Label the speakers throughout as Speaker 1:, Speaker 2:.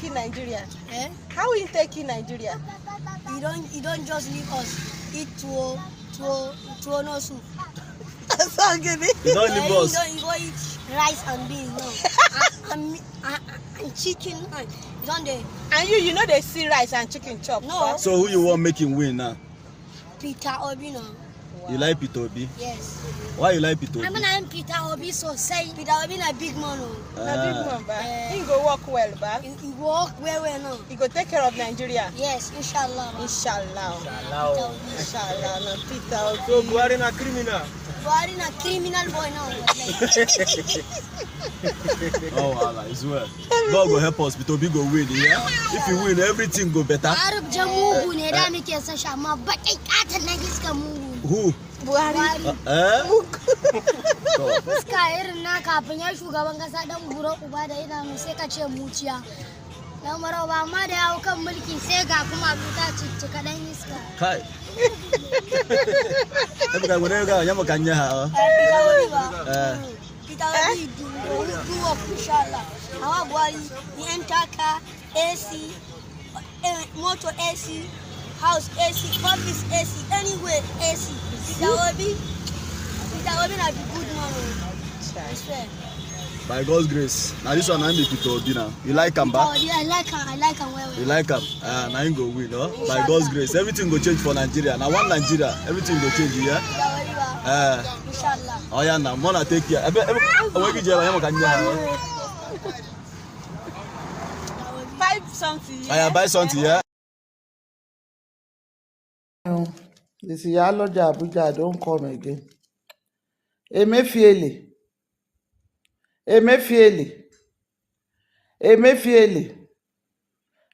Speaker 1: in Nigeria?
Speaker 2: Eh?
Speaker 1: How will you take in Nigeria?
Speaker 2: You don't just leave us. Eat tuo no soup.
Speaker 1: That's all good.
Speaker 3: You don't leave us.
Speaker 2: You go eat rice and beans, no. and chicken. You don't dey.
Speaker 1: And you know they see rice and chicken chop.
Speaker 2: No.
Speaker 3: So who you want make him win now?
Speaker 2: Peter Obi, no.
Speaker 3: Wow. You like Peter Obi?
Speaker 2: Yes.
Speaker 3: Why you like Peter Obi?
Speaker 2: I'm Peter Obi, so say Peter Obi na big man.
Speaker 1: Na big man, ba. He go work well, ba.
Speaker 2: He work well now.
Speaker 1: He go take care of Nigeria.
Speaker 2: Yes, inshallah.
Speaker 1: Inshallah. Inshallah. Na Peter Obi.
Speaker 4: So Buhari na criminal.
Speaker 2: Buhari na criminal boy now.
Speaker 3: Oh, Allah, it's well. God will help us. Peter Obi go win, yeah? If you win, everything go better.
Speaker 2: Arab jamugu ne da muke san sha amma baƙin ƙatan na iska mugu.
Speaker 3: Who?
Speaker 1: Buhari.
Speaker 2: Iska irin na kafin ya shugaban kasa dan guro uba da idanu sai ka ce muciya. Dan maraba amma da yawo kan mulki sai ga kuma tuta ciccika dan iska.
Speaker 3: Kai. Bukan guna juga, yang makannya ha.
Speaker 2: Kita lagi dua inshallah. Awak Buhari ni entaka AC, motor AC, house AC, office AC, anywhere AC. Peter Obi na be good man. I swear.
Speaker 3: By God's grace. Now this one I'm Peter Obi now. You like him, ba?
Speaker 2: I like him well.
Speaker 3: You like him? Now you go win, no? By God's grace, everything go change for Nigeria. Now one Nigeria, everything go change, yeah?
Speaker 2: Inshallah.
Speaker 3: Oh yeah, now Mona take care.
Speaker 1: Buy something.
Speaker 3: Yeah? Buy something, yeah?
Speaker 5: This Yaloja Abuja don't come again. Emefiele.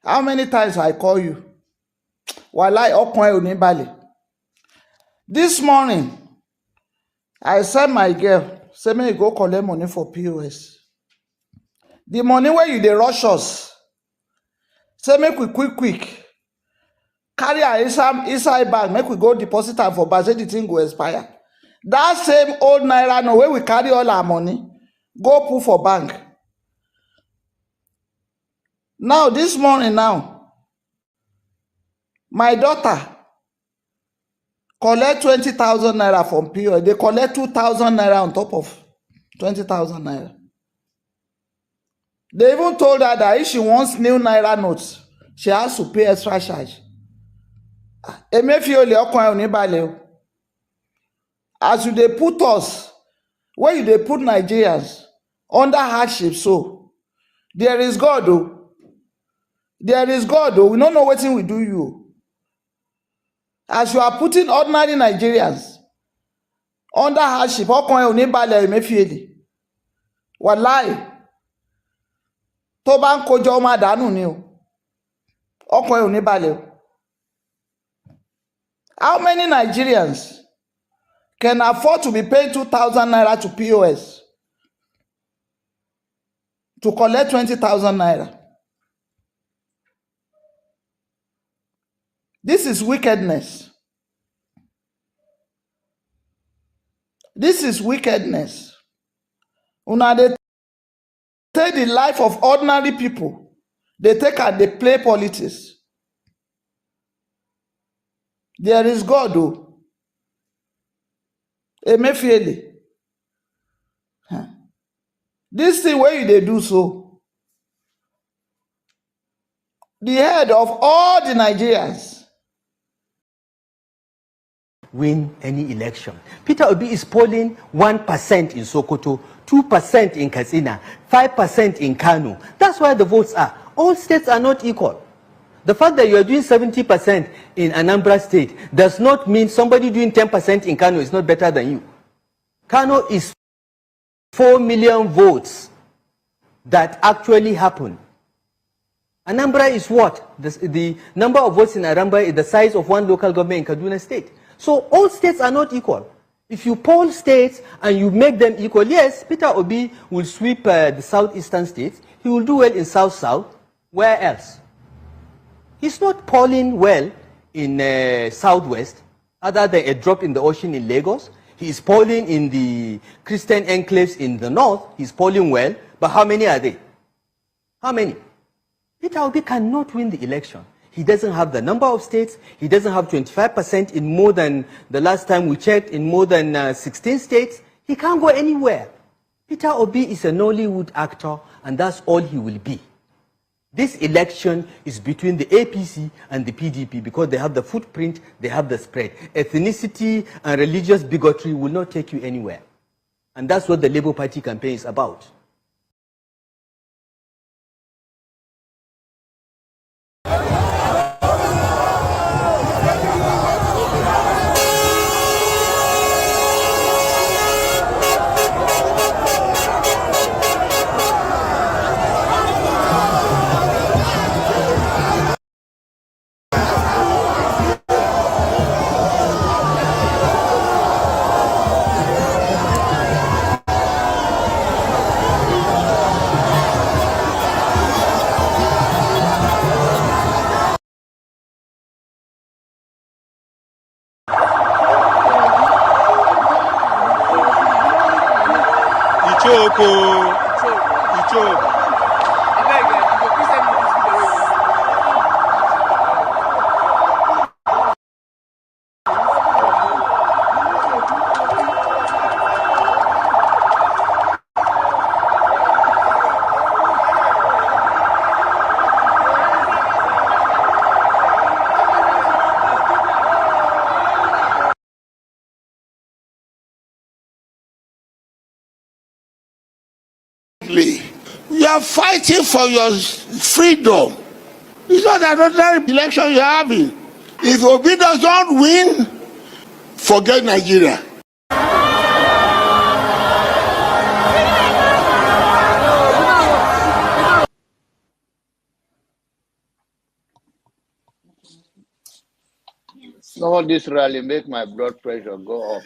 Speaker 5: How many times I call you? Walai okun ò ní balẹ̀. This morning, I sent my girl, say me go collect money for POS. The money where you dey rush us, say make we quick. Carry her inside bag, make we go deposit am for bank, say the thing go expire. That same old Naira no where we carry all our money, go put for bank. Now, this morning now, my daughter collect 20,000 Naira from POS. They collect 2,000 Naira on top of 20,000 Naira. They even told her that if she wants new Naira notes, she has to pay extra charge. Emefiele okun ò ní balẹ̀ o. As you dey put us, where you dey put Nigerians under hardship, so there is God, oh. There is God, oh. We don't know wetin we do you. As you are putting ordinary Nigerians under hardship, okun ò ní balẹ̀ Emefiele. Wallahi, tó bá ń kójọ ọmọ àdánù ni o. Okun ò ní balẹ̀ o. How many Nigerians can afford to be paying 2,000 Naira to POS to collect 20,000 Naira? This is wickedness. This is wickedness. Una dey take the life of ordinary people. They take and they play politics. There is God, oh. Emefiele. This thing where you they do so, the head of all the Nigerians
Speaker 4: Win any election. Peter Obi is polling 1% in Sokoto, 2% in Katsina, 5% in Kanu. That's where the votes are. All states are not equal. The fact that you are doing 70% in Anambra State does not mean somebody doing 10% in Kano is not better than you. Kano is 4 million votes that actually happen. Anambra is what? The number of votes in Anambra is the size of one local government in Kaduna State. So all states are not equal. If you poll states and you make them equal, yes, Peter Obi will sweep the southeastern states. He will do well in South-South. Where else? He's not polling well in Southwest, other than a drop in the ocean in Lagos. He is polling in the Christian enclaves in the north. He's polling well, but how many are they? How many? Peter Obi cannot win the election. He doesn't have the number of states. He doesn't have 25% in more than, the last time we checked, in more than 16 states. He can't go anywhere. Peter Obi is a Nollywood actor, and that's all he will be. This election is between the APC and the PDP because they have the footprint, they have the spread. Ethnicity and religious bigotry will not take you anywhere. And that's what the Labour Party campaign is about.
Speaker 5: You are fighting for your freedom. It's not another election you're having. If Obi does not win, forget Nigeria.
Speaker 6: Some of this rally make my blood pressure go up.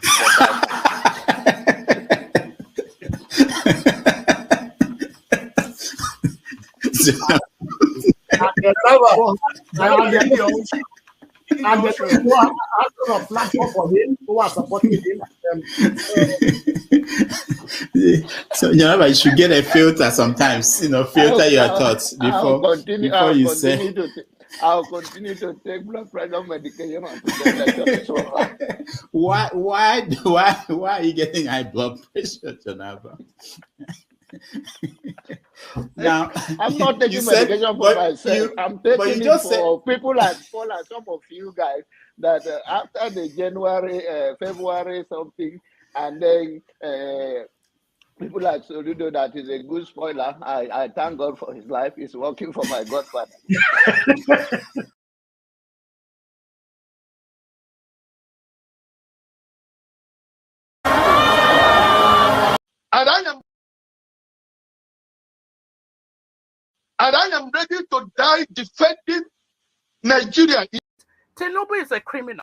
Speaker 7: So you should get a filter sometimes. Filter your thoughts before you say.
Speaker 6: I'll continue to take blood pressure medication.
Speaker 7: Why are you getting high blood pressure, Jonava? Now,
Speaker 6: I'm not taking medication for myself. I'm taking it for people like Paul and some of you guys that after the January, February something, and then people like Soludo, that is a good spoiler. I thank God for his life. He's working for my godfather.
Speaker 5: And I am ready to die defending Nigeria.
Speaker 8: Tinubu is a criminal.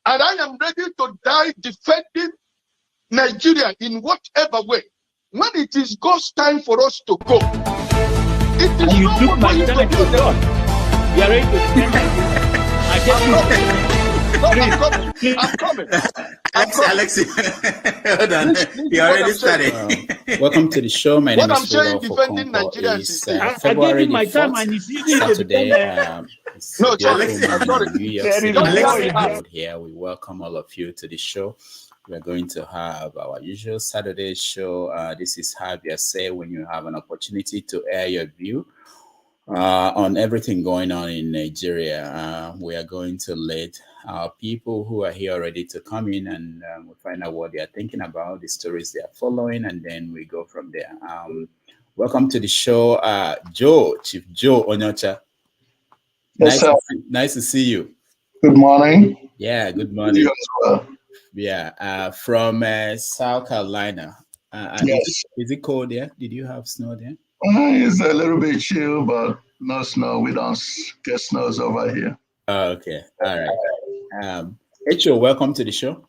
Speaker 5: And I am ready to die defending Nigeria in whatever way. When it is God's time for us to go, it is
Speaker 8: You
Speaker 5: not
Speaker 8: took
Speaker 5: what
Speaker 8: my
Speaker 5: we
Speaker 8: time to God. You are ready to defend Nigeria. I'm
Speaker 5: coming.
Speaker 7: Alexi, hold on. You already started.
Speaker 9: Welcome to the show. My name
Speaker 5: What I'm
Speaker 9: is
Speaker 5: saying,
Speaker 9: Rodolfo
Speaker 5: defending
Speaker 9: Conco.
Speaker 5: Nigeria
Speaker 9: It's
Speaker 5: is
Speaker 9: February
Speaker 8: my
Speaker 9: the
Speaker 8: time
Speaker 9: 4th,
Speaker 8: and it's easy to
Speaker 9: Saturday.
Speaker 8: defend.
Speaker 5: No,
Speaker 9: Alexi,
Speaker 5: I'm sorry.
Speaker 9: New York City.
Speaker 5: Alex,
Speaker 9: Here we welcome all of you to the show. We're going to have our usual Saturday show. This is Have Your Say, when you have an opportunity to air your view on everything going on in Nigeria. We are going to let our people who are here already to come in, and we'll find out what they are thinking about, the stories they are following, and then we go from there. Welcome to the show, Chief Joe Onyocha.
Speaker 10: Yes,
Speaker 9: nice to see you.
Speaker 10: Good morning.
Speaker 9: Yeah, good morning.
Speaker 10: You as well.
Speaker 9: Yeah, from South Carolina.
Speaker 10: Yes.
Speaker 9: Is it cold there? Did you have snow there?
Speaker 10: It's a little bit chill, but no snow. We don't get snows over here.
Speaker 9: Oh, okay. All right. Echo, welcome to the show.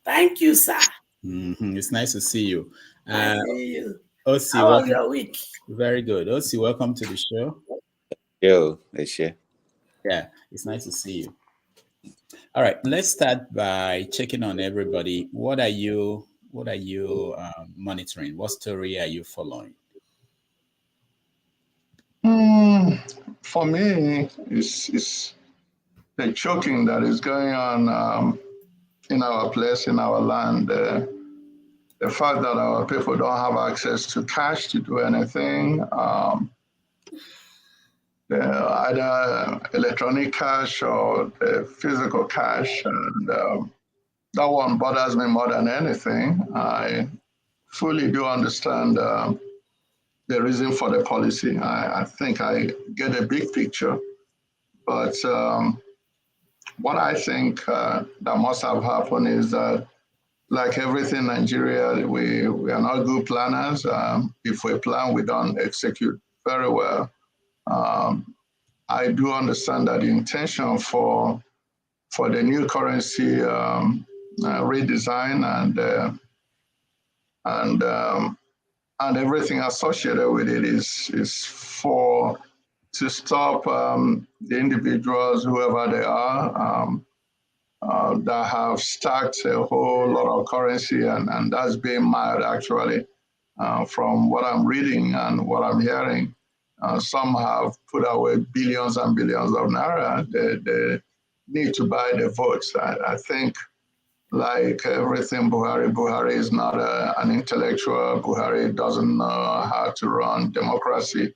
Speaker 8: Thank you, sir.
Speaker 9: It's nice to see you.
Speaker 8: I see you.
Speaker 9: Osi,
Speaker 8: how was your week?
Speaker 9: Very good. Osi, welcome to the show.
Speaker 11: Yo, Eshe.
Speaker 9: Yeah, it's nice to see you. All right, let's start by checking on everybody. What are you monitoring? What story are you following?
Speaker 10: For me, it's the choking that is going on in our place, in our land. The fact that our people don't have access to cash to do anything, either electronic cash or the physical cash, and that one bothers me more than anything. I fully do understand the reason for the policy. I think I get a big picture, but what I think that must have happened is that, like everything in Nigeria, we are not good planners. If we plan, we don't execute very well. I do understand that the intention for the new currency redesign and everything associated with it is for to stop the individuals, whoever they are, that have stacked a whole lot of currency, and that's being mild actually. From what I'm reading and what I'm hearing, some have put away billions and billions of naira. They need to buy the votes. I think, like everything Buhari is not an intellectual. Buhari doesn't know how to run democracy.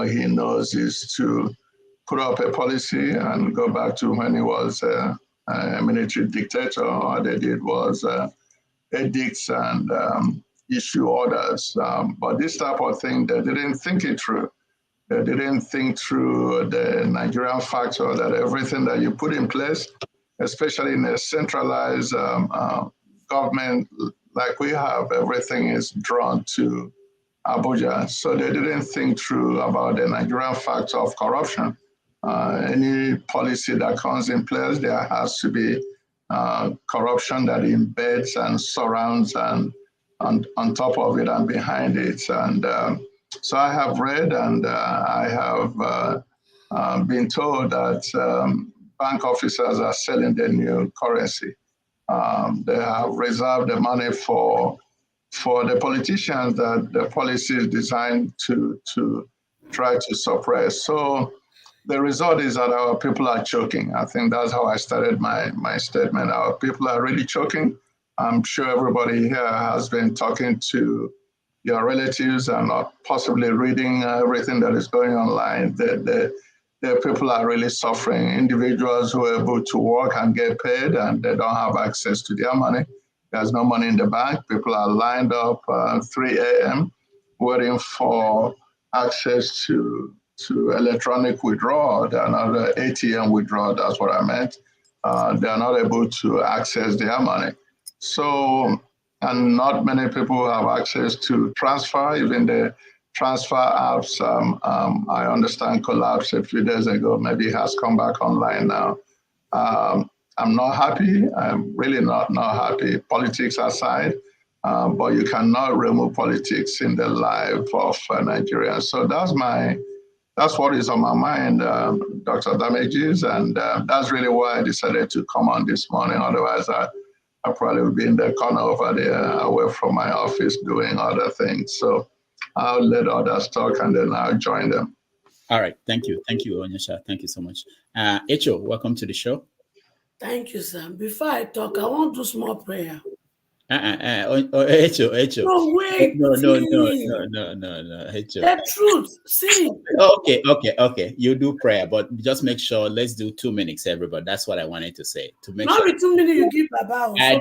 Speaker 10: He knows is to put up a policy and go back to when he was a military dictator. All they did was edicts and issue orders. But this type of thing, they didn't think it through. They didn't think through the Nigerian factor that everything that you put in place, especially in a centralized government like we have, everything is drawn to Abuja. So they didn't think through about the Nigerian factor of corruption. Any policy that comes in place, there has to be corruption that embeds and surrounds and on top of it and behind it. And so I have read and I have been told that bank officers are selling the new currency. They have reserved the money for the politicians that the policy is designed to try to suppress. So the result is that our people are choking. I think that's how I started my statement. Our people are really choking. I'm sure everybody here has been talking to your relatives and possibly reading everything that is going online. The people are really suffering. Individuals who are able to work and get paid and they don't have access to their money. There's no money in the bank. People are lined up 3 a.m. waiting for access to electronic withdrawal. They are not ATM withdrawal, that's what I meant. They are not able to access their money. So, and not many people have access to transfer. Even the transfer apps, I understand, collapsed a few days ago. Maybe it has come back online now. I'm not happy. I'm really not happy. Politics aside, but you cannot remove politics in the life of Nigerians. So that's what is on my mind, Dr. Damages, and that's really why I decided to come on this morning. Otherwise, I probably would be in the corner over there, away from my office, doing other things. So I'll let others talk, and then I'll join them.
Speaker 9: All right. Thank you, Onyesha. Thank you so much. Echo, welcome to the show.
Speaker 11: Thank you, sir. Before I talk, I want to do small prayer.
Speaker 9: Echo.
Speaker 11: No, wait.
Speaker 9: No. Echo.
Speaker 11: The truth. See.
Speaker 9: Okay. You do prayer, but just make sure. Let's do 2 minutes, everybody. That's what I wanted to say. To make
Speaker 11: not
Speaker 9: sure.
Speaker 11: 2 minutes you give about.
Speaker 9: I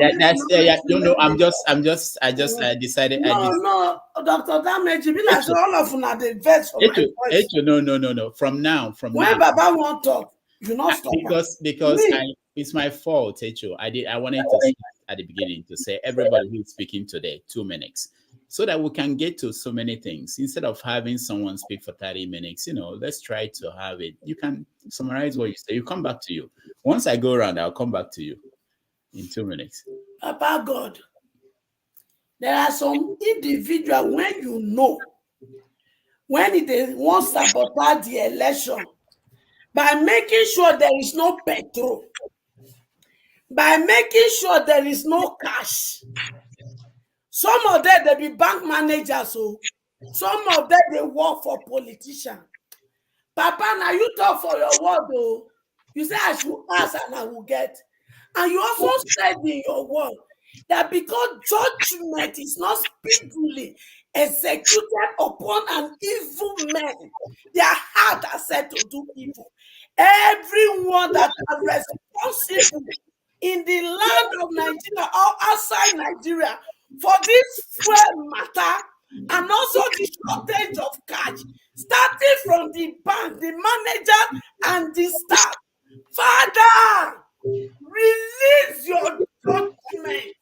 Speaker 9: decided.
Speaker 11: No, Dr. Damage, be like all of them are the vets for
Speaker 9: Echo,
Speaker 11: my voice.
Speaker 9: No. From now.
Speaker 11: When Baba won't talk, you not stop.
Speaker 9: Because it's my fault, Echo. I wanted to start at the beginning to say everybody who is speaking today 2 minutes, so that we can get to so many things instead of having someone speak for 30 minutes. Let's try to have it. You can summarize what you say. You come back to you. Once I go around, I'll come back to you in 2 minutes.
Speaker 11: Papa God, there are some individuals when they want to sabotage the election by making sure there is no petrol. by making sure there is no cash. Some of them, they be bank managers, so some of them, they work for politicians. Papa, now you talk for your word, though. You say I should ask and I will get. And you also said in your word that because judgment is not speedily executed upon an evil man, their heart are set to do evil. Everyone that are responsible in the land of Nigeria or outside Nigeria for this fuel matter and also the shortage of cash, starting from the bank, the manager, and the staff. Father, release your judgment,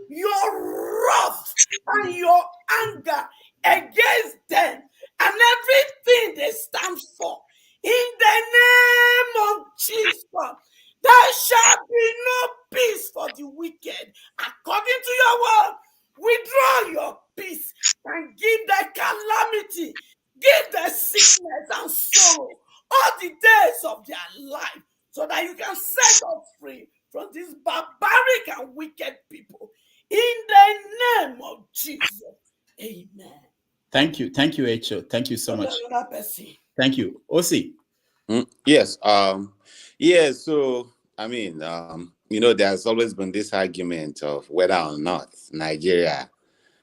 Speaker 11: your wrath, and your anger against them and everything they stand for. In the name of Jesus, there shall be no peace for the wicked. According to your word, withdraw your peace and give the calamity, give the sickness and sorrow all the days of their life, so that you can set us free from these barbaric and wicked people. In the name of Jesus. Amen.
Speaker 9: Thank you, H.O. Thank you so much.
Speaker 11: Another person.
Speaker 9: Thank you. Osi.
Speaker 12: Yes. Yeah, so I mean, there's always been this argument of whether or not Nigeria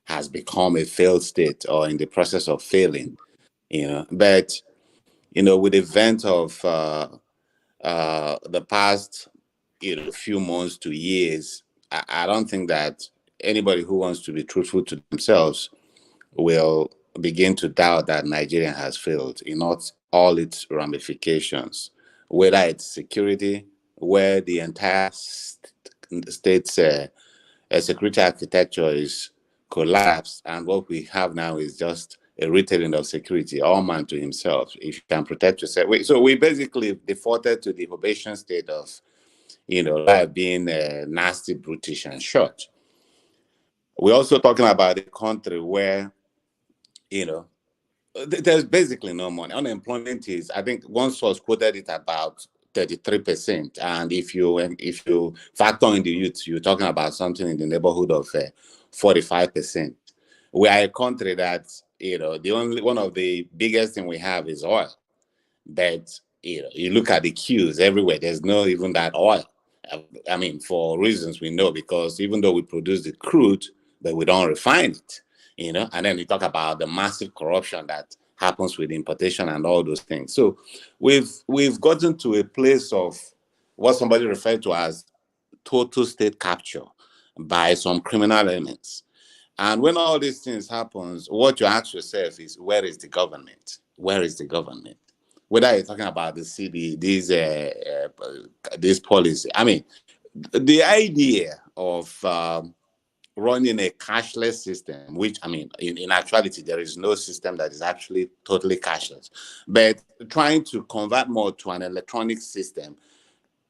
Speaker 12: has become a failed state or in the process of failing, but with the event of the past few months to years, I don't think that anybody who wants to be truthful to themselves will begin to doubt that Nigeria has failed in all its ramifications, whether it's security, where the entire state's security architecture is collapsed, and what we have now is just a retailing of security, all man to himself. If you can protect yourself. So we basically defaulted to the probation state of, life being nasty, brutish, and short. We're also talking about a country where, there's basically no money. Unemployment is, I think one source quoted it about 33%. And if you factor in the youth, you're talking about something in the neighborhood of 45%. We are a country that, the only one of the biggest thing we have is oil. But, you look at the queues everywhere, there's no even that oil. I mean, for reasons we know, because even though we produce the crude, but we don't refine it, and then we talk about the massive corruption that happens with importation and all those things. So we've gotten to a place of what somebody referred to as total state capture by some criminal elements. And when all these things happens, what you ask yourself is, where is the government? Where is the government? Whether you're talking about the city, this policy. I mean, the idea of running a cashless system, which, I mean, in actuality, there is no system that is actually totally cashless, but trying to convert more to an electronic system,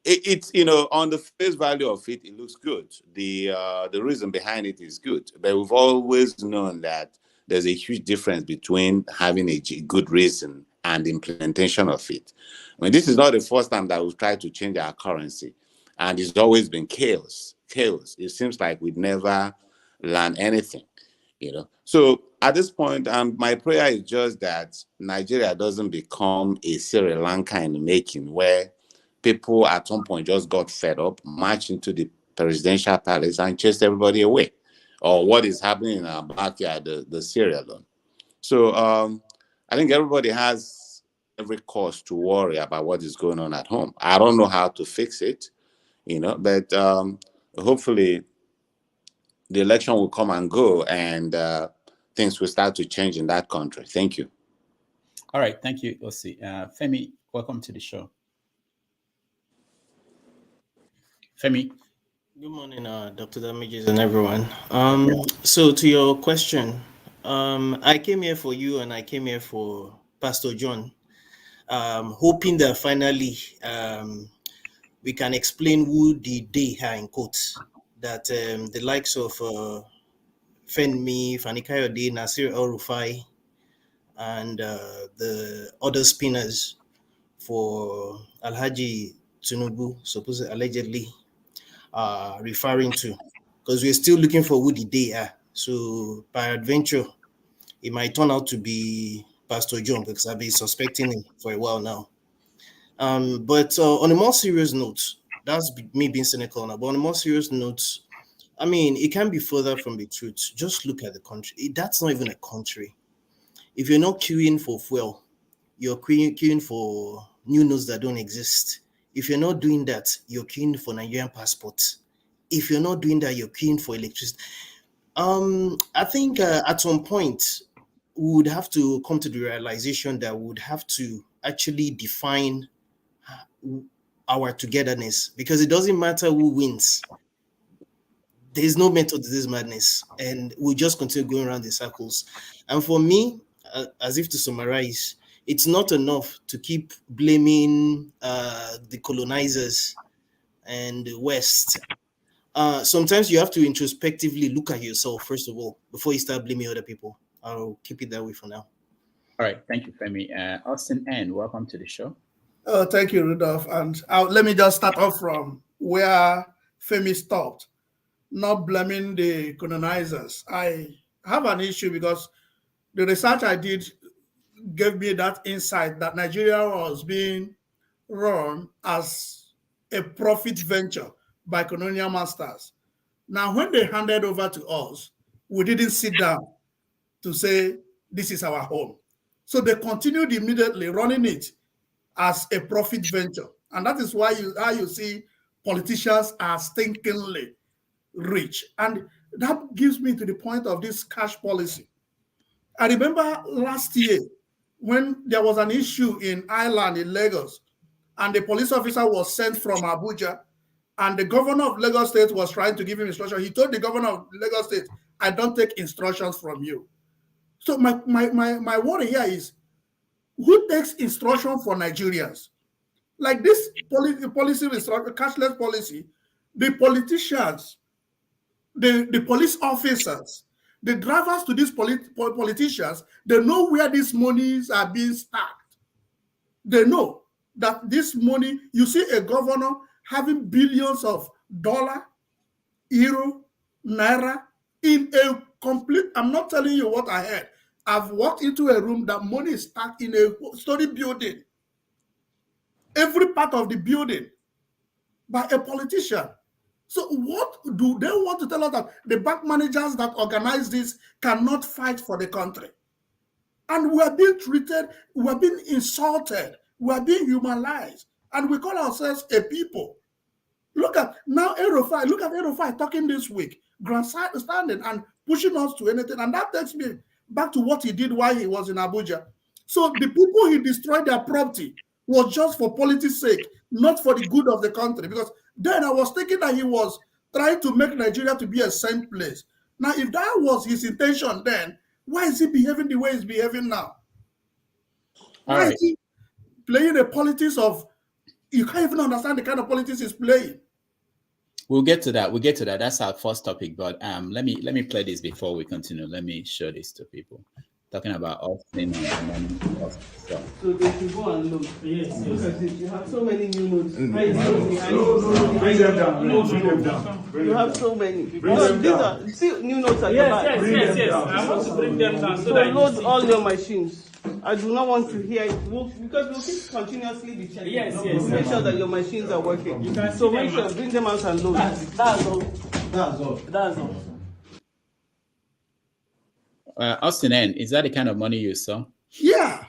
Speaker 12: it's on the face value of it, it looks good. The reason behind it is good, but we've always known that there's a huge difference between having a good reason and the implementation of it. I mean, this is not the first time that we've tried to change our currency, and it's always been chaos. It seems like we'd never learn anything, So at this point, my prayer is just that Nigeria doesn't become a Sri Lanka in the making, where people at some point just got fed up, marched into the presidential palace and chased everybody away, or what is happening in our backyard, the Sierra Leone. So I think everybody has every cause to worry about what is going on at home. I don't know how to fix it, but hopefully the election will come and go, and things will start to change in that country. Thank you.
Speaker 9: All right. Thank you, Osi. Femi, welcome to the show. Femi.
Speaker 13: Good morning, Dr. Damages and everyone. So to your question, I came here for you and I came here for Pastor John, hoping that finally we can explain who the they are in quotes, that the likes of Fenmi, Fani Kayode, Nasir El-Rufai, and the other spinners for Alhaji Tinubu, supposedly allegedly, referring to, because we're still looking for who the they are. So by adventure, it might turn out to be Pastor John, because I've been suspecting him for a while now. But on a more serious note, that's me being cynical now, but on a more serious note, I mean, it can be further from the truth. Just look at the country. That's not even a country. If you're not queuing for fuel, you're queuing for new notes that don't exist. If you're not doing that, you're queuing for Nigerian passports. If you're not doing that, you're queuing for electricity. I think at some point, we would have to come to the realization that we would have to actually define our togetherness, because it doesn't matter who wins. There's no method to this madness, and we'll just continue going around in circles. And for me, as if to summarize, it's not enough to keep blaming the colonizers and the West. Sometimes you have to introspectively look at yourself, first of all, before you start blaming other people. I'll keep it that way for now.
Speaker 9: All right. Thank you, Femi. Austin N., welcome to the show.
Speaker 5: Oh, thank you, Rudolph. And let me just start off from where Femi stopped, not blaming the colonizers. I have an issue because the research I did gave me that insight that Nigeria was being run as a profit venture by colonial masters. Now, when they handed over to us, we didn't sit down to say, this is our home. So they continued immediately running it as a profit venture. And that is why you see politicians are stinkingly rich. And that gives me to the point of this cash policy. I remember last year when there was an issue in Ireland, in Lagos, and the police officer was sent from Abuja, and the governor of Lagos State was trying to give him instruction. He told the governor of Lagos State, I don't take instructions from you. So my worry here is, who takes instruction for Nigerians? Like this policy, cashless policy, the politicians, the police officers, the drivers to these politicians, they know where these monies are being stacked. They know that this money, you see a governor having billions of dollar, euro, naira in a complete, I'm not telling you what I heard. I've walked into a room that money is stacked in a story building. Every part of the building by a politician. So what do they want to tell us, that the bank managers that organize this cannot fight for the country? And we are being treated, we are being insulted, we are being humanized, and we call ourselves a people. Look at now El-Rufai, look at El-Rufai talking this week, grandstanding and pushing us to anything. And that takes me back to what he did while he was in Abuja. So the people he destroyed their property was just for politics' sake, not for the good of the country. Because then I was thinking that he was trying to make Nigeria to be a same place. Now, if that was his intention then, why is he behaving the way he's behaving now? Why is he playing a politics of, you can't even understand the kind of politics he's playing?
Speaker 9: We'll get to that. We'll get to that. That's our first topic. But let me play this before we continue. Let me show this to people. Talking about Austin and so
Speaker 14: they should go and look. Yes. Look at it. You have so many new notes.
Speaker 15: Bring them down. Bring them down.
Speaker 14: You have so many. These are see new notes at the back.
Speaker 8: Yes. I want to bring them down so that
Speaker 14: load all your machines. I do not want to hear it because we'll keep continuously be checking.
Speaker 8: Yes.
Speaker 14: Make sure that your machines are working. So make sure, bring them out and load.
Speaker 8: That's all.
Speaker 9: Austin N., is that the kind of money you saw?
Speaker 5: Yeah.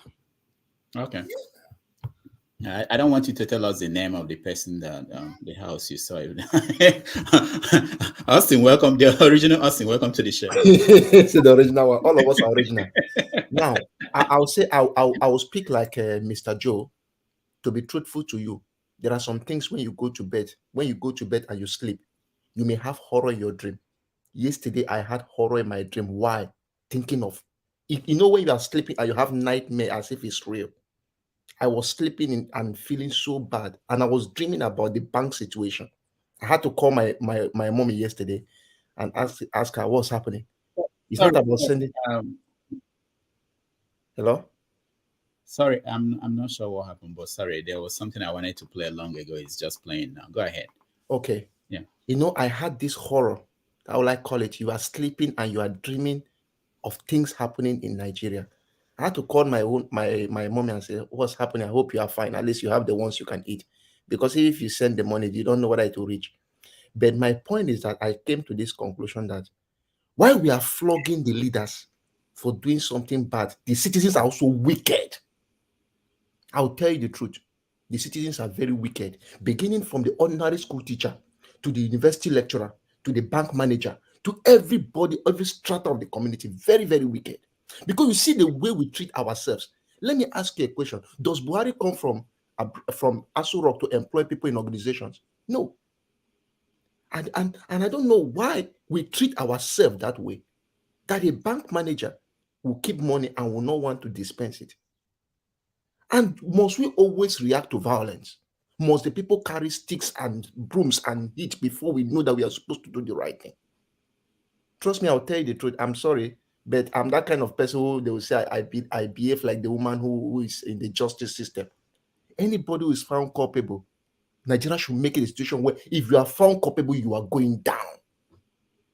Speaker 9: Okay. I don't want you to tell us the name of the person that the house you saw. Austin, welcome. The original Austin, welcome to the show.
Speaker 16: So the original one. All of us are original. Now, I'll say I will speak like Mr. Joe. To be truthful to you, there are some things when you go to bed and you sleep, you may have horror in your dream. Yesterday, I had horror in my dream. Why? Thinking of, you know, when you are sleeping and you have nightmare as if it's real. I was sleeping and feeling so bad, and I was dreaming about the bank situation. I had to call my mommy yesterday and ask her what's happening. It's not about sending. Hello.
Speaker 9: Sorry, I'm not sure what happened, but sorry, there was something I wanted to play long ago. It's just playing now. Go ahead.
Speaker 16: Okay.
Speaker 9: Yeah.
Speaker 16: You know, I had this horror. How will I call it? You are sleeping and you are dreaming of things happening in Nigeria. I had to call my mommy and say, "What's happening? I hope you are fine. At least you have the ones you can eat." Because if you send the money, you don't know whether it will reach. But my point is that I came to this conclusion that while we are flogging the leaders for doing something bad, the citizens are also wicked. I'll tell you the truth. The citizens are very wicked, beginning from the ordinary school teacher to the university lecturer to the bank manager to everybody, every strata of the community. Very, very wicked. Because you see the way we treat ourselves. Let me ask you a question. Does Buhari come from Aso Rock to employ people in organizations? No. And I don't know why we treat ourselves that way. That a bank manager will keep money and will not want to dispense it. And must we always react to violence? Must the people carry sticks and brooms and hit before we know that we are supposed to do the right thing? Trust me, I'll tell you the truth. I'm sorry, but I'm that kind of person who they will say I behave like the woman who is in the justice system. Anybody who is found culpable, Nigeria should make it a situation where if you are found culpable, you are going down.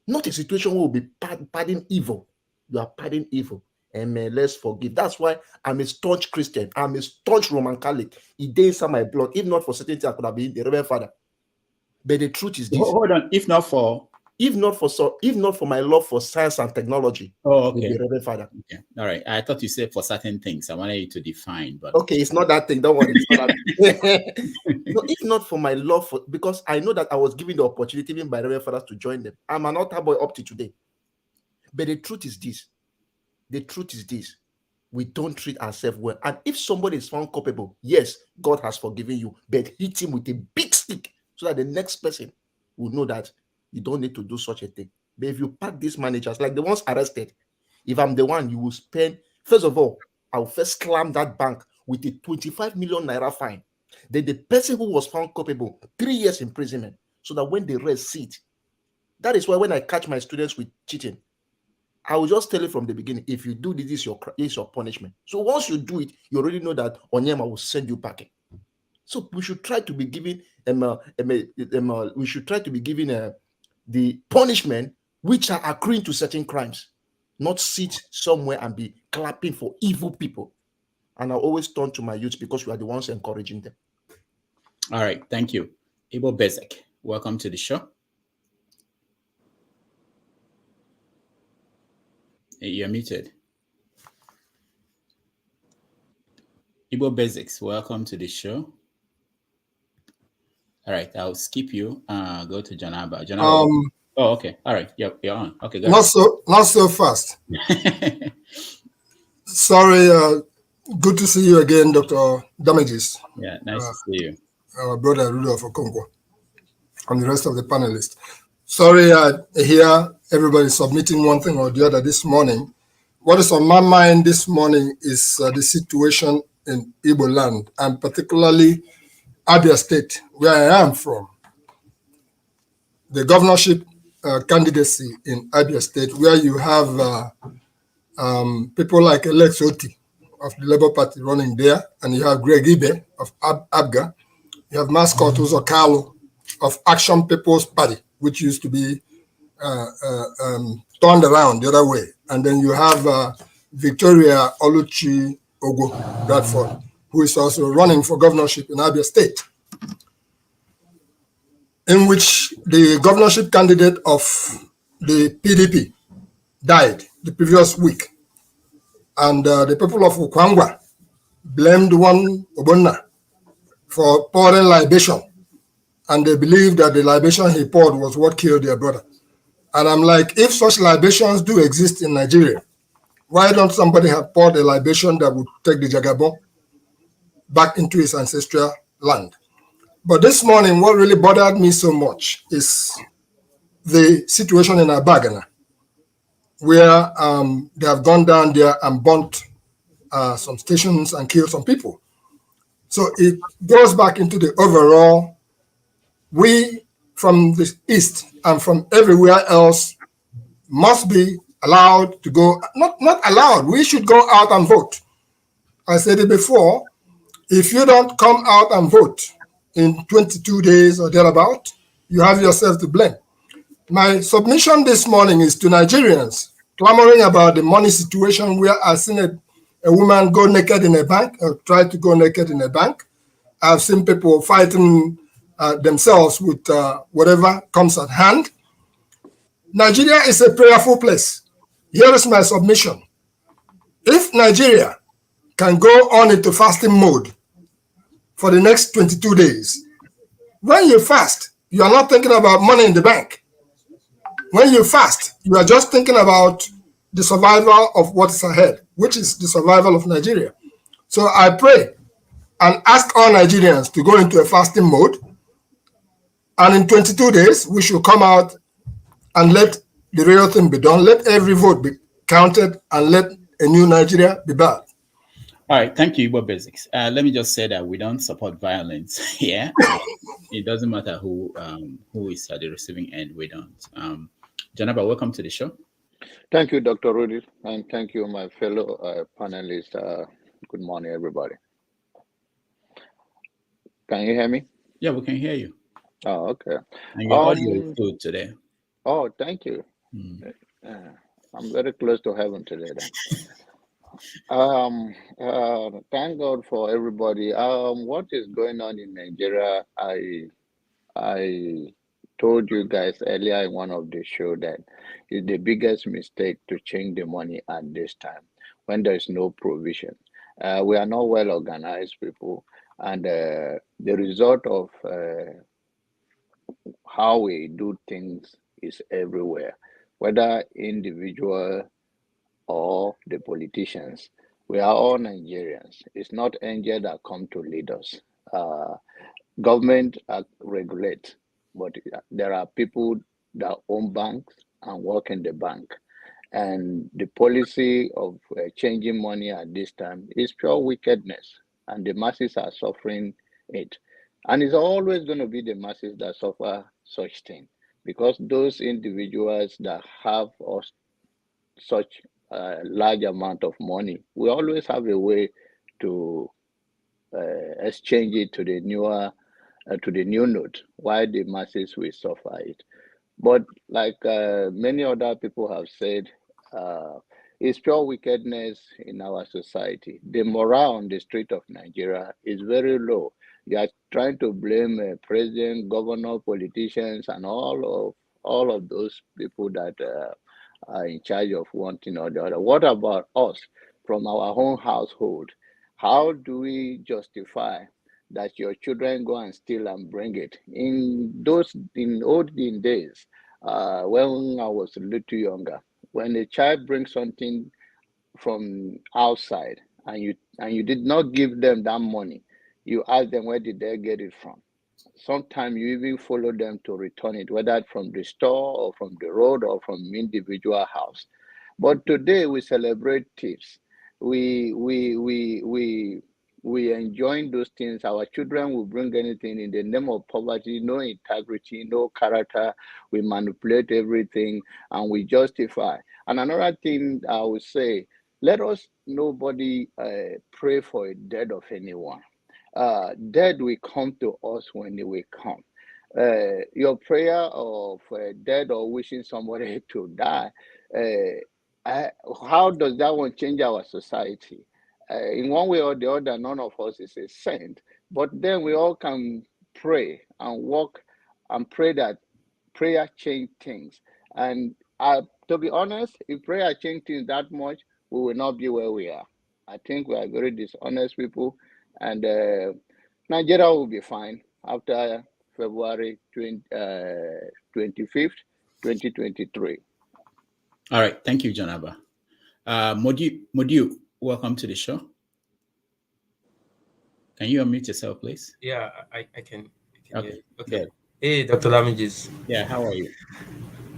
Speaker 16: Not a situation where we'll be pardoning evil. You are pardoning evil. And let's forgive. That's why I'm a staunch Christian. I'm a staunch Roman Catholic. It did inside my blood. If not for certain things, I could have been the Reverend Father. But the truth is this.
Speaker 9: Hold on. If not for
Speaker 16: my love for science and technology.
Speaker 9: Oh, okay.
Speaker 16: The Reverend Father.
Speaker 9: Okay. All right. I thought you said for certain things. I wanted you to define, but
Speaker 16: okay, it's not that thing. Don't worry. It's not that no, if not for my love for, because I know that I was given the opportunity even by Reverend Fathers to join them. I'm an altar boy up to today. But the truth is this. The truth is this. We don't treat ourselves well. And if somebody is found culpable, yes, God has forgiven you, but hit him with a big stick so that the next person will know that you don't need to do such a thing. But if you pack these managers, like the ones arrested, if I'm the one, you will spend, first of all, I will first clamp that bank with a 25 million Naira fine. Then the person who was found culpable, 3 years imprisonment, so that when the rest see it. That is why when I catch my students with cheating, I will just tell you from the beginning, if you do this, is your punishment. So once you do it, you already know that Onyema will send you packing. So we should try to be giving the punishment which are accruing to certain crimes, not sit somewhere and be clapping for evil people. And I always turn to my youth because we are the ones encouraging them.
Speaker 9: All right, thank you. Ibo Bezek, welcome to the show. You're muted. Ibo Basics, welcome to the show. All right, I'll skip you. Go to Janaba. Oh, okay. All right, you're on. Okay, go
Speaker 17: not so fast. Sorry. Good to see you again, Dr. Damages.
Speaker 9: Yeah, nice to see you.
Speaker 17: Our brother Rudolph Okonkwo and the rest of the panelists. Sorry, here everybody submitting one thing or the other this morning. What is on my mind this morning is the situation in Igbo land, and particularly Abia State, where I am from. The governorship candidacy in Abia State, where you have people like Alex Oti of the Labour Party running there, and you have Greg Ibe of Abga. You have Mascot Uzo Kalu of Action People's Party, which used to be turned around the other way. And then you have Victoria Oluchi Ogo Bradford, who is also running for governorship in Abia State, in which the governorship candidate of the PDP died the previous week. And the people of Ukwangwa blamed one Obonna for pouring libation. And they believe that the libation he poured was what killed their brother. And I'm like, if such libations do exist in Nigeria, why don't somebody have poured a libation that would take the Jagabon back into his ancestral land? But this morning, what really bothered me so much is the situation in Abagana, where they have gone down there and burnt some stations and killed some people. So it goes back into the overall, we from the East and from everywhere else must be allowed to go, not allowed, we should go out and vote. I said it before, if you don't come out and vote in 22 days or thereabout, you have yourself to blame. My submission this morning is to Nigerians clamoring about the money situation where I've seen a woman go naked in a bank or try to go naked in a bank. I've seen people fighting themselves with whatever comes at hand. Nigeria is a prayerful place. Here is my submission. If Nigeria can go on into fasting mode for the next 22 days, when you fast, you are not thinking about money in the bank. When you fast, you are just thinking about the survival of what is ahead, which is the survival of Nigeria. So I pray and ask all Nigerians to go into a fasting mode. And in 22 days, we should come out and let the real thing be done. Let every vote be counted and let a new Nigeria be built.
Speaker 9: All right, thank you, Igbo Basics. Let me just say that we don't support violence here. It doesn't matter who is at the receiving end. We don't. Janaba, welcome to the show.
Speaker 6: Thank you, Dr. Rudy, and thank you, my fellow panelists. Good morning, everybody. Can you hear me?
Speaker 9: Yeah, we can hear you.
Speaker 6: Oh, okay.
Speaker 9: And your audio is good today.
Speaker 6: Oh, thank you. I'm very close to heaven today. Thank God for everybody. What is going on in Nigeria? I told you guys earlier in one of the show that it's the biggest mistake to change the money at this time when there is no provision. We are not well organized people, and the result of how we do things is everywhere, whether individual or the politicians. We are all Nigerians. It's not angels that come to lead us. Government regulate, but there are people that own banks and work in the bank. And the policy of changing money at this time is pure wickedness, and the masses are suffering it. And it's always going to be the masses that suffer such thing, because those individuals that have such a large amount of money, we always have a way to exchange it to the newer, to the new note, while the masses will suffer it. But like many other people have said, it's pure wickedness in our society. The morale on the street of Nigeria is very low. You are trying to blame president, governor, politicians, and all of those people that are in charge of one thing or the other. What about us from our own household? How do we justify that your children go and steal and bring it? In olden days, when I was a little younger, when a child brings something from outside and you did not give them that money, you ask them where did they get it from. Sometimes you even follow them to return it, whether from the store or from the road or from individual house. But today we celebrate thieves. We enjoy those things. Our children will bring anything in the name of poverty, no integrity, no character. We manipulate everything and we justify. And another thing I would say, let us nobody pray for a death of anyone. Death will come to us when it will come. Your prayer of death or wishing somebody to die, how does that one change our society? In one way or the other, none of us is a saint, but then we all can pray and walk and pray that prayer change things. And to be honest, if prayer change things that much, we will not be where we are. I think we are very dishonest people, and Nigeria will be fine after February 25th, 2023.
Speaker 9: All right, thank you, Janaba. Modiu, welcome to the show. Can you unmute yourself, please?
Speaker 18: Yeah, I can.
Speaker 9: Okay.
Speaker 18: Okay. Hey, Dr. Damages.
Speaker 9: Yeah, how are you?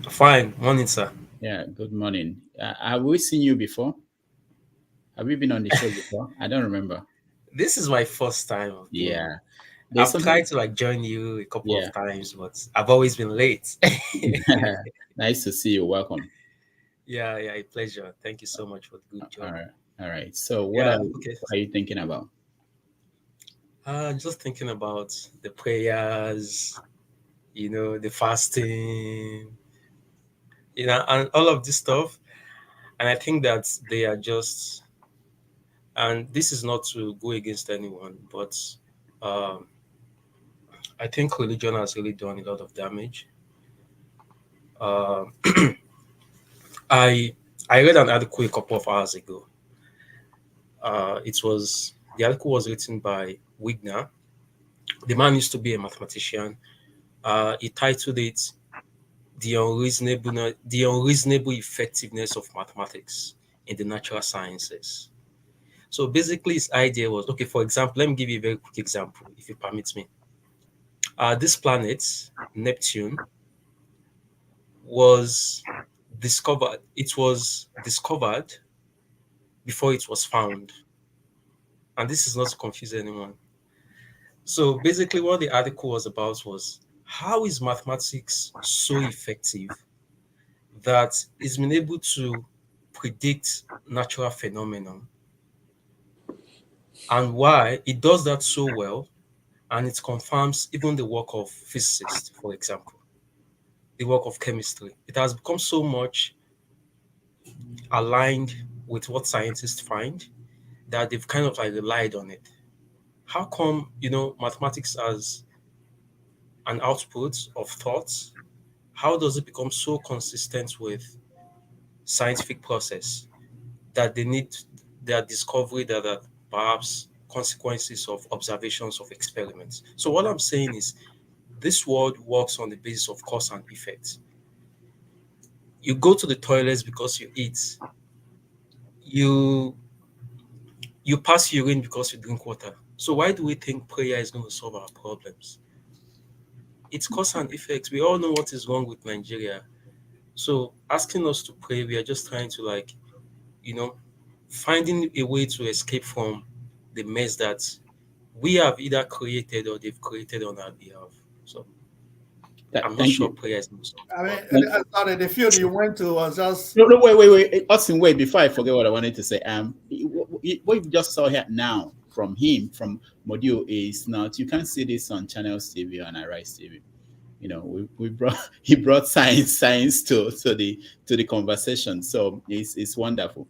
Speaker 18: Fine. Morning, sir.
Speaker 9: Yeah, good morning. Have we seen you before? Have you been on the show before? I don't remember.
Speaker 18: This is my first time.
Speaker 9: Yeah.
Speaker 18: I've tried to join you a couple of times, but I've always been late.
Speaker 9: Nice to see you. Welcome.
Speaker 18: Yeah, a pleasure. Thank you so much for the good job.
Speaker 9: All right. So what are you thinking about?
Speaker 18: Just thinking about the prayers, you know, the fasting, you know, and all of this stuff. And I think that they are just, and this is not to go against anyone, but um, I think religion has really done a lot of damage. Um I I read an article a couple of hours ago. The article was written by Wigner. The man used to be a mathematician. He titled it the unreasonable effectiveness of mathematics in the natural sciences. So basically, his idea was, okay, for example, let me give you a very quick example, if you permit me. This planet, Neptune, was discovered. It was discovered before it was found. And this is not to confuse anyone. So basically, what the article was about was, how is mathematics so effective that it's been able to predict natural phenomenon, and why it does that so well, and it confirms even the work of physicists, for example, the work of chemistry. It has become so much aligned with what scientists find that they've kind of like relied on it. How come, you know, mathematics as an output of thoughts, how does it become so consistent with scientific process that they need their discovery that are perhaps consequences of observations of experiments? So what I'm saying is, this world works on the basis of cause and effect. You go to the toilets because you eat. You pass urine because you drink water. So why do we think prayer is going to solve our problems? It's cause and effect. We all know what is wrong with Nigeria. So asking us to pray, we are just trying to, like, you know, finding a way to escape from the mess that we have either created or they've created on our behalf. So I'm not sure prayer is going to solve.
Speaker 5: I mean, sorry, the field you went to was just...
Speaker 9: No, wait. Austin, wait, before I forget what I wanted to say. What you just saw here now from him, from Modio, is not, you can't see this on Channels TV or on Arise TV. You know, he brought science to the conversation. So it's wonderful.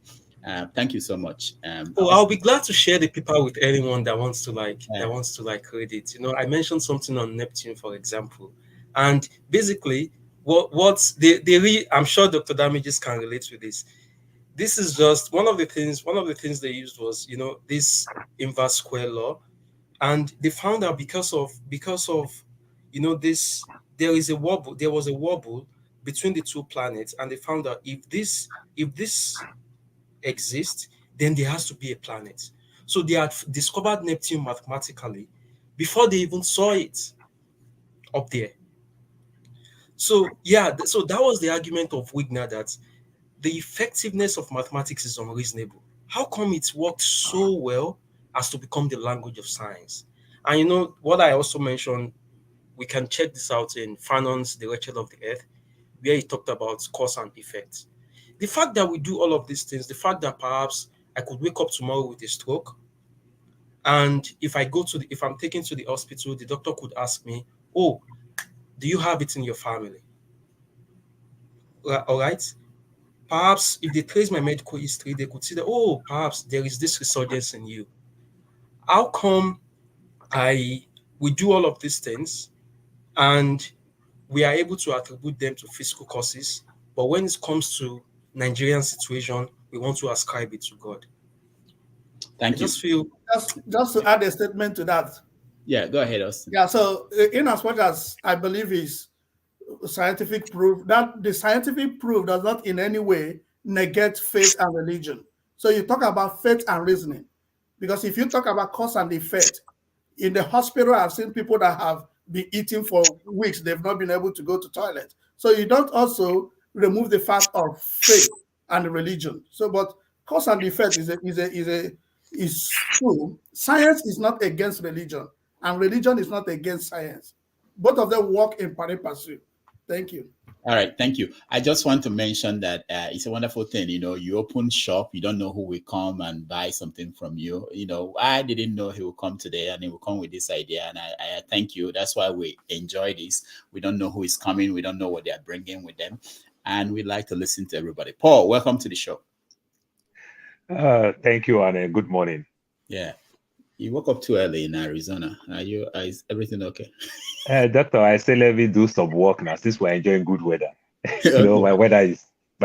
Speaker 9: Thank you so much.
Speaker 18: I'll be glad to share the paper with anyone that wants to read it. You know, I mentioned something on Neptune, for example, and basically what's I'm sure Dr. Damages can relate with this. This is just one of the things they used was, you know, this inverse square law, and they found out because of you know, this, there was a wobble between the two planets, and they found out if this exists, then there has to be a planet. So they had discovered Neptune mathematically before they even saw it up there. So yeah, so that was the argument of Wigner, that the effectiveness of mathematics is unreasonable. How come it's worked so well as to become the language of science? And you know what I also mentioned, we can check this out in Fanon's The Wretched of the Earth, where he talked about cause and effect. The fact that we do all of these things, the fact that perhaps I could wake up tomorrow with a stroke, and if I'm taken to the hospital, the doctor could ask me, "Oh, do you have it in your family?" All right. Perhaps if they trace my medical history, they could see that, oh, perhaps there is this resurgence in you. How come we do all of these things and we are able to attribute them to physical causes, but when it comes to Nigerian situation, we want to ascribe it to God?
Speaker 9: Thank you.
Speaker 5: Just to add a statement to that.
Speaker 9: Yeah, go ahead, Austin.
Speaker 5: Yeah, so in as much as I believe is scientific proof, that the scientific proof does not in any way negate faith and religion. So you talk about faith and reasoning, because if you talk about cause and effect, in the hospital, I've seen people that have been eating for weeks, they've not been able to go to toilet. So you don't also remove the fact of faith and religion. So, but cause and effect is true. Science is not against religion, and religion is not against science. Both of them work in pari passu. Thank you.
Speaker 9: All right, thank you. I just want to mention that it's a wonderful thing. You open shop, you don't know who will come and buy something from you. I didn't know he will come today and he will come with this idea. And I thank you. That's why we enjoy this. We don't know who is coming. We don't know what they are bringing with them. And we like to listen to everybody. Paul, welcome to the show.
Speaker 19: Thank you, and good morning.
Speaker 9: Yeah. You woke up too early in Arizona. Is everything okay?
Speaker 19: Doctor, I say let me do some work now since we're enjoying good weather. My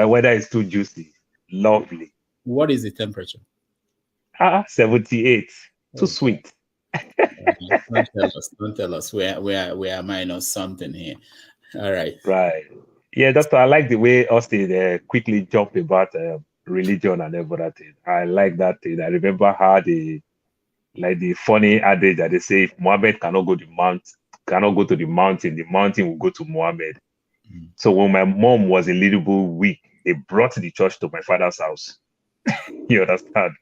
Speaker 19: weather is too juicy, lovely.
Speaker 9: What is the temperature?
Speaker 19: 78. Too sweet.
Speaker 9: Don't tell us. We are minus something here. All right.
Speaker 19: Right. Yeah, Doctor, I like the way Austin quickly jumped about religion and everything. I like that thing. I remember how the funny adage that they say, if Muhammad cannot go to the mountain will go to Muhammad. So when my mom was a little bit weak, they brought the church to my father's house. You understand?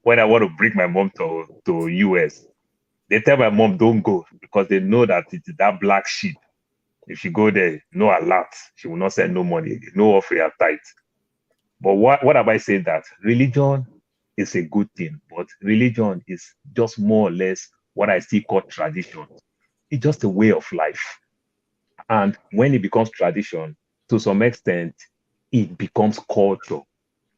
Speaker 19: When I want to bring my mom to US, they tell my mom don't go because they know that it's that black sheep. If she go there, no alert, she will not send no money, no offer tight. But what have I said that? Religion is a good thing, but religion is just more or less what I still call tradition. It's just a way of life. And when it becomes tradition, to some extent, it becomes culture.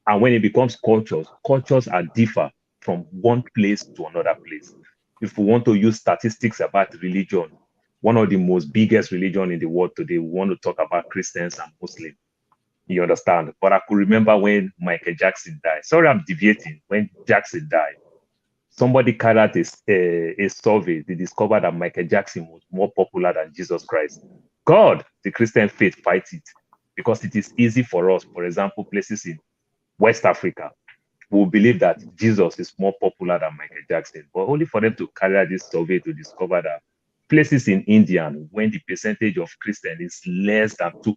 Speaker 19: And when it becomes cultures are differ from one place to another place. If we want to use statistics about religion, one of the most biggest religion in the world today, we want to talk about Christians and Muslims. You understand? But I could remember when Michael Jackson died. Sorry, I'm deviating. When Jackson died, somebody carried out a survey. They discovered that Michael Jackson was more popular than Jesus Christ. God, the Christian faith, fights it because it is easy for us. For example, places in West Africa will believe that Jesus is more popular than Michael Jackson, but only for them to carry out this survey to discover that places in India, when the percentage of Christian is less than 2%,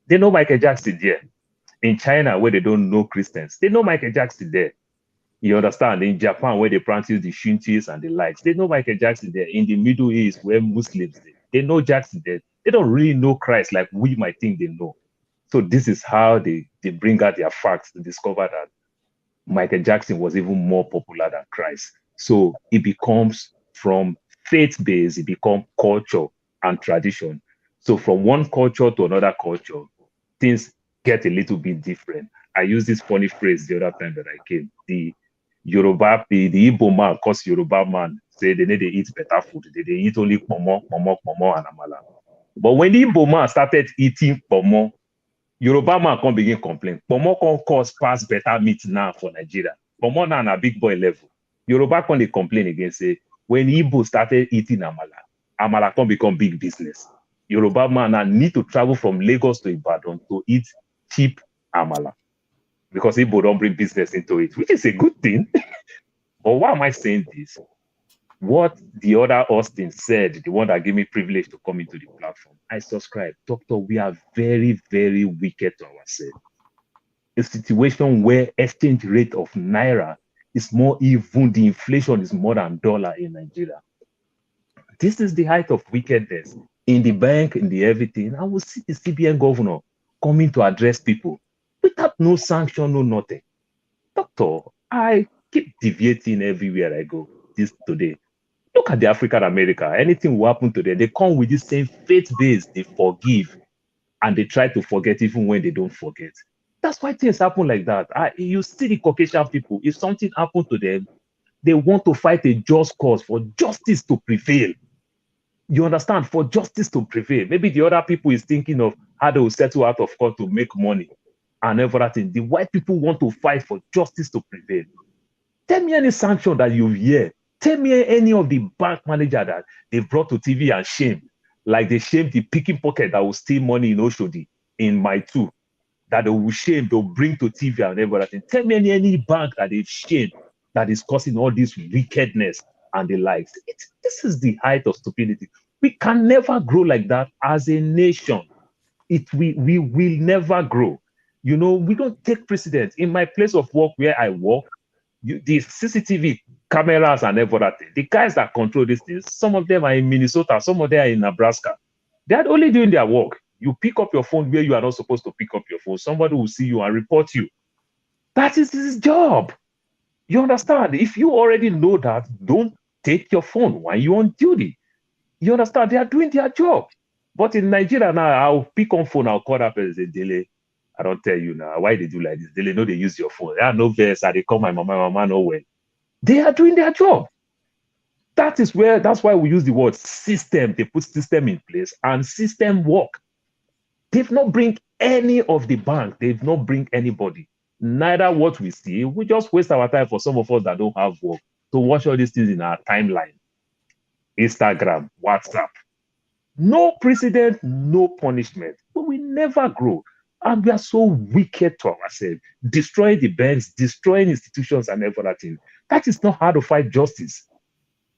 Speaker 19: they know Michael Jackson there. In China, where they don't know Christians, they know Michael Jackson there. You understand? In Japan, where they practice the Shintos and the likes, they know Michael Jackson there. In the Middle East, where Muslims, they know Jackson there. They don't really know Christ like we might think they know. So this is how they bring out their facts to discover that Michael Jackson was even more popular than Christ. So it becomes from faith-based, it becomes culture and tradition. So from one culture to another culture, things get a little bit different. I used this funny phrase the other time that I came. The Igbo man calls Yoruba man, say they need to eat better food. They eat only pomo, and amala. But when the Igbo man started eating pomo, Yoruba man can't begin complain. Pomo can cause pass better meat now for Nigeria. Pomo now on a big boy level. Yoruba can't complain again, say, when Igbo started eating amala can become big business. Yoruba man now need to travel from Lagos to Ibadan to eat cheap amala because Igbo don't bring business into it, which is a good thing. But why am I saying this? What the other Austin said, the one that gave me privilege to come into the platform, I subscribe. Doctor, we are very, very wicked to ourselves. A situation where exchange rate of Naira is more even, the inflation is more than dollar in Nigeria. This is the height of wickedness. In the bank, in the everything, I will see the CBN governor coming to address people without no sanction, no nothing. Doctor, I keep deviating everywhere I go today. Look at the African America. Anything will happen to them. They come with the same faith base. They forgive and they try to forget even when they don't forget. That's why things happen like that. You see the Caucasian people, if something happened to them, they want to fight a just cause for justice to prevail. You understand? For justice to prevail. Maybe the other people is thinking of how they will settle out of court to make money and everything. The white people want to fight for justice to prevail. Tell me any sanction that you hear. Tell me any of the bank manager that they brought to TV and shame, like they shamed the picking pocket that will steal money in Oshodi, in My 2, that they will shame, they'll bring to TV and everything. Tell me any bank that they've shamed that is causing all this wickedness and the likes. This is the height of stupidity. We can never grow like that as a nation. We will never grow. You know, we don't take precedence. In my place of work where I work, the CCTV cameras and everything, the guys that control these things, some of them are in Minnesota, some of them are in Nebraska. They are only doing their work. You pick up your phone where you are not supposed to pick up your phone. Somebody will see you and report you. That is his job. You understand? If you already know that, don't take your phone while you're on duty. You understand? They are doing their job. But in Nigeria now, I'll pick on phone, I'll call up and say, Dele, I don't tell you now. Why they do like this? Dele, no, they use your phone. There are no verse. They call my mama no way. They are doing their job. That's why we use the word system. They put system in place and system work. They've not bring any of the bank. They've not bring anybody. Neither what we see. We just waste our time for some of us that don't have work to watch all these things in our timeline. Instagram, WhatsApp. No precedent, no punishment. But we never grow. And we are so wicked to ourselves, destroying the banks, destroying institutions and everything. That is not how to fight justice.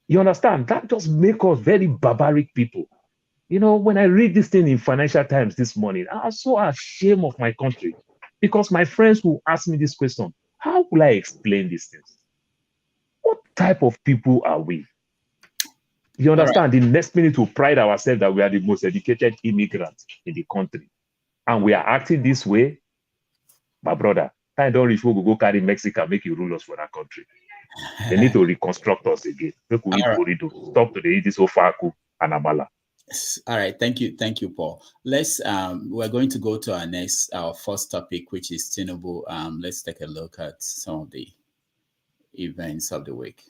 Speaker 19: You understand? That just makes us very barbaric people. You know, when I read this thing in Financial Times this morning, I was so ashamed of my country because my friends will ask me this question: how will I explain these things? What type of people are we? You understand? Right. The next minute we pride ourselves that we are the most educated immigrants in the country, and we are acting this way. My brother, time don't reach, we go carry Mexico, make you rule us for that country. They need to reconstruct us again. Make we stop to eat this ofaku and amala.
Speaker 9: All right, thank you, Paul. Let's we're going to go to our first topic, which is Tinubu. Let's take a look at some of the events of the week.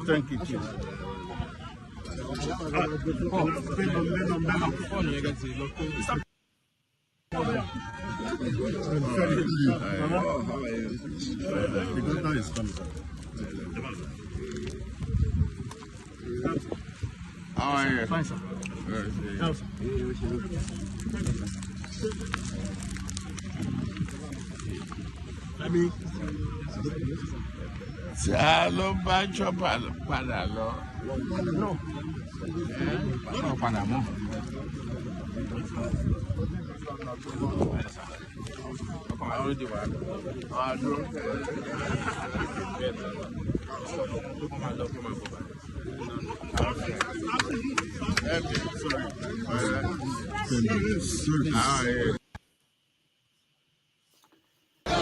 Speaker 15: Thank you, Chief.
Speaker 20: How are you?
Speaker 15: Fine, sir.
Speaker 20: Yes, ṣé a ló bá chopper padà lọ?
Speaker 15: No. No, padà mọ́.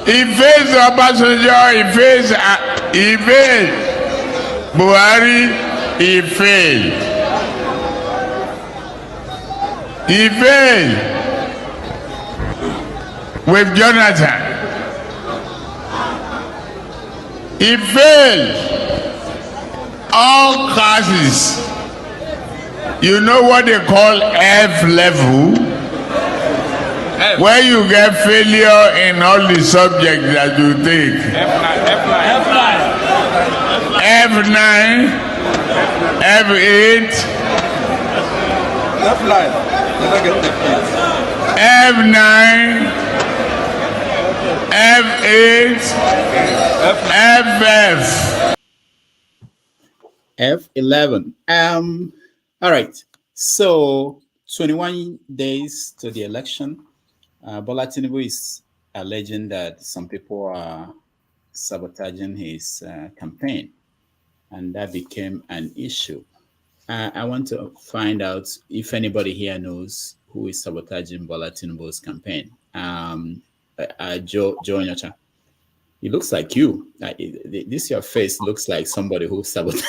Speaker 20: He faced Obasanjo, he failed. Buhari, he failed. He failed with Jonathan. He failed all classes. You know what they call F level? Where you get failure in all the subjects that you take. F9, F8, F9, F8, FF.
Speaker 9: F11. All right. So 21 days to the election. Bola Tinubu is alleging that some people are sabotaging his campaign, and that became an issue. I want to find out if anybody here knows who is sabotaging Bola Tinubu's campaign. Joe Nyocha, it looks like you. This your face looks like somebody who sabotaged.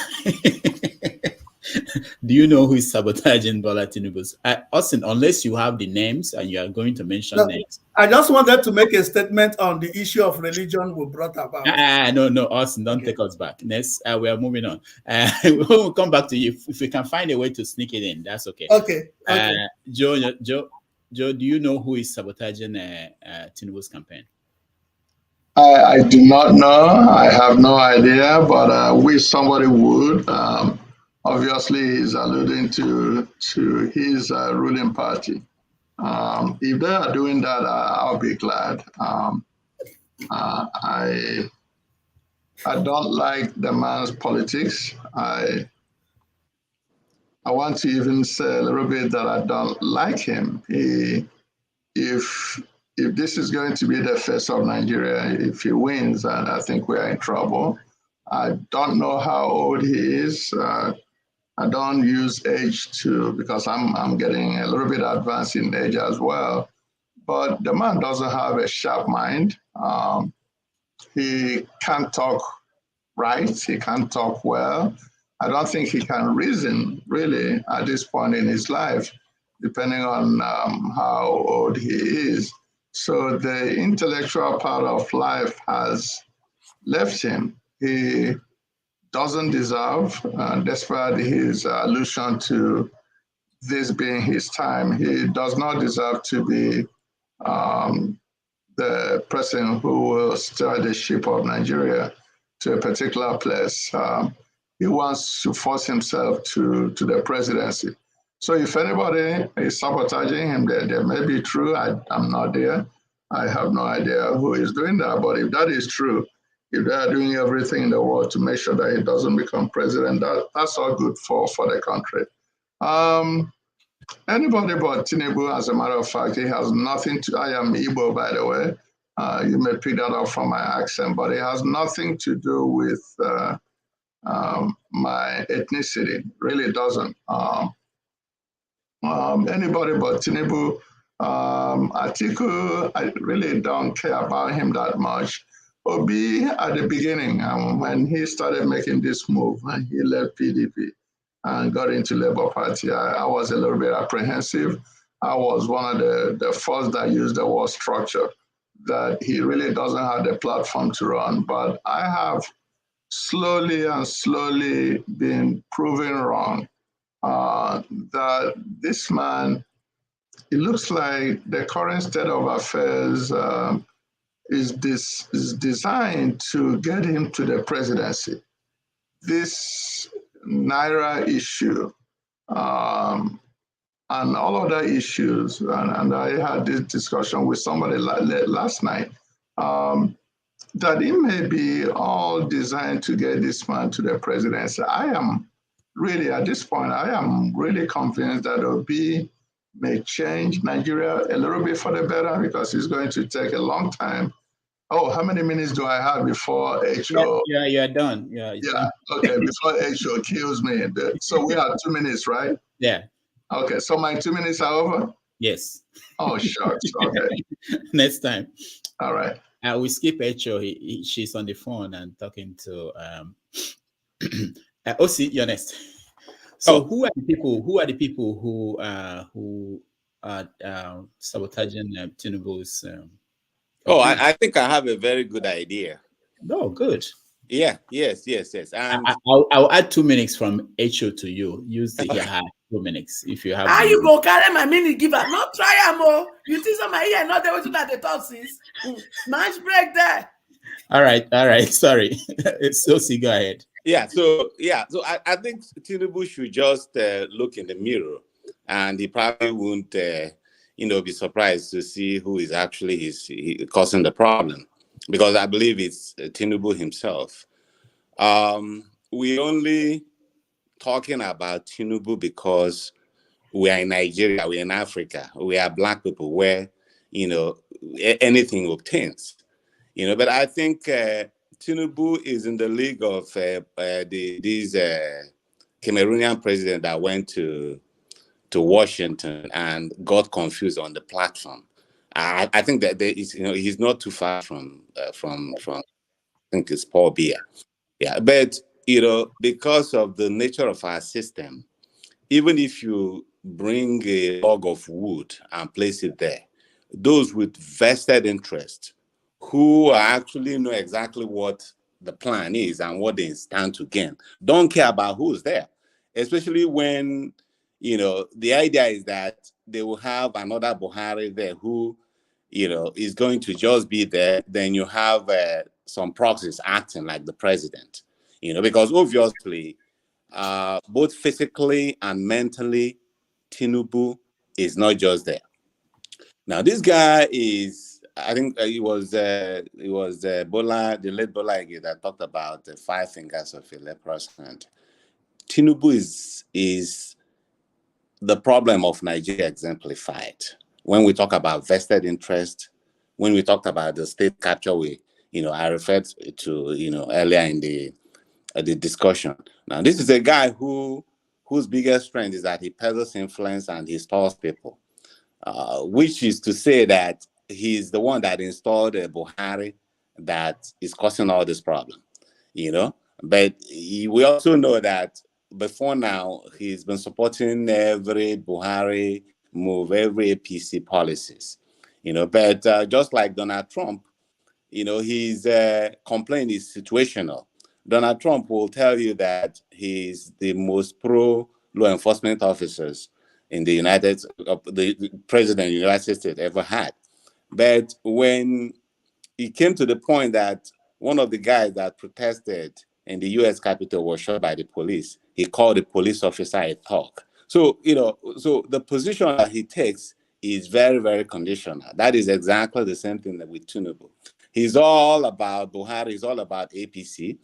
Speaker 9: Do you know who is sabotaging Bola Tinubu's? Austin, unless you have the names and you are going to mention names.
Speaker 5: I just wanted to make a statement on the issue of religion we brought about.
Speaker 9: No, Austin, don't take us back. Next, we are moving on. We'll come back to you. If we can find a way to sneak it in, that's okay.
Speaker 5: Okay.
Speaker 9: Joe, do you know who is sabotaging Tinubu's campaign?
Speaker 10: I do not know. I have no idea, but I wish somebody would. Obviously, he's alluding to his ruling party. If they are doing that, I'll be glad. I don't like the man's politics. I want to even say a little bit that I don't like him. If this is going to be the face of Nigeria, if he wins, I think we are in trouble. I don't know how old he is. I don't use age because I'm getting a little bit advanced in age as well. But the man doesn't have a sharp mind. He can't talk right. He can't talk well. I don't think he can reason really at this point in his life, depending on how old he is. So the intellectual part of life has left him. He doesn't deserve, despite his allusion to this being his time, he does not deserve to be the person who will steer the ship of Nigeria to a particular place. He wants to force himself to the presidency. So if anybody is sabotaging him, they may be true. I'm not there. I have no idea who is doing that. But if that is true, if they are doing everything in the world to make sure that he doesn't become president, that's all good for the country. Anybody but Tinubu, as a matter of fact, he has nothing to, I am Igbo, by the way. You may pick that up from my accent, but it has nothing to do with my ethnicity. Really doesn't. Anybody but Tinubu, Atiku, I really don't care about him that much. Obi, at the beginning, when he started making this move, and he left PDP and got into Labour Party, I was a little bit apprehensive. I was one of the first that used the word structure, that he really doesn't have the platform to run. But I have slowly been proven wrong. That this man, it looks like the current state of affairs is designed to get him to the presidency. This Naira issue and all other issues, and I had this discussion with somebody last night, that it may be all designed to get this man to the presidency. I am really, at this point, I am really convinced that Obi may change Nigeria a little bit for the better, because it's going to take a long time. Oh, how many minutes do I have before HO?
Speaker 9: Yeah, you're done. Yeah,
Speaker 10: done. Okay, before HO kills me. So we have 2 minutes, right?
Speaker 9: Yeah.
Speaker 10: Okay, so my 2 minutes are over?
Speaker 9: Yes.
Speaker 10: Oh, shucks. Okay.
Speaker 9: Next time.
Speaker 10: All right.
Speaker 9: We skip HO. She's on the phone and talking to Osi, you're next. So who are the people who are sabotaging Tinubu's
Speaker 12: I think I have a very good idea.
Speaker 9: Oh, good.
Speaker 12: Yeah, yes. And
Speaker 9: I'll add 2 minutes from HO to you. Use the 2 minutes if you have.
Speaker 11: How you go carry my minute giver? Not try am. You think some here not there to that the talk is smash break there.
Speaker 9: All right. Sorry. So go ahead.
Speaker 12: So I think Tinubu should just look in the mirror, and he probably won't be surprised to see who is actually causing the problem, because I believe it's Tinubu himself. We only talking about Tinubu because we are in Nigeria, we're in Africa, we are Black people where, anything obtains. But I think Tinubu is in the league of these Cameroonian president that went to Washington and got confused on the platform. I think that he's not too far from I think it's Paul Biya. Yeah, but because of the nature of our system, even if you bring a log of wood and place it there, those with vested interest who actually know exactly what the plan is and what they stand to gain don't care about who's there, especially when the idea is that they will have another Buhari there who is going to just be there. Then you have some proxies acting like the president, because obviously both physically and mentally Tinubu is not just there. Now, this guy is, I think it was Bola, the late Bola that talked about the 5 fingers of a leprous hand. Tinubu is the problem of Nigeria exemplified. When we talk about vested interest, when we talked about the state capture, I referred to, earlier in the discussion. Now, this is a guy whose biggest strength is that he peddles influence and he stores people, which is to say that he's the one that installed Buhari that is causing all this problem, But we also know that before now, he's been supporting every Buhari move, every APC policies, But just like Donald Trump, his complaint is situational. Donald Trump will tell you that he's the most pro law enforcement officers in the the president of the United States ever had. But when it came to the point that one of the guys that protested in the U.S. Capitol was shot by the police, he called the police officer a thug. So, so the position that he takes is very, very conditional. That is exactly the same thing with Tinubu. He's all about Buhari, he's all about APC.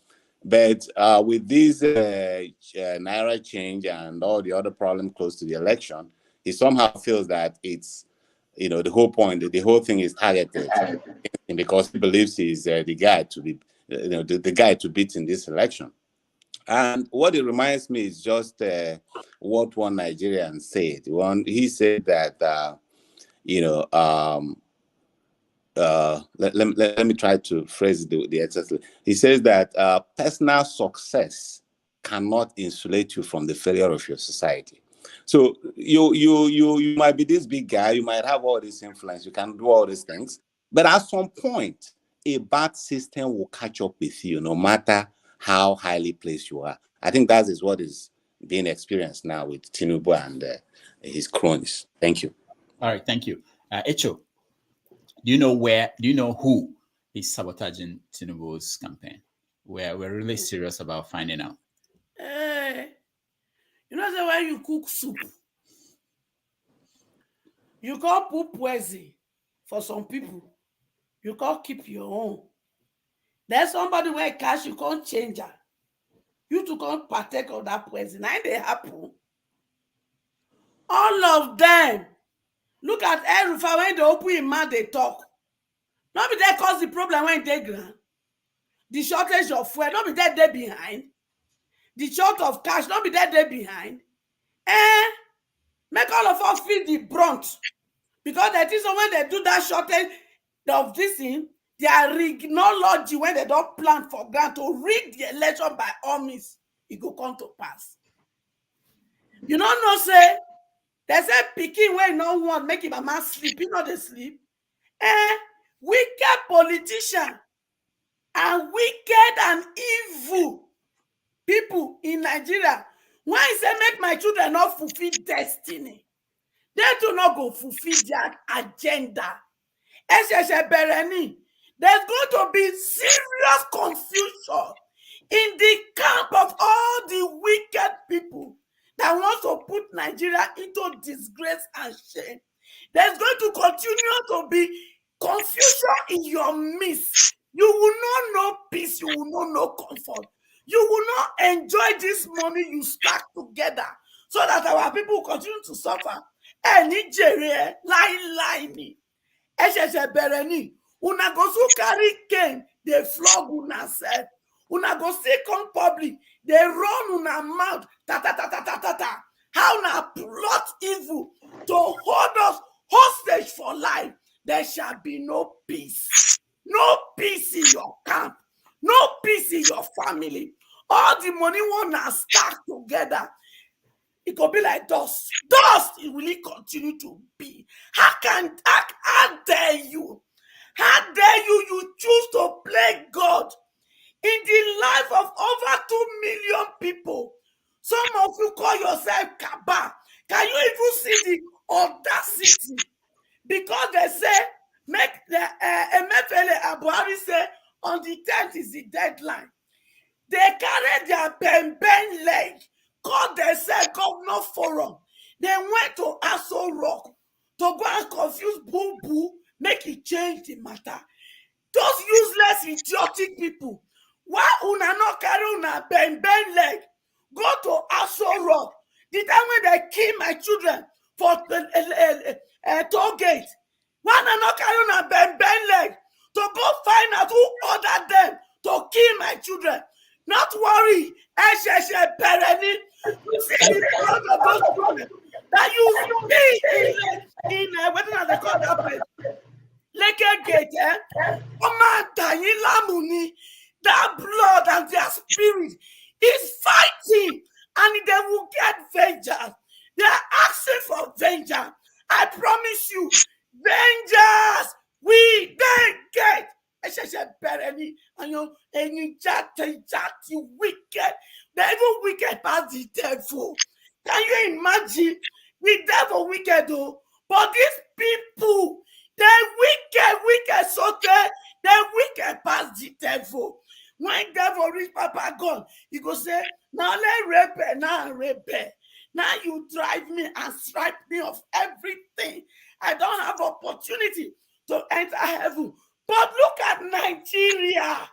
Speaker 12: But with this Naira change and all the other problems close to the election, he somehow feels that it's, the whole point, the whole thing is targeted because he believes he's the guy to be, the guy to beat in this election. And what it reminds me is just what one Nigerian said. He said that, let me try to phrase the exactly. He says that personal success cannot insulate you from the failure of your society. So you might be this big guy, you might have all this influence, you can do all these things, but at some point, a bad system will catch up with you, no matter how highly placed you are. I think that is what is being experienced now with Tinubu and his cronies. Thank you.
Speaker 9: All right, thank you. Echo, do you know who is sabotaging Tinubu's campaign? We're really serious about finding out.
Speaker 11: So when you cook soup, you can't put poison for some people. You can't keep your own. There's somebody where cash you can't change her. You two can't partake of that poison. And they happen. All of them. Look at El-Rufai when they open him mouth, they talk. Not be that cause the problem when they grant. The shortage of fuel, not be that they behind. The short of cash, not be that they behind. Make all of us feel the brunt. Because that is when they do that shortage of this thing, their ignology when they don't plan for grant to rig the election by all means, it will come to pass. You don't know, say, they say picking when no one make him a man sleep, you know they sleep. Wicked politician and wicked and evil people in Nigeria. Why say make my children not fulfill destiny? They do not go fulfill their agenda. There's going to be serious confusion in the camp of all the wicked people that want to put Nigeria into disgrace and shame. There's going to continue to be confusion in your midst. You will not know peace. You will not know comfort. You will not enjoy this money you stack together so that our people will continue to suffer. Nigeria, lie. Una go so carry cane, they flog una self. Una go see come public, they run una mouth, ta. How na plot evil to hold us hostage for life. There shall be no peace. No peace in your camp. No peace in your family. All the money wanna stack together. It could be like dust. Dust, it will continue to be. How dare you? How dare you choose to play God in the life of over 2 million people? Some of you call yourself cabal. Can you even see the audacity? Because they say, make the MFLA Buhari say on the 10th is the deadline. They carry their ben leg, called themselves Governor Forum. They went to Aso Rock to go and confuse Boo Boo, make it change the matter. Those useless, idiotic people. Why una not carry una bend leg? Go to Aso Rock. The time when they kill my children for the toll gate. Why una not carry una bend leg to go find out who ordered them to kill my children? Not worry, Pereni. You see the blood of those children that you see in what do they call that place? Leke Gate, that blood and their spirit is fighting, and they will get vengeance. They are asking for vengeance. I promise you, vengeance we then get. And you jatty wicked. They're even wicked past the devil. Can you imagine? The devil wicked though, but these people, they're wicked, so they're wicked past the devil. When devil reach Papa God, he go say, now let rebel. Now you drive me and stripe me of everything. I don't have opportunity to enter heaven. But look at Nigeria.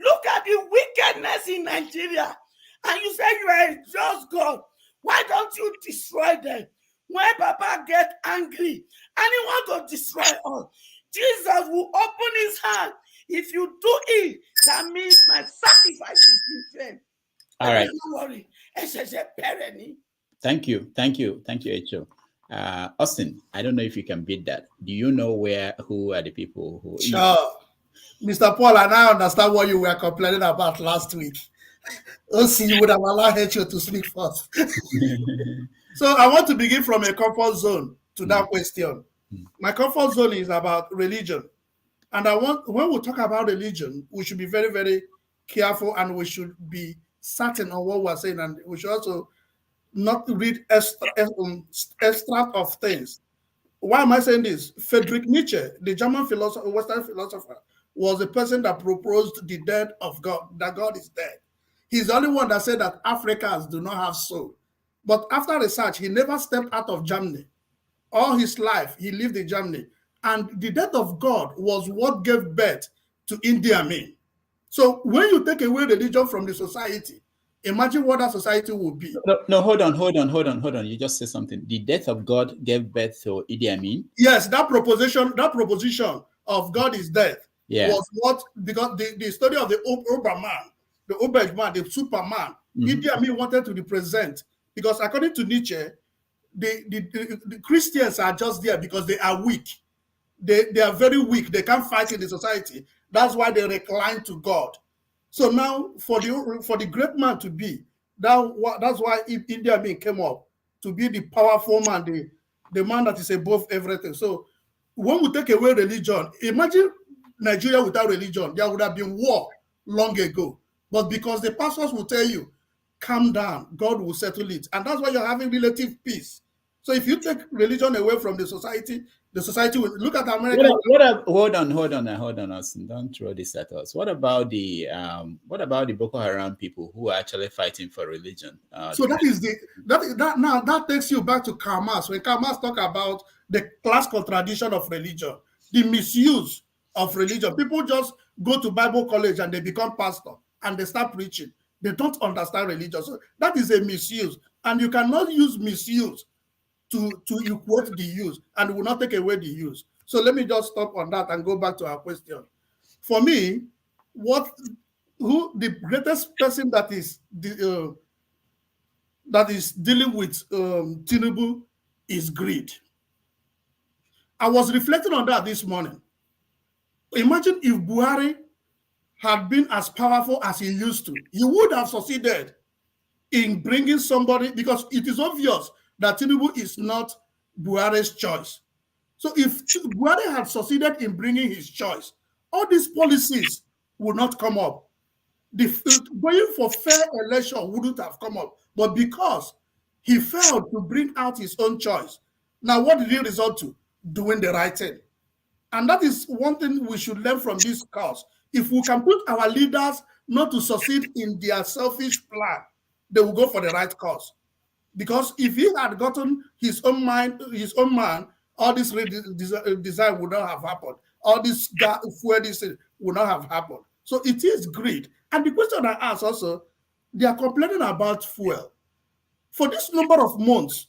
Speaker 11: Look at the wickedness in Nigeria. And you say you are a just God. Why don't you destroy them? When Papa gets angry and he wants to destroy us, Jesus will open his hand. If you do it, that means my sacrifice is in vain.
Speaker 9: All right.
Speaker 11: Don't worry.
Speaker 9: Thank you, Echo. Austin, I don't know if you can beat that. Do you know who are the people who?
Speaker 5: Sure, Mr. Paul, and I understand what you were complaining about last week. You would have allowed Echo to speak first. So I want to begin from a comfort zone to that question. My comfort zone is about religion. And when we talk about religion, we should be very, very careful, and we should be certain on what we're saying. And we should also not read extract of things. Why am I saying this? Friedrich Nietzsche, the German philosopher, Western philosopher, was the person that proposed the death of God, that God is dead. He's the only one that said that Africans do not have soul. But after research, he never stepped out of Germany. All his life, he lived in Germany. And the death of God was what gave birth to Idi Amin. So when you take away religion from the society, imagine what that society would be.
Speaker 9: No, hold on. You just said something. The death of God gave birth to Idi Amin.
Speaker 5: Yes, that proposition of God is death was what, because the story of the Oberman, the Superman, Idi Amin wanted to represent, because according to Nietzsche, the Christians are just there because they are weak. They are very weak. They can't fight in the society. That's why they recline to God. So now, for the great man to be, that's why Idi Amin came up to be the powerful man, the man that is above everything. So when we take away religion, imagine Nigeria without religion. There would have been war long ago. But because the pastors will tell you, calm down, God will settle it. And that's why you're having relative peace. So if you take religion away from the society will look at America.
Speaker 9: Hold on, Austin. Don't throw this at us. What about the Boko Haram people who are actually fighting for religion?
Speaker 5: So that takes you back to Karl Marx. When Karl Marx talk about the class contradiction of religion, the misuse of religion. People just go to Bible college and they become pastor and they start preaching. They don't understand religion. So that is a misuse. And you cannot use misuse to equate the use, and will not take away the use. So let me just stop on that and go back to our question. For me, the greatest person that is dealing with Tinubu is greed. I was reflecting on that this morning. Imagine if Buhari had been as powerful as he used to, he would have succeeded in bringing somebody, because it is obvious that Tinubu is not Buhari's choice. So if Buhari had succeeded in bringing his choice, all these policies would not come up. Going for fair election wouldn't have come up. But because he failed to bring out his own choice, now what did it result to? Doing the right thing. And that is one thing we should learn from this course. If we can put our leaders not to succeed in their selfish plan, they will go for the right cause. Because if he had gotten his own man
Speaker 17: all this design would not have happened. All this fuel would not have happened. So it is greed. And the question I ask also, they are complaining about fuel. For this number of months,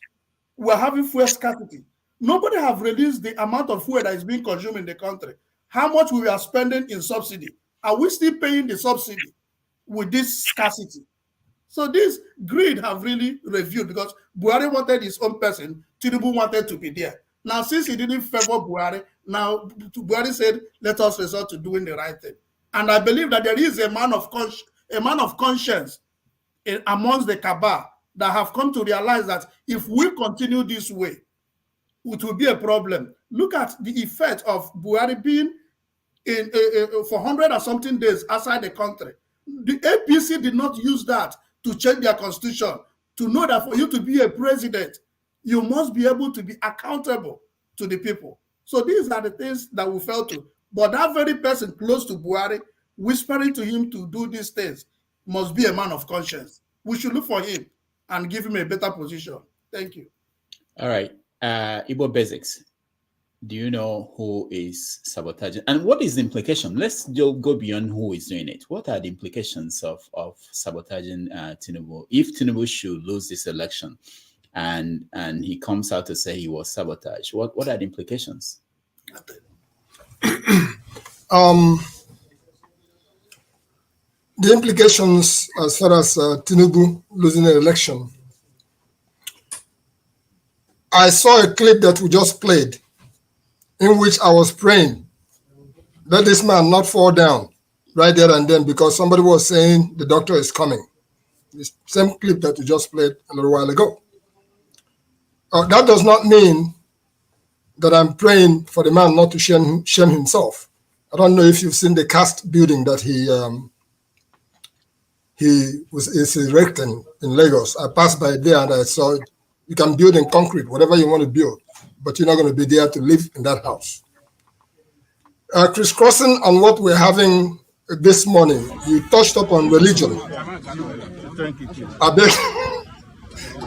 Speaker 17: we're having fuel scarcity. Nobody have released the amount of fuel that is being consumed in the country. How much we are spending in subsidy. Are we still paying the subsidy with this scarcity? So this greed have really reviewed because Buhari wanted his own person, Tinubu wanted to be there. Now, since he didn't favor Buhari, now Buhari said, let us resort to doing the right thing. And I believe that there is a man of conscience amongst the cabal that have come to realize that if we continue this way, it will be a problem. Look at the effect of Buhari being in for 100 or something days outside the country. The APC did not use that to change their constitution, to know that for you to be a president, you must be able to be accountable to the people. So these are the things that we fell to. But that very person close to Buhari, whispering to him to do these things, must be a man of conscience. We should look for him and give him a better position. Thank you.
Speaker 9: All right. Igbo Basics. Do you know who is sabotaging? And what is the implication? Let's go beyond who is doing it. What are the implications of sabotaging Tinubu? If Tinubu should lose this election and he comes out to say he was sabotaged, what are the implications?
Speaker 17: The implications as far as Tinubu losing the election, I saw a clip that we just played in which I was praying that this man not fall down right there and then because somebody was saying the doctor is coming. The same clip that we just played a little while ago. That does not mean that I'm praying for the man not to shame himself. I don't know if you've seen the cast building that he is erecting in Lagos. I passed by there and I saw you can build in concrete, whatever you want to build, but you're not going to be there to live in that house. Crisscrossing on what we're having this morning, you touched upon religion.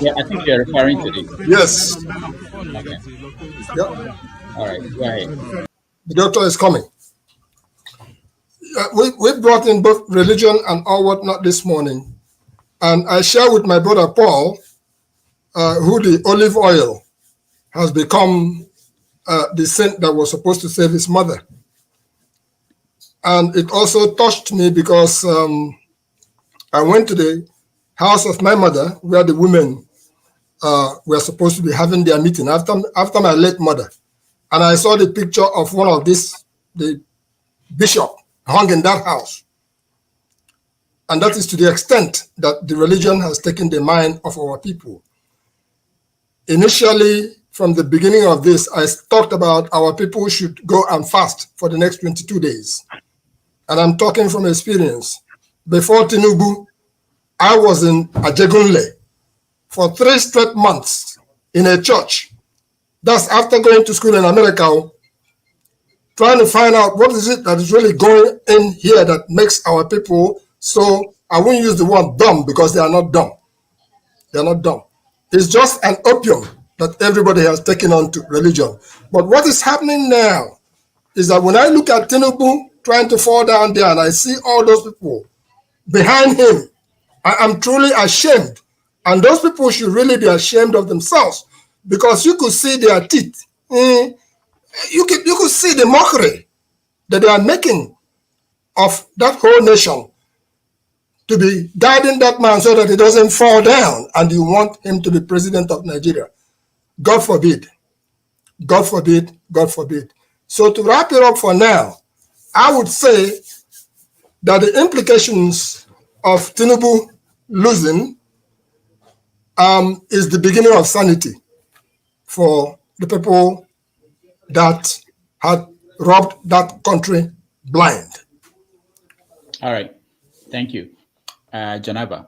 Speaker 9: Yeah, I think you're referring to this.
Speaker 17: Yes.
Speaker 9: Okay.
Speaker 17: Yep.
Speaker 9: All right, go ahead.
Speaker 17: The doctor is coming. We brought in both religion and all whatnot this morning. And I share with my brother Paul, who the olive oil has become the saint that was supposed to save his mother. And it also touched me because I went to the house of my mother where the women were supposed to be having their meeting after my late mother. And I saw the picture of one of the bishop hung in that house. And that is to the extent that the religion has taken the mind of our people. Initially, from the beginning of this, I talked about our people should go and fast for the next 22 days. And I'm talking from experience. Before Tinubu, I was in Ajegunle for 3 straight months in a church. That's after going to school in America, trying to find out what is it that is really going in here that makes our people so, I won't use the word dumb because they are not dumb. They are not dumb. It's just an opium that everybody has taken on to religion. But what is happening now is that when I look at Tinubu trying to fall down there and I see all those people behind him, I am truly ashamed. And those people should really be ashamed of themselves because you could see their teeth. You could see the mockery that they are making of that whole nation to be guiding that man so that he doesn't fall down and you want him to be president of Nigeria. God forbid. God forbid. God forbid. So to wrap it up for now, I would say that the implications of Tinubu losing is the beginning of sanity for the people that had robbed that country blind.
Speaker 9: All right. Thank you. Janaba.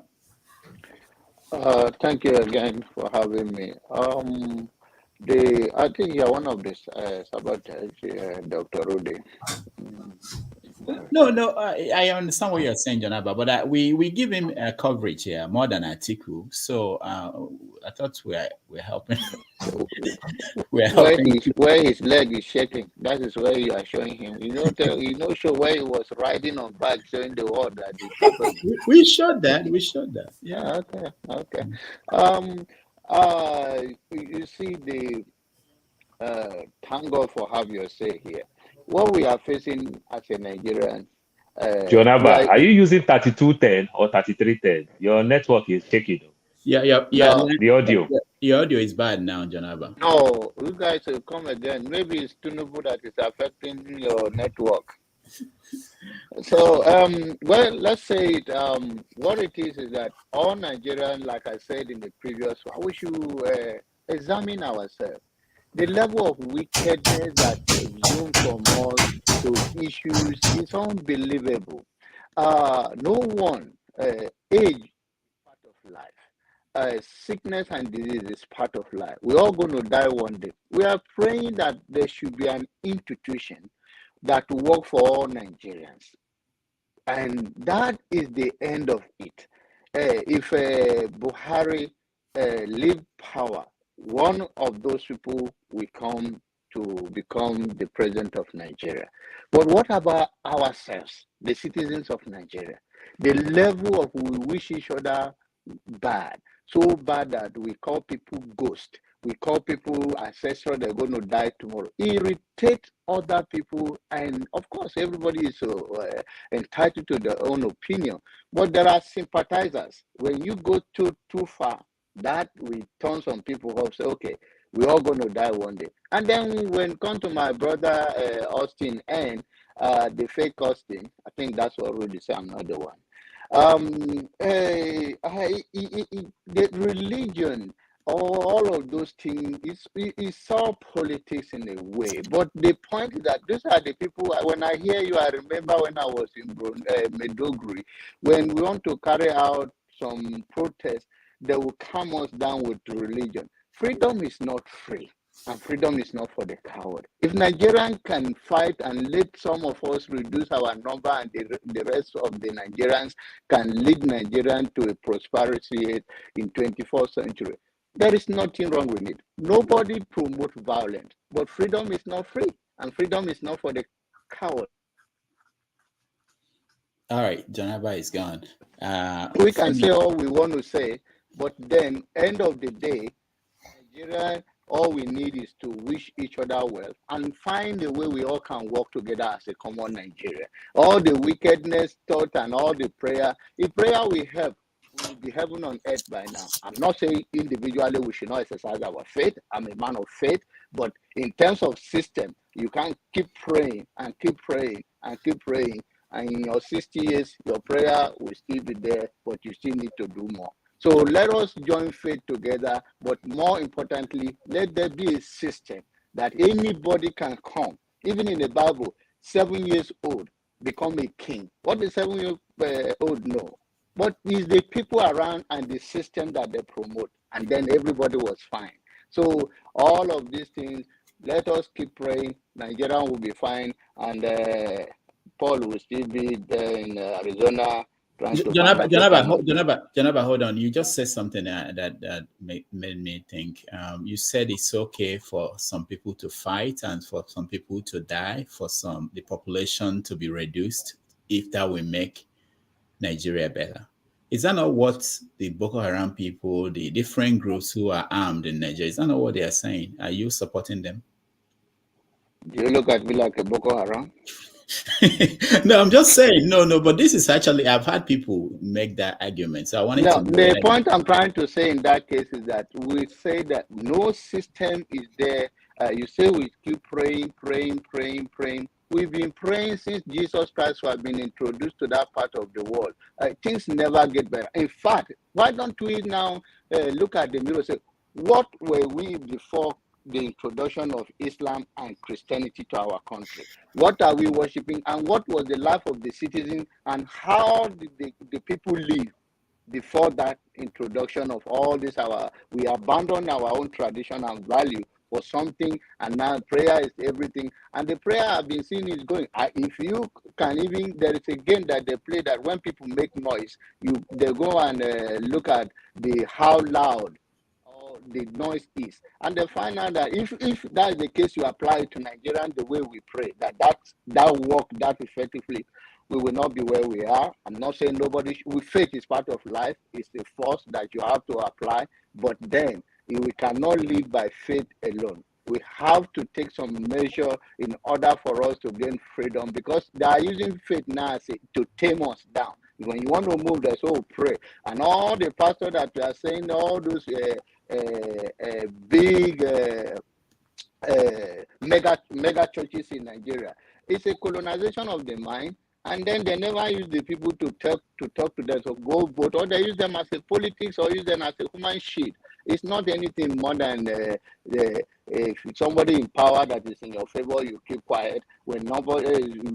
Speaker 6: Thank you again for having me. I think you're one of the sabotage, Dr. Rudy.
Speaker 9: No, I understand what you're saying, Jonaba, but we give him coverage here more than Atiku. So I thought we're helping. We're helping.
Speaker 6: Where his leg is shaking, that is where you are showing him. You know, show where he was riding on back, showing the world that he's capable.
Speaker 9: We showed that. We showed that. Yeah.
Speaker 6: Okay. You see the thank God for have your say here. What we are facing as a Nigerian.
Speaker 19: Jonaba, are you using 3210 or 3310? Your network is shaky.
Speaker 9: Yeah.
Speaker 6: No,
Speaker 19: the audio.
Speaker 9: Your audio is bad now, Jonaba.
Speaker 6: No, you guys will come again. Maybe it's Tinubu that is affecting your network. So, well, let's say it. What it is that all Nigerians, like I said in the previous one, we should examine ourselves. The level of wickedness that consumes from us to issues is unbelievable. No one age is part of life. Sickness and disease is part of life. We're all going to die one day. We are praying that there should be an institution that will work for all Nigerians. And that is the end of it. If Buhari leave power, one of those people will come to become the president of Nigeria. But what about ourselves, the citizens of Nigeria? The level of we wish each other bad, so bad that we call people ghosts. We call people ancestral, they're going to die tomorrow. Irritate other people, and of course, everybody is entitled to their own opinion. But there are sympathizers. When you go too far, that will turn some people off. Say, okay, we're all going to die one day. And then when it comes to my brother Austin and the fake Austin, I think that's what Rudy said. I'm not the one. The religion, all of those things is all politics in a way. But the point is that these are the people. When I hear you, I remember when I was in Maiduguri, when we want to carry out some protest, they will calm us down with religion. Freedom is not free. And freedom is not for the coward. If Nigerians can fight and let some of us reduce our number and the rest of the Nigerians can lead Nigeria to a prosperity in 21st century, there is nothing wrong with it. Nobody promotes violence, but freedom is not free, and freedom is not for the coward.
Speaker 9: All right, Jonaba is gone.
Speaker 6: We can say all we want to say, but then end of the day, Nigeria, all we need is to wish each other well and find a way we all can work together as a common Nigeria. All the wickedness, thought, and all the prayer, if prayer will help, we will be heaven on earth by now. I'm not saying individually we should not exercise our faith. I'm a man of faith, but in terms of system, you can't keep praying and keep praying and keep praying. And in your 60 years, your prayer will still be there, but you still need to do more. So let us join faith together, but more importantly, let there be a system that anybody can come. Even in the Bible, 7 years old become a king. What does 7 years old know? But it's the people around and the system that they promote, and then everybody was fine. So all of these things, let us keep praying. Nigeria will be fine, and Paul will still be there in Arizona.
Speaker 9: Jonaba, hold on. You just said something that made me think. You said it's okay for some people to fight and for some people to die, for the population to be reduced, if that will make Nigeria better. Is that not what the Boko Haram people, the different groups who are armed in Nigeria, is that not what they are saying? Are you supporting them?
Speaker 6: Do you look at me like a Boko Haram?
Speaker 9: No, I'm just saying, no, but this is actually, I've had people make that argument. So I wanted to know.
Speaker 6: The point I'm trying to say in that case is that we say that no system is there. You say we keep praying. We've been praying since Jesus Christ has been introduced to that part of the world. Things never get better. In fact, why don't we now look at the mirror and say, what were we before the introduction of Islam and Christianity to our country? What are we worshiping, and what was the life of the citizen, and how did the people live before that introduction of all this? We abandoned our own tradition and value for something, and now prayer is everything. And the prayer I've been seeing is going. If you can even, there is a game that they play that when people make noise, they go and look at how loud the noise is, and they find out that if that is the case, you apply it to Nigerian the way we pray, that work that effectively, we will not be where we are. I'm not saying nobody. Faith is part of life. It's a force that you have to apply, but then we cannot live by faith alone. We have to take some measure in order for us to gain freedom, because they are using faith now to tame us down. When you want to move, there's all pray. And all the pastors that we are saying, all those big mega churches in Nigeria, it's a colonization of the mind. And then they never use the people to talk to them, so go vote, or they use them as a politics, or use them as a human shield. It's not anything more than if somebody in power that is in your favor, you keep quiet. When nobody,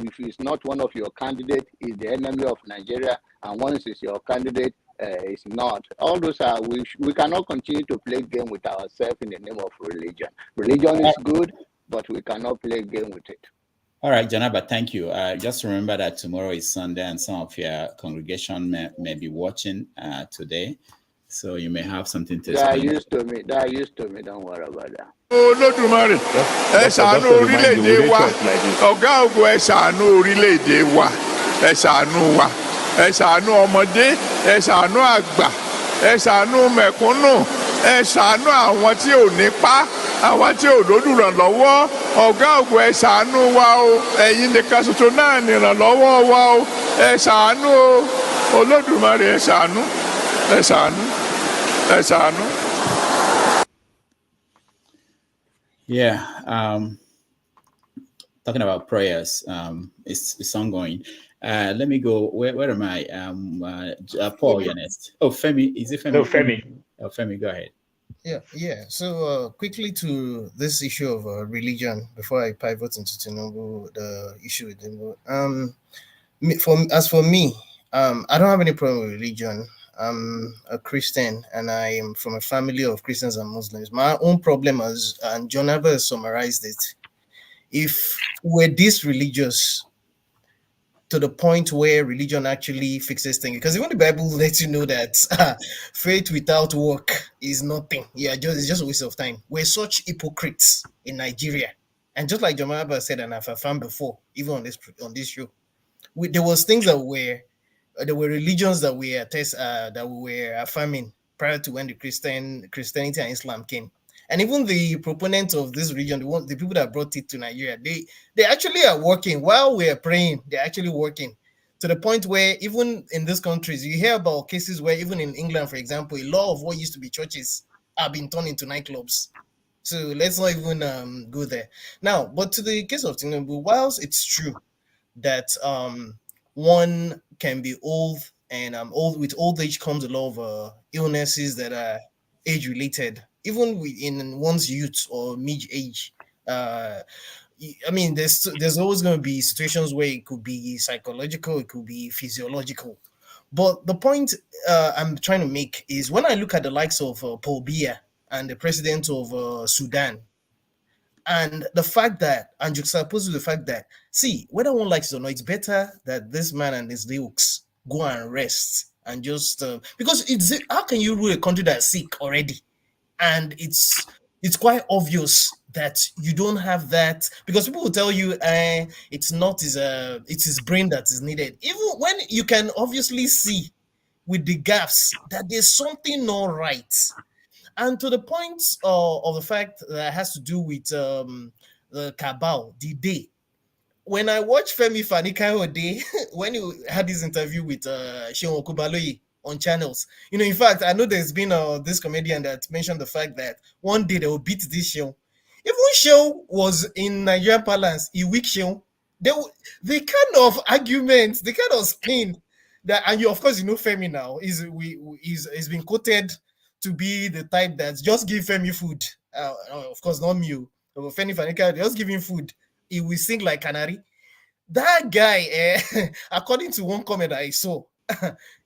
Speaker 6: if it's not one of your candidates, is the enemy of Nigeria, and once it's your candidate, it's not. All those are, we cannot continue to play game with ourselves in the name of religion. Religion is good, but we cannot play game with it.
Speaker 9: All right, Janaba, thank you. Just remember that tomorrow is Sunday, and some of your congregation may be watching today, so you may have something to
Speaker 6: explain. They are used to me. Don't worry about that.
Speaker 20: Olódùmarè, ẹ ṣàánú orílẹ̀-èdè wa, ọ̀gá ògo ẹ ṣàánú orílẹ̀-èdè wa, ẹ ṣàánú wa, ẹ ṣàánú ọmọdé, ẹ ṣàánú àgbà, ẹ ṣàánú mẹ̀kúnnù, ẹ ṣàánú àwọn tí ò nípá, àwọn tí ò lólùrànlọ́wọ́, ọ̀gá ògo ẹ ṣàánú wa o, ẹ̀yin nìkan ṣoṣo náà nìrànlọ́wọ́ wa o, ẹ ṣàánú o, Olódùmarè ẹ ṣàánú, ẹ ṣàánú, ẹ ṣàánú.
Speaker 9: Yeah, talking about prayers, it's ongoing. Let me go. Where am I? Paul, you're next. Oh, Femi, is it Femi?
Speaker 19: No, Femi.
Speaker 9: Oh, Femi, go ahead.
Speaker 13: Yeah. So quickly to this issue of religion before I pivot into Tinubu, the issue with Tinubu. As for me, I don't have any problem with religion. I'm a Christian, and I am from a family of Christians and Muslims. My own problem is, and John Abba summarized it, if we're this religious to the point where religion actually fixes things, because even the Bible lets you know that faith without work is nothing. It's just a waste of time. We're such hypocrites in Nigeria, and just like John Abba said, and I've affirmed before, even on this show, there was things that there were religions that we were affirming prior to when the Christianity and Islam came. And even the proponents of this religion, the people that brought it to Nigeria, they actually are working while we are praying. They're actually working to the point where even in these countries, you hear about cases where even in England, for example, a lot of what used to be churches have been turned into nightclubs. So let's not even go there. Now, but to the case of Tinubu, whilst it's true that one can be old, and with old age comes a lot of illnesses that are age-related, even in one's youth or mid-age. I mean, there's always going to be situations where it could be psychological, it could be physiological. But the point I'm trying to make is when I look at the likes of Paul Biya and the president of Sudan, and the fact that, and juxtaposed with the fact that, see, whether one likes it or not, it's better that this man and his ilks go and rest and just because how can you rule a country that's sick already, and it's quite obvious that you don't have that, because people will tell you it's not it's his brain that is needed, even when you can obviously see with the gaps that there's something not right. And to the point of the fact that has to do with the cabal, the day. When I watched Femi Fani-Kayode when he had this interview with Seun Okubaloyi on channels, in fact, I know there's been this comedian that mentioned the fact that one day they will beat this Seun. Even Seun was in Nigerian parlance, he weak Seun. The kind of arguments, the kind of spin that, and you, of course, Femi now he's been quoted to be the type that's just give Femi food. Of course, not me. Femi Fani-Kayode, just give him food. He will sing like canary. That guy, according to one comment I saw,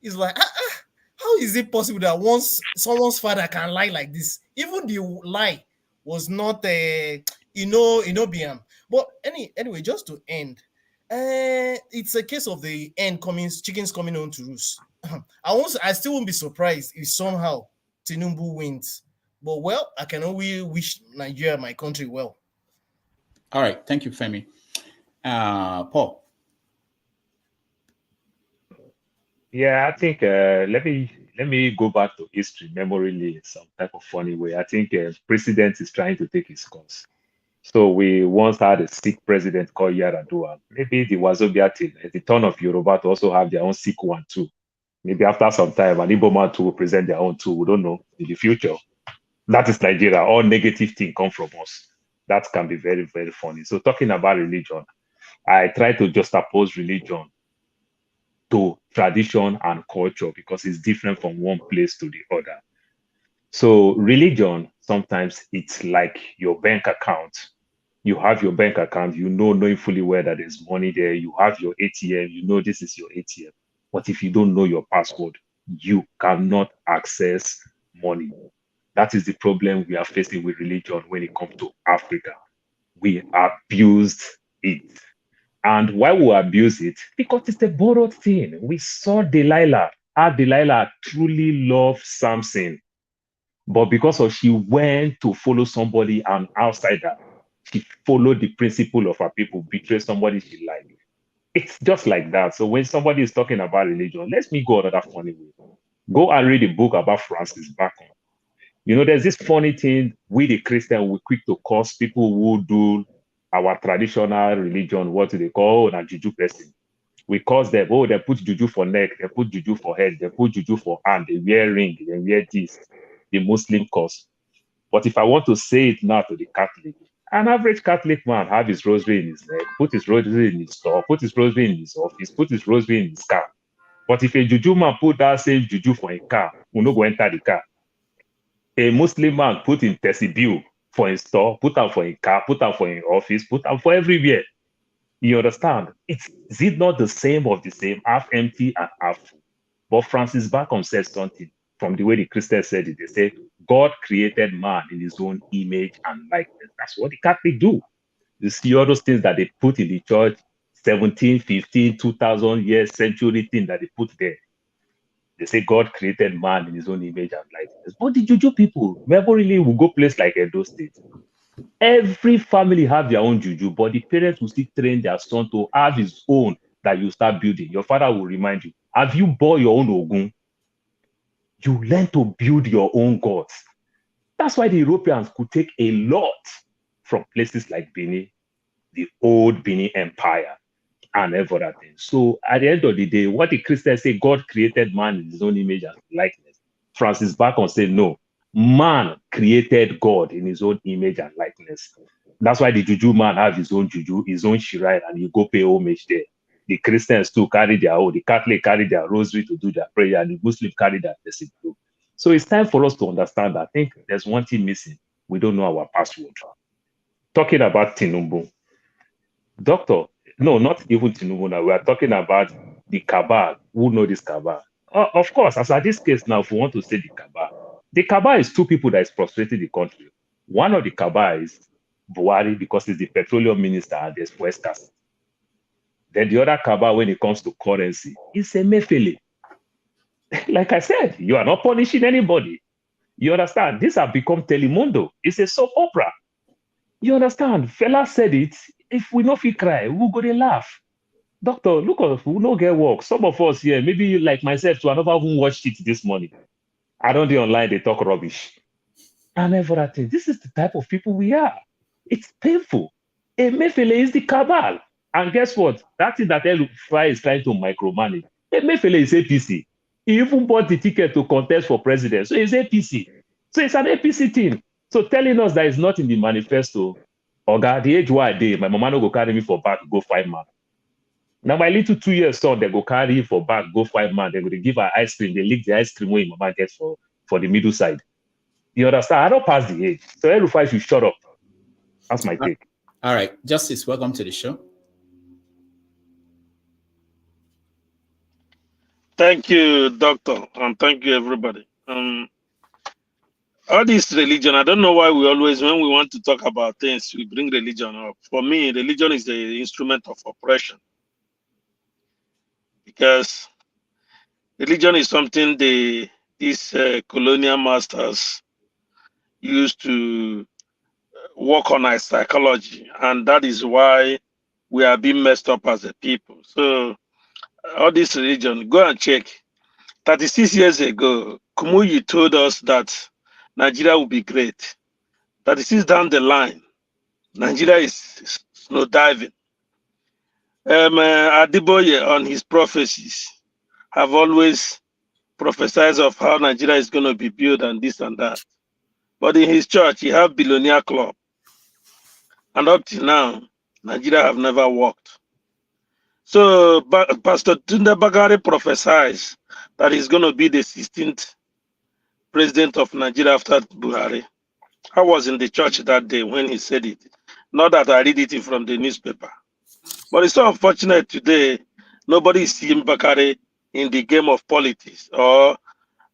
Speaker 13: he's like, how is it possible that once someone's father can lie like this? Even the lie was not Inobiam. But anyway, just to end, it's a case of the chickens coming home to roost. I still won't be surprised if somehow Tinubu wins. But well, I can only wish Nigeria, my country, well.
Speaker 9: All right, thank you, Femi. Paul.
Speaker 19: Yeah, I think let me go back to history, memory lane, some type of funny way. I think president is trying to take his course. So we once had a sick president called Yaradua. Maybe the Wazobia thing, it's the turn of Yoruba to also have their own sick one too. Maybe after some time, an Igbo man too will present their own too. We don't know in the future. That is Nigeria. All negative things come from us. That can be very, very funny. So talking about religion, I try to juxtapose religion to tradition and culture because it's different from one place to the other. So religion, sometimes it's like your bank account. You have your bank account, knowing fully well that there's money there. You have your ATM, this is your ATM. But if you don't know your password, you cannot access money. That is the problem we are facing with religion when it comes to Africa. We abused it. And why we abuse it? Because it's a borrowed thing. We saw Delilah. How Delilah truly loved Samson. But because she went to follow somebody, an outsider, she followed the principle of her people, betray somebody she liked. It's just like that. So when somebody is talking about religion, let me go another funny way. Go and read a book about Francis Bacon. There's this funny thing, we the Christian, we're quick to curse people who do our traditional religion, what do they call a juju person. We curse them, they put juju for neck, they put juju for head, they put juju for hand, they wear ring, they wear this, the Muslim curse. But if I want to say it now to the Catholic, an average Catholic man have his rosary in his neck, put his rosary in his store, put his rosary in his office, put his rosary in his car. But if a juju man put that same juju for a car, we no go enter the car. A Muslim man put in Tessibile for his store, put out for a car, put out for an office, put out for everywhere. You understand? Is it not the same of the same, half empty and half full? But Francis Bacon said something from the way the Christians said it. They said, God created man in his own image and likeness. That's what the Catholic do. You see all those things that they put in the church, 17, 15, 2000 years, century thing that they put there. They say God created man in his own image and likeness. But the Juju people, remember, really will go place like Edo State. Every family have their own Juju, but the parents will still train their son to have his own that you start building. Your father will remind you, have you bought your own Ogun? You learn to build your own gods. That's why the Europeans could take a lot from places like Benin, the old Benin Empire, and everything. So at the end of the day, what the Christians say, God created man in his own image and likeness. Francis Bacon said, no, man created God in his own image and likeness. That's why the Juju man have his own Juju, his own shrine, and you go pay homage there. The Christians too carry their own, the Catholic carry their rosary to do their prayer, and the Muslim carry their blessing too. So it's time for us to understand that. I think there's one thing missing. We don't know our password. Talking about Tinubu. Doctor, no, not even Tinubu now. We are talking about the cabal. Who know this cabal? Of course, as at this case now, if we want to say the cabal is two people that is frustrating the country. One of the cabal is Buhari because he's the petroleum minister and there's West Castle. Then the other cabal, when it comes to currency, is Emefiele. Like I said, you are not punishing anybody. You understand? These have become Telemundo. It's a soap opera. You understand? Fella said it. If we not feel cry, we'll go to laugh. Doctor, look at we no get work. Some of us here, maybe like myself, too, I never even watched it this morning. I don't do online, they talk rubbish. And everything. This is the type of people we are. It's painful. Emefiele is the cabal. And guess what? That is that El-Rufai is trying to micromanage. Emefiele is APC. He even bought the ticket to contest for president. So it's APC. So it's an APC thing. So telling us that it's not in the manifesto, Oga, the age why I did, my mama no go carry me for back, go 5 man. Now my little 2 years son, they go carry him for back, go 5 man. They go give her ice cream. They lick the ice cream where mama gets for the middle side. You understand? I don't pass the age. So El-Rufai should shut up. That's my take.
Speaker 9: All right. Justice, welcome to the show.
Speaker 2: Thank you, Doctor, and thank you, everybody. all this religion, I don't know why we always, when we want to talk about things, we bring religion up. For me, religion is the instrument of oppression, because religion is something these colonial masters used to work on our psychology, and that is why we are being messed up as a people. So all this religion, go and check. 36 years ago, Kumuyi told us that Nigeria will be great. 36 down the line, Nigeria is snow diving. Adiboye on his prophecies have always prophesied of how Nigeria is going to be built and this and that. But in his church, he have billionaire club. And up till now, Nigeria have never worked. So Pastor Tunde Bagari prophesies that he's going to be the 16th president of Nigeria after Buhari. I was in the church that day when he said it. Not that I read it from the newspaper. But it's so unfortunate today, nobody is seeing Bakari in the game of politics or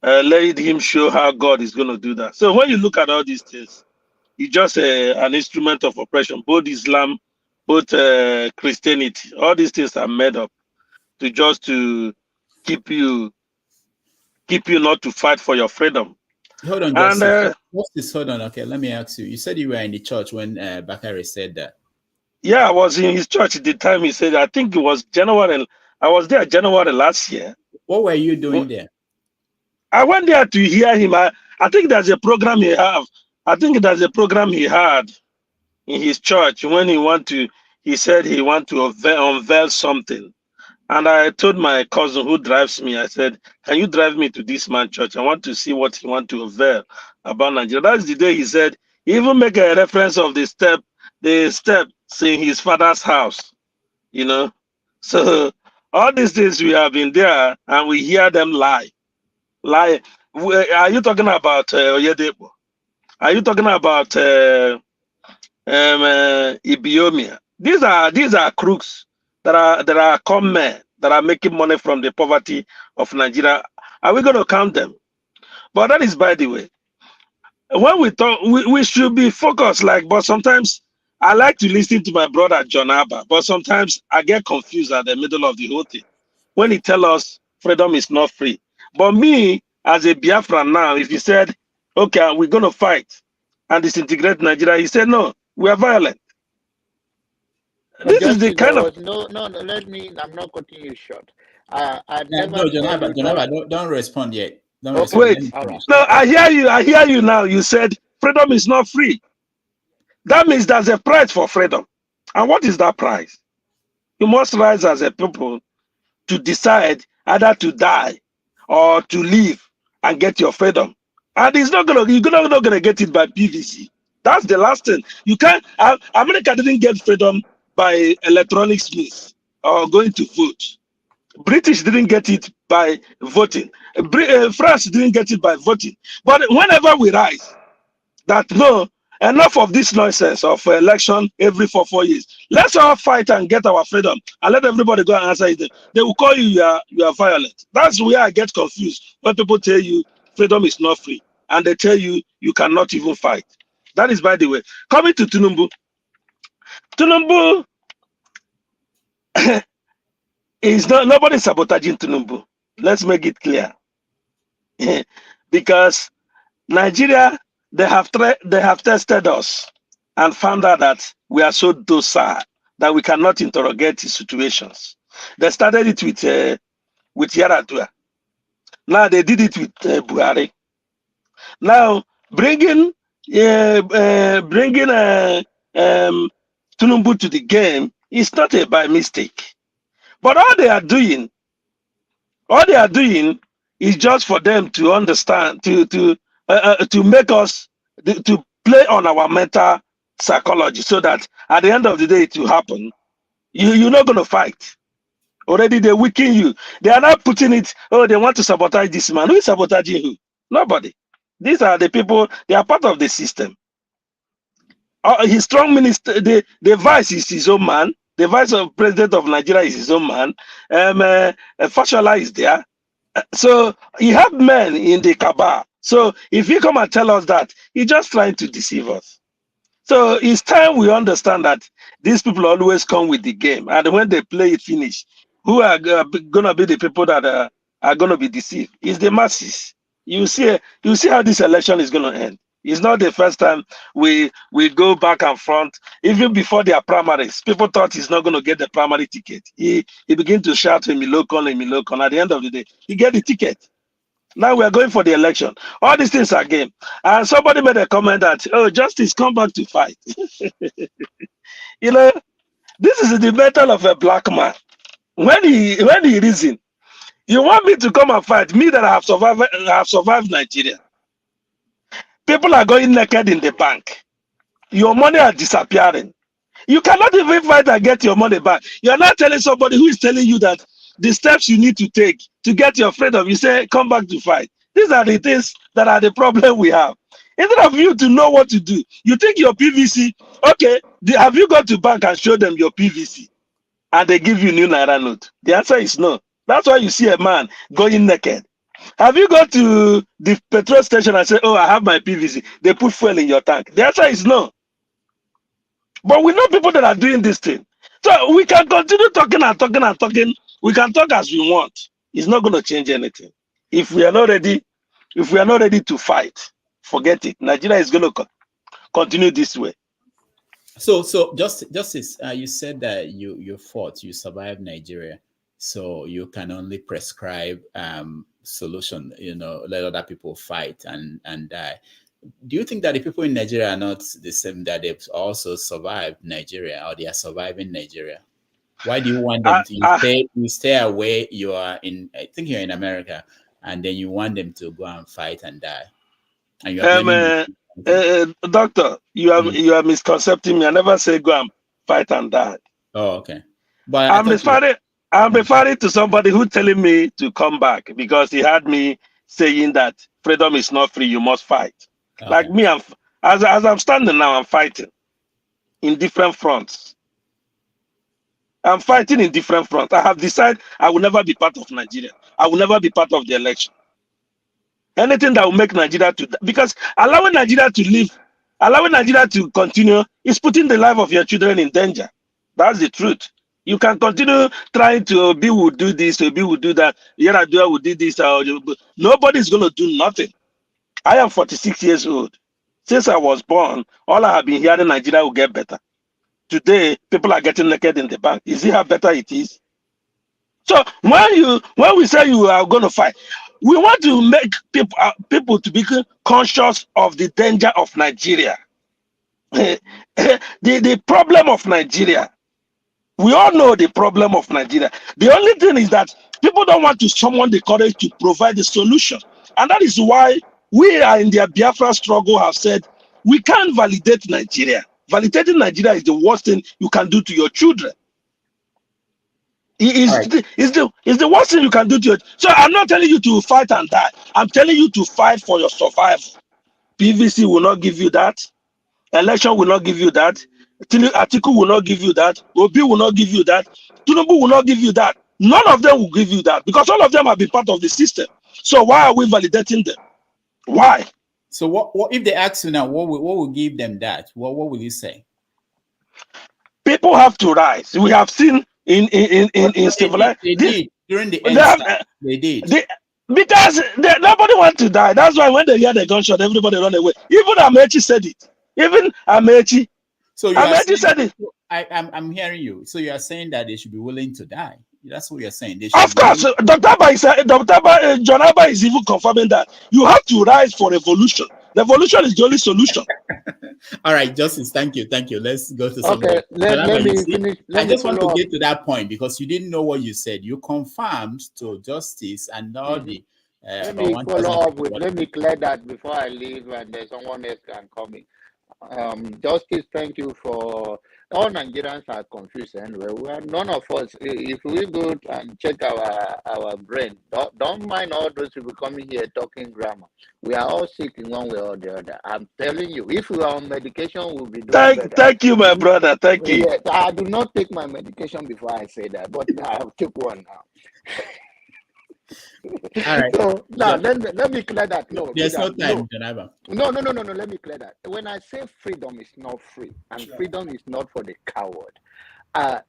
Speaker 2: let him show how God is going to do that. So when you look at all these things, it's just an instrument of oppression. Both Islam, both Christianity, all these things are made up to just to keep you not to fight for your freedom.
Speaker 9: Hold on, Justice, hold on. Okay, let me ask you. You said you were in the church when Bakari said that.
Speaker 2: Yeah, I was in his church at the time he said, I think it was January. I was there January last year.
Speaker 9: What were you doing there?
Speaker 2: I went there to hear him. I think there's a program he have. I think there's a program he had in his church when he said he want to unveil something. And I told my cousin who drives me, I said, can you drive me to this man's church? I want to see what he want to unveil about Nigeria. That's the day he said, he even make a reference of the steps in his father's house, you know. So all these things we have been there and we hear them lie. Are you talking about Oyedepo? Are you talking about Ibiomia? These are crooks that are con men that are making money from the poverty of Nigeria. Are we going to count them? But that is by the way. When we talk, we should be focused. But sometimes I like to listen to my brother John Abba, but sometimes I get confused at the middle of the whole thing when he tell us freedom is not free. But me as a Biafran now, if he said, okay, we're going to fight and disintegrate Nigeria, he said, no, we are violent. This is the kind of
Speaker 6: I'm not cutting you short.
Speaker 9: No, John Abba, don't respond yet.
Speaker 2: Wait, no, I hear you now. You said freedom is not free. That means there's a price for freedom. And what is that price? You must rise as a people to decide either to die or to live and get your freedom. And you're not gonna get it by PVC. That's the last thing. You can't. America didn't get freedom by electronic means or going to vote. British didn't get it by voting. France didn't get it by voting. But whenever we rise, that no, enough of this nonsense of election every 4 years. Let's all fight and get our freedom and let everybody go and answer it. They will call you are violent. That's where I get confused when people tell you freedom is not free and they tell you you cannot even fight. That is, by the way, coming to Tinubu. Tinubu is nobody sabotaging Tinubu. Let's make it clear. Because Nigeria, they have tested us and found out that we are so docile that we cannot interrogate the situations. They started it with Yaradua. Now they did it with Buhari. Now bringing Tinubu to the game is not by mistake. But all they are doing is just for them to understand, to make us to play on our mental psychology, so that at the end of the day it will happen. You're not going to fight. Already they weaken you. They are not putting it. Oh, they want to sabotage this man. Who is sabotaging who? Nobody. These are the people. They are part of the system. His strong minister, the vice is his own man. The vice of president of Nigeria is his own man. Fashola is there. So you have men in the cabal. So if you come and tell us that, you're just trying to deceive us. So it's time we understand that these people always come with the game, and when they play it finish, who are gonna be the people that are gonna be deceived? It's the masses. You see how this election is gonna end. It's not the first time we go back and front. Even before their primaries, people thought he's not gonna get the primary ticket. He began to shout Emilokon. At the end of the day, he get the ticket. Now we are going for the election. All these things are game. And somebody made a comment that, oh, justice, come back to fight. You know, this is the battle of a black man. When he reason, you want me to come and fight me that I have survived Nigeria. People are going naked in the bank. Your money are disappearing. You cannot even fight and get your money back. You're not telling somebody who is telling you that the steps you need to take to get your freedom. You say, come back to fight. These are the things that are the problem we have. Instead of you to know what to do, you take your PVC. Okay, have you gone to bank and show them your PVC? And they give you new Naira note? The answer is no. That's why you see a man going naked. Have you gone to the petrol station and say, oh, I have my PVC? They put fuel in your tank. The answer is no. But we know people that are doing this thing. So we can continue talking and talking and talking. We can talk as we want. It's not going to change anything. If we are not ready to fight, forget it. Nigeria is going to continue this way.
Speaker 9: So Justice, you said that you fought, you survived Nigeria. So you can only prescribe solution, let other people fight and die. Do you think that the people in Nigeria are not the same, that they've also survived Nigeria, or they are surviving Nigeria? Why do you want them to stay away? You are I think you're in America, and then you want them to go and fight and die. And you are
Speaker 2: Doctor, you are misconcepting me. I never say go and fight and die.
Speaker 9: Oh, okay. But
Speaker 2: I'm referring to somebody who telling me to come back because he had me saying that freedom is not free, you must fight. Okay. Like me, as I'm standing now, I'm fighting in different fronts. I'm fighting in different fronts. I have decided I will never be part of Nigeria. I will never be part of the election. Anything that will make Nigeria because allowing Nigeria to live, allowing Nigeria to continue is putting the life of your children in danger. That's the truth. You can continue trying to Obi will do this, Obi will do that, Yaradua will do this. Nobody's going to do nothing. I am 46 years old. Since I was born, all I have been hearing, Nigeria will get better. Today, people are getting naked in the bank. You see how better it is? So when we say you are going to fight, we want to make people to become conscious of the danger of Nigeria. The problem of Nigeria. We all know the problem of Nigeria. The only thing is that people don't want to summon the courage to provide the solution. And that is why we are in the Biafra struggle have said, we can't validate Nigeria. Validating Nigeria is the worst thing you can do to your children. It's the worst thing you can do to your. So I'm not telling you to fight and die. I'm telling you to fight for your survival. PVC will not give you that. Election will not give you that. Atiku will not give you that. Obi will not give you that. Tinubu will not give you that. None of them will give you that because all of them have been part of the system. So why are we validating them? Why?
Speaker 9: So what if they ask you now, what will give them that? What will you say?
Speaker 2: People have to rise. We have seen in civilization.
Speaker 9: They did during the end. They did.
Speaker 2: Because nobody wants to die. That's why when they hear the gunshot, everybody run away. Even Amechi said it. Even Amechi.
Speaker 9: So
Speaker 2: Amechi said it.
Speaker 9: I'm hearing you. So you are saying that they should be willing to die. That's what you're saying.
Speaker 2: Of course, John Abba is even confirming that you have to rise for revolution. Revolution is the only solution.
Speaker 9: All right, Justice, thank you. Let's go to
Speaker 6: something. Okay, let me finish.
Speaker 9: I just want to get to that point because you didn't know what you said. You confirmed to Justice and all the.
Speaker 6: Let me follow up with. Let me clear that before I leave, and then someone else can come in. Justice, thank you for. All Nigerians are confused anyway. None of us, if we go and check our brain, don't mind all those people coming here talking grammar. We are all sick in one way or the other. I'm telling you, if we are on medication, we'll be doing better.
Speaker 2: Thank you, my brother. Thank you.
Speaker 6: Yes, I do not take my medication before I say that, but I'll take one now.
Speaker 9: All right.
Speaker 6: So now let me clear that. No,
Speaker 9: there's no time,
Speaker 6: no. Let me clear that. When I say freedom is not free, and freedom is not for the coward.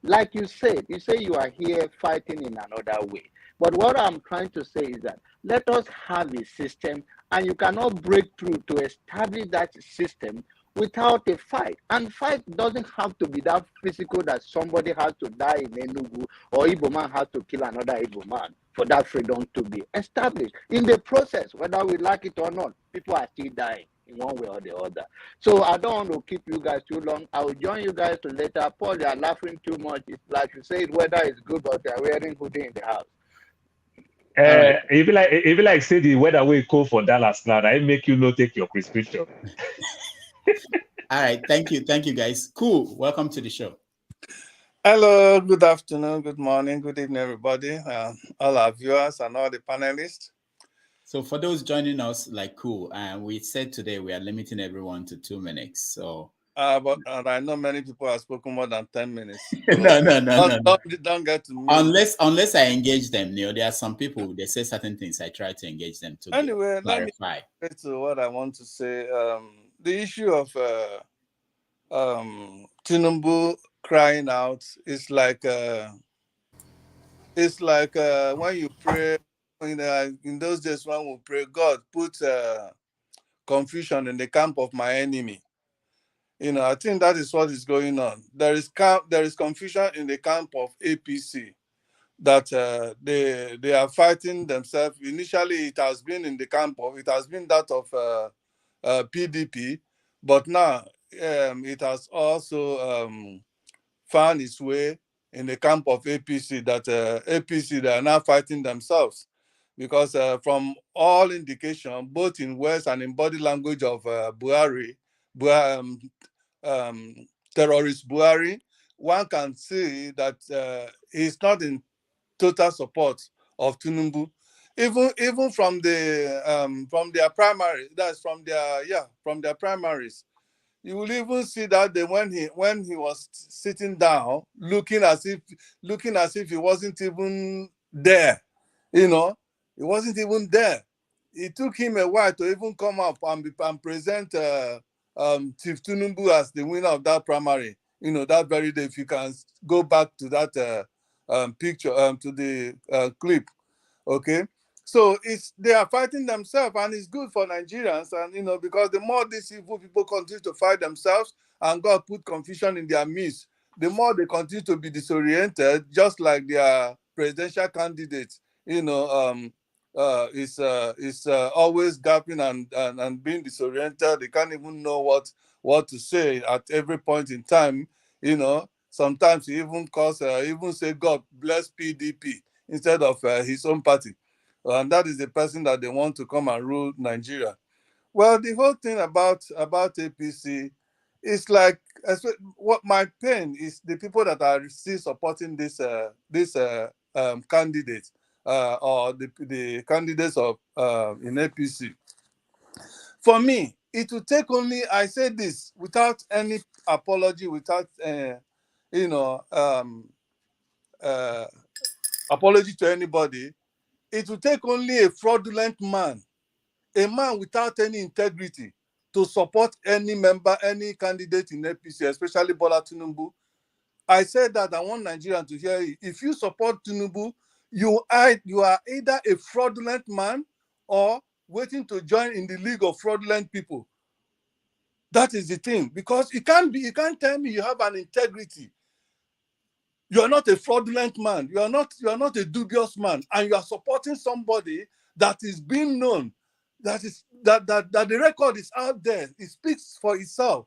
Speaker 6: Like you say you are here fighting in another way. But what I'm trying to say is that let us have a system, and you cannot break through to establish that system without a fight. And fight doesn't have to be that physical that somebody has to die in Enugu or Igbo man has to kill another Igbo man for that freedom to be established. In the process, whether we like it or not, people are still dying in one way or the other. So I don't want to keep you guys too long. I will join you guys to later. Paul, you are laughing too much. It's like you said, weather is good, but they are wearing hoodie in the house.
Speaker 19: If you like say the weather will go for Dallas now, I make you not take your prescription.
Speaker 9: All right, thank you guys. Cool, welcome to the show.
Speaker 2: Hello, good afternoon, good morning, good evening, everybody, all our viewers and all the panelists.
Speaker 9: So for those joining us, cool, we said today we are limiting everyone to 2 minutes. So
Speaker 2: but I know many people have spoken more than 10 minutes. So
Speaker 9: no.
Speaker 2: Don't get to me.
Speaker 9: Unless I engage them, there are some people, they say certain things, I try to engage them to
Speaker 2: anyway,
Speaker 9: clarify.
Speaker 2: Let me get to what I want to say. The issue of Tinubu crying out is like when you pray in those days when we pray, God put confusion in the camp of my enemy. I think that is what is going on. There is confusion in the camp of APC that they are fighting themselves. Initially, it has been that of PDP, but now it has also found its way in the camp of APC. That APC, they are now fighting themselves because from all indication, both in words and in body language of Buhari, terrorist Buhari, one can see that he's not in total support of Tinubu. Even from their primary, that's from their primaries. You will even see that when he was sitting down, looking as if he wasn't even there. He wasn't even there. It took him a while to even come up and present Chief Tinubu as the winner of that primary. That very day, if you can go back to that picture, to the clip, okay? So they are fighting themselves, and it's good for Nigerians, and because the more these evil people continue to fight themselves, and God put confusion in their midst, the more they continue to be disoriented, just like their presidential candidate, is always gapping and being disoriented. They can't even know what to say at every point in time. Sometimes he even say God bless PDP instead of his own party. And that is the person that they want to come and rule Nigeria. Well, the whole thing about APC is like, what my pain is the people that are still supporting this candidate or the candidates of in APC. For me, it will take only, I say this without any apology, without apology to anybody. It will take only a fraudulent man, a man without any integrity, to support any member, any candidate in APC, especially Bola Tinubu. I said that I want Nigerians to hear it. If you support Tinubu, you are either a fraudulent man or waiting to join in the league of fraudulent people. That is the thing, because you can't tell me you have an integrity. You are not a fraudulent man. You are not a dubious man, and you are supporting somebody that is being known, that the record is out there. It speaks for itself.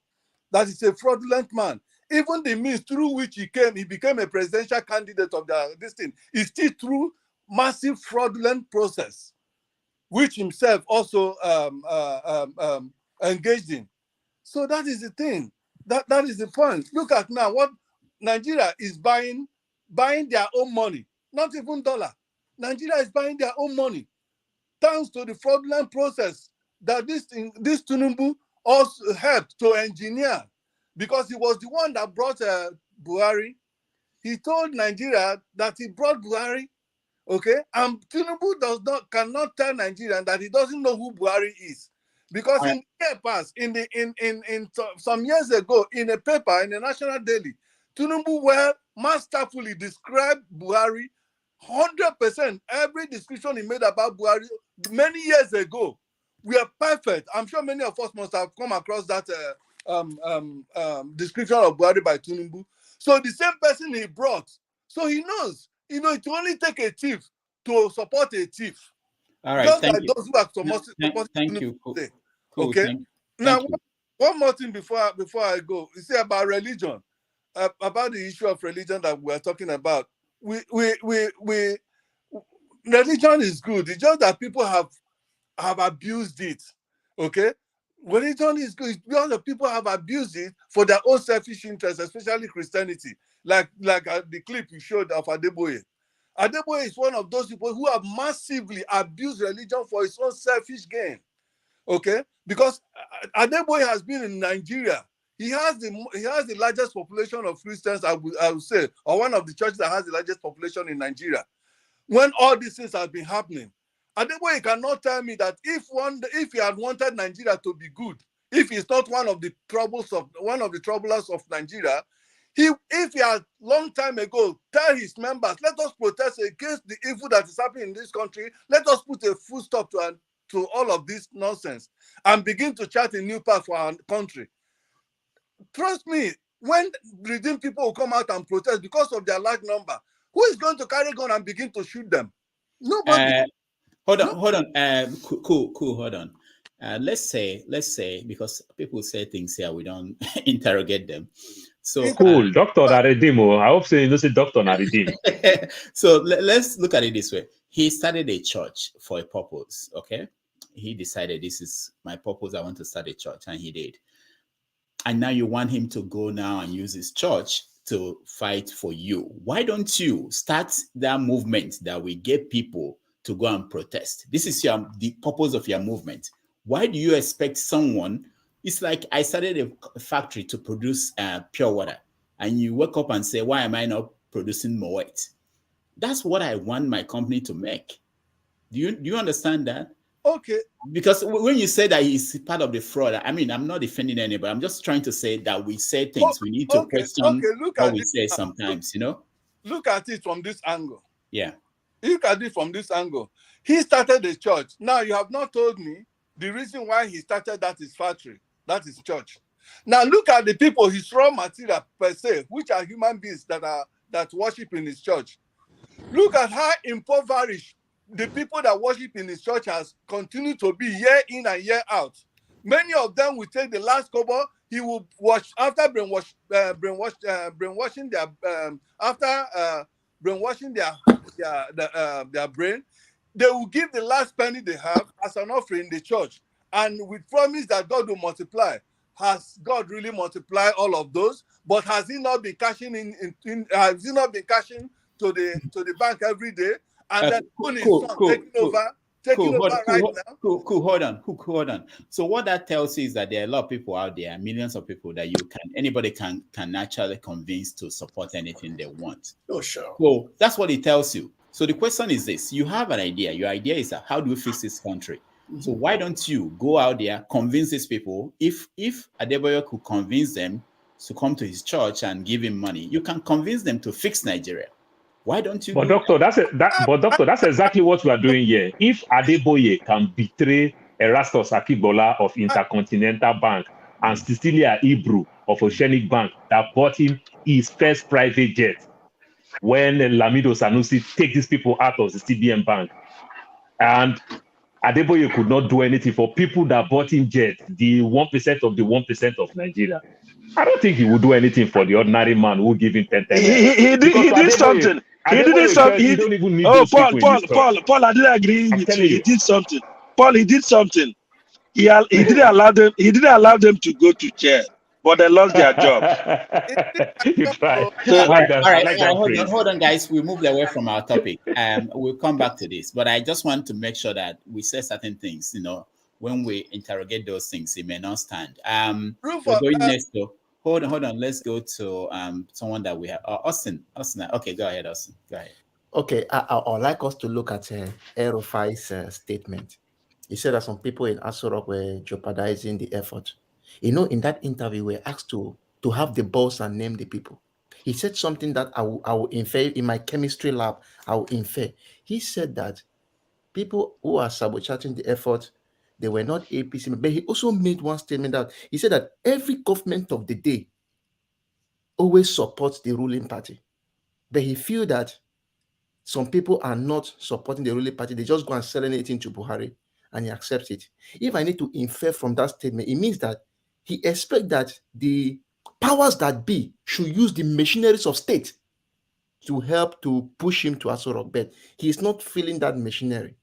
Speaker 2: That is a fraudulent man. Even the means through which he became a presidential candidate of this thing, is still through massive fraudulent process, which himself also engaged in. So that is the thing. That is the point. Look at now what Nigeria is buying their own money, not even dollar. Nigeria is buying their own money, thanks to the fraudulent process that this Tinubu also helped to engineer, because he was the one that brought Buhari. He told Nigeria that he brought Buhari, Okay, and Tinubu cannot tell Nigerians that he doesn't know who Buhari is, because in the year past, some years ago, in a paper in the National Daily, Tinubu masterfully described Buhari 100%. Every description he made about Buhari many years ago were perfect. I'm sure many of us must have come across that description of Buhari by Tinubu. So the same person he brought, so he knows. It will only take a thief to support a thief.
Speaker 9: All right,
Speaker 2: just
Speaker 9: thank
Speaker 2: like
Speaker 9: you.
Speaker 2: those who are supporting
Speaker 9: Thank you. Cool.
Speaker 2: Okay.
Speaker 9: Thank
Speaker 2: Now,
Speaker 9: you.
Speaker 2: one more thing before I go. You see about religion, about the issue of religion that we are talking about. Religion is good. It's just that people have abused it. Okay. Religion is good because the people have abused it for their own selfish interests, especially Christianity. Like the clip you showed of Adeboye. Adeboye is one of those people who have massively abused religion for his own selfish gain. Okay, because Adeboye has been in Nigeria. He has the largest population of Christians, I would say, or one of the churches that has the largest population in Nigeria. When all these things have been happening, Adeboye cannot tell me that if he had wanted Nigeria to be good, if he's not one of the troublers of Nigeria, if he had long time ago tell his members, let us protest against the evil that is happening in this country, let us put a full stop to all of this nonsense and begin to chart a new path for our country. Trust me, when redeemed people will come out and protest because of their large number, who is going to carry gun and begin to shoot them? Nobody.
Speaker 9: Hold on. Cool. Hold on. Let's say, because people say things here, we don't interrogate them. So
Speaker 19: cool, Doctor Naredimo. I hope so. You know, say Doctor Naredimo.
Speaker 9: So let's look at it this way. He started a church for a purpose. Okay, he decided this is my purpose. I want to start a church, and he did. And now you want him to go now and use his church to fight for you. Why don't you start that movement that we get people to go and protest? This is the purpose of your movement. Why do you expect someone? It's like I started a factory to produce pure water, and you wake up and say, why am I not producing more Moet? That's what I want my company to make. Do you understand that?
Speaker 2: Okay.
Speaker 9: Because when you say that he's part of the fraud, I mean, I'm not defending anybody. I'm just trying to say that we say things. We need to question what we say sometimes, you know?
Speaker 2: Look at it from this angle.
Speaker 9: Yeah.
Speaker 2: Look at it from this angle. He started a church. Now, you have not told me the reason why he started that is factory. That is church. Now, look at the people, his raw material per se, which are human beings that worship in his church. Look at how impoverished the people that worship in his church has continued to be year in and year out. Many of them will take the last kobo. He will wash after brainwashing their brain. They will give the last penny they have as an offering in the church, and with promise that God will multiply. Has God really multiplied all of those? But has he not been cashing has he not been cashing to the bank every day? And then taking over right now.
Speaker 9: Hold on. So what that tells you is that there are a lot of people out there, millions of people that anybody can actually convince to support anything they want.
Speaker 17: Oh, sure.
Speaker 9: So that's what it tells you. So the question is this: you have an idea. Your idea is that how do we fix this country? Mm-hmm. So why don't you go out there, convince these people? If Adeboye could convince them to come to his church and give him money, you can convince them to fix Nigeria. Why don't you?
Speaker 19: But doctor, that's exactly what we are doing here. If Adeboye can betray Erastus Akibola of Intercontinental Bank and Cecilia Ibru of Oceanic Bank that bought him his first private jet, when Lamido Sanusi take these people out of the CBN bank, and Adeboye could not do anything for people that bought him jet, the 1% of the 1% of Nigeria. I don't think he would do anything for the ordinary man who give him 10.
Speaker 21: He did something. He did something.
Speaker 19: He don't even need
Speaker 21: Paul, I didn't agree with you. He did something. Paul, he did something. He didn't allow them. He didn't allow them to go to jail, but they lost their job.
Speaker 19: You try.
Speaker 9: All right. Hold on, guys. We moved away from our topic. We'll come back to this, but I just want to make sure that we say certain things. You know, when we interrogate those things, it may not stand. We're going next to. Hold on. Let's go to someone that we have. Austin. Okay, go ahead, Austin. Go ahead.
Speaker 16: Okay, I'd like us to look at El-Rufai's statement. He said that some people in Aso were jeopardizing the effort. You know, in that interview, we were asked to have the boss and name the people. He said something that I will infer in my chemistry lab. I will infer. He said that people who are sabotaging the effort, they were not APC. But he also made one statement that he said that every government of the day always supports the ruling party. But he feel that some people are not supporting the ruling party. They just go and selling it into Buhari and he accepts it. If I need to infer from that statement, it means that he expects that the powers that be should use the machineries of state to help to push him to Aso Rock, but he's not feeling that machinery.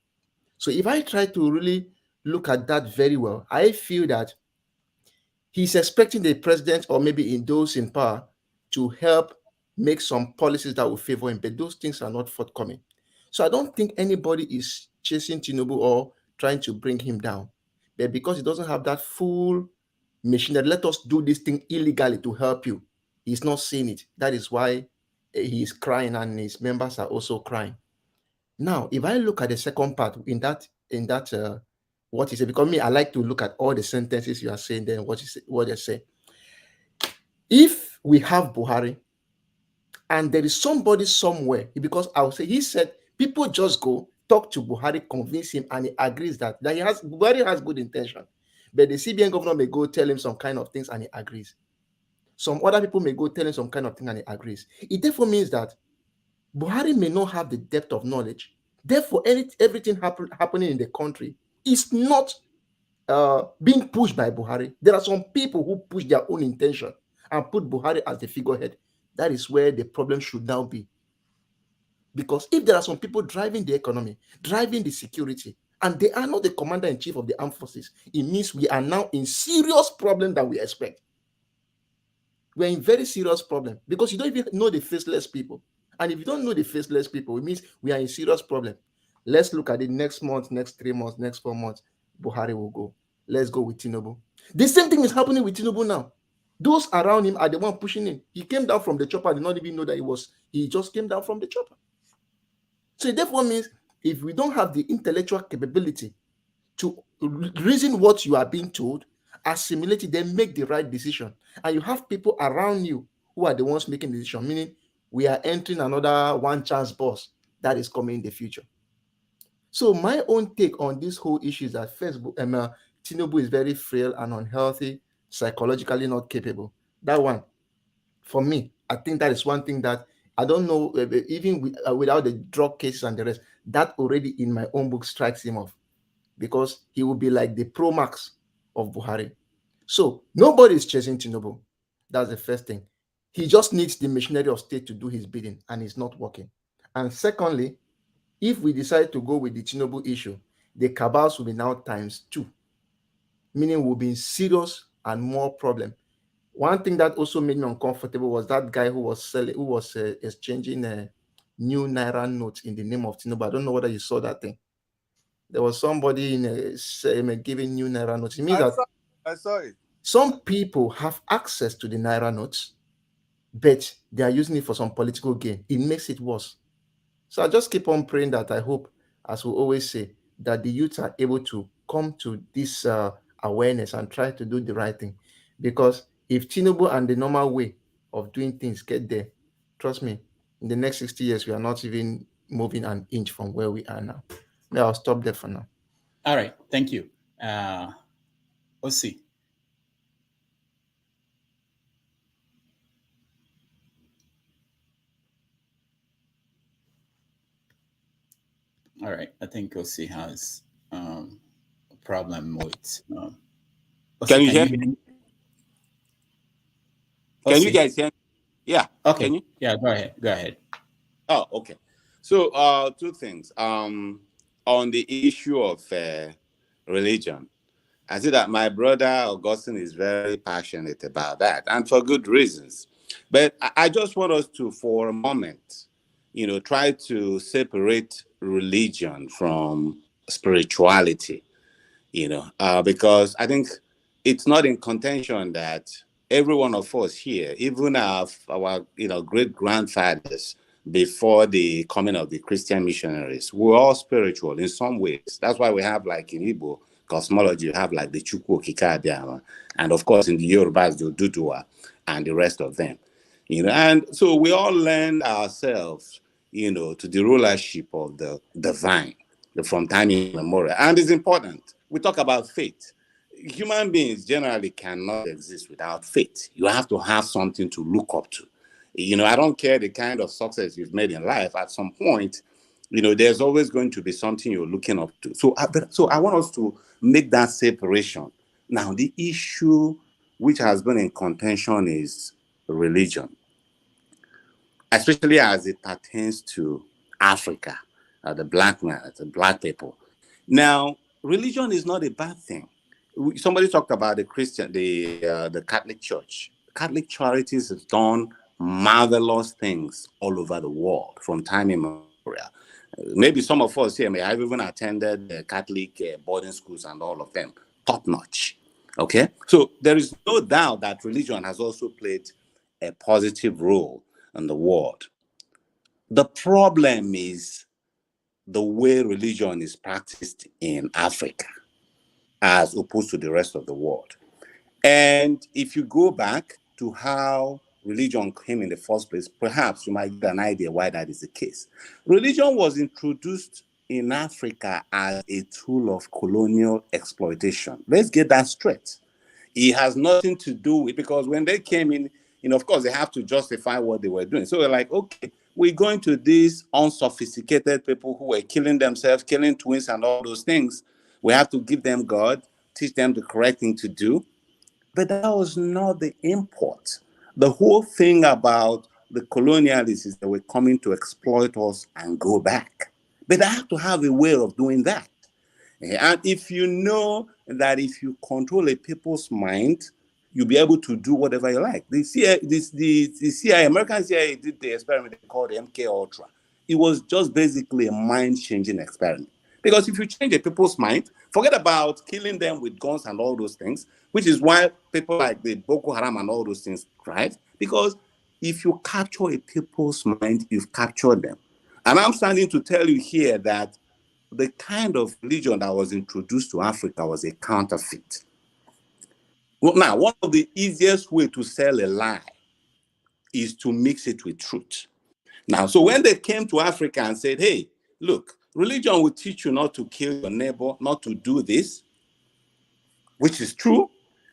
Speaker 16: So if I try to really look at that very well, I feel that he's expecting the president or maybe in those in power to help make some policies that will favor him, but those things are not forthcoming. So I don't think anybody is chasing Tinubu or trying to bring him down. But because he doesn't have that full machine that let us do this thing illegally to help you, he's not seeing it. That is why he's crying and his members are also crying. Now, if I look at the second part in that what he said, because me, I like to look at all the sentences you are saying, then what they say. If we have Buhari and there is somebody somewhere, because I'll say he said people just go talk to Buhari, convince him, and he agrees that Buhari has good intention. But the CBN governor may go tell him some kind of things and he agrees. Some other people may go tell him some kind of thing and he agrees. It therefore means that Buhari may not have the depth of knowledge. Therefore, everything happening in the country is not being pushed by Buhari. There are some people who push their own intention and put Buhari as the figurehead. That is where the problem should now be. Because if there are some people driving the economy, driving the security, and they are not the commander-in-chief of the armed forces, it means we are now in serious problem that we expect. We're in very serious problem because you don't even know the faceless people. And if you don't know the faceless people, it means we are in serious problem. Let's look at it next month, next 3 months, next 4 months. Buhari will go. Let's go with Tinubu. The same thing is happening with Tinubu now. Those around him are the one pushing him. He came down from the chopper, did not even know that he just came down from the chopper. So it therefore means if we don't have the intellectual capability to reason what you are being told, assimilate it, then make the right decision. And you have people around you who are the ones making the decision, meaning we are entering another one chance boss that is coming in the future. So my own take on this whole issue is that Tinubu is very frail and unhealthy, psychologically not capable. That one, for me, I think that is one thing that I don't know, even without the drug cases and the rest, that already in my own book strikes him off because he will be like the Pro Max of Buhari. So nobody is chasing Tinubu. That's the first thing. He just needs the machinery of state to do his bidding, and it's not working. And secondly, if we decide to go with the Tinubu issue, the cabals will be now times 2, meaning we'll be in serious and more problem. One thing that also made me uncomfortable was that guy who was exchanging new Naira notes in the name of Tinubu. I don't know whether you saw that thing. There was somebody giving new Naira notes. It means
Speaker 12: I saw it.
Speaker 16: Some people have access to the Naira notes, but they are using it for some political gain. It makes it worse. So I just keep on praying that I hope, as we always say, that the youth are able to come to this awareness and try to do the right thing. Because if Tinubu and the normal way of doing things get there, trust me, in the next 60 years, we are not even moving an inch from where we are now. No, I'll stop there for now.
Speaker 9: All right, thank you. Osi. All right, I think Osi has a problem with. Osi,
Speaker 12: can you hear me? Can you guys hear me? Yeah.
Speaker 9: Okay.
Speaker 12: Can you?
Speaker 9: Yeah, go ahead. Go ahead.
Speaker 12: Oh, okay. So, 2 things. On the issue of religion, I see that my brother Augustine is very passionate about that, and for good reasons. But I just want us to, for a moment, try to separate religion from spirituality, because I think it's not in contention that every one of us here, even our great grandfathers, before the coming of the Christian missionaries. We're all spiritual in some ways. That's why we have, like in Igbo cosmology, you have like the Chukwu Okike Abiama, and of course in the Yorubas, the Oduduwa, and the rest of them. And so we all lend ourselves, to the rulership of the divine from time immemorial. And it's important. We talk about faith. Human beings generally cannot exist without faith. You have to have something to look up to. I don't care the kind of success you've made in life. At some point, there's always going to be something you're looking up to. So I want us to make that separation. Now, the issue which has been in contention is religion, especially as it pertains to Africa, the black man, the black people. Now, religion is not a bad thing. Somebody talked about the Catholic Church. Catholic charities have done marvelous things all over the world from time immemorial. Maybe some of us here may have even attended Catholic boarding schools and all of them, top notch. Okay, so there is no doubt that religion has also played a positive role in the world. The problem is the way religion is practiced in Africa as opposed to the rest of the world. And if you go back to how religion came in the first place, perhaps you might get an idea why that is the case. Religion was introduced in Africa as a tool of colonial exploitation. Let's get that straight. It has nothing to do with, because when they came in, of course, they have to justify what they were doing. So they're like, okay, we're going to these unsophisticated people who were killing themselves, killing twins and all those things. We have to give them God, teach them the correct thing to do. But that was not the import. The whole thing about the colonialists is that we're coming to exploit us and go back. But I have to have a way of doing that. And if you know that if you control a people's mind, you'll be able to do whatever you like. The CIA, American CIA did the experiment called MK Ultra. It was just basically a mind-changing experiment. Because if you change a people's mind, forget about killing them with guns and all those things, which is why people like the Boko Haram and all those things thrive. Because if you capture a people's mind, you've captured them. And I'm standing to tell you here that the kind of religion that was introduced to Africa was a counterfeit. Well, now, one of the easiest ways to sell a lie is to mix it with truth. Now, so when they came to Africa and said, hey, look, religion will teach you not to kill your neighbor, not to do this, which is true,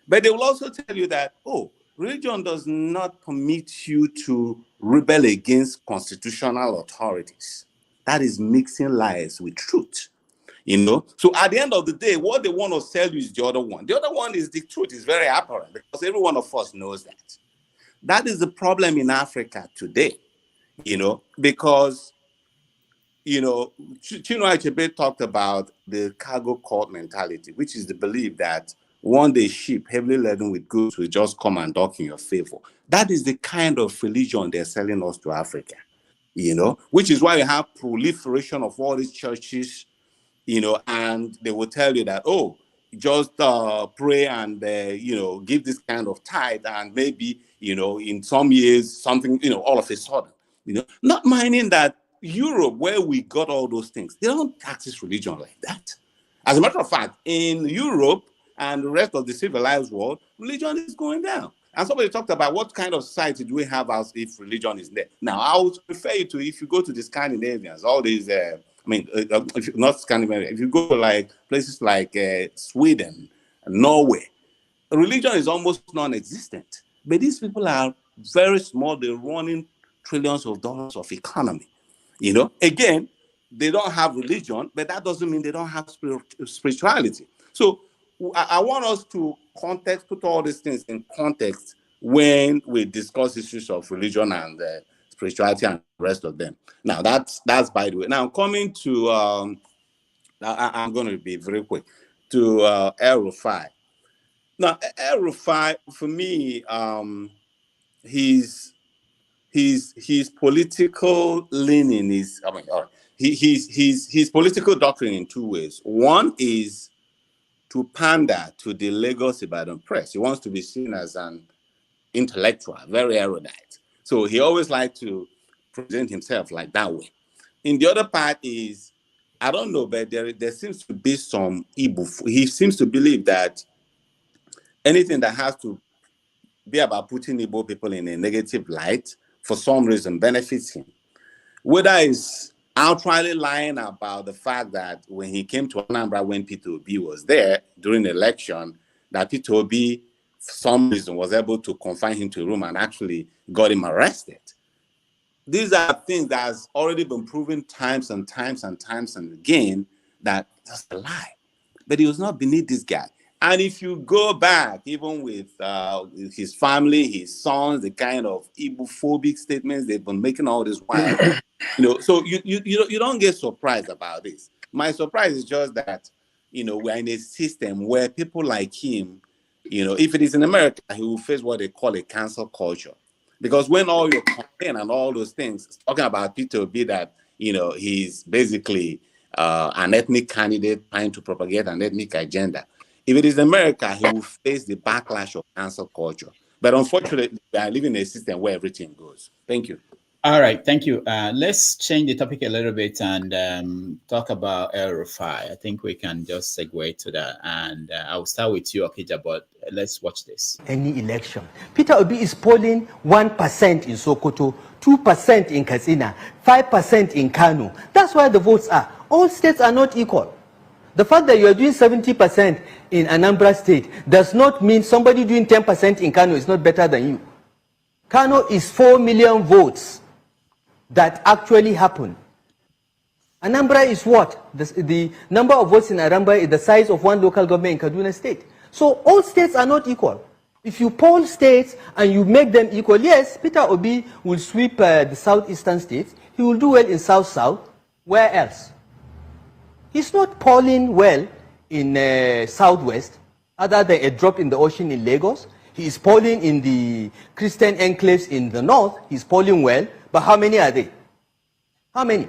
Speaker 12: but they will also tell you that, oh, religion does not permit you to rebel against constitutional authorities. That is mixing lies with truth. So at the end of the day, what they want to sell you is the other one. The other one is the truth. It's very apparent because every one of us knows that. That is the problem in Africa today, because, Chinua Achebe talked about the cargo cult mentality, which is the belief that one day ship heavily laden with goods will just come and dock in your favor. That is the kind of religion they're selling us to Africa, which is why you have proliferation of all these churches, and they will tell you that, oh, just pray and, give this kind of tithe and maybe, in some years, something, all of a sudden, not minding that Europe, where we got all those things, they don't practice religion like that. As a matter of fact, in Europe and the rest of the civilized world, religion is going down. And somebody talked about what kind of society do we have as if religion is there. Now, I would refer you to, if you go to the Scandinavians, all these, if not Scandinavia, if you go to like places like Sweden, Norway, religion is almost non-existent. But these people are very small. They're running trillions of dollars of economy. Again, they don't have religion, but that doesn't mean they don't have spirituality. So I want us to put all these things in context when we discuss issues of religion and spirituality and the rest of them. Now, that's by the way. Now, coming to, I'm going to be very quick, to El-Rufai. Now, El-Rufai, for me, his political leaning is, his political doctrine in two ways. One is to pander to the Lagos Ibadan press. He wants to be seen as an intellectual, very erudite. So he always liked to present himself like that way. In the other part is, I don't know, but there seems to be some Igbo. He seems to believe that anything that has to be about putting Igbo people in a negative light for some reason benefits him. Whether it's outrightly lying about the fact that when he came to Anambra when Peter Obi was there during the election, that Peter Obi, for some reason, was able to confine him to a room and actually got him arrested. These are things that has already been proven times and times and times and again that that's a lie. But he was not beneath this guy. And if you go back, even with his family, his sons, the kind of Igbo-phobic statements they've been making all this while, so you don't get surprised about this. My surprise is just that, we're in a system where people like him, if it is in America, he will face what they call a cancel culture. Because when all your campaign and all those things, talking about Peter Obi that, he's basically an ethnic candidate trying to propagate an ethnic agenda. If it is America, he will face the backlash of cancel culture. But unfortunately, we are living in a system where everything goes. Thank you.
Speaker 9: All right, thank you. Let's change the topic a little bit and talk about El-Rufai. I think we can just segue to that. And I'll start with you, Okija, but let's watch this.
Speaker 4: Any election. Peter Obi is polling 1% in Sokoto, 2% in Katsina, 5% in Kanu. That's where the votes are. All states are not equal. The fact that you are doing 70% in Anambra State does not mean somebody doing 10% in Kano is not better than you. Kano is 4 million votes that actually happen. Anambra is what? The number of votes in Anambra is the size of one local government in Kaduna State. So all states are not equal. If you poll states and you make them equal, yes, Peter Obi will sweep the southeastern states. He will do well in South-South. Where else? He's not polling well in Southwest, other than a drop in the ocean in Lagos. He is polling in the Christian enclaves in the north. He's polling well, but how many are they? How many?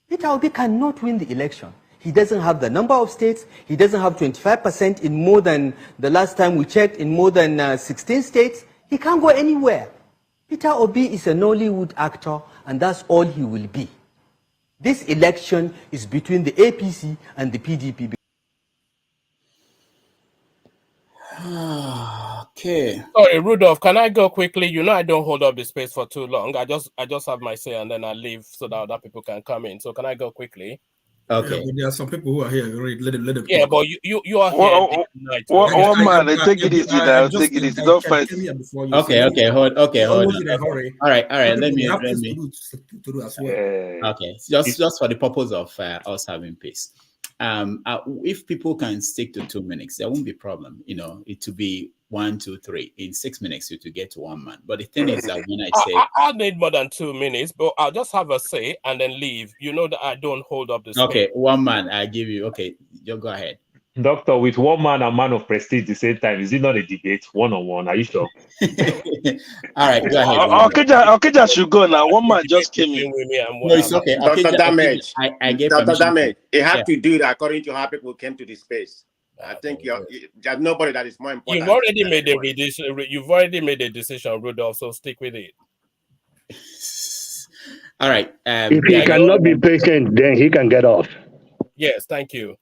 Speaker 4: Peter Obi cannot win the election. He doesn't have the number of states. He doesn't have 25% in more than, the last time we checked, in more than 16 states. He can't go anywhere. Peter Obi is a Nollywood actor, and that's all he will be. This election is between the APC and the PDP.
Speaker 1: Okay. Sorry, Rudolph, can I go quickly? I don't hold up the space for too long. I just have my say and then I leave so that other people can come in. So can I go quickly?
Speaker 15: Okay. Yeah, but there are some people who are here already. Let them
Speaker 1: yeah,
Speaker 15: talk.
Speaker 1: but you are here.
Speaker 21: One man, take it easy now. Take it easy. Don't fight.
Speaker 9: Okay, hold. All right. Let me.
Speaker 15: To do as well.
Speaker 9: Okay, just for the purpose of us having peace. If people can stick to 2 minutes, there won't be a problem. It will be 1, 2, 3. In 6 minutes, you to get to 1 man. But the thing is that when I say
Speaker 1: I'll need more than 2 minutes, but I'll just have a say and then leave. You know that I don't hold up the space.
Speaker 9: Okay, 1 man, I give you. Okay, you go ahead.
Speaker 19: Doctor, with 1 man and man of prestige at the same time, is it not a debate one-on-one? Are you sure?
Speaker 9: All right, go ahead.
Speaker 21: Okija should go now. 1 man just came in.
Speaker 9: No, it's okay.
Speaker 12: Dr. Damage.
Speaker 9: I gave
Speaker 12: Dr.
Speaker 9: permission.
Speaker 12: Damage. You have to do it according to how people came to this space. I think there's nobody that is more important.
Speaker 1: You've already made a decision, Rudolph, so stick with it.
Speaker 9: All right.
Speaker 21: If he cannot be patient, then he can get off.
Speaker 1: Yes, thank you.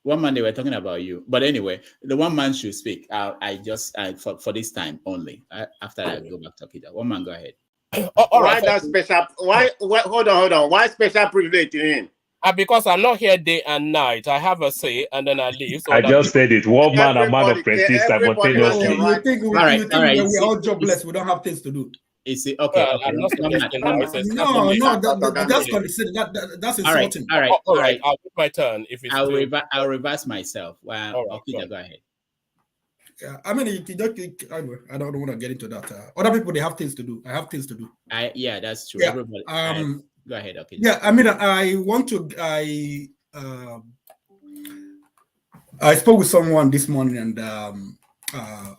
Speaker 9: 1 man, they were talking about you, but anyway, the 1 man should speak. I just for this time only. After I go back to Okija, 1 man, go ahead.
Speaker 12: Why that special? Why? Hold on. Why special privilege to him?
Speaker 1: Because I'm not here day and night. I have a say, and then I leave. So
Speaker 19: I just said it. 1 man and man of prestige simultaneously.
Speaker 15: You think we're all jobless? We don't have things to do.
Speaker 9: Is it okay?
Speaker 1: I'm not suggesting
Speaker 15: that's insulting.
Speaker 1: All right. I'll take my turn. If it's
Speaker 9: I'll reverse myself. Okay, go ahead.
Speaker 15: Yeah, I mean, I don't want to get into that. Other people, they have things to do. I have things to do.
Speaker 9: Yeah, that's true.
Speaker 15: Yeah.
Speaker 9: Everybody, go ahead. Okay.
Speaker 15: Yeah, I mean, I spoke with someone this morning, and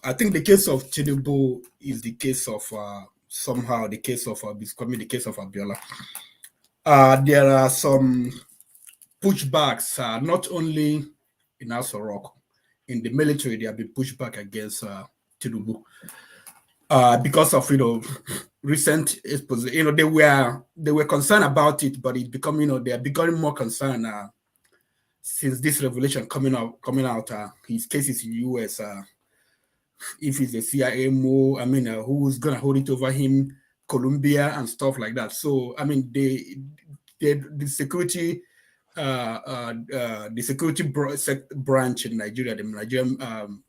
Speaker 15: I think the case of Tinubu is the case of somehow the case of becoming the case of Abiola. There are some pushbacks, not only in Aso Rock, in the military, they have been pushed back against Tinubu because of recent exposition, they were concerned about it, but it become, they are becoming more concerned since this revelation coming out. His cases in the US, if it's the CIA more, who's gonna hold it over him, Colombia and stuff like that. So the security branch in Nigeria, the Nigerian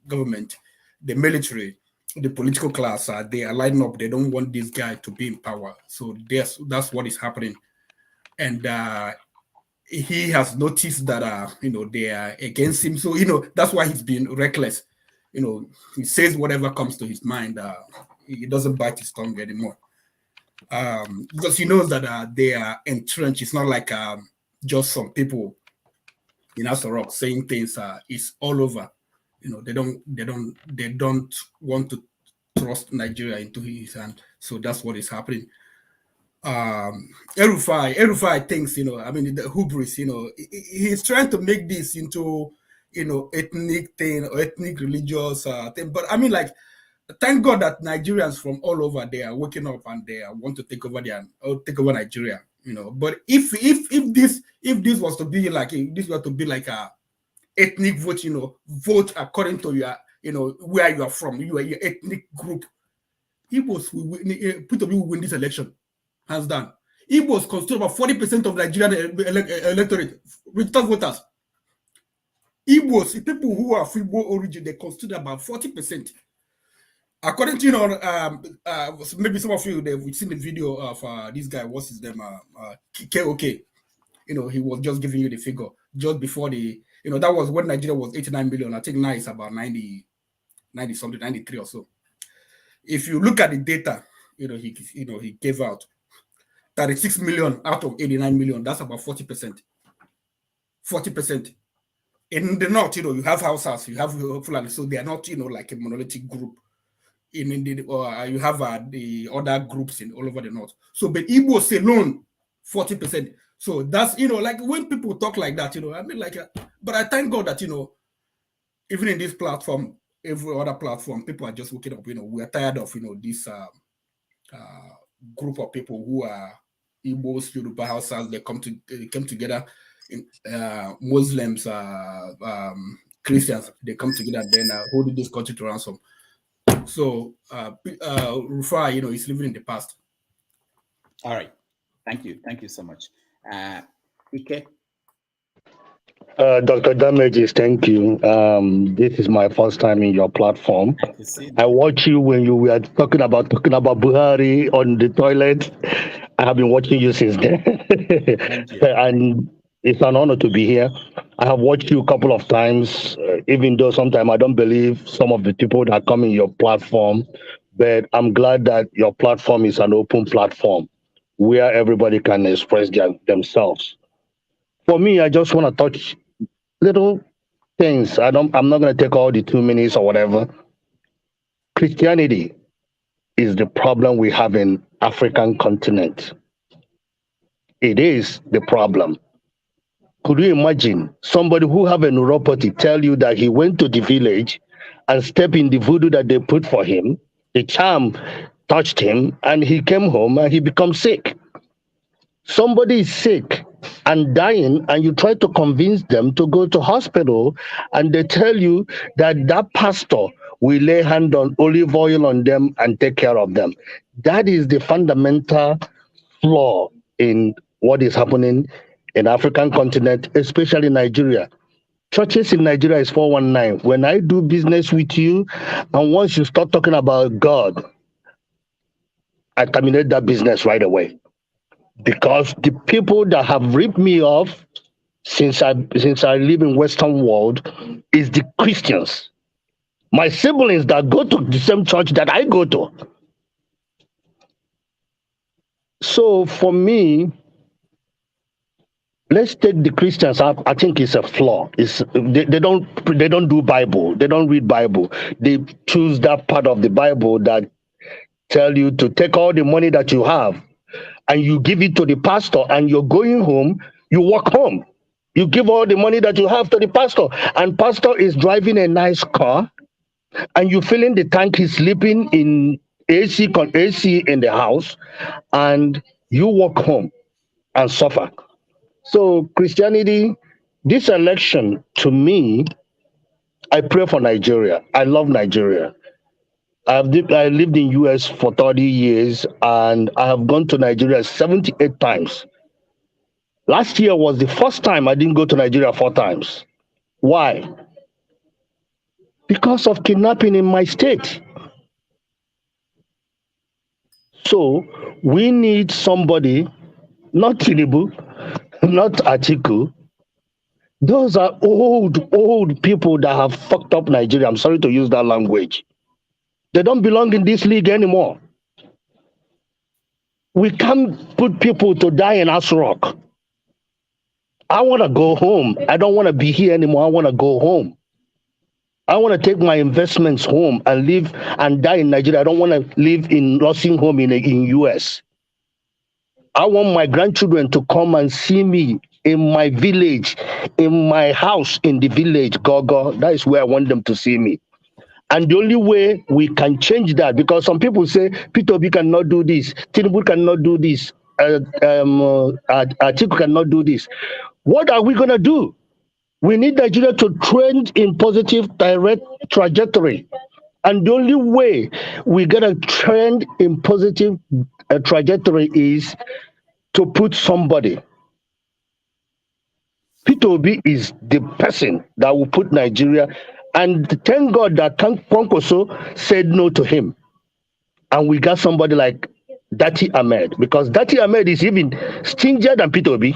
Speaker 15: government, the military, the political class, they are lining up. They don't want this guy to be in power. So that's what is happening. And he has noticed that they are against him. So that's why he's been reckless. He says whatever comes to his mind. He doesn't bite his tongue anymore. Because he knows that they are entrenched. It's not like just some people in Asarok saying things. It's all over. They don't want to thrust Nigeria into his hand. So that's what is happening. El-Rufai thinks, the hubris, he's trying to make this into, ethnic thing or ethnic religious thing. But thank God that Nigerians from all over, they are waking up and they want to take over Nigeria. But if this was to be like a ethnic vote, vote according to your, where you are from, your ethnic group. Igbos will win this election, hands down. Igbos constitute about 40% of Nigerian electorate, registered voters. Igbos, people who are Igbo origin, they constitute about 40%. According to, maybe some of you, they've seen the video of this guy, what's his name, KOK. He was just giving you the figure just before that was when Nigeria was 89 million. I think now it's about 90 something, 93 or so. If you look at the data, he gave out 36 million out of 89 million. That's about 40%. 40%. In the north, you have Hausas, you have Fulani, so they are not, like a monolithic group. You have the other groups in all over the north. So, but Igbos alone, 40%. So that's, like when people talk like that, but I thank God that, even in this platform, every other platform, people are just waking up, we are tired of, this group of people who are Igbos, Yoruba, Hausas, they come together, Muslims, Christians, they come together, then holding this country to ransom. So, Rufai, is living in the past.
Speaker 9: All right. Thank you. Thank you so much. Ike?
Speaker 21: Dr. Damages, thank you. This is my first time in your platform. I watched you when you were talking about Buhari on the toilet. I have been watching you since then.
Speaker 9: Thank you.
Speaker 21: And it's an honor to be here. I have watched you a couple of times, even though sometimes I don't believe some of the people that come in your platform, but I'm glad that your platform is an open platform where everybody can express themselves. For me, I just want to touch little things. I'm not going to take all the 2 minutes or whatever. Christianity is the problem we have in African continent. It is the problem. Could you imagine somebody who have a neuropathy tell you that he went to the village and stepped in the voodoo that they put for him, the charm touched him, and he came home and he becomes sick? Somebody is sick and dying, and you try to convince them to go to hospital, and they tell you that pastor will lay hand on olive oil on them and take care of them. That is the fundamental flaw in what is happening in African continent, especially Nigeria. Churches in Nigeria is 419. When I do business with you, and once you start talking about God, I terminate that business right away. Because the people that have ripped me off since I live in Western world is the Christians. My siblings that go to the same church that I go to. So for me, let's take the Christians out. I think it's a flaw. They don't do Bible. They don't read Bible. They choose that part of the Bible that tell you to take all the money that you have and you give it to the pastor, and you're going home, you walk home. You give all the money that you have to the pastor, and pastor is driving a nice car, and you fill in the tank, he's sleeping in AC in the house, and you walk home and suffer. So Christianity, this election, to me, I pray for Nigeria. I love Nigeria. I lived in US for 30 years, and I have gone to Nigeria 78 times. Last year was the first time I didn't go to Nigeria 4 times. Why? Because of kidnapping in my state. So we need somebody, not Tinubu, not Atiku. Those are old people that have fucked up Nigeria. I'm sorry to use that language. They don't belong in this league anymore. We can't put people to die in Aso Rock. I want to go home. I don't want to be here anymore. I want to go home. I want to take my investments home and live and die in Nigeria. I don't want to live in nursing home in US. I want my grandchildren to come and see me in my village, in my house in the village, Gogo. That is where I want them to see me. And the only way we can change that, because some people say, Peter Obi cannot do this, Tinubu cannot do this, Atiku cannot do this. What are we going to do? We need Nigeria to trend in positive direct trajectory. And the only way we're going to trend in positive trajectory is to put somebody. Peter Obi is the person that will put Nigeria, and thank God that Kwankwaso said no to him. And we got somebody like Dati Ahmed, because Dati Ahmed is even stingier than Peter Obi.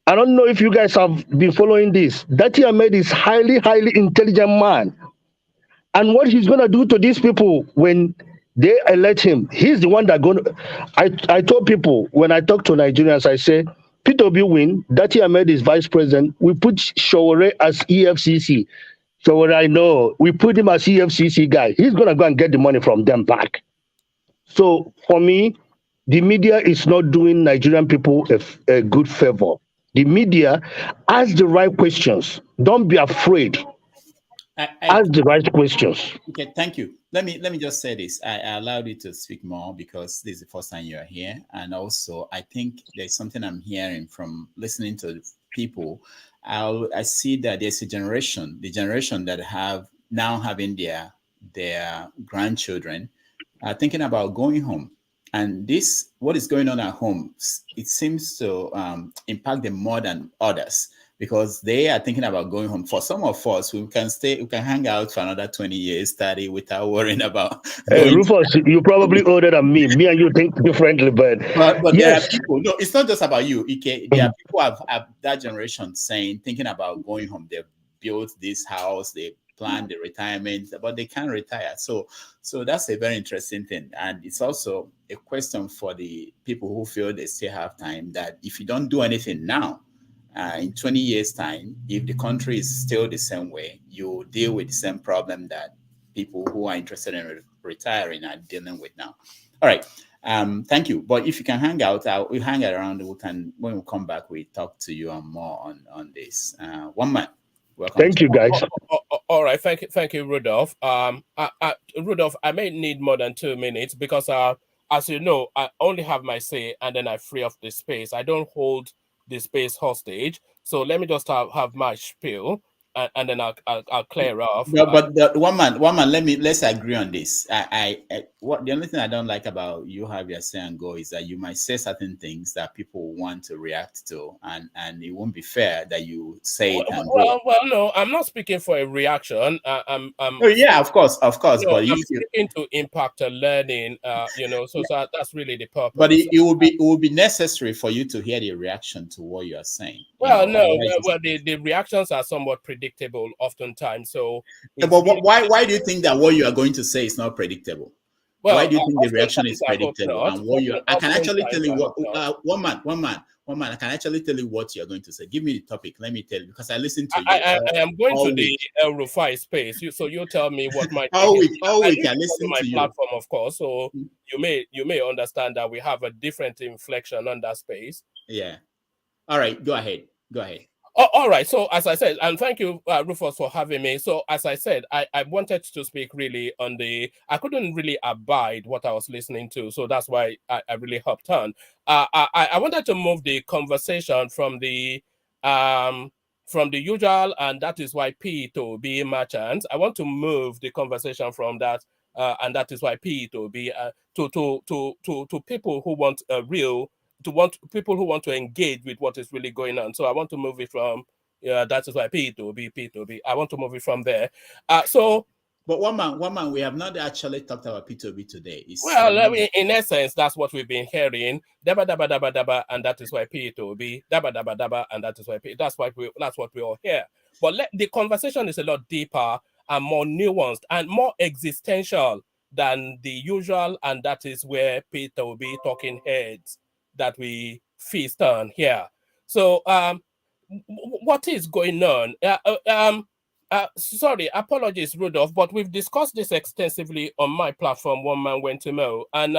Speaker 21: I don't know if you guys have been following this. Dati Ahmed is highly intelligent man. And what he's going to do to these people when they elect him, he's the one that going to... I told people, when I talk to Nigerians, I say, Peter Obi win, Dati Ahmed is vice president. We put Showore as EFCC. Showore, I know. We put him as EFCC guy. He's going to go and get the money from them back. So for me, the media is not doing Nigerian people a good favor. The media, ask the right questions. Don't be afraid. Ask the right questions.
Speaker 9: Okay, thank you. Let me just say this. I allowed you to speak more because this is the first time you are here, and also I think there's something I'm hearing from listening to people. I see that there's a generation, the generation that have now having their grandchildren thinking about going home. And this, what is going on at home, it seems to impact them more than others, because they are thinking about going home. For some of us, we can hang out for another 20 years, 30 without worrying about.
Speaker 21: Hey, Rufus, you're probably older than me. Me and you think differently, but
Speaker 9: yes.
Speaker 21: There
Speaker 9: are people. No, it's not just about you. Ike. There are people of that generation thinking about going home. They've built this house, they plan the retirement, but they can't retire. So that's a very interesting thing. And it's also a question for the people who feel they still have time, that if you don't do anything now, in 20 years' time, if the country is still the same way, you will deal with the same problem that people who are interested in retiring are dealing with now. All right. Thank you. But if you can hang out, we'll hang around. When we come back, we talk to you more on this. One man. Welcome.
Speaker 21: Thank you, guys.
Speaker 1: All right. Thank you, Rudolph. Rudolph, I may need more than 2 minutes because, as you know, I only have my say and then I free up the space. I don't hold the space hostage. So let me just have my spiel and then I'll clear off.
Speaker 9: But one man, let's agree on this. The only thing I don't like about you have your say and go is that you might say certain things that people want to react to, and it won't be fair that you say it and go.
Speaker 1: Well, no, I'm not speaking for a reaction.
Speaker 9: Yeah, of course.
Speaker 1: No, but I'm speaking to impact learning. So that's really the purpose.
Speaker 9: But it will be necessary for you to hear the reaction to what you are saying.
Speaker 1: Well, the reactions are somewhat predictable oftentimes. So,
Speaker 9: but why do you think that what you are going to say is not predictable? Well, why do you think the reaction is predictable? And I can actually tell you what one man. I can actually tell you what you're going to say. Give me the topic. Let me tell you, because I listened to you.
Speaker 1: I am going to the El-Rufai space. So you tell me what my
Speaker 9: all week I listen to
Speaker 1: my
Speaker 9: you.
Speaker 1: platform, of course. So you may understand that we have a different inflection on that space.
Speaker 9: Yeah. All right. Go ahead.
Speaker 1: Oh, all right. So as I said, and thank you, Rufus, for having me. So as I said, I wanted to speak really on the, I couldn't really abide what I was listening to. So that's why I really hopped on. I wanted to move the conversation from the usual, and that is why P to be merchants. I want to move the conversation from that, and that is why P to be to people who want a real, people who want to engage with what is really going on. So I want to move it from, that is why P2B. I want to move it from there.
Speaker 9: But one man, we have not actually talked about P2B today.
Speaker 1: Well, I mean, in essence, that's what we've been hearing. Daba daba daba daba, and that is why P2B. Daba daba daba, and that is why P. That's what we all hear. But the conversation is a lot deeper and more nuanced and more existential than the usual, and that is where P2B talking heads that we feast on here. So, what is going on? Sorry, apologies, Rudolph, but we've discussed this extensively on my platform, One Man Went to Mo, and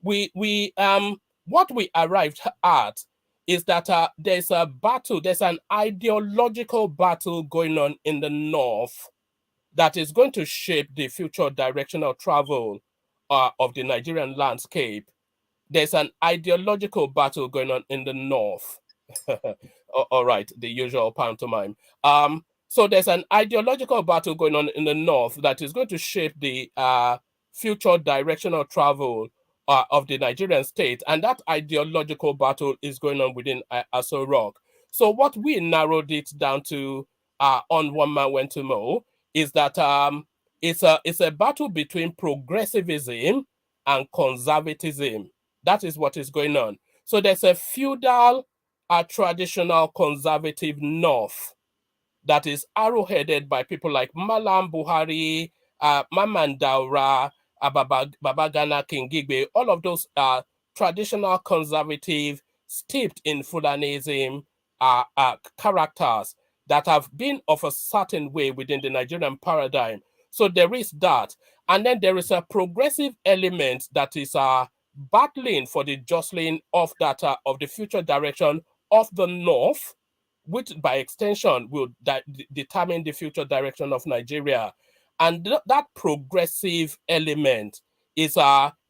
Speaker 1: what we arrived at is that there's a battle, there's an ideological battle going on in the North that is going to shape the future direction of travel of the Nigerian landscape. There's an ideological battle going on in the North. All right, the usual pantomime. So there's an ideological battle going on in the North that is going to shape the future direction of travel of the Nigerian state, and that ideological battle is going on within Aso Rock. So what we narrowed it down to on One Man Went to Mo is that it's a battle between progressivism and conservatism. That is what is going on. So there's a feudal, traditional conservative North that is arrowheaded by people like Malam Buhari, Maman Daura, Babagana Kingigbe, all of those traditional conservative, steeped in Fulanism characters that have been of a certain way within the Nigerian paradigm. So there is that. And then there is a progressive element that is battling for the jostling of that of the future direction of the North, which by extension will determine the future direction of Nigeria. And that progressive element is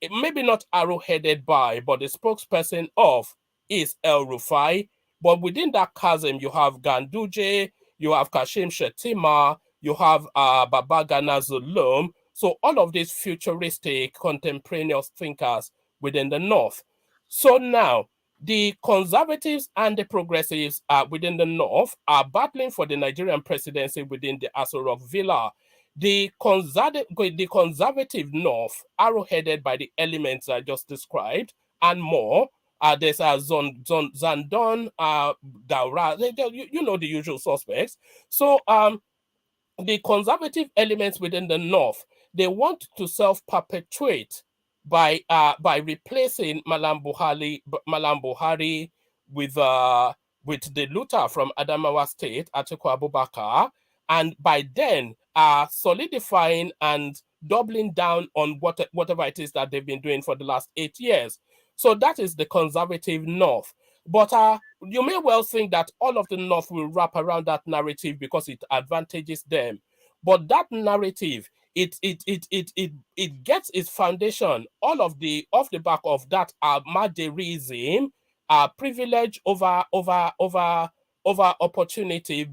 Speaker 1: maybe not arrowheaded by, but the spokesperson of is El-Rufai. But within that chasm, you have Ganduje, you have Kashim Shettima, you have Babagana Zulum. So all of these futuristic, contemporaneous thinkers within the North. So now, the conservatives and the progressives within the North are battling for the Nigerian presidency within the Aso Rock Villa. The conservative North, arrowheaded by the elements I just described, and more. There's Zandon, Daura, you know the usual suspects. So the conservative elements within the North, they want to self-perpetuate by replacing Malam Buhari with the looter from Adamawa State, Atiku Abubakar, and by then solidifying and doubling down on whatever it is that they've been doing for the last 8 years. So that is the conservative North. But you may well think that all of the North will wrap around that narrative because it advantages them. But that narrative, it gets its foundation off the back of that Maderism, privilege over opportunity,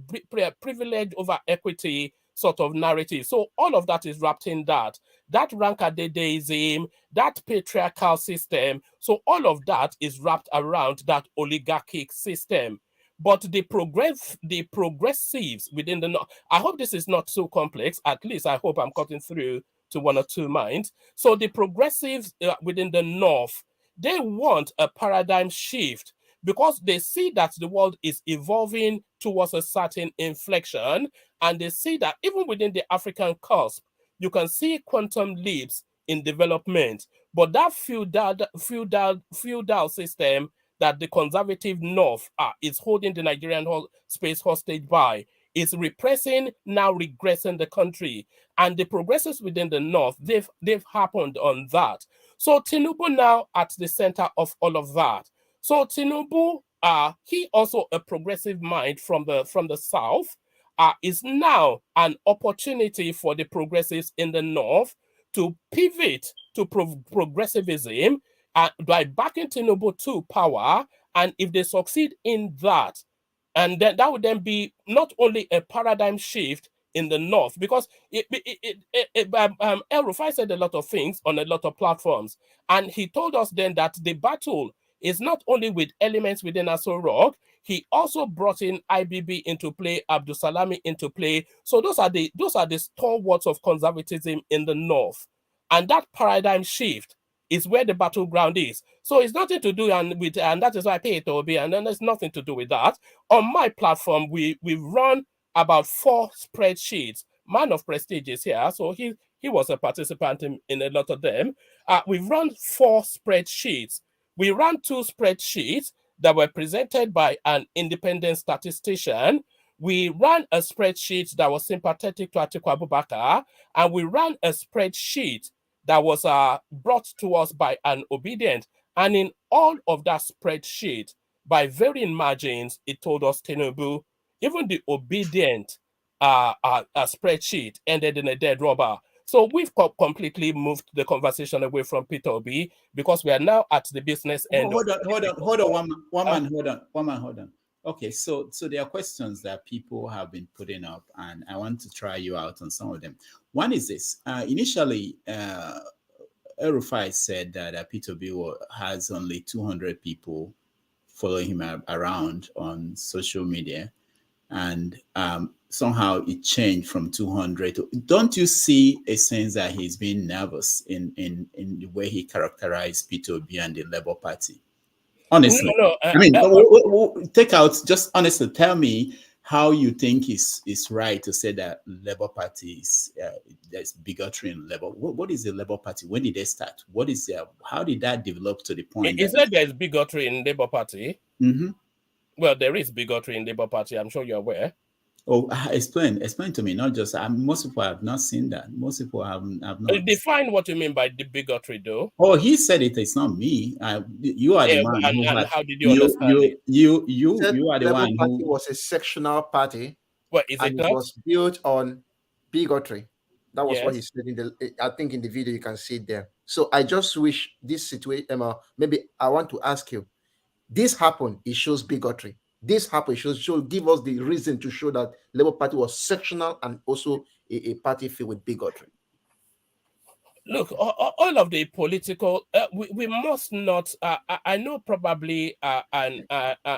Speaker 1: privilege over equity sort of narrative. So all of that is wrapped in that rankadedeism, that patriarchal system. So all of that is wrapped around that oligarchic system. But the progressives within the North, I hope this is not so complex. At least I hope I'm cutting through to one or two minds. So the progressives within the North, they want a paradigm shift because they see that the world is evolving towards a certain inflection, and they see that even within the African cusp, you can see quantum leaps in development. But that feudal system that the conservative North is holding the Nigerian space hostage by is repressing, now regressing the country. And the progressives within the North, they've happened on that. So Tinubu now at the center of all of that. So Tinubu he also a progressive mind from the south, is now an opportunity for the progressives in the north to pivot to progressivism by backing Tinubu to power. And if they succeed in that, and then that would then be not only a paradigm shift in the north, because El-Rufai said a lot of things on a lot of platforms, and he told us then that the battle is not only with elements within Aso Rock. He also brought in IBB into play, Abdul Salami into play. So those are the stalwarts of conservatism in the north, and that paradigm shift is where the battleground is. So it's nothing to do with, and that is why Peter Obi, and then there's nothing to do with that. On my platform, we run about 4 spreadsheets. Man of Prestige is here, so he was a participant in a lot of them. We've run 4 spreadsheets. We ran 2 spreadsheets that were presented by an independent statistician. We ran a spreadsheet that was sympathetic to Atiku Abubakar, and we ran a spreadsheet that was brought to us by an obedient. And in all of that spreadsheet, by varying margins, it told us Tinubu. Even the obedient spreadsheet ended in a dead rubber. So we've completely moved the conversation away from Peter Obi because we are now at the business end.
Speaker 9: Hold on, one man. Okay, so there are questions that people have been putting up, and I want to try you out on some of them. One is this: initially, El-Rufai said that Peter Obi has only 200 people following him around on social media, and somehow it changed from 200 to, don't you see a sense that he's been nervous in the way he characterized Peter Obi and the Labour Party? Honestly, no, I mean, take out, just honestly tell me how you think is right to say that Labour Party is there's bigotry in Labour. What is the Labour Party? When did they start? What is how did that develop to the point?
Speaker 1: Is that there's bigotry in Labour Party?
Speaker 9: Mm-hmm.
Speaker 1: Well, there is bigotry in Labour Party. I'm sure you're aware.
Speaker 9: Oh, explain to me. Not just most people have not seen that. Most people have not.
Speaker 1: Define what you mean by the bigotry, though.
Speaker 9: Oh, he said it. It's not me. You are the man.
Speaker 1: And how did you understand it?
Speaker 9: You are the one
Speaker 16: Party
Speaker 9: who
Speaker 16: was a sectional party.
Speaker 1: What is it?
Speaker 16: It was built on bigotry. That was what he
Speaker 1: Yes.
Speaker 16: said I think in the video you can see it there. So I just wish this situation. Maybe I want to ask you. This happened. It shows bigotry. This happened. Should give us the reason to show that Labour Party was sectional and also a party filled with bigotry.
Speaker 1: Look, all of the political, we must not. I know probably, and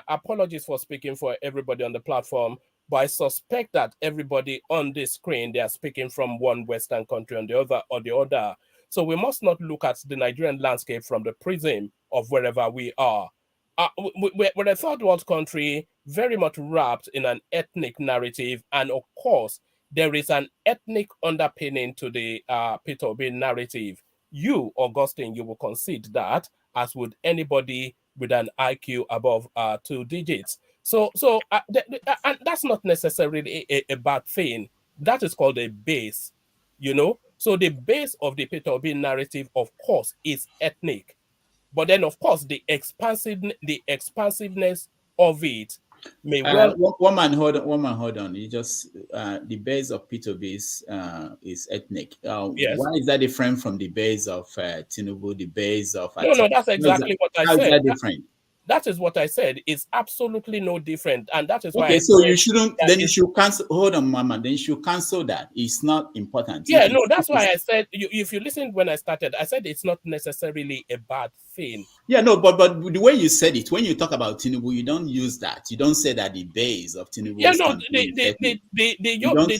Speaker 1: apologies for speaking for everybody on the platform, but I suspect that everybody on this screen, they are speaking from one Western country or the other. So we must not look at the Nigerian landscape from the prism of wherever we are. We're a third world country, very much wrapped in an ethnic narrative, and of course, there is an ethnic underpinning to the Peter Obi narrative. You, Augustine, you will concede that, as would anybody with an IQ above 2 digits. So and that's not necessarily a bad thing. That is called a base, you know. So the base of the Peter Obi narrative, of course, is ethnic. But then, of course, the expansiveness of it may well.
Speaker 9: One man, hold on. You just the base of Peter Obi is ethnic.
Speaker 1: Yes.
Speaker 9: Why is that different from the base of Tinubu? The base of
Speaker 1: No, that's exactly what I said.
Speaker 9: How is that different?
Speaker 1: That is what I said. It's absolutely no different, and that is why.
Speaker 9: Okay, so you shouldn't. Then you should cancel. Hold on, Mama. Then you should cancel that. It's not important.
Speaker 1: Yeah, no, that's why I said. If you listened when I started, I said it's not necessarily a bad thing.
Speaker 9: Yeah, no, but the way you said it, when you talk about Tinubu, you don't use that. You don't say that the base of Tinubu.
Speaker 1: Yeah, no, the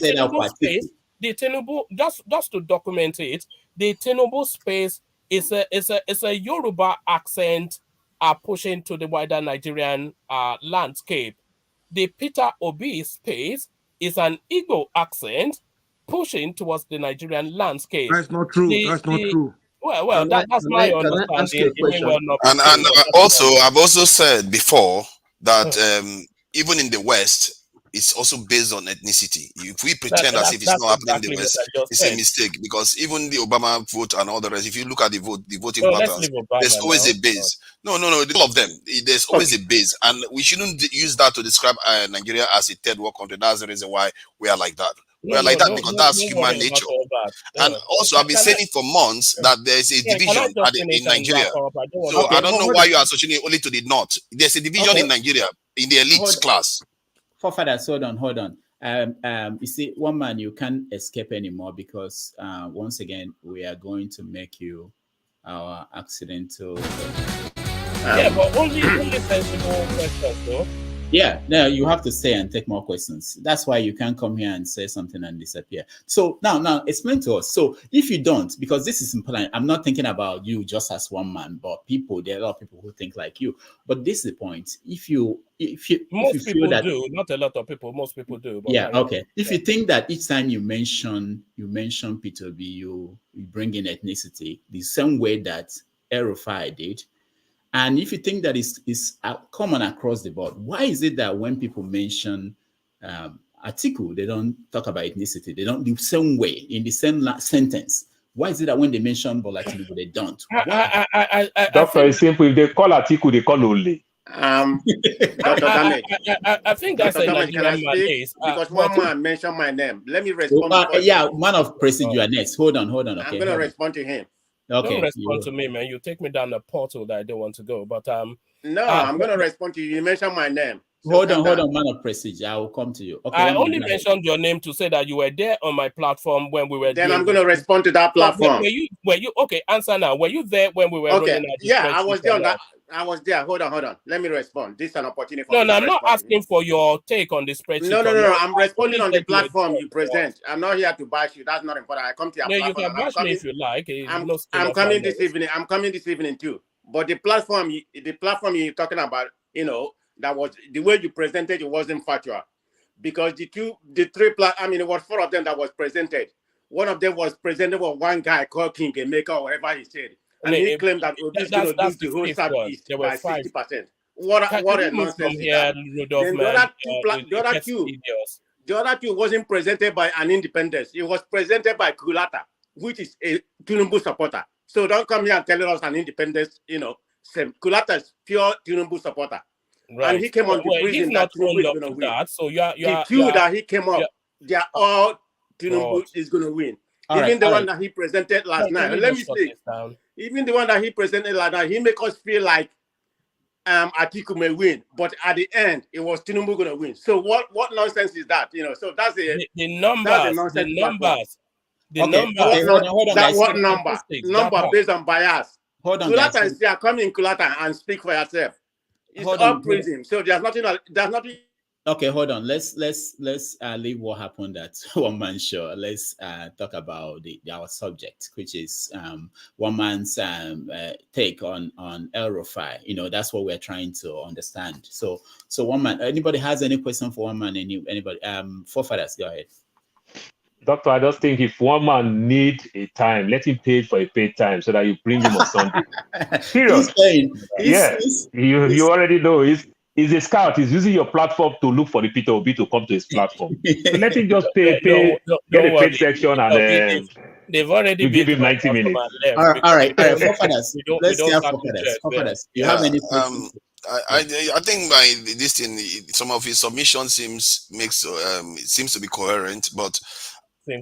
Speaker 1: Tinubu space, the Tinubu, just to document it, the Tinubu space is a Yoruba accent. Are pushing to the wider Nigerian landscape. The Peter Obi space is an Igbo accent pushing towards the Nigerian landscape.
Speaker 17: That's not true. That's not true.
Speaker 1: Well, that's my understanding.
Speaker 3: And also, I've also said before that even in the West, it's also based on ethnicity. If we pretend as if it's not happening in the West, it's a mistake, because even the Obama vote and all the rest, if you look at the voting patterns, there's always a base. No, all of them. There's always a base, and we shouldn't use that to describe Nigeria as a third world country. That's the reason why we are like that. We are like that because that's human nature. And also, I've been saying it for months that there's a division in Nigeria. So I don't know why you are associating it only to the north. There's a division in Nigeria in the elite class.
Speaker 9: Forefathers, hold on. You see, one man, you can't escape anymore, because once again, we are going to make you our accidental.
Speaker 1: Yeah, but only sensible questions, though.
Speaker 9: Yeah, no, you have to stay and take more questions. That's why you can't come here and say something and disappear. So now explain to us. So if you don't, because this is important, I'm not thinking about you just as one man, but there are a lot of people who think like you. But this is the point. If you
Speaker 1: most people do, not a lot of people, most people do. But
Speaker 9: yeah, okay. If you think that each time you mention Peter Obi, you bring in ethnicity, the same way that El-Rufai did. And if you think that is common across the board, why is it that when people mention Atiku, they don't talk about ethnicity? They don't the same way in the same sentence. Why is it that when they mention Bola Tinubu, they don't?
Speaker 19: Doctor, it's simple. If they call Atiku, they call only.
Speaker 22: Dr. Dame,
Speaker 1: I think that's
Speaker 22: Dr.
Speaker 1: a
Speaker 22: Dame, can I speak? Because one man mentioned my name. Let me respond.
Speaker 9: Man of President, you are next. Hold on. Okay,
Speaker 22: I'm going to respond to him.
Speaker 1: Okay, don't respond to me, man. You take me down the portal that I don't want to go. But
Speaker 22: no, I'm going to respond to you. You mentioned my name.
Speaker 9: So hold on, man of Prestige. I will come to you. Okay,
Speaker 1: I only mentioned your name to say that you were there on my platform when we were.
Speaker 22: Then I'm going to respond to that platform.
Speaker 1: Were you okay? Answer now. Were you there when we were?
Speaker 22: Okay. Yeah, I was there on that. I was there. Hold on. Let me respond. This is an opportunity for
Speaker 1: No, I'm not asking for your take on the spreadsheet.
Speaker 22: No. I'm responding on the platform you present. I'm not here to bash you. That's not important. I come to your platform.
Speaker 1: You can bash me if you like.
Speaker 22: I'm coming this evening. I'm coming this evening too. But the platform you're talking about, that was the way you presented. It wasn't factual, because it was 4 of them that was presented. One of them was presented with one guy called King Emeka or whatever he said. And he claimed that Obi is going to lose the whole Southeast by 60%. What a nonsense is that? Then the other two wasn't presented by an independent. It was presented by Kulata, which is a Tinubu supporter. So don't come here and tell us an independent, Kulata is pure Tinubu supporter.
Speaker 1: Right.
Speaker 22: And he came on the reason that Tinubu is going to win.
Speaker 1: So
Speaker 22: the two that he came up, they are all Tinubu is going to win. Even the one that he presented last night. Let me see. Even the one that he presented last night, he make us feel like Atiku may win, but at the end, it was Tinubu going to win. So what nonsense is that? So that's the numbers. What number? Number based on bias.
Speaker 9: Hold on,
Speaker 22: Kulata is here. Come in, Kulata, and speak for yourself. It's all praising. So there's nothing.
Speaker 9: Okay, hold on. Let's leave what happened at one man show. Let's talk about our subject, which is one man's take on El-Rufai. That's what we're trying to understand. So one man. Anybody has any question for one man? Anybody? Forefathers, go ahead.
Speaker 19: Doctor, I just think if one man need a time, let him pay for a paid time so that you bring him on Sunday. Serious. You already know. He's a scout. He's using your platform to look for the Peter Obi to come to his platform. So let him just get a paid section and
Speaker 1: they've already
Speaker 19: give him 90 minutes.
Speaker 9: All right. Forefathers. Let's hear Forefathers. You have any questions?
Speaker 3: I think by this thing, some of his submission seems to be coherent, but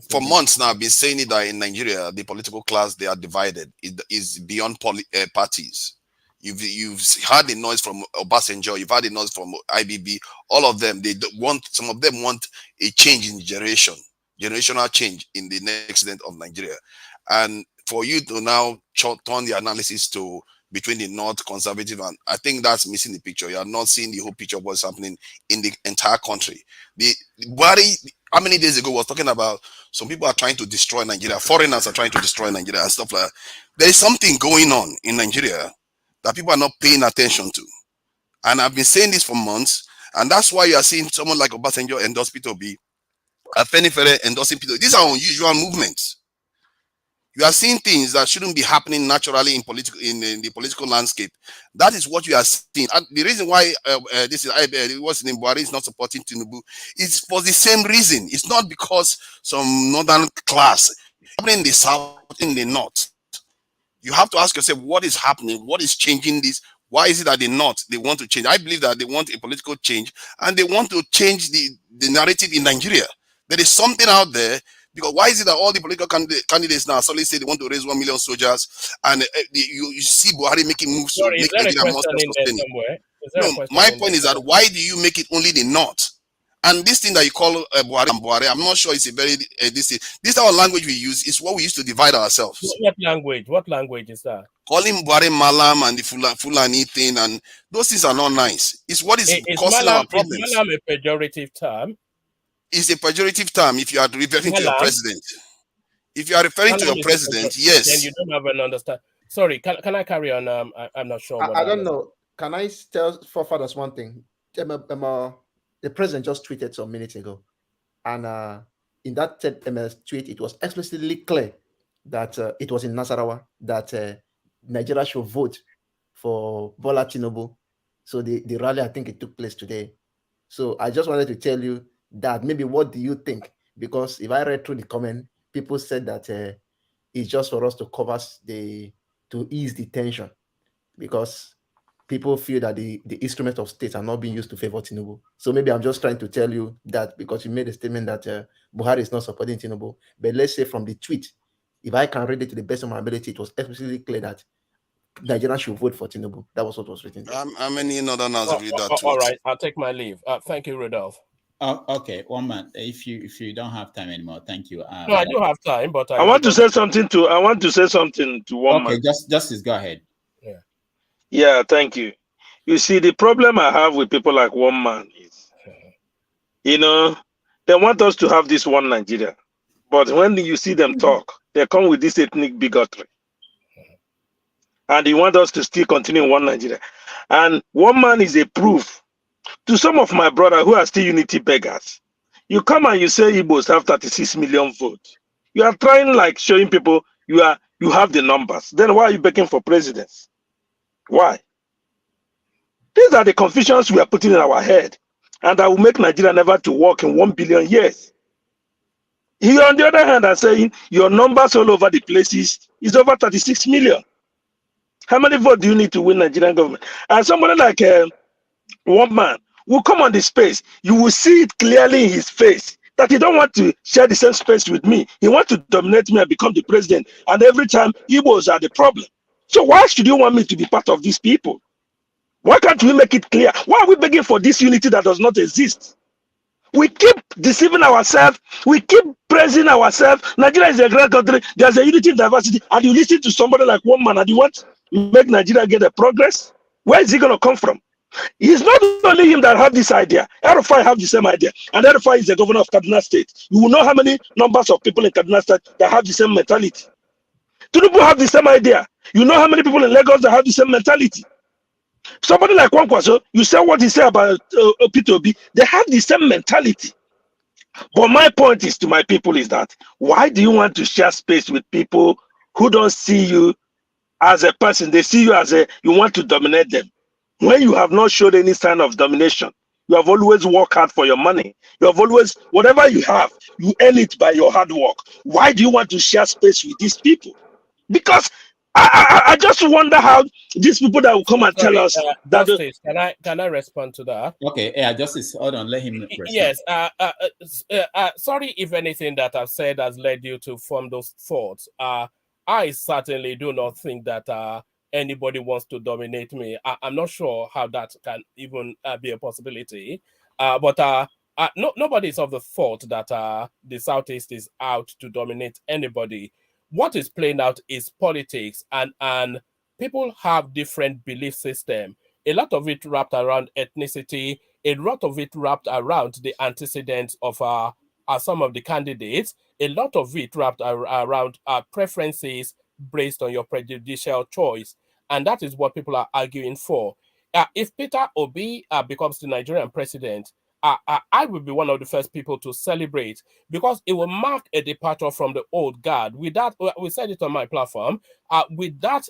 Speaker 3: for months now I've been saying it that in Nigeria the political class, they are divided. It is beyond parties. You've heard the noise from Obasanjo, you've heard the noise from IPOB. All of them, some of them want a change in generational change in the next extent of Nigeria. And for you to now turn the analysis to between the North conservative, and I think that's missing the picture. You are not seeing the whole picture of what's happening in the entire country. Buhari, how many days ago, was talking about some people are trying to destroy Nigeria, foreigners are trying to destroy Nigeria and stuff like that. There is something going on in Nigeria that people are not paying attention to. And I've been saying this for months, and that's why you are seeing someone like Obasanjo endorse Peter Obi, Afenifere endorsing Peter Obi. These are unusual movements. You are seeing things that shouldn't be happening naturally in the political landscape. That is what you are seeing. And the reason why this is what's in Buhari is not supporting Tinubu is for the same reason. It's not because some northern class happening in the south, in the north. You have to ask yourself what is happening, what is changing this. Why is it that they want to change? I believe that they want a political change and they want to change the narrative in Nigeria. There is something out there. Because why is it that all the political candidates now suddenly say they want to raise 1 million soldiers, and you see Buhari making moves to make Nigeria more self-sustaining? No, my point is that why do you make it only the north? And this thing that you call Buhari, I'm not sure it's a very this our language we use is what we use to divide ourselves.
Speaker 1: What language? What language is that?
Speaker 3: Calling Buhari Malam and the Fulani thing, and those things are not nice. It's what is causing our problems.
Speaker 1: Is Malam a pejorative term?
Speaker 3: Is a pejorative term if you are referring to your president. If you are referring to your president, yes.
Speaker 1: Then you don't have an understand. Sorry, can I carry on? I'm not sure.
Speaker 16: I don't know. Can I tell forefathers one thing? The president just tweeted some minutes ago, and in that tweet, it was explicitly clear that it was in Nasarawa that Nigeria should vote for Bola Tinubu. So the rally, I think it took place today. So I just wanted to tell you that maybe what do you think? Because if I read through the comment, people said that it's just for us to cover to ease the tension, because people feel that the instruments of state are not being used to favor Tinubu. So maybe I'm just trying to tell you that because you made a statement that Buhari is not supporting Tinubu. But let's say from the tweet, if I can read it to the best of my ability, it was explicitly clear that Nigerians should vote for Tinubu. That was what was written there.
Speaker 3: How many northerners read that tweet?
Speaker 1: All right, I'll take my leave. Thank you, Rudolph.
Speaker 9: Okay, one man. If you don't have time anymore, thank you.
Speaker 1: No, I do have time, but
Speaker 7: I want to say something to one man.
Speaker 9: Okay, Justice, go ahead.
Speaker 7: Yeah, thank you. You see, the problem I have with people like one man is, they want us to have this one Nigeria, but when you see them talk, they come with this ethnic bigotry, and they want us to still continue in one Nigeria. And one man is a proof to some of my brothers who are still unity beggars. You come and you say Igbos have 36 million votes. You are trying like showing people you have the numbers. Then why are you begging for presidents? Why? These are the confusions we are putting in our head, and that will make Nigeria never to work in 1 billion years. You, on the other hand, are saying your numbers all over the places is over 36 million. How many votes do you need to win Nigerian government? And somebody like one man will come on the space. You will see it clearly in his face that he don't want to share the same space with me. He wants to dominate me and become the president. And every time, Igbos are the problem. So why should you want me to be part of these people? Why can't we make it clear? Why are we begging for this unity that does not exist? We keep deceiving ourselves. We keep praising ourselves. Nigeria is a great country. There's a unity in diversity. And you listen to somebody like one man and you want to make Nigeria get a progress? Where is he going to come from? It's not only him that have this idea. El-Rufai have the same idea. And El-Rufai is the governor of Kaduna State. You will know how many numbers of people in Kaduna State that have the same mentality. Tinubu have the same idea. You know how many people in Lagos that have the same mentality. Somebody like Kwankwaso, you said what he said about Peter Obi, they have the same mentality. But my point is to my people is that why do you want to share space with people who don't see you as a person? They see you as you want to dominate them. When you have not showed any sign of domination, you have always worked hard for your money. You have always, whatever you have, you earn it by your hard work. Why do you want to share space with these people? Because I just wonder how these people that will come and tell us that.
Speaker 1: Justice, can I respond to that?
Speaker 9: Okay, yeah, Justice, hold on, let him respond.
Speaker 1: Yes, sorry if anything that I've said has led you to form those thoughts. I certainly do not think that anybody wants to dominate me. I'm not sure how that can even be a possibility. But nobody is of the thought that the Southeast is out to dominate anybody. What is playing out is politics, and people have different belief system. A lot of it wrapped around ethnicity, a lot of it wrapped around the antecedents of some of the candidates, a lot of it wrapped around preferences based on your prejudicial choice. And that is what people are arguing for. If Peter Obi becomes the Nigerian president, I will be one of the first people to celebrate, because it will mark a departure from the old guard. With that, we said it on my platform, with that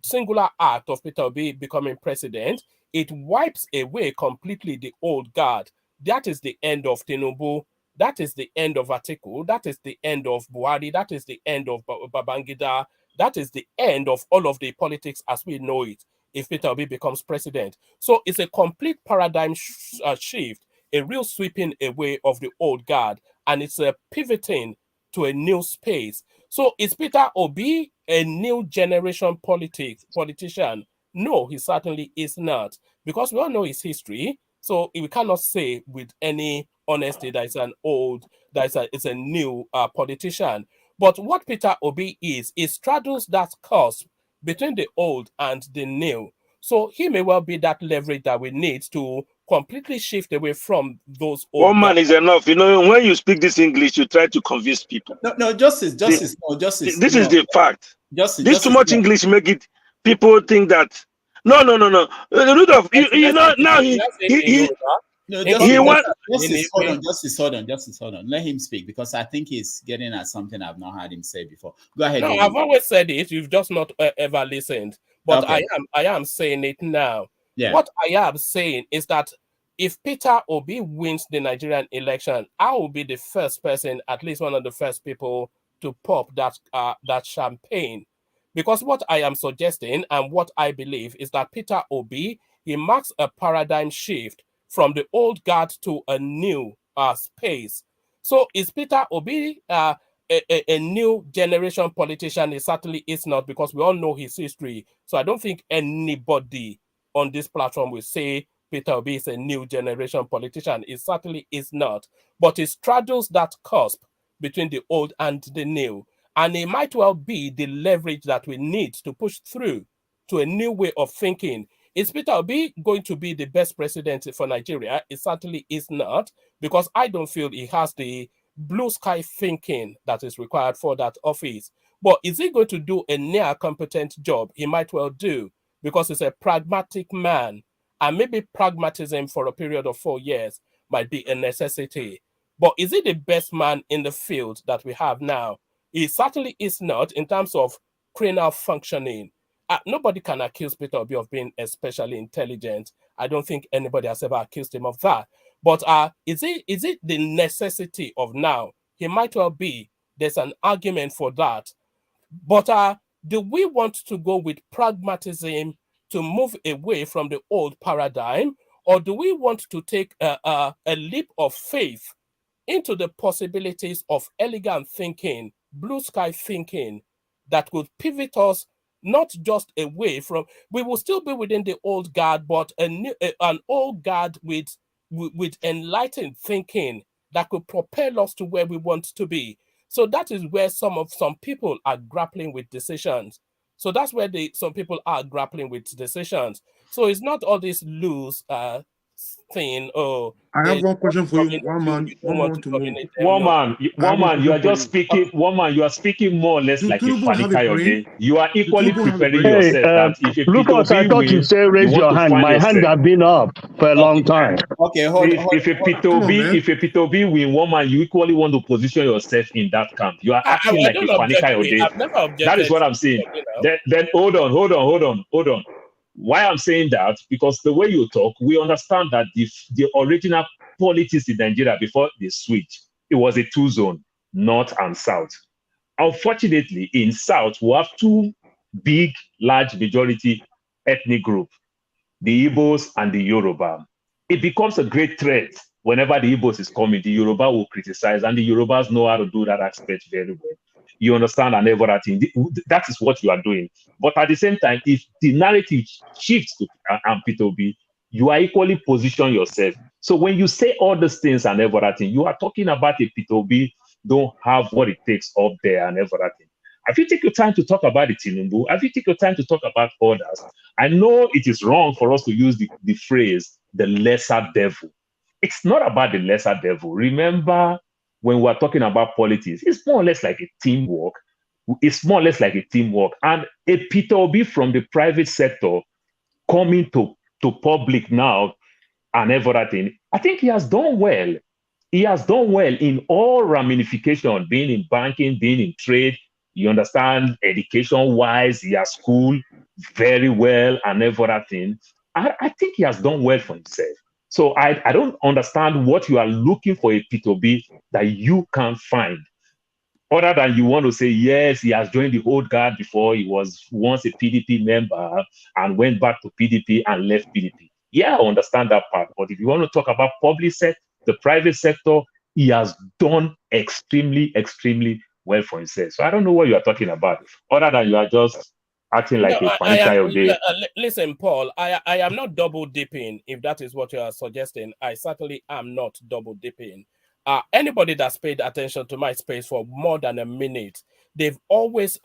Speaker 1: singular act of Peter Obi becoming president, it wipes away completely the old guard. That is the end of Tinubu. That is the end of Atiku. That is the end of Buhari. That is the end of Babangida. That is the end of all of the politics as we know it if Peter Obi becomes president. So it's a complete paradigm shift, a real sweeping away of the old guard, and it's a pivoting to a new space. So is Peter Obi a new generation politician? No, he certainly is not, because we all know his history. So we cannot say with any honesty that it's a new politician. But what Peter Obi is straddles that cusp between the old and the new. So he may well be that leverage that we need to completely shift away from those old.
Speaker 7: One man is enough. You know, when you speak this English, you try to convince people.
Speaker 9: No, justice. This
Speaker 7: is the fact. This too much English make it people think that no. Rudolph, you know now
Speaker 9: Justice, hold on. Let him speak, because I think he's getting at something I've not heard him say before. Go ahead.
Speaker 1: No, I've always said it. You've just not ever listened. But okay. I am saying it now. Yeah. What I am saying is that if Peter Obi wins the Nigerian election, I will be the first person, at least one of the first people, to pop that champagne. Because what I am suggesting and what I believe is that Peter Obi, he marks a paradigm shift from the old guard to a new space. So is Peter Obi a new generation politician? He certainly is not, because we all know his history. So I don't think anybody on this platform will say Peter Obi is a new generation politician. It certainly is not. But it straddles that cusp between the old and the new. And it might well be the leverage that we need to push through to a new way of thinking. Is Peter Obi going to be the best president for Nigeria? It certainly is not, because I don't feel he has the blue sky thinking that is required for that office. But is he going to do a near competent job? He might well do, because he's a pragmatic man. And maybe pragmatism for a period of 4 years might be a necessity. But is he the best man in the field that we have now? He certainly is not in terms of cranial functioning. Nobody can accuse Peter Obi of being especially intelligent. I don't think anybody has ever accused him of that. But is it the necessity of now? He might well be. There's an argument for that. But do we want to go with pragmatism to move away from the old paradigm? Or do we want to take a leap of faith into the possibilities of elegant thinking, blue sky thinking, that could pivot us not just away from, we will still be within the old guard, but an old guard with enlightened thinking that could propel us to where we want to be. So that is where some people are grappling with decisions. So that's where some people are grappling with decisions. So it's not all this loose thing.
Speaker 8: I have one question for you. One man,
Speaker 19: you are just speaking. One man, you are speaking more or less like a Fani Kayode. You are equally preparing yourself that if a
Speaker 21: Lucas, I thought you say raise your hand. My hand has been up for a long time.
Speaker 9: Okay, hold on.
Speaker 19: If a Peter Obi win, one man, you equally want to position yourself in that camp. You are acting like a Fani Kayode. That is what I'm saying. Then hold on. Why I'm saying that, because the way you talk, we understand that the original politics in Nigeria before the switch, it was a two-zone, north and south. Unfortunately, in south, we have two big, large majority ethnic groups, the Igbos and the Yoruba. It becomes a great threat whenever the Igbos is coming. The Yoruba will criticize, and the Yorubas know how to do that aspect very well. You understand, and everything. That is what you are doing. But at the same time, if the narrative shifts to Peter Obi, you are equally position yourself. So when you say all these things and everything, you are talking about a Peter Obi don't have what it takes up there and everything. Have you taken your time to talk about the Tinubu? Have you taken your time to talk about others? I know it is wrong for us to use the phrase the lesser devil. It's not about the lesser devil. Remember, when we're talking about politics, it's more or less like a teamwork. And a Peter Obi from the private sector coming to public now and everything, I think he has done well. He has done well in all ramifications, being in banking, being in trade. You understand, education-wise, he has schooled very well and everything. I think he has done well for himself. So I don't understand what you are looking for a Peter Obi that you can't find. Other than you want to say, yes, he has joined the old guard before. He was once a PDP member and went back to PDP and left PDP. Yeah, I understand that part. But if you want to talk about public sector, the private sector, he has done extremely, extremely well for himself. So I don't know what you are talking about. Other than you are just acting like a funny child.
Speaker 1: Listen, Paul, I am not double dipping, if that is what you are suggesting. I certainly am not double dipping. Anybody that's paid attention to my space for more than a minute, I've always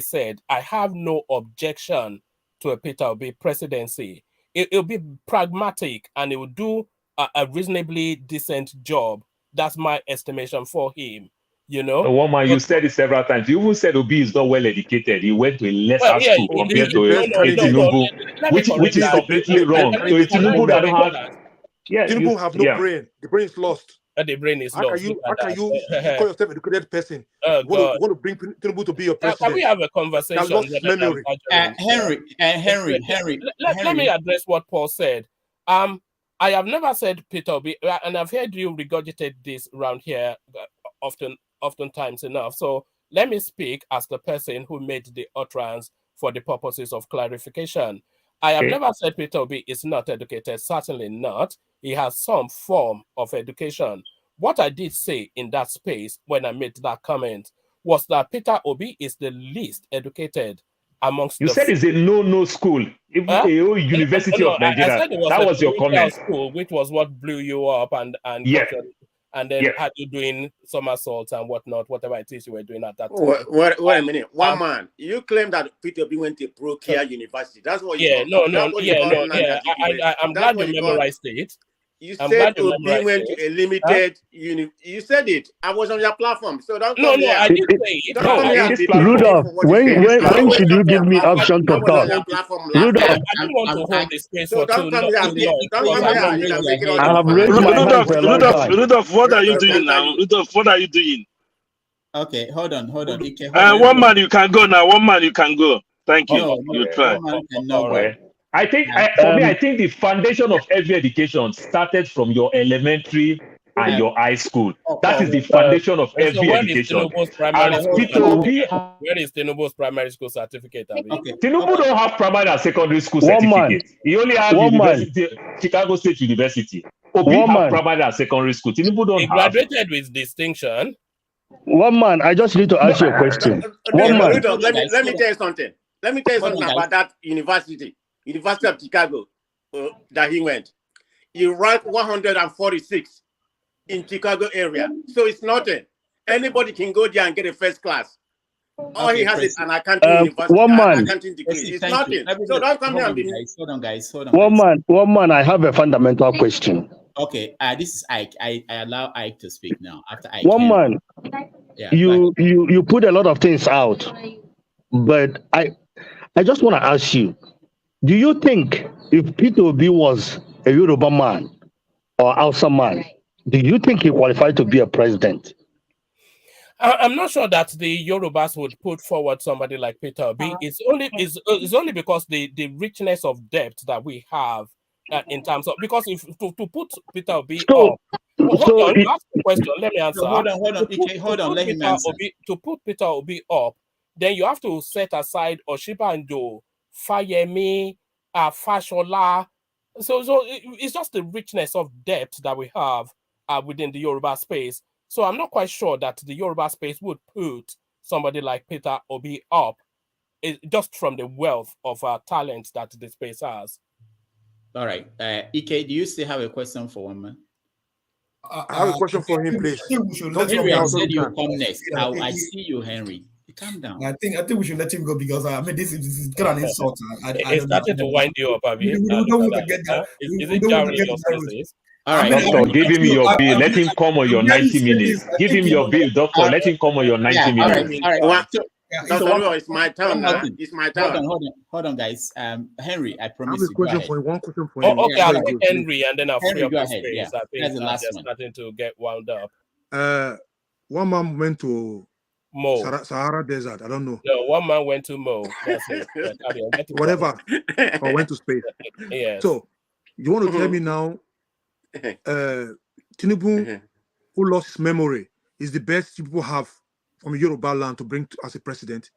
Speaker 1: said I have no objection to a Peter Obi presidency. It'll be pragmatic and it will do a reasonably decent job. That's my estimation for him. You know,
Speaker 19: one man, you said it several times. You even said Obi is not well educated. He went to a lesser school compared to Tinubu, which is completely wrong. So Tinubu that don't have,
Speaker 14: Tinubu have no brain. The brain is lost.
Speaker 1: The brain is
Speaker 14: lost. How can you call yourself an educated person? You want to bring Tinubu to be your president?
Speaker 1: Can we have a conversation?
Speaker 9: Henry.
Speaker 1: Let me address what Paul said. I have never said Peter Obi, and I've heard you regurgitate this around here oftentimes enough. So let me speak as the person who made the utterance for the purposes of clarification. I have never said Peter Obi is not educated, certainly not. He has some form of education. What I did say in that space when I made that comment was that Peter Obi is the least educated amongst
Speaker 19: you said it's a no school, University of Nigeria. That was your comment.
Speaker 1: School, which was what blew you up and then had you doing somersaults and whatnot, whatever it is you were doing at that time.
Speaker 22: Wait a minute. One man, you claim that Peter Obi went to Brokia University. That's what you
Speaker 1: I'm glad you memorized it.
Speaker 22: You said Obi went to a limited you said it. I was on your platform, so don't
Speaker 1: I didn't say it.
Speaker 21: Rudolph, when should you give me option to talk? Rudolph,
Speaker 1: I don't want to hold the space for too long.
Speaker 21: I have raised my hand for a long time.
Speaker 7: Rudolph, what are you doing now? Rudolph, what are you doing?
Speaker 9: Okay, hold on.
Speaker 7: One man, you can go now. One man, you can go. Thank you. You try.
Speaker 19: I think, for me, I think the foundation of every education started from your elementary and your high school. That is the foundation of every education.
Speaker 1: Where is Tinubu's primary school certificate?
Speaker 19: Tinubu don't have primary and secondary school certificate. He only has university, Chicago State University. Obi have primary and secondary school. Tinubu don't have.
Speaker 1: He graduated with distinction.
Speaker 21: One man, I just need to ask you a question. One man.
Speaker 22: Let me tell you something. Let me tell you something about that University of Chicago that he went. He ranked 146 in Chicago area. So it's nothing. Anybody can go there and get a first class. All he has is an accounting university,
Speaker 21: one man.
Speaker 22: Accounting degree. It's nothing. So don't come here and be...
Speaker 9: Hold on, guys.
Speaker 21: One man, I have a fundamental question.
Speaker 9: Okay, this is Ike. I allow Ike to speak now. After Ike.
Speaker 21: One man, you put a lot of things out, but I just want to ask you, do you think if Peter Obi was a Yoruba man or Hausa man, do you think he qualified to be a president?
Speaker 1: I'm not sure that the Yorubas would put forward somebody like Peter Obi. It's only because the richness of depth that we have in terms of, because if to put Peter Obi up. Hold on, ask the question. Let me answer.
Speaker 9: Hold on. Let him answer.
Speaker 1: To put Peter Obi up, then you have to set aside Osinbajo, Fayemi, Fashola. So it's just the richness of depth that we have within the Yoruba space. So I'm not quite sure that the Yoruba space would put somebody like Peter Obi up, just from the wealth of talent that the space has.
Speaker 9: All right. Ike, do you still have a question for one man?
Speaker 14: I have a question for him, please.
Speaker 9: Henry, I said you come next. I see you, Henry. Calm down.
Speaker 15: I think we should let him go because this is kind of an insult.
Speaker 1: It's starting to wind you up, have you?
Speaker 15: We don't want to get that.
Speaker 1: Is it jarring your senses?
Speaker 19: All right, doctor, give him your bill. Let him come on your 90 minutes. Give him your bill, doctor. Let him come on your 90 minutes.
Speaker 22: All right. Dr. Leo, it's my turn now. It's my turn.
Speaker 9: Hold on, guys. Henry, I promise
Speaker 14: you.
Speaker 9: Go ahead.
Speaker 14: One question for him.
Speaker 1: Okay, I'll take Henry and then I'll free up
Speaker 9: go
Speaker 1: the
Speaker 9: ahead.
Speaker 1: space. I think
Speaker 9: that's the last one.
Speaker 1: Starting to get wound up.
Speaker 14: One man went to
Speaker 1: Mo.
Speaker 14: Sahara Desert. I don't know.
Speaker 1: No, one man went to Mo. That's it.
Speaker 14: Whatever. Or went to space.
Speaker 1: Yes.
Speaker 14: So you want to tell me now, Tinubu, who lost his memory, is the best people have from Yoruba land to bring as a president?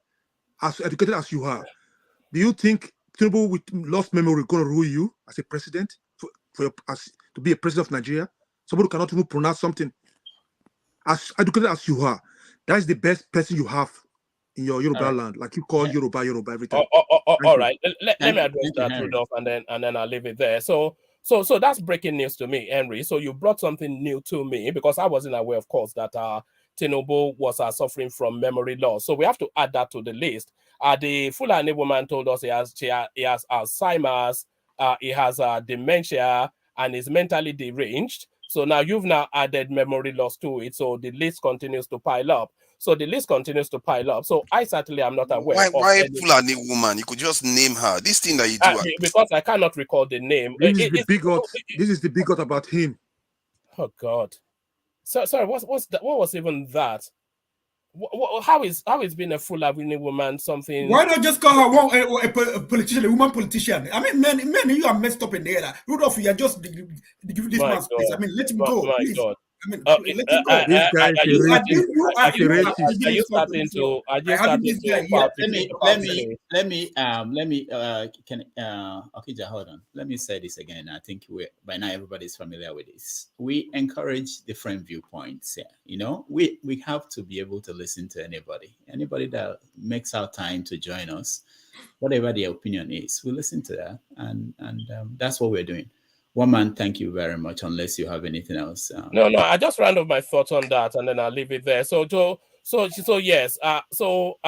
Speaker 14: As educated as you are, do you think Tinubu with lost memory going to rule you as a president to be a president of Nigeria? Somebody who cannot even pronounce something. As educated as you are, that is the best person you have in your Yoruba land. Like you call Yoruba every time.
Speaker 1: All right. Let me address that, Rudolph, and then I'll leave it there. So that's breaking news to me, Henry. So you brought something new to me because I wasn't aware, of course, that Tinubu was suffering from memory loss. So we have to add that to the list. The Fulani woman told us he has Alzheimer's, he has dementia, and is mentally deranged. So now you've now added memory loss to it. So the list continues to pile up. So I certainly am not aware.
Speaker 3: Why Fulani woman? You could just name her. This thing that you do.
Speaker 1: Because I cannot recall the name.
Speaker 14: This is the bigot about him.
Speaker 1: Oh God. Sorry, what was even that? How is being a Fulani woman something?
Speaker 15: Why not just call her a politician, a woman politician? I mean, man, you are messed up in there. Rudolph, you are just give this man space. I mean, let him go, please.
Speaker 1: God.
Speaker 15: I mean, let him go.
Speaker 1: This guy are you starting to
Speaker 9: let me okay, hold on. Let me say this again. I think by now everybody's familiar with this. We encourage different viewpoints here. You know, we have to be able to listen to anybody that makes our time to join us, whatever their opinion is. We listen to that, and that's what we're doing. One man, thank you very much. Unless you have anything else.
Speaker 1: No, I just round off my thoughts on that, and then I'll leave it there. So yes. So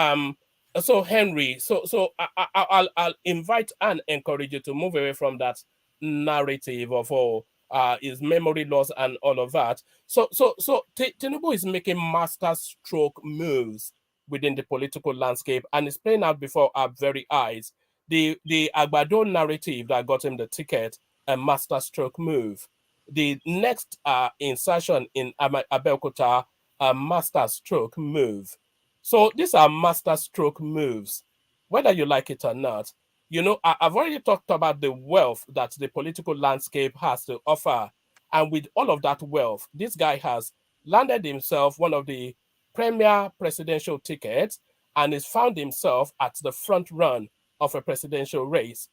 Speaker 1: Henry. So I'll invite and encourage you to move away from that narrative of his memory loss and all of that. So Tinubu is making master stroke moves within the political landscape, and it's playing out before our very eyes. The Agbado narrative that got him the ticket. A master stroke move. The next insertion in Abeokuta, a master stroke move. So these are master stroke moves, whether you like it or not. You know, I've already talked about the wealth that the political landscape has to offer. And with all of that wealth, this guy has landed himself one of the premier presidential tickets and has found himself at the front run of a presidential race.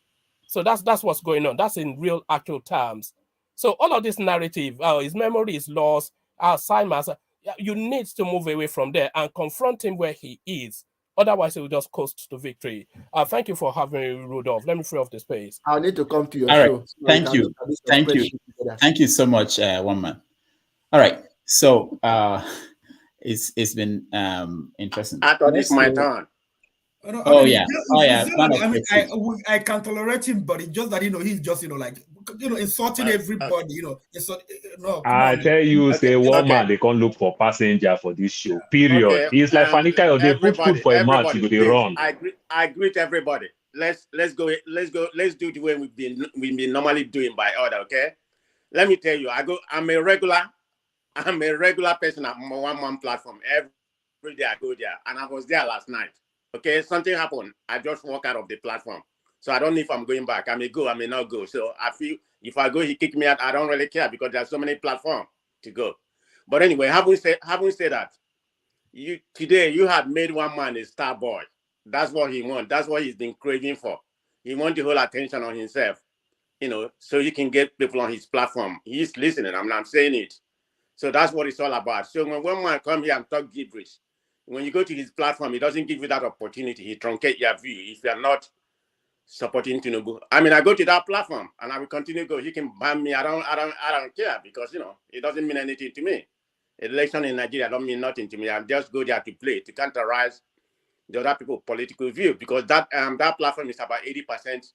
Speaker 1: So that's what's going on. That's in real, actual terms. So all of this narrative, his memory is lost, Alzheimer's, you need to move away from there and confront him where he is. Otherwise, he will just coast to victory. Thank you for having me, Rudolph. Let me free up the space.
Speaker 16: I'll need to come to your
Speaker 9: show.
Speaker 16: Right.
Speaker 9: So thank you so much, one man. All right. So it's been interesting.
Speaker 22: I thought it's my turn.
Speaker 15: I can tolerate him, but it's just that he's just insulting everybody.
Speaker 19: I tell you, say one man they can't look for passenger for this show. Period. Okay, it's like Fanika or they put food for a match you go run.
Speaker 22: I greet everybody. Let's do the way we've been normally doing by order. Okay. Let me tell you, I'm a regular person at one platform. Every day I go there, and I was there last night. Okay, something happened. I just walk out of the platform. So I don't know if I'm going back. I may go, I may not go. So I feel if I go, he kick me out. I don't really care because there's so many platforms to go. But anyway, having said that, today you had made one man a star boy. That's what he wants. That's what he's been craving for. He wants the whole attention on himself, so he can get people on his platform. He's listening. I'm saying it. So that's what it's all about. So when one man come here and talk gibberish, when you go to his platform, he doesn't give you that opportunity. He truncates your view if you're not supporting Tinubu. I mean, I go to that platform and I will continue to go. He can ban me. I don't care because it doesn't mean anything to me. Election in Nigeria don't mean nothing to me. I just go there to play, to counterize the other people's political view because that platform is about 80%,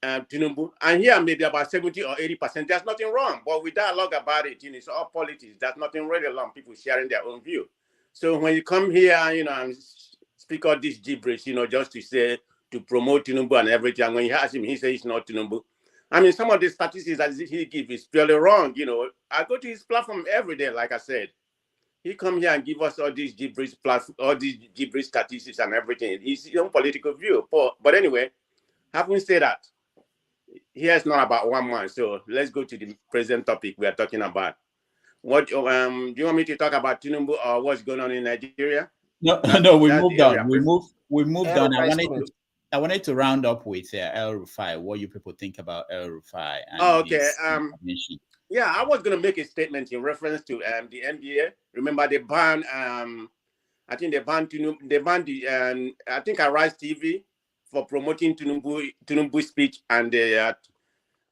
Speaker 22: Tinubu, and here maybe about 70 or 80%. There's nothing wrong, but we dialogue about it. It's all politics. There's nothing really wrong. People sharing their own view. So when you come here, and speak all this gibberish, just to promote Tinubu and everything, and when you ask him, he says it's not Tinubu. I mean, some of the statistics that he gives is purely wrong. I go to his platform every day, like I said. He come here and give us all these gibberish statistics and everything. It's his own political view. But anyway, having said that, here it's not about one man. So let's go to the present topic we are talking about. What do you want me to talk about Tinubu or what's going on in Nigeria?
Speaker 9: No, we moved on. We moved on. I wanted to round up with El-Rufai. What you people think about El-Rufai?
Speaker 22: Okay. Yeah, I was going to make a statement in reference to the NBA. Remember, they banned. I think they banned Tinubu. They banned the. I think Arise TV for promoting Tinubu's speech, and the other.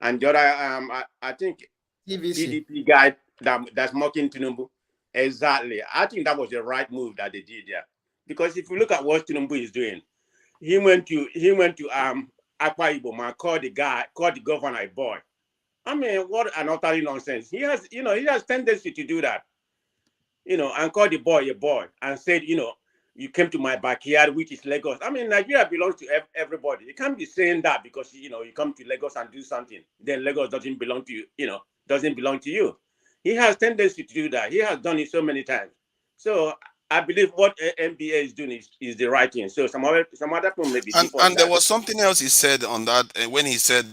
Speaker 22: I think PDP guy that's mocking Tinubu. Exactly. I think that was the right move that they did there, because if you look at what Tinubu is doing, he went to Akwa Ibom and called the governor a boy. I mean, what an utter nonsense. He has tendency to do that, and call the boy a boy and said, you came to my backyard, which is Lagos. I mean, Nigeria belongs to everybody. You can't be saying that because, you come to Lagos and do something. Then Lagos doesn't belong to you, doesn't belong to you. He has tendency to do that. He has done it so many times. So I believe what NBA is doing is the right thing. So some other people may be different.
Speaker 3: And there was something else he said on that when he said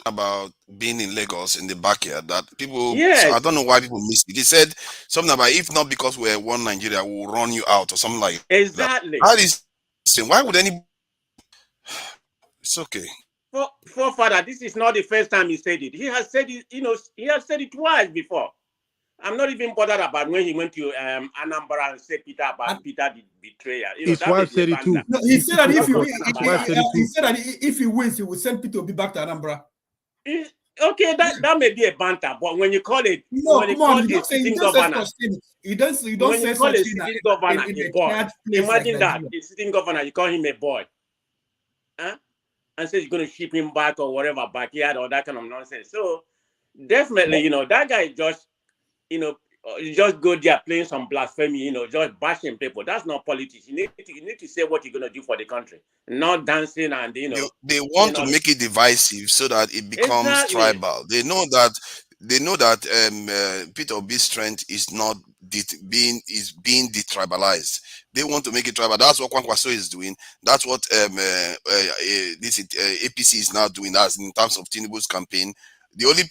Speaker 3: about being in Lagos in the backyard that people,
Speaker 22: yes.
Speaker 3: I don't know why people missed it. He said something about, if not because we're one Nigeria, we'll run you out or something like
Speaker 22: exactly.
Speaker 3: that. How is, why would any? It's okay.
Speaker 22: Father, this is not the first time he said it. He has said it, he has said it twice before. I'm not even bothered about when he went to Anambra and said Peter the betrayer.
Speaker 14: His wife said it too.
Speaker 15: No, he said that if he wins, he will send Peter Obi back to Anambra.
Speaker 22: Okay, that may be a banter, but when you call it, sitting governor, you don't say such thing sitting governor a boy. Imagine that the sitting governor, you call him a boy, and says you're going to ship him back or whatever, backyard or that kind of nonsense. So definitely, that guy just, you just go there playing some blasphemy, just bashing people. That's not politics. You need to say what you're going to do for the country, not dancing and
Speaker 3: They want to make it divisive so that it becomes tribal. They know that Peter Obi's strength is not being detribalized. They want to make it tribal. That's what Kwankwaso is doing. That's what APC is now doing. That's in terms of Tinubu's campaign. The only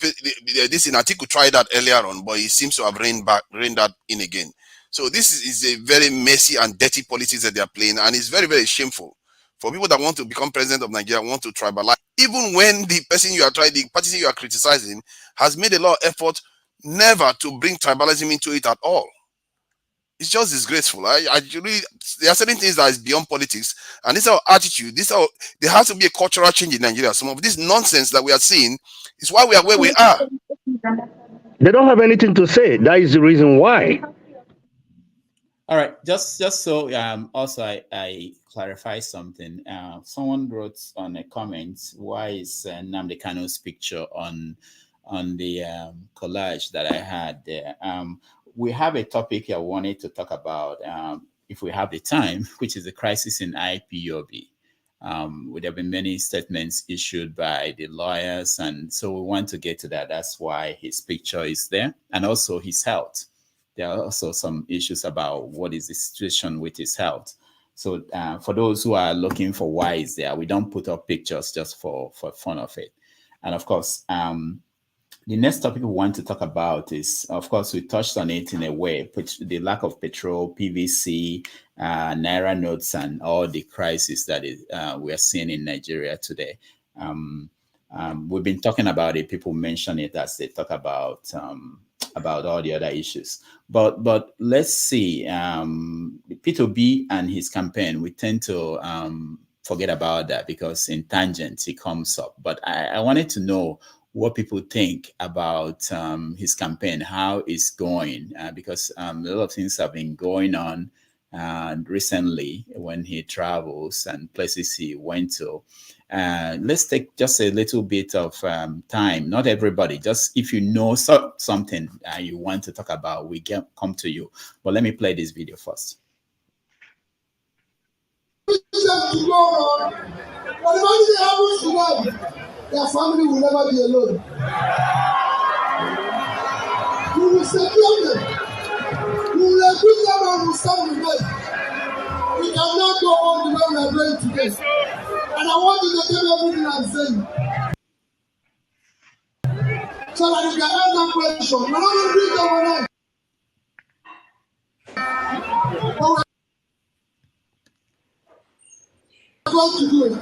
Speaker 3: this in Atiku tried that earlier on, but he seems to have reined that in again. So this is a very messy and dirty politics that they are playing, and it's very, very shameful for people that want to become president of Nigeria, want to tribalize. Even when the person you are trying, the party you are criticizing, has made a lot of effort never to bring tribalism into it at all. It's just disgraceful. I really, there are certain things that is beyond politics, and this is our attitude. There has to be a cultural change in Nigeria. Some of this nonsense that we are seeing is why we are where we are.
Speaker 21: They don't have anything to say. That is the reason why.
Speaker 9: All right, just so also I clarify something. Someone wrote on a comment, why is Nnamdi Kanu's picture on the collage that I had there? We have a topic I wanted to talk about, if we have the time, which is the crisis in IPOB. There have been many statements issued by the lawyers, and so we want to get to that. That's why his picture is there, and also his health. There are also some issues about what is the situation with his health. So for those who are looking for why is there, we don't put up pictures just for fun of it. And of course, the next topic we want to talk about is, of course, we touched on it in a way, the lack of petrol, PVC, Naira notes, and all the crisis that we are seeing in Nigeria today. We've been talking about it. People mention it as they talk about all the other issues. But let's see, Peter Obi and his campaign, we tend to forget about that because in tangents it comes up. But I wanted to know what people think about his campaign, how it's going, because a lot of things have been going on recently when he travels and places he went to. Let's take just a little bit of time. Not everybody, just if you know something you want to talk about, we come to you. But let me play this video first.
Speaker 17: to go on. But if anything happens to them, their family will never be alone. We will secure them. We will equip them and we will stand with them. We cannot go on the way we are going today. And I want you to tell everything I'm saying. So that you can answer that question. We're not going to do it overnight. But we're going to do it.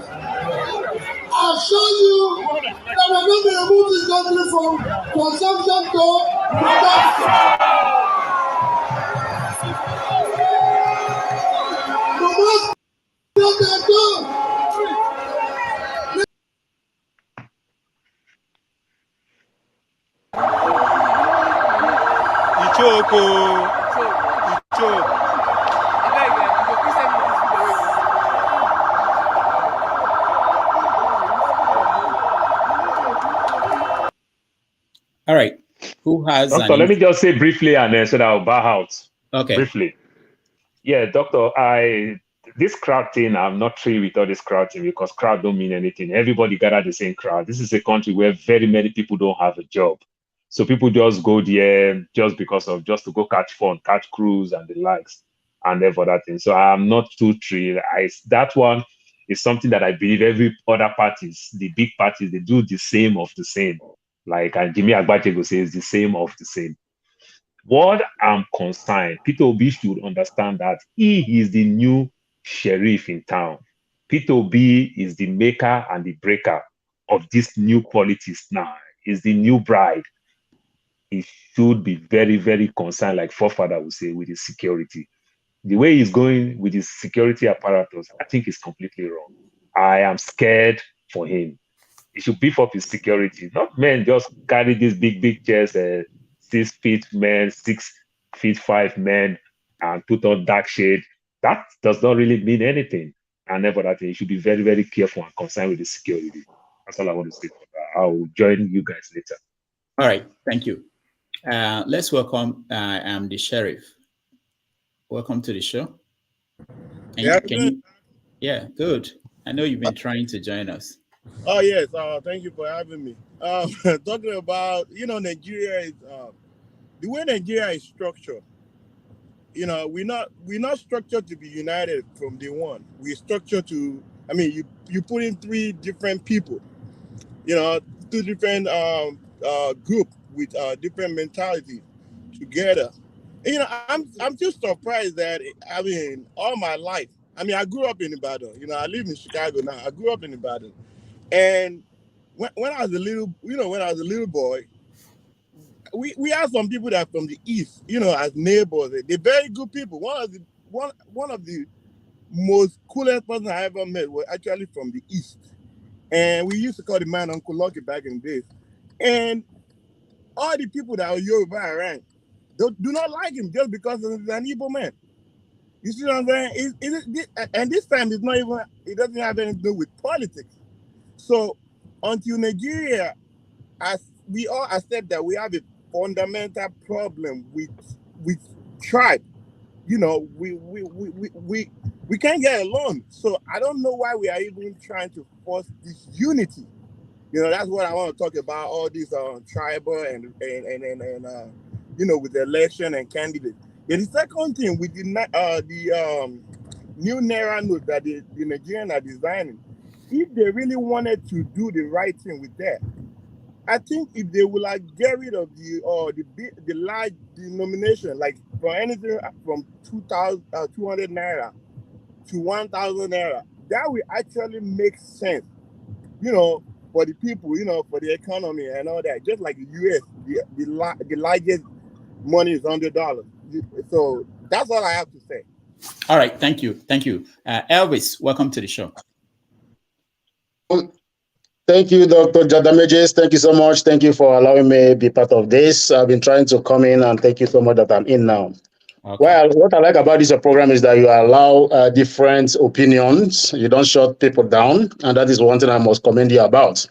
Speaker 17: I'll show you that we're going to remove this country from consumption to production. The most that they're done.
Speaker 9: All right. Who has?
Speaker 19: Doctor, let me just say briefly, and so that I'll bow out.
Speaker 9: Okay.
Speaker 19: Briefly. Yeah, Doctor, this crowd thing, I'm not thrilled with all this crowd thing because crowd don't mean anything. Everybody gather the same crowd. This is a country where very many people don't have a job. So people just go there just to go catch fun, catch cruise and the likes and then for that thing. So I'm not too thrilled. That one is something that I believe every other parties, the big parties, they do the same of the same. Like Jimmy Agbachego says, the same of the same. What I'm concerned, Peter Obi should understand that he is the new sheriff in town. Peter Obi is the maker and the breaker of this new politics now. He's the new bride. He should be very, very concerned, like forefather would say, with his security. The way he's going with his security apparatus, I think is completely wrong. I am scared for him. He should beef up his security. Not men just carry these big chairs, 6 feet men, 6'5" men, and put on dark shade. That does not really mean anything. And never that he should be very, very careful and concerned with his security. That's all I want to say. I'll join you guys later.
Speaker 9: All right, thank you. Let's welcome the sheriff. Welcome to the show. Yeah, good. I know you've been trying to join us.
Speaker 10: Oh yes, thank you for having me. Talking about, Nigeria is the way Nigeria is structured. We're not structured to be united from day one. We're structured to, you put in 3 different people, 2 different group with different mentality together. I'm just surprised that all my life. I grew up in Ibadan. I live in Chicago now. I grew up in Ibadan. And when I was a little boy, we had some people that are from the East, as neighbors. They're very good people. One of the most coolest person I ever met was actually from the East. And we used to call the man Uncle Lucky back in the days. And all the people that are Yoruba around do not like him just because he's an Igbo man. You see what I'm saying? And this time it doesn't have anything to do with politics. So until Nigeria, as we all accept that we have a fundamental problem with tribe, we can't get along. So I don't know why we are even trying to force this unity. That's what I want to talk about. All these tribal and with the election and candidates. And the second thing with the new Naira note that the Nigerian are designing, if they really wanted to do the right thing with that, I think if they will get rid of the large denomination, like from anything from 200 Naira to 1,000 Naira, that will actually make sense, for the people, for the economy and all that. Just like the US, the largest money is $100. So that's all I have to say.
Speaker 9: All right, thank you. Elvis, welcome to the show.
Speaker 18: Thank you, Dr. Jadamejes. Thank you so much. Thank you for allowing me to be part of this. I've been trying to come in, and thank you so much that I'm in now. Okay. Well, what I like about this program is that you allow different opinions. You don't shut people down, and that is one thing I must commend you about.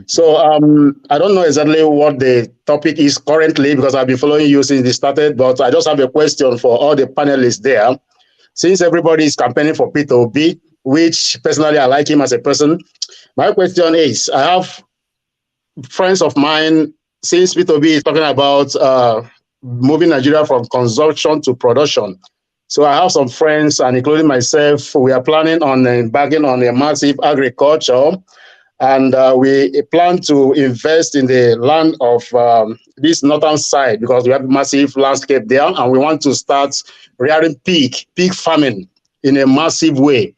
Speaker 18: So I don't know exactly what the topic is currently because I've been following you since it started, but I just have a question for all the panelists there. Since everybody is campaigning for Peter Obi, which personally I like him as a person. My question is, I have friends of mine, since Peter Obi is talking about moving Nigeria from consumption to production. So I have some friends, and including myself, we are planning on embarking on a massive agriculture, and we plan to invest in the land of this northern side because we have massive landscape there, and we want to start rearing pig farming in a massive way.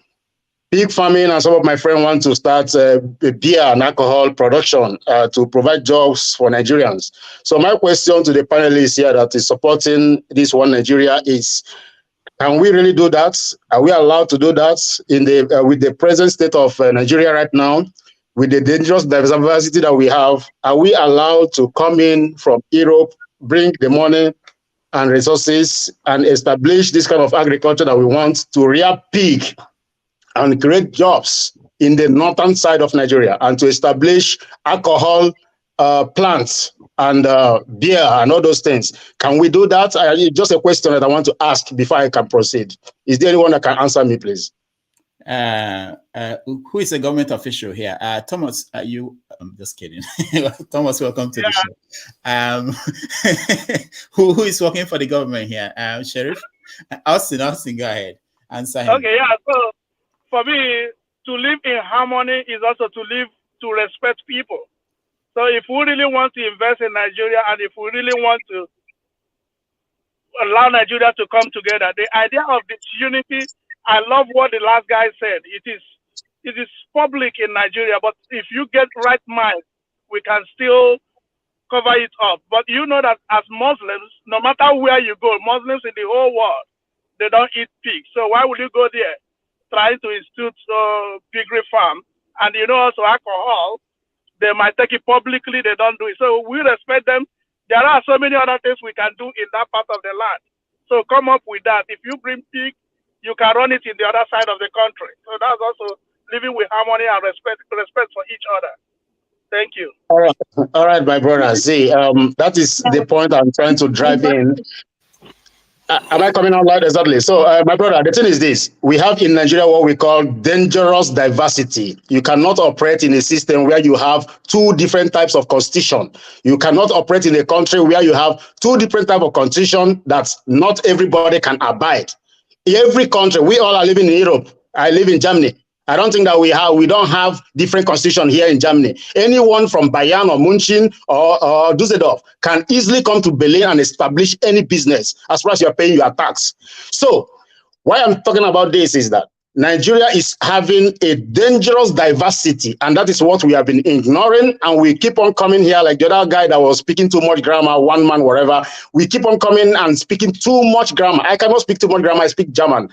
Speaker 18: Pig farming, and some of my friends want to start beer and alcohol production to provide jobs for Nigerians. So my question to the panelists here that is supporting this One Nigeria is, can we really do that? Are we allowed to do that in the with the present state of Nigeria right now, with the dangerous diversity that we have? Are we allowed to come in from Europe, bring the money and resources, and establish this kind of agriculture that we want to rear pig and create jobs in the northern side of Nigeria, and to establish alcohol plants and beer and all those things? Can we do that? Just a question that I want to ask before I can proceed. Is there anyone that can answer me, please?
Speaker 9: Who is a government official here? Thomas, I'm just kidding. Thomas, welcome to the show. Who is working for the government here? Sheriff? Austin, go ahead. Answer him.
Speaker 5: Okay, yeah. So for me, to live in harmony is also to live to respect people. So if we really want to invest in Nigeria, and if we really want to allow Nigeria to come together, the idea of this unity, I love what the last guy said. It is public in Nigeria, but if you get right mind, we can still cover it up. But you know that as Muslims, no matter where you go, Muslims in the whole world, they don't eat pig. So why would you go there trying to institute piggery farm? And you know also alcohol, they might take it publicly, they don't do it. So we respect them. There are so many other things we can do in that part of the land. So come up with that. If you bring pig, you can run it in the other side of the country. So that's also living with harmony and respect for each other. Thank you.
Speaker 18: All right, my brother. See, that is the point I'm trying to drive in. Am I coming out loud? Exactly. So, my brother, the thing is this. We have in Nigeria what we call dangerous diversity. You cannot operate in a system where you have two different types of constitution. You cannot operate in a country where you have two different types of constitution that not everybody can abide. In every country, we all are living in Europe. I live in Germany. I don't think that we don't have different constitution here in Germany. Anyone from Bayern or München or Düsseldorf can easily come to Berlin and establish any business as far as you're paying your tax. So why I'm talking about this is that Nigeria is having a dangerous diversity, and that is what we have been ignoring, and we keep on coming here like the other guy that was speaking too much grammar, one man, whatever. We keep on coming and speaking too much grammar. I cannot speak too much grammar, I speak German.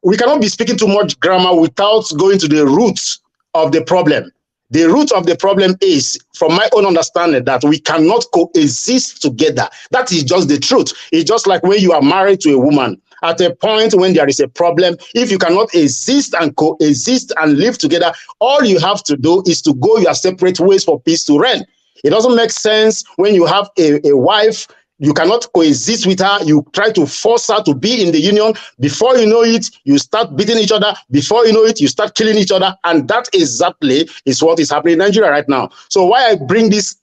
Speaker 18: We cannot be speaking too much grammar without going to the roots of the problem. The root of the problem is, from my own understanding, that we cannot coexist together. That is just the truth. It's just like when you are married to a woman. At a point when there is a problem, if you cannot exist and coexist and live together, all you have to do is to go your separate ways for peace to reign. It doesn't make sense when you have a wife. You cannot coexist with her. You try to force her to be in the union. Before you know it, you start beating each other. Before you know it, you start killing each other. And that exactly is what is happening in Nigeria right now. So why I bring these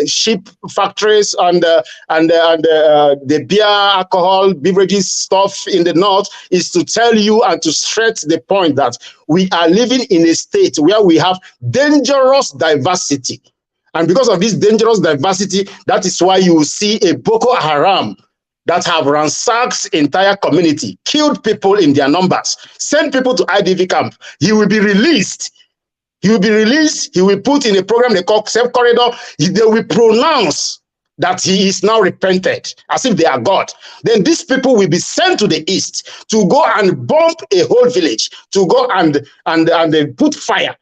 Speaker 18: sheep factories and the beer, alcohol, beverages stuff in the north is to tell you and to stress the point that we are living in a state where we have dangerous diversity. And because of this dangerous diversity, that is why you see a Boko Haram that have ransacked entire community, killed people in their numbers, sent people to IDV camp. He will be released. He will be released. He will put in a program they call Safe Corridor. They will pronounce that he is now repented, as if they are God. Then these people will be sent to the east to go and bomb a whole village, to go and put fire.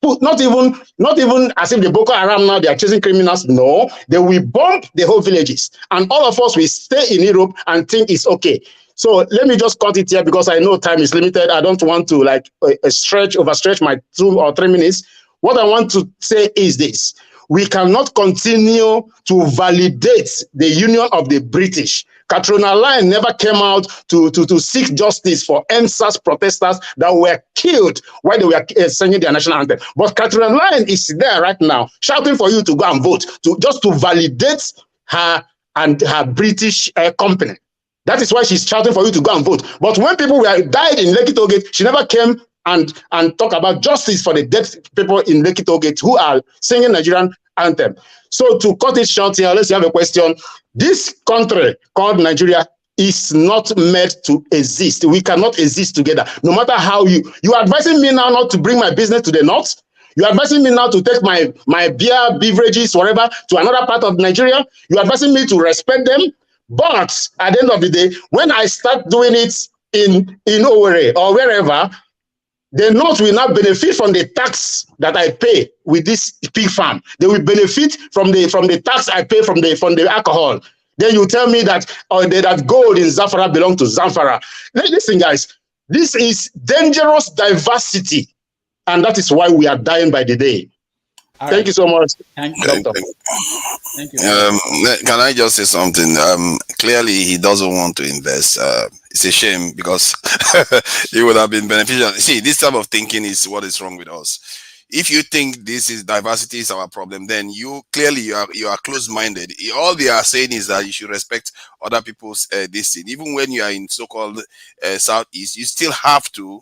Speaker 18: Not even as if the Boko Haram now they are chasing criminals. No, they will bomb the whole villages, and all of us will stay in Europe and think it's okay. So let me just cut it here because I know time is limited. I don't want to overstretch my 2 or 3 minutes. What I want to say is this: we cannot continue to validate the union of the British, Katrina Line never came out to seek justice for NSAS protesters that were killed while they were singing their national anthem. But Katrina Line is there right now shouting for you to go and vote, just to validate her and her British company. That is why she's shouting for you to go and vote. But when people died in Lekki Toll Gate, she never came and talk about justice for the dead people in Lekki Toll Gate who are singing Nigerian anthem. So to cut it short here, unless you have a question, this country called Nigeria is not meant to exist. We cannot exist together. No matter how you are advising me now not to bring my business to the north. You're advising me now to take my beer, beverages, whatever, to another part of Nigeria. You're advising me to respect them. But at the end of the day, when I start doing it in Owerri or wherever, the North will not benefit from the tax that I pay with this pig farm. They will benefit from the tax I pay from the alcohol. Then you tell me that that gold in Zamfara belongs to Zamfara. Listen, guys, this is dangerous diversity, and that is why we are dying by the day. Thank you so much.
Speaker 9: Thank you,
Speaker 3: Doctor.
Speaker 9: Thank you.
Speaker 3: Can I just say something? Clearly, he doesn't want to invest. It's a shame because it would have been beneficial. See, this type of thinking is what is wrong with us. If you think this is diversity is our problem, then you are closed-minded. All they are saying is that you should respect other people's this thing. Even when you are in so-called Southeast, you still have to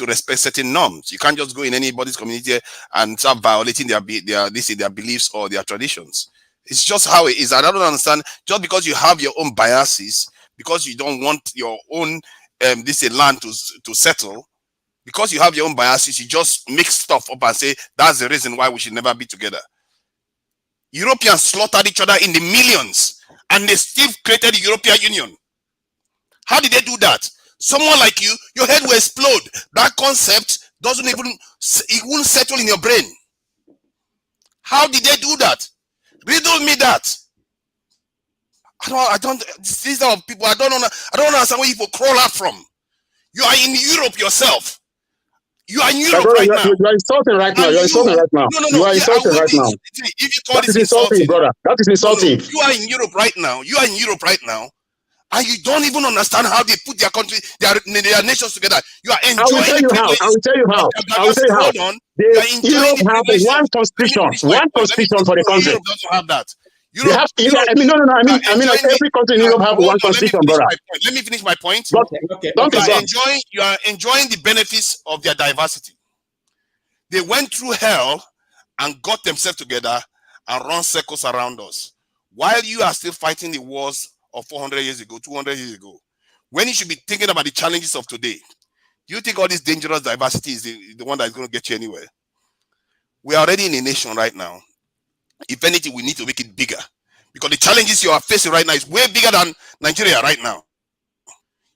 Speaker 3: respect certain norms. You can't just go in anybody's community and start violating their beliefs or their traditions. It's just how it is. I don't understand. Just because you have your own biases, because you don't want your own land to settle, because you have your own biases, you just mix stuff up and say that's the reason why we should never be together. Europeans slaughtered each other in the millions, and they still created the European Union. How did they do that? Someone like you, your head will explode. That concept it won't settle in your brain. How did they do that? Riddle me that. These are people, I don't understand where people crawl out from. You are in Europe yourself. You are in Europe right now.
Speaker 18: You are insulting right now. You are insulting right now.
Speaker 3: No.
Speaker 18: You are insulting right now.
Speaker 3: If you call
Speaker 18: this insulting, brother. That is insulting.
Speaker 3: You are in Europe right now. You are in Europe right now. And you don't even understand how they put their country, their nations together. You are enjoying the privilege.
Speaker 18: I will tell you how.
Speaker 3: Hold on.
Speaker 18: Europe have one constitution for the country.
Speaker 3: Europe doesn't have that.
Speaker 18: They have, I mean, like every country in Europe have one constitution, brother.
Speaker 3: Let me finish my point.
Speaker 18: Okay.
Speaker 3: You are enjoying the benefits of their diversity. They went through hell and got themselves together and run circles around us, while you are still fighting the wars of 400 years ago, 200 years ago. When you should be thinking about the challenges of today, do you think all this dangerous diversity is the one that is going to get you anywhere? We are already in a nation right now. If anything, we need to make it bigger, because the challenges you are facing right now is way bigger than Nigeria right now.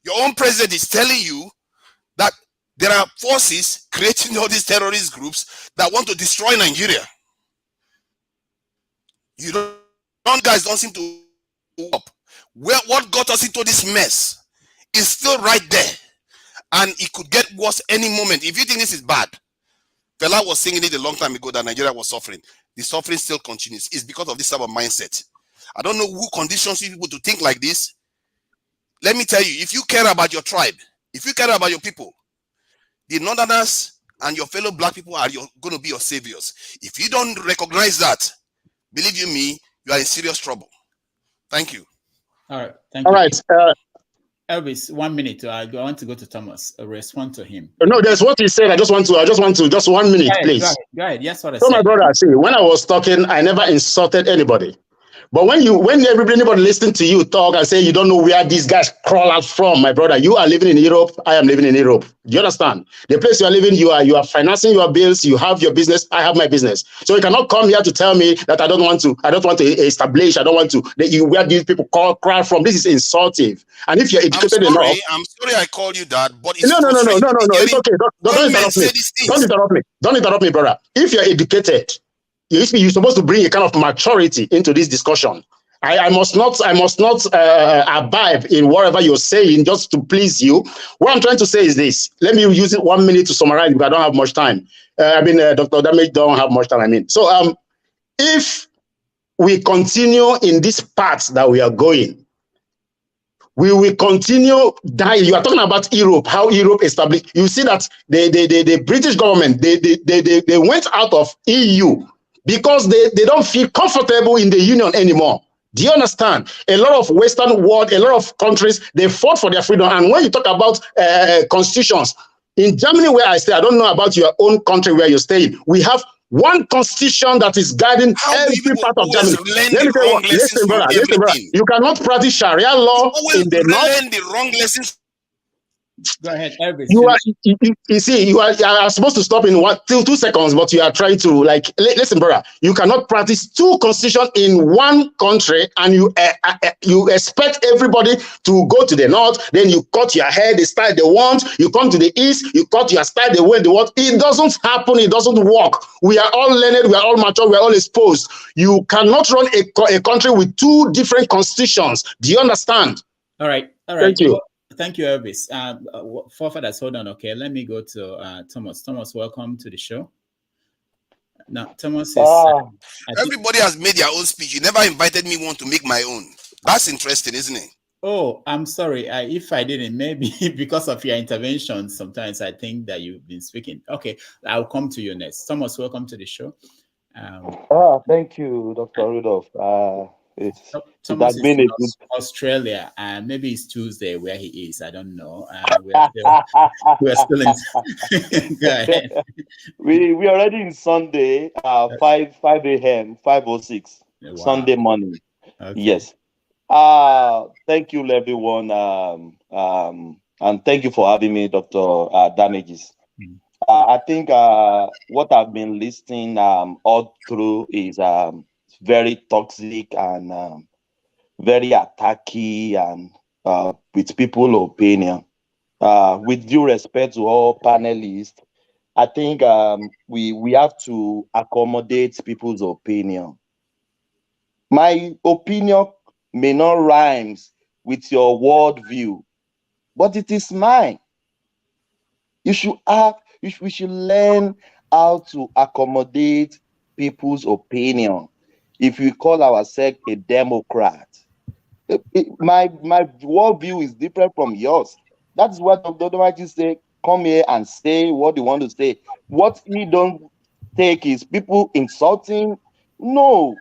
Speaker 3: Your own president is telling you that there are forces creating all these terrorist groups that want to destroy Nigeria. Guys don't seem to up. What got us into this mess is still right there, and it could get worse any moment. If you think this is bad, Fela was singing it a long time ago that Nigeria was suffering. The suffering still continues. It's because of this type of mindset. I don't know who conditions you people to think like this. Let me tell you, if you care about your tribe, if you care about your people, the Northerners and your fellow black people are going to be your saviors. If you don't recognize that, believe you me, you are in serious trouble. Thank you.
Speaker 9: All right. Thank you.
Speaker 18: All right.
Speaker 9: Elvis, 1 minute. I want to go to Thomas. Respond to him.
Speaker 18: No, there's what he said. I just want to. Just 1 minute, please.
Speaker 9: Go ahead. Yes, what I
Speaker 18: said.
Speaker 9: So,
Speaker 18: my brother, see, when I was talking, I never insulted anybody. But when anybody listening to you talk and say you don't know where these guys crawl out from, my brother, you are living in Europe. I am living in Europe. Do you understand? The place you are living, you are financing your bills. You have your business. I have my business. So you cannot come here to tell me that I don't want to establish. I don't want to where these people crawl from. This is insulting. And if you're educated enough,
Speaker 3: I'm sorry I called you that, but it's
Speaker 18: no. It's okay. Don't interrupt me. Don't interrupt me, brother. If you're educated, you're supposed to bring a kind of maturity into this discussion. I must not abide in whatever you're saying just to please you. What I'm trying to say is this. Let me use it 1 minute to summarize because I don't have much time. Dr. Damage don't have much time. If we continue in this path that we are going, we will continue dying. You are talking about Europe, how Europe established. You see that the British government, they went out of EU because they don't feel comfortable in the union anymore. Do you understand? A lot of Western world, a lot of countries, they fought for their freedom. And when you talk about constitutions, in Germany where I stay, I don't know about your own country where you're staying, we have one constitution that is guiding every part of Germany. Let me tell you what, listen, brother, you cannot practice Sharia law in the north.
Speaker 3: Learn the wrong lessons.
Speaker 9: Go ahead, Elvis.
Speaker 18: You see, you are supposed to stop in 2 seconds, but you are trying to, like, listen, brother, you cannot practice 2 constitutions in one country and you expect everybody to go to the north, then you cut your hair the style they want, you come to the east, you cut your style the way they want. It doesn't happen, it doesn't work. We are all learned, we are all mature, we are all exposed. You cannot run a country with 2 different constitutions. Do you understand?
Speaker 9: All right.
Speaker 18: Thank you.
Speaker 9: Thank you, Elvis. Forefathers, hold on. Okay, let me go to Thomas. Thomas, welcome to the show. Now, Thomas is...
Speaker 3: everybody has made their own speech. You never invited me one to make my own. That's interesting, isn't it?
Speaker 9: Oh, I'm sorry. If I didn't, maybe because of your intervention, sometimes I think that you've been speaking. Okay, I'll come to you next. Thomas, welcome to the show.
Speaker 11: Thank you, Dr. Rudolph.
Speaker 9: Thomas is in Australia, and maybe it's Tuesday where he is. I don't know. We're still in. Go ahead.
Speaker 11: We already in Sunday, 5 a.m., 5:06, wow. Sunday morning. Okay. Yes. Thank you, everyone, and thank you for having me, Dr. Damages. I think what I've been listening all through is very toxic and very attacky and with people's opinion. With due respect to all panelists, I think we have to accommodate people's opinion. My opinion may not rhyme with your worldview, but it is mine. We should learn how to accommodate people's opinion. If we call ourselves a Democrat, my worldview is different from yours. That's what Dr. Domaji say. Come here and say what you want to say. What he don't take is people insulting. No,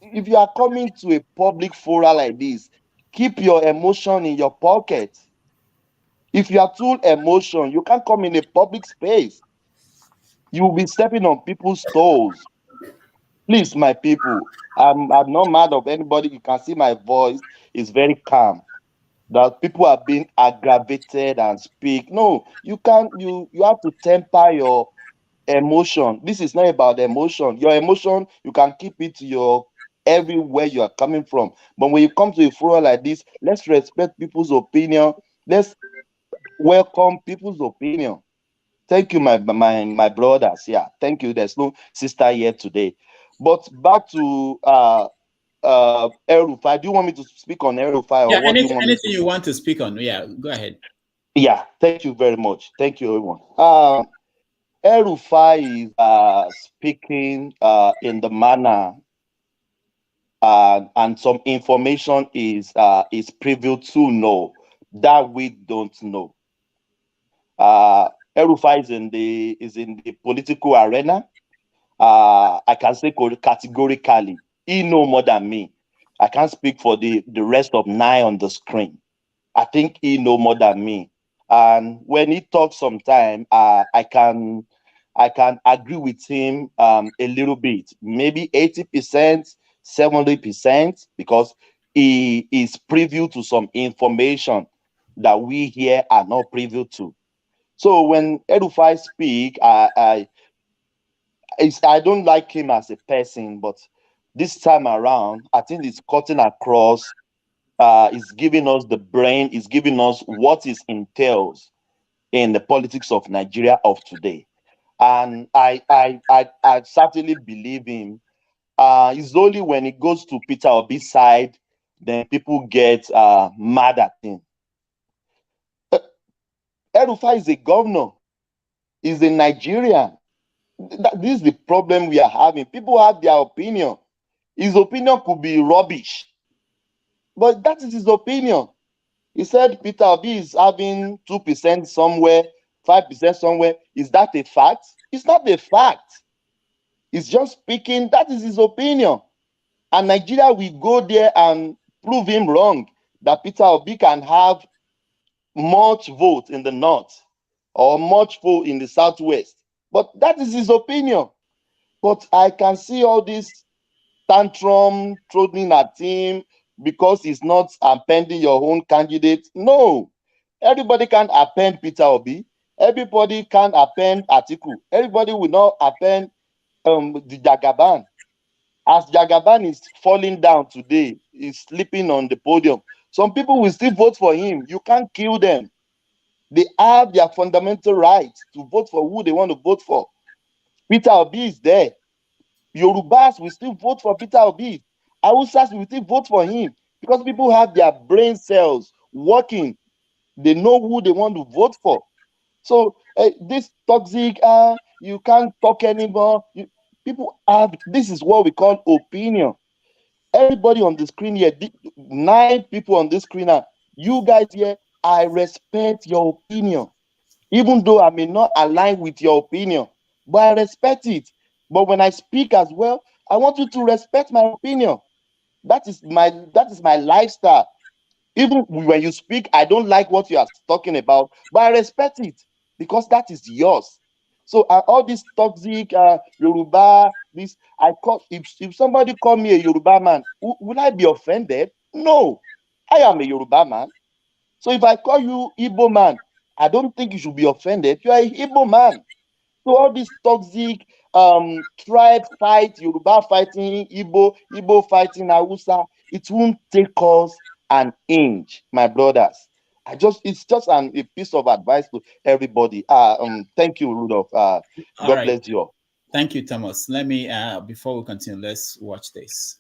Speaker 11: if you are coming to a public forum like this, keep your emotion in your pocket. If you are too emotional, you can't come in a public space. You will be stepping on people's toes. Please, my people, I'm not mad of anybody. You can see my voice is very calm. That people are being aggravated and speak. No, you can't. You have to temper your emotion. This is not about emotion. Your emotion, you can keep it to your everywhere you are coming from. But when you come to a forum like this, let's respect people's opinion. Let's welcome people's opinion. Thank you, my brothers. Yeah, thank you. There's no sister here today. But back to El-Rufai. Do you want me to speak on El-Rufai?
Speaker 9: Yeah, anything you want to speak on? Yeah, go ahead.
Speaker 11: Yeah, thank you very much. Thank you, everyone. El-Rufai is speaking in the manner and some information is privy to know that we don't know. El-Rufai is in the political arena. I can say categorically, he know more than me. I can't speak for the rest of 9 on the screen. I think he know more than me. And when he talks sometime, I can agree with him a little bit, maybe 80%, 70%, because he is privy to some information that we here are not privy to. So when El-Rufai speak, I don't like him as a person, but this time around, I think it's cutting across. It's giving us the brain. It's giving us what it entails in the politics of Nigeria of today, and I certainly believe him. It's only when it goes to Peter Obi's side, then people get mad at him. El-Rufai is a governor. He's a Nigerian. This is the problem we are having. People have their opinion. His opinion could be rubbish, but that is his opinion. He said Peter Obi is having 2% somewhere, 5% somewhere. Is that a fact? It's not a fact. He's just speaking. That is his opinion. And Nigeria will go there and prove him wrong, that Peter Obi can have much vote in the north or much vote in the southwest. But that is his opinion. But I can see all this tantrum throwing at him because he's not appending your own candidate. No, everybody can append Peter Obi. Everybody can append Atiku. Everybody will not append the Jagaban. As Jagaban is falling down today, he's sleeping on the podium. Some people will still vote for him. You can't kill them. They have their fundamental right to vote for who they want to vote for. Peter Obi is there. Yorubas will still vote for Peter Obi. Hausas will still vote for him because people have their brain cells working. They know who they want to vote for. So this toxic, you can't talk anymore. People have, this is what we call opinion. Everybody on the screen here, 9 people on the screen now, you guys here, I respect your opinion. Even though I may not align with your opinion, but I respect it. But when I speak as well, I want you to respect my opinion. That is my lifestyle. Even when you speak, I don't like what you are talking about, but I respect it because that is yours. So all this toxic Yoruba, this I call if somebody call me a Yoruba man, will I be offended? No, I am a Yoruba man. So if I call you Igbo man, I don't think you should be offended. You are a Igbo man. So all this toxic tribe fight, Yoruba fighting Igbo fighting Hausa, it won't take us an inch, my brothers. It's just a piece of advice to everybody. Thank you, Rudolph. God bless you all.
Speaker 9: Thank you, Thomas. Let me before we continue, let's watch this.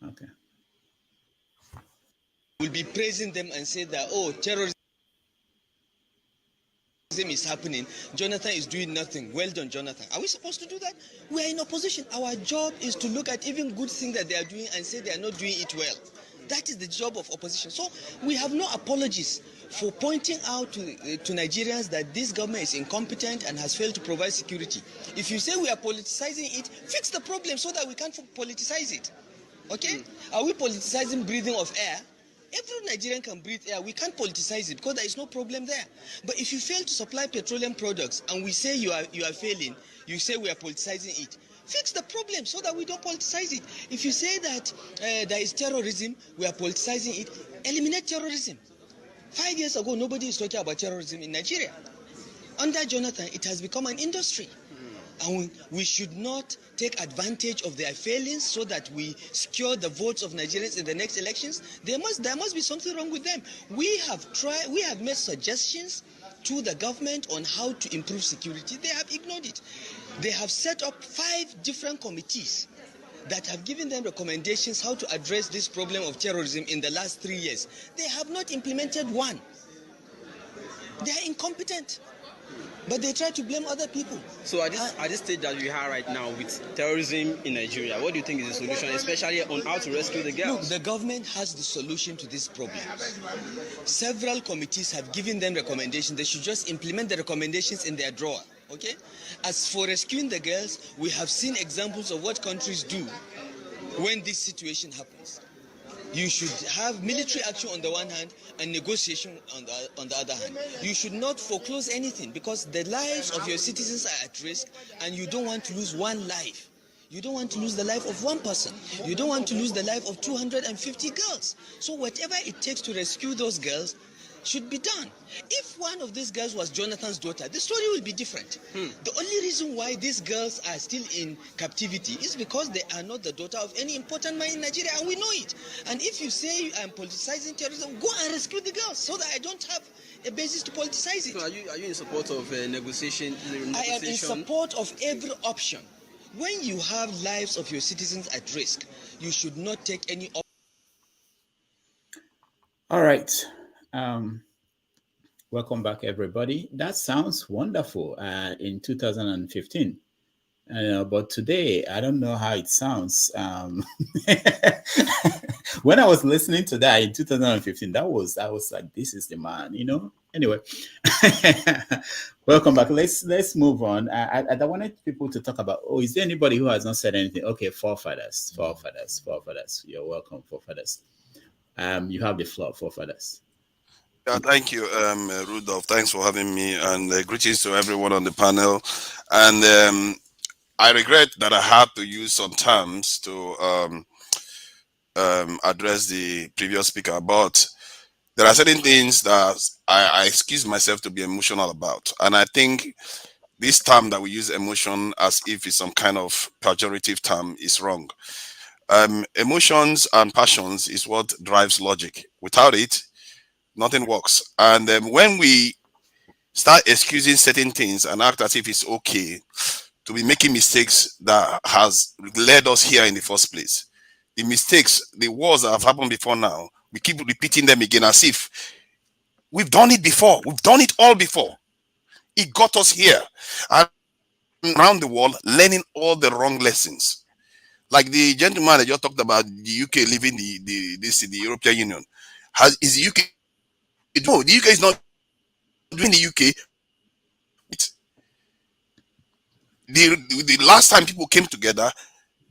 Speaker 9: Okay.
Speaker 13: We'll be praising them and say that, oh, terrorism is happening. Jonathan is doing nothing. Well done, Jonathan. Are we supposed to do that? We are in opposition. Our job is to look at even good things that they are doing and say they are not doing it well. That is the job of opposition. So we have no apologies for pointing out to Nigerians that this government is incompetent and has failed to provide security. If you say we are politicizing it, fix the problem so that we can't politicize it. Okay? Are we politicizing breathing of air? Every Nigerian can breathe air. We can't politicize it because there is no problem there. But if you fail to supply petroleum products and we say you are failing, you say we are politicizing it. Fix the problem so that we don't politicize it. If you say that there is terrorism, we are politicizing it, eliminate terrorism. 5 years ago, nobody is talking about terrorism in Nigeria. Under Jonathan, it has become an industry. And we should not take advantage of their failings so that we secure the votes of Nigerians in the next elections. There must be something wrong with them. We have made suggestions to the government on how to improve security. They have ignored it. They have set up 5 different committees that have given them recommendations how to address this problem of terrorism in the last 3 years. They have not implemented one. They are incompetent. But they try to blame other people.
Speaker 20: So at this stage that we are right now with terrorism in Nigeria, what do you think is the solution, especially on how to rescue the girls?
Speaker 13: Look, the government has the solution to this problem. Several committees have given them recommendations. They should just implement the recommendations in their drawer. Okay? As for rescuing the girls, we have seen examples of what countries do when this situation happens. You should have military action on the one hand and negotiation on the other hand. You should not foreclose anything because the lives of your citizens are at risk and you don't want to lose one life. You don't want to lose the life of one person. You don't want to lose the life of 250 girls. So whatever it takes to rescue those girls should be done. If one of these girls was Jonathan's daughter, the story will be different. The only reason why these girls are still in captivity is because they are not the daughter of any important man in Nigeria, and we know it. And if you say I'm politicizing terrorism, go and rescue the girls so that I don't have a basis to politicize it.
Speaker 20: So are you in support of negotiation?
Speaker 13: I am in support of every option. When you have lives of your citizens at risk, you should not take any option.
Speaker 9: All right. Welcome back, everybody. That sounds wonderful. In 2015, But today, I don't know how it sounds. When I was listening to that in 2015, I was like, this is the man, you know. Anyway, welcome back. Let's move on. I wanted people to talk about. Oh, is there anybody who has not said anything? Okay, forefathers. You're welcome, forefathers. You have the floor, forefathers.
Speaker 3: Yeah, thank you, Rudolph. Thanks for having me, and greetings to everyone on the panel. And I regret that I had to use some terms to address the previous speaker, but there are certain things that I excuse myself to be emotional about. And I think this term that we use, emotion, as if it's some kind of pejorative term, is wrong. Emotions and passions is what drives logic. Without it, nothing works. And when we start excusing certain things and act as if it's okay to be making mistakes that has led us here in the first place, the mistakes, the wars that have happened before now, we keep repeating them again as if we've done it before. We've done it all before. It got us here. And around the world, learning all the wrong lessons. Like the gentleman that just talked about the UK leaving the European Union. Is the UK? No, the UK is not doing the UK. The last time people came together,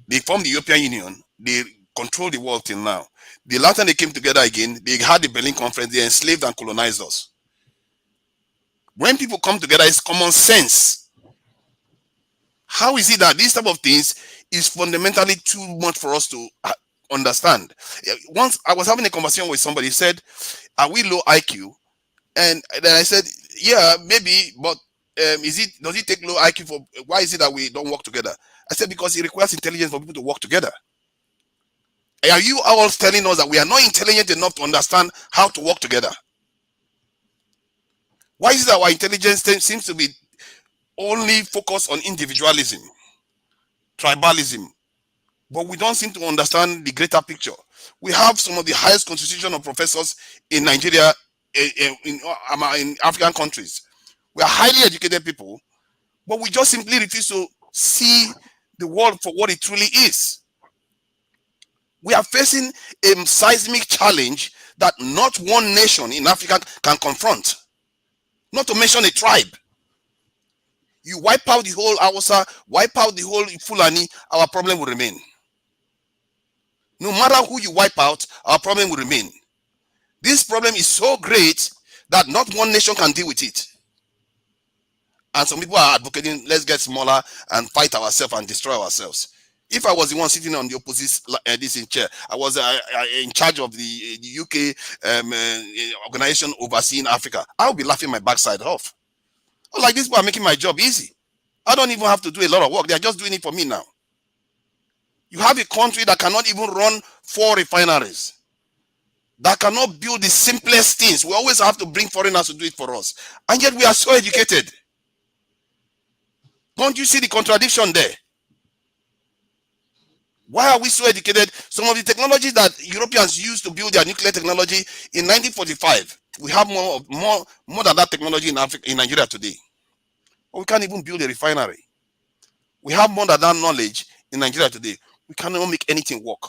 Speaker 3: they formed the European Union. They control the world till now. The last time they came together again, they had the Berlin Conference. They enslaved and colonized us. When people come together, it's common sense. How is it that this type of things is fundamentally too much for us to understand? Once I was having a conversation with somebody, said, "Are we low IQ?" And then I said, "Yeah, maybe, but does it take low IQ for? Why is it that we don't work together?" I said, "Because it requires intelligence for people to work together." Are you all telling us that we are not intelligent enough to understand how to work together? Why is it that our intelligence seems to be only focused on individualism, tribalism, but we don't seem to understand the greater picture? We have some of the highest constitutional professors in Nigeria, in African countries. We are highly educated people, but we just simply refuse to see the world for what it truly is. We are facing a seismic challenge that not one nation in Africa can confront, not to mention a tribe. You wipe out the whole Hausa, wipe out the whole Fulani, our problem will remain. No matter who you wipe out, our problem will remain. This problem is so great that not one nation can deal with it. And some people are advocating, let's get smaller and fight ourselves and destroy ourselves. If I was the one sitting on the opposite chair, I was in charge of the UK organization overseeing Africa, I would be laughing my backside off. Like, these people are making my job easy. I don't even have to do a lot of work. They are just doing it for me now. You have a country that cannot even run 4 refineries, that cannot build the simplest things. We always have to bring foreigners to do it for us. And yet we are so educated. Don't you see the contradiction there? Why are we so educated? Some of the technologies that Europeans used to build their nuclear technology in 1945, we have more than that technology in Africa, in Nigeria today. But we can't even build a refinery. We have more than that knowledge in Nigeria today. We cannot make anything work.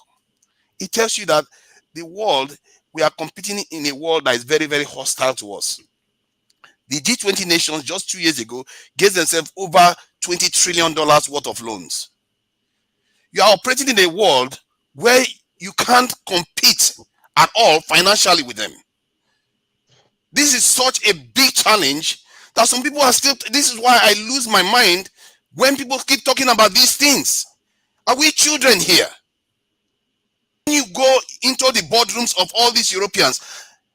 Speaker 3: It tells you that the world, we are competing in a world that is very, very hostile to us. The G20 nations just 2 years ago gave themselves over $20 trillion worth of loans. You are operating in a world where you can't compete at all financially with them. This is such a big challenge that some people are still, this is why I lose my mind when people keep talking about these things. Are we children here? When you go into the boardrooms of all these Europeans,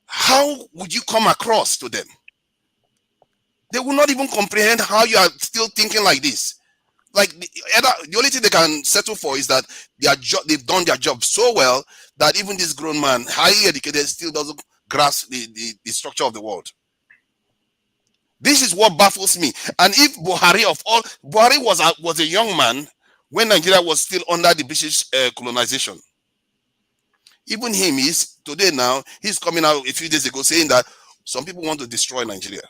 Speaker 3: how would you come across to them? They will not even comprehend how you are still thinking like this. Like, the only thing they can settle for is that they've done their job so well that even this grown man, highly educated, still doesn't grasp the structure of the world. This is what baffles me. And if Buhari was a young man when Nigeria was still under the British colonization. Even him is today now, he's coming out a few days ago saying that some people want to destroy Nigeria.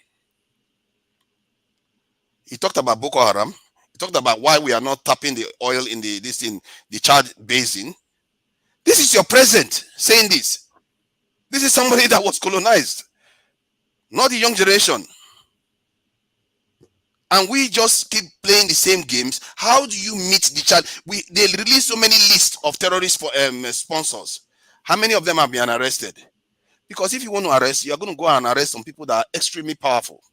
Speaker 3: He talked about Boko Haram. He talked about why we are not tapping the oil in the Chad basin. This is your president saying this. This is somebody that was colonized, not the young generation. And we just keep playing the same games. How do you meet the Chad? They release so many lists of terrorist sponsors. How many of them have been arrested? Because if you want to arrest, you are going to go and arrest some people that are extremely powerful.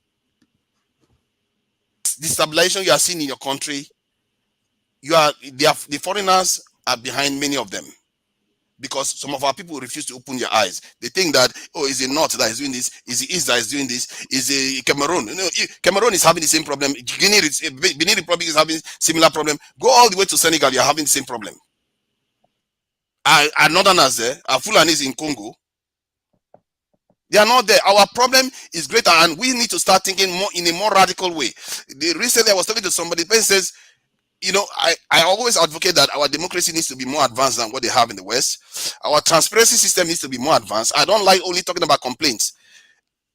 Speaker 3: The stabilization you are seeing in your country, the foreigners are behind many of them. Because some of our people refuse to open their eyes. They think that, oh, is it North that is doing this? Is it East that is doing this? Is it Cameroon? No, Cameroon is having the same problem. Benin Republic is having similar problem. Go all the way to Senegal, you are having the same problem. Our Northerners there, our Fulanis in Congo, they are not there. Our problem is greater, and we need to start thinking more in a more radical way. Recently, I was talking to somebody. The person says, you know, I always advocate that our democracy needs to be more advanced than what they have in the West. Our transparency system needs to be more advanced. I don't like only talking about complaints.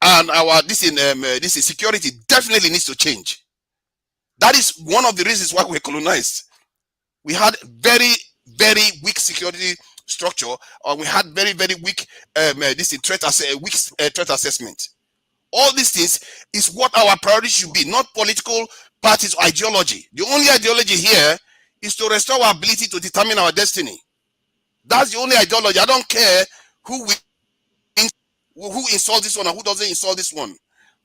Speaker 3: And this is security definitely needs to change. That is one of the reasons why we're colonized. We had very, very weak security structure, or we had very, very weak threat assessment. All these things is what our priority should be, not political parties or ideology. The only ideology here is to restore our ability to determine our destiny. That's the only ideology. I don't care who insults this one or who doesn't insult this one.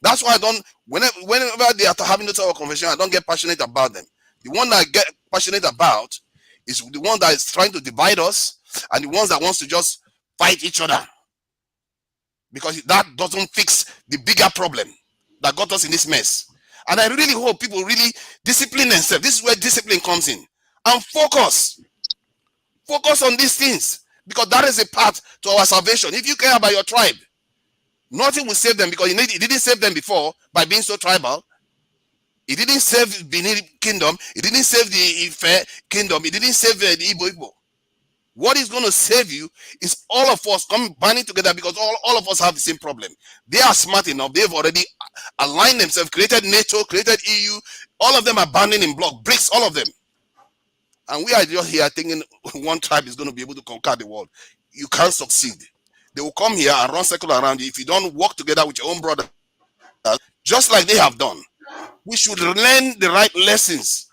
Speaker 3: That's why I don't. Whenever they are having this conversation, I don't get passionate about them. The one that I get passionate about is the one that is trying to divide us, and the ones that wants to just fight each other. Because that doesn't fix the bigger problem that got us in this mess. And I really hope people really discipline themselves. This is where discipline comes in. And focus. Focus on these things. Because that is a path to our salvation. If you care about your tribe, nothing will save them, because it didn't save them before by being so tribal. It didn't save Benin Kingdom. It didn't save the Ife Kingdom. It didn't save the Igbo. What is going to save you is all of us banding together, because all of us have the same problem. They are smart enough. They've already aligned themselves, created NATO, created EU. All of them are banding in block, BRICS, all of them. And we are just here thinking one tribe is going to be able to conquer the world. You can't succeed. They will come here and run circle around you if you don't work together with your own brothers, just like they have done. We should learn the right lessons.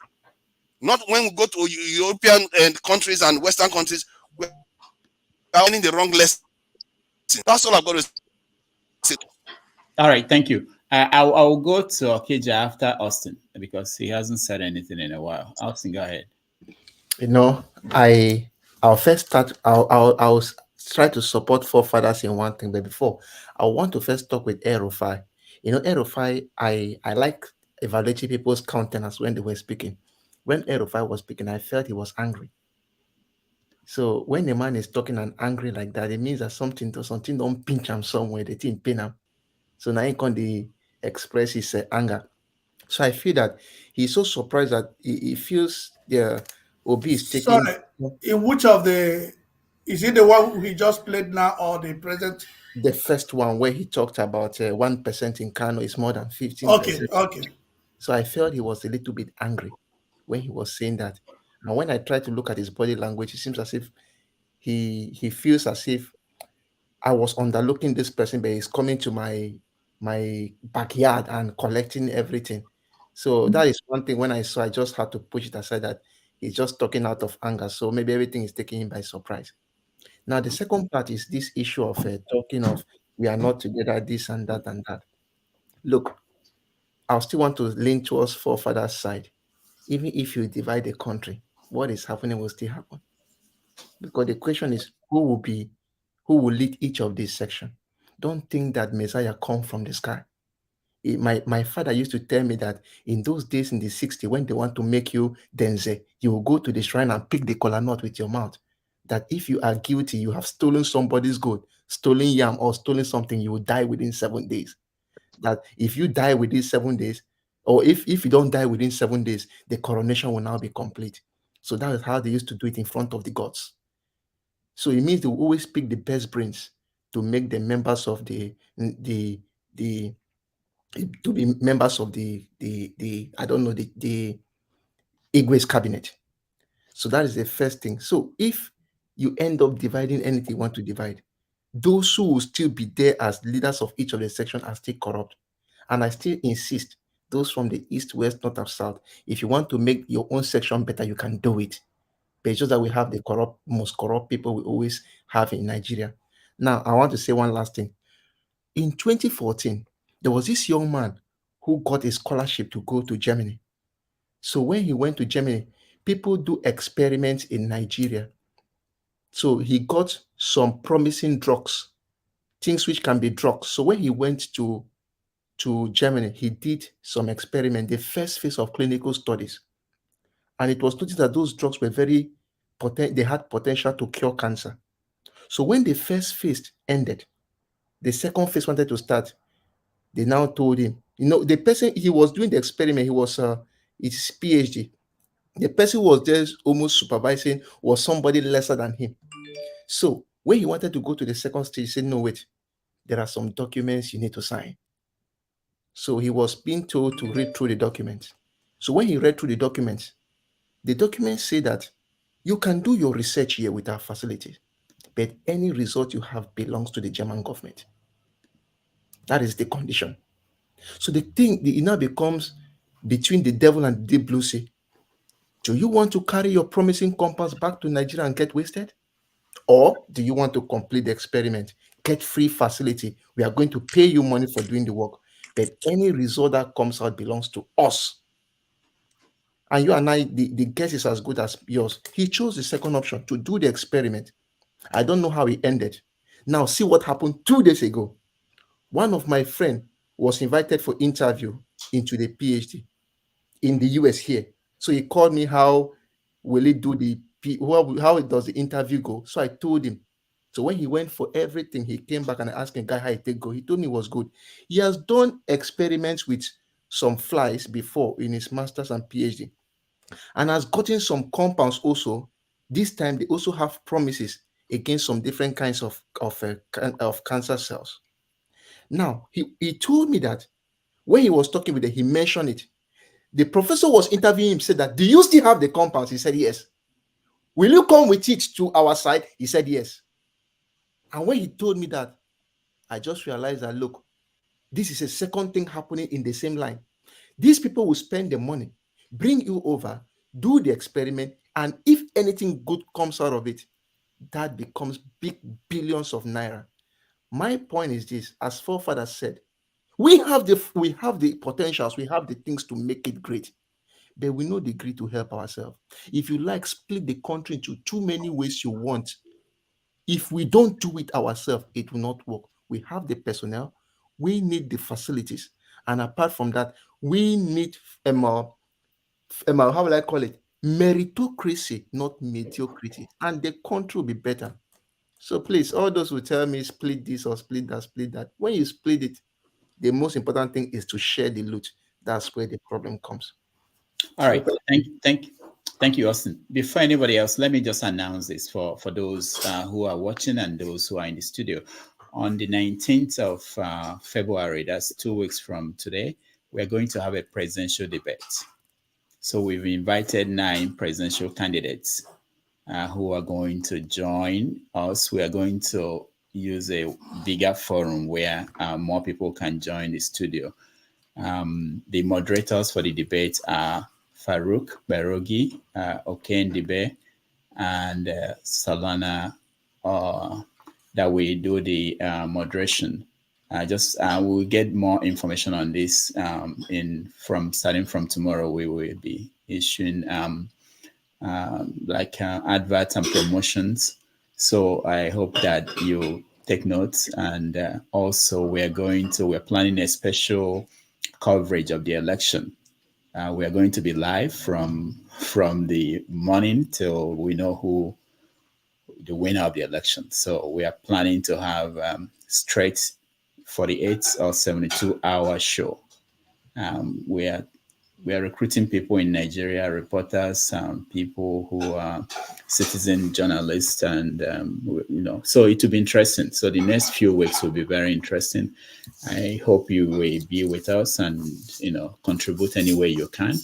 Speaker 3: Not when we go to European countries and Western countries, we're learning the wrong lessons. That's all I've got to say.
Speaker 9: All right, thank you. I'll go to Okija after Austin, because he hasn't said anything in a while. Austin, go ahead.
Speaker 16: You know, I'll first start. I'll try to support forefathers in one thing, but before, I want to first talk with El-Rufai. You know, El-Rufai, I like evaluating people's countenance when they were speaking. When El-Rufai was speaking, I felt he was angry. So when the man is talking and angry like that, it means that something don't pinch him somewhere, they didn't pin him. So now he can express his anger. So I feel that he's so surprised that he feels the Obi is taking.
Speaker 15: Sorry, in which of the, is it the one he just played now or the present?
Speaker 16: The first one where he talked about 1% in Kano is more than 15%.
Speaker 15: Okay.
Speaker 16: So I felt he was a little bit angry when he was saying that. And when I try to look at his body language, it seems as if he feels as if I was underlooking this person, but he's coming to my backyard and collecting everything. So that is one thing. When I saw, I just had to push it aside, that he's just talking out of anger. So maybe everything is taking him by surprise. Now, the second part is this issue of talking of we are not together, this and that and that. Look, I still want to lean towards forefathers' side. Even if you divide the country, what is happening will still happen. Because the question is, who will lead each of these sections? Don't think that Messiah come from the sky. My father used to tell me that in those days in the 60s, when they want to make you denze, you will go to the shrine and pick the kola nut with your mouth. That if you are guilty, you have stolen somebody's gold, stolen yam, or stolen something, you will die within 7 days. That if you die within 7 days, or if you don't die within 7 days, the coronation will now be complete. So that is how they used to do it in front of the gods. So it means they will always pick the best brains to make them members of the I don't know, the Igwe's cabinet. So that is the first thing. So if you end up dividing anything you want to divide, those who will still be there as leaders of each of the sections are still corrupt. And I still insist, those from the east, west, north, and south, if you want to make your own section better, you can do it. But it's just that we have the most corrupt people we always have in Nigeria. Now, I want to say one last thing. In 2014, there was this young man who got a scholarship to go to Germany. So when he went to Germany, people do experiments in Nigeria. So he got some promising drugs, things which can be drugs. So when he went to Germany, he did some experiment, the first phase of clinical studies. And it was noticed that those drugs were very potent, they had potential to cure cancer. So when the first phase ended, the second phase wanted to start. They now told him, the person he was doing the experiment, he was his PhD. The person who was just almost supervising was somebody lesser than him. So when he wanted to go to the second stage, he said, no, wait, there are some documents you need to sign. So he was being told to read through the documents. So when he read through the documents say that you can do your research here with our facilities, but any result you have belongs to the German government. That is the condition. So it now becomes between the devil and the deep blue sea. Do you want to carry your promising compounds back to Nigeria and get wasted? Or do you want to complete the experiment, get free facility? We are going to pay you money for doing the work, but any result that comes out belongs to us. And you and I, the guess is as good as yours. He chose the second option to do the experiment. I don't know how he ended. Now see what happened 2 days ago. One of my friends was invited for interview into the PhD in the US here. So he called me, how will he do how does the interview go? So I told him. So when he went for everything, he came back and I asked him, guy, how it did go? He told me it was good. He has done experiments with some flies before in his master's and PhD, and has gotten some compounds also. This time they also have promises against some different kinds of cancer cells. Now, he told me that when he was talking with them, he mentioned it. The professor was interviewing him, said that, do you still have the compounds? He said, yes. Will you come with it to our side? He said, yes. And when he told me that, I just realized that, look, this is a second thing happening in the same line. These people will spend the money, bring you over, do the experiment, and if anything good comes out of it, that becomes big billions of naira. My point is this, as forefathers said, we have the potentials, we have the things to make it great, but we no degree to help ourselves. If you like, split the country into too many ways you want. If we don't do it ourselves, it will not work. We have the personnel, we need the facilities, and apart from that, we need how will I call it? Meritocracy, not mediocrity, and the country will be better. So please, all those who tell me split this or split that, when you split it, the most important thing is to share the loot. That's where the problem comes.
Speaker 9: All right. Thank you, Austin. Before anybody else, let me just announce this for those who are watching and those who are in the studio. On the 19th of February, that's 2 weeks from today, we're going to have a presidential debate. So we've invited 9 presidential candidates who are going to join us. We are going to use a bigger forum where more people can join the studio. The moderators for the debate are Farouk Berogi, Oken Dibe, and Salana that we do the moderation. We'll get more information on this starting from tomorrow. We will be issuing adverts and promotions. So I hope that you take notes. And also we're planning a special coverage of the election. We are going to be live from the morning till we know who the winner of the election. So we are planning to have straight 48 or 72-hour show. We are we are recruiting people in Nigeria, reporters, people who are citizen journalists, and so it will be interesting. So the next few weeks will be very interesting. I hope you will be with us and contribute any way you can.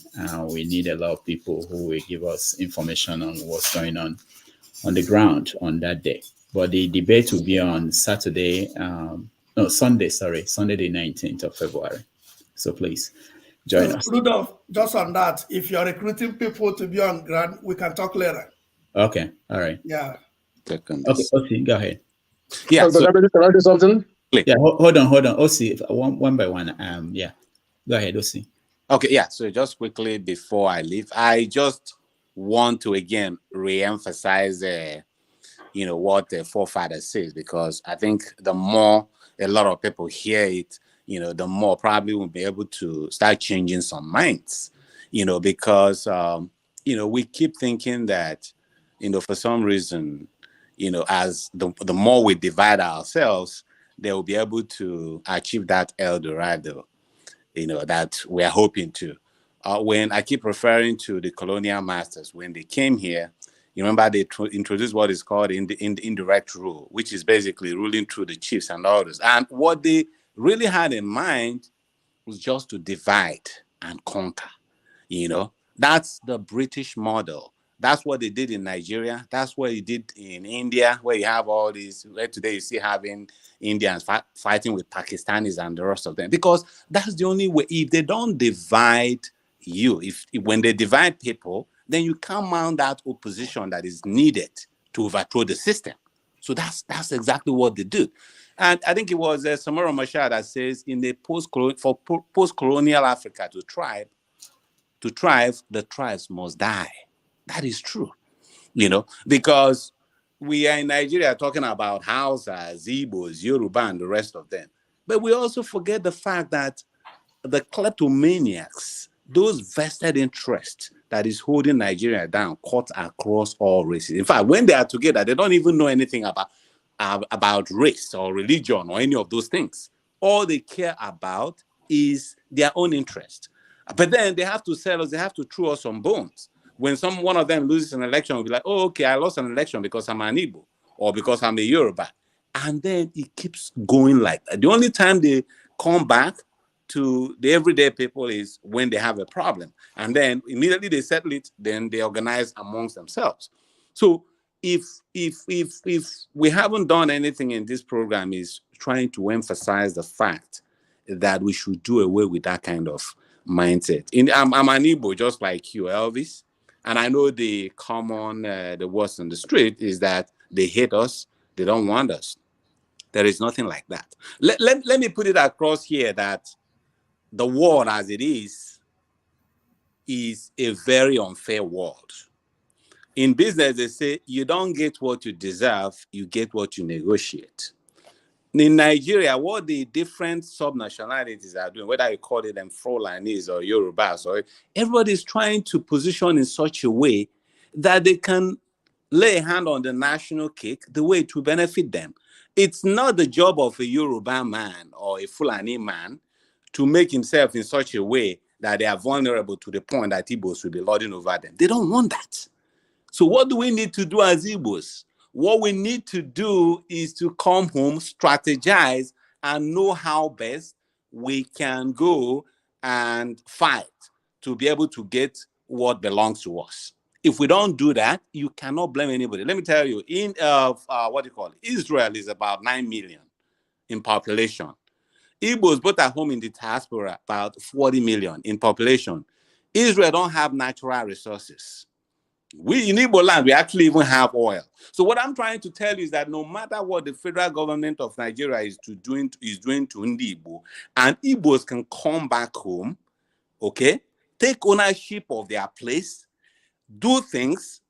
Speaker 9: We need a lot of people who will give us information on what's going on the ground on that day. But the debate will be on Sunday, the 19th of February. So please join us.
Speaker 15: Rudolph, just on that, if you're recruiting people to be on ground, we can talk later.
Speaker 9: Okay, all right.
Speaker 15: Yeah.
Speaker 9: Okay, go ahead.
Speaker 18: Yeah. So, can I do something?
Speaker 9: Yeah, hold on. Osi, one by one. Yeah. Go ahead, Osi.
Speaker 12: Okay, yeah. So just quickly before I leave, I just want to again re-emphasize what the forefather says, because I think the more a lot of people hear it, the more probably we'll be able to start changing some minds, because we keep thinking that for some reason, as the more we divide ourselves, they will be able to achieve that El Dorado, that we are hoping to. When I keep referring to the colonial masters, when they came here, you remember they introduced what is called in the indirect rule, which is basically ruling through the chiefs and others. And what they really had in mind was just to divide and conquer. That's the British model. That's what they did in Nigeria. That's what they did in India, where you have all these, where today you see having Indians fighting with Pakistanis and the rest of them, because that's the only way. If they don't divide you, if when they divide people, then you can't mount that opposition that is needed to overthrow the system. So that's exactly what they do. And I think it was Samora Machar that says, in the post-colonial Africa to thrive, the tribes must die. That is true, because we are in Nigeria talking about Hausas, Igbos, Yoruba, and the rest of them. But we also forget the fact that the kleptomaniacs, those vested interests that is holding Nigeria down, cut across all races. In fact, when they are together, they don't even know anything about race or religion or any of those things. All they care about is their own interest. But then they have to sell us, they have to throw us some bones. When one of them loses an election, we'll be like, oh, okay, I lost an election because I'm an Igbo or because I'm a Yoruba. And then it keeps going like that. The only time they come back to the everyday people is when they have a problem. And then immediately they settle it, then they organize amongst themselves. So if we haven't done anything in this program, is trying to emphasize the fact that we should do away with that kind of mindset. I'm an Igbo just like you, Elvis. And I know the common, the worst on the street is that they hate us. They don't want us. There is nothing like that. Let me put it across here that the world as it is a very unfair world. In business, they say you don't get what you deserve, you get what you negotiate. In Nigeria, what the different sub-nationalities are doing, whether you call it them Fulanese or Yorubas, or everybody's trying to position in such a way that they can lay a hand on the national cake the way it will benefit them. It's not the job of a Yoruba man or a Fulani man to make himself in such a way that they are vulnerable to the point that Igbos will be lording over them. They don't want that. So what do we need to do as Igbos? What we need to do is to come home, strategize, and know how best we can go and fight to be able to get what belongs to us. If we don't do that, you cannot blame anybody. Let me tell you, in Israel is about 9 million in population. Igbos, both at home in the diaspora, about 40 million in population. Israel don't have natural resources. We in Igbo land, we actually even have oil. So what I'm trying to tell you is that no matter what the federal government of Nigeria is doing to Ndi Igbo, and Igbos can come back home, okay, take ownership of their place, do things,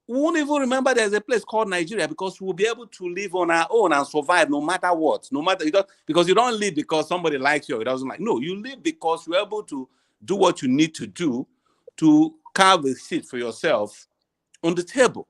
Speaker 12: we won't even remember there's a place called Nigeria, because we'll be able to live on our own and survive no matter what. Because you don't live because somebody likes you or doesn't like. No, you live because you're able to do what you need to do to carve a seat for yourself on the table.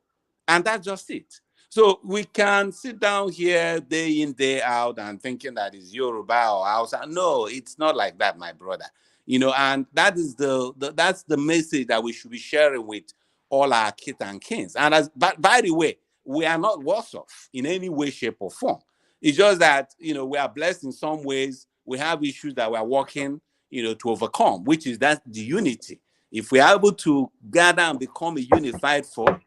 Speaker 12: And that's just it. So we can sit down here day in, day out and thinking that it's Yoruba or Hausa. No, it's not like that, my brother. And that is that's the message that we should be sharing with all our kith and kins. And by the way, we are not worse off in any way, shape, or form. It's just that, we are blessed in some ways. We have issues that we're working, to overcome, which is that the unity. If we are able to gather and become a unified force.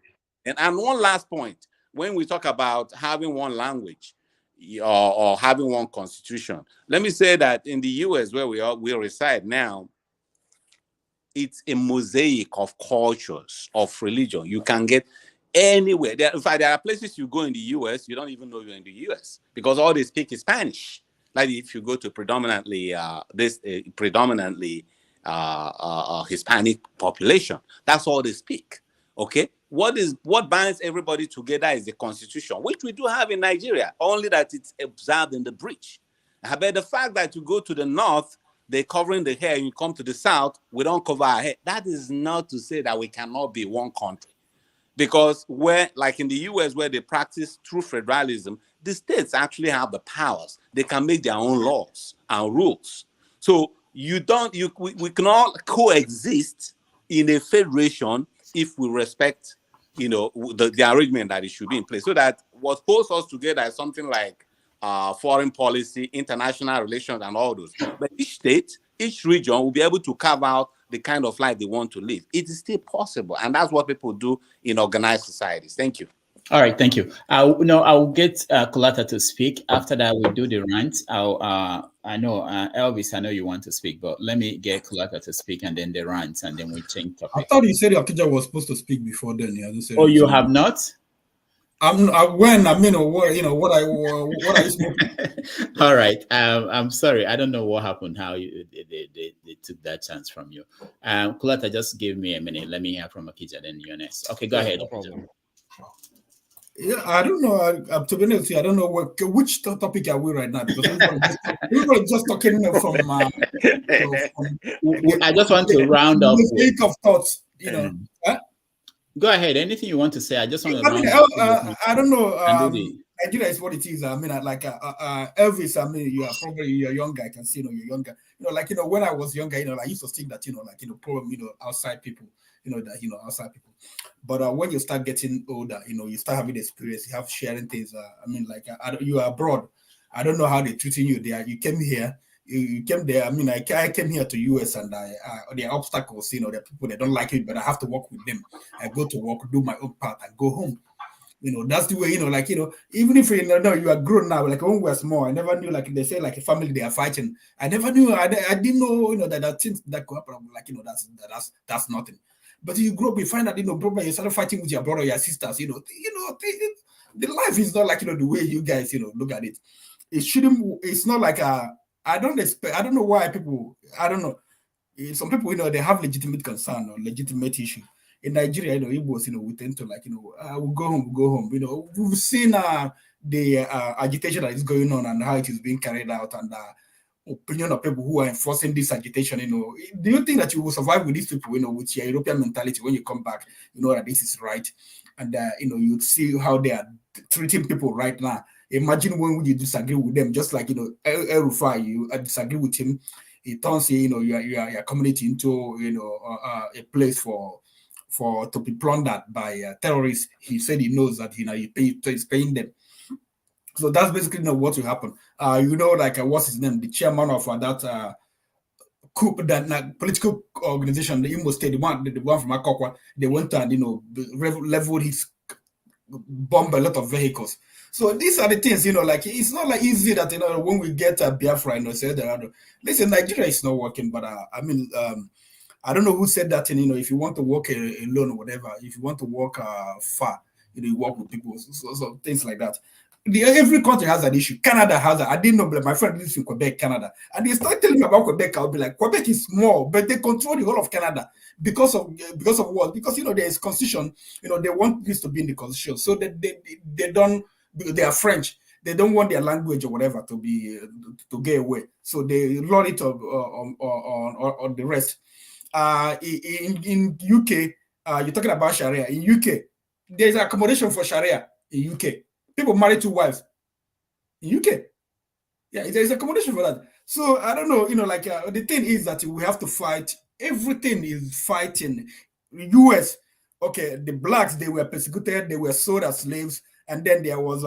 Speaker 12: And one last point, when we talk about having one language or having one constitution, let me say that in the US where we reside now, it's a mosaic of cultures, of religion. You can get anywhere. In fact, there are places you go in the US, you don't even know you're in the US because all they speak is Spanish. Like if you go to predominantly Hispanic population, that's all they speak. Okay, what binds everybody together is the constitution, which we do have in Nigeria, only that it's observed in the breach. But the fact that you go to the north, they're covering the hair, and you come to the south, we don't cover our hair. That is not to say that we cannot be one country. Because like in the US, where they practice true federalism, the states actually have the powers. They can make their own laws and rules. So we can all coexist in a federation if we respect, the arrangement that it should be in place. So that what holds us together is something like foreign policy, international relations, and all those. But each state, each region will be able to carve out the kind of life they want to live. It is still possible, and that's what people do in organized societies. Thank you.
Speaker 9: All right, thank you. I'll get Kulata to speak. After that, we'll do the rant. I know Elvis, I know you want to speak, but let me get Kulata to speak, and then the rant, and then we change topic.
Speaker 15: I thought you said Akija was supposed to speak before then. Yeah,
Speaker 9: oh, you have not?
Speaker 15: What I spoke.
Speaker 9: All right. I'm sorry. I don't know what happened. How they took that chance from you. Kulata, just give me a minute. Let me hear from Akija, then you're next. Okay, go ahead.
Speaker 15: No problem. Yeah, I don't know. To be honest, I don't know which topic are we right now because we're just talking from.
Speaker 9: I just want to round up.
Speaker 15: Think of thoughts, Huh?
Speaker 9: Go ahead. Anything you want to say? I just want to.
Speaker 15: I don't know. Nigeria is what it is. I mean, Elvis. I mean, you're younger. I can see, you're younger. When I was younger, I used to think that, problem, outside people, outside people. But when you start getting older, you start having experience. You have sharing things. You are abroad. I don't know how they're treating you there. You came here. You came there. I mean, I came here to US, and there are obstacles. There are people that don't like it, but I have to work with them. I go to work, do my own part, and go home. That's the way. Even if you are grown now. Like when we were small, I never knew. Like they say, like a family they are fighting. I never knew. I didn't know. That there are things that could happen. Like that's nothing. But you grow up, you find that brother, you start fighting with your brother, your sisters. The life is not like the way you guys look at it. It shouldn't. It's not like I don't know why people. I don't know. Some people, they have legitimate concern or legitimate issue. In Nigeria, Igbos, we tend to we'll go home. We've seen the agitation that is going on and how it is being carried out, and opinion of people who are enforcing this agitation. Do you think that you will survive with these people? With your European mentality, when you come back, that this is right, and you see how they are treating people right now. Imagine when you disagree with them, just like El-Rufai, you disagree with him. He turns your community into a place to be plundered by terrorists. He said he knows that he's paying them. So that's basically what will happen. What's his name? The chairman of that coup, that political organization, the Imo State, the one from Akokwa, they went and leveled his bomb a lot of vehicles. So these are the things, it's not like easy that when we get Biafra, listen, Nigeria is not working, but I don't know who said that. If you want to work alone or whatever, if you want to work far, you work with people, so things like that. Every country has an issue. Canada has I didn't know, but my friend lives in Quebec, Canada, and they started telling me about Quebec. I'll be like, Quebec is small, but they control the whole of Canada because of what? Because there is constitution. They want this to be in the constitution, so they don't. They are French. They don't want their language or whatever to get away, so they load it on the rest. In UK, you're talking about Sharia. In UK, there's accommodation for Sharia in UK. People marry 2 wives in UK. Yeah, there's accommodation for that. So I don't know, like the thing is that we have to fight. Everything is fighting. US, okay, the blacks, they were persecuted, they were sold as slaves, and then there was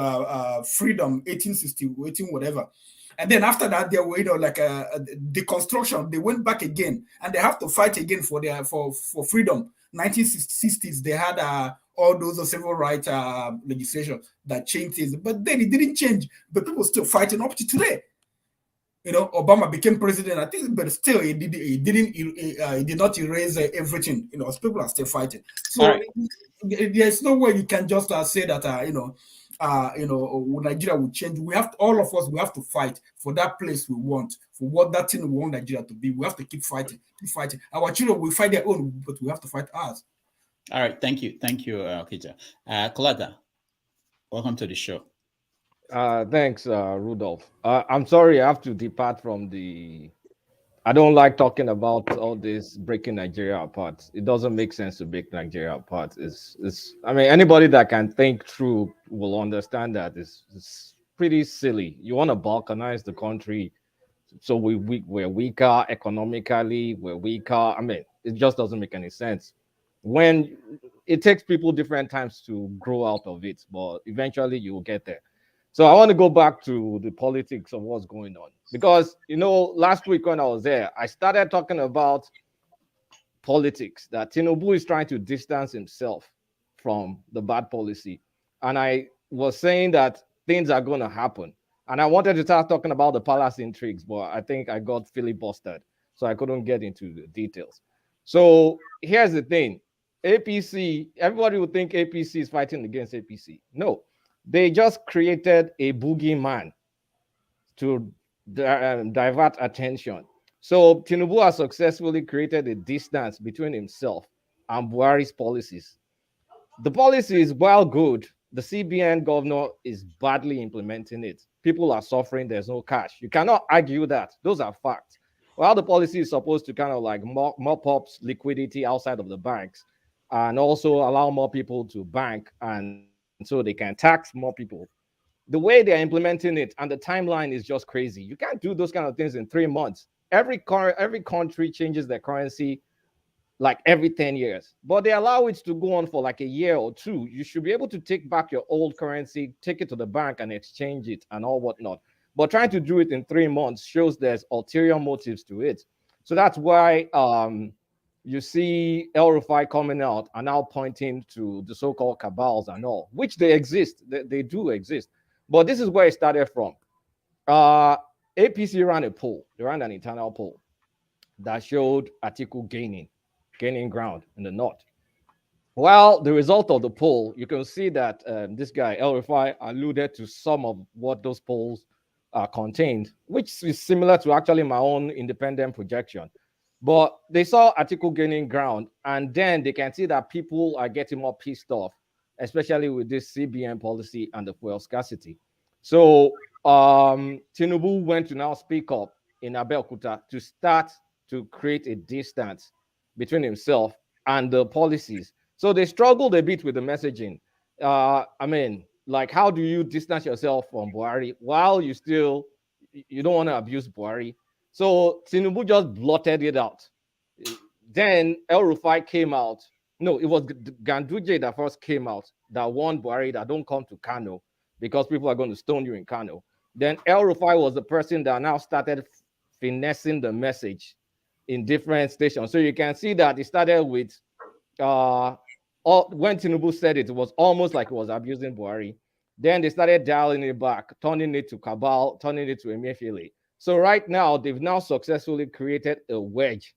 Speaker 15: freedom, 1860, 18 whatever. And then after that, there were like a deconstruction. They went back again, and they have to fight again for their for freedom. 1960s, they had all those civil rights legislation that changed things, but then it didn't change. But people still fighting up to today. Obama became president, I think, but still, he did not erase everything. People are still fighting. So there's no way you can just say that Nigeria will change. We have to, all of us, we have to fight for that place we want, for what that thing we want Nigeria to be. We have to keep fighting, Our children will fight their own, but we have to fight ours.
Speaker 9: All right, thank you, Okija. Kalada, welcome to the show.
Speaker 2: Thanks, Rudolph. I'm sorry I have to depart from I don't like talking about all this breaking Nigeria apart. It doesn't make sense to break Nigeria apart. I mean, anybody that can think through will understand that it's pretty silly. You want to balkanize the country, so we're weaker economically, we're weaker. I mean, it just doesn't make any sense. When it takes people different times to grow out of it, but eventually you will get there. So I want to go back to the politics of what's going on, because, last week when I was there, I started talking about politics, that Tinubu is trying to distance himself from the bad policy. And I was saying that things are going to happen. And I wanted to start talking about the palace intrigues, but I think I got filibustered, so I couldn't get into the details. So here's the thing. APC, everybody would think APC is fighting against APC. No. They just created a boogeyman to divert attention. So Tinubu has successfully created a distance between himself and Buhari's policies. The policy is well good. The CBN governor is badly implementing it. People are suffering. There's no cash. You cannot argue that. Those are facts. Well, the policy is supposed to kind of like mop up liquidity outside of the banks, and also allow more people to bank, and so they can tax more people. The way they're implementing it and the timeline is just crazy. You can't do those kind of things in 3 months. Every country changes their currency like every 10 years, but they allow it to go on for like a year or two. You should be able to take back your old currency, take it to the bank and exchange it and all whatnot. But trying to do it in 3 months shows there's ulterior motives to it. So that's why you see El-Rufai coming out and now pointing to the so-called cabals and all, which they exist. They do exist. But this is where it started from. APC ran a poll. They ran an internal poll that showed Atiku gaining ground in the north. Well, the result of the poll, you can see that this guy, El-Rufai, alluded to some of what those polls contained, which is similar to actually my own independent projection. But they saw Atiku gaining ground, and then they can see that people are getting more pissed off, especially with this CBN policy and the fuel scarcity. So Tinubu went to now speak up in Abeokuta to start to create a distance between himself and the policies. So they struggled a bit with the messaging. I mean, like, how do you distance yourself from Buhari while you don't want to abuse Buhari? So Tinubu just blotted it out. Then El-Rufai came out. No, it was Ganduje that first came out that warned Buhari that don't come to Kano because people are going to stone you in Kano. Then El-Rufai was the person that now started finessing the message in different stations. So you can see that it started with when Tinubu said it, it was almost like it was abusing Buhari. Then they started dialing it back, turning it to cabal, turning it to Emefiele. So right now, they've now successfully created a wedge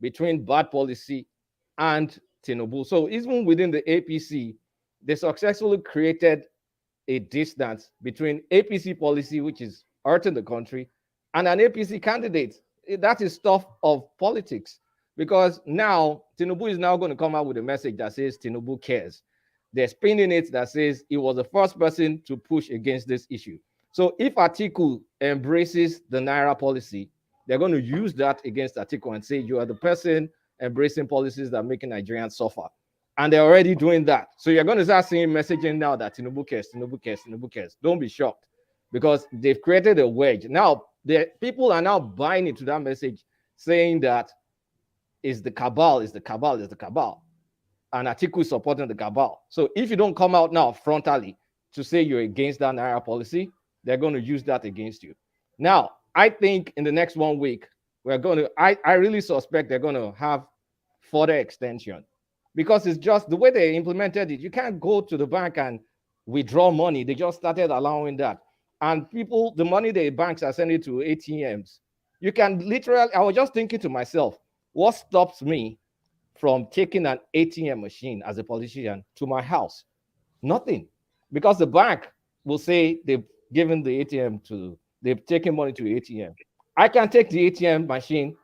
Speaker 2: between bad policy and Tinubu. So even within the APC, they successfully created a distance between APC policy, which is hurting the country, and an APC candidate. That is stuff of politics, because now Tinubu is now going to come out with a message that says Tinubu cares. They're spinning it that says he was the first person to push against this issue. So if Atiku embraces the Naira policy, they're going to use that against Atiku and say you are the person embracing policies that are making Nigerians suffer. And they're already doing that. So you're going to start seeing messaging now that Tinubu cares, Tinubu cares, Tinubu cares. Don't be shocked, because they've created a wedge. Now, The people are now buying into that message, saying that is the cabal, is the cabal, is the cabal. And Atiku is supporting the cabal. So if you don't come out now frontally to say you're against that Naira policy, they're going to use that against you. Now, I think in the next 1 week, we're going to, I really suspect they're going to have further extension, because it's just the way they implemented it. You can't go to the bank and withdraw money. They just started allowing that. And people, the money the banks are sending to ATMs, you can literally, I was just thinking to myself, what stops me from taking an ATM machine as a politician to my house? Nothing. Because the bank will say they've given the ATM to, they've taken money to ATM. I can take the ATM machine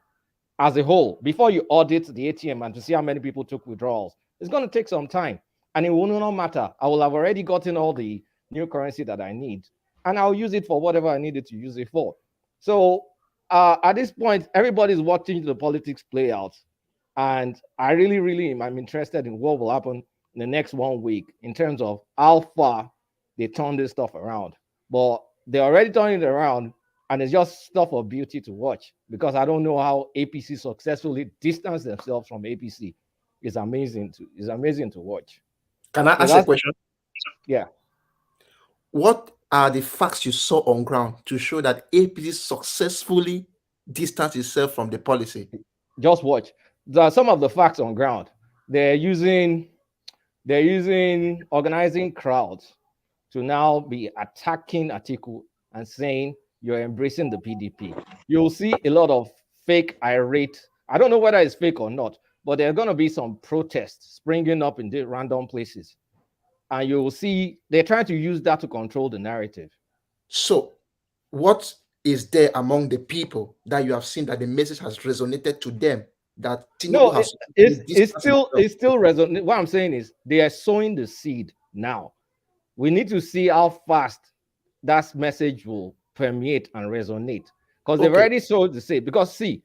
Speaker 2: as a whole before you audit the ATM and to see how many people took withdrawals. It's going to take some time, and it will not matter. I will have already gotten all the new currency that I need, and I'll use it for whatever I needed to use it for. So at this point, everybody's watching the politics play out. And I really am interested in what will happen in the next 1 week in terms of how far they turn this stuff around. But they're already turning it around, and it's just stuff of beauty to watch, because I don't know how APC successfully distanced themselves from APC. It's amazing to watch.
Speaker 16: Can I ask a question?
Speaker 2: Yeah.
Speaker 16: What are the facts you saw on ground to show that APC successfully distanced itself from the policy?
Speaker 2: Just watch. There are some of the facts on ground. They're using organizing crowds to now be attacking Atiku and saying you're embracing the PDP. You'll see a lot of fake irate. I don't know whether it's fake or not, but there are going to be some protests springing up in the random places. And you will see they're trying to use that to control the narrative.
Speaker 16: So what is there among the people that you have seen that the message has resonated to them? That
Speaker 2: no, it's still resonating. What I'm saying is they are sowing the seed now. We need to see how fast that message will permeate and resonate, because they've already sowed the seed. Because see,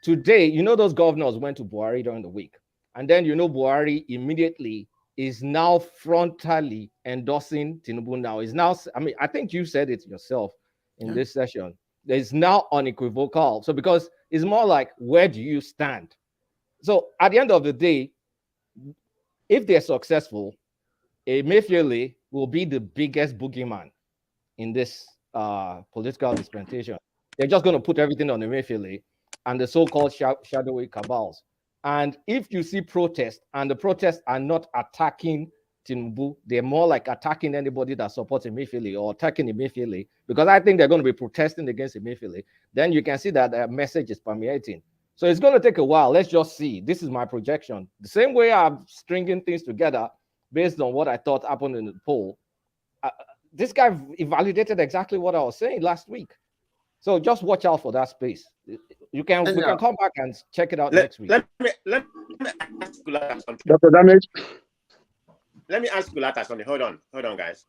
Speaker 2: today, those governors went to Buhari during the week, and then Buhari immediately is now frontally endorsing Tinubu. Now is now, I think you said it yourself in this session. There's now unequivocal. So because it's more like, where do you stand? So at the end of the day, if they're successful, Emefiele will be the biggest boogeyman in this political dispensation. They're just going to put everything on Emefiele and the so-called shadowy cabals. And if you see protests, and the protests are not attacking Tinubu, they're more like attacking anybody that supports Emefiele or attacking Emefiele, because I think they're going to be protesting against Emefiele, then you can see that their message is permeating. So it's going to take a while. Let's just see. This is my projection. The same way I'm stringing things together based on what I thought happened in the poll. This guy validated exactly what I was saying last week. So just watch out for that space. We can come back and check it out next week.
Speaker 22: Let me ask Kulata something.
Speaker 18: Dr. Damage.
Speaker 22: Let me ask Kulata something. Hold on, guys.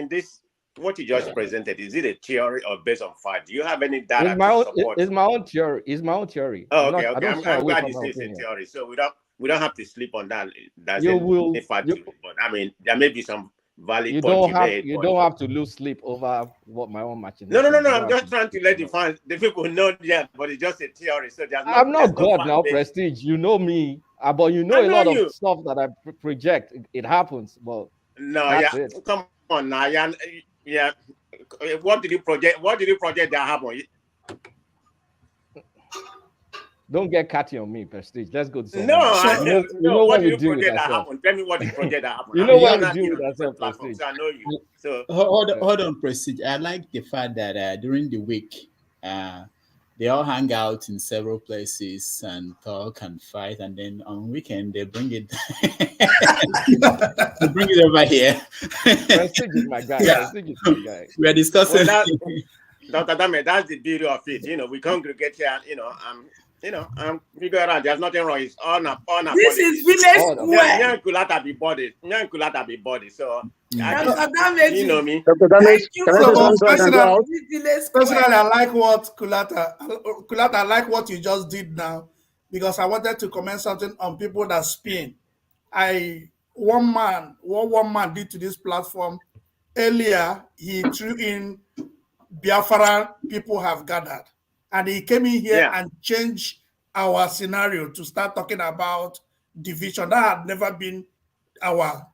Speaker 22: This what you just presented, is it a theory or based on fact? Do you have any data to support?
Speaker 2: It's my own theory. It's my own theory.
Speaker 22: Oh, okay. I'm glad you say it's a theory. So we don't have to sleep on that. That's a fact. But there may be some valid
Speaker 2: you don't have to lose sleep over what my own matching.
Speaker 22: No. I'm just trying to let the people know, but it's just a theory. So
Speaker 2: I'm not God now, Prestige. You know me, but a lot of stuff that I project. It happens, but
Speaker 22: come on now, yeah. What did you project? What did you project that happened?
Speaker 2: Don't get catty on me, Prestige. Let's go to something.
Speaker 22: What did you project that happened? Tell me what you project that happened.
Speaker 2: You know what to do with that, Prestige.
Speaker 22: I know you. So
Speaker 9: hold on, Prestige. I like the fact that during the week, they all hang out in several places and talk and fight, and then on weekend they bring it. They bring it over here.
Speaker 2: Prestige is my guy.
Speaker 9: Yeah. We are discussing.
Speaker 22: Dr. Dame, that's the beauty of it. We congregate here. Figure out there's nothing wrong. It's all
Speaker 4: this is village square.
Speaker 22: Nyankulata be body. So
Speaker 4: you
Speaker 22: know me.
Speaker 18: Dr. Damage,
Speaker 4: personally, I like what Kulata, I like what you just did now, because I wanted to comment something on people that spin. What one man did to this platform earlier, he threw in Biafran people have gathered. And he came in here and changed our scenario to start talking about division. That had never been our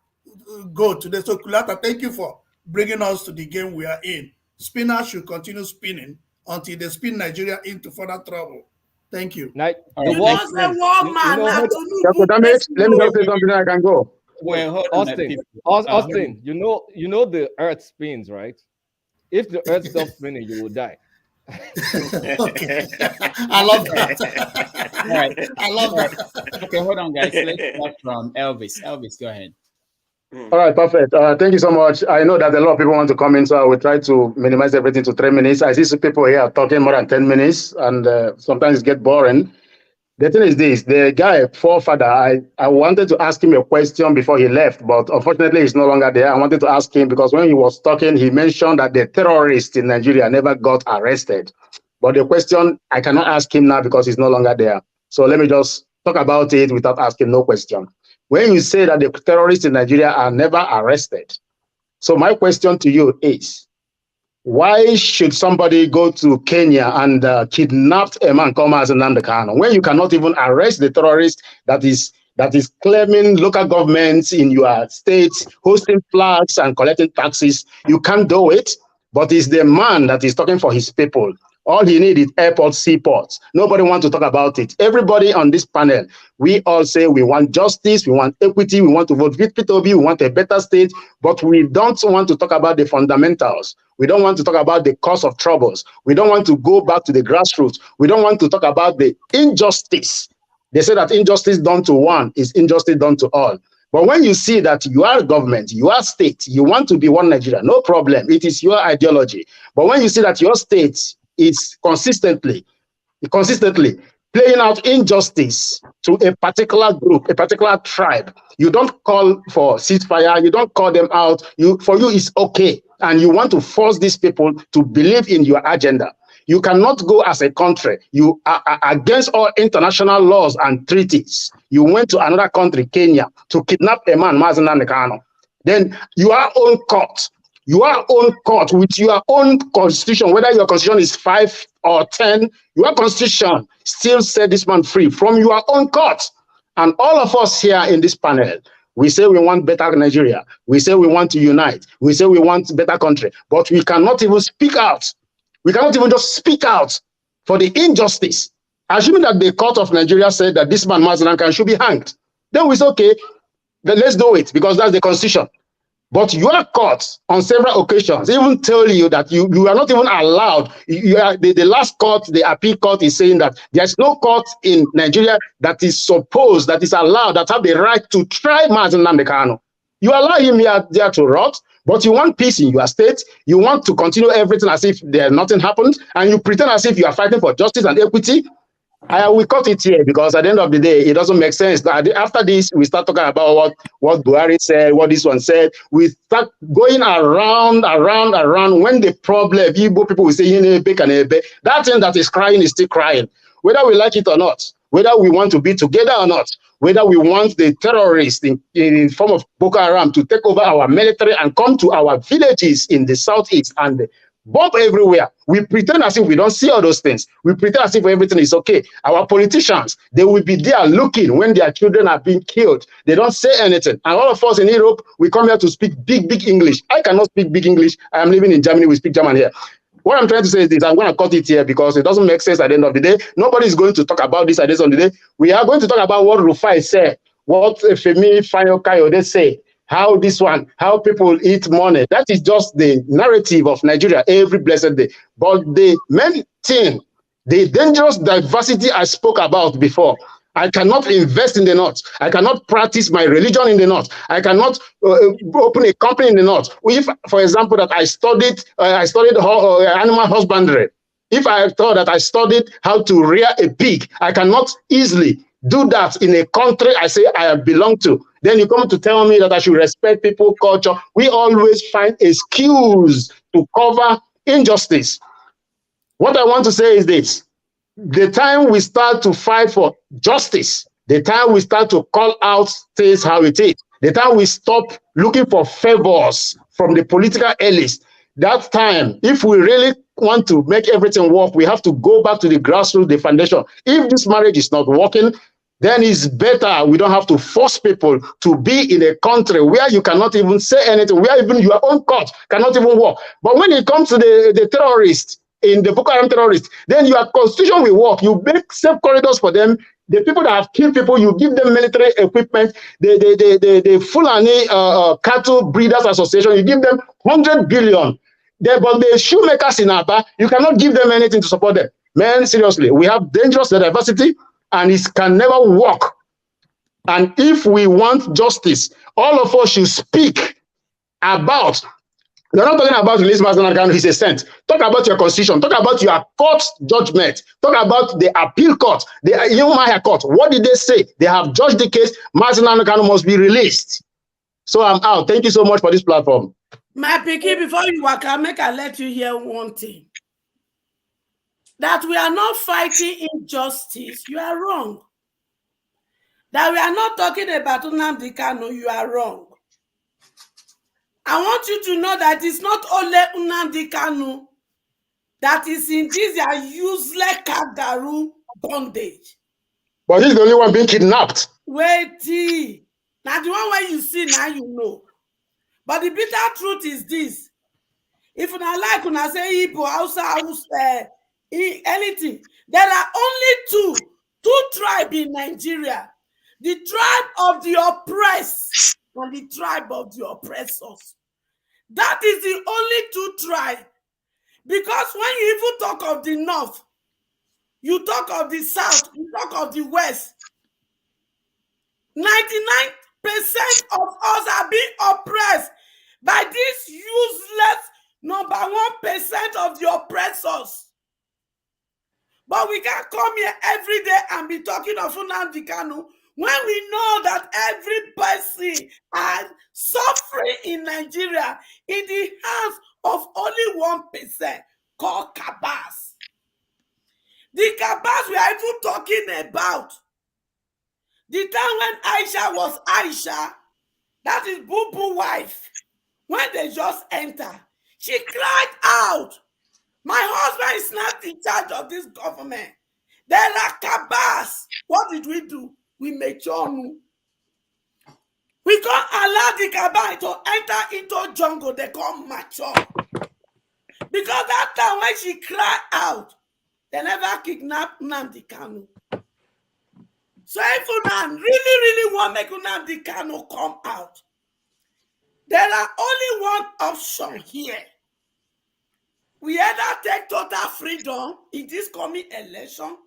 Speaker 4: goal today. So Kulata, thank you for bringing us to the game we are in. Spinners should continue spinning until they spin Nigeria into further trouble. Thank you.
Speaker 6: You know, say one man.
Speaker 18: Let me just say something. I can go.
Speaker 2: Wait, Austin, you know the Earth spins, right? If the Earth stops spinning, you will die.
Speaker 6: Okay, I love that.
Speaker 9: All right.
Speaker 6: I love that.
Speaker 9: Okay, hold on, guys. Let's start from Elvis. Elvis, go ahead.
Speaker 18: All right, perfect. Thank you so much. I know that a lot of people want to come in, so I will try to minimize everything to 3 minutes. I see some people here talking more than 10 minutes, and sometimes it gets boring. The thing is this, the guy, forefather, I wanted to ask him a question before he left, but unfortunately he's no longer there. I wanted to ask him because when he was talking, he mentioned that the terrorists in Nigeria never got arrested. But the question, I cannot ask him now because he's no longer there. So let me just talk about it without asking no question. When you say that the terrorists in Nigeria are never arrested, so my question to you is, why should somebody go to Kenya and kidnap a man called Nnamdi Kanu when you cannot even arrest the terrorist that is claiming local governments in your states, hosting flags and collecting taxes? You can't do it, but it's the man that is talking for his people. All he needs is airports, seaports. Nobody wants to talk about it. Everybody on this panel, we all say we want justice, we want equity, we want to vote with Peter Obi, we want a better state, but we don't want to talk about the fundamentals. We don't want to talk about the cause of troubles. We don't want to go back to the grassroots. We don't want to talk about the injustice. They say that injustice done to one is injustice done to all. But when you see that you are government, you are state, you want to be one Nigeria, no problem. It is your ideology. But when you see that your state is consistently playing out injustice to a particular group, a particular tribe, you don't call for ceasefire, you don't call them out. For you, it's okay. And you want to force these people to believe in your agenda. You cannot go as a country. You are against all international laws and treaties. You went to another country, Kenya, to kidnap a man, Nnamdi Kanu. Then your own court, with your own constitution, whether your constitution is 5 or 10, your constitution still set this man free from your own court. And all of us here in this panel, we say we want better Nigeria. We say we want to unite. We say we want better country. But we cannot even speak out. We cannot even just speak out for the injustice. Assuming that the court of Nigeria said that this man, Nnamdi Kanu, should be hanged. Then we say, okay, then let's do it because that's the constitution. But your court, on several occasions, even tell you that you are not even allowed. The last court, the appeal court, is saying that there's no court in Nigeria that is allowed, that have the right to try Nnamdi Kanu. You allow him here there to rot, but you want peace in your state. You want to continue everything as if nothing happened, and you pretend as if you are fighting for justice and equity. We cut it here because at the end of the day, it doesn't make sense. After this, we start talking about what Buhari said, what this one said. We start going around. When the problem, Igbo people will say, that thing that is crying is still crying. Whether we like it or not, whether we want to be together or not, whether we want the terrorists in form of Boko Haram to take over our military and come to our villages in the southeast and bomb everywhere. We pretend as if we don't see all those things. We pretend as if everything is okay. Our politicians, they will be there looking when their children are being killed. They don't say anything. And all of us in Europe, we come here to speak big English. I cannot speak big English. I am living in Germany. We speak German here. What I'm trying to say is this. I'm going to cut it here because it doesn't make sense at the end of the day. Nobody is going to talk about this at the end of the day. We are going to talk about what Rufai said, what Femi Fayo-Kayode say. How people eat money. That is just the narrative of Nigeria every blessed day. But the main thing, the dangerous diversity I spoke about before, I cannot invest in the North. I cannot practice my religion in the North. I cannot open a company in the North. If, for example, that I studied animal husbandry. If I thought that I studied how to rear a pig, I cannot easily do that in a country I say I belong to. Then you come to tell me that I should respect people, culture. We always find excuse to cover injustice. What I want to say is this. The time we start to fight for justice, the time we start to call out things how it is, the time we stop looking for favors from the political elites, that time, if we really want to make everything work, we have to go back to the grassroots, the foundation. If this marriage is not working, then it's better we don't have to force people to be in a country where you cannot even say anything, where even your own court cannot even work. But when it comes to the terrorists, in the Boko Haram terrorists, then your constitution will work. You make safe corridors for them. The people that have killed people, you give them military equipment. The Fulani Cattle Breeders Association, you give them 100 billion. But the shoemakers in Aba, you cannot give them anything to support them. Man, seriously, we have dangerous diversity, and it can never work. And if we want justice, all of us should speak about. We're not talking about release Nnamdi Kanu, he's a saint. Talk about your constitution. Talk about your court judgment. Talk about the appeal court, the Higher Court. What did they say? They have judged the case. Nnamdi Kanu must be released. So I'm out. Thank you so much for this platform.
Speaker 6: My picky, before you walk, I let you hear one thing. That we are not fighting injustice. You are wrong. That we are not talking about Nnamdi Kanu. You are wrong. I want you to know that it's not only Nnamdi Kanu that is in this useless kangaroo bondage.
Speaker 18: But he's the only one being kidnapped.
Speaker 6: Wait. Now the one where you see, now you know. But the bitter truth is this. If you like, when I say Igbo, Hausa, anything, there are only two tribes in Nigeria. The tribe of the oppressed and the tribe of the oppressors. That is the only two tribes. Because when you even talk of the north, you talk of the south, you talk of the west, 99% of us are being oppressed by this useless number 1% of the oppressors. But we can't come here every day and be talking of Nnamdi Kanu when we know that every person is suffering in Nigeria in the hands of only 1% called cabals. The cabals we are even talking about, the time when Aisha was Aisha, that is Boo Boo wife, when they just enter, she cried out, my husband is not in charge of this government. There are cabals. What did we do? We made sure we can't allow the cabal to enter into jungle. They come mature. Because that time when she cried out, they never kidnapped Nnamdi Kanu. So if you really want to make Nnamdi Kanu come out, there are only one option here. We either take total freedom in this coming election,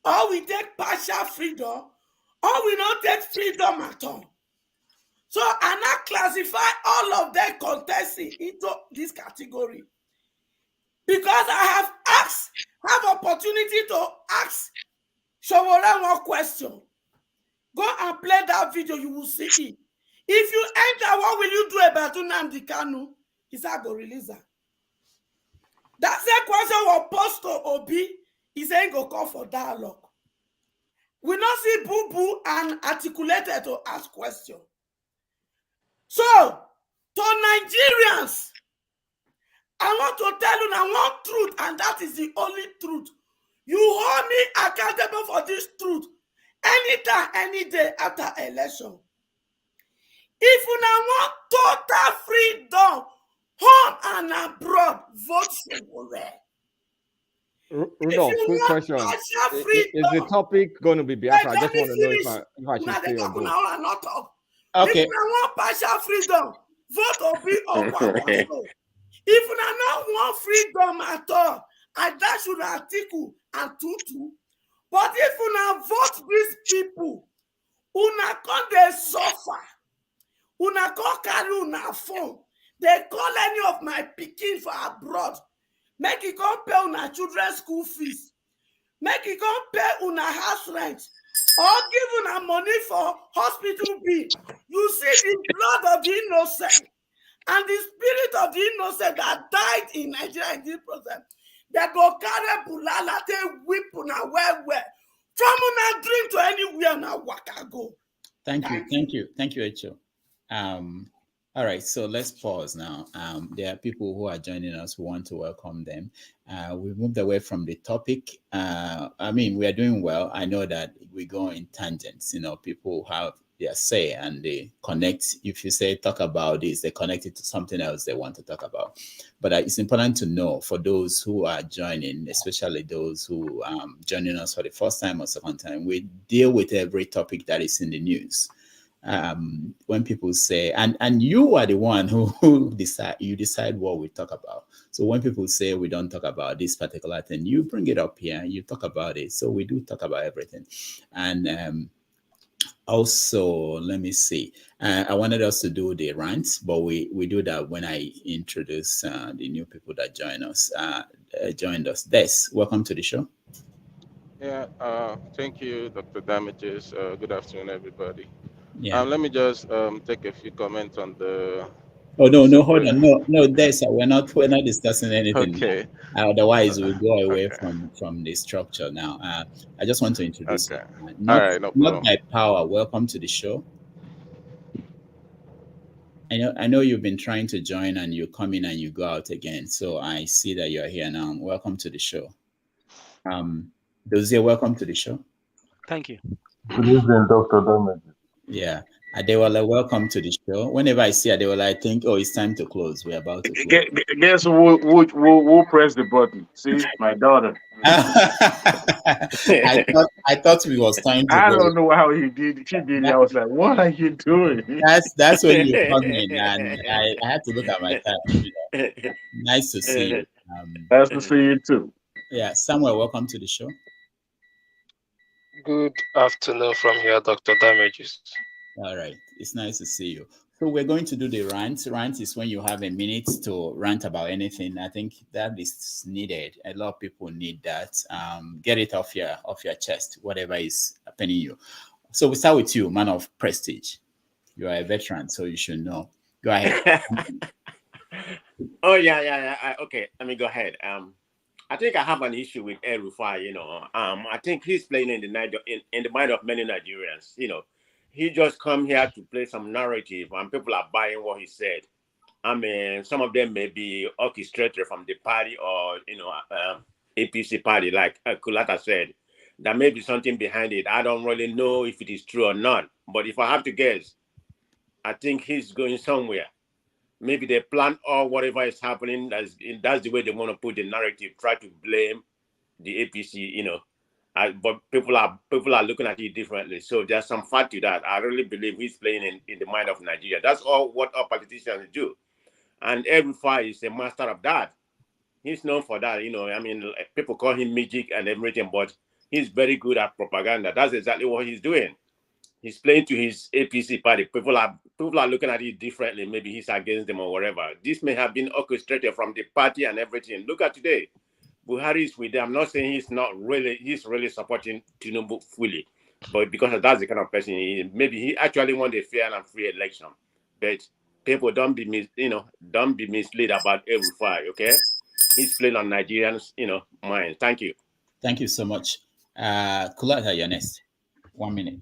Speaker 6: or we take partial freedom, or we don't take freedom at all. So I now classify all of them contesting into this category. Because I have opportunity to ask Showora one question. Go and play that video, you will see it. If you enter, what will you do about Nnamdi Kanu? He said, go release her. That same question was posed to Obi. He said, go call for dialogue. We not see Boo Boo and articulated to ask questions. So, to Nigerians, I want to tell you now one truth, and that is the only truth. You hold me accountable for this truth anytime, any day after election. If you now want total freedom, home and abroad, vote Shogore.
Speaker 2: Rudolph, quick question. Is the topic going to be Biafra? I just want to know if I should stay or go.
Speaker 6: Okay. If you want partial freedom, vote Obi or Kwakwaso. If you not want freedom at all, I dash you the article and tutu. But if you not vote these people, una come they suffer, una come carry una phone, they call any of my pikin for abroad, make it come pay una children's school fees, make it come pay una house rent, or give una money for hospital bill. You see the blood of the innocent and the spirit of the innocent that died in Nigeria in this process. They go carry bulala, they whip una well. From una dream to anywhere na waka go.
Speaker 9: Thank you, Echo. All right, so let's pause now. There are people who are joining us. We want to welcome them. We moved away from the topic. I mean, we are doing well. I know that we go in tangents. You know, people have their say and they connect. If you say talk about this, they connect it to something else they want to talk about. But it's important to know for those who are joining, especially those who joining us for the first time or second time, we deal with every topic that is in the news. When people say, and you are the one who decide what we talk about. So when people say we don't talk about this particular thing, you bring it up here, you talk about it. So we do talk about everything. And also, let me see. I wanted us to do the rants, but we do that when I introduce the new people that joined us. Des, welcome to the show.
Speaker 7: Yeah, thank you, Dr. Damages. Good afternoon, everybody.
Speaker 9: Yeah.
Speaker 7: Let me just take a few comments on the.
Speaker 9: Oh no, hold on, no, Des, we're not discussing anything.
Speaker 7: Okay.
Speaker 9: Otherwise, we'll go away from the structure now. I just want to introduce you.
Speaker 7: All right, no problem.
Speaker 9: Not by power. Welcome to the show. I know you've been trying to join and you come in and you go out again. So I see that you're here now. Welcome to the show. Dozie, welcome to the show.
Speaker 8: Thank you.
Speaker 23: Good evening, Dr. Damages.
Speaker 9: Yeah. Adewola, welcome to the show. Whenever I see Adewola, I think, oh, it's time to close. We're about to close.
Speaker 23: Guess who pressed the button? See, my daughter.
Speaker 9: I thought we was time to
Speaker 23: I
Speaker 9: go.
Speaker 23: don't know how he did. She did it. I was like, what are you doing?
Speaker 9: That's when you come in, and I had to look at my time. You know. Nice to see you.
Speaker 23: Nice to see you too.
Speaker 9: Yeah, Samuel, welcome to the show.
Speaker 8: Good afternoon from here, Dr. Damages.
Speaker 9: All right, it's nice to see you. So we're going to do the rant. Rant is when you have a minute to rant about anything. I think that is needed. A lot of people need that. Get it off your chest, whatever is happening you. So we start with you, man of prestige. You are a veteran, so you should know. Go ahead.
Speaker 22: Oh yeah. Okay, let me go ahead. I think I have an issue with El-Rufai. You know, I think he's playing in the mind of many Nigerians. You know, he just come here to play some narrative, and people are buying what he said. I mean, some of them may be orchestrated from the party or APC party, like Kulata said. There may be something behind it. I don't really know if it is true or not. But if I have to guess, I think he's going somewhere. Maybe they plan or whatever is happening. That's the way they want to put the narrative. Try to blame the APC, you know. But people are looking at it differently. So there's some fact to that. I really believe he's playing in the mind of Nigeria. That's all what our politicians do. And El-Rufai is a master of that. He's known for that, you know. I mean, people call him magic and everything, but he's very good at propaganda. That's exactly what he's doing. He's playing to his APC party. People are looking at it differently. Maybe he's against them or whatever. This may have been orchestrated from the party and everything. Look at today. Buhari is with them. I'm not saying he's really supporting Tinubu fully, but because that's the kind of person he is. Maybe he actually wants a fair and free election. But people don't be misled about El-Rufai, okay? He's playing on Nigerians, minds. Thank you.
Speaker 9: Thank you so much. Kulata, you're next. 1 minute.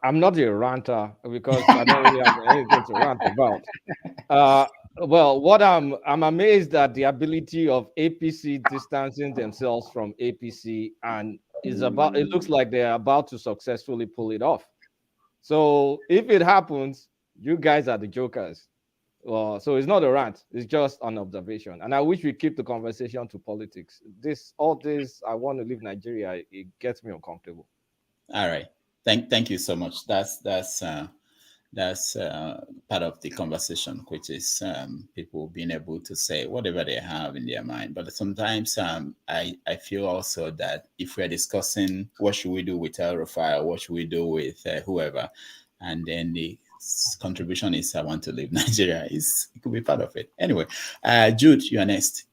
Speaker 2: I'm not a ranter because I don't really have anything to rant about. Well, what I'm amazed at the ability of APC distancing themselves from APC, and it looks like they're about to successfully pull it off. So if it happens, you guys are the jokers. Well, so it's not a rant, it's just an observation. And I wish we keep the conversation to politics. All this, I want to leave Nigeria, it gets me uncomfortable.
Speaker 9: All right. Thank you so much. That's part of the conversation, which is people being able to say whatever they have in their mind. But sometimes I feel also that if we're discussing what should we do with El-Rufai, what should we do with whoever, and then the contribution is I want to leave Nigeria, it could be part of it. Anyway, Jude, you are next.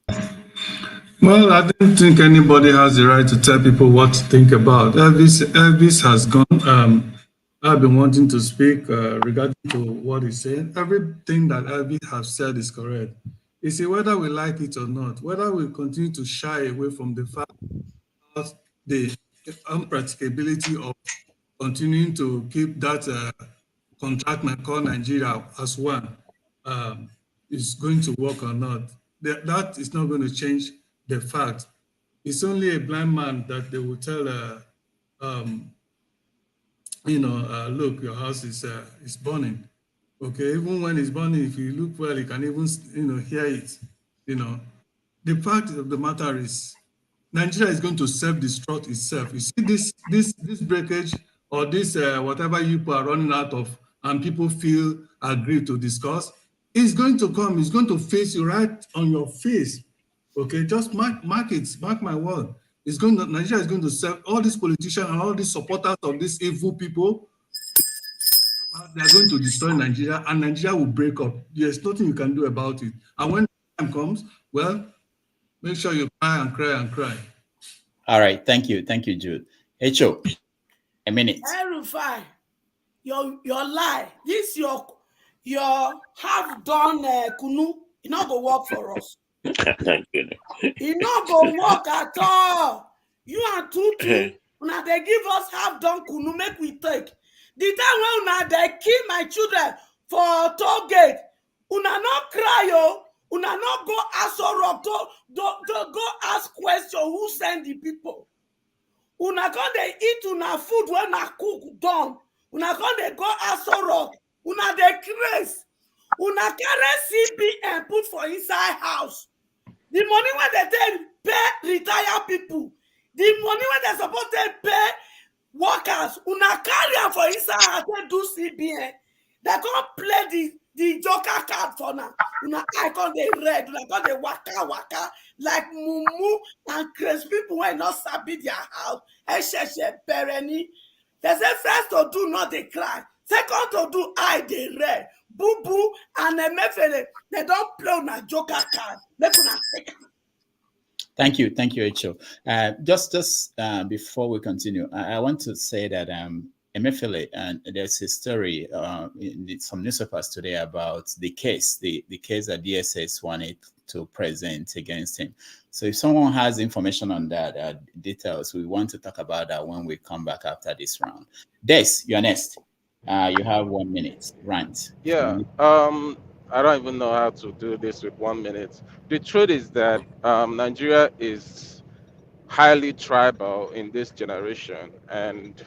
Speaker 24: Well, I don't think anybody has the right to tell people what to think about. Elvis has gone. I've been wanting to speak regarding to what he's saying. Everything that Elvis has said is correct. You see, whether we like it or not, whether we continue to shy away from the fact of the unpracticability of continuing to keep that contract might call Nigeria as one is going to work or not. That is not going to change the fact. It's only a blind man that they will tell, look, your house is burning. Okay, even when it's burning, if you look well, you can even hear it. The fact of the matter is, Nigeria is going to self-destruct itself. You see this breakage or this whatever you are running out of, and people feel aggrieved to discuss. It's going to come. It's going to face you right on your face. Okay, just mark it. Mark my word. Nigeria is going to serve all these politicians and all these supporters of these evil people. They are going to destroy Nigeria, and Nigeria will break up. There's nothing you can do about it. And when the time comes, well, make sure you cry and cry and cry.
Speaker 9: All right, thank you, Jude. Echo, a minute.
Speaker 6: El-Rufai, your lie. This your half done kunu. It not go work for us. It not go work at all. You and Tutu, now they give us half done kunu, make we take. The time when una they kill my children for toll gate, una not cry yo, una not go ask go ask question who send the people. Una go they eat una food when na cook done. Una go they go ask una they craze. Una carry CBN put for inside house. The money when they take pay retired people, the money when they supposed to pay workers, una carry am for inside and do CBN. They can't play the joker card for now. Una icon they red, una got the waka like mumu and crazy people when not sabi their house. Esheshe pereni. They say first to do not they cry. Second to do I they red. Boo boo and Emefiele. They don't play on a joker card. Make una take.
Speaker 9: Thank you, Echo. Just before we continue, I want to say that Emefiele, and there's a story in some newspapers today about the case that DSS wanted to present against him. So if someone has information on that, details, we want to talk about that when we come back after this round. Des, you're next. You have 1 minute. Rant.
Speaker 7: Yeah. I don't even know how to do this with 1 minute. The truth is that Nigeria is highly tribal in this generation, and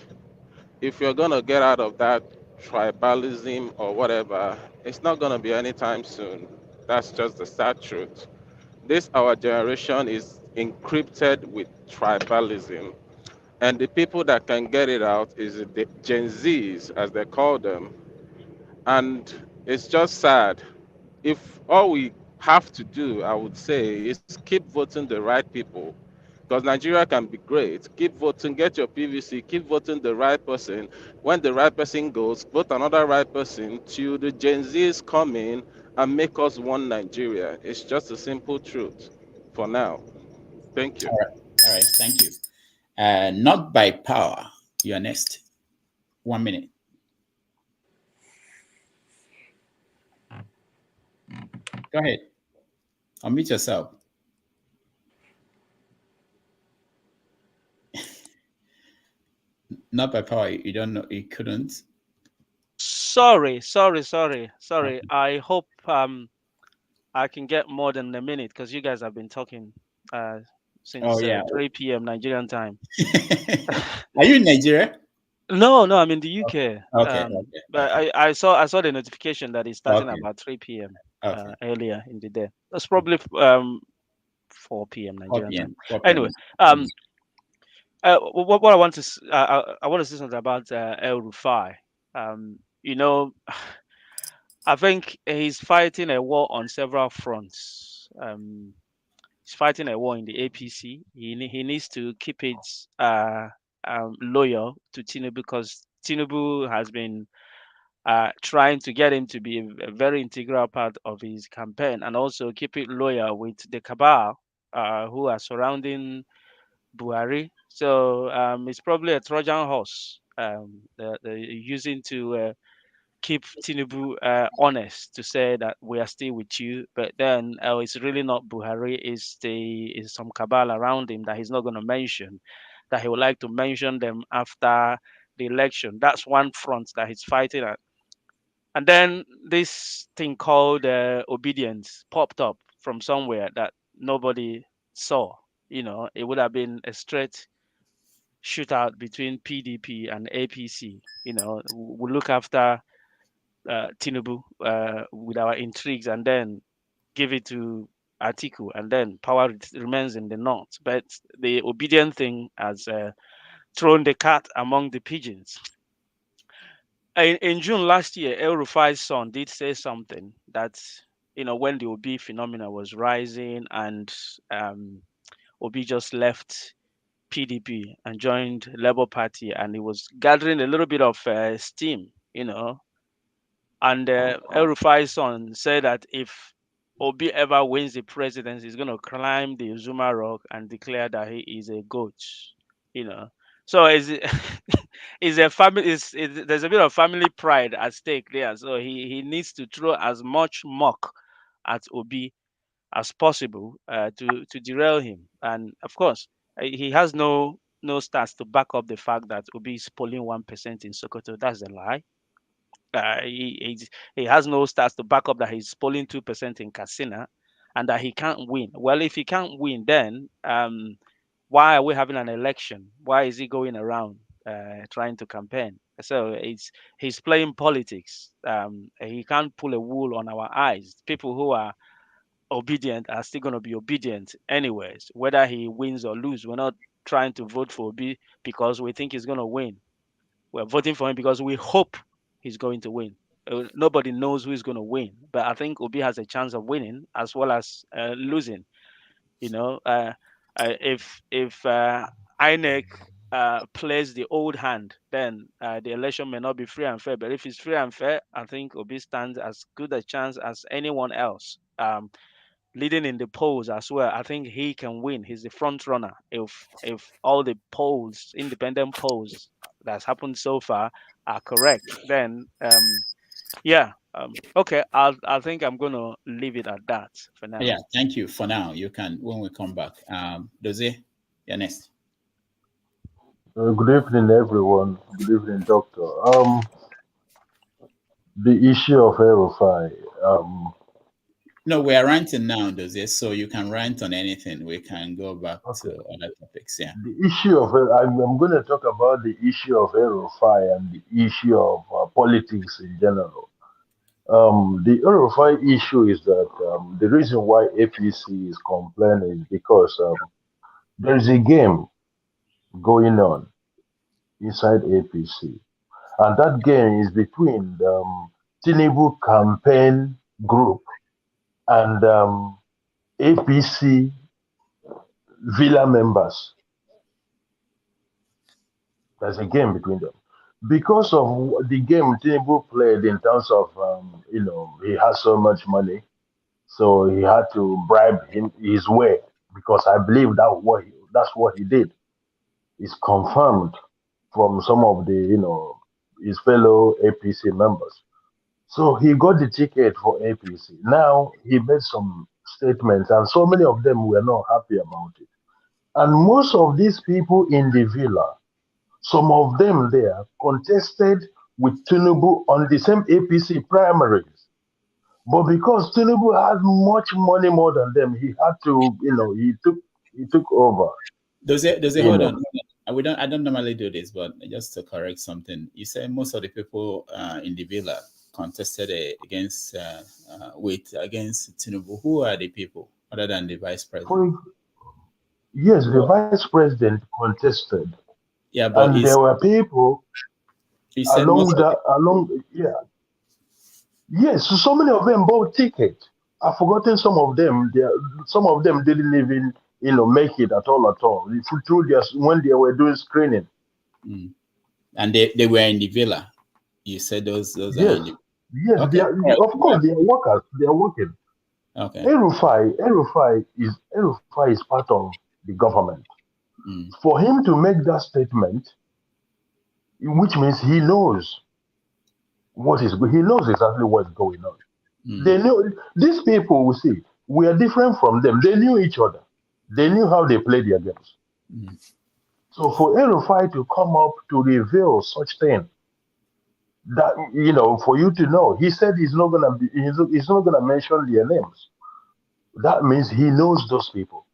Speaker 7: if you're gonna get out of that tribalism or whatever, it's not gonna be anytime soon. That's just the sad truth. Our generation is encrypted with tribalism, and the people that can get it out is the Gen Zs, as they call them, and it's just sad. If all we have to do, I would say, is keep voting the right people, because Nigeria can be great. Keep voting, get your PVC, keep voting the right person. When the right person goes, vote another right person till the Gen Zs come in and make us one Nigeria. It's just a simple truth for now. Thank you.
Speaker 9: All right, thank you. Not by power. You're next. 1 minute. Go ahead. Unmute yourself. Not by power. You don't know. You couldn't.
Speaker 8: Sorry. I hope I can get more than a minute because you guys have been talking since 3 p.m. Nigerian time.
Speaker 9: Are you in Nigeria?
Speaker 8: No, I'm in the UK.
Speaker 9: Okay.
Speaker 8: But I saw the notification that it's starting about 3 p.m. Earlier in the day. That's probably 4 p.m. Nigerian time. Anyway, what I want to say something about El-Rufai. I think he's fighting a war on several fronts. He's fighting a war in the APC. He needs to keep it loyal to Tinubu, because Tinubu has been trying to get him to be a very integral part of his campaign, and also keep it loyal with the cabal who are surrounding Buhari. So it's probably a Trojan horse they're using to keep Tinubu honest, to say that we are still with you, but then it's really not Buhari. Is some cabal around him that he's not going to mention, that he would like to mention them after the election. That's one front that he's fighting at. And then this thing called obedience popped up from somewhere that nobody saw. It would have been a straight shootout between PDP and APC. We look after Tinubu with our intrigues and then give it to Atiku, and then power remains in the north. But the obedient thing has thrown the cat among the pigeons. In June last year, El-Rufai's son did say something that, when the Obi phenomena was rising and Obi just left PDP and joined Labour Party, and he was gathering a little bit of steam, and El-Rufai's son said that if Obi ever wins the presidency, he's going to climb the Zuma rock and declare that he is a goat, So is a family there's a bit of family pride at stake there. So he needs to throw as much muck at Obi as possible to derail him. And of course, he has no stats to back up the fact that Obi is polling 1% in Sokoto. That's a lie. He has no stats to back up that he's polling 2% in Katsina and that he can't win. Well, if he can't win, then why are we having an election? Why is he going around trying to campaign? So he's playing politics. He can't pull a wool on our eyes. People who are obedient are still going to be obedient anyways, whether he wins or lose. We're not trying to vote for Obi because we think he's going to win. We're voting for him because we hope he's going to win. Nobody knows who is going to win, but I think Obi has a chance of winning as well as losing. If INEC plays the old hand, then the election may not be free and fair. But if it's free and fair, I think Obi stands as good a chance as anyone else. Leading in the polls as well, I think he can win. He's the front runner. If all the polls, independent polls that's happened so far are correct, then okay, I think I'm gonna leave it at that for now.
Speaker 9: Yeah, thank you. For now, you can when we come back. Dozie, you're next.
Speaker 1: Good evening, everyone. Good evening, Doctor. The issue of El-Rufai.
Speaker 9: No, we are ranting now, Dozie, so you can rant on anything. We can go back to other topics. Yeah.
Speaker 1: The issue of I'm going to talk about the issue of El-Rufai and the issue of politics in general. The El-Rufai issue is that the reason why APC is complaining is because there's a game going on inside APC, and that game is between the Tinubu campaign group and APC Villa members. There's a game between them. Because of the game Tinubu played in terms of, he has so much money, so he had to bribe his way, because I believe that's what he did. It's confirmed from some of the, his fellow APC members. So he got the ticket for APC. Now he made some statements, and so many of them were not happy about it. And most of these people in the villa, some of them there contested with Tinubu on the same APC primaries. But because Tinubu had much money more than them, he had to, he took over.
Speaker 9: Dozie, hold on. I don't normally do this, but just to correct something, you said most of the people in the villa contested against Tinubu. Who are the people other than the vice president?
Speaker 1: Yes, the vice president contested.
Speaker 9: Yeah, but
Speaker 1: there were people Yes, so many of them bought tickets. I've forgotten some of them. Some of them didn't even, make it at all. Through when they were doing screening.
Speaker 9: Mm. And they were in the villa. You said those
Speaker 1: yes.
Speaker 9: are in the...
Speaker 1: Yes,
Speaker 9: okay.
Speaker 1: Of course, they are workers. They are working.
Speaker 9: Okay.
Speaker 1: El-Rufai is part of the government.
Speaker 9: Mm.
Speaker 1: For him to make that statement, which means he knows he knows exactly what's going on.
Speaker 9: Mm.
Speaker 1: They know these people. We see we are different from them. They knew each other. They knew how they play their games.
Speaker 9: Mm.
Speaker 1: So for El-Rufai to come up to reveal such thing, That, for you to know, he said he's not gonna mention their names. That means he knows those people.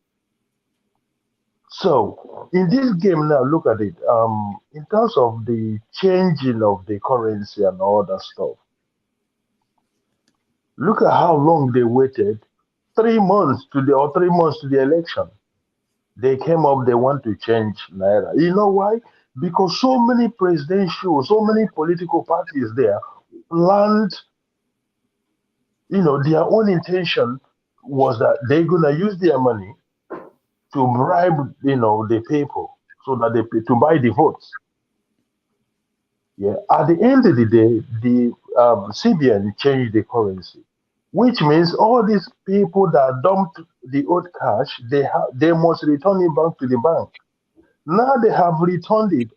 Speaker 1: So in this game now, look at it. In terms of the changing of the currency and all that stuff, look at how long they waited. 3 months to the election. They came up. They want to change Naira. You know why? Because so many political parties there land. Their own intention was that they're gonna use their money to bribe, the people so that to buy the votes. Yeah. At the end of the day, the CBN changed the currency, which means all these people that dumped the old cash, they must return it back to the bank. Now they have returned it.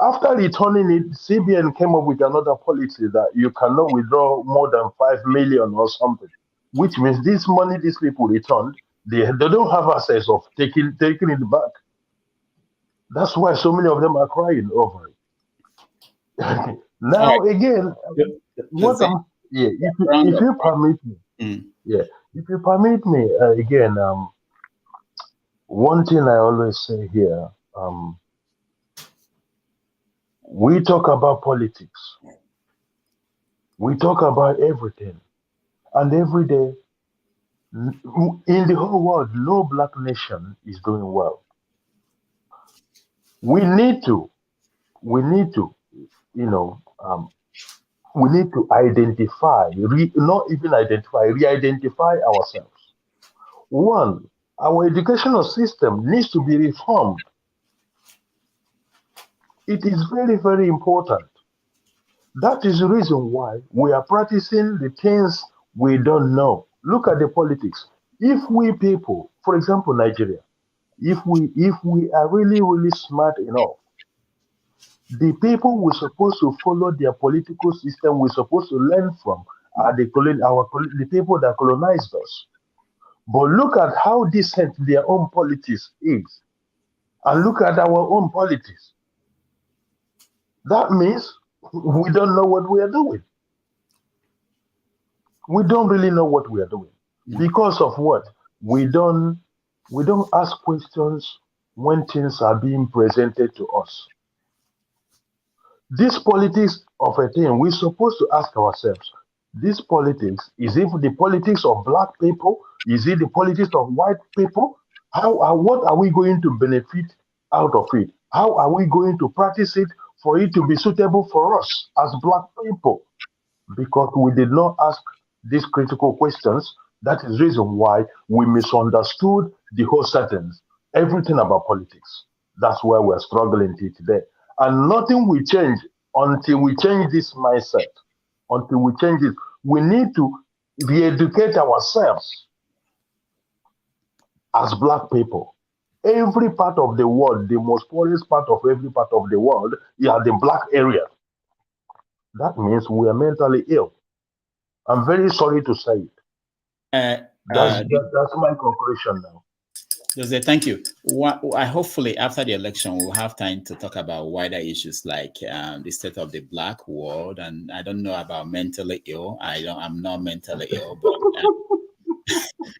Speaker 1: After returning it, CBN came up with another policy that you cannot withdraw more than 5 million or something, which means this money these people returned, they don't have access of taking it back. That's why so many of them are crying over it. Now again, what I'm if you permit me, if you permit me again, one thing I always say here, we talk about politics, we talk about everything, and every day in the whole world, no black nation is doing well. We need to, you know, we need to identify, not even identify, re-identify ourselves. One, our educational system needs to be reformed. It is very, very important. That is the reason why we are practicing the things we don't know. Look at the politics. If we people, for example, Nigeria, if we are really, really smart enough, the people we're supposed to follow their political system, we're supposed to learn from are the people that colonized us. But look at how decent their own politics is, and look at our own politics. That means we don't know what we are doing. We don't really know what we are doing. Because of what? We don't ask questions when things are being presented to us. This politics of a thing, we're supposed to ask ourselves, this politics, is it the politics of black people? Is it the politics of white people? What are we going to benefit out of it? How are we going to practice it for it to be suitable for us as black people? Because we did not ask these critical questions. That is the reason why we misunderstood the whole sentence, everything about politics. That's why we're struggling today. And nothing will change until we change this mindset. Until we change it, we need to re-educate ourselves as black people. Every part of the world, the most poorest part of every part of the world, is the black area. That means we are mentally ill. I'm very sorry to say it. That's my conclusion now.
Speaker 9: Jose, thank you. Hopefully, after the election, we'll have time to talk about wider issues like the state of the black world. And I don't know about mentally ill. I'm not mentally ill, but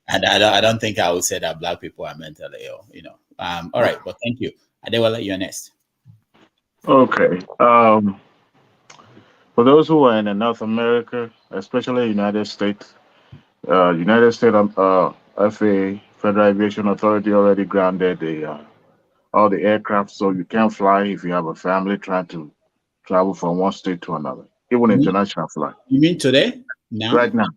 Speaker 9: and I don't think I would say that black people are mentally ill. All right, but thank you. Adewale, you're next.
Speaker 23: Okay. For those who are in North America, especially United States, FAA, Federal Aviation Authority, already grounded all the aircraft, so you can't fly if you have a family trying to travel from one state to another, even international flight.
Speaker 9: You mean today? Now?
Speaker 23: Right now.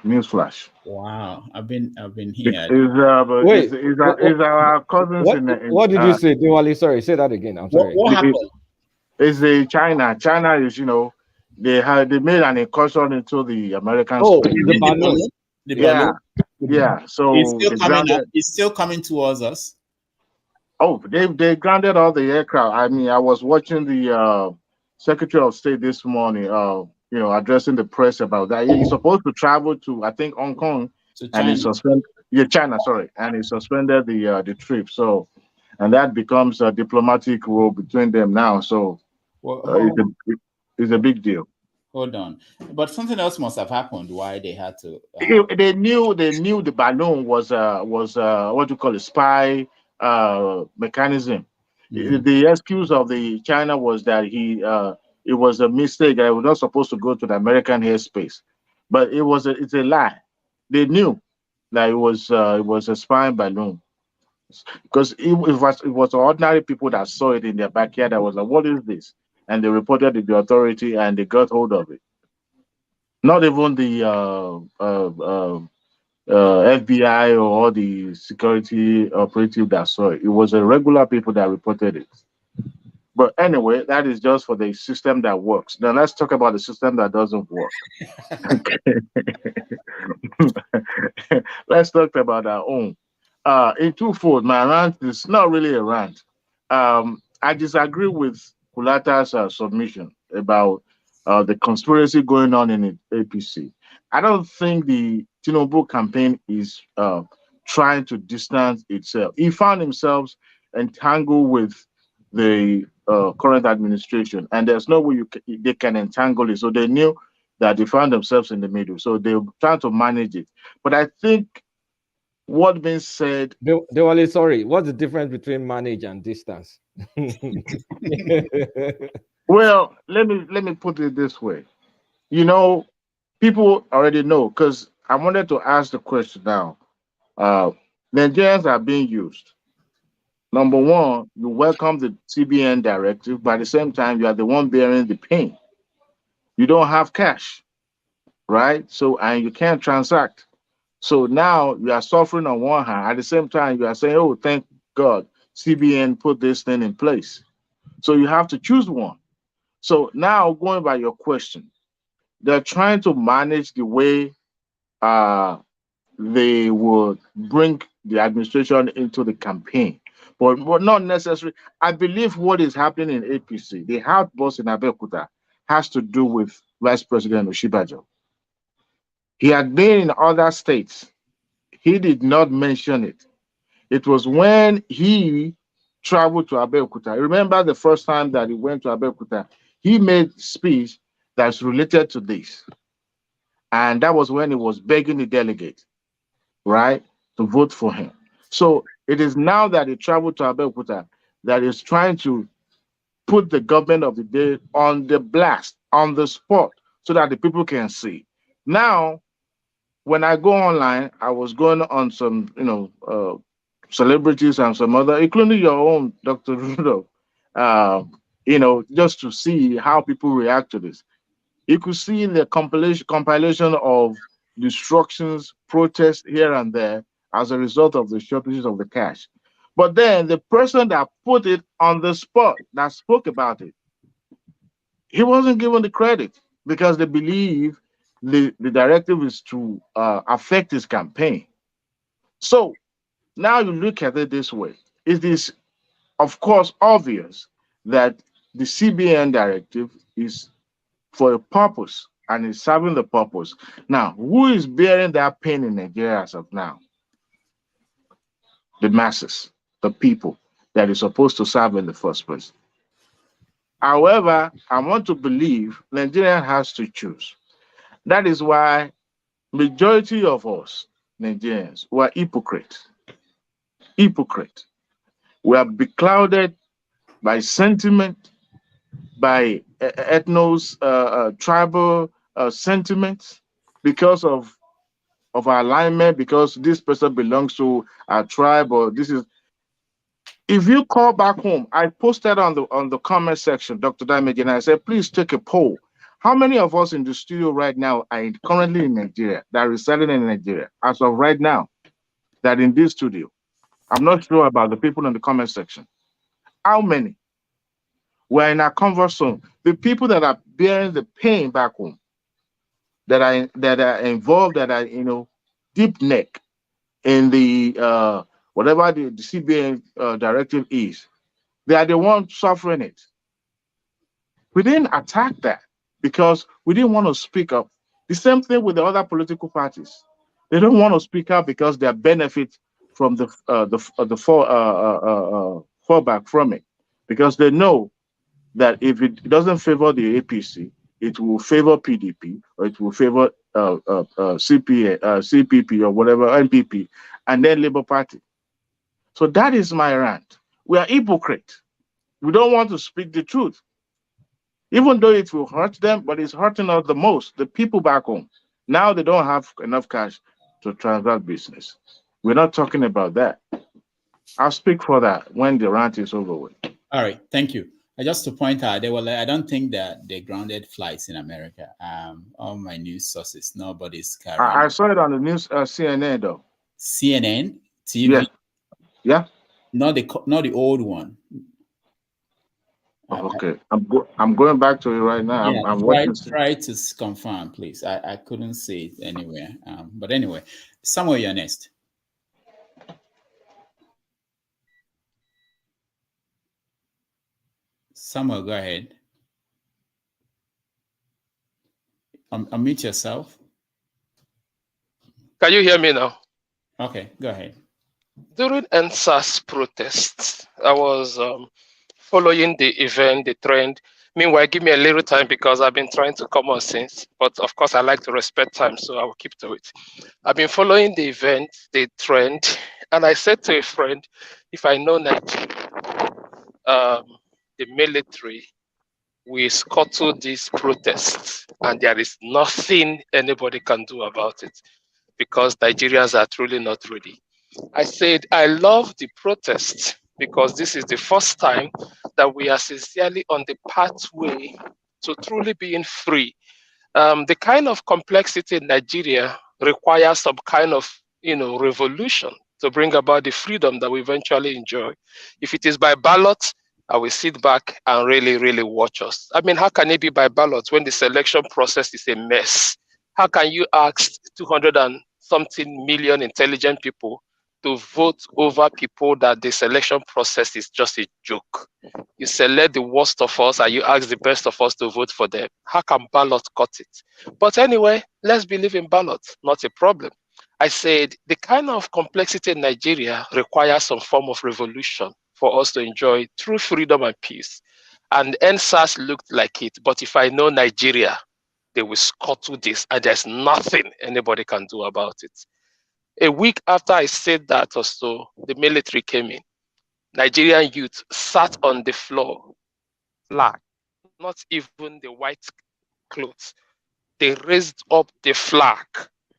Speaker 23: Newsflash.
Speaker 9: Wow, I've been here.
Speaker 23: Is our cousins
Speaker 2: what did you say, Diwali? Sorry, say that again. I'm sorry.
Speaker 23: What happened? Is the China is they made an incursion into the American space.
Speaker 2: The balloon.
Speaker 23: Yeah. So
Speaker 9: it's still coming towards us.
Speaker 23: Oh, they grounded all the aircraft. I mean, I was watching the Secretary of State this morning, addressing the press about that. He's supposed to travel to, I think, Hong Kong, and he suspended. China, sorry, and he suspended the trip. So, and that becomes a diplomatic war between them now. So, It's a big deal.
Speaker 9: Hold on, but something else must have happened. Why they had to?
Speaker 23: They knew the balloon was what you call a spy mechanism. The excuse of the China was that it was a mistake. That it was not supposed to go to the American airspace, but it's a lie. They knew that it was a spy balloon, because it was ordinary people that saw it in their backyard. That was like, what is this? And they reported to the authority, and they got hold of it. Not even the FBI or all the security operative that saw it. It was a regular people that reported it. But anyway, that is just for the system that works. Now let's talk about the system that doesn't work. Let's talk about our own. In twofold, my rant is not really a rant. I disagree with Kulata's submission about the conspiracy going on in the APC. I don't think the Tinubu campaign is trying to distance itself. He found himself entangled with the current administration, and there's no way they can entangle it. So they knew that they found themselves in the middle. So they're trying to manage it. But I think what being said,
Speaker 2: sorry, what's the difference between manage and distance?
Speaker 23: Well, let me put it this way. You know, people already know, because I wanted to ask the question now. Nigerians are being used. Number one, you welcome the CBN directive, but at the same time, you are the one bearing the pain. You don't have cash, right? So, and you can't transact. So now you are suffering on one hand. At the same time, you are saying, oh, thank God, CBN put this thing in place. So you have to choose one. So now, going by your question, they're trying to manage the way they would bring the administration into the campaign, but not necessarily. I believe what is happening in APC, the outburst in Abeokuta, has to do with Vice President Osinbajo. He had been in other states. He did not mention it. It was when he traveled to Abeokuta. Remember the first time that he went to Abeokuta, he made speech that's related to this. And that was when he was begging the delegate, right, to vote for him. So it is now that he traveled to Abeokuta that he's trying to put the government of the day on the blast, on the spot, so that the people can see. Now, when I go online, I was going on some, celebrities and some other, including your own, Dr. Rudolph, just to see how people react to this. You could see the compilation of destructions, protests here and there as a result of the shortages of the cash. But then the person that put it on the spot, that spoke about it, he wasn't given the credit because they believe the directive is to affect his campaign. So now you look at it this way. It is, of course, obvious that the CBN directive is for a purpose and is serving the purpose. Now, who is bearing that pain in Nigeria as of now? The masses, the people that is supposed to serve in the first place. However, I want to believe Nigeria has to choose. That is why majority of us Nigerians were hypocrites. Hypocrite. We are beclouded by sentiment, by tribal sentiments, because of our alignment, because this person belongs to our tribe, or this is. If you call back home, I posted on the comment section, Dr. Damage, and I said, please take a poll. How many of us in the studio right now are currently in Nigeria, that are residing in Nigeria, as of right now, that in this studio? I'm not sure about the people in the comment section. How many? We're in our comfort zone. The people that are bearing the pain back home, that are involved, that are deep neck in the whatever the CBN directive is, they are the ones suffering it. We didn't attack that because we didn't want to speak up. The same thing with the other political parties. They don't want to speak up because they benefit from the fallback from it, because they know that if it doesn't favor the APC, it will favor PDP or it will favor CPP or whatever, NPP, and then Labour Party. So that is my rant. We are hypocrite. We don't want to speak the truth, even though it will hurt them, but it's hurting us the most, the people back home. Now they don't have enough cash to transact business. We're not talking about that. I'll speak for that when the rant is over with.
Speaker 9: All right, thank you. Just to point out, I don't think that they grounded flights in America. All my news sources, nobody's carrying.
Speaker 23: I saw it on the news, CNN though.
Speaker 9: CNN, TV.
Speaker 23: Yeah.
Speaker 9: Not the old one.
Speaker 23: Okay, I'm going back to it right now.
Speaker 9: Yeah,
Speaker 23: I'm watching.
Speaker 9: Try to confirm, please. I couldn't see it anywhere. But anyway, Samuel, you're next. Samuel, go ahead. Unmute yourself.
Speaker 14: Can you hear me now?
Speaker 9: Okay, go ahead.
Speaker 14: During NSAS protests, I was following the event, the trend. Meanwhile, give me a little time because I've been trying to come on since. But of course, I like to respect time, so I will keep to it. I've been following the event, the trend, and I said to a friend, if I know Nigeria, the military will scuttle these protests, and there is nothing anybody can do about it because Nigerians are truly not ready. I said, I love the protests because this is the first time that we are sincerely on the pathway to truly being free. The kind of complexity in Nigeria requires some kind of, revolution to bring about the freedom that we eventually enjoy. If it is by ballot, I will sit back and really, really watch us. I mean, how can it be by ballot when the selection process is a mess? How can you ask 200 and something million intelligent people to vote over people that the selection process is just a joke? You select the worst of us and you ask the best of us to vote for them. How can ballot cut it? But anyway, let's believe in ballot, not a problem. I said the kind of complexity in Nigeria requires some form of revolution for us to enjoy true freedom and peace. And NSAS looked like it. But if I know Nigeria, they will scuttle this, and there's nothing anybody can do about it. A week after I said that or so, the military came in. Nigerian youth sat on the floor, flag, not even the white clothes. They raised up the flag.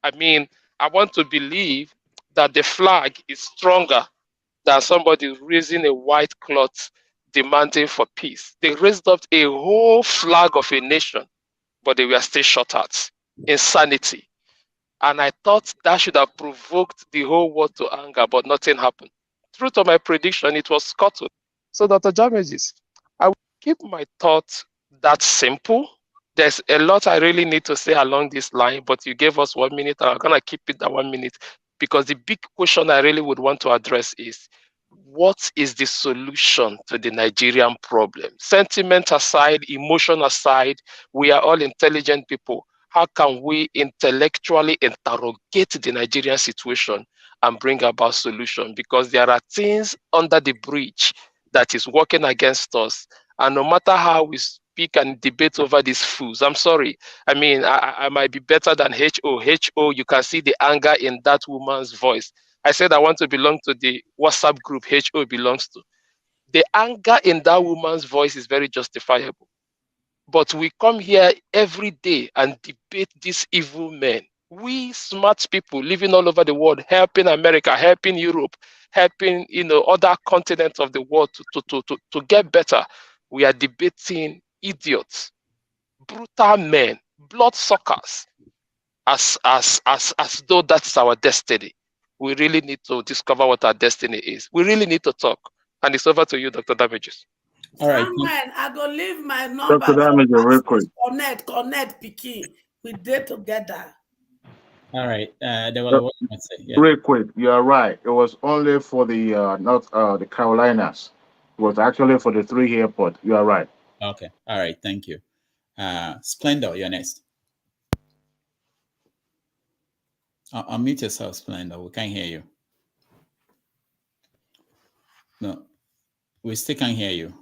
Speaker 14: I mean, I want to believe that the flag is stronger than somebody raising a white cloth demanding for peace. They raised up a whole flag of a nation, but they were still shot at. Insanity. And I thought that should have provoked the whole world to anger, but nothing happened. True to my prediction, it was scuttled. So, Dr. Damages, I will keep my thoughts that simple. There's a lot I really need to say along this line, but you gave us 1 minute. I'm going to keep it at 1 minute because the big question I really would want to address is, what is the solution to the Nigerian problem? Sentiment aside, emotion aside, we are all intelligent people. How can we intellectually interrogate the Nigerian situation and bring about solution? Because there are things under the bridge that is working against us. And no matter how we speak and debate over these fools, I'm sorry. I mean, I might be better than HO. You can see the anger in that woman's voice. I said I want to belong to the WhatsApp group HO belongs to. The anger in that woman's voice is very justifiable. But we come here every day and debate these evil men. We smart people living all over the world, helping America, helping Europe, helping other continents of the world to get better. We are debating idiots, brutal men, bloodsuckers, as though that's our destiny. We really need to discover what our destiny is. We really need to talk. And it's over to you, Dr. Damages.
Speaker 6: All right. Samuel, I go leave my number.
Speaker 23: Dr. Damages, real quick.
Speaker 6: Connect, Piki. We did together.
Speaker 9: All right. There was what I say. Yeah.
Speaker 23: Real quick, you are right. It was only for the the Carolinas. It was actually for the 3 airport. You are right.
Speaker 9: Okay. All right. Thank you. Splendor, you're next. Unmute yourself, Splendor. We can't hear you. No, we still can't hear you.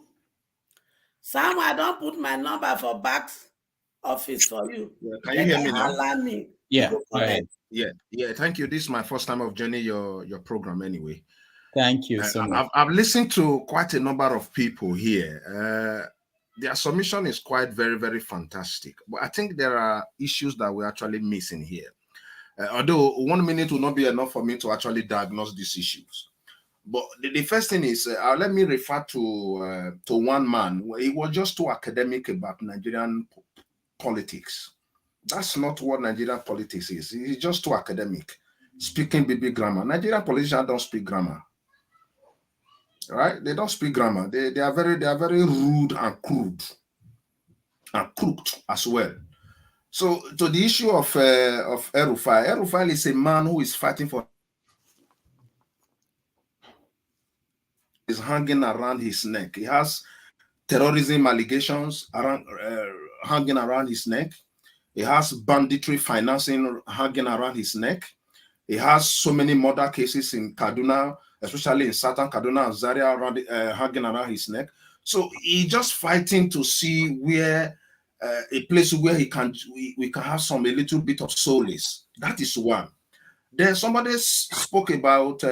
Speaker 6: Sam, I don't put my number for back office for you.
Speaker 10: Yeah, can you hear me now?
Speaker 6: Me.
Speaker 9: Yeah, go ahead.
Speaker 10: Yeah. Thank you. This is my first time of joining your program anyway.
Speaker 9: Thank you so much.
Speaker 10: I've listened to quite a number of people here. Their submission is quite very fantastic. But I think there are issues that we're actually missing here. Although 1 minute will not be enough for me to actually diagnose these issues. But the first thing is, let me refer to one man. He was just too academic about Nigerian politics. That's not what Nigerian politics is. He's just too academic, speaking BB grammar. Nigerian politicians don't speak grammar, right? They don't speak grammar. They are very rude and crude, and crooked as well. So to the issue of El-Rufai, El-Rufai is a man who is fighting for. Is hanging around his neck. He has terrorism allegations hanging around his neck. He has banditry financing hanging around his neck. He has so many murder cases in Kaduna, especially in Southern Kaduna and Zaria, hanging around his neck. So he's just fighting to see where a place where we can have a little bit of solace. That is one. Then somebody spoke about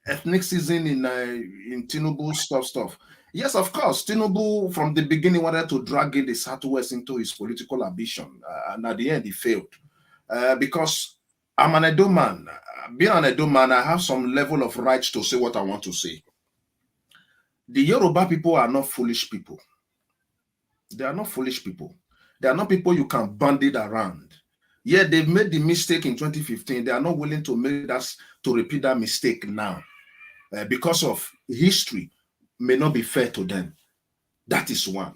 Speaker 10: ethnicism in Tinubu stuff. Yes, of course, Tinubu from the beginning wanted to drag in the Southwest into his political ambition, and at the end he failed. Because I'm an Edo man. Being an Edo man, I have some level of rights to say what I want to say. The Yoruba people are not foolish people. They are not foolish people. They are not people you can bandit around. Yeah, they've made the mistake in 2015. They are not willing to repeat that mistake now. Because of history may not be fair to them. That is one.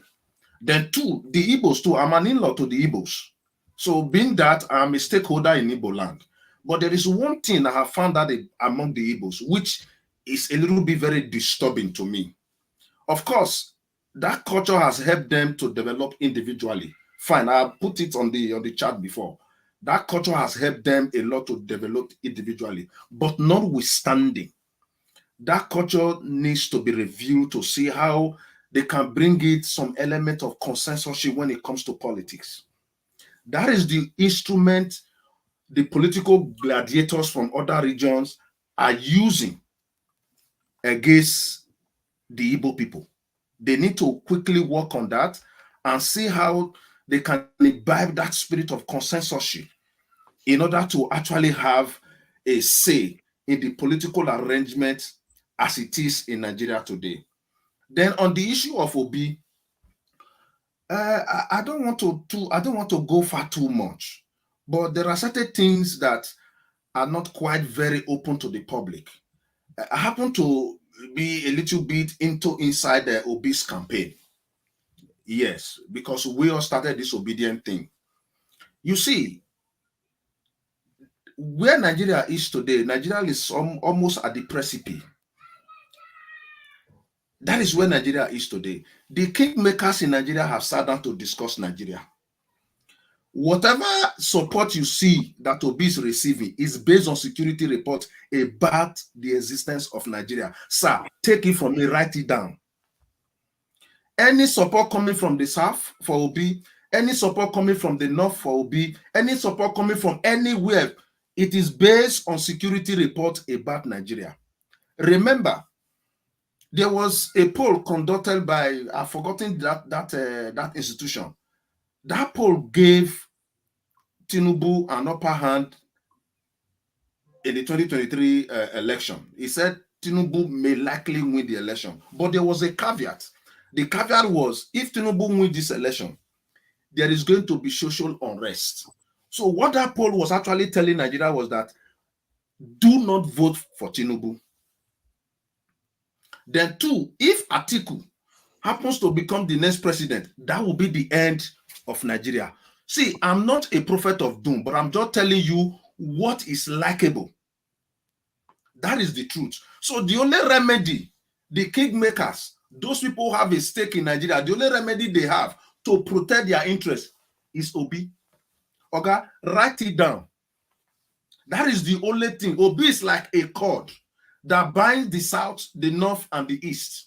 Speaker 10: Then two, the Igbos too. I'm an in-law to the Igbos. So being that, I'm a stakeholder in Igbo land. But there is one thing I have found out among the Igbos, which is a little bit very disturbing to me. Of course, that culture has helped them to develop individually. Fine, I put it on the chat before. That culture has helped them a lot to develop individually. But notwithstanding, that culture needs to be reviewed to see how they can bring it some element of consensus when it comes to politics. That is the instrument the political gladiators from other regions are using against the Igbo people. They need to quickly work on that and see how they can imbibe that spirit of consensus in order to actually have a say in the political arrangement as it is in Nigeria today. Then on the issue of Obi, I don't want to go far too much, but there are certain things that are not quite very open to the public. I happen to be a little bit inside the Obi's campaign. Yes, because we all started this obedient thing. You see, where Nigeria is today, Nigeria is almost at the precipice. That is where Nigeria is today. The kingmakers in Nigeria have sat down to discuss Nigeria. Whatever support you see that Obi is receiving is based on security reports about the existence of Nigeria. Sir, take it from me, write it down. Any support coming from the south for Obi, any support coming from the north for Obi, any support coming from anywhere, it is based on security reports about Nigeria. Remember, there was a poll conducted by, I've forgotten that institution. That poll gave Tinubu an upper hand in the 2023 election. He said Tinubu may likely win the election, but there was a caveat. The caveat was, if Tinubu wins this election, there is going to be social unrest. So what that poll was actually telling Nigeria was that do not vote for Tinubu. Then two, if Atiku happens to become the next president, that will be the end of Nigeria. See, I'm not a prophet of doom, but I'm just telling you what is likable. That is the truth. So the only remedy, the kingmakers, those people who have a stake in Nigeria, the only remedy they have to protect their interests is Obi. Okay, write it down. That is the only thing. Obi is like a cord that binds the south, the north, and the east.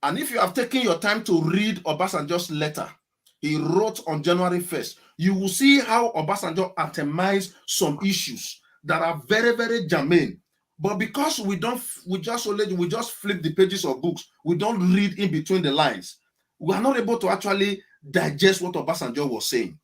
Speaker 10: And if you have taken your time to read Obasanjo's letter he wrote on January 1st, you will see how Obasanjo itemized some issues that are very, very germane. But because we just flip the pages of books, we don't read in between the lines, we are not able to actually digest what Obasanjo was saying.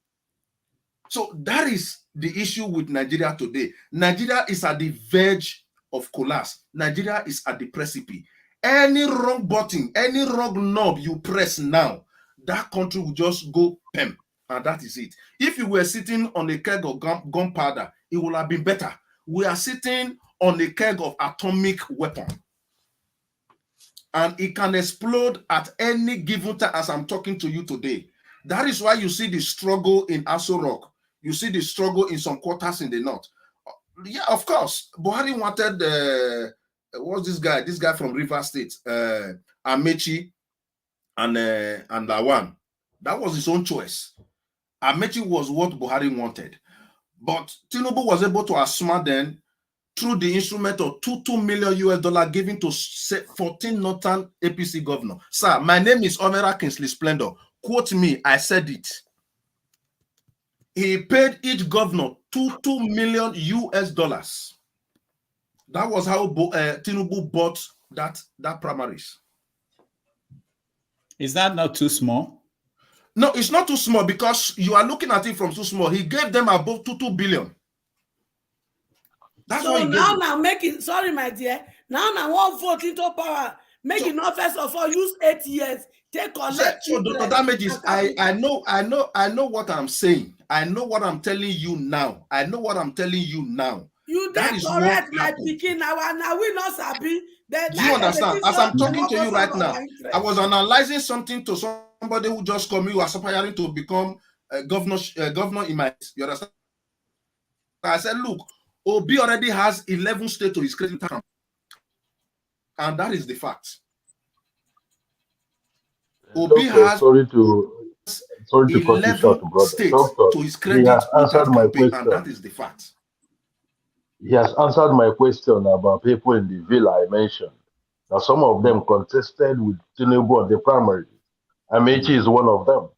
Speaker 10: So that is the issue with Nigeria today. Nigeria is at the verge of collapse. Nigeria is at the precipice. Any wrong button, any wrong knob you press now, that country will just go pem, and that is it. If you were sitting on a keg of gunpowder, it would have been better. We are sitting on a keg of atomic weapon, and it can explode at any given time as I'm talking to you today. That is why you see the struggle in Aso Rock. You see the struggle in some quarters in the north. Yeah, of course. Buhari wanted, what's this guy? This guy from River State, Amechi and Lawan. That was his own choice. Amechi was what Buhari wanted. But Tinubu was able to outsmart them through the instrument of $2 million US given to 14 northern APC governor. Sir, my name is Omera Kingsley Splendor. Quote me, I said it. He paid each governor $2 million US. That was how Tinubu bought that primaries.
Speaker 9: Is that not too small?
Speaker 10: No, it's not too small because you are looking at it from too small. He gave them above $2 billion. That's
Speaker 6: so
Speaker 10: what
Speaker 6: now making, sorry, my dear, now one vote into power, making not first of all use 8 years, take collect.
Speaker 10: So Dr. Damages, I know what I'm saying. I know what I'm telling you now.
Speaker 6: You that is correct, my picking now we not sabi.
Speaker 10: Do you understand? As I'm talking to you right now, I was analyzing something to somebody who just called me who was aspiring to become a governor in my. You understand? I said, look, Obi already has 11 states to his credit account, and that is the fact. Obi has
Speaker 1: sorry to cut you short, brother. Doctor,
Speaker 10: to his credit,
Speaker 1: he has answered my question,
Speaker 10: and that is the fact.
Speaker 1: He has answered my question about people in the villa I mentioned. Now, some of them contested with Tinubu on the primary. Amechi is one of them.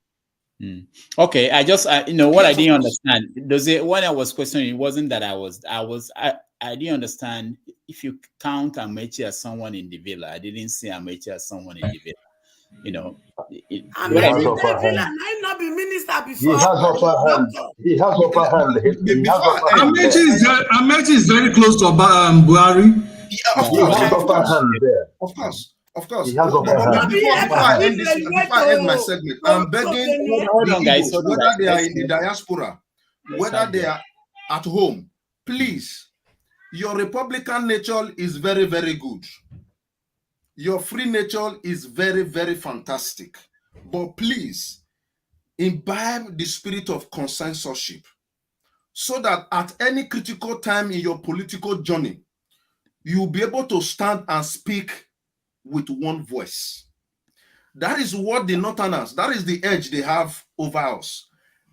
Speaker 9: Okay, I what I didn't understand. When I was questioning, it wasn't that I didn't understand if you count Amechi as someone in the villa. I didn't see Amechi as someone in the villa.
Speaker 6: Amechi not be minister before.
Speaker 1: He has upper hand. He has upper hand.
Speaker 24: Amechi is very close to Buhari.
Speaker 10: Yeah, of
Speaker 1: course. He has upper hand there.
Speaker 10: Of course.
Speaker 1: He has upper hand.
Speaker 10: Before I end my segment, I'm begging whether they are in the diaspora, whether they are at home, please, your Republican nature is very, very good. Your free nature is very, very fantastic. But please, imbibe the spirit of consensusship so that at any critical time in your political journey, you'll be able to stand and speak with one voice. That is what the Northerners, that is the edge they have over us.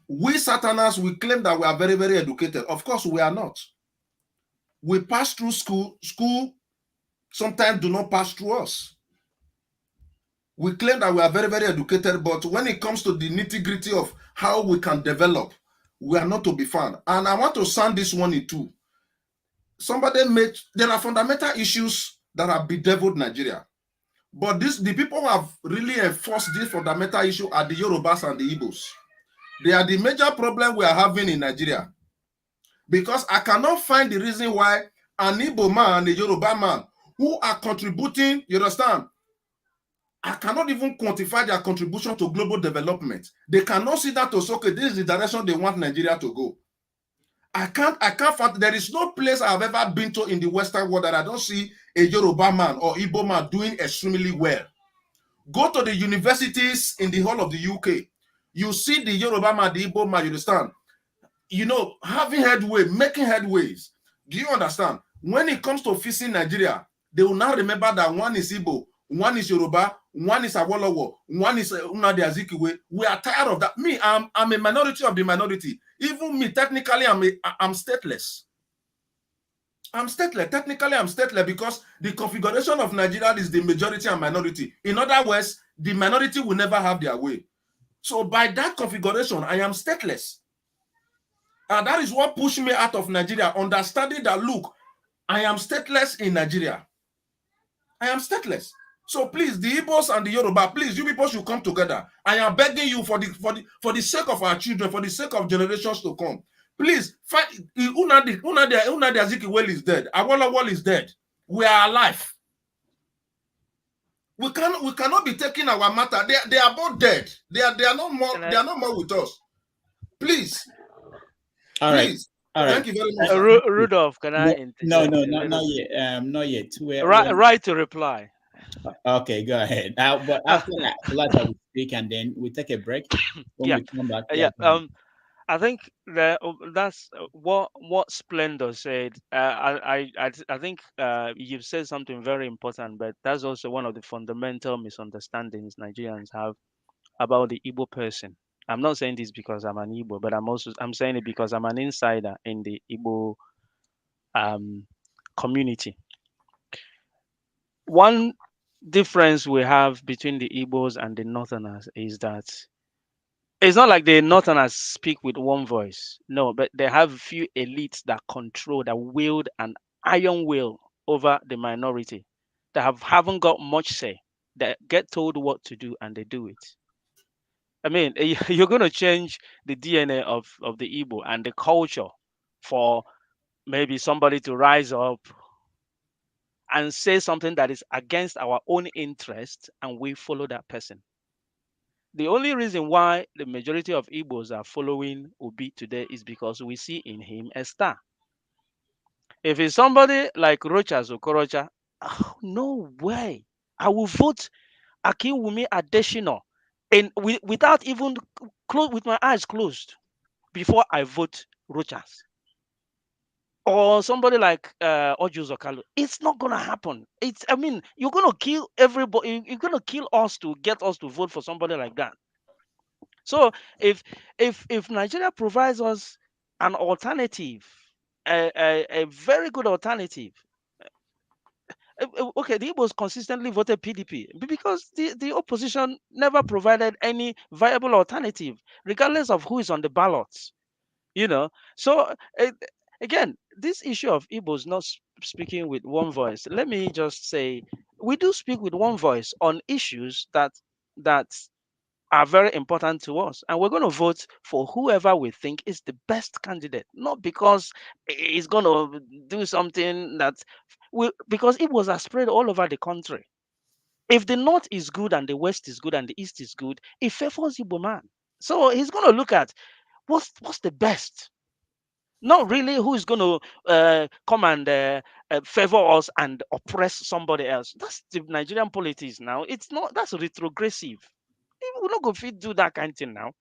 Speaker 10: We Southerners, we claim that we are very, very educated. Of course, we are not. We pass through school. School sometimes do not pass through us. We claim that we are very, very educated, but when it comes to the nitty-gritty of how we can develop, we are not to be found. And I want to sound this one in two. There are fundamental issues that have bedeviled Nigeria. But the people who have really enforced this fundamental issue are the Yorubas and the Igbos. They are the major problem we are having in Nigeria. Because I cannot find the reason why an Igbo man and a Yoruba man who are contributing, you understand, I cannot even quantify their contribution to global development. They cannot see that as, okay, this is the direction they want Nigeria to go. I can't find, there is no place I've ever been to in the Western world that I don't see a Yoruba man or Igbo man doing extremely well. Go to the universities in the whole of the UK. You see the Yoruba man, the Igbo man, you understand? Having headway, making headways. Do you understand? When it comes to facing Nigeria, they will now remember that one is Igbo, one is Yoruba, one is Awolowo, one is Nnamdi Azikiwe. We are tired of that. Me, I'm a minority of the minority. Even me, technically, I'm stateless. I'm stateless. Technically, I'm stateless because the configuration of Nigeria is the majority and minority. In other words, the minority will never have their way. So by that configuration, I am stateless. And that is what pushed me out of Nigeria, understanding that, look, I am stateless in Nigeria. I am stateless. So please, the Igbos and the Yoruba, please, you people should come together. I am begging you for the sake of our children, for the sake of generations to come. Please, fight. Nnamdi Azikiwe is dead. Awolowo is dead. We are alive. We cannot be taking our matter. They are both dead. They are no more. They are no more with us. Please.
Speaker 9: All
Speaker 10: please.
Speaker 9: All right.
Speaker 10: Thank you very much.
Speaker 8: Rudolph, can I interject?
Speaker 9: No, not yet. Not yet.
Speaker 8: Right to reply.
Speaker 9: Okay, go ahead. But after that, Buhari will speak, and then we take a break. When we come back,
Speaker 8: I think that's what Splendor said. I think you've said something very important, but that's also one of the fundamental misunderstandings Nigerians have about the Igbo person. I'm not saying this because I'm an Igbo, but I'm saying it because I'm an insider in the Igbo community. One difference we have between the Igbos and the Northerners is that it's not like the Northerners speak with one voice. No, but they have a few elites that control, that wield an iron will over the minority, that haven't got much say, that get told what to do and they do it. I mean, you're going to change the DNA of the Igbo and the culture for maybe somebody to rise up and say something that is against our own interest, and we follow that person. The only reason why the majority of Igbos are following Obi today is because we see in him a star. If it's somebody like Rochas Okorocha, oh, no way. I will vote Akinwumi Adesina without even with my eyes closed before I vote Rochas. Or somebody like Ojo Zokalo. It's not gonna happen. I mean, you're gonna kill everybody. You're gonna kill us to get us to vote for somebody like that. So if Nigeria provides us an alternative, a very good alternative. Okay, the Igbos consistently voted PDP because the opposition never provided any viable alternative, regardless of who is on the ballots. So again, this issue of Igbos not speaking with one voice, let me just say, we do speak with one voice on issues that are very important to us, and we're going to vote for whoever we think is the best candidate, not because he's going to do something because Igbos are spread all over the country. If the North is good and the West is good and the East is good, it favors Igbo man. So he's going to look at what's the best. Not really who is going to come and favor us and oppress somebody else. That's the Nigerian politics now. It's not. That's retrogressive. We're not going to do that kind of thing now.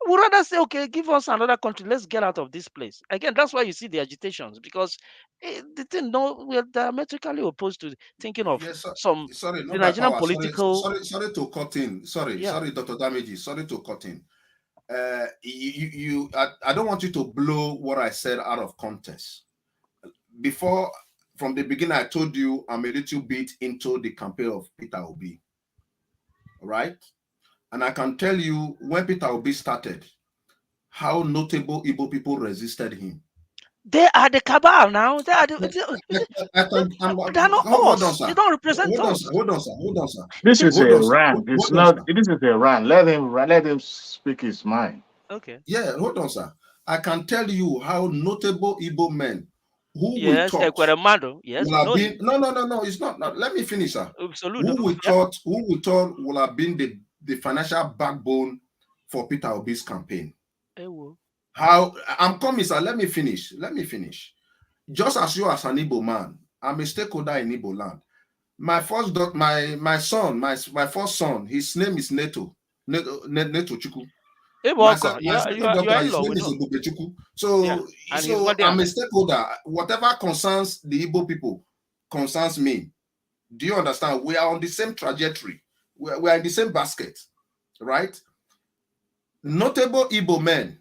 Speaker 8: We'd rather say, okay, give us another country. Let's get out of this place. Again, that's why you see the agitations, because the thing, we're diametrically opposed to thinking of
Speaker 10: sorry,
Speaker 8: the Nigerian
Speaker 10: power.
Speaker 8: political.
Speaker 10: Sorry to cut in. Sorry, Dr. Damage. Sorry to cut in. I don't want you to blow what I said out of context. Before, from the beginning, I told you I'm a little bit into the campaign of Peter Obi. Right? And I can tell you when Peter Obi started, how notable Igbo people resisted him.
Speaker 8: They are the cabal now. They are they're not us. They don't represent us.
Speaker 10: Hold on, sir.
Speaker 23: This is a rant. It's not. This is a rant. Let him speak his mind.
Speaker 8: Okay.
Speaker 10: Yeah, hold on, sir. I can tell you how notable Igbo men who we thought
Speaker 8: yes,
Speaker 10: no, it's not. Let me finish, sir. Who we thought would have been the financial backbone for Peter Obi's campaign. How I'm coming, sir. Let me finish. Just as you as an Igbo man, I'm a stakeholder in Igbo land. My first son, his name is Neto Chukwu. My second daughter, his name is Ebubechukwu. So I'm a stakeholder. Whatever concerns the Igbo people concerns me. Do you understand? We are on the same trajectory. We are in the same basket, right? Notable Igbo men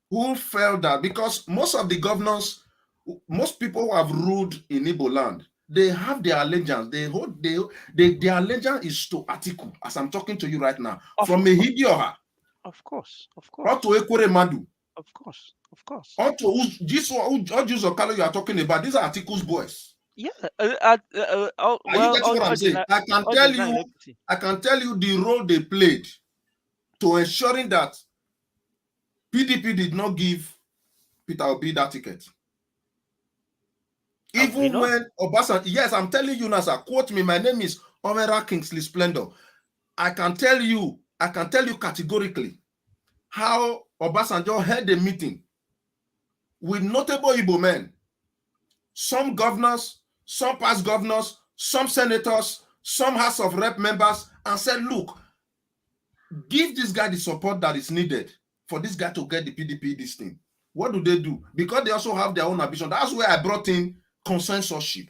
Speaker 10: who felt that because most of the governors Most people who have ruled in Igbo land, they have their allegiance. Their allegiance is to Atiku, as I'm talking to you right now. From Ehidioha.
Speaker 8: Of course.
Speaker 10: Or to Ekwere Madu.
Speaker 8: Of course.
Speaker 10: Or to this one, Okalo you are talking about. These are Atiku's boys.
Speaker 8: Yeah.
Speaker 10: Are you getting what I'm saying? I can tell you the role they played to ensuring that PDP did not give Peter Obi that ticket. Even when Obasanjo, yes, I'm telling you now, sir, quote me, my name is Omera Kingsley Splendor. I can tell you categorically how Obasanjo held a meeting with notable Igbo men, some governors, some past governors, some senators, some House of Rep members, and said, look, give this guy the support that is needed for this guy to get the PDP this thing. What do? Because they also have their own ambition. That's where I brought in consensusship.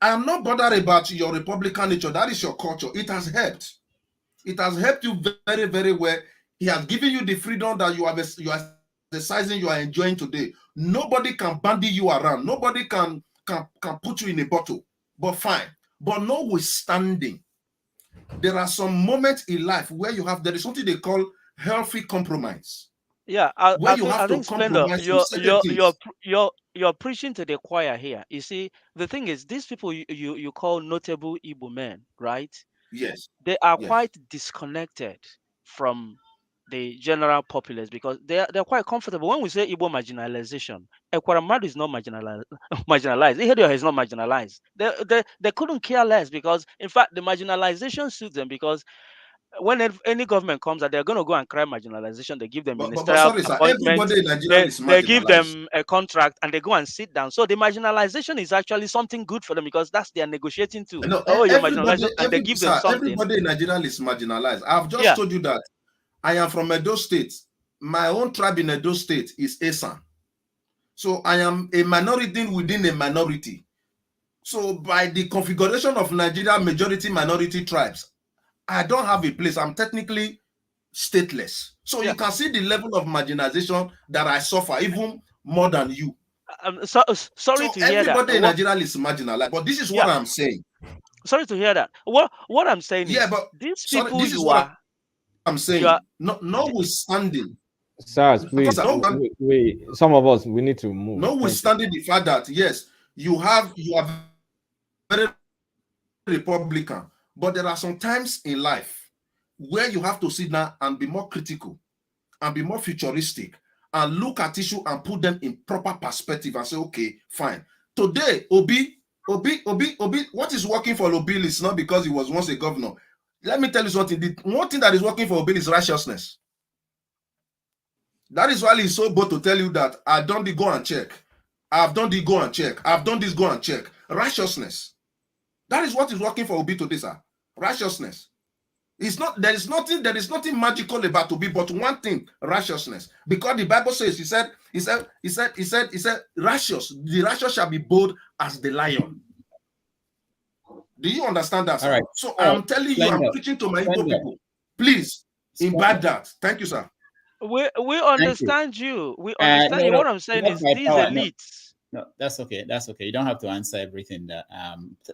Speaker 10: I am not bothered about your Republican nature. That is your culture. It has helped. It has helped you very, very well. He has given you the freedom that you are exercising, you are enjoying today. Nobody can bandy you around. Nobody can put you in a bottle. But fine. But notwithstanding, there are some moments in life where there is something they call healthy compromise.
Speaker 8: Yeah, I think Splendor, you're preaching to the choir here. You see, the thing is, these people you call notable Igbo men, right?
Speaker 10: Yes.
Speaker 8: They are quite disconnected from the general populace because they're quite comfortable. When we say Igbo marginalization, Ekwaramadu is not marginalized. Ihedioha is not marginalized. They couldn't care less because, in fact, the marginalization suits them because when any government comes out, they're going to go and cry marginalization. They give them ministerial appointments. They give them a contract and they go and sit down. So the marginalization is actually something good for them because that's their negotiating tool.
Speaker 10: No,
Speaker 8: you're marginalized, and they give them something.
Speaker 10: Everybody in Nigeria is marginalized. I've just told you that I am from Edo State. My own tribe in Edo State is Esan. So I am a minority within a minority. So by the configuration of Nigeria majority minority tribes, I don't have a place. I'm technically stateless. So you can see the level of marginalization that I suffer, even more than you.
Speaker 8: I'm sorry to hear that.
Speaker 10: Everybody in Nigeria is marginalized, but this is what I'm saying.
Speaker 8: Sorry to hear that. What I'm saying is,
Speaker 10: but
Speaker 8: these
Speaker 10: sorry,
Speaker 8: people
Speaker 10: this is what I'm saying. Notwithstanding,
Speaker 2: SARS, please. Some of us we need to move.
Speaker 10: Notwithstanding the fact that yes, you are very Republican, but there are some times in life where you have to sit down and be more critical and be more futuristic and look at issues and put them in proper perspective and say, okay, fine. Today, Obi, what is working for Obi is not because he was once a governor. Let me tell you something. The one thing that is working for Obi is righteousness. That is why he's so bold to tell you that I've done the go and check. I've done the go and check. I've done this go and check. Righteousness. That is what is working for Obi today, sir. Righteousness. There is nothing magical about Obi, but one thing, righteousness. Because the Bible says, he said, righteous, the righteous shall be bold as the lion. Do you understand that, sir?
Speaker 9: All right.
Speaker 10: So I'm telling you, I'm preaching to my Igbo people. Please imbibe that. Thank you, sir.
Speaker 8: We understand you. We understand you. What I'm saying is these elites.
Speaker 9: No, that's okay. That's okay. You don't have to answer everything. That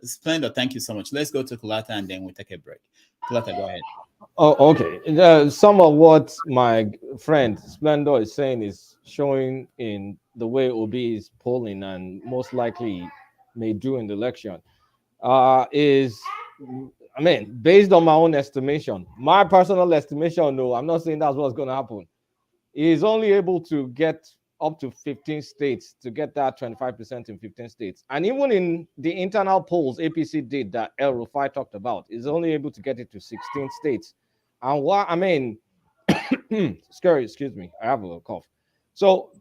Speaker 9: Splendor, thank you so much. Let's go to Kulata and then we'll take a break. Kulata, go ahead.
Speaker 2: Oh, okay. Some of what my friend Splendor is saying is showing in the way Obi is polling and most likely may do in the election. Based on my own estimation, my personal estimation, no, I'm not saying that's what's going to happen. He's only able to get up to 15 states to get that 25% in 15 states. And even in the internal polls APC did that El-Rufai talked about, is only able to get it to 16 states. And excuse me, I have a little cough. So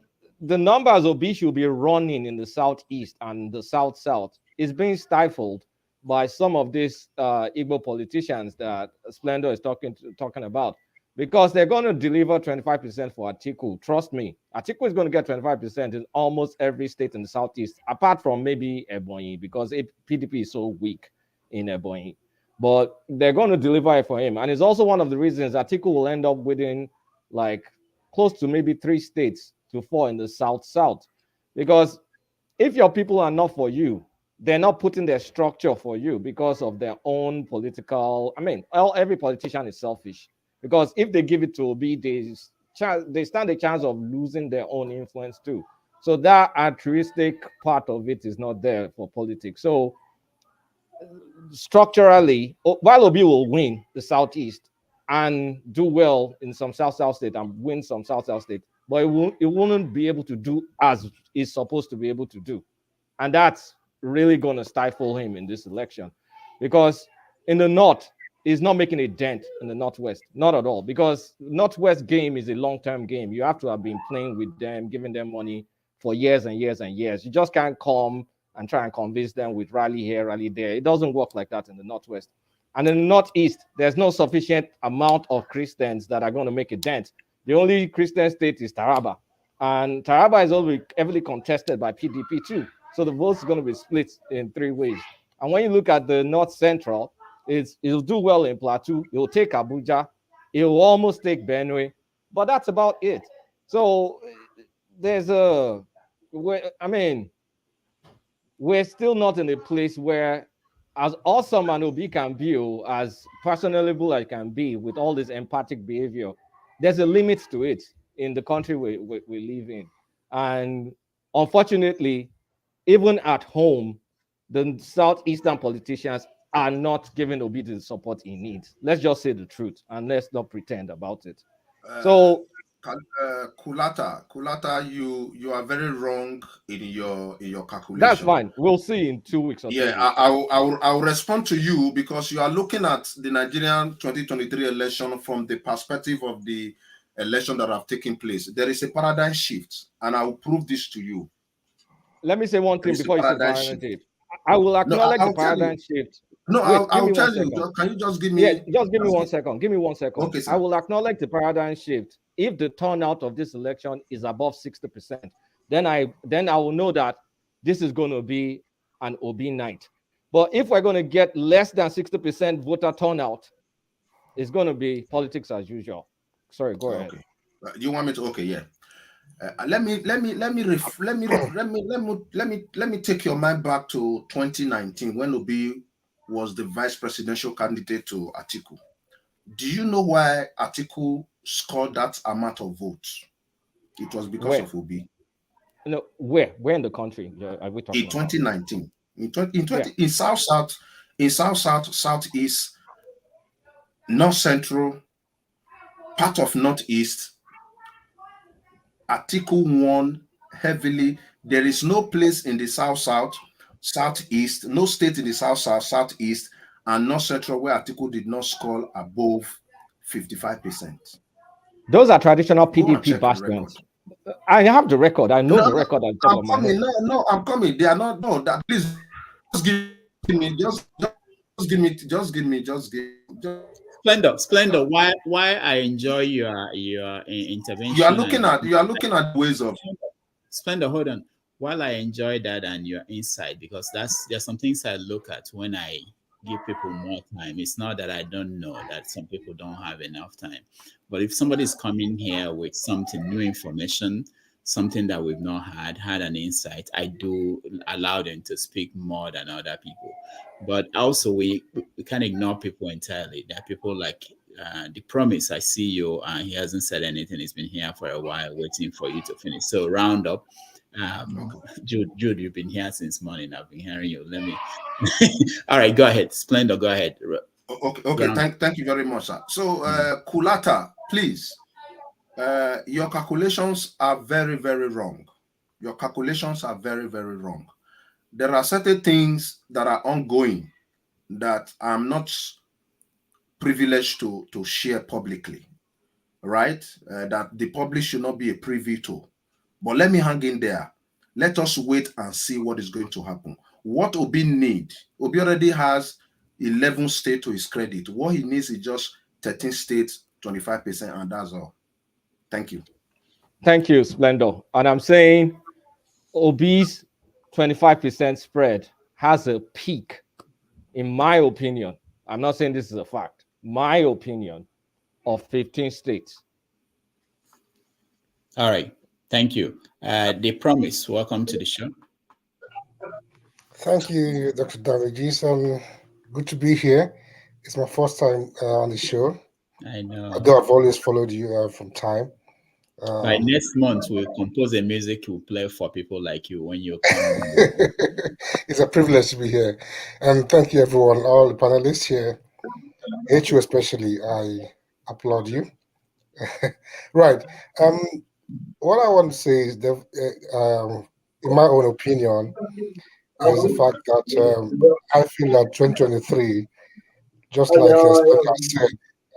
Speaker 2: the numbers Obi should be running in the southeast and the south is being stifled by some of these Igbo politicians that Splendor is talking about. Because they're going to deliver 25% for Atiku. Trust me, Atiku is going to get 25% in almost every state in the southeast, apart from maybe Ebonyi, because PDP is so weak in Ebonyi. But they're going to deliver it for him. And it's also one of the reasons Atiku will end up winning like close to maybe 3 states to 4 in the south. Because if your people are not for you, they're not putting their structure for you because of their own political. I mean, every politician is selfish, because if they give it to Obi, they stand a chance of losing their own influence too. So that altruistic part of it is not there for politics. So structurally, while Obi will win the Southeast and do well in some South state and win some South state, but it won't be able to do as it's supposed to be able to do. And that's really going to stifle him in this election, because in the North, he's not making a dent in the Northwest, not at all, because Northwest game is a long-term game. You have to have been playing with them, giving them money for years and years and years. You just can't come and try and convince them with rally here, rally there. It doesn't work like that in the Northwest. And in the Northeast, there's no sufficient amount of Christians that are going to make a dent. The only Christian state is Taraba. And Taraba is always heavily contested by PDP too. So the votes are going to be split in 3 ways. And when you look at the North Central, it'll do well in Plateau. It'll take Abuja. It'll almost take Benue. But that's about it. So there's we're still not in a place where, as awesome an Obi can be, as personable I can be with all this empathic behavior, there's a limit to it in the country we live in. And unfortunately, even at home, the Southeastern politicians are not giving Obi the support he needs. Let's just say the truth and let's not pretend about it. So
Speaker 10: Kulata, you are very wrong in your calculation.
Speaker 2: That's fine. We'll see in 2 weeks or 3 weeks.
Speaker 10: I'll respond to you, because you are looking at the Nigerian 2023 election from the perspective of the election that have taken place. There is a paradigm shift, and I will prove this to you.
Speaker 2: Let me say one thing before you say paradigm shift. I will acknowledge the paradigm shift.
Speaker 10: No, I'll tell you. Can you just give me?
Speaker 2: Yeah, just give me 1 second. Give me 1 second.
Speaker 10: Okay, sir.
Speaker 2: I will acknowledge the paradigm shift if the turnout of this election is above 60%. Then I will know that this is going to be an Obi night. But if we're going to get less than 60% voter turnout, it's going to be politics as usual. Sorry, go ahead.
Speaker 10: You want me to? Okay, yeah. Let me take your mind back to 2019 when Obi was the vice presidential candidate to Atiku. Do you know why Atiku scored that amount of votes? It was because of Obi.
Speaker 2: No, where in the country are we talking
Speaker 10: in 2019? In South, Southeast, North Central, part of Northeast, Atiku won heavily. There is no place in the Southeast, no state in the Southeast, and North Central where Atiku did not score above 55%.
Speaker 2: Those are traditional PDP bastions. I have the record. I know the record.
Speaker 10: I'm coming. They are not. No, that please just give me.
Speaker 9: Splendor. Why I enjoy your intervention.
Speaker 10: You are looking at ways of.
Speaker 9: Splendor, hold on. While I enjoy that and your insight, because there's some things I look at when I give people more time. It's not that I don't know that some people don't have enough time, but if somebody's coming here with something, new information, something that we've not had an insight, I do allow them to speak more than other people. But also we can't ignore people entirely. There are people like the Promise. I see you. He hasn't said anything. He's been here for a while waiting for you to finish. So round up. Jude, you've been here since morning. I've been hearing you. Let me. All right, go ahead. Splendor, go ahead.
Speaker 10: Okay. Thank you very much, sir. So, Kulata, please. Your calculations are very, very wrong. Your calculations are very, very wrong. There are certain things that are ongoing that I'm not privileged to share publicly, right? That the public should not be a privy to. But let me hang in there. Let us wait and see what is going to happen. What Obi needs, Obi already has 11 states to his credit. What he needs is just 13 states, 25%, and that's all. Thank you.
Speaker 2: Thank you, Splendor. And I'm saying Obi's 25% spread has a peak, in my opinion. I'm not saying this is a fact. My opinion, of 15 states.
Speaker 9: All right. Thank you. The Promise, welcome to the show.
Speaker 5: Thank you, Dr. Davigis. Good to be here. It's my first time on the show.
Speaker 9: I know.
Speaker 5: Although I've always followed you from time.
Speaker 9: By next month, we'll compose a music to play for people like you when you come.
Speaker 5: It's a privilege to be here. And thank you, everyone, all the panelists here. HU especially, I applaud you. Right. What I want to say is that, in my own opinion, is the fact that I feel that 2023, just like Spencer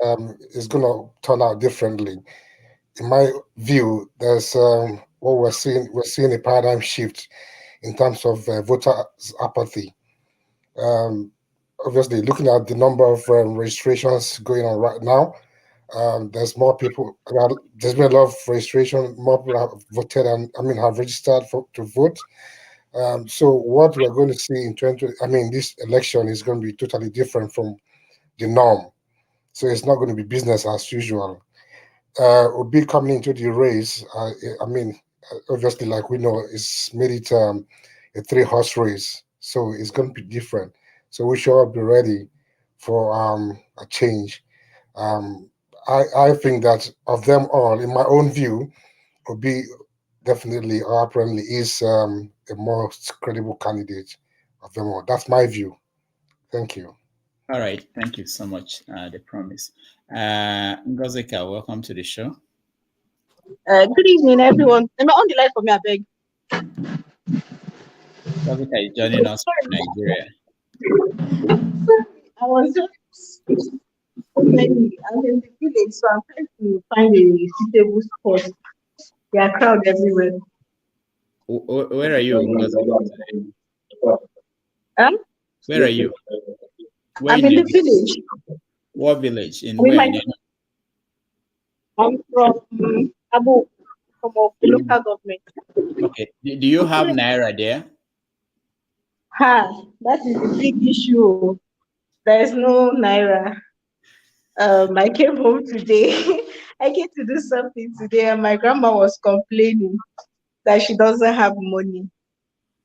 Speaker 5: said, is going to turn out differently. In my view, there's what we're seeing a paradigm shift in terms of voters' apathy. Obviously, looking at the number of registrations going on right now, there's more people. There's been a lot of registration. More people have voted and have registered to vote. So what we're going to see in this election is going to be totally different from the norm. So it's not going to be business as usual. Obi coming into the race, obviously, like we know, it's made it a 3-horse race. So it's going to be different. So we should all be ready for a change. I think that of them all, in my own view, Obi definitely or apparently is the most credible candidate of them all. That's my view. Thank you.
Speaker 9: All right. Thank you so much, The Promise. Ngozika, welcome to the show.
Speaker 17: Good evening, everyone. Am I on the line for me, I beg?
Speaker 9: Ngozika is joining us from Nigeria.
Speaker 17: I was just I'm in the village, so I'm trying to find a suitable spot. There are crowds everywhere.
Speaker 9: Where are you? Where are you?
Speaker 17: I'm in the village.
Speaker 9: What village? In where?
Speaker 17: I'm from Abu, from the local government.
Speaker 9: Okay. Do you have Naira there?
Speaker 17: That is the big issue. There is no Naira. I came home today. I came to do something today, and my grandma was complaining that she doesn't have money.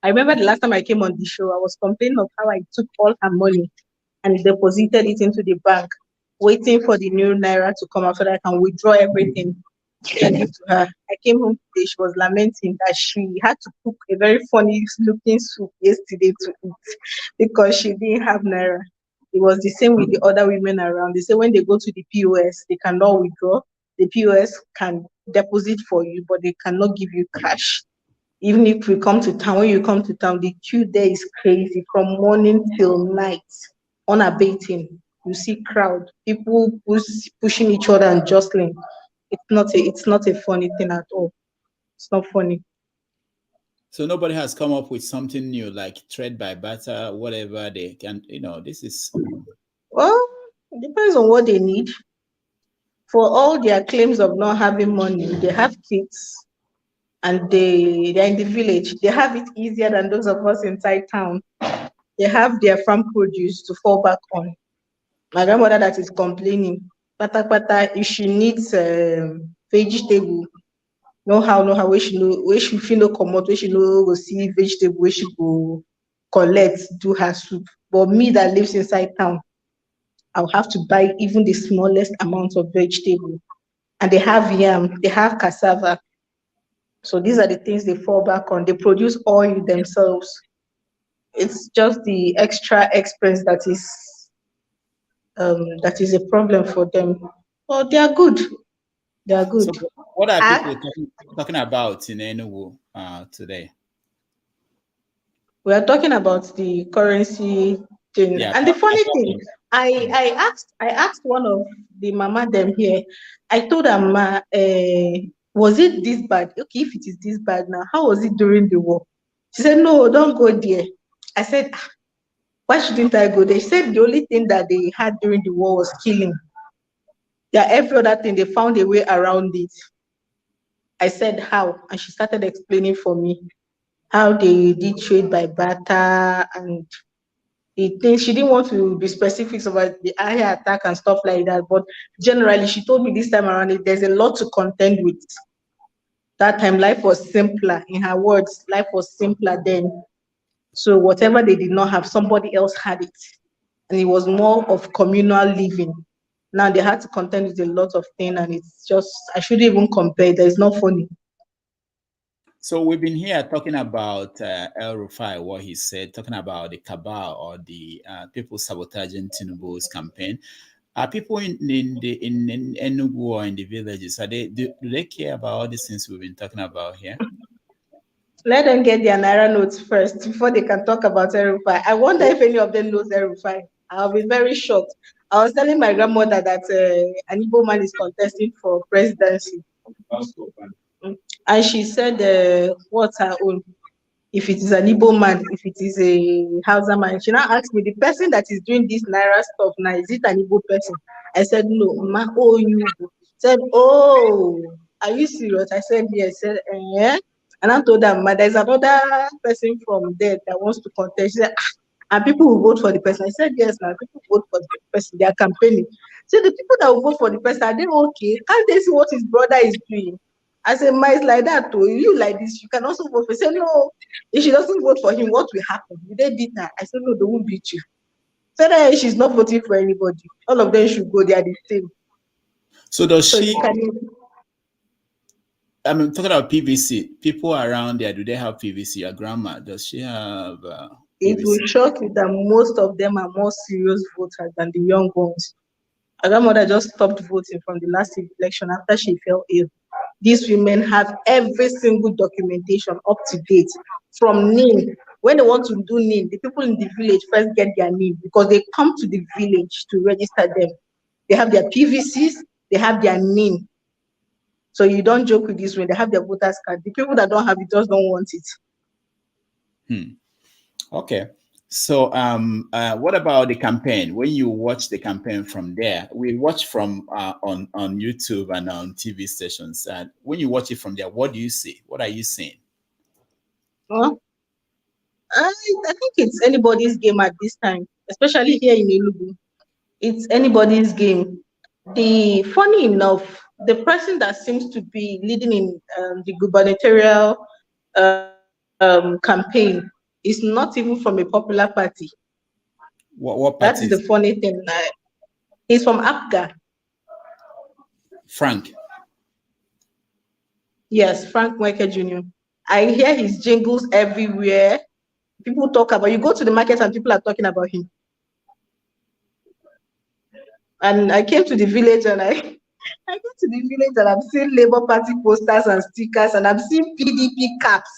Speaker 17: I remember the last time I came on the show, I was complaining of how I took all her money and deposited it into the bank, waiting for the new Naira to come out so that I can withdraw everything and give to her. I came home today, she was lamenting that she had to cook a very funny looking soup yesterday to eat because she didn't have Naira. It was the same with the other women around. They say when they go to the POS, they cannot withdraw. The POS can deposit for you, but they cannot give you cash. Even if we come to town, when you come to town, the queue there is crazy from morning till night, unabating. You see crowd, people pushing each other and jostling. It's not a funny thing at all. It's not funny.
Speaker 9: So nobody has come up with something new like trade by barter, whatever they can. This is.
Speaker 17: Well, it depends on what they need. For all their claims of not having money, they have kids. And they're in the village. They have it easier than those of us inside town. They have their farm produce to fall back on. My grandmother that is complaining, if she needs vegetable, know how where she feel no come out, where she know go see vegetable, where she go collect, do her soup. But me that lives inside town, I'll have to buy even the smallest amount of vegetable. And they have yam, they have cassava. So these are the things they fall back on. They produce oil themselves. It's just the extra expense that is a problem for them. Oh, they are good. They are good.
Speaker 9: So what are people talking about in Enugu today?
Speaker 17: We are talking about the currency thing. Yeah, and the funny thing, I asked one of the mama them here. I told them, was it this bad? Okay, if it is this bad now, how was it during the war? She said, no, don't go there. I said, why shouldn't I go there? She said the only thing that they had during the war was killing. Yeah, every other thing, they found a way around it. I said, how? And she started explaining for me how they did trade by barter and the things. She didn't want to be specifics about the air attack and stuff like that, but generally she told me this time around there's a lot to contend with. That time, life was simpler. In her words, life was simpler then. So whatever they did not have, somebody else had it. And it was more of communal living. Now they had to contend with a lot of things, and it's just, I shouldn't even compare. It's not funny.
Speaker 9: So we've been here talking about El-Rufai, what he said, talking about the cabal or the people sabotaging Tinubu's campaign. Are people in Enugu or in the villages, do they care about all these things we've been talking about here?
Speaker 17: Let them get their Naira notes first before they can talk about El-Rufai. I wonder if any of them knows El-Rufai. I'll be very shocked. I was telling my grandmother that an Igbo man is contesting for presidency. And she said, what's her own? If it is an Igbo man, if it is a Hausa man. She now asked me, the person that is doing this Naira stuff now, is it an Igbo person? I said, no, ma, oh, you. Said, oh, are you serious? I said, yes. Said, eh? And I told them, there's another person from there that wants to contest. She said, and people will vote for the person. I said, yes, now people vote for the person. They are campaigning. So the people that will vote for the person, are they okay? Can't they see what his brother is doing? I said, ma, it's like that too. You like this, you can also vote for. He said, no, if she doesn't vote for him, what will happen? Will they beat her? I said, no, they won't beat you. So then she's not voting for anybody. All of them should go. They are the same.
Speaker 9: So does she? I mean, talking about PVC, people around there, do they have PVC? Your grandma, does she have PVC?
Speaker 17: It will shock you that most of them are more serious voters than the young ones. My grandmother just stopped voting from the last election after she fell ill. These women have every single documentation up to date from NIN. When they want to do NIN, the people in the village first get their NIN because they come to the village to register them. They have their PVCs, they have their NIN. So you don't joke with this when they have their voters card. The people that don't have it just don't want it.
Speaker 9: Okay. So what about the campaign? When you watch the campaign from there, we watch from on YouTube and on TV stations. And when you watch it from there, what do you see? What are you seeing?
Speaker 17: Well, I think it's anybody's game at this time, especially here in Enugu. It's anybody's game. Funny enough, the person that seems to be leading in the gubernatorial campaign is not even from a popular party.
Speaker 9: What party?
Speaker 17: That is the funny thing. He's from APGA.
Speaker 9: Frank.
Speaker 17: Yes, Frank Mweke Jr. I hear his jingles everywhere. People talk about, you go to the market and people are talking about him. And I came to the village and I came to the village and I'm seeing Labour Party posters and stickers and I'm seeing PDP caps.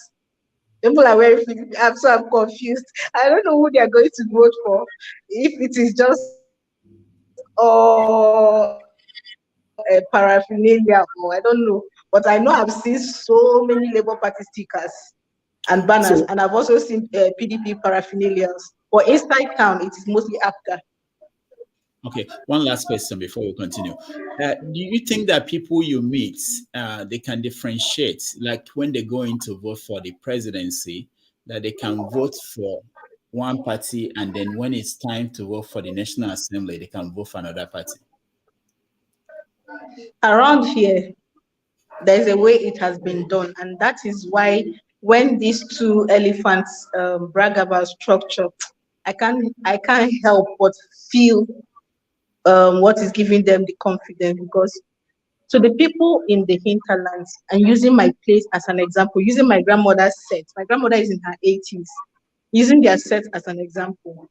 Speaker 17: People are wearing PDP. I'm confused. I don't know who they are going to vote for. If it is just a paraphernalia or I don't know. But I know I've seen so many Labour Party stickers and banners, and I've also seen PDP paraphernalia. For inside town, it is mostly APGA.
Speaker 9: Okay, one last question before we continue. Do you think that people you meet, they can differentiate, like when they go in to vote for the presidency, that they can vote for one party, and then when it's time to vote for the National Assembly, they can vote for another party?
Speaker 17: Around here, there's a way it has been done, and that is why when these two elephants brag about structure, I can't help but feel what is giving them the confidence. Because to the people in the hinterlands, and using my place as an example, using my grandmother's set, my grandmother is in her 80s, using their set as an example,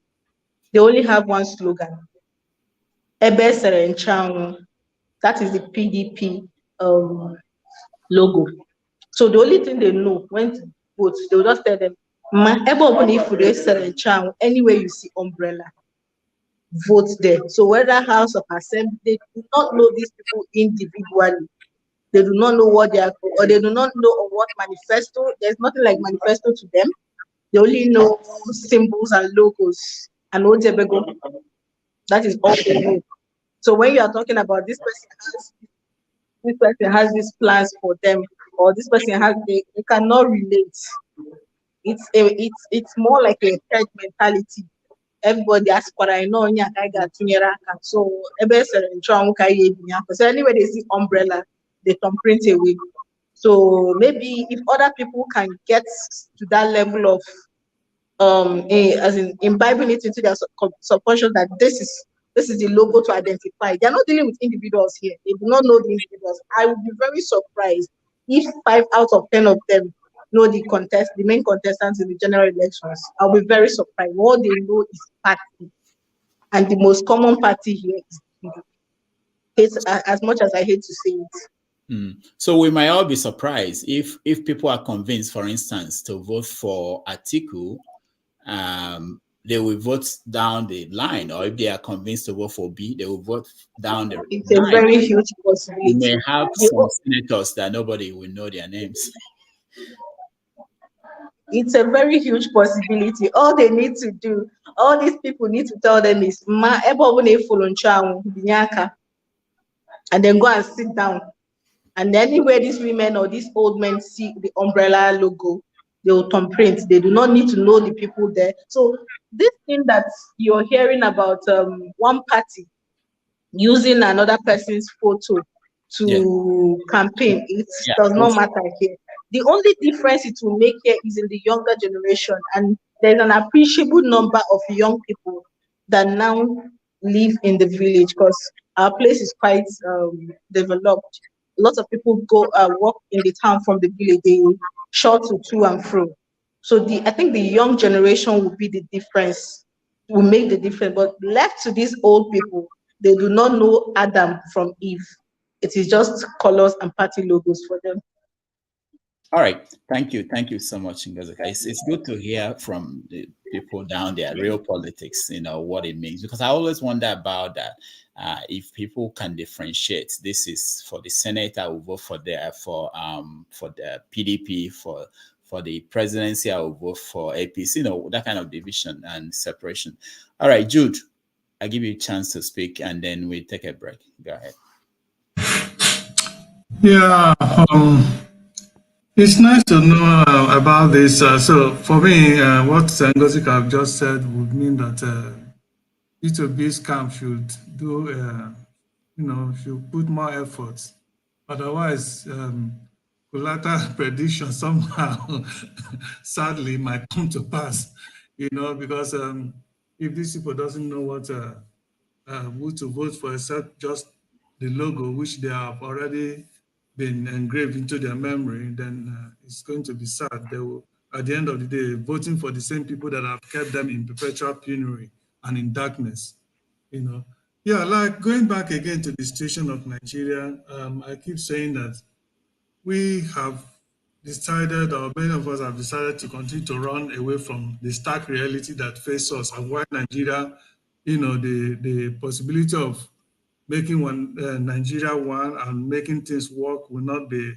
Speaker 17: they only have one slogan, Ebe Sere Nchanwu. That is the PDP logo. So the only thing they know when to vote, they will just tell them, anywhere you see umbrella, vote there. So whether House of Assembly, they do not know these people individually. They do not know what they are, or they do not know what manifesto. There's nothing like manifesto to them. They only know symbols and logos and Ojebego. That is all they know. So when you are talking about this person has these plans for them, or this person has, they cannot relate. It's more like a herd mentality. Everybody asks what I know. So so anyway they see umbrella, they thumbprint away. So maybe if other people can get to that level of as in imbibing it into their subconscious that this is the logo to identify. They're not dealing with individuals here. They do not know the individuals. I would be very surprised if 5 out of 10 of them know the main contestants in the general elections. I'll be very surprised. What they know is party. And the most common party here is PDP. As much as I hate to say it.
Speaker 9: So we might all be surprised if people are convinced, for instance, to vote for Atiku, they will vote down the line, or if they are convinced to vote for B, they will vote down the line.
Speaker 17: It's a very huge possibility.
Speaker 9: You may have some senators that nobody will know their names.
Speaker 17: It's a very huge possibility. All they need to do, all these people need to tell them is, and then go and sit down. And anywhere these women or these old men see the umbrella logo, they will thumbprint. They do not need to know the people there. So this thing that you're hearing about one party using another person's photo to campaign, it does not matter here. The only difference it will make here is in the younger generation, and there's an appreciable number of young people that now live in the village because our place is quite developed. Lots of people go work in the town from the village. They shuttle to and fro. So I think the young generation will be the difference, will make the difference. But left to these old people, they do not know Adam from Eve. It is just colors and party logos for them.
Speaker 9: All right, thank you so much, Ngazaka. It's good to hear from the people down there, real politics, what it means, because I always wonder about that. If people can differentiate, this is for the Senate, I will vote for the PDP, for the presidency, I will vote for APC, that kind of division and separation. All right, Jude, I give you a chance to speak, and then we take a break. Go ahead.
Speaker 24: Yeah. It's nice to know about this. So for me, what Ngozi have just said would mean that IPOB's camp should do, should put more efforts. Otherwise, collateral prediction somehow, sadly, might come to pass. Because if these people doesn't know what who to vote for except just the logo, which they have already been engraved into their memory, then it's going to be sad. They will, at the end of the day, voting for the same people that have kept them in perpetual penury and in darkness. Yeah, like going back again to the situation of Nigeria, I keep saying that we have decided, or many of us have decided, to continue to run away from the stark reality that faces us, and why Nigeria, the possibility of making Nigeria one and making things work will not be,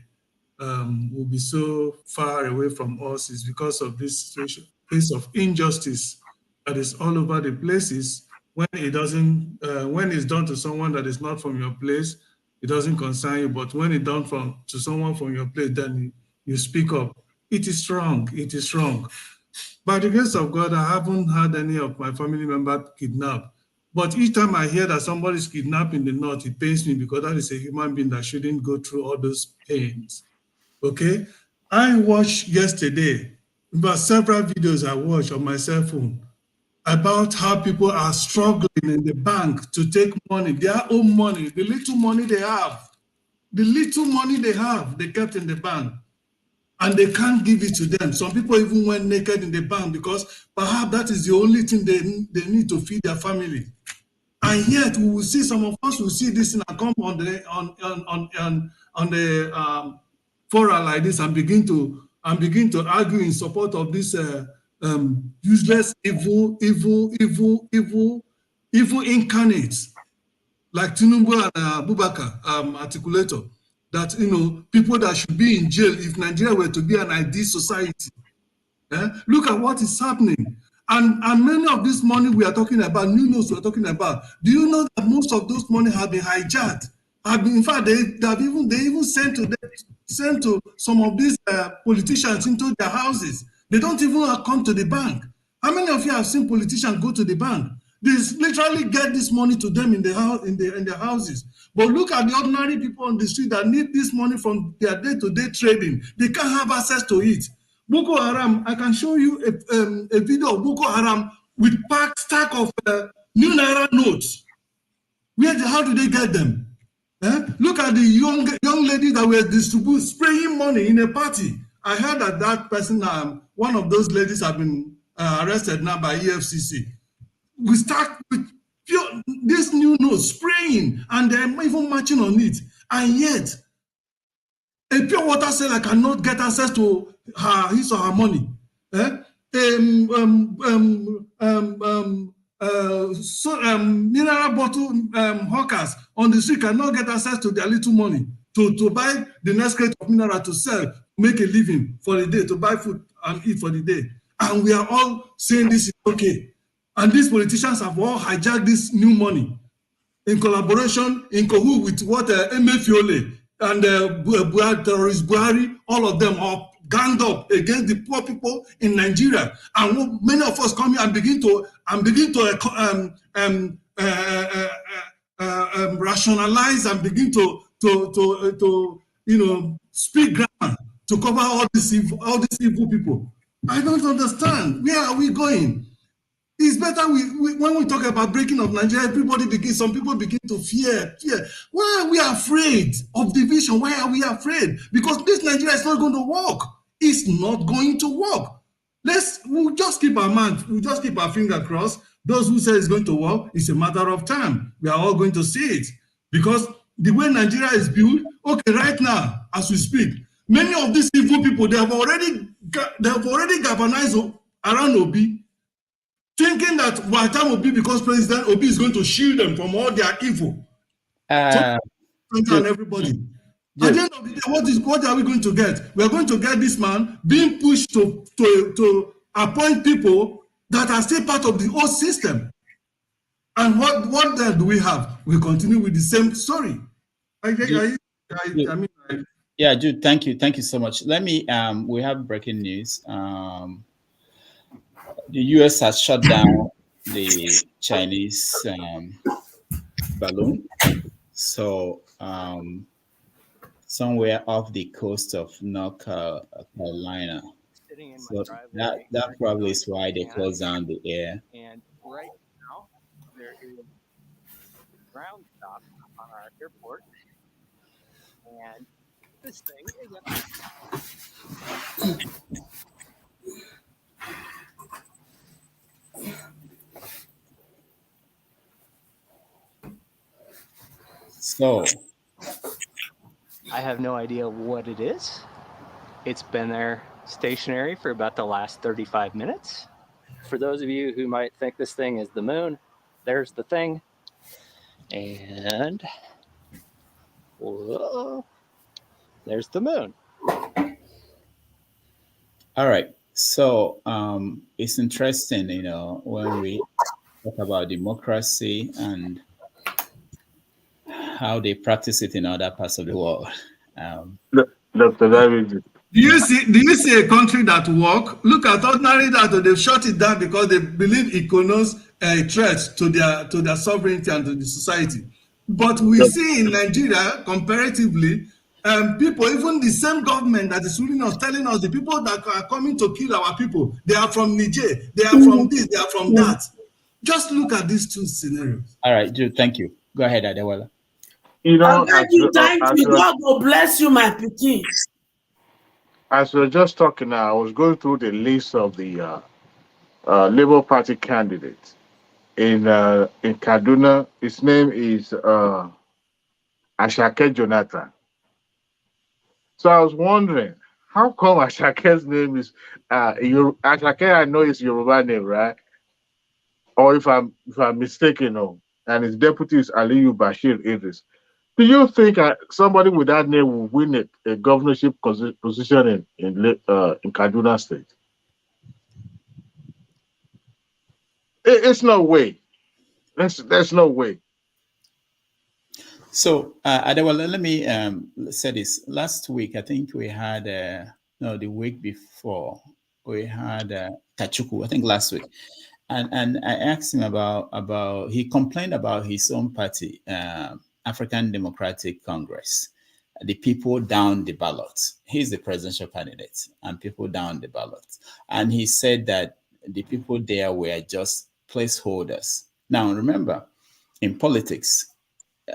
Speaker 24: will be so far away from us, is because of this situation, case of injustice that is all over the places. When it doesn't, when it's done to someone that is not from your place, it doesn't concern you. But when it's done to someone from your place, then you speak up. It is wrong. It is wrong. By the grace of God, I haven't had any of my family members kidnapped. But each time I hear that somebody is kidnapped in the north, it pains me, because that is a human being that shouldn't go through all those pains. Okay? I watched yesterday about several videos I watched on my cell phone about how people are struggling in the bank to take money, their own money, the little money they have, they kept in the bank, and they can't give it to them. Some people even went naked in the bank because perhaps that is the only thing they need to feed their family. And yet we will see, some of us will see this and come on the forum like this and begin to argue in support of this useless, evil incarnates like Tinubu and Abubakar articulator, that people that should be in jail if Nigeria were to be an ideal society. Look at what is happening. And many of this money we are talking about, new notes we are talking about, do you know that most of those money have been hijacked? In fact, they even sent to some of these politicians into their houses. They don't even come to the bank. How many of you have seen politicians go to the bank? They literally get this money to them in the house, in their houses. But look at the ordinary people on the street that need this money from their day-to-day trading. They can't have access to it. Boko Haram, I can show you a video of Boko Haram with stack of new Naira notes. How do they get them? Look at the young lady that were spraying money in a party. I heard that person, one of those ladies, have been arrested now by EFCC. We start with this new note spraying, and they're even marching on it, and yet a pure water seller cannot get access to his or her money. Mineral bottle hawkers on the street cannot get access to their little money to buy the next crate of mineral to sell, make a living for the day, to buy food and eat for the day. And we are all saying this is okay. And these politicians have all hijacked this new money in collaboration, in cahoots with what Emefiole and terrorist Buhari, all of them are ganged up against the poor people in Nigeria. And many of us come here and begin to rationalize and begin to speak grammar to cover all these evil people. I don't understand. Where are we going? It's better when we talk about breaking of Nigeria, some people begin to fear. Why are we afraid of division? Why are we afraid? Because this Nigeria is not going to work. It's not going to work. We'll just keep our finger crossed. Those who say it's going to work, it's a matter of time. We are all going to see it. Because the way Nigeria is built, okay, right now, as we speak, many of these evil people, they have already galvanized around Obi, thinking that by the time Obi becomes president, Obi is going to shield them from all their evil. And everybody. At the end of the day, what are we going to get? We are going to get this man being pushed to appoint people that are still part of the old system. And what then do we have? We continue with the same story.
Speaker 9: Yeah, Jude, thank you so much. Let me, we have breaking news. The US has shut down the Chinese balloon. So somewhere off the coast of North Carolina. So that probably is why they closed down the air.
Speaker 11: And right now, there is a ground stop on our airport. And this thing is
Speaker 9: So
Speaker 11: I have no idea what it is. It's been there stationary for about the last 35 minutes. For those of you who might think this thing is the moon, there's the thing. And whoa, there's the moon.
Speaker 9: all right. So it's interesting, when we talk about democracy and how they practice it in other parts of the world.
Speaker 23: Dr. David.
Speaker 24: Do you see a country that work? Look at ordinary that they've shut it down because they believe it connotes a threat to their sovereignty and to the society. But we see in Nigeria, comparatively, people, even the same government that is ruling us, telling us the people that are coming to kill our people, they are from Niger, they are from this, they are from that. Just look at these two scenarios.
Speaker 9: All right, Jude, thank you. Go ahead, Adewale.
Speaker 6: Thank you. God will bless you, my pikin.
Speaker 23: As we were just talking now, I was going through the list of the Labour Party candidates in Kaduna. His name is Ashake Jonathan. So I was wondering, how come Ashake's name is Ashake? I know is Yoruba name, right? Or if I'm mistaken, and his deputy is Aliyu Bashir Idris. Do you think somebody with that name will win a governorship position in Kaduna State? It's no way. There's no way.
Speaker 9: So, Adewale, let me say this. Last week, I think we had, the week before, we had Kachuku, I think last week. And I asked him about he complained about his own party, African Democratic Congress. The people down the ballot. He's the presidential candidate, and people down the ballot. And he said that the people there were just placeholders. Now, remember, in politics,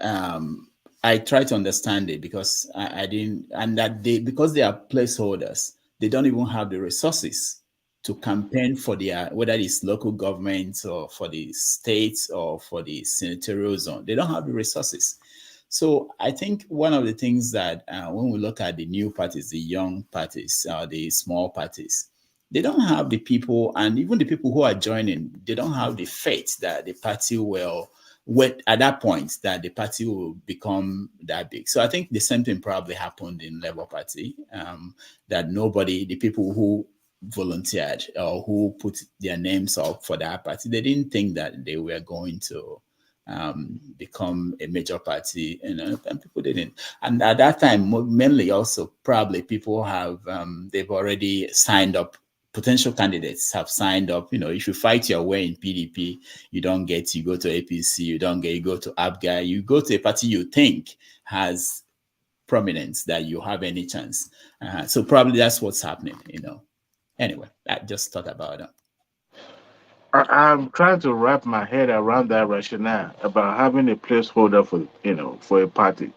Speaker 9: I try to understand it because I didn't, and that because they are placeholders, they don't even have the resources to campaign for their, whether it's local governments or for the states or for the senatorial zone. They don't have the resources. So I think one of the things that when we look at the new parties, the young parties, the small parties, they don't have the people, and even the people who are joining, they don't have the faith that the party will, at that point, that the party will become that big. So I think the same thing probably happened in Labour Party, that nobody, the people who volunteered or who put their names up for that party, they didn't think that they were going to become a major party, and people didn't. And at that time, mainly also probably people have, they've already signed up, potential candidates have signed up. If you fight your way in PDP, you don't get, you go to APC, you don't get, you go to ABGA, you go to a party you think has prominence, that you have any chance. So probably that's what's happening, Anyway, I just thought about it.
Speaker 23: I'm trying to wrap my head around that rationale about having a placeholder for a party.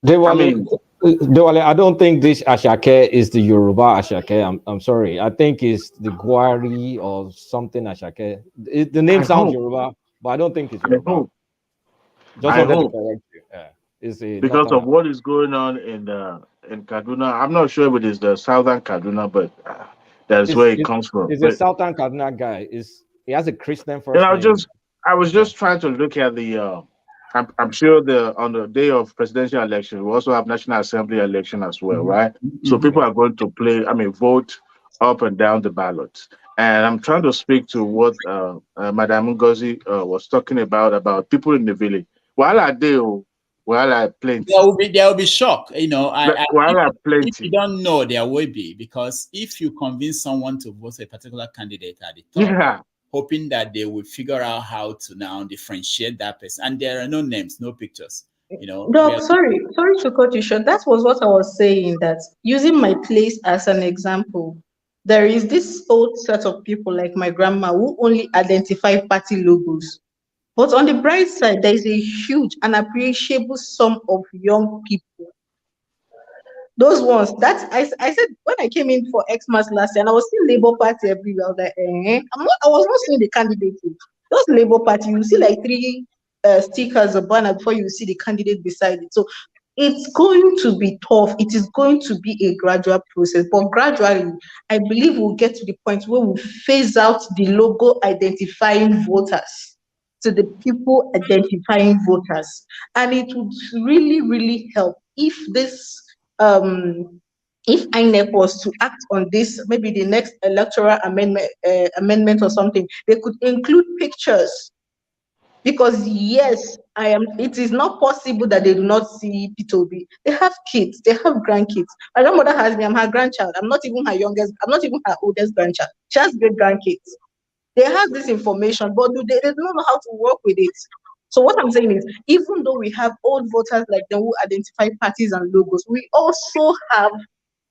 Speaker 2: Dewale, I don't think this Ashake is the Yoruba Ashake. I'm sorry. I think it's the Gwari or something Ashake. The name sounds Yoruba, but I don't think it's Yoruba. Just wanted to correct you.
Speaker 23: Because of what is going on in Kaduna. I'm not sure if it is the southern Kaduna, but that's where it comes from.
Speaker 2: It's a southern Kaduna guy. He has a Christian first name.
Speaker 23: I was just trying to look at the. I'm sure on the day of presidential election, we also have National Assembly election as well, right? So people are going to vote up and down the ballot. And I'm trying to speak to what Madam Ngozi was talking about people in the village. While I do. Plenty.
Speaker 9: There will be shock,
Speaker 23: plenty.
Speaker 9: If you don't know, there will be, because if you convince someone to vote a particular candidate at the top, hoping that they will figure out how to now differentiate that person, and there are no names, no pictures.
Speaker 17: No, sorry to cut you short. That was what I was saying. That using my place as an example, there is this old set of people like my grandma who only identify party logos. But on the bright side, there is a huge and appreciable sum of young people. Those ones, I said when I came in for Xmas last year, and I was seeing Labour Party everywhere. I was like, I was not seeing the candidate. Just Labour Party, you see like 3 stickers or banner before you see the candidate beside it. So it's going to be tough. It is going to be a gradual process, but gradually, I believe we'll get to the point where we'll phase out the logo identifying voters to the people identifying voters. And it would really, really help if this, if INEC was to act on this, maybe the next electoral amendment or something, they could include pictures. Because yes, it is not possible that they do not see Peter Obi. They have kids, they have grandkids. My grandmother has me, I'm her grandchild. I'm not even her oldest grandchild. She has great grandkids. They have this information, but they don't know how to work with it. So what I'm saying is, even though we have old voters like them who identify parties and logos, we also have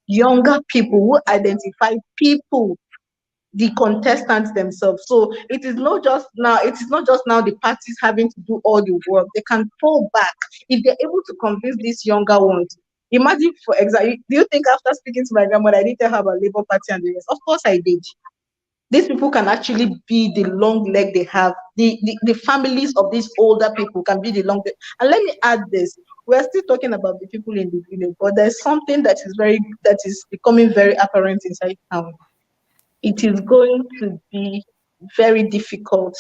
Speaker 17: younger people who identify people, the contestants themselves. So it is not just now the parties having to do all the work. They can fall back if they're able to convince these younger ones. Imagine, for example, do you think after speaking to my grandmother, I didn't tell her about Labour Party and the rest? Of course I did. These people can actually be the long leg they have. The families of these older people can be the long leg. And let me add this. We're still talking about the people in the village, but there's something that is becoming very apparent inside town. It is going to be very difficult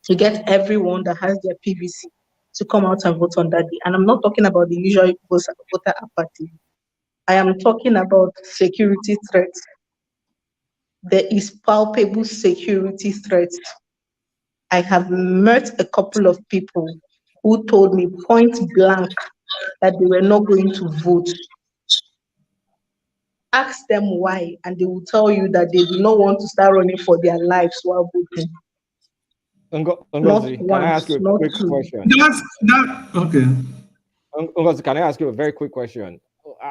Speaker 17: to get everyone that has their PVC to come out and vote on that day. And I'm not talking about the usual voter apathy. I am talking about security threats. There is palpable security threats. I have met a couple of people who told me point blank that they were not going to vote Ask them why, and they will tell you that they do not want to start running for their lives while voting.
Speaker 2: Ngozi, can I ask you a quick question?
Speaker 24: Okay.
Speaker 2: Ngozi, can I ask you a very quick question?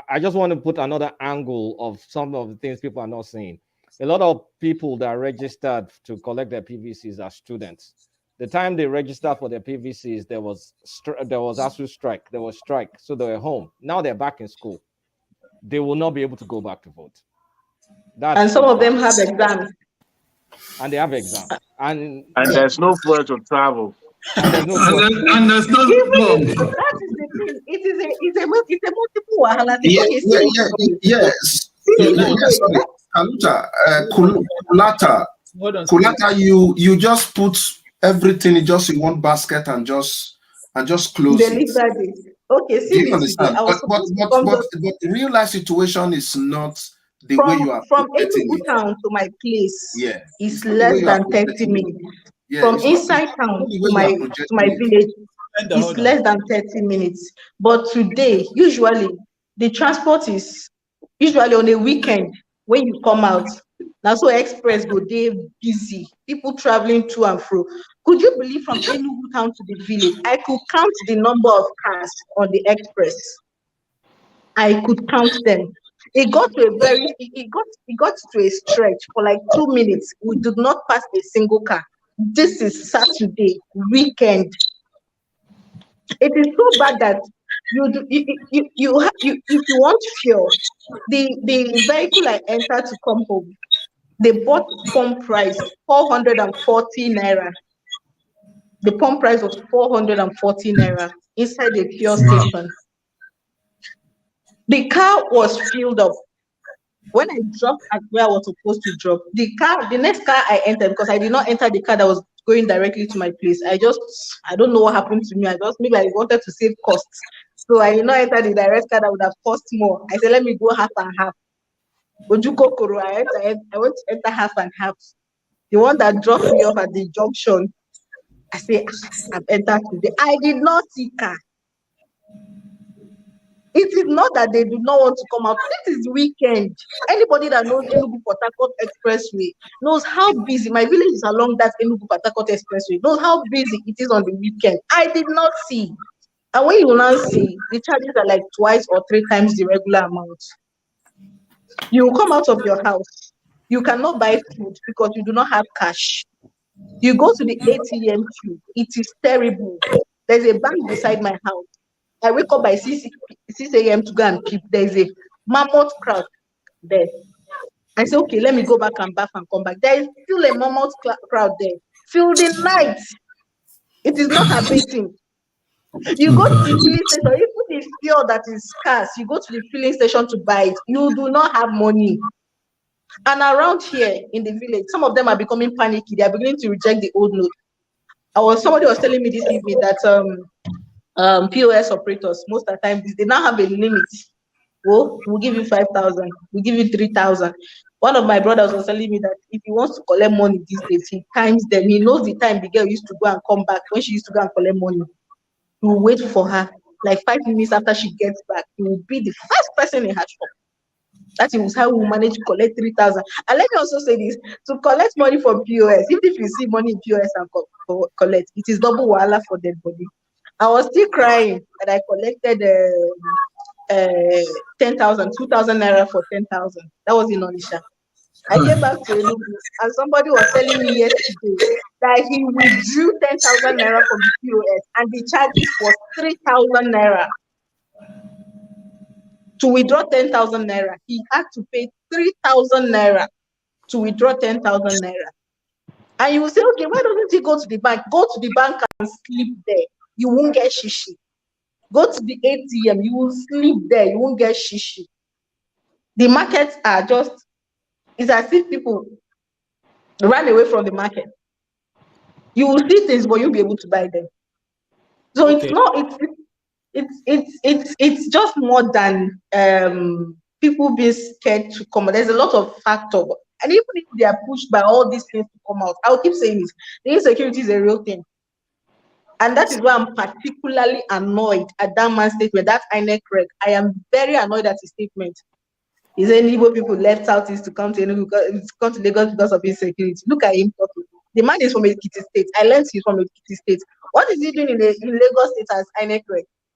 Speaker 2: I just want to put another angle of some of the things people are not seeing. A lot of people that are registered to collect their PVCs are students. The time they registered for their PVCs, there was ASU strike. There was strike, so they were home. Now they're back in school. They will not be able to go back to vote.
Speaker 17: And some of them have exams.
Speaker 2: And they have exams. And
Speaker 23: there's no fuel to travel.
Speaker 2: And there's no
Speaker 24: and there's no
Speaker 17: that is the thing. It's a multiple wahala.
Speaker 10: Yes. Kulata, you just put everything just in one basket and just close it.
Speaker 17: Okay, see,
Speaker 10: you understand? But the real life situation is not the way you are
Speaker 17: from Enugu town to my place.
Speaker 10: Yeah,
Speaker 17: it's less than 30 minutes. Yeah, from inside town to my village, it's less than 30 minutes. But today, usually the transport is usually on a weekend when you come out. Now, so express go day busy, people traveling to and fro. Could you believe from Enugu town to the village, I could count the number of cars on the express. I could count them. It got to a stretch for like 2 minutes. We did not pass a single car. This is Saturday weekend. It is so bad that if you want fuel, the vehicle I entered to come home, they bought pump price 440 naira. The pump price was 440 naira inside the fuel station. The car was filled up. When I dropped at where I was supposed to drop, the next car I entered, because I did not enter the car that was going directly to my place. I don't know what happened to me. Maybe I wanted to save costs. So I did not enter the direct car that would have cost more. I said, let me go half and half. I went to enter half and half. The one that dropped me off at the junction, I say, I've entered today. I did not see car. It is not that they do not want to come out. This is weekend. Anybody that knows Enugu-Port Harcourt Expressway knows how busy. My village is along that Enugu-Port Harcourt Expressway. Knows how busy it is on the weekend. I did not see. And when you now see, the charges are like 2 or 3 times the regular amount. You come out of your house. You cannot buy food because you do not have cash. You go to the ATM queue. It is terrible. There's a bank beside my house. I wake up by 6 a.m. to go and peep. There's a mammoth crowd there. I say, okay, let me go back and bath and come back. There is still a mammoth crowd there. Till the night. It is not abating. You go to the filling station, even the fuel that is scarce, you go to the filling station to buy it. You do not have money. And around here in the village, some of them are becoming panicky. They are beginning to reject the old note. Somebody was telling me this evening that POS operators, most of the time, they now have a limit. Well, we'll give you 5,000, we'll give you 3,000. One of my brothers was telling me that if he wants to collect money these days, he times them. He knows the time the girl used to go and come back when she used to go and collect money. He will wait for her. Like 5 minutes after she gets back, he will be the first person in her shop. That is how we manage to collect 3,000. And let me also say this: to collect money from POS, even if you see money in POS and collect, it is double wahala for dead body. I was still crying that I collected 10,000, 2,000 naira for 10,000. That was in Onisha. I came back to Enugu and somebody was telling me yesterday that he withdrew 10,000 naira from the POS and the charges was 3,000 naira. To withdraw 10,000 naira, he had to pay 3,000 naira to withdraw 10,000 naira. And you will say, okay, why doesn't he go to the bank? Go to the bank and sleep there. You won't get shishi. Go to the ATM, you will sleep there. You won't get shishi. The markets are just, it's as if people ran away from the market. You will see things, but you'll be able to buy them. So okay. It's just more than people being scared to come out. There's a lot of factors. And even if they are pushed by all these things to come out, I'll keep saying this, the insecurity is a real thing. And that is why I'm particularly annoyed at that man's statement, that INEC reg. I am very annoyed at his statement. Is any Igbo people left Southeast to come to Lagos because of insecurity? Look at him talking. The man is from Ekiti State. I learned he's from Ekiti State. What is he doing in Lagos State as INEC?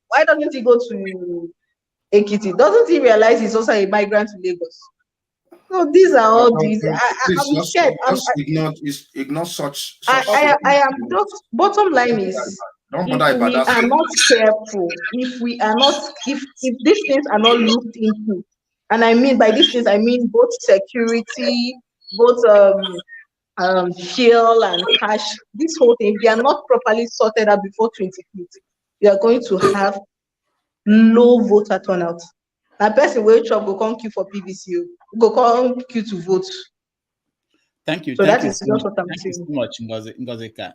Speaker 17: Why doesn't he go to Ekiti? Doesn't he realize he's also a migrant to Lagos? So these are all these. I'm scared.
Speaker 10: Ignore such.
Speaker 17: I am just. Bottom line is,
Speaker 10: Don't
Speaker 17: if
Speaker 10: bother
Speaker 17: we
Speaker 10: about that.
Speaker 17: are not careful, if these things are not looked into, and I mean by these things, I mean both security, both fuel and cash. This whole thing, if they are not properly sorted out before 25th, we are going to have low voter turnout. A person will go come queue for PVC, go come queue to vote.
Speaker 9: Thank you.
Speaker 17: So
Speaker 9: Thank
Speaker 17: that
Speaker 9: you
Speaker 17: is
Speaker 9: so
Speaker 17: just
Speaker 9: much.
Speaker 17: what I'm
Speaker 9: Thank you
Speaker 17: saying.
Speaker 9: so much, Ngozika.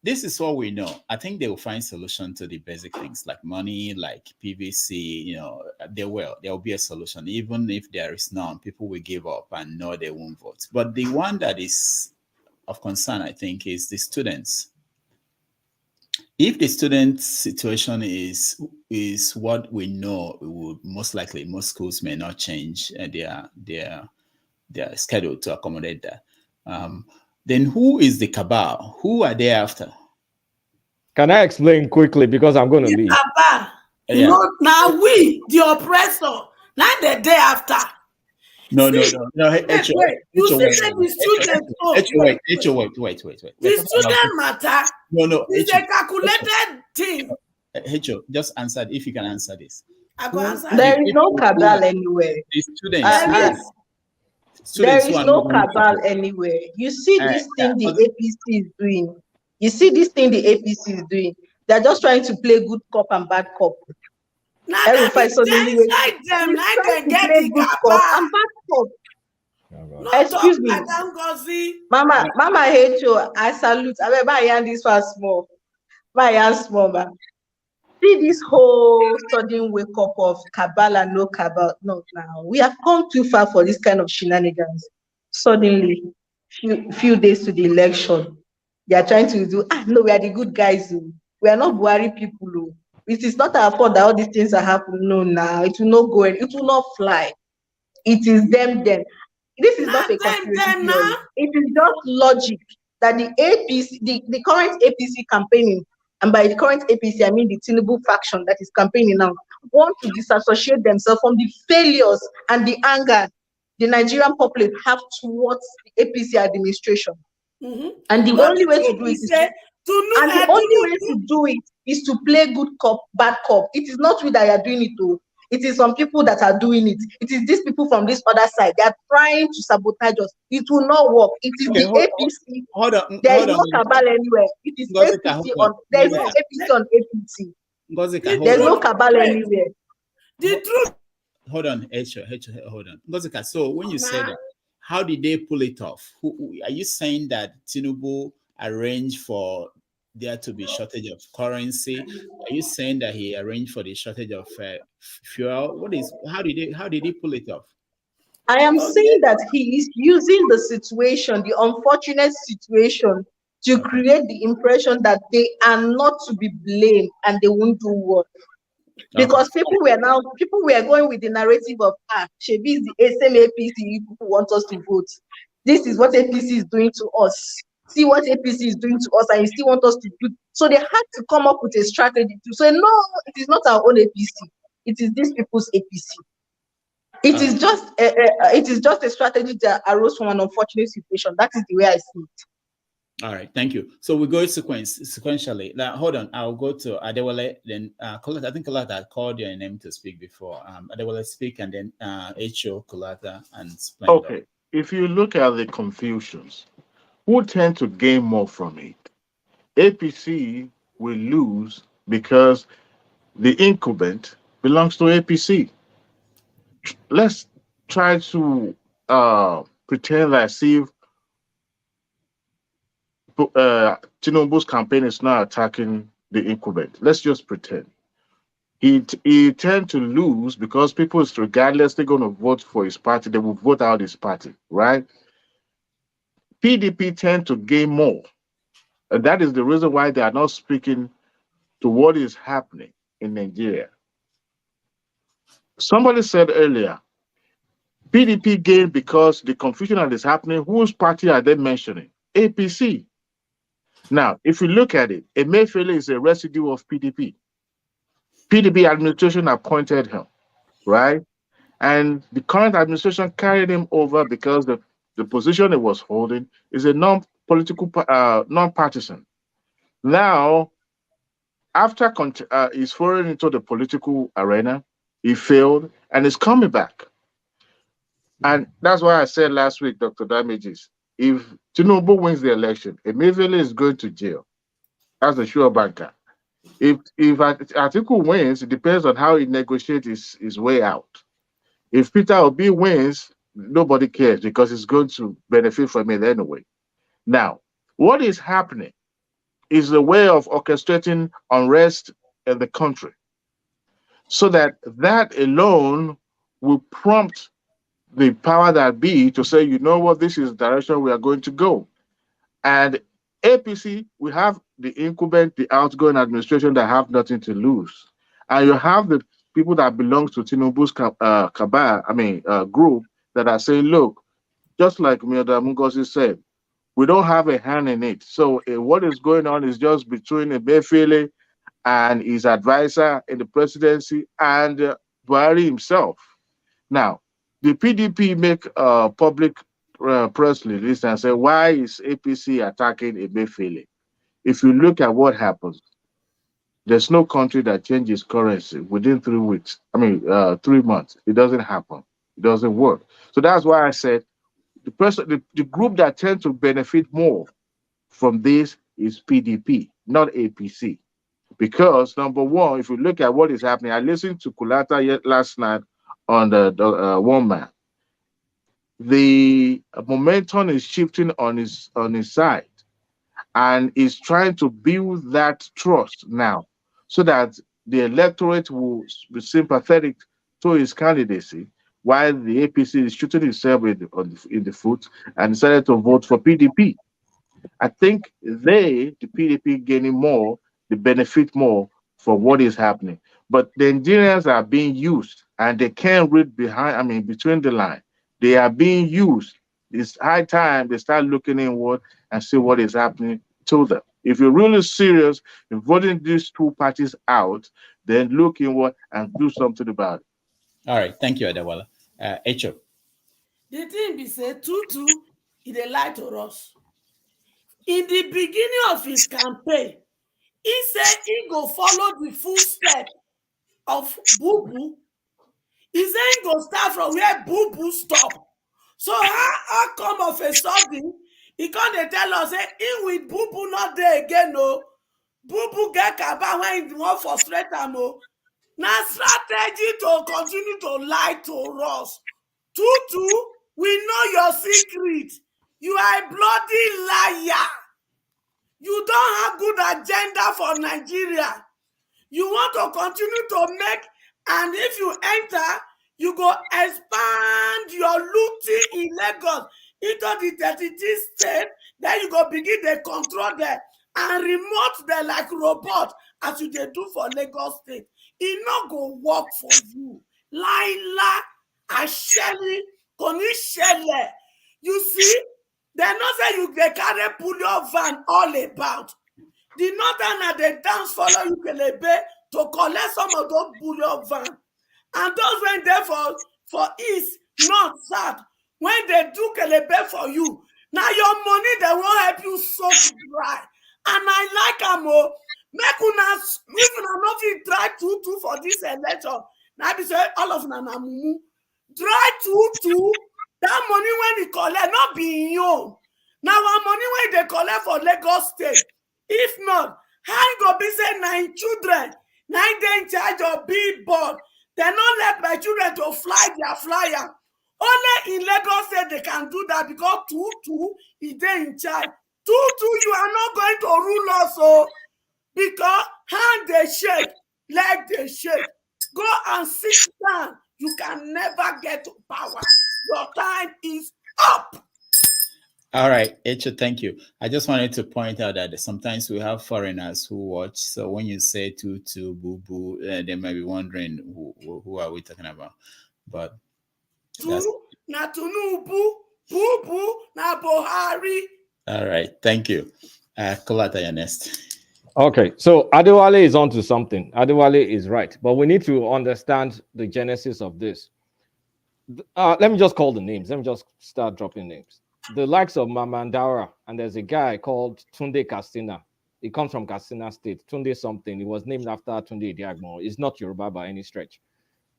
Speaker 9: This is what we know. I think they will find solution to the basic things like money, like PVC. You know, there will be a solution. Even if there is none, people will give up and know they won't vote. But the one that is of concern, I think, is the students. If the student situation is what we know, it would most likely most schools may not change their schedule to accommodate that. Then who is the cabal? Who are they after?
Speaker 2: Can I explain quickly because I'm going to leave?
Speaker 6: Cabal.
Speaker 9: Yeah.
Speaker 6: No, now we, the oppressor, not the day after.
Speaker 9: No.
Speaker 6: Wait. You see that the students.
Speaker 9: Wait.
Speaker 6: The student matter.
Speaker 9: No.
Speaker 6: It's a calculated thing.
Speaker 9: Hecho, just answer if you can answer this.
Speaker 6: I go answer.
Speaker 17: There is no cabal anywhere.
Speaker 9: The students.
Speaker 17: There is no cabal anywhere. You see this thing the APC is doing. You see this thing the APC is doing. They're just trying to play good cop and bad cop.
Speaker 6: Now inside them, like they get the cabal
Speaker 17: and bad cop.
Speaker 6: No,
Speaker 17: excuse me, Mama, I hate you. I salute. I mean, my hand is fast small. My hand small, man. See this whole sudden wake up of cabal and no cabal. No, now we have come too far for this kind of shenanigans. Suddenly, few days to the election, they are trying to do. No, we are the good guys. We are not Buhari people. It is not our fault that all these things are happening. No, now it will not go. It will not fly. It is them. This is not a conspiracy theory. It is just logic that the APC, the current APC campaigning, and by the current APC, I mean the Tinubu faction that is campaigning now, want to disassociate themselves from the failures and the anger the Nigerian public have towards the APC administration. And the only way to do it is to play good cop, bad cop. It is not we that are doing it though. It is some people that are doing it. It is these people from this other side. They are trying to sabotage us. It will not work. It is the APC. There is no cabal anywhere. It is APC on. There is no APC on APC. There's no cabal anywhere.
Speaker 6: The truth.
Speaker 9: Hold on, hold on. Ngozika, so when you say that, how did they pull it off? Are you saying that Tinubu arranged for there to be shortage of currency? Are you saying that he arranged for the shortage of fuel? How did he pull it off?
Speaker 17: I am saying that he is using the situation, the unfortunate situation, to create the impression that they are not to be blamed and they won't do work. Because people were going with the narrative of Shebi is the same APC people want us to vote. This is what APC is doing to us. See what APC is doing to us, and you still want us to do. So they had to come up with a strategy to say, no, it is not our own APC. It is these people's APC. It is just a strategy that arose from an unfortunate situation. That is the way I see it.
Speaker 9: All right, thank you. So we go sequentially. Now, hold on. I'll go to Adewale, then Kolata. I think Kolata called your name to speak before. Adewale speak, and then H.O. Kolata and Splendor.
Speaker 23: Okay. If you look at the confusions, who tend to gain more from it? APC will lose because the incumbent belongs to APC. Let's try to pretend as if Tinubu's campaign is not attacking the incumbent. Let's just pretend. He tend to lose because people, regardless, they're going to vote for his party. They will vote out his party, right? PDP tend to gain more. And that is the reason why they are not speaking to what is happening in Nigeria. Somebody said earlier, PDP gained because the confusion that is happening, whose party are they mentioning? APC. Now, if you look at it, Emefiele is a residue of PDP. PDP administration appointed him, right? And the current administration carried him over because the position he was holding is a non-political, non-partisan. Now, after he's fallen into the political arena, he failed and is coming back. And that's why I said last week, Dr. Damages, if Tinubu wins the election, Emefiele is going to jail. That's a sure banker. If Atiku wins, it depends on how he negotiates his way out. If Peter Obi wins, nobody cares because he's going to benefit from it anyway. Now, what is happening is a way of orchestrating unrest in the country so that alone will prompt the power that be to say, you know what, this is the direction we are going to go. And APC, we have the incumbent, the outgoing administration that have nothing to lose. And you have the people that belong to Tinubu's cabal, group that are saying, look, just like Mioda Mungosi said, we don't have a hand in it. So what is going on is just between Emefiele and his advisor in the presidency and Buhari himself. Now, the PDP make a public press release and say, why is APC attacking Emefiele? If you look at what happens, there's no country that changes currency within 3 weeks. 3 months. It doesn't happen. It doesn't work. So that's why I said the group that tends to benefit more from this is PDP, not APC. Because number one, if you look at what is happening, I listened to Kulata last night on the One Man. The momentum is shifting on his side, and is trying to build that trust now, so that the electorate will be sympathetic to his candidacy, while the APC is shooting itself in the foot and decided to vote for PDP. I think the PDP gaining more, they benefit more for what is happening. But the Nigerians are being used, and they can't read between the lines. They are being used. It's high time they start looking inward and see what is happening to them. If you're really serious in voting these two parties out, then look inward and do something about it.
Speaker 9: All right, thank you, Adewale. Echo.
Speaker 6: The thing be say, Tutu, he dey lie to us. In the beginning of his campaign, he said he go follow the full step of Bubu. He said he go start from where Bubu stop. So how come of a sudden he can't tell us say he with Bubu not there again? No, Bubu get cabal when he want frustrate am. Now strategy to continue to lie to us. Tutu, we know your secret. You are a bloody liar. You don't have good agenda for Nigeria. You want to continue to make, and if you enter, you go expand your looting in Lagos into the 33 states. Then you go begin to control them and remote them like robot as you dey do for Lagos State. It not go work for you. Laila, Asheli, Konishele. You see, they not say you dey carry pull your van all about. The northern they dance follow you kelebe to collect some of those bullion van. And those when there for east, north, south, when they do kelebe for you, now your money they won't help you soak dry. And I like them all. Make una if una not fit try to for this election. Now be say all of na mumu. Try to that money when he collect not be your. Now our money when they collect for Lagos State. If not, how you go be say 9 children, 9 they in charge of billboard. They not let my children to fly their flyer. Only in Lagos State they can do that because Tutu is there in charge. Tutu, you are not going to rule us, so because hand they shake, leg they shake. Go and sit down. You can never get to power. Your time is up.
Speaker 9: All right, Echo, thank you. I just wanted to point out that sometimes we have foreigners who watch. So when you say Tutu, Boo Boo, they might be wondering who are we talking about. But
Speaker 6: Two, na Tinubu, Bubu, na Buhari.
Speaker 9: All right, thank you. Kolata, you're next.
Speaker 2: Okay, so Adewale is onto something. Adewale is right, but we need to understand the genesis of this. Let me just call the names. Let me just start dropping names. The likes of Mamandara, and there's a guy called Tunde Kastina. He comes from Katsina State. Tunde something. He was named after Tunde Idiagmo. It's not Yoruba by any stretch.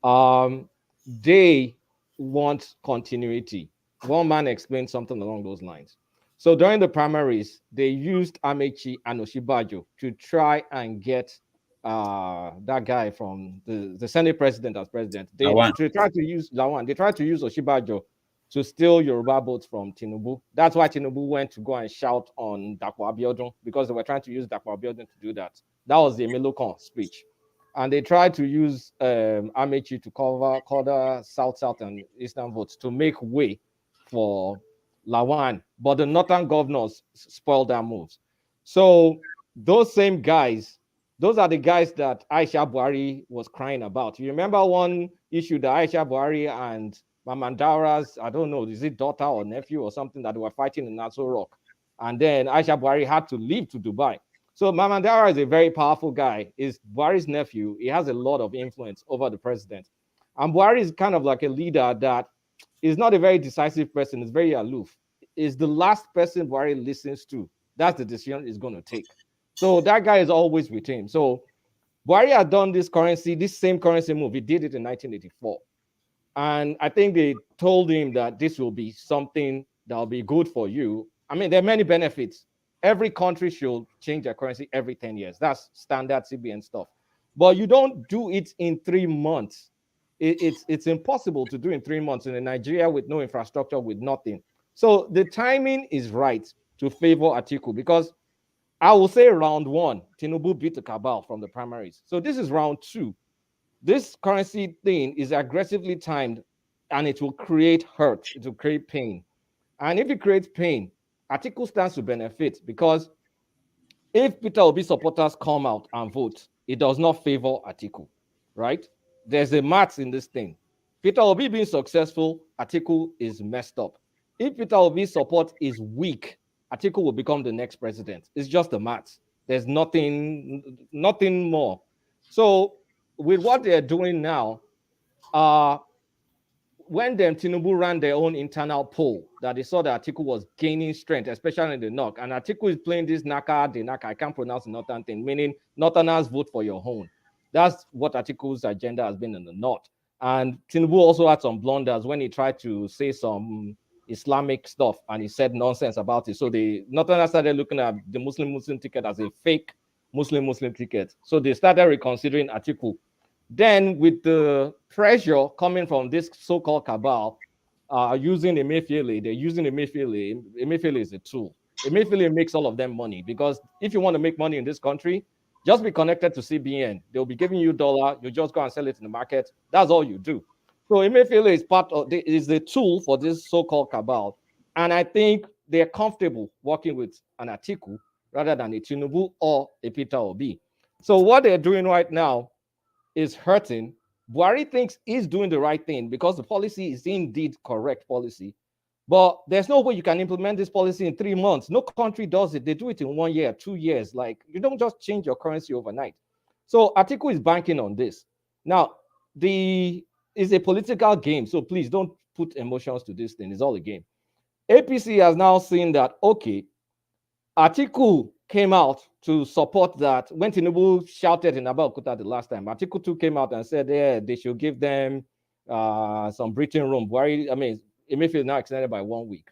Speaker 2: They want continuity. One man explained something along those lines. So during the primaries, they used Amechi and Osinbajo to try and get that guy from the Senate president as president. They tried to use Lawan. They tried to use Osinbajo to steal Yoruba votes from Tinubu. That's why Tinubu went to go and shout on Dapo Abiodun, because they were trying to use Dapo Abiodun to do that. That was the Emelokon speech. And they tried to use Amechi to cover South and Eastern votes to make way for Lawan. But the Northern governors spoiled their moves. So those same guys, those are the guys that Aisha Buhari was crying about. You remember one issue that Aisha Buhari and Mamandara's, I don't know, is it daughter or nephew or something, that they were fighting in Nassau Rock. And then Aisha Buhari had to leave to Dubai. So Mamandara is a very powerful guy. Is Buhari's nephew. He has a lot of influence over the president. And Buhari is kind of like a leader that is not a very decisive person. Is very aloof. Is the last person Buhari listens to. That's the decision he's going to take. So that guy is always with him. So Buhari had done this same currency move. He did it in 1984. And I think they told him that this will be something that will be good for you. I mean, there are many benefits. Every country should change their currency every 10 years. That's standard CBN stuff. But you don't do it in 3 months. It's impossible to do in 3 months in Nigeria with no infrastructure, with nothing. So the timing is right to favor Atiku, because I will say round 1, Tinubu beat the cabal from the primaries. So this is round 2. This currency thing is aggressively timed, and it will create hurt. It will create pain. And if it creates pain, Atiku stands to benefit, because if Peter Obi supporters come out and vote, it does not favor Atiku, right? There's a maths in this thing. Peter Obi being successful, Atiku is messed up. If Peter Obi's support is weak, Atiku will become the next president. It's just the maths. There's nothing more. So with what they're doing now, when Tinubu ran their own internal poll, that they saw that Atiku was gaining strength, especially in the North, and Atiku is playing this Naka, I can't pronounce the Northern thing, meaning Northerners vote for your own. That's what Atiku's agenda has been in the North. And Tinubu also had some blunders when he tried to say some Islamic stuff, and he said nonsense about it. So the Northerners started looking at the Muslim ticket as a fake Muslim ticket. So they started reconsidering Atiku. Then with the pressure coming from this so-called cabal, using Emefiele, they're using Emefiele. Emefiele is a tool. Emefiele makes all of them money, because if you want to make money in this country, just be connected to CBN. They'll be giving you dollar. You just go and sell it in the market. That's all you do. So Emefiele is the tool for this so-called cabal. And I think they're comfortable working with an Atiku rather than a Tinubu or a Peter Obi. So what they're doing right now is hurting. Buhari thinks he's doing the right thing because the policy is indeed correct policy. But there's no way you can implement this policy in 3 months. No country does it. They do it in 1 year, 2 years. Like, you don't just change your currency overnight. So Atiku is banking on this. Now, it's a political game, so please don't put emotions to this thing. It's all a game. APC has now seen that, okay, Atiku came out to support that. When Tinubu shouted in Abeokuta the last time, Atiku too came out and said, yeah, they should give them some breathing room. Emefiele now extended by 1 week.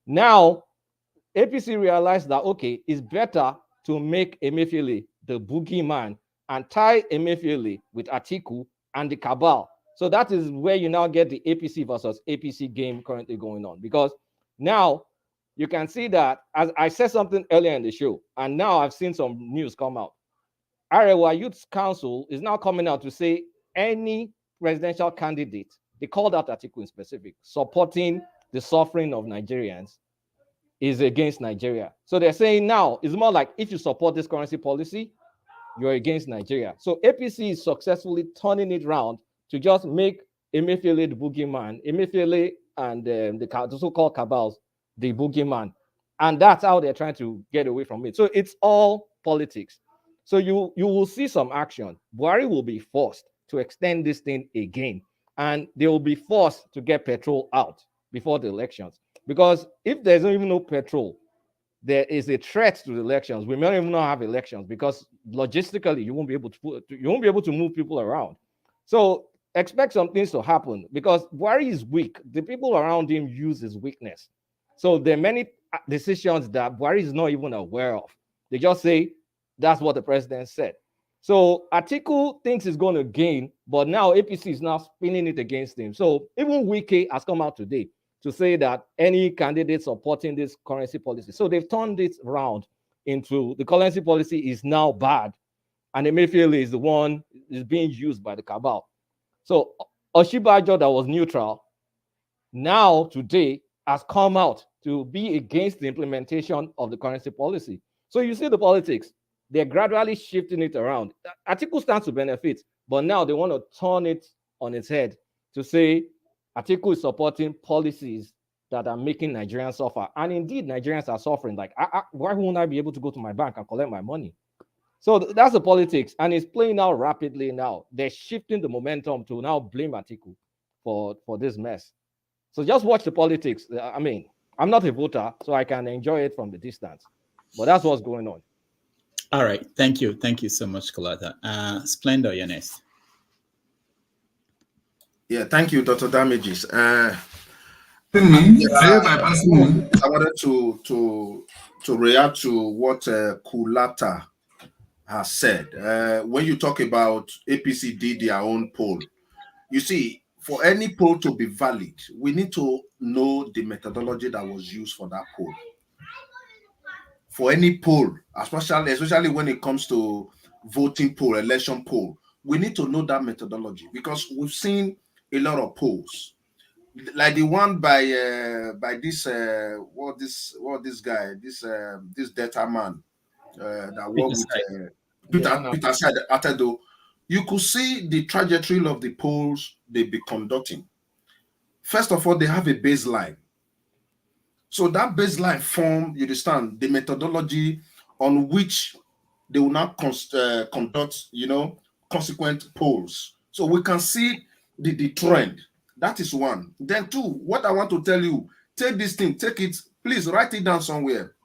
Speaker 2: Now, APC realized that, okay, it's better to make Emefiele the boogeyman and tie Emefiele with Atiku and the cabal. So that is where you now get the APC versus APC game currently going on. Because now you can see that, as I said something earlier in the show, and now I've seen some news come out. Arewa Youth Council is now coming out to say any presidential candidate, they called out Atiku in specific, supporting the suffering of Nigerians is against Nigeria. So they're saying now it's more like if you support this currency policy, you're against Nigeria. So APC is successfully turning it around to just make Emefiele the boogeyman, Emefiele and the so-called cabals the boogeyman, and that's how they're trying to get away from it. So it's all politics. So you will see some action. Buhari will be forced to extend this thing again, and they will be forced to get petrol out before the elections. Because if there's even no petrol, there is a threat to the elections. We may not even not have elections because logistically you won't be able to move people around. So expect some things to happen because Buhari is weak. The people around him use his weakness. So there are many decisions that Buhari is not even aware of. They just say that's what the president said. So Atiku thinks he's going to gain, but now APC is now spinning it against him. So even Wike has come out today to say that any candidate supporting this currency policy. So they've turned it around into the currency policy is now bad, and Emefiele is the one is being used by the cabal. So Osinbajo, that was neutral, now today has come out to be against the implementation of the currency policy. So you see the politics, they're gradually shifting it around. Atiku stands to benefit, but now they want to turn it on its head to say Atiku is supporting policies that are making Nigerians suffer. And indeed, Nigerians are suffering. Like, why won't I be able to go to my bank and collect my money? So that's the politics, and it's playing out rapidly now. They're shifting the momentum to now blame Atiku for this mess. So just watch the politics. I mean, I'm not a voter, so I can enjoy it from the distance. But that's what's going on.
Speaker 9: All right. Thank you. Thank you so much, Kalata. Splendor, you're next.
Speaker 10: Yeah, thank you, Dr. Damages. I wanted to react to what Kulata has said. When you talk about APC did their own poll, you see, for any poll to be valid, we need to know the methodology that was used for that poll. For any poll, especially when it comes to voting poll, election poll, we need to know that methodology because we've seen a lot of polls, like the one by this data man that worked with Peter said Atado. You could see the trajectory of the polls they be conducting. First of all, they have a baseline. So that baseline form, you understand, the methodology on which they will now conduct, consequent polls. So we can see the trend. That is one. Then two, what I want to tell you, take this thing, take it, please write it down somewhere.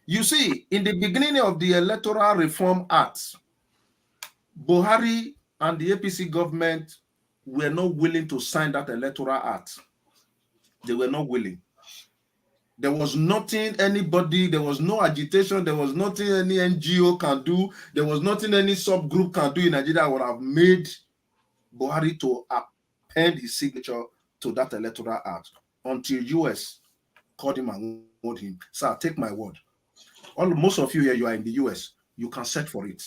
Speaker 10: You see, in the beginning of the Electoral Reform Act, Buhari and the APC government were not willing to sign that Electoral Act. They were not willing. There was nothing anybody, there was no agitation, there was nothing any NGO can do, there was nothing any subgroup can do in Nigeria that would have made Buhari to append his signature to that Electoral Act until US called him and warned him. Sir, take my word. Most of you here, you are in the US, you can search for it.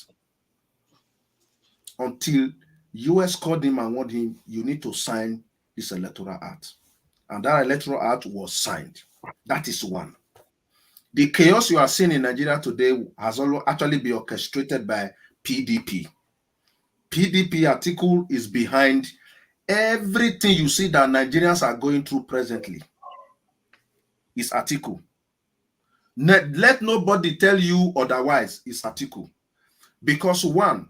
Speaker 10: Until US called him and warned him, you need to sign this Electoral Act. And that Electoral Act was signed. That is one. The chaos you are seeing in Nigeria today has actually been orchestrated by PDP. PDP article is behind everything you see that Nigerians are going through presently. Is article. Let nobody tell you otherwise. It's article. Because one,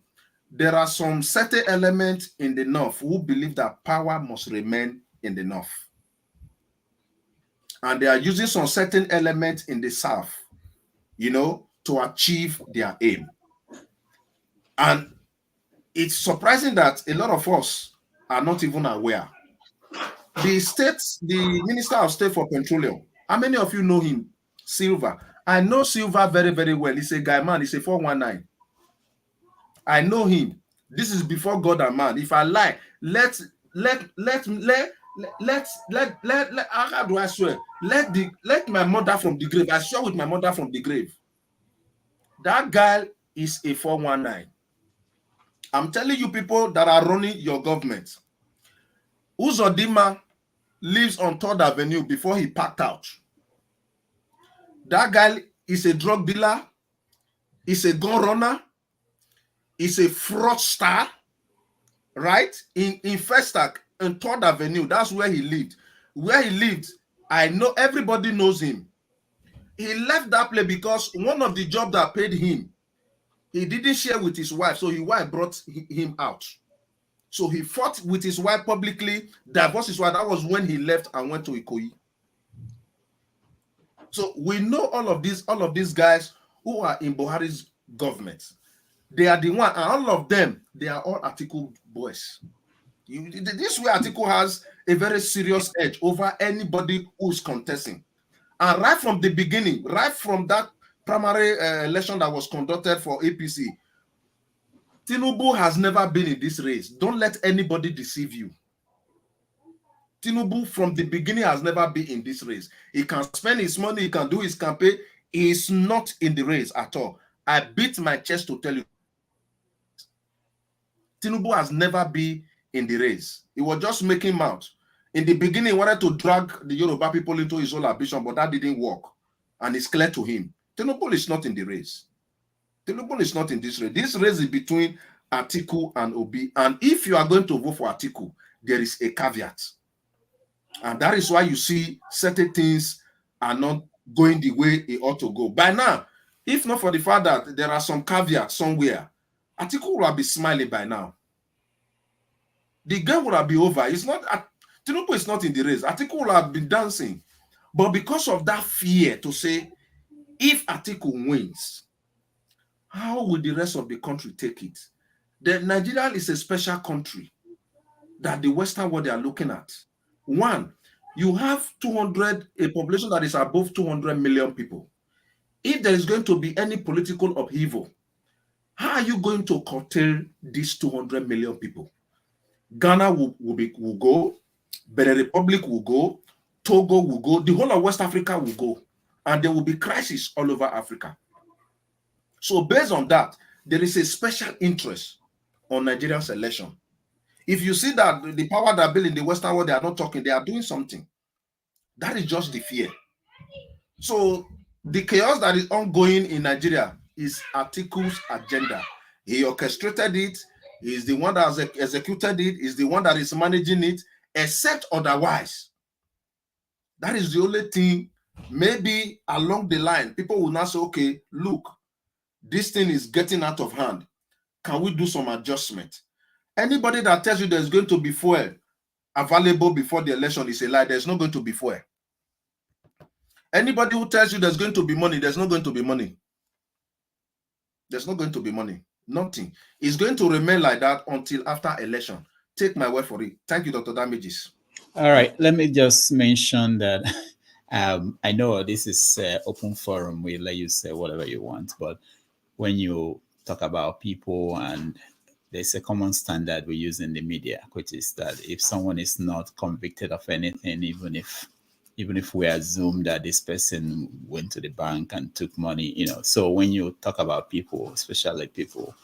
Speaker 10: there are some certain elements in the North who believe that power must remain in the North. And they are using some certain elements in the South, to achieve their aim. And it's surprising that a lot of us are not even aware. The Minister of State for Petroleum, how many of you know him? Silva. I know Silva very, very well. He's a guy, man. He's a 419. I know him. This is before God and man. If I lie, let how do I swear? Let my mother from the grave. I swear with my mother from the grave. That guy is a 419. I'm telling you, people that are running your government. Uzodinma lives on 3rd Avenue before he packed out. That guy is a drug dealer, is a gun runner, is a fraudster, right? In Festac, in 3rd Avenue. That's where he lived. Where he lived, I know everybody knows him. He left that place because one of the jobs that paid him, he didn't share with his wife, so his wife brought him out. So he fought with his wife publicly, divorced his wife. That was when he left and went to Ikoyi. So we know all of these guys who are in Buhari's government. They are the one, and all of them, they are all Atiku boys. This way, Atiku has a very serious edge over anybody who's contesting. And right from the beginning, right from that primary election that was conducted for APC, Tinubu has never been in this race. Don't let anybody deceive you. Tinubu from the beginning has never been in this race. He can spend his money, he can do his campaign. He is not in the race at all. I beat my chest to tell you. Tinubu has never been in the race. He was just making mouth. In the beginning, he wanted to drag the Yoruba people into his own ambition, but that didn't work. And it's clear to him. Tinubu is not in the race. Tinubu is not in this race. This race is between Atiku and Obi. And if you are going to vote for Atiku, there is a caveat. And that is why you see certain things are not going the way it ought to go. By now, if not for the fact that there are some caveats somewhere, Atiku will be smiling by now. The game will be over. It's not Tinubu is not in the race. Atiku will have been dancing. But because of that fear to say, if Atiku wins, how will the rest of the country take it? Nigeria is a special country that the Western world they are looking at. One, you have a population that is above 200 million people. If there is going to be any political upheaval, how are you going to curtail these 200 million people? Ghana will go, Benin Republic will go, Togo will go, the whole of West Africa will go, and there will be crisis all over Africa. So based on that, there is a special interest on Nigeria's election. If you see that the power that build in the Western world, they are not talking, they are doing something. That is just the fear. So the chaos that is ongoing in Nigeria is Atiku's agenda. He orchestrated it. He is the one that has executed it. He is the one that is managing it, except otherwise. That is the only thing. Maybe along the line, people will now say, okay, look, this thing is getting out of hand. Can we do some adjustment? Anybody that tells you there's going to be fuel available before the election is a lie. There's not going to be fuel. Anybody who tells you there's going to be money, there's not going to be money. There's not going to be money. Nothing. It's going to remain like that until after election. Take my word for it. Thank you, Dr. Damages.
Speaker 9: All right. Let me just mention that I know this is open forum. We let you say whatever you want. But when you talk about people, and there's a common standard we use in the media, which is that if someone is not convicted of anything, even if we assume that this person went to the bank and took money, so when you talk about people, especially people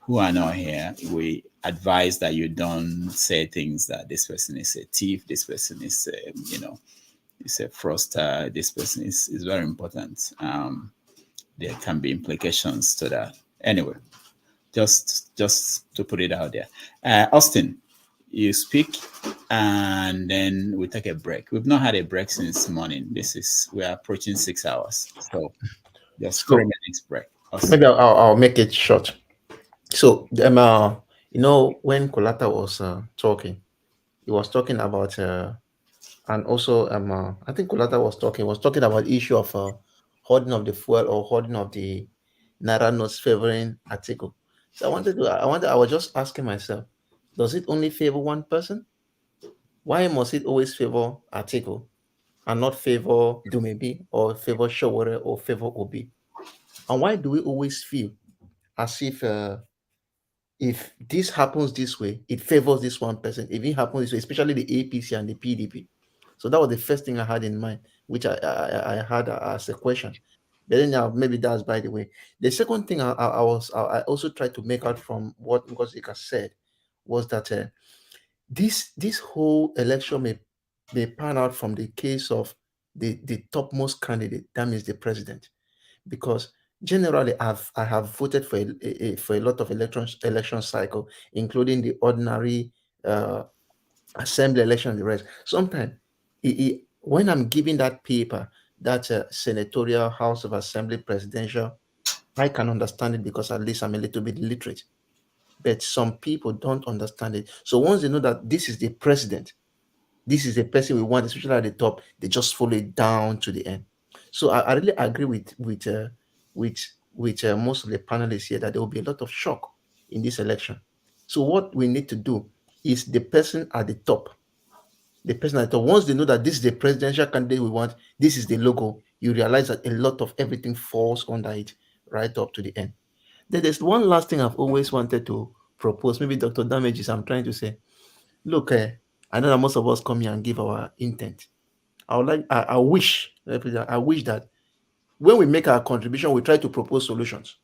Speaker 9: who are not here, we advise that you don't say things that this person is a thief, this person is is a fraudster, this person is very important. There can be implications to that. Anyway, just to put it out there. Austin, you speak, and then we take a break. We've not had a break since morning. We are approaching 6 hours, so just 3 minutes break. Austin.
Speaker 16: Maybe I'll make it short. So, when Kolata was talking, he was talking about, and also I think Kolata was talking about the issue of hoarding of the fuel or hoarding of the Naira notes favoring Atiku. So I was just asking myself, does it only favor one person? Why must it always favor Atiku and not favor Dumebi or favor Showore or favor Obi? And why do we always feel as if this happens this way, it favors this one person? If it happens this way, especially the APC and the PDP. So that was the first thing I had in mind, which I had as a question. But then now maybe that's by the way. The second thing I also tried to make out from what Ngozika said was that this whole election may pan out from the case of the topmost candidate, that means the president, because generally I have voted for a lot of election cycle, including the ordinary assembly election and the rest. Sometimes when I'm giving that paper, that senatorial, House of Assembly, presidential, I can understand it because at least I'm a little bit literate. But some people don't understand it. So once they know that this is the president, this is the person we want, especially at the top, they just follow it down to the end. So I really agree with most of the panelists here that there will be a lot of shock in this election. So what we need to do is the person at the top, once they know that this is the presidential candidate we want, this is the logo, you realize that a lot of everything falls under it right up to the end. Then there's one last thing I've always wanted to propose. Maybe Dr. Damages, I'm trying to say, look, I know that most of us come here and give our intent. I wish that when we make our contribution, we try to propose solutions.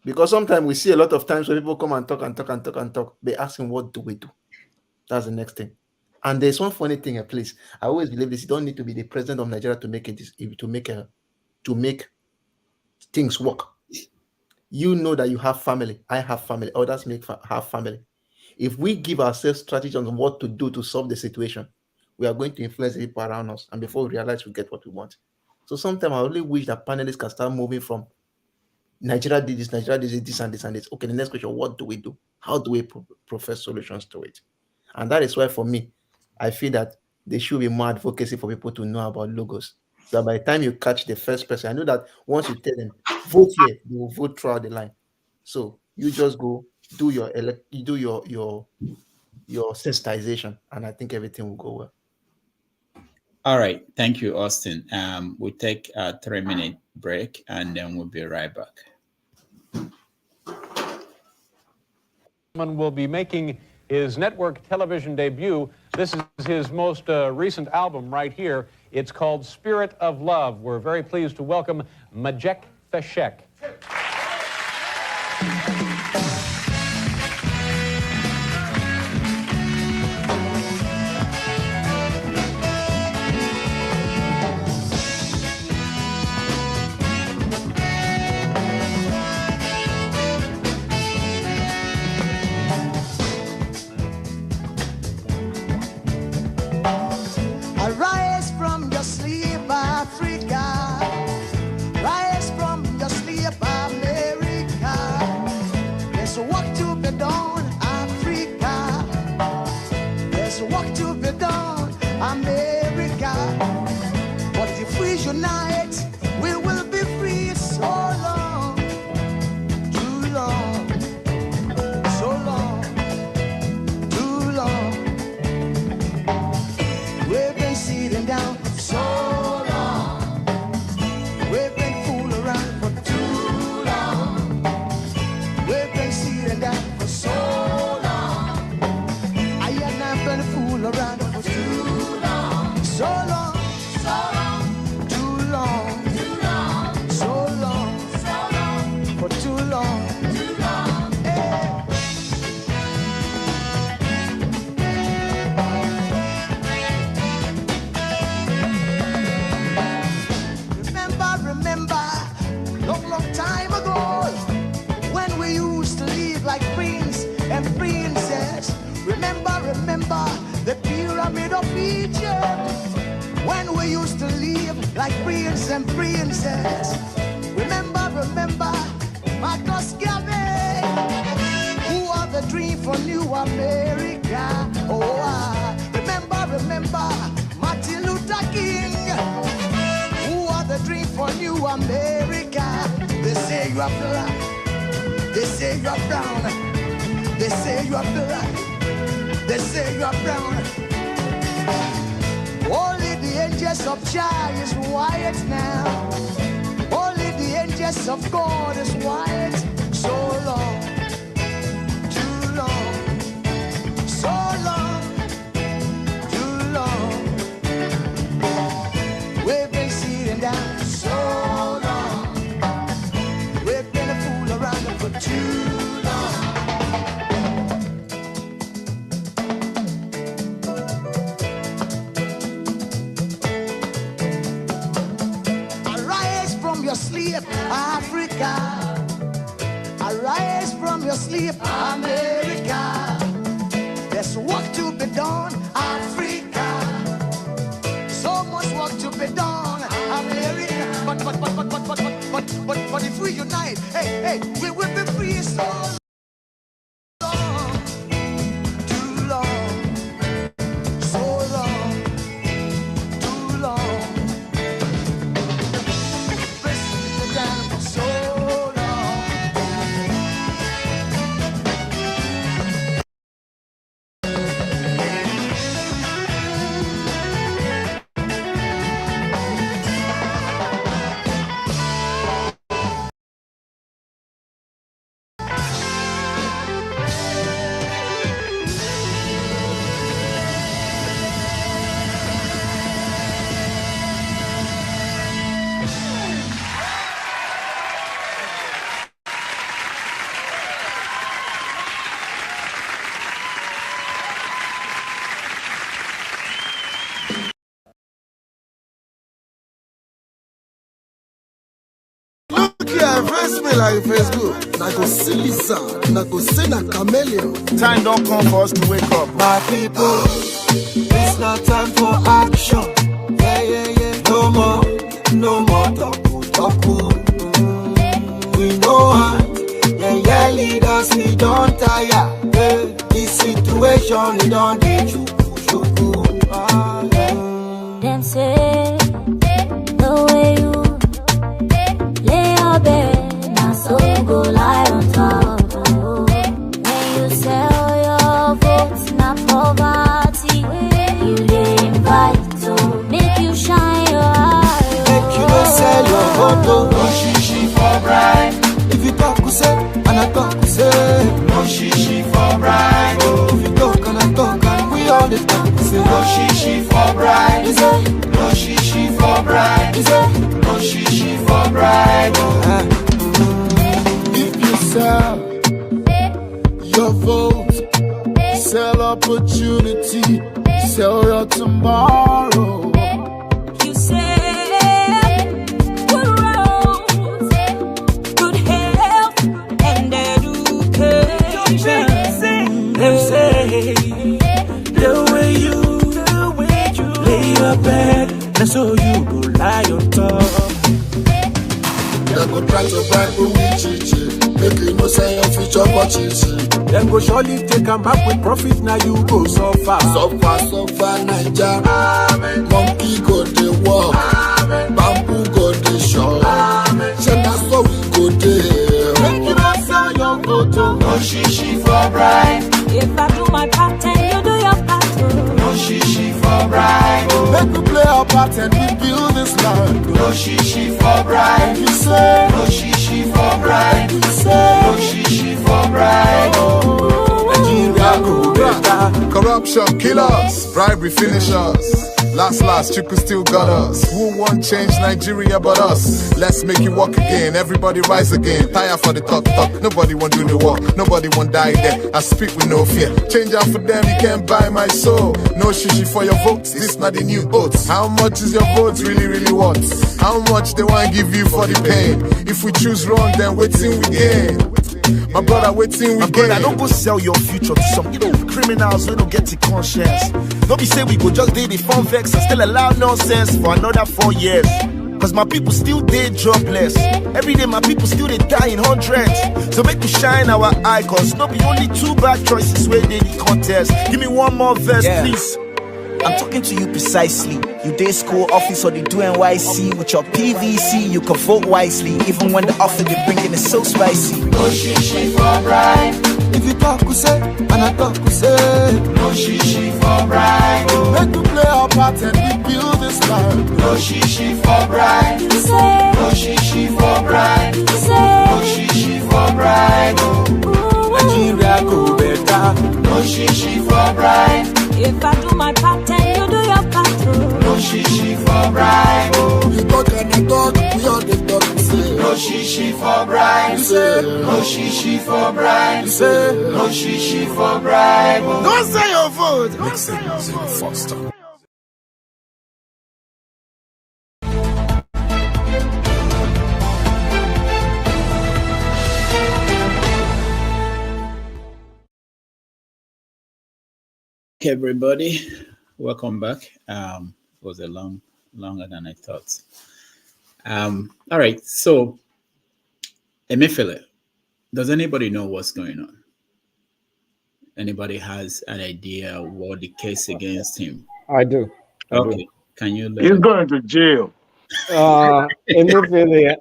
Speaker 16: Because sometimes we see a lot of times when people come and talk, they asking, what do we do? That's the next thing. And there's one funny thing, please. I always believe this: you don't need to be the president of Nigeria to make make things work. You know that you have family. I have family. Others have family. If we give ourselves strategies on what to do to solve the situation, we are going to influence the people around us. And before we realize, we get what we want. So sometimes I really wish that panelists can start moving from Nigeria did this, this and this and this. Okay, the next question: what do we do? How do we profess solutions to it? And that is why, for me, I feel that there should be more advocacy for people to know about logos. So by the time you catch the first person, I know that once you tell them, vote here, they will vote throughout the line. So you just go do your sensitization, and I think everything will go well.
Speaker 9: All right. Thank you, Austin. We'll take a 3-minute break, and then we'll be right back.
Speaker 13: Will be making his network television debut. This is his most recent album right here. It's called Spirit of Love. We're very pleased to welcome Majek Feshek.
Speaker 19: Arise from your sleep, America. There's work to be done
Speaker 3: Text me like Facebook. I go see Lisa, and I go see na chameleon. Time don't come for us to wake up. My people, it's not time for action. Yeah, yeah, yeah. No more talk. We know how. Yeah, leaders, we don't tire. Yeah, this situation, we don't get you.
Speaker 19: Them say the way you lay your bed, now so you go lie on top. When you sell your votes, not poverty, you dey invite to make you shine your eye.
Speaker 3: Make you no sell your vote, no shishi for bribe. If you talk, you say, and I talk, you say, no shishi for bribe. If you talk and I talk, and we all the talk, you say, no shishi for bribe. No shishi for bribe. No shishi for bribe. If you sell your vote, sell opportunity, sell your tomorrow.
Speaker 19: You say good roads, good health, and education.
Speaker 3: Them say the way you lay your bed, that's how you go lie on top. Them go try to bribe you with chichi, make you know say your future for chichi. Them go surely take a back with profit, now you go suffer. Suffer, Naija. Monkey go dey walk, bamboo go dey shop. Say na so we go dey. Make you not sell your photo. No shishi for bribe.
Speaker 19: If I do my part and you do your part,
Speaker 3: No shishi for bribe. Make we play our part and we build this land. No shishi for bribe. You say no shishi for bribe. You say no shishi for bribe. Nigeria go better.
Speaker 20: Corruption kill us, bribery finish us. Last, Chuku still got us. Who won't change Nigeria but us? Let's make it work again, everybody rise again. Tire for the talk, nobody want do the work. Nobody want die there, I speak with no fear. Change out for them, you can't buy my soul. No shishi for your votes, this not the new oats. How much is your votes really worth? How much they want to give you for the pain? If we choose wrong, then waiting we gain. My brother, waiting we gain.
Speaker 3: Don't go sell your future to some criminals who don't get the conscience. Don't be say we go just do the fun vex and still allow nonsense for another 4 years. Cause my people still dead jobless. Every day my people still they die in hundreds. So make we shine our eye, cause no be only 2 bad choices where they the contest. Give me one more verse, please.
Speaker 21: I'm talking to you precisely. You day school office or they do NYC. With your PVC, you can vote wisely. Even when the offer they bringing is so spicy.
Speaker 3: No shishi for bribe. If you talk, you say, and I talk, you say. No shishi for bribe. Make we play our part and we build this land. No shishi for bribe.
Speaker 19: You say
Speaker 3: no shishi for bribe.
Speaker 19: You say
Speaker 3: no shishi for bribe. Nigeria go better. No shishi for bribe.
Speaker 19: if I do my part and you do your part,
Speaker 3: no shishi for bribe. You talk and I talk, we all the talk. Say no shishi for bribe. Say no shishi for bribe. Say no shishi for bribe. Don't say your vote. Don't say your vote. Foster.
Speaker 9: Hey everybody, welcome back. It was a longer than I thought. All right, so Emefiele, does anybody know what's going on? Anybody has an idea what the case against him?
Speaker 2: I do.
Speaker 9: Okay, can you?
Speaker 23: He's going to jail.
Speaker 2: Emefiele,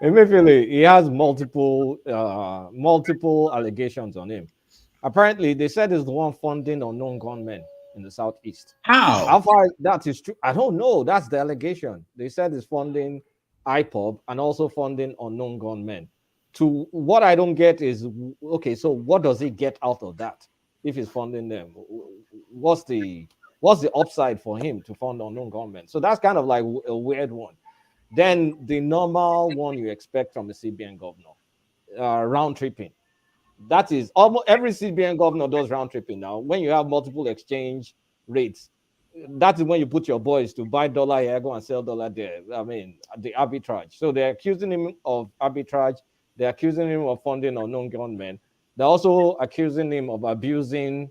Speaker 2: Emefiele, he has multiple allegations on him. Apparently, they said he's the one funding unknown gunmen in the southeast. How far that is true, I don't know. That's the allegation. They said he's funding IPOB and also funding unknown gunmen. To what I don't get is, okay, so what does he get out of that if he's funding them? What's the upside for him to fund unknown gunmen? So that's kind of like a weird one. Then the normal one you expect from a CBN governor, round tripping. That is almost every CBN governor does round tripping now. When you have multiple exchange rates, that is when you put your boys to buy dollar here, go and sell dollar there. I mean, the arbitrage. So they're accusing him of arbitrage. They're accusing him of funding unknown gunmen. They're also accusing him of abusing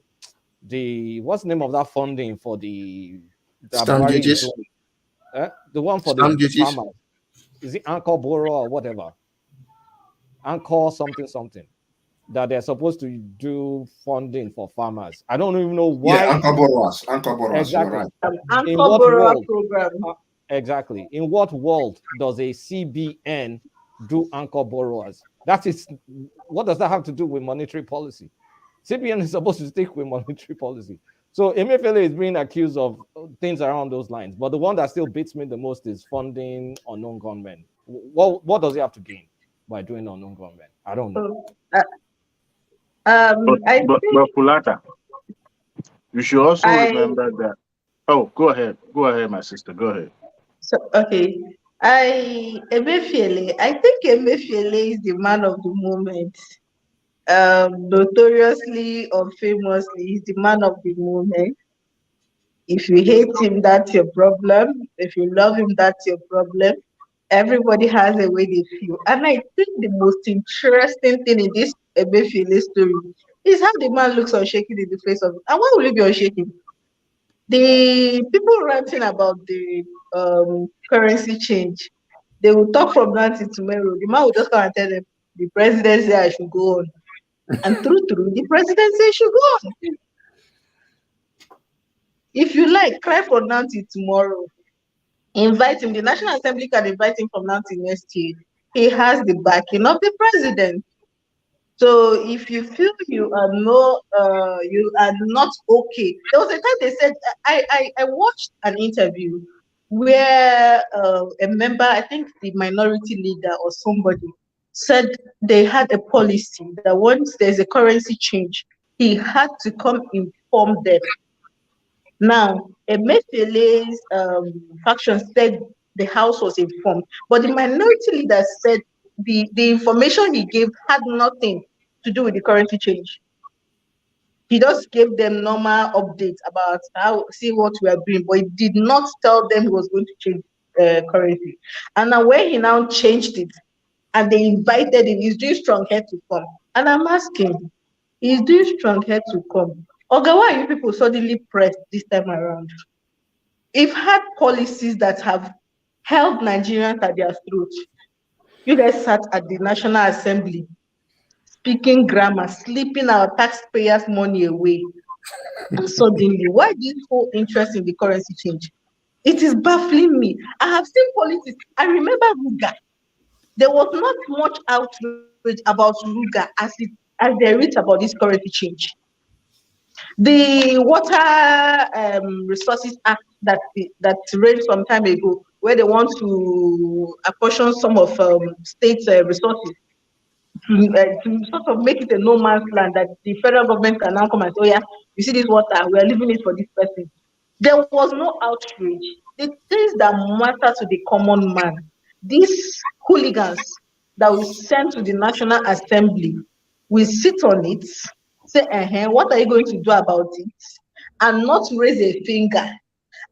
Speaker 2: what's the name of that funding for the
Speaker 16: Stamp
Speaker 2: Buhari is
Speaker 16: duties.
Speaker 2: doing? The one for
Speaker 16: Stamp
Speaker 2: the
Speaker 16: duties.
Speaker 2: farmers. Is it Anchor Borough or whatever? Anchor something that they're supposed to do funding for farmers. I don't even know why.
Speaker 10: Yeah, Anchor Borrowers, you're
Speaker 2: Exactly.
Speaker 10: right.
Speaker 2: In what world?
Speaker 17: program.
Speaker 2: Exactly. In what world does a CBN do anchor borrowers? That is, what does that have to do with monetary policy? CBN is supposed to stick with monetary policy. So Emefiele is being accused of things around those lines. But the one that still beats me the most is funding unknown gunmen. What does he have to gain by doing unknown gunmen? I don't know.
Speaker 23: But Pulata, you should also remember that. Oh, go ahead, my sister. Go ahead.
Speaker 17: So okay, Emefiele. I think Emefiele is the man of the moment. Notoriously or famously, he's the man of the moment. If you hate him, that's your problem. If you love him, that's your problem. Everybody has a way they feel. And I think the most interesting thing in this Emefiele story is how the man looks unshaken in the face of it. And why will he be unshaken? The people ranting about the currency change, they will talk from now till tomorrow. The man will just come and tell them, the president said I should go on. And through, the president said should go on. If you like, cry from now till tomorrow. Invite him. The National Assembly can invite him from now till next year. He has the backing of the president. So if you feel you are not okay, there was a time they said I watched an interview where a member, I think the minority leader or somebody, said they had a policy that once there's a currency change, he had to come inform them. Now, Emefiele's faction said the House was informed, but the minority leader said the information he gave had nothing to do with the currency change. He just gave them normal updates about see what we are doing, but he did not tell them he was going to change currency. And now when he now changed it, and they invited him, he's doing strong head to come. And I'm asking, he's doing strong head to come. Okay, why are you people suddenly pressed this time around? If had policies that have held Nigerians at their throats, you guys sat at the National Assembly, speaking grammar, sleeping our taxpayers' money away. And suddenly, why this whole interest in the currency change? It is baffling me. I have seen politics. I remember Ruga. There was not much outrage about Ruga as there is about this currency change. The Water Resources Act that raised some time ago, where they want to apportion some of states' resources to sort of make it a no man's land that the federal government can now come and say, oh yeah, you see this water, we are leaving it for this person. There was no outrage. The things that matter to the common man, these hooligans that we send to the National Assembly, will sit on it, say, what are you going to do about it? And not raise a finger.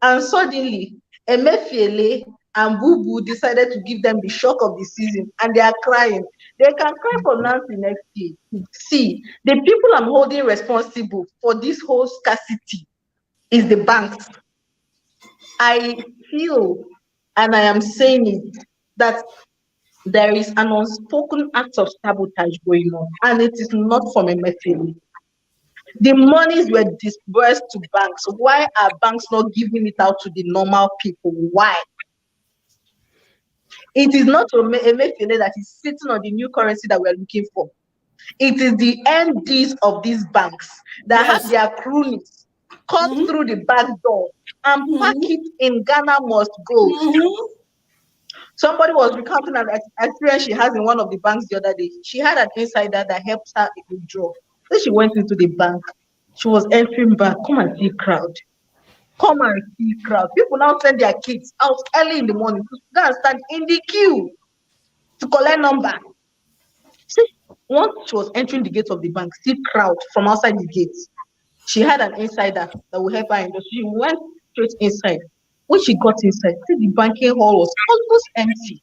Speaker 17: And suddenly, Emefiele and Bubu decided to give them the shock of the season, and they are crying. They can cry for Nancy next year. See, the people I'm holding responsible for this whole scarcity is the banks. I feel, and I am saying it, that there is an unspoken act of sabotage going on, and it is not from Emefiele. The monies were disbursed to banks. Why are banks not giving it out to the normal people? Why? It is not Emefiele that is sitting on the new currency that we are looking for. It is the MDs of these banks that have their cronies cut through the back door and pack it in Ghana must go. Somebody was recounting an experience she has in one of the banks the other day. She had an insider that helped her withdraw. So she went into the bank. She was entering back. Come and see crowd. Come and see crowd. People now send their kids out early in the morning to go and stand in the queue to collect number. See, once she was entering the gate of the bank, see crowd from outside the gates. She had an insider that will help her. She went straight inside. When she got inside, see the banking hall was almost empty.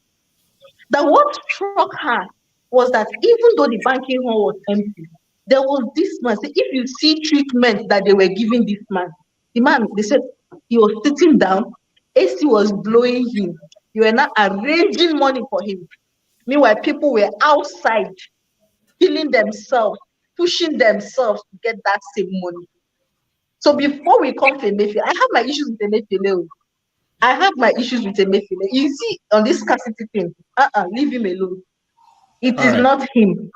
Speaker 17: That what struck her was that even though the banking hall was empty, there was this man. So if you see treatment that they were giving this man, the man, they said he was sitting down, AC was blowing him. You were not arranging money for him. Meanwhile, people were outside killing themselves, pushing themselves to get that same money. So before we come to Emefiele, I have my issues with Emefiele. I have my issues with Emefiele. You see, on this scarcity thing, leave him alone. It is not him.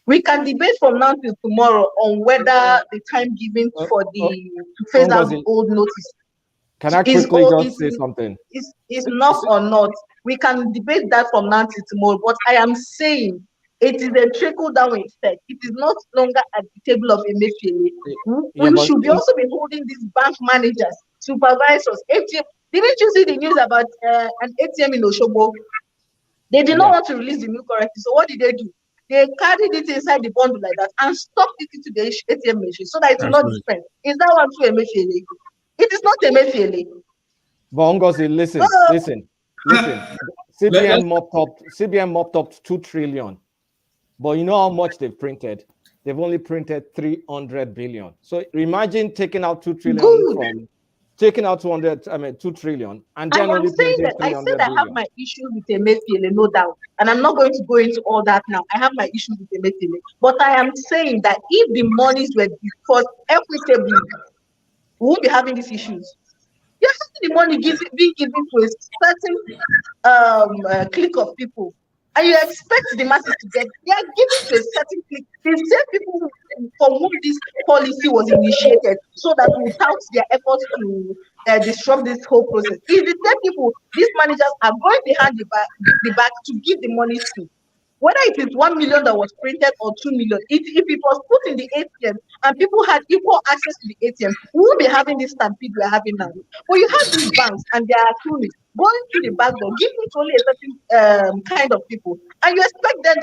Speaker 17: We can debate from now till tomorrow on whether the time given for the to phase out the old notice
Speaker 2: can I quickly just say something?
Speaker 17: Is enough or not. We can debate that from now till tomorrow. But I am saying it is a trickle down effect. It is not longer at the table of Emefiele. We should be also be holding these bank managers, supervisors, ATM. Didn't you see the news about an ATM in Oshobo? They did not want to release the new currency. So what did they do? They carried it inside the bundle like that and stuck it into the ATM machine so that it will not be spent. Is that one to Emefiele? It is not Emefiele.
Speaker 2: But Ngozi, listen. CBN mopped up 2 trillion. But you know how much they've printed? They've only printed 300 billion. So imagine taking out 2 trillion from taking out 2 trillion, and then only printing 300
Speaker 17: I said I have my issues with Emefiele, no doubt. And I'm not going to go into all that now. I have my issues with Emefiele. But I am saying that if the monies were discussed equitably, we won't be having these issues. You're having the money being given to a certain clique of people, and you expect the masses to get. They are giving to a certain clique. The same people for whom this policy was initiated, so that we tout their efforts to disrupt this whole process. It's the same people. These managers are going behind the back to give the money to. Whether it is 1 million that was printed or 2 million, if it was put in the ATM and people had equal access to the ATM, we won't be having this stampede we're having now. But you have these banks and they are cronies going through the back door, giving it to only a certain kind of people, and you expect them,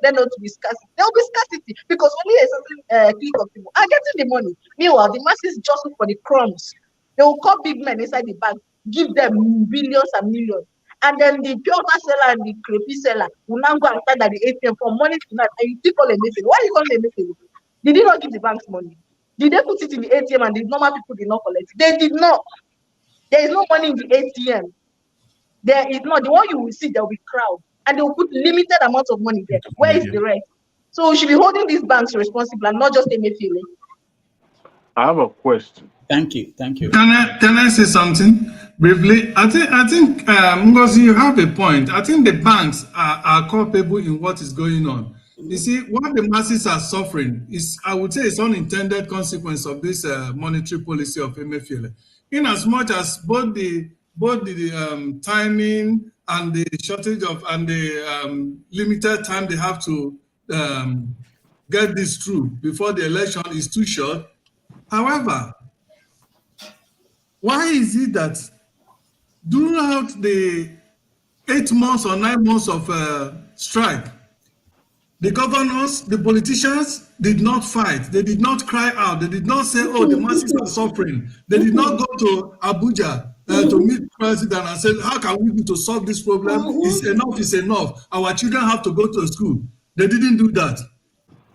Speaker 17: them not to be scarcity. There will be scarcity because only a certain clique of people are getting the money. Meanwhile, the masses just look for the crumbs. They will call big men inside the bank, give them billions and millions. And then the pure seller and the creepy seller will now go and stand at the ATM for money tonight, and you people Emefiele. Why are you calling Emefiele? Did they not give the banks money? Did they put it in the ATM and the normal people did not collect it? They did not. There is no money in the ATM. There is not. The one you will see, there will be crowd, and they will put limited amount of money there. Where is the rest? So we should be holding these banks responsible and not just Emefiele.
Speaker 23: I have a question.
Speaker 9: Thank you.
Speaker 24: Can I say something briefly? I think Ngozi, you have a point. I think the banks are culpable in what is going on. You see, what the masses are suffering is, I would say, it's unintended consequence of this monetary policy of Emefiele. In as much as both the timing and the shortage of and the limited time they have to get this through before the election is too short. However, why is it that throughout the 8 months or 9 months of strike, the governors, the politicians did not fight. They did not cry out. They did not say, oh, the masses are suffering. They did not go to Abuja to meet the president and say, how can we do to solve this problem? It's enough. Our children have to go to school. They didn't do that.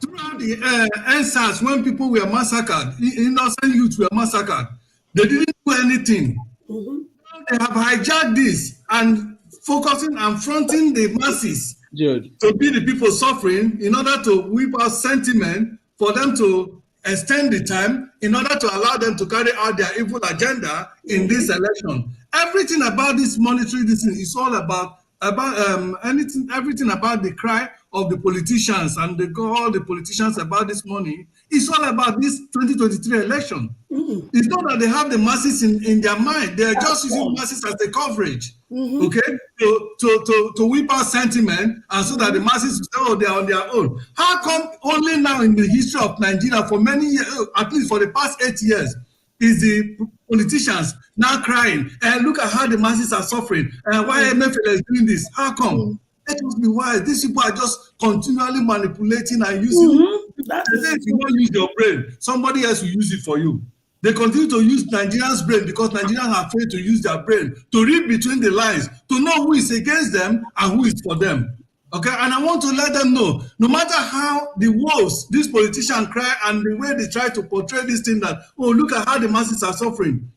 Speaker 24: Throughout the NSAS, when people were massacred, innocent youths were massacred, they didn't do anything. They have hijacked this and focusing and fronting the masses to be the people suffering in order to whip out sentiment for them to extend the time in order to allow them to carry out their evil agenda in this election. Everything about this monetary decision is all about everything about the cry of the politicians and all the politicians about this money. It's all about this 2023 election. It's not that they have the masses in their mind. They are just using masses as the coverage, okay, to whip out sentiment and so that the masses say, oh, they are on their own. How come only now in the history of Nigeria for many years, at least for the past 8 years, is the politicians now crying, and look at how the masses are suffering, and why Emefiele is doing this? How come? Let us be wise. These people are just continually manipulating and using. If you don't use your brain, somebody else will use it for you. They continue to use Nigerians' brain because Nigerians are afraid to use their brain to read between the lines, to know who is against them and who is for them. Okay, and I want to let them know, no matter how the wolves, these politicians cry and the way they try to portray this thing that, oh, look at how the masses are suffering.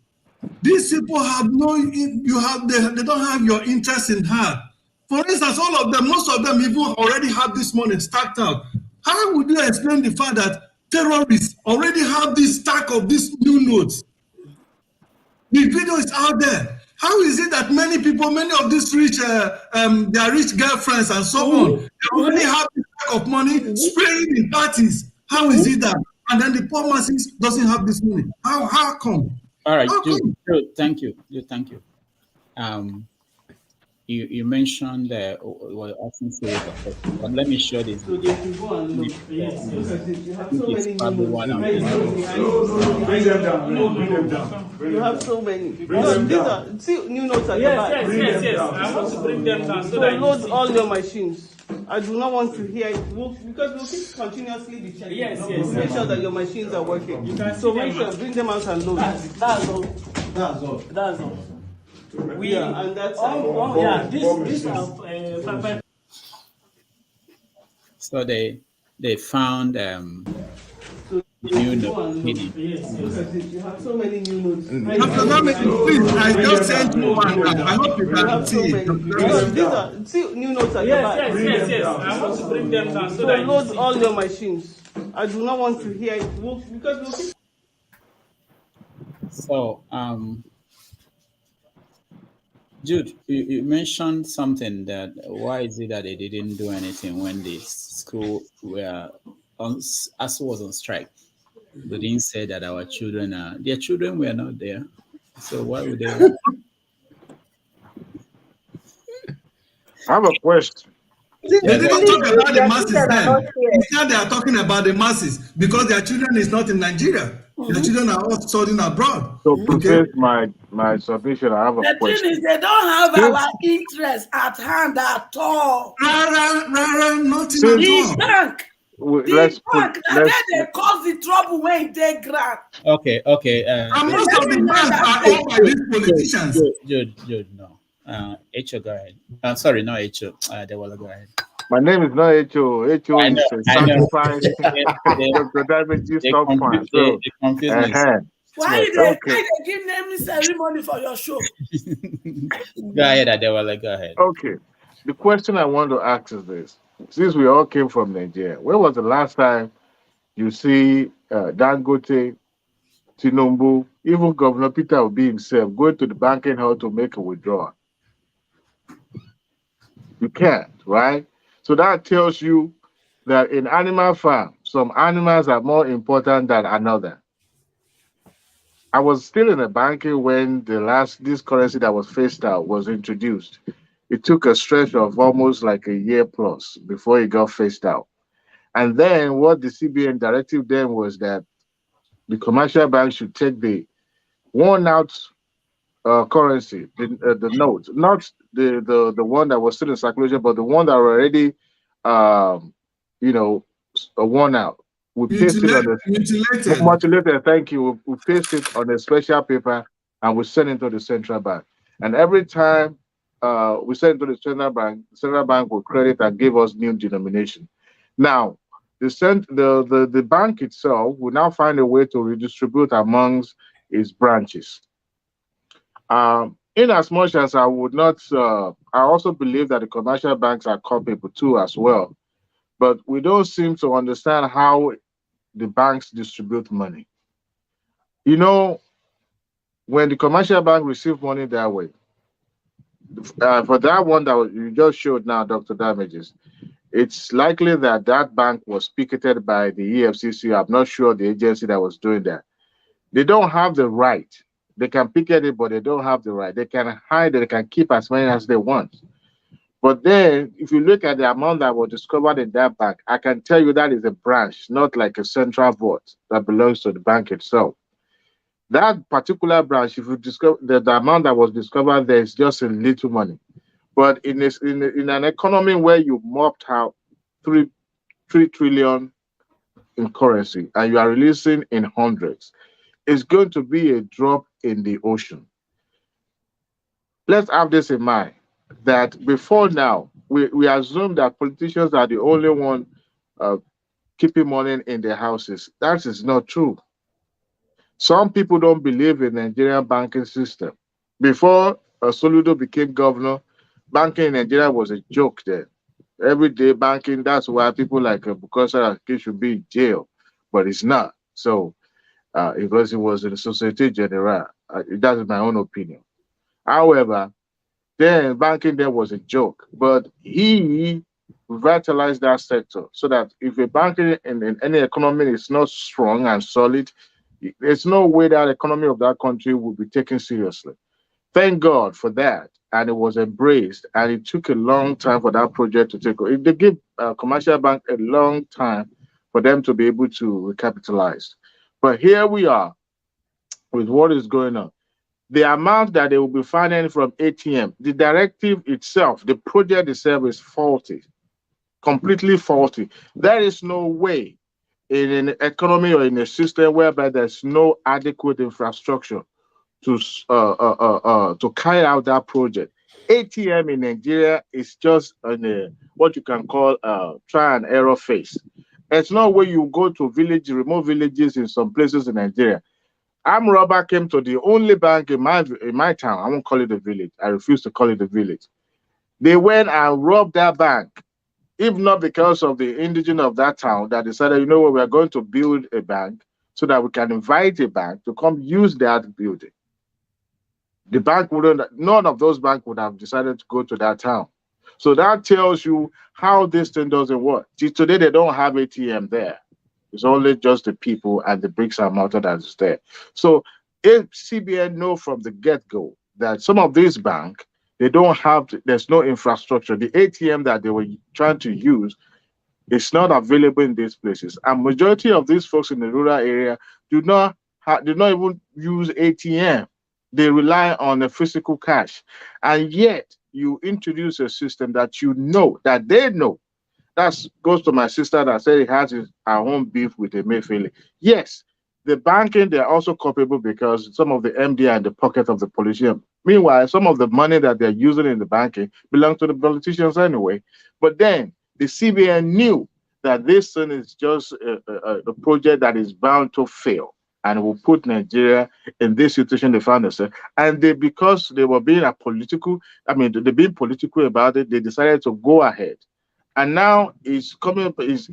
Speaker 24: These people have they don't have your interest in heart. For instance, all of them, most of them even already have this money stacked out. How would you explain the fact that terrorists already have this stack of these new notes? The video is out there. How is it that many people, many of these rich, their rich girlfriends and so on, they already have this stack of money spraying in parties? How is it that? And then the poor masses doesn't have this money? How come?
Speaker 9: All right, Jude, thank you. Thank you. You mentioned well, often say but let me show this.
Speaker 6: So they can go and look. Yes. You have so many
Speaker 24: Bring them down.
Speaker 6: You have so many. These are new notes at the back.
Speaker 4: Yes. I want to bring them down so that
Speaker 6: load all your machines. I do not want to hear it because we'll keep continuously be checking.
Speaker 4: Yes.
Speaker 6: Make sure that your machines are working. So make sure, bring them out and load.
Speaker 4: That's all.
Speaker 6: And that's
Speaker 4: this are
Speaker 9: so they found new note meaning.
Speaker 6: You have so many new notes.
Speaker 24: Please, I just sent you one. I hope you can see it.
Speaker 6: These are new notes at the back.
Speaker 4: Yes. I want to bring them down so that
Speaker 6: load all your machines. I do not want to hear it because we'll keep.
Speaker 9: So Jude, you mentioned something that why is it that they didn't do anything when the school were ASU was on strike? They didn't say that their children were not there. So why would they?
Speaker 23: I have a question.
Speaker 24: They didn't talk about the masses then. Instead, they are talking about the masses because their children is not in Nigeria. Their children are all studying abroad.
Speaker 23: So to face my submission, I have a
Speaker 6: question.
Speaker 23: question.
Speaker 6: The thing is, they don't have our interest at hand at all.
Speaker 24: Rara, nothing at all.
Speaker 6: The bank. They cause the trouble when they grant.
Speaker 9: Okay.
Speaker 24: And most of the banks are owned by these politicians.
Speaker 9: Jude, no. Echo, go ahead. I'm sorry, not Echo. Dewala, go ahead.
Speaker 23: My name is not Echo. Echo is a sacrifice. Dr. Diamond, stop fine. So,
Speaker 6: why they give naming ceremony for your show?
Speaker 9: Go ahead, Adewale, go ahead.
Speaker 23: Okay. The question I want to ask is this. Since we all came from Nigeria, when was the last time you see Dangote, Tinubu, even Governor Peter Obi himself going to the banking hall to make a withdrawal? You can't, right? So that tells you that in animal farm, some animals are more important than another. I was still in the banking when this currency that was phased out was introduced. It took a stretch of almost like a year plus before it got phased out. And then what the CBN directive then was that the commercial bank should take the worn out currency, the note, not the one that was still in circulation, but the one that already worn out. We paste it on mutilated. Thank you. We paste it on a special paper and we send it to the central bank. And every time we send it to the central bank will credit and give us new denomination. Now, the bank itself will now find a way to redistribute amongst its branches. In as much as I would not, I also believe that the commercial banks are culpable too as well. But we don't seem to understand how the banks distribute money. You know, when the commercial bank receive money that way, for that one that you just showed now, Dr. Damages, it's likely that that bank was picketed by the EFCC. I'm not sure the agency that was doing that. They don't have the right. They can picket it, but they don't have the right. They can hide it, they can keep as many as they want. But then, if you look at the amount that was discovered in that bank, I can tell you that is a branch, not like a central vault that belongs to the bank itself. That particular branch, if you discover the amount that was discovered there is just a little money. But in an economy where you mopped out 3 trillion in currency and you are releasing in hundreds, is going to be a drop in the ocean. Let's have this in mind, that before now, we assume that politicians are the only one keeping money in their houses. That is not true. Some people don't believe in the Nigerian banking system. Before Soludo became governor, banking in Nigeria was a joke then. Everyday banking, that's why people like Bukosa should be in jail, but it's not. So, because it was in the Societe Generale, that is my own opinion. However, then banking there was a joke, but he revitalized that sector so that if a banking in any economy is not strong and solid, there's no way that economy of that country will be taken seriously. Thank God for that, and it was embraced, and it took a long time for that project to take off. They give commercial bank a long time for them to be able to recapitalize. But here we are with what is going on. The amount that they will be finding from ATM, the directive itself, the project itself is faulty, completely faulty. There is no way in an economy or in a system whereby there's no adequate infrastructure to carry out that project. ATM in Nigeria is just what you can call try and error phase. It's not where you go to remote villages in some places in Nigeria. Armed robber came to the only bank in my town. I won't call it a village. I refuse to call it a village. They went and robbed that bank, if not because of the indigene of that town that decided, you know what, we are going to build a bank so that we can invite a bank to come use that building. The bank none of those banks would have decided to go to that town. So that tells you how this thing doesn't work. Today, they don't have ATM there. It's only just the people and the bricks and mortar that is there. So if CBN know from the get-go that some of these banks, there's no infrastructure. The ATM that they were trying to use is not available in these places. And majority of these folks in the rural area do not even use ATM. They rely on the physical cash. And yet you introduce a system that they know. That goes to my sister that said he has her own beef with Emefiele. Yes, the banking, they're also culpable because some of the MD are in the pocket of the politician. Meanwhile, some of the money that they're using in the banking belongs to the politicians anyway. But then the CBN knew that this thing is just a project that is bound to fail and will put Nigeria in this situation they found themselves. And because they were being they're being political about it, they decided to go ahead. And now it's coming up, it's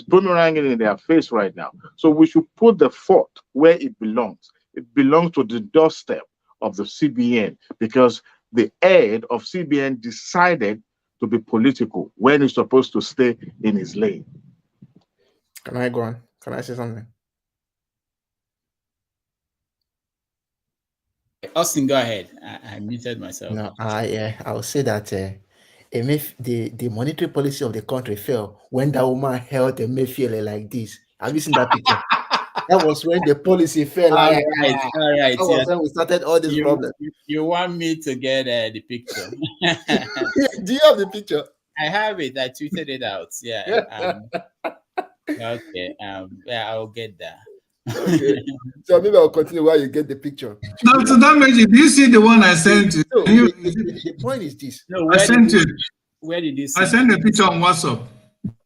Speaker 23: boomeranging in their face right now. So we should put the fault where it belongs. It belongs to the doorstep of the CBN because the head of CBN decided to be political when he's supposed to stay in his lane.
Speaker 16: Can I go on? Can I say something?
Speaker 9: Austin, go ahead. I muted myself.
Speaker 16: No, I'll say that if the monetary policy of the country fell when that woman held Emefiele like this. Have you seen that picture? That was when the policy fell.
Speaker 9: All right.
Speaker 16: That was when we started all these problems.
Speaker 9: You want me to get the picture?
Speaker 16: Do you have the picture?
Speaker 9: I have it. I tweeted it out. Yeah. Okay. I'll get that.
Speaker 16: Okay. So maybe I'll continue while you get the picture.
Speaker 24: Dr. Damage, do you see the one I sent you?
Speaker 16: So the point is this.
Speaker 9: No,
Speaker 24: I sent you.
Speaker 9: Where did you send
Speaker 24: I sent the picture on WhatsApp.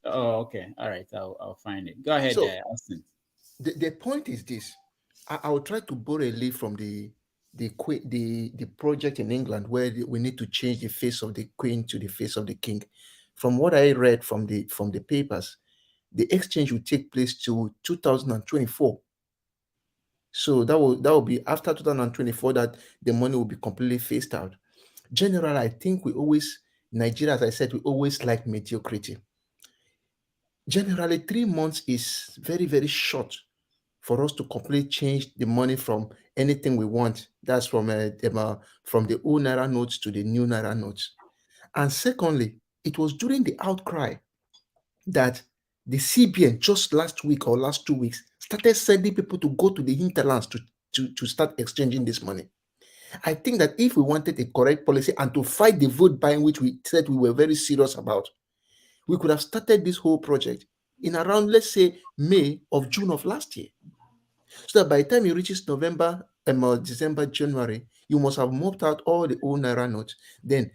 Speaker 9: Oh, okay. All right. I'll find it. Go ahead, Austin.
Speaker 16: The point is this. I will try to borrow a leaf from the project in England where we need to change the face of the queen to the face of the king. From what I read from the papers, the exchange will take place till 2024. So that will be after 2024 that the money will be completely phased out. Generally, I think Nigeria, as I said, we always like mediocrity. Generally, 3 months is very, very short for us to completely change the money from anything we want. That's from the old Naira notes to the new Naira notes. And secondly, it was during the outcry that the CBN just last week or last 2 weeks started sending people to go to the hinterlands to start exchanging this money. I think that if we wanted a correct policy and to fight the vote buying, which we said we were very serious about, we could have started this whole project in around, let's say, May or June of last year. So that by the time it reaches November, or December, January, you must have mopped out all the old Naira notes, then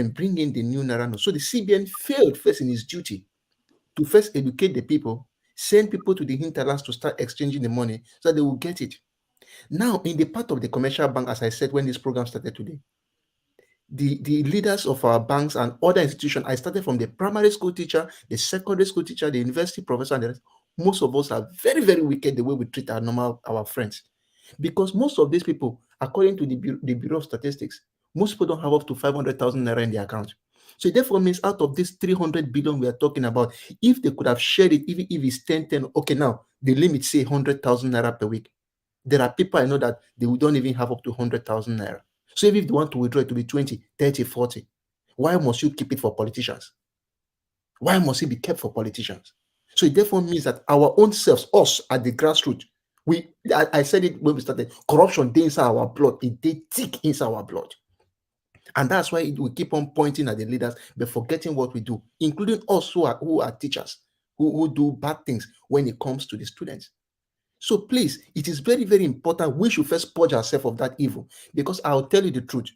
Speaker 16: bring in the new Naira notes. So the CBN failed first in its duty to first educate the people, send people to the hinterlands to start exchanging the money so that they will get it. Now, in the part of the commercial bank, as I said when this program started today, the leaders of our banks and other institutions, I started from the primary school teacher, the secondary school teacher, the university professor, and the rest. Most of us are very, very wicked the way we treat our friends. Because most of these people, according to the Bureau of Statistics, most people don't have up to 500,000 Naira in their account. So it therefore means out of this 300 billion we are talking about, if they could have shared it, even if it's 10, okay, now the limit say 100,000 Naira per week. There are people I know that they don't even have up to 100,000 Naira. So if they want to withdraw it to be 20, 30, 40, why must you keep it for politicians? Why must it be kept for politicians? So it therefore means that our own selves, us at the grassroots, I said it when we started, corruption is inside our blood, it they tick inside our blood. And that's why we keep on pointing at the leaders, but forgetting what we do, including us who are teachers, who do bad things when it comes to the students. So please, it is very, very important. We should first purge ourselves of that evil, because I'll tell you the truth.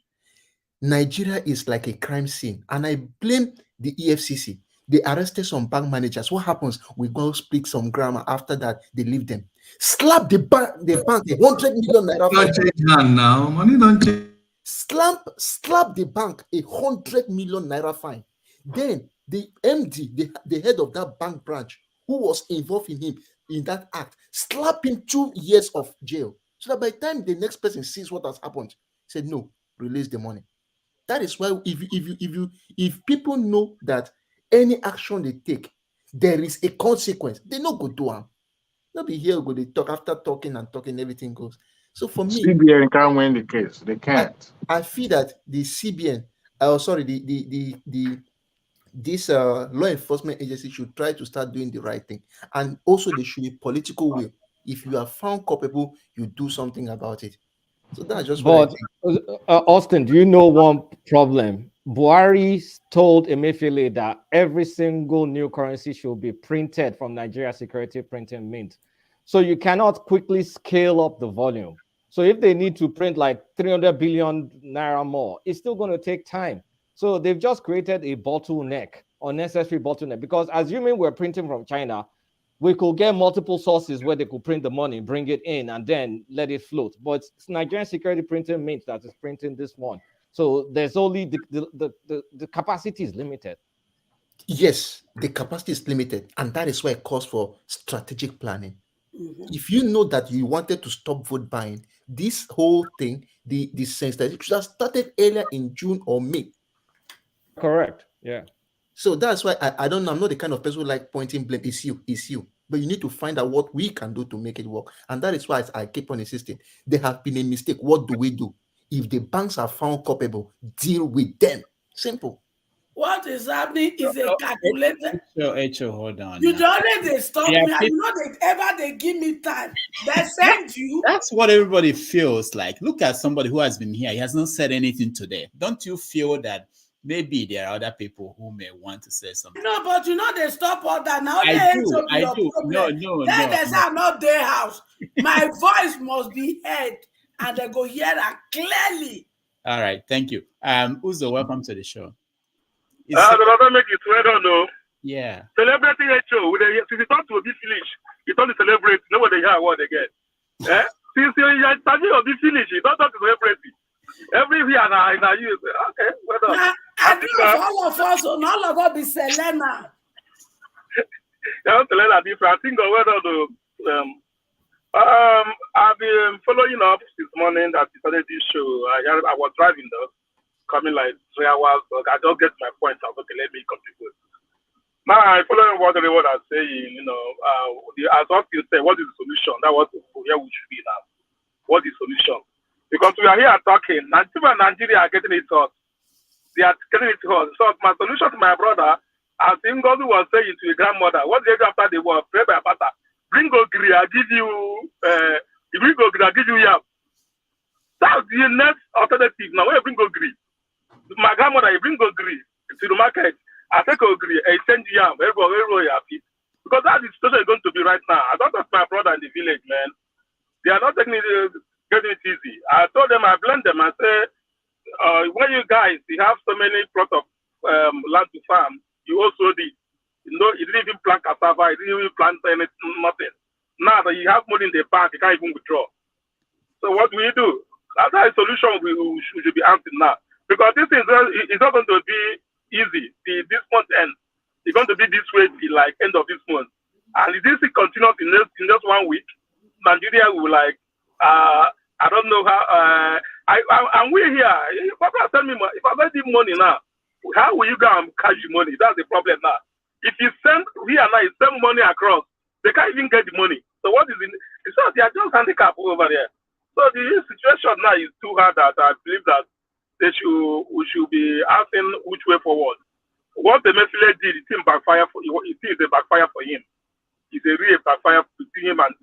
Speaker 16: Nigeria is like a crime scene, and I blame the EFCC. They arrested some bank managers. What happens? We go speak some grammar. After that, they leave them. Slap the bank 100 million Naira.
Speaker 24: Don't change hand now. Money don't change.
Speaker 16: Slap the bank 100 million Naira fine. Then the MD, the head of that bank branch, who was involved in that act, slap him 2 years of jail. So that by the time the next person sees what has happened, said no, release the money. That is why if people know that any action they take, there is a consequence, they not go do them. Not be here go they talk after talking and talking, everything goes. So for me,
Speaker 23: CBN can't win the case. They can't.
Speaker 16: I feel that the CBN, this law enforcement agency should try to start doing the right thing, and also there should be political will. If you are found culpable, you do something about it. So that's just what I think.
Speaker 2: Austin, do you know one problem? Buhari told Emefiele that every single new currency should be printed from Nigeria Security Printing Mint. So you cannot quickly scale up the volume. So if they need to print like 300 billion Naira more, it's still going to take time. So they've just created a bottleneck, unnecessary bottleneck, because assuming we're printing from China, we could get multiple sources where they could print the money, bring it in, and then let it float. But it's Nigerian Security Printing Mint that is printing this one. So there's only the capacity is limited.
Speaker 16: Yes, the capacity is limited, and that is why it calls for strategic planning. If you know that you wanted to stop vote buying, this whole thing, the sense that it should have started earlier in June or May.
Speaker 2: Correct. Yeah.
Speaker 16: So that's why I don't know. I'm not the kind of person who like pointing blame. It's you. But you need to find out what we can do to make it work. And that is why I keep on insisting. There have been a mistake. What do we do? If the banks are found culpable, deal with them. Simple.
Speaker 6: What is happening is a calculated.
Speaker 9: Echo, hold on.
Speaker 6: You already stop
Speaker 9: Yeah,
Speaker 6: me. I know they give me time. They send you.
Speaker 9: That's what everybody feels like. Look at somebody who has been here. He has not said anything today. Don't you feel that maybe there are other people who may want to say something?
Speaker 6: No, but they stop all that. Now
Speaker 9: I do.
Speaker 6: No. Then they say I'm not their house. My voice must be heard, and they go hear that clearly.
Speaker 9: All right, thank you. Uzo, welcome to the show.
Speaker 12: The brother make it well done, no?
Speaker 9: Yeah.
Speaker 12: Celebrating HO, since you talk to be finished, you don't celebrate, nobody hear what they get. Since you're starting to be finished, you don't talk to celebrity. Every year now, you say, okay, well done.
Speaker 6: I do for all of us, so all of us be Selena.
Speaker 12: Selena different. I think well done, though. I've been following up this morning that you started this show. I was driving though, coming like 3 hours. But I don't get my point. I was okay, let me contribute. Now I follow what everyone is saying. As Austin said, what is the solution? That was where we should be now. What is the solution? Because we are here talking. Nigeria are getting it hot. They are getting it hot. So my solution to my brother, as Ngozi was saying to his grandmother, what did they do after the war? Pray by butter. Bring Ogri, I'll give you bring Ogri, I'll give you yam. That's the next alternative. Now when you bring Ogri, my grandmother, you bring Ogri to the market. I take Ogri, I send you yam, everybody happy. Because that's the situation is going to be right now. I don't trust my brother in the village, man. They are not taking it, getting it easy. I told them, I blamed them. I said, when you guys, you have so many plots of land to farm, you also did. You know, you didn't even plant cassava, you didn't even plant anything, nothing. Now that you have money in the bank, you can't even withdraw. So what do we do? That's a solution we should be answering now. Because this is not going to be easy. This month end, it's going to be this way till like end of this month. And if this continues in just 1 week, Nigeria will like, I don't know how, and we're here. If I send me money, if I send you money now, how will you go and cash the money? That's the problem now. If you send here now, you send money across, they can't even get the money. So what is it? It's not, they are just handicapped over there. So the situation now is too hard that I believe that we should be asking which way forward. What the Mesile did, it seemed backfire for it is a backfire for him. It's a real backfire between him and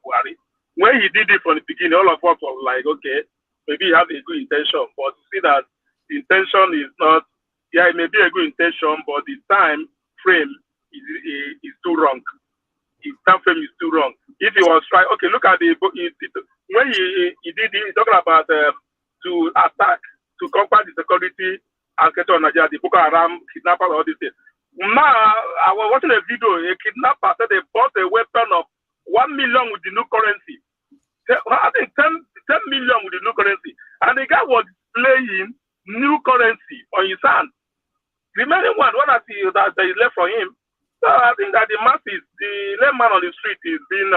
Speaker 12: Buhari. When he did it from the beginning, all of us were like, okay, maybe he has a good intention, but you see that the intention is not, yeah, it may be a good intention, but the time frame is too wrong. The time frame is too wrong. If he was trying, okay, look at when he did it, he's talking about to attack, to conquer the security aspect of Nigeria, the Boko Haram, kidnappers, all these things. Now, I was watching a video, a kidnapper said they bought a weapon of 1 million with the new currency. I think 10 million with the new currency. And the guy was playing new currency on his hand. Remaining one I see that is left for him. So I think that the masses, the layman on the street is being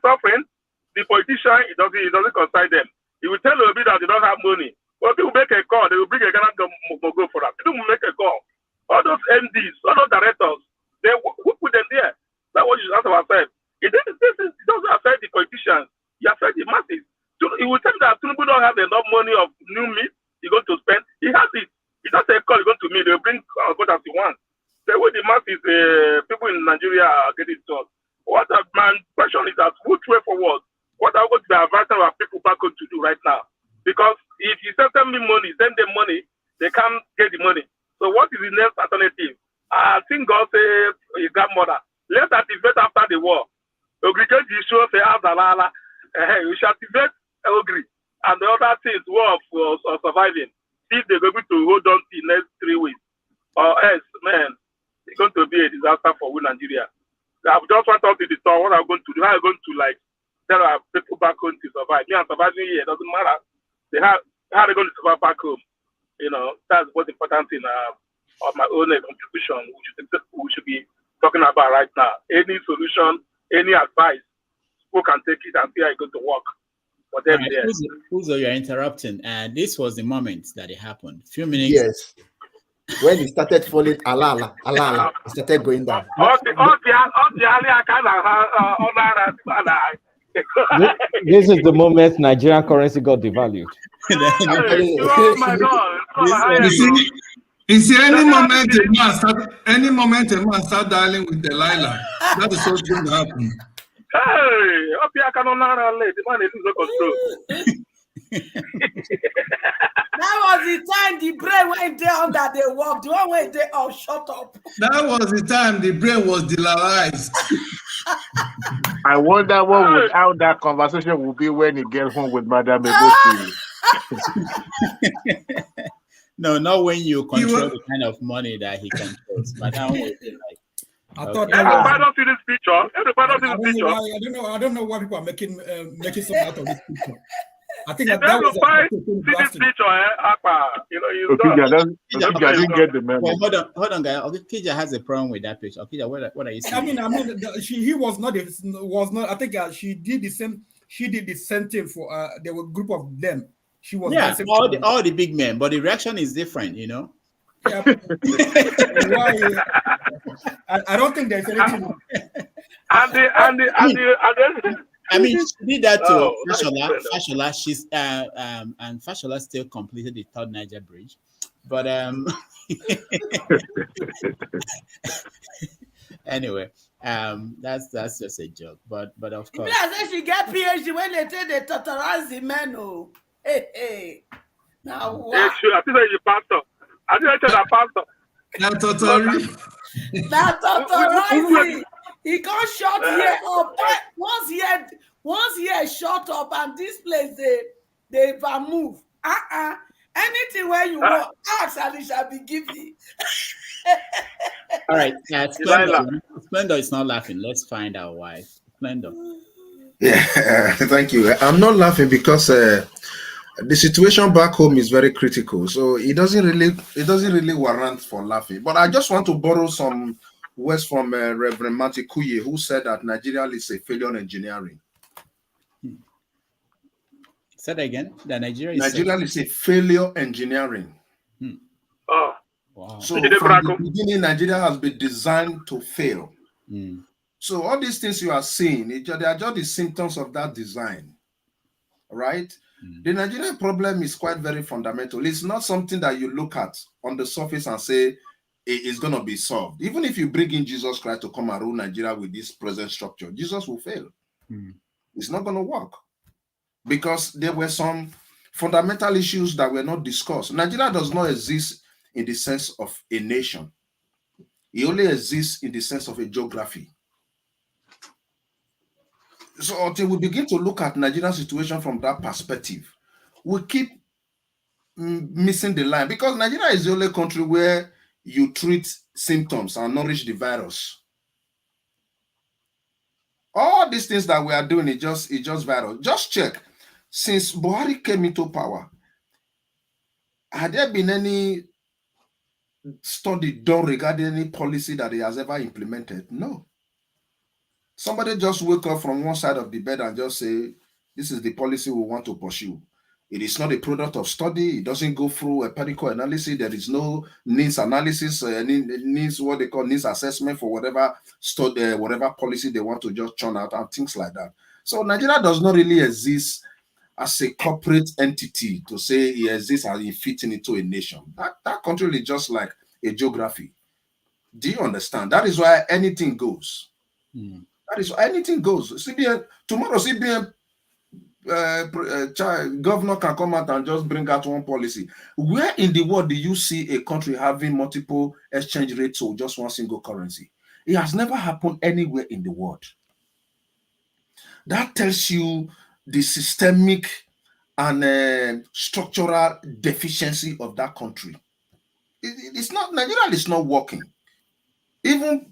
Speaker 12: suffering. The politician, it doesn't concern them. He will tell Obi that they don't have money. But people make a call, they will bring a Ghana go for that. People will make a call. All those MDs, all those directors, who put them there? That's what you should ask ourselves. It doesn't affect the politicians. It affects the masses. He will tell me that Tinubu don't have enough money of new meat he's going to spend. He has it. He just say call, he's going to me. They'll bring what as he wants. The way the masses, people in Nigeria are getting taught. What my question is that which way forward? What are we going to be advising our people back home to do right now? Because if you send them money, they can't get the money. So what is the next alternative? I think God said his grandmother, let's activate after the war. Aggregate the issue, say, we should activate Ogri and the other things, war for surviving. If they're going to hold on to the next 3 weeks, or else, man, it's going to be a disaster for Nigeria. I just want to talk to the store, what I'm going to do, how I'm going to like tell our people back home to survive. Me and surviving here, it doesn't matter. How they're going to survive back home. You know, that's what's important in of my own contribution, we should be talking about right now. Any solution, any advice, people can take it and see how it's going to work. For them there.
Speaker 9: Uzo, you're interrupting. And this was the moment that it happened. Few minutes.
Speaker 16: Yes. When he started falling, Allah, he started going down.
Speaker 2: This is the moment Nigerian currency got devalued.
Speaker 12: Oh my God!
Speaker 24: You see, any moment a man start dialing with Delilah, that is what's going to happen.
Speaker 12: Hey, up here, the man is no control.
Speaker 6: That was the time the brain went there under the walk. The one went there, oh, shut up.
Speaker 24: That was the time the brain was delarized.
Speaker 23: I wonder how that conversation will be when he gets home with Madame Ebosi.
Speaker 9: No, not when you control the kind of money that he controls. But now, like,
Speaker 7: I thought
Speaker 12: everybody don't see this picture. Everybody don't see this picture.
Speaker 7: I don't know why people are making something out of this picture. I think that
Speaker 12: was
Speaker 7: see
Speaker 12: this picture, you
Speaker 23: know, I didn't get the memo.
Speaker 9: Well, hold on, guys. Kija has a problem with that picture. Kija, what are you saying?
Speaker 7: I mean, he was not. I think she did the same. She did the same thing for there were a group of them. She was
Speaker 9: all the big men, but the reaction is different, you know.
Speaker 7: Yeah, I don't think there's anything.
Speaker 9: I mean, she did that to Fashola. She's and Fashola still completed the third Niger bridge, but anyway, that's just a joke. But of course,
Speaker 6: I said she get PhD when they say they totalize the men. Oh, hey. Now what?
Speaker 12: I think you're pastor. I think you're pastor.
Speaker 24: Not totally.
Speaker 6: Not totally. He can't shut here up. Once here shut up and this place they move. Anything where you want, ask and it shall be given.
Speaker 9: All right. Splendor is not laughing. Let's find out why. Splendor.
Speaker 10: Yeah, thank you. I'm not laughing because the situation back home is very critical. So it doesn't really warrant for laughing. But I just want to borrow some words from Reverend Mati Kuye, who said that Nigeria is a failure in engineering.
Speaker 9: Say that again. That Nigeria
Speaker 10: is a failure engineering.
Speaker 12: Oh,
Speaker 10: wow. So from the beginning, Nigeria has been designed to fail. So all these things you are seeing, they are just the symptoms of that design, right? The Nigerian problem is quite very fundamental. It's not something that you look at on the surface and say it's going to be solved. Even if you bring in Jesus Christ to come and rule Nigeria with this present structure, Jesus will fail. It's not going to work because there were some fundamental issues that were not discussed. Nigeria does not exist in the sense of a nation. It only exists in the sense of a geography. So until we begin to look at Nigerian situation from that perspective, we keep missing the line because Nigeria is the only country where you treat symptoms and nourish the virus. All these things that we are doing is just viral. Just check. Since Buhari came into power, had there been any study done regarding any policy that he has ever implemented? No. Somebody just wake up from one side of the bed and just say, this is the policy we want to pursue. It is not a product of study. It doesn't go through a empirical analysis. There is no needs analysis, needs what they call needs assessment for whatever study, whatever policy they want to just churn out and things like that. So Nigeria does not really exist as a corporate entity to say it exists and it fits into a nation. That country is just like a geography. Do you understand? That is why anything goes. That is why anything goes. CBN tomorrow, CBN governor can come out and just bring out one policy. Where in the world do you see a country having multiple exchange rates or just one single currency? It has never happened anywhere in the world. That tells you the systemic and structural deficiency of that country. It's not, Nigeria is not working. Even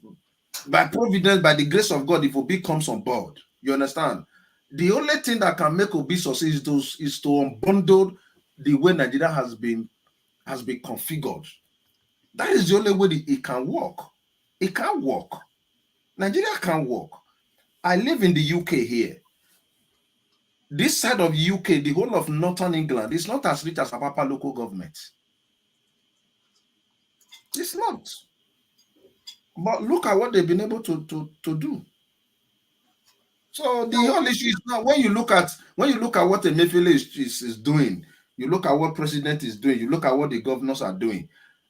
Speaker 10: by providence, by the grace of God, if Obi comes on board, you understand? The only thing that can make Obi succeed is to unbundle the way Nigeria has been configured. That is the only way it can work. It can't work. Nigeria can't work. I live in the UK here. This side of the UK, the whole of Northern England, is not as rich as Apapa local government. It's not. But look at what they've been able to do. So the whole issue is not when you look at what Emefiele is doing, you look at what president is doing, you look at what the governors are doing.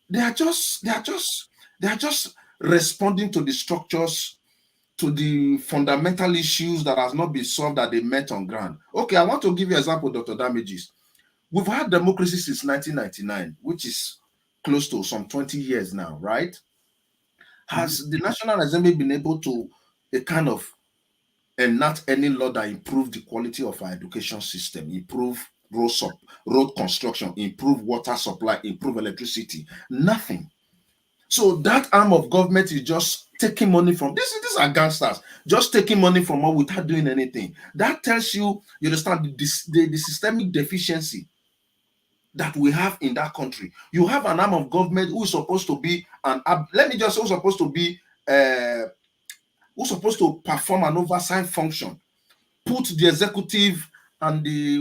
Speaker 10: They are just responding to the structures, to the fundamental issues that has not been solved that they met on ground. Okay, I want to give you an example, Dr. Damages. We've had democracy since 1999, which is close to some 20 years now, right? Has the National Assembly been able to kind of enact any law that improve the quality of our education system, improve road construction, improve water supply, improve electricity? Nothing. So that arm of government is just taking money from these are gangsters, just taking money from us without doing anything. That tells you, you understand, the systemic deficiency that we have in that country. You have an arm of government who is supposed to be who's supposed to perform an oversight function, put the executive and the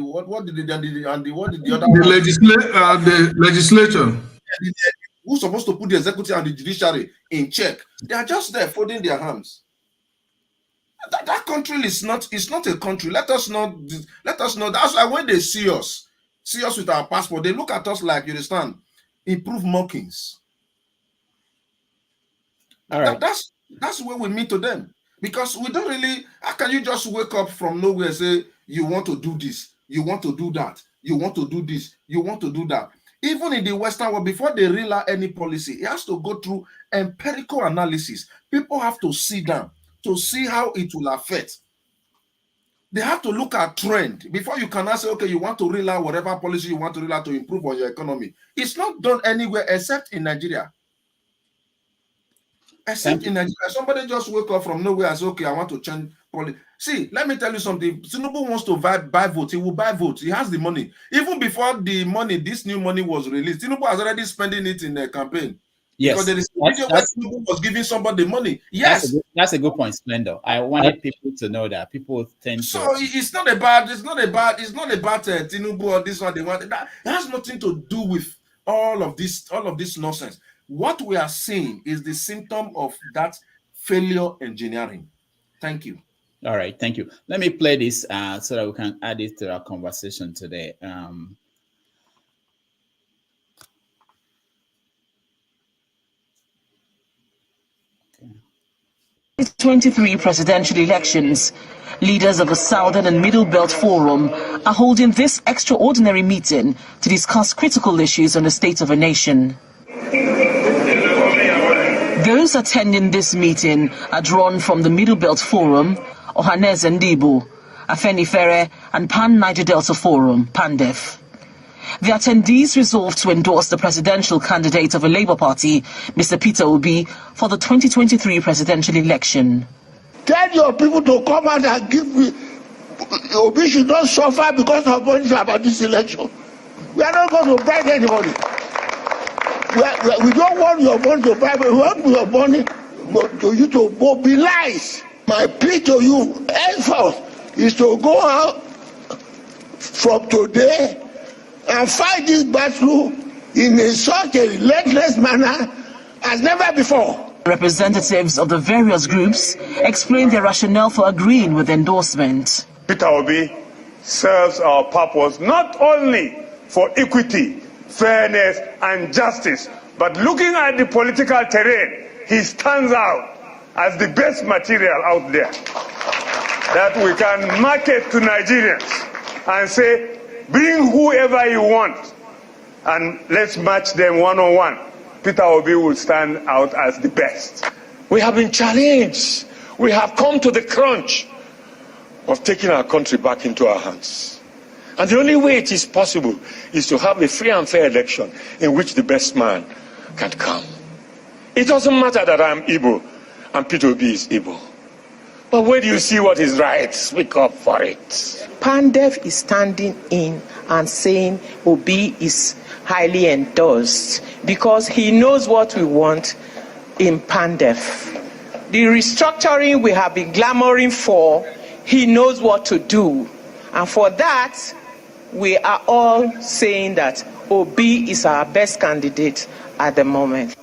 Speaker 24: legislature.
Speaker 10: Who's supposed to put the executive and the judiciary in check? They are just there folding their hands. That country is not a country. Let us know. That's why when they see us with our passport, they look at us like, you understand, improved mockings. All right. That's where we meet to them. Because we don't really, how can you just wake up from nowhere and say, you want to do this, you want to do that, you want to do this, you want to do that? Even in the Western world, before they reel out any policy, it has to go through empirical analysis. People have to sit down to see how it will affect. They have to look at trend before you can say, okay, you want to reel out whatever policy you want to reel out to improve on your economy. It's not done anywhere except in Nigeria. Except in Nigeria, somebody just wake up from nowhere and say, okay, I want to change policy. See, let me tell you something. Tinubu wants to buy votes. He will buy votes. He has the money. Even before the money, this new money was released, Tinubu was already spending it in the campaign.
Speaker 9: Yes,
Speaker 10: because there is a video where Tinubu was giving somebody money. Yes,
Speaker 9: that's a good point, Splendor. I wanted people to know that people tend
Speaker 10: so
Speaker 9: to.
Speaker 10: it's not about Tinubu or this one they want. That it has nothing to do with all of this nonsense. What we are seeing is the symptom of that failure engineering. Thank you.
Speaker 9: All right, thank you. Let me play this so that we can add it to our conversation today.
Speaker 14: 2023 presidential elections, leaders of the Southern and Middlebelt Forum are holding this extraordinary meeting to discuss critical issues on the state of a nation. Those attending this meeting are drawn from the Middlebelt Forum, Ohaneze Ndibo, Afenifere, and Pan-Niger Delta Forum, PANDEF. The attendees resolved to endorse the presidential candidate of the Labour Party, Mr. Peter Obi, for the 2023 presidential election.
Speaker 15: Tell your people to come out and give me. Obi should not suffer because of money about this election. We are not going to bribe anybody. We don't want your money to bribe. We want your money to you to mobilize. My plea to you, henceforth, is to go out from today and fight this battle in such a relentless manner as never before.
Speaker 14: Representatives of the various groups explained their rationale for agreeing with the endorsement.
Speaker 18: Peter Obi serves our purpose not only for equity, fairness, and justice, but looking at the political terrain, he stands out as the best material out there that we can market to Nigerians and say, bring whoever you want and let's match them one-on-one. Peter Obi will stand out as the best.
Speaker 15: We have been challenged. We have come to the crunch of taking our country back into our hands. And the only way it is possible is to have a free and fair election in which the best man can come. It doesn't matter that I'm Igbo and Peter Obi is Igbo. But where do you see what is right? Speak up for it.
Speaker 22: PANDEF is standing in and saying Obi is highly endorsed because he knows what we want in PANDEF. The restructuring we have been clamoring for, he knows what to do. And for that, we are all saying that Obi is our best candidate at the moment.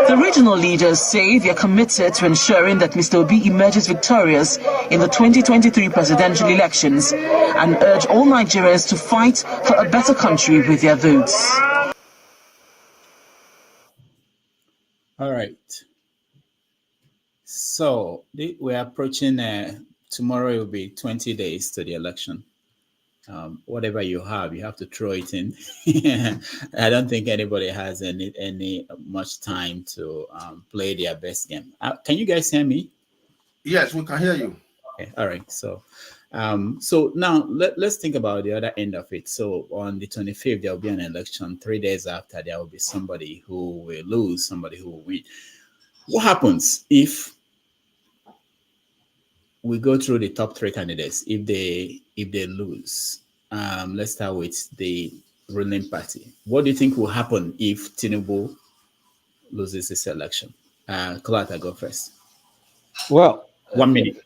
Speaker 14: The regional leaders say they are committed to ensuring that Mr. Obi emerges victorious in the 2023 presidential elections and urge all Nigerians to fight for a better country with their votes.
Speaker 9: All right. So we're approaching, tomorrow will be 20 days to the election. Whatever you have to throw it in. I don't think anybody has any much time to play their best game. Can you guys hear me?
Speaker 10: Yes, we can hear you.
Speaker 9: Okay, all right. So now let's think about the other end of it. So on the 25th, there will be an election. 3 days after, there will be somebody who will lose, somebody who will win. What happens if we go through the top three candidates? If they lose, let's start with the ruling party. What do you think will happen if Tinubu loses this election? Clark, go first.
Speaker 2: Well,
Speaker 9: 1 minute.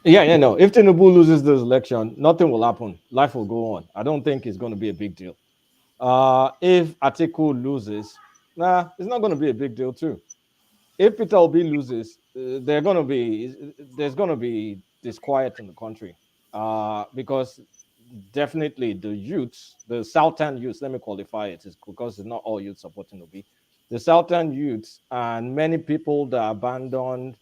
Speaker 2: No. If Tinubu loses this election, nothing will happen. Life will go on. I don't think it's going to be a big deal. If Atiku loses, it's not going to be a big deal too. If Peter Obi loses, there's going to be disquiet in the country, because definitely the youths, the Southern youths, let me qualify it, is because it's not all youths supporting Obi. The Southern youths and many people that abandoned,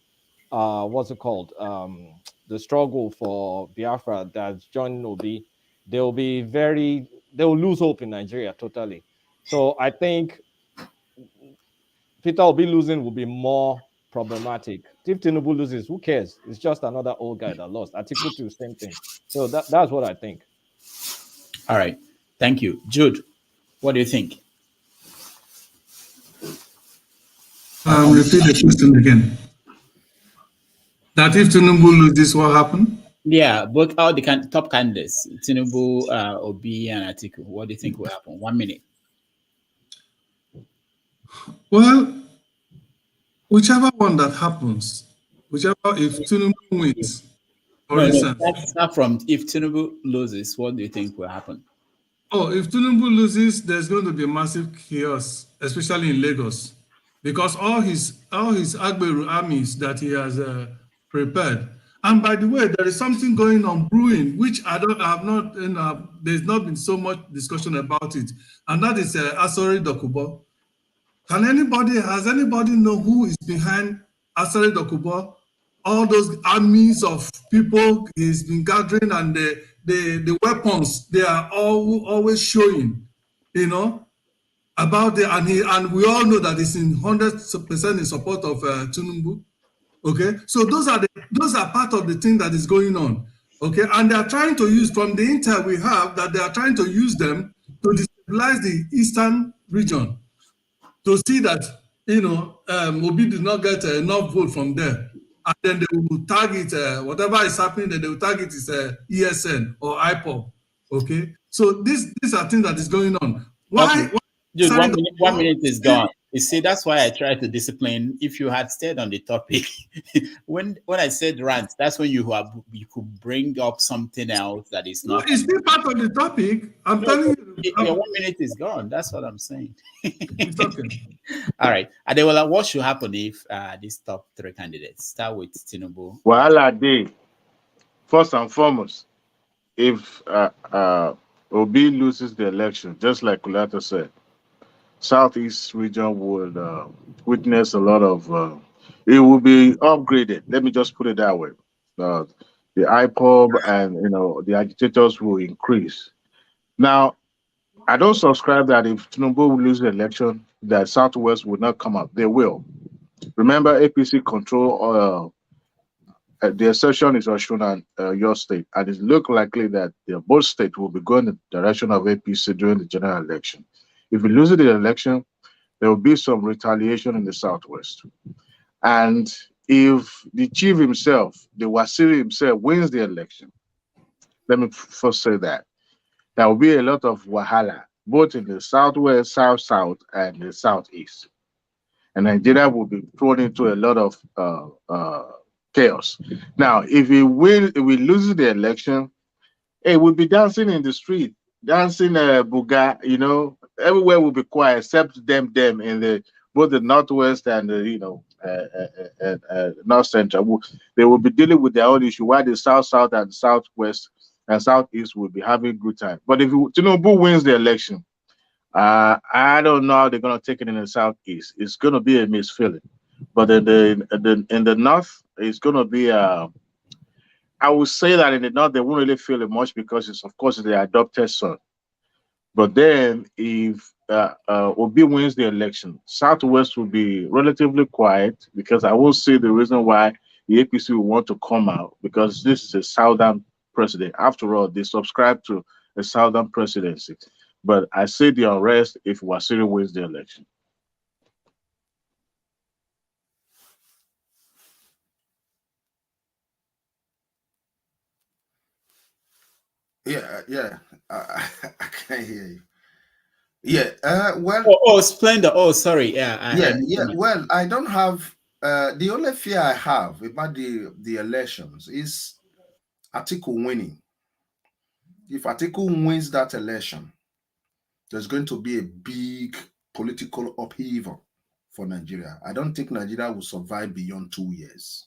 Speaker 2: the struggle for Biafra that's joining Obi, they will lose hope in Nigeria totally. So I think Peter Obi losing will be more problematic. If Tinubu loses, who cares? It's just another old guy that lost. Atiku too, same thing. So that's what I think.
Speaker 9: All right. Thank you. Jude, what do you think?
Speaker 24: Repeat the question again. That if Tinubu loses, what happened?
Speaker 9: Yeah, both all the top candidates, Tinubu, Obi, and Atiku. What do you think will happen? 1 minute.
Speaker 24: Well, whichever one that happens, if Tinubu wins, for instance.
Speaker 9: Start from if Tinubu loses, what do you think will happen?
Speaker 24: Oh, if Tinubu loses, there's going to be a massive chaos, especially in Lagos, because all his Agberu armies that he has prepared. And by the way, there is something going on brewing, which there's not been so much discussion about it, and that is Asori Dokubo. Has anybody know who is behind Asari Dokubo? All those armies of people he's been gathering, and the weapons they are always showing, about and we all know that it's in 100% in support of Tinubu. Okay, so those are part of the thing that is going on. Okay, and they are trying to use, from the intel we have, that they are trying to use them to destabilize the eastern region, to see that Obi did not get enough vote from there, and then they will target whatever is happening. Then they will target is ESN or IPOB. Okay, so these are things that is going on. Why?
Speaker 9: Okay. Dude, 1 minute is gone. You see, that's why I try to discipline. If you had stayed on the topic, when I said rant, that's when you could bring up something else that is not.
Speaker 24: It's still part of the topic. I'm telling you.
Speaker 9: Your 1 minute is gone. That's what I'm saying. It's okay. All right. Adewola, what should happen if these top three candidates start with Tinubu?
Speaker 23: Well, first and foremost, if Obi loses the election, just like Kulata said, Southeast region would witness a lot of, it will be upgraded. Let me just put it that way. The IPOB and, the agitators will increase. Now, I don't subscribe that if Tinubu will lose the election, that Southwest will not come up. They will. Remember, APC control, the assertion is Oshun and your state, and it looks likely that both states will be going in the direction of APC during the general election. If we lose the election, there will be some retaliation in the Southwest. And if the chief himself, the Wasiri himself, wins the election, let me first say that, there will be a lot of wahala, both in the Southwest, South, and the Southeast. And Nigeria will be thrown into a lot of chaos. Now, if we lose the election, we'll be dancing in the street, dancing buga, everywhere will be quiet except them in both the Northwest and the North Central. They will be dealing with their own issue, while the South and Southwest and Southeast will be having a good time. But if Tinubu wins the election, I don't know how they're going to take it in the Southeast. It's going to be a mixed feeling. But in the North, it's going to be I would say that in the North, they won't really feel it much because it's, of course, their adopted son. But then if Obi wins the election, Southwest will be relatively quiet, because I won't see the reason why the APC will want to come out, because this is a Southern president. After all, they subscribe to a Southern presidency. But I see the unrest if Wasiri wins the election.
Speaker 10: Yeah, I can't hear you. Yeah, well.
Speaker 9: Oh, Splendor. Oh, sorry. Yeah.
Speaker 10: Well, I don't have. The only fear I have about the elections is Atiku winning. If Atiku wins that election, there's going to be a big political upheaval for Nigeria. I don't think Nigeria will survive beyond 2 years.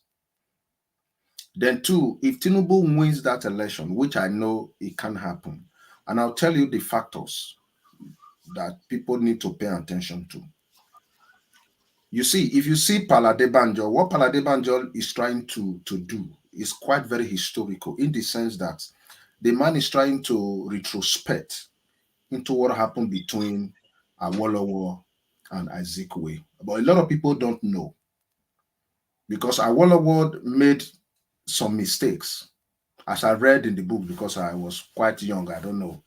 Speaker 10: Then two, if Tinubu wins that election, which I know it can happen, and I'll tell you the factors that people need to pay attention to. You see, if you see Paladebanjo, what Paladebanjo is trying to do is quite very historical, in the sense that the man is trying to retrospect into what happened between Awolowo and Azikiwe. But a lot of people don't know. because Awolowo made some mistakes, as I read in the book, because I was quite young, I don't know,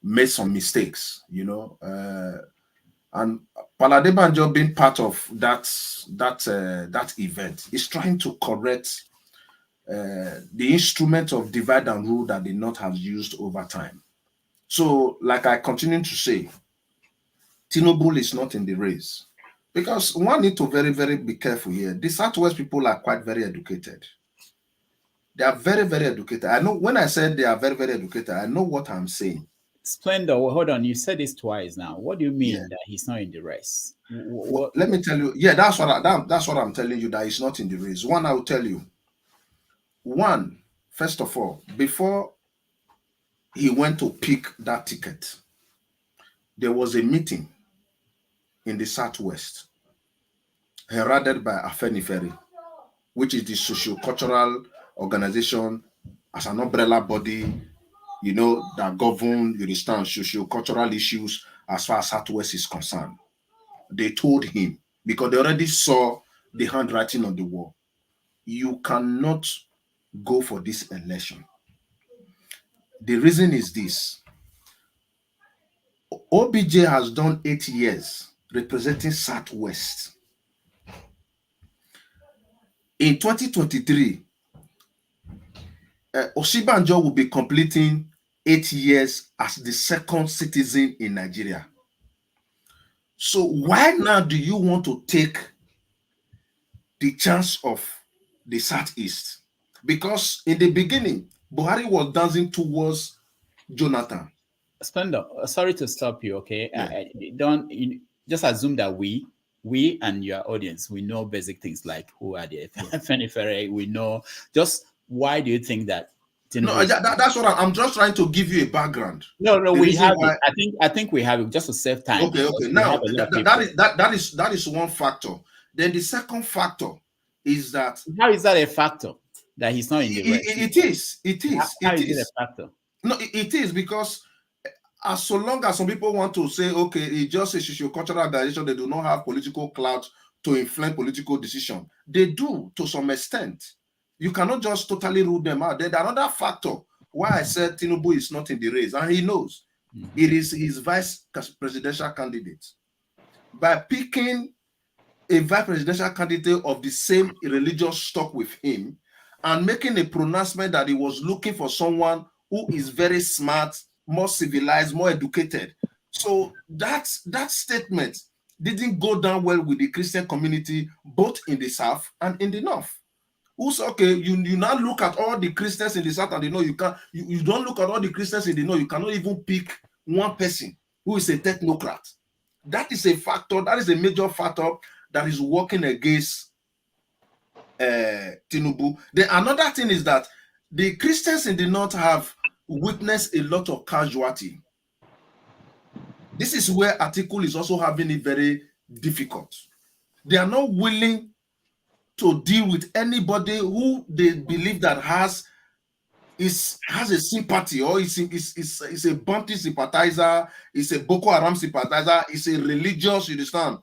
Speaker 10: made some mistakes, you know, and Paladebanjo being part of that event is trying to correct the instrument of divide and rule that the North has used over time. So, like I continue to say, Tinubu is not in the race. Because one need to very, very be careful here. The Southwest people are quite very educated. They are very, very educated. I know when I said they are very, very educated, I know what I'm saying.
Speaker 9: Splendor, hold on. You said this twice now. What do you mean that he's not in the race?
Speaker 10: Let me tell you. Yeah, that's what I'm telling you, that he's not in the race. One, I will tell you. One, first of all, before he went to pick that ticket, there was a meeting in the Southwest, heralded by Afenifere, which is the socio-cultural organization as an umbrella body, you know, that govern, you understand, socio-cultural issues as far as Southwest is concerned. They told him, because they already saw the handwriting on the wall, you cannot go for this election. The reason is this. OBJ has done 8 years representing Southwest. In 2023, Osinbajo will be completing 8 years as the second citizen in Nigeria. So why now do you want to take the chance of the Southeast? Because in the beginning, Buhari was dancing towards Jonathan.
Speaker 9: Splendor, sorry to stop you, okay? Yeah. Just assume that we and your audience, we know basic things like who are the Afenifere, we know. Just why do you think that?
Speaker 10: No, that's what I'm just trying to give you a background.
Speaker 9: No, we have it. I think we have it just to save time.
Speaker 10: Okay. Now that is one factor. Then the second factor is that
Speaker 9: how is that a factor that he's not in the race?
Speaker 10: It is.
Speaker 9: How is it a factor?
Speaker 10: No, it is, because as so long as some people want to say, okay, it's just a socio-cultural organization, they do not have political clout to influence political decision. They do to some extent. You cannot just totally rule them out. There's another factor why I said Tinubu is not in the race, and he knows. It is his vice presidential candidate. By picking a vice presidential candidate of the same religious stock with him and making a pronouncement that he was looking for someone who is very smart, more civilized, more educated. So that statement didn't go down well with the Christian community, both in the South and in the North. Who's okay? You now look at all the Christians in the South and the North. You don't look at all the Christians in the North. You cannot even pick one person who is a technocrat. That is a factor. That is a major factor that is working against Tinubu. Then another thing is that the Christians in the North have witnessed a lot of casualty. This is where Atiku is also having it very difficult. They are not willing to deal with anybody who they believe that has a sympathy, or is a Bounty sympathizer, is a Boko Haram sympathizer, is a religious, you understand,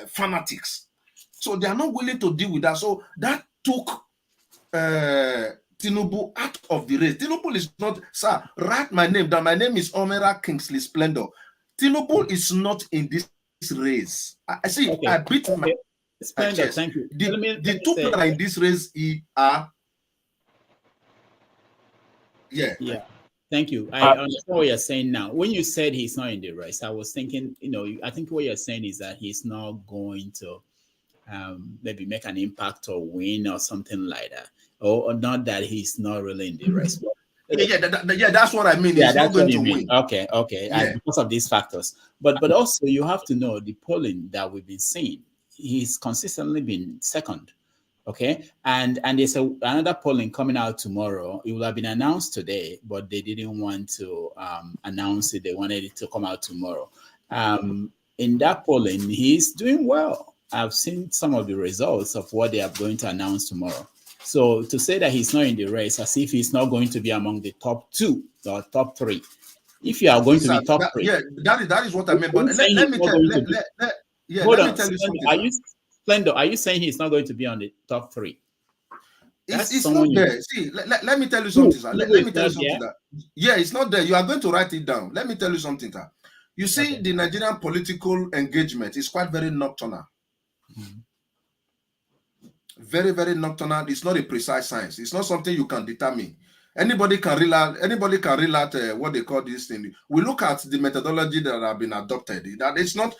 Speaker 10: fanatics. So they are not willing to deal with that. So that took Tinubu out of the race. Tinubu is not, sir, write my name down. My name is Omera Kingsley Splendor. Tinubu is not in this race. I see. Okay. I beat my
Speaker 9: Splendor, thank you.
Speaker 10: The two people that are in this race are.
Speaker 9: Yeah. Thank you. I understand what you're saying now. When you said he's not in the race, I was thinking, I think what you're saying is that he's not going to maybe make an impact or win or something like that, or not that he's not really in the race.
Speaker 10: Yeah, that's what I mean.
Speaker 9: Yeah, that's what you mean. Okay. Yeah. Because of these factors, but also you have to know the polling that we've been seeing. He's consistently been second. Okay, and there's another polling coming out tomorrow. It will have been announced today, but they didn't want to announce it. They wanted it to come out tomorrow. In that polling, he's doing well. I've seen some of the results of what they are going to announce tomorrow. So to say that he's not in the race, as if he's not going to be among the top 2 or top 3. If you are going to be top 3,
Speaker 10: that is what I mean. But let me tell you something.
Speaker 9: Splendor, are you saying he's not going to be on the top 3?
Speaker 10: It's not there. See, let me tell you something, sir. Let me tell you something. Yeah, it's not there. You are going to write it down. Let me tell you something, sir. You see, the Nigerian political engagement is quite very nocturnal. Very, very nocturnal. It's not a precise science. It's not something you can determine. Anybody can reel out what they call this thing. We look at the methodology that have been adopted. That is not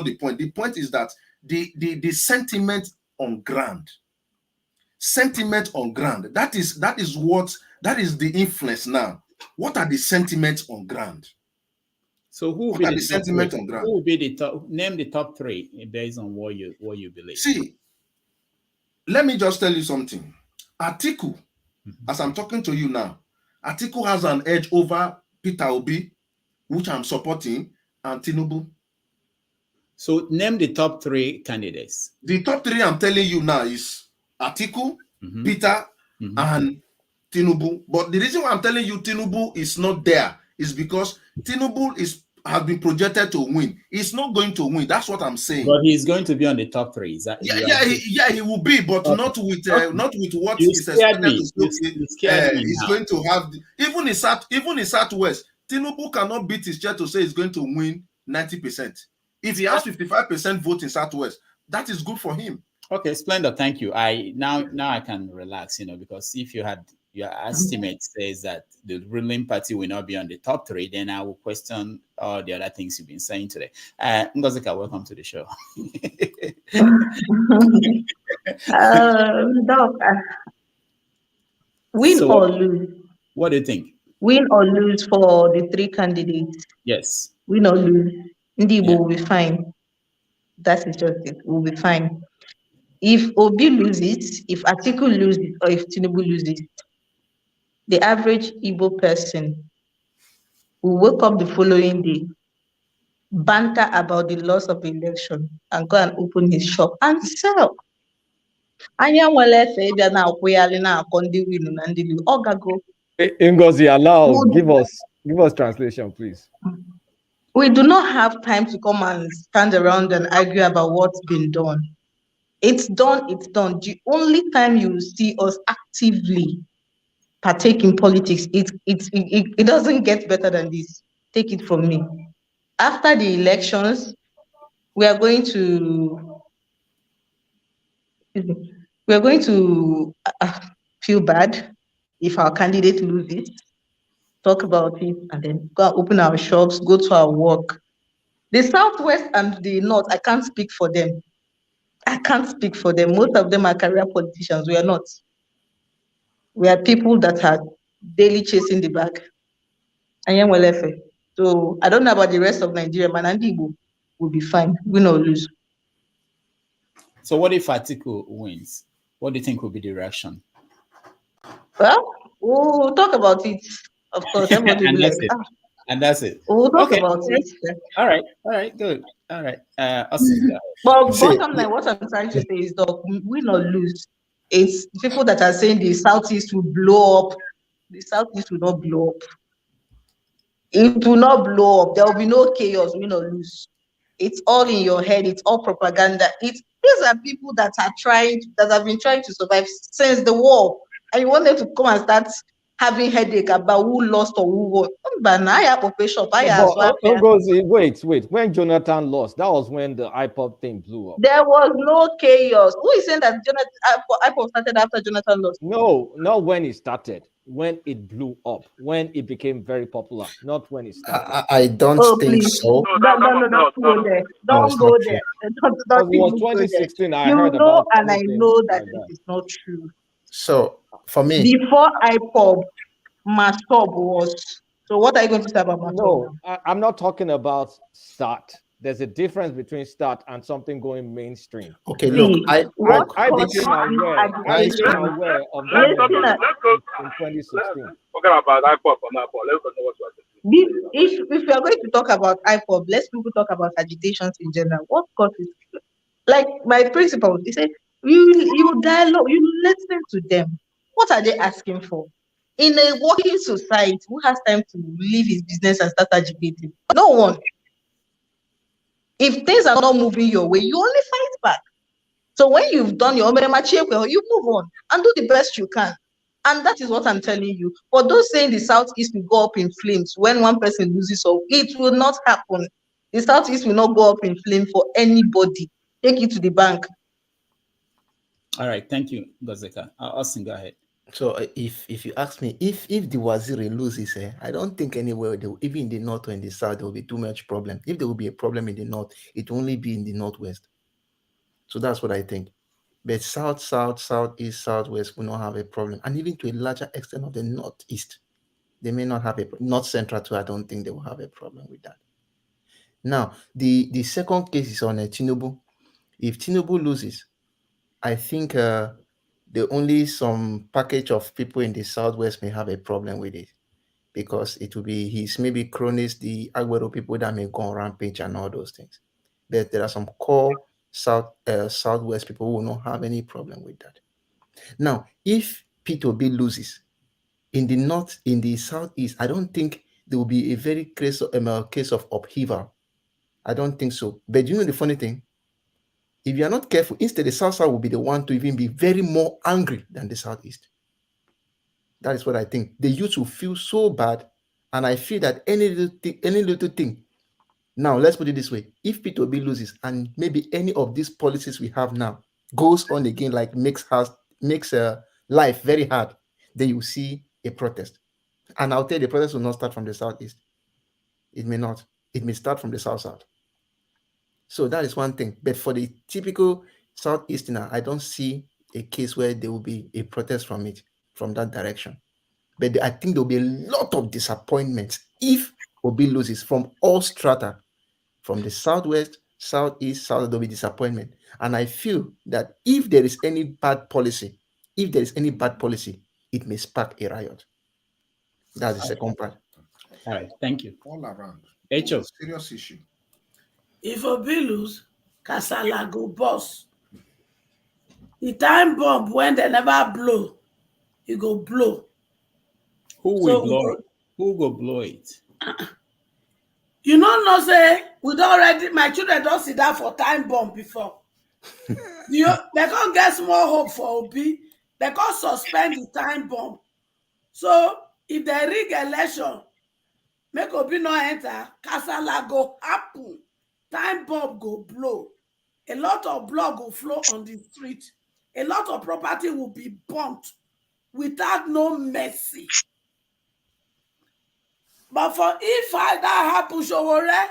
Speaker 10: the point. The point is that the sentiment on ground. Sentiment on ground. That is the influence now. What are the sentiments on ground?
Speaker 9: So who will be the sentiment on ground? Who will be the top? Name the top 3 based on what you believe.
Speaker 10: See, let me just tell you something. Atiku, as I'm talking to you now, Atiku has an edge over Peter Obi, which I'm supporting, and Tinubu.
Speaker 9: So name the top 3 candidates.
Speaker 10: The top 3 I'm telling you now is Atiku, Peter, and Tinubu. But the reason why I'm telling you Tinubu is not there is because Tinubu has been projected to win. He's not going to win. That's what I'm saying.
Speaker 9: But he's going to be on the top 3. Is that?
Speaker 10: He will be, but not with what is expected to say. He's going to have even in Southwest. Tinubu cannot beat his chair to say he's going to win 90%. If he has 55% vote in Southwest, that is good for him.
Speaker 9: Okay, Splendor, thank you. Now I can relax, because if you had your estimate says that the ruling party will not be on the top 3, then I will question all the other things you've been saying today. Ngozika, welcome to the show.
Speaker 17: Win or lose?
Speaker 9: What do you think?
Speaker 17: Win or lose for the 3 candidates?
Speaker 9: Yes.
Speaker 17: Win or lose? Ndibo will be fine. That is just it. We'll be fine. If Obi loses, if Atiku loses, or if Tinubu loses, the average Igbo person will wake up the following day, banter about the loss of the election, and go and open his shop and sell.
Speaker 2: Ngozi, allow, give us translation, please.
Speaker 17: We do not have time to come and stand around and argue about what's been done. It's done, it's done. The only time you see us actively partake in politics, it doesn't get better than this. Take it from me. After the elections, we are going to feel bad if our candidate loses, talk about it, and then go and open our shops, go to our work. The Southwest and the North, I can't speak for them. I can't speak for them. Most of them are career politicians. We are not. We are people that are daily chasing the bag. So I don't know about the rest of Nigeria, but Nnamdi will be fine, win or lose.
Speaker 9: So what if Atiku wins? What do you think will be the reaction?
Speaker 17: Well, we'll talk about it. Of course, everybody will be like,
Speaker 9: and that's it.
Speaker 17: We'll talk about it.
Speaker 9: All right, good. All right.
Speaker 17: But bottom line, what I'm trying to say is that win or lose, it's people that are saying the Southeast will blow up. The Southeast will not blow up. It will not blow up. There will be no chaos, win or lose. It's all in your head. It's all propaganda. These are people that have been trying to survive since the war. And you want them to come and start having headache about who lost or who won.
Speaker 2: Wait. When Jonathan lost, that was when the IPOB thing blew up.
Speaker 17: There was no chaos. Who is saying that IPOB started after Jonathan lost?
Speaker 2: No, not when it started. When it blew up, when it became very popular, not when it started.
Speaker 16: I don't think so.
Speaker 17: No, don't go there. Don't go there.
Speaker 2: It was 2016. I heard
Speaker 17: about and I know that it is not true.
Speaker 16: So for me,
Speaker 17: before IPOB, Mastob was. So what are you going to say about Mastob?
Speaker 2: No, I'm not talking about start. There's a difference between start and something going mainstream.
Speaker 16: Okay, look, I
Speaker 2: became aware of that in 2016.
Speaker 12: Forget about IPOB for now. Let's know what you are
Speaker 17: saying. If we are going to talk about IPOB, let's talk about agitations in general. What causes, like my principal, he said, you dialogue, you listen to them. What are they asking for? In a working society, who has time to leave his business and start agitating? No one. If things are not moving your way, you only fight back. So when you've done your well, you move on and do the best you can. And that is what I'm telling you. For those saying the Southeast will go up in flames when one person loses, so it will not happen. The Southeast will not go up in flame for anybody. Take it to the bank.
Speaker 9: All right, thank you, Gozeka. Austin, go ahead.
Speaker 16: So if you ask me, if the Waziri loses, I don't think anywhere, even in the north or in the south, there will be too much problem. If there will be a problem in the north, it will only be in the northwest. So that's what I think. But south, east, southwest will not have a problem. And even to a larger extent of the northeast, they may not have a north central too. I don't think they will have a problem with that. Now, the second case is on Tinubu. If Tinubu loses, I think the only some package of people in the southwest may have a problem with it, because it will be his maybe cronies, the Aguero people that may go on rampage and all those things. But there are some core southwest people who will not have any problem with that. Now, if Peter Obi loses in the north, in the southeast, I don't think there will be a very case of upheaval. I don't think so. But you know the funny thing? If you are not careful, instead the South will be the one to even be very more angry than the Southeast. That is what I think. The youth will feel so bad, and I feel that any little thing. Now, let's put it this way: if Peter Obi loses, and maybe any of these policies we have now goes on again, like makes life very hard, then you see a protest. And I'll tell you, the protest will not start from the Southeast. It may not. It may start from the South. So that is one thing. But for the typical Southeasterner, I don't see a case where there will be a protest from that direction. But I think there will be a lot of disappointment if Obi loses from all strata, from the southwest, southeast, south. There will be disappointment. And I feel that if there is any bad policy, it may spark a riot. That's the second part.
Speaker 9: All right, thank you.
Speaker 10: All around.
Speaker 9: Echo.
Speaker 10: Serious issue.
Speaker 6: If Obi lose, Kasala go boss. The time bomb when they never blow, it go blow.
Speaker 9: Who will blow it? Who go blow it?
Speaker 6: You know, say we don't already. My children don't sit down for time bomb before. They can't get small hope for Obi. They can't suspend the time bomb. So if they rig election, make Obi no enter, Kasala go happen. Time bomb go blow. A lot of blood will flow on the street. A lot of property will be burnt without no mercy. But for if that happen, Showore,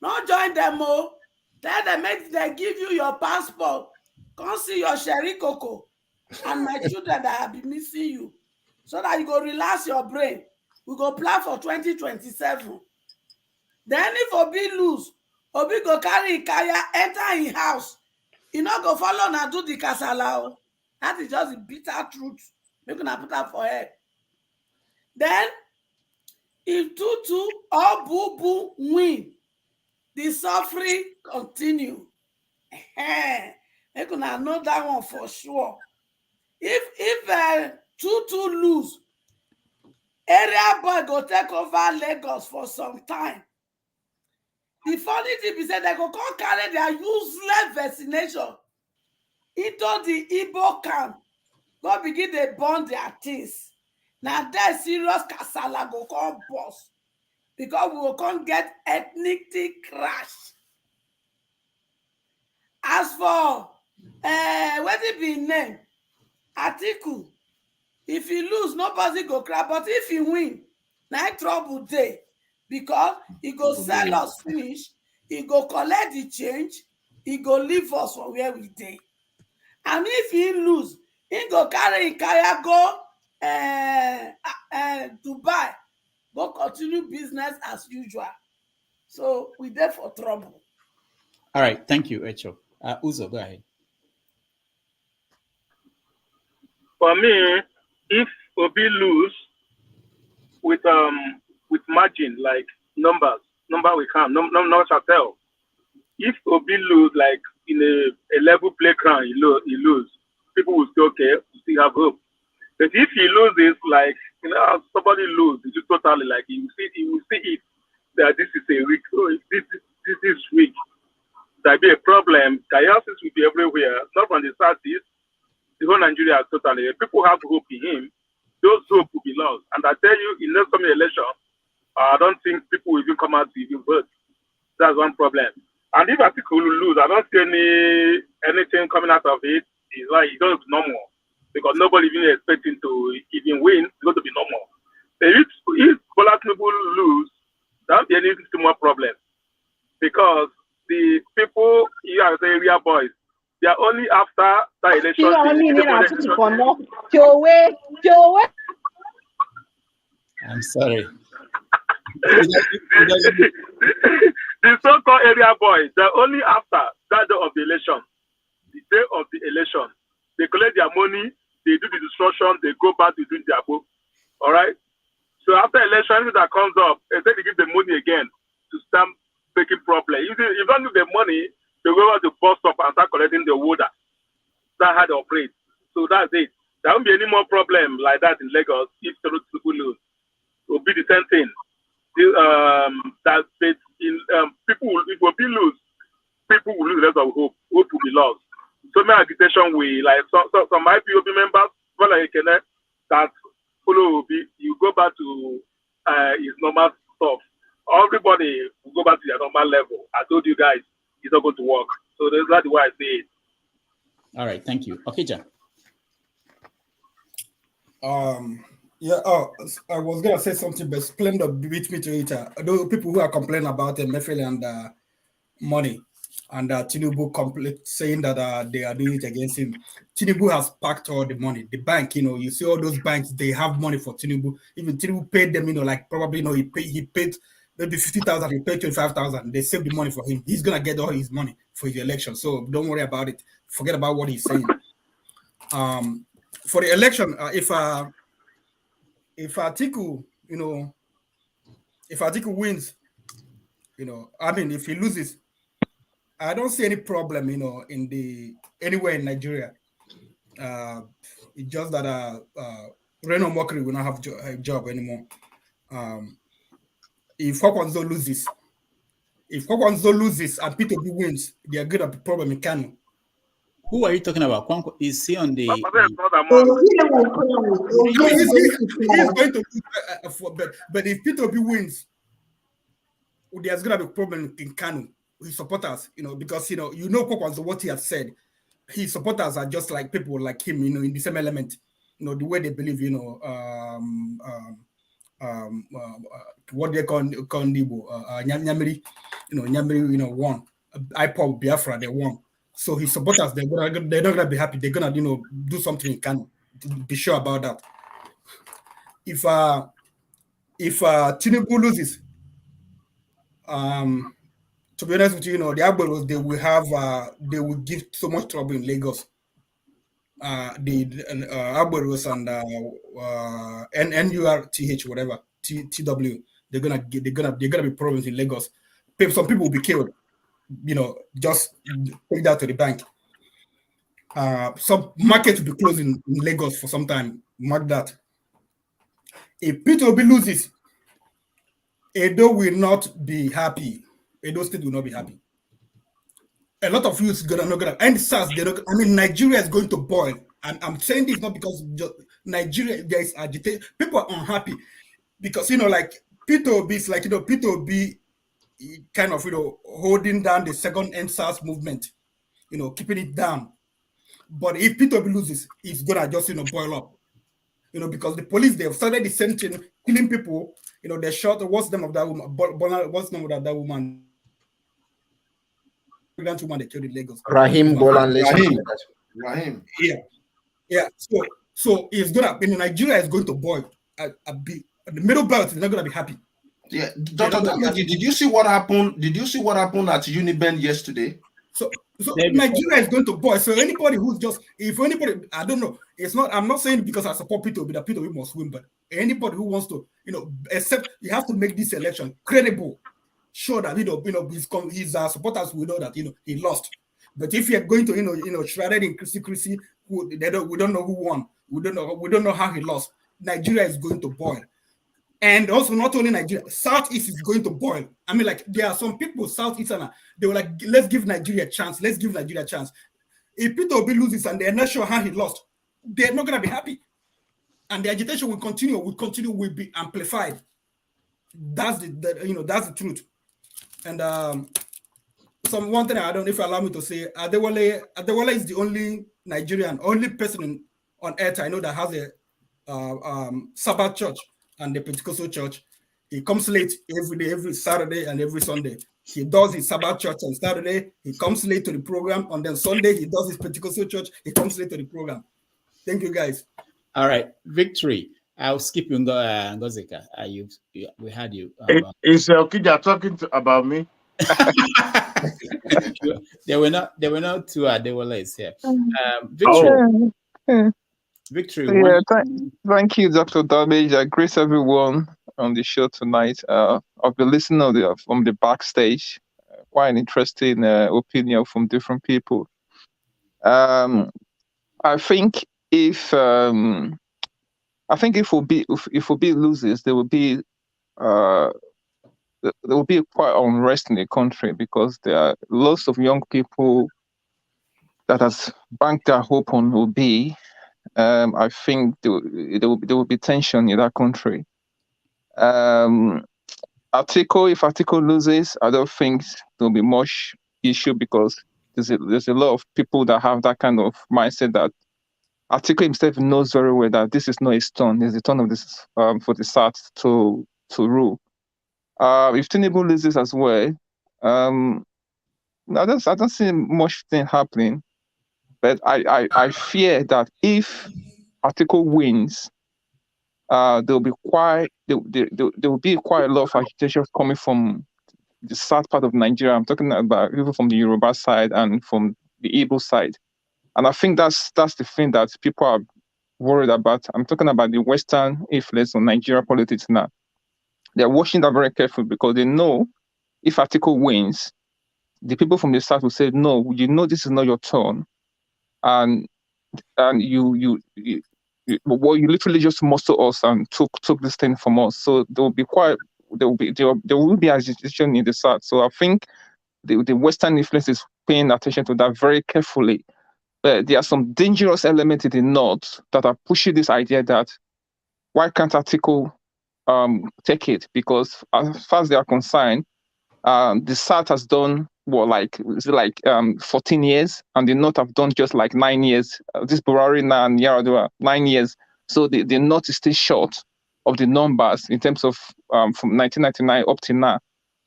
Speaker 6: not join them all. Tell them they give you your passport. Come see your Sherry Coco and my children that have been missing you. So that you go relax your brain. We go plan for 2027. Then if Obi lose, Obi go carry Ikaya, enter in house. He not go follow and do the Kasala. That is just the bitter truth. We're gonna put that for her. Then, if Tutu or Boo Boo win, the suffering continue. We're gonna know that one for sure. If Tutu lose, area boy go take over Lagos for some time. The funny thing is that they go come carry their useless vaccination into the Igbo camp. Go begin to burn their things. Now that serious Kasala go come boss. Because we will come get ethnic crash. As for what it be name? Atiku. If he lose, nobody go cry. But if he win, now trouble day. Because he go sell us finish, he go collect the change, he go leave us from where we dey. And if he lose, he go carry Ikaya go Dubai, go continue business as usual. So we there for trouble.
Speaker 9: All right, thank you, Echo. Uzo, go ahead.
Speaker 12: For me, if Obi lose with margin, like number we count, number shall tell. If Obi lose like in a level playground, he lose, people will say, okay, we still have hope. But if he loses, like somebody lose, it's just totally like he will see it that this is a week. So if this is weak, there'll be a problem. Chaos will be everywhere. everywhere, not from the Southeast, the whole Nigeria totally. People have hope in him. Those hope will be lost. And I tell you, in next coming election, I don't think people will even come out to even vote. That's one problem. And if Atiku will lose, I don't see anything coming out of it. It's like it's going to be normal. Because nobody even expecting to even win. It's going to be normal. If Bola Tinubu lose, there won't be any more problem. Because the people here are the area boys. They are only after that election.
Speaker 9: I'm sorry.
Speaker 12: The so-called area boys, they're only after that day of the election. The day of the election. They collect their money, they do the destruction, they go back to doing their book. All right? So after election, anything that comes up, they give the money again to start making problem. If you don't give the money, they go over to bus stop and start collecting the water. That's how they operate. So that's it. There won't be any more problem like that in Lagos if people lose. It will be the same thing. People will, if Obi lose, people will lose a lot of hope. Hope will be lost. So many agitation will, like some IPOB members, that follow Obi, you go back to his normal stuff. Everybody will go back to their normal level. I told you guys, it's not going to work. So that's why I say it.
Speaker 9: All right, thank you. Okay, John.
Speaker 7: Yeah, I was gonna say something, but Splendor beat me to it. Those people who are complaining about Mefele and money, and Tinubu saying that they are doing it against him. Tinubu has packed all the money. The bank, you see all those banks, they have money for Tinubu. Even Tinubu paid them, like probably, he paid maybe 50,000, he paid 25,000. They saved the money for him. He's gonna get all his money for his election. So don't worry about it. Forget about what he's saying. For the election, if Atiku, if Atiku wins, if he loses, I don't see any problem, anywhere in Nigeria. It's just that Reno Mokri will not have a job anymore. If Kwakwanzo loses and Peter Obi wins, they are good at the problem in Kanu.
Speaker 9: Who are you talking about? Is he on the?
Speaker 7: He's going to lose, but if Peter Obi wins, there's gonna be a problem in Kanu. His supporters, because what he has said. His supporters are just like people like him, in the same element, the way they believe, what they call Ndibo, Nyamiri, Nyamiri, won. IPOB Biafra, they won. So his supporters, they're not gonna be happy. They're gonna, do something in Kanu. Be sure about that. If Tinubu loses, to be honest with you, the Agberos, they will give so much trouble in Lagos. The Agberos and NURTH, whatever, TW, they're gonna be problems in Lagos. Some people will be killed. Just take that to the bank. Some markets will be closed in Lagos for some time. Mark that. If Peter Obi loses, Edo will not be happy. Edo State will not be happy. A lot of youths not gonna and SARS. Nigeria is going to boil. And I'm saying this not because Nigeria there is agitation. People are unhappy because Peter Obi is Peter Obi kind of holding down the second NSAS movement, keeping it down. But if Peter Obi loses, it's gonna just boil up. Because the police, they've started the same thing, killing people. They shot. What's the name of that woman? What's the name of that woman? Pregnant woman they killed in Lagos.
Speaker 16: Rahim Bolan.
Speaker 7: Rahim. Yeah. So it's gonna. Nigeria is going to boil. The Middlebelt is not gonna be happy.
Speaker 10: Yeah, Dr. Damaji, did you see what happened? Did you see what happened at Uniben yesterday?
Speaker 7: So Nigeria is going to boil. So anybody who's I don't know. It's not. I'm not saying because I support Peter Obi that Peter Obi must win, but anybody who wants to, except you have to make this election credible, sure that his supporters will know that he lost. But if you're going to shrouded in secrecy, we don't know who won. We don't know how he lost. Nigeria is going to boil. And also, not only Nigeria, Southeast is going to boil. There are some people, Southeastern, they were like, let's give Nigeria a chance. Let's give Nigeria a chance. If Peter Obi loses and they're not sure how he lost, they're not going to be happy. And the agitation will continue, will be amplified. That's that's the truth. And one thing I don't know if you allow me to say, Adewale is the only Nigerian, only person on earth I know that has a Sabbath church and the Pentecostal church. He comes late every day, every Saturday and every Sunday. He does his Sabbath church on Saturday. He comes late to the program. And then Sunday, he does his Pentecostal church. He comes late to the program. Thank you, guys.
Speaker 9: All right. Victory. I'll skip you, Ngozika. We had you.
Speaker 23: Is Okija talking about me?
Speaker 9: There were not two Adewales here. Victory. Victory.
Speaker 1: Yeah, thank you, Dr. Damage. I greet everyone on the show tonight. I've been listening from the backstage. Quite an interesting opinion from different people. I think if Obi loses, there will be quite unrest in the country because there are lots of young people that has banked their hope on Obi. I think there will be tension in that country. If Atiku loses, I don't think there will be much issue because there's a lot of people that have that kind of mindset that Atiku himself knows very well that this is not his turn. It's the turn of this for the South to rule. If Tinubu loses as well, I don't see much thing happening. But I fear that if Atiku wins, there will be quite a lot of agitation coming from the south part of Nigeria. I'm talking about even from the Yoruba side and from the Igbo side, and I think that's the thing that people are worried about. I'm talking about the Western influence on Nigeria politics now. They're watching that very carefully because they know if Atiku wins, the people from the south will say, "No, this is not your turn." And you literally just muscle us and took this thing from us. So there will be agitation in the south. So I think the Western influence is paying attention to that very carefully. But there are some dangerous elements in the north that are pushing this idea that why can't Atiku take it? Because as far as they are concerned, the south has done 14 years, and the North have done just like 9 years. This Buhari and Yaradua 9 years. So the North is still short of the numbers in terms of from 1999 up to now.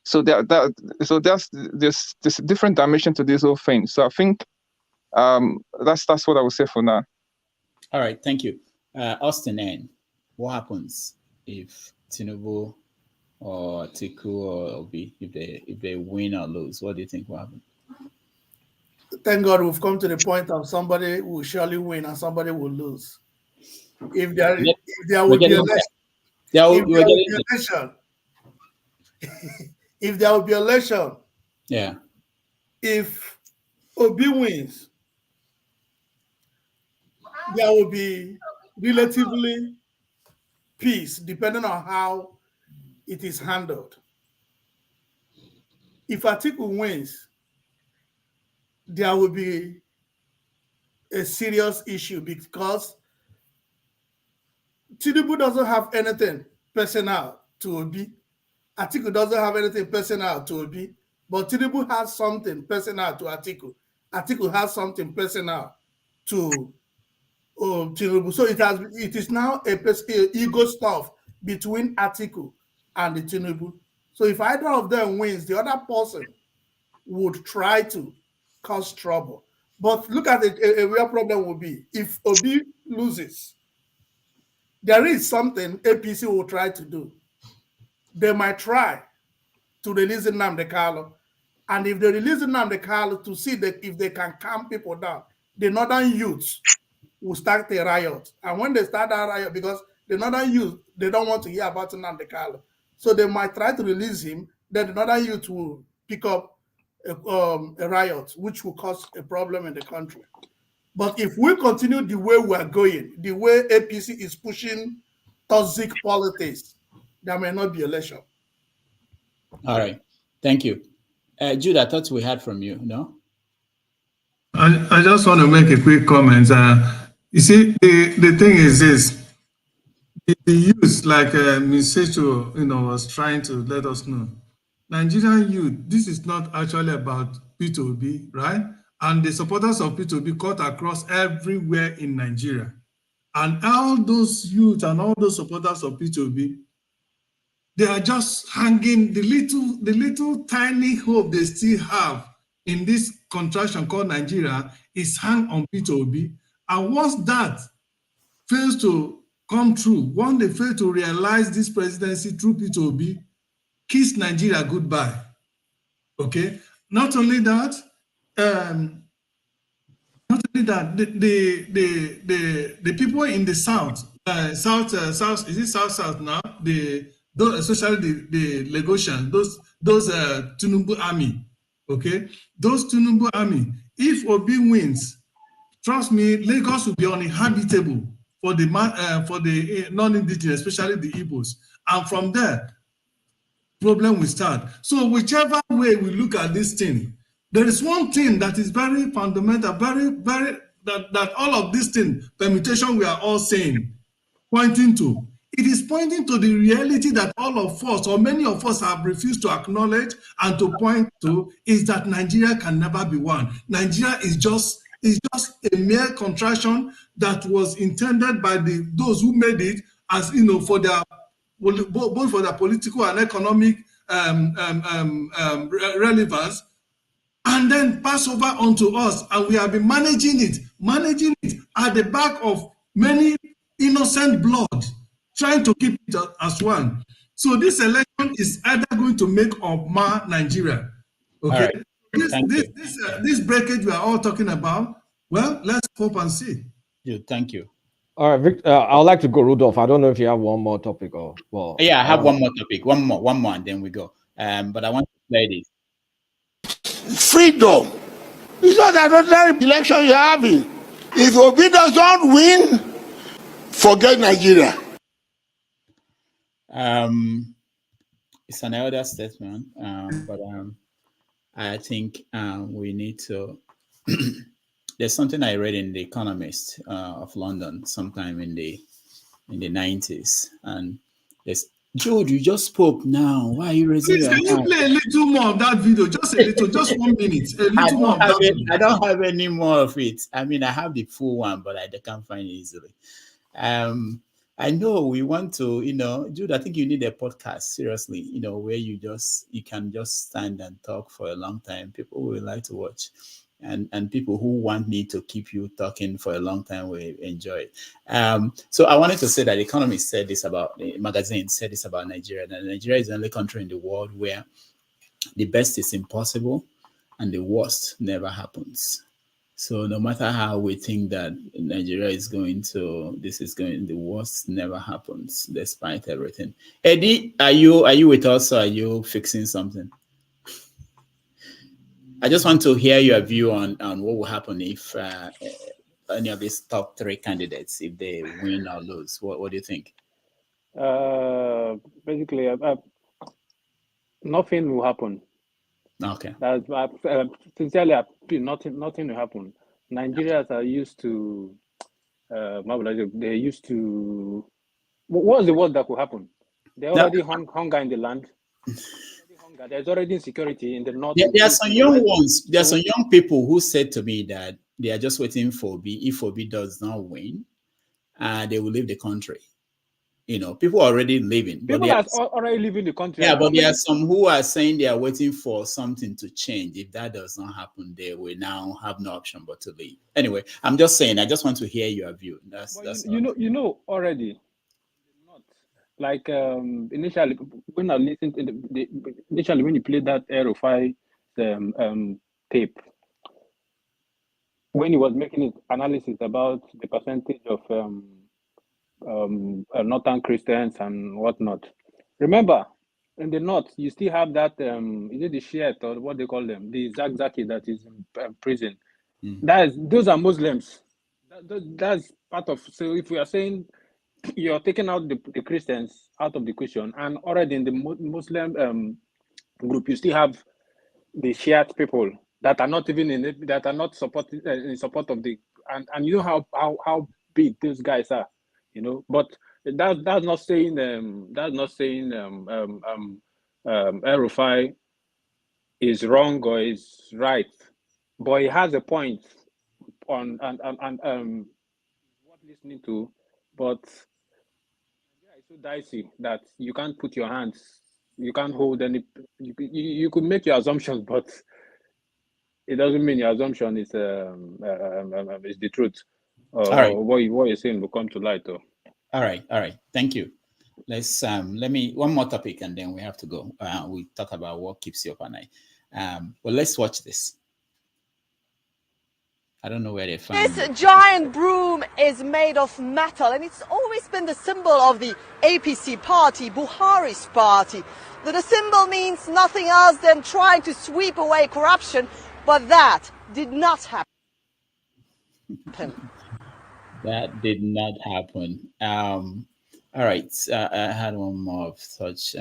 Speaker 1: So there's a different dimension to this whole thing. So I think that's what I would say for now.
Speaker 9: All right, thank you, Austin. N. What happens if Tinubu or Atiku or Obi, if they win or lose? What do you think will happen?
Speaker 6: Thank God we've come to the point of somebody will surely win and somebody will lose. If there will be election, if there will be election,
Speaker 9: yeah.
Speaker 6: If Obi wins, there will be relatively peace, depending on how it is handled. If Atiku wins, there will be a serious issue because Tinubu doesn't have anything personal to Obi. Atiku doesn't have anything personal to Obi, but Tinubu has something personal to Atiku. Atiku has something personal to Tinubu. So it is now a ego stuff between Atiku and the Tinubu. So if either of them wins, the other person would try to cause trouble. But look at it, a real problem will be if Obi loses, there is something APC will try to do. They might try to release Nnamdi Kanu. And if they release Nnamdi Kanu to see that if they can calm people down, the northern youths will start a riot. And when they start that riot, because the northern youth, they don't want to hear about Nnamdi Kanu. So they might try to release him, then the northern youth will pick up a riot, which will cause a problem in the country. But if we continue the way we are going, the way APC is pushing toxic politics, there may not be election.
Speaker 9: All right. Thank you. Jude, I thought we heard from you, no?
Speaker 24: I just want to make a quick comment. You see, the thing is this. The youth, like Ms. Secho, was trying to let us know, Nigerian youth, this is not actually about Peter Obi, right? And the supporters of Peter Obi cut across everywhere in Nigeria. And all those youth and all those supporters of Peter Obi, they are just hanging the little tiny hope they still have in this contraction called Nigeria is hang on Peter Obi. And once that fails to come true, when they fail to realize this presidency through Peter Obi, kiss Nigeria goodbye. Okay. Not only that, the people in the south, south, is it south now? Especially the Lagosians, those Tinubu army. Okay, those Tinubu army. If Obi wins, trust me, Lagos will be uninhabitable for the non-indigenous, especially the Igbos. And from there, problem will start. So whichever way we look at this thing, there is one thing that is very fundamental, that all of these things, permutation we are all saying, pointing to. It is pointing to the reality that all of us, or many of us, have refused to acknowledge and to point to, is that Nigeria can never be one. Nigeria is just a mere contraction that was intended by those who made it, as for their both for their political and economic relevance, and then pass over onto us, and we have been managing it at the back of many innocent blood, trying to keep it as one. So this election is either going to make or mar Nigeria. Okay, right. This breakage we are all talking about, well, let's hope and see.
Speaker 9: Yeah, thank you.
Speaker 2: All right, Victor, I would like to go, Rudolph. I don't know if you have one more topic or well.
Speaker 9: Yeah, I have one more topic. One more, and then we go. But I want to play this.
Speaker 15: Freedom. It's not an ordinary election you're having. If Obi does not win, forget Nigeria.
Speaker 9: It's an elder statement, but I think we need to. There's something I read in The Economist of London sometime in the 90s, and there's Jude, you just spoke now. Why are you raising your hand?
Speaker 24: Can you play a little more of that video? Just a little, just 1 minute. A little more of that video.
Speaker 9: I don't have any more of it. I mean, I have the full one, but I can't find it easily. I know we want to, Jude, I think you need a podcast, seriously, where you can just stand and talk for a long time. People will like to watch. And people who want me to keep you talking for a long time will enjoy it. So I wanted to say that The Economist said this about, the magazine said this about Nigeria, that Nigeria is the only country in the world where the best is impossible and the worst never happens. So no matter how we think that Nigeria is the worst never happens despite everything. Eddie, are you with us, or are you fixing something? I just want to hear your view on what will happen if any of these top three candidates, if they win or lose. What do you think?
Speaker 5: Basically, nothing will happen.
Speaker 9: Okay.
Speaker 5: Sincerely, nothing will happen. Nigerians are used to, they're used to, what's the worst that could happen? They already hunger in the land. There's already insecurity in the north.
Speaker 9: There are some young ones. There are some young people who said to me that they are just waiting for Obi. If Obi does not win, they will leave the country. People are already leaving.
Speaker 5: People are already leaving the country.
Speaker 9: Yeah, but there are some who are saying they are waiting for something to change. If that does not happen, they will now have no option but to leave. Anyway, I'm just saying. I just want to hear your view. That's
Speaker 5: already. Like initially, when I listened to initially when you played that El-Rufai tape, when he was making his analysis about the percentage of northern Christians and whatnot. Remember, in the north, you still have that is it the Shiite or what they call them, the Zakzaki that is in prison. Those are Muslims. That's part of. So if we are saying you're taking out the Christians out of the question, and already in the Muslim group, you still have the Shiite people that are not even in it, that are not supporting in support of the, and you know how big those guys are, you know. But that's not saying El-Rufai is wrong or is right, but he has a point on what listening to, but it's so dicey that you can't put your hands, you can't hold any. You could make your assumptions, but it doesn't mean your assumption is the truth.
Speaker 9: All right.
Speaker 5: Or what you're saying will come to light, though.
Speaker 9: All right. Thank you. Let's let me one more topic and then we have to go. We talk about what keeps you up at night. Well, let's watch this. I don't know where they find
Speaker 8: this giant broom is made of metal, and it's always been the symbol of the APC party, Buhari's party. The symbol means nothing else than trying to sweep away corruption, but that did not happen.
Speaker 9: That did not happen. All right, I had one more of such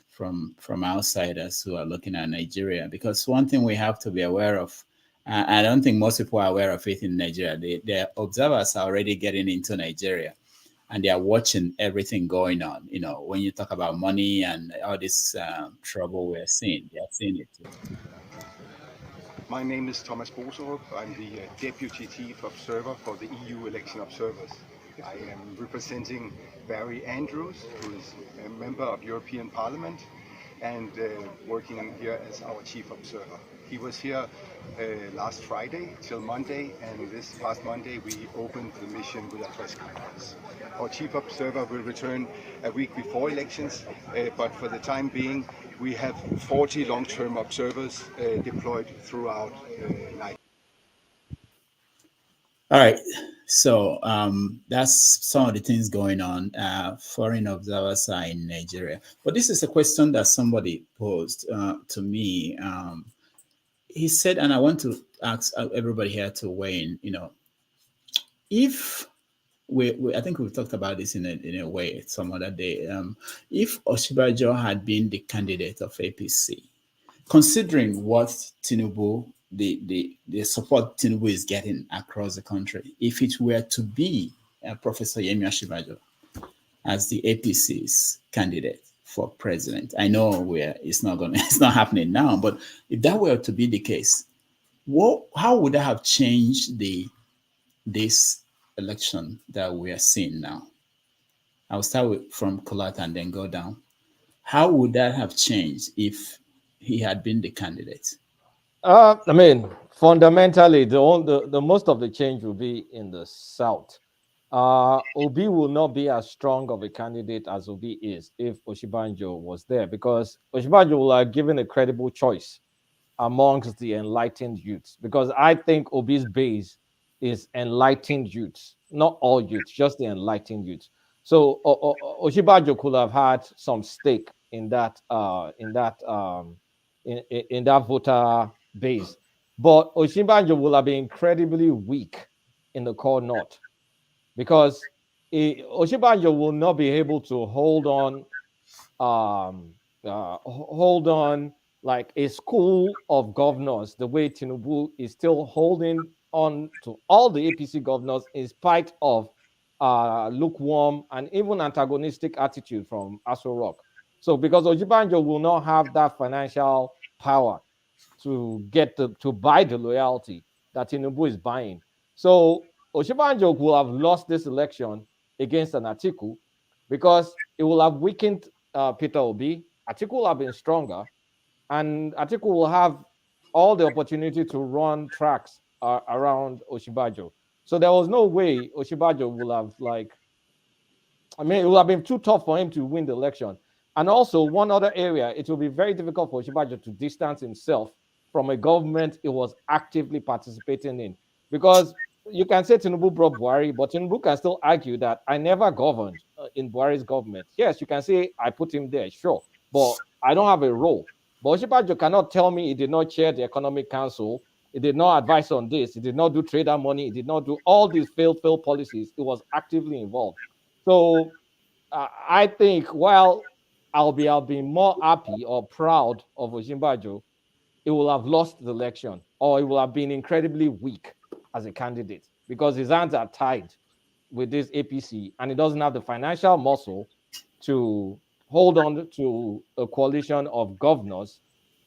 Speaker 9: from outsiders who are looking at Nigeria, because one thing we have to be aware of, I don't think most people are aware of it in Nigeria. The observers are already getting into Nigeria, and they are watching everything going on. You know, when you talk about money and all this trouble we're seeing, they are seeing it too.
Speaker 11: My name is Thomas Boserup. I'm the Deputy Chief Observer for the EU Election Observers. I am representing Barry Andrews, who is a member of European Parliament and working here as our Chief Observer. He was here last Friday till Monday, and this past Monday we opened the mission with a press conference. Our Chief Observer will return a week before elections, but for the time being we have 40 long-term observers deployed throughout Nigeria.
Speaker 9: All right, so that's some of the things going on. Foreign observers are in Nigeria, but this is a question that somebody posed to me. He said, and I want to ask everybody here to weigh in. You know, if I think we've talked about this in a way some other day. If Osinbajo had been the candidate of APC, considering what Tinubu, the support Tinubu is getting across the country, if it were to be Professor Yemi Osinbajo as the APC's candidate for president, I know it's not happening now, but if that were to be the case, how would that have changed this election that we are seeing now? I'll start from Kulat and then go down. How would that have changed if he had been the candidate?
Speaker 2: I mean, fundamentally, the most of the change will be in the South. Obi will not be as strong of a candidate as Obi is if Osinbajo was there, because Osinbajo will have given a credible choice amongst the enlightened youths, because I think Obi's base is enlightened youths, not all youths, just the enlightened youths. So Osinbajo could have had some stake in that voter base, but Osinbajo will have been incredibly weak in the core north, because Osinbajo will not be able to hold on like a school of governors the way Tinubu is still holding on to all the APC governors in spite of lukewarm and even antagonistic attitude from Aso Rock. So because Osinbajo will not have that financial power to get to buy the loyalty that Tinubu is buying. So Osinbajo will have lost this election against an Atiku because it will have weakened Peter Obi. Atiku will have been stronger, and Atiku will have all the opportunity to run tracks around Osinbajo. So there was no way Osinbajo will have it would have been too tough for him to win the election. And also one other area, it will be very difficult for Osinbajo to distance himself from a government he was actively participating in. Because you can say Tinubu brought Buhari, but Tinubu can still argue that I never governed in Buhari's government. Yes, you can say I put him there, sure, but I don't have a role. But Osinbajo cannot tell me he did not chair the Economic Council, he did not advise on this, he did not do trader money, he did not do all these failed policies. He was actively involved. So I think while I'll be more happy or proud of Osinbajo, he will have lost the election or he will have been incredibly weak as a candidate because his hands are tied with this APC and he doesn't have the financial muscle to hold on to a coalition of governors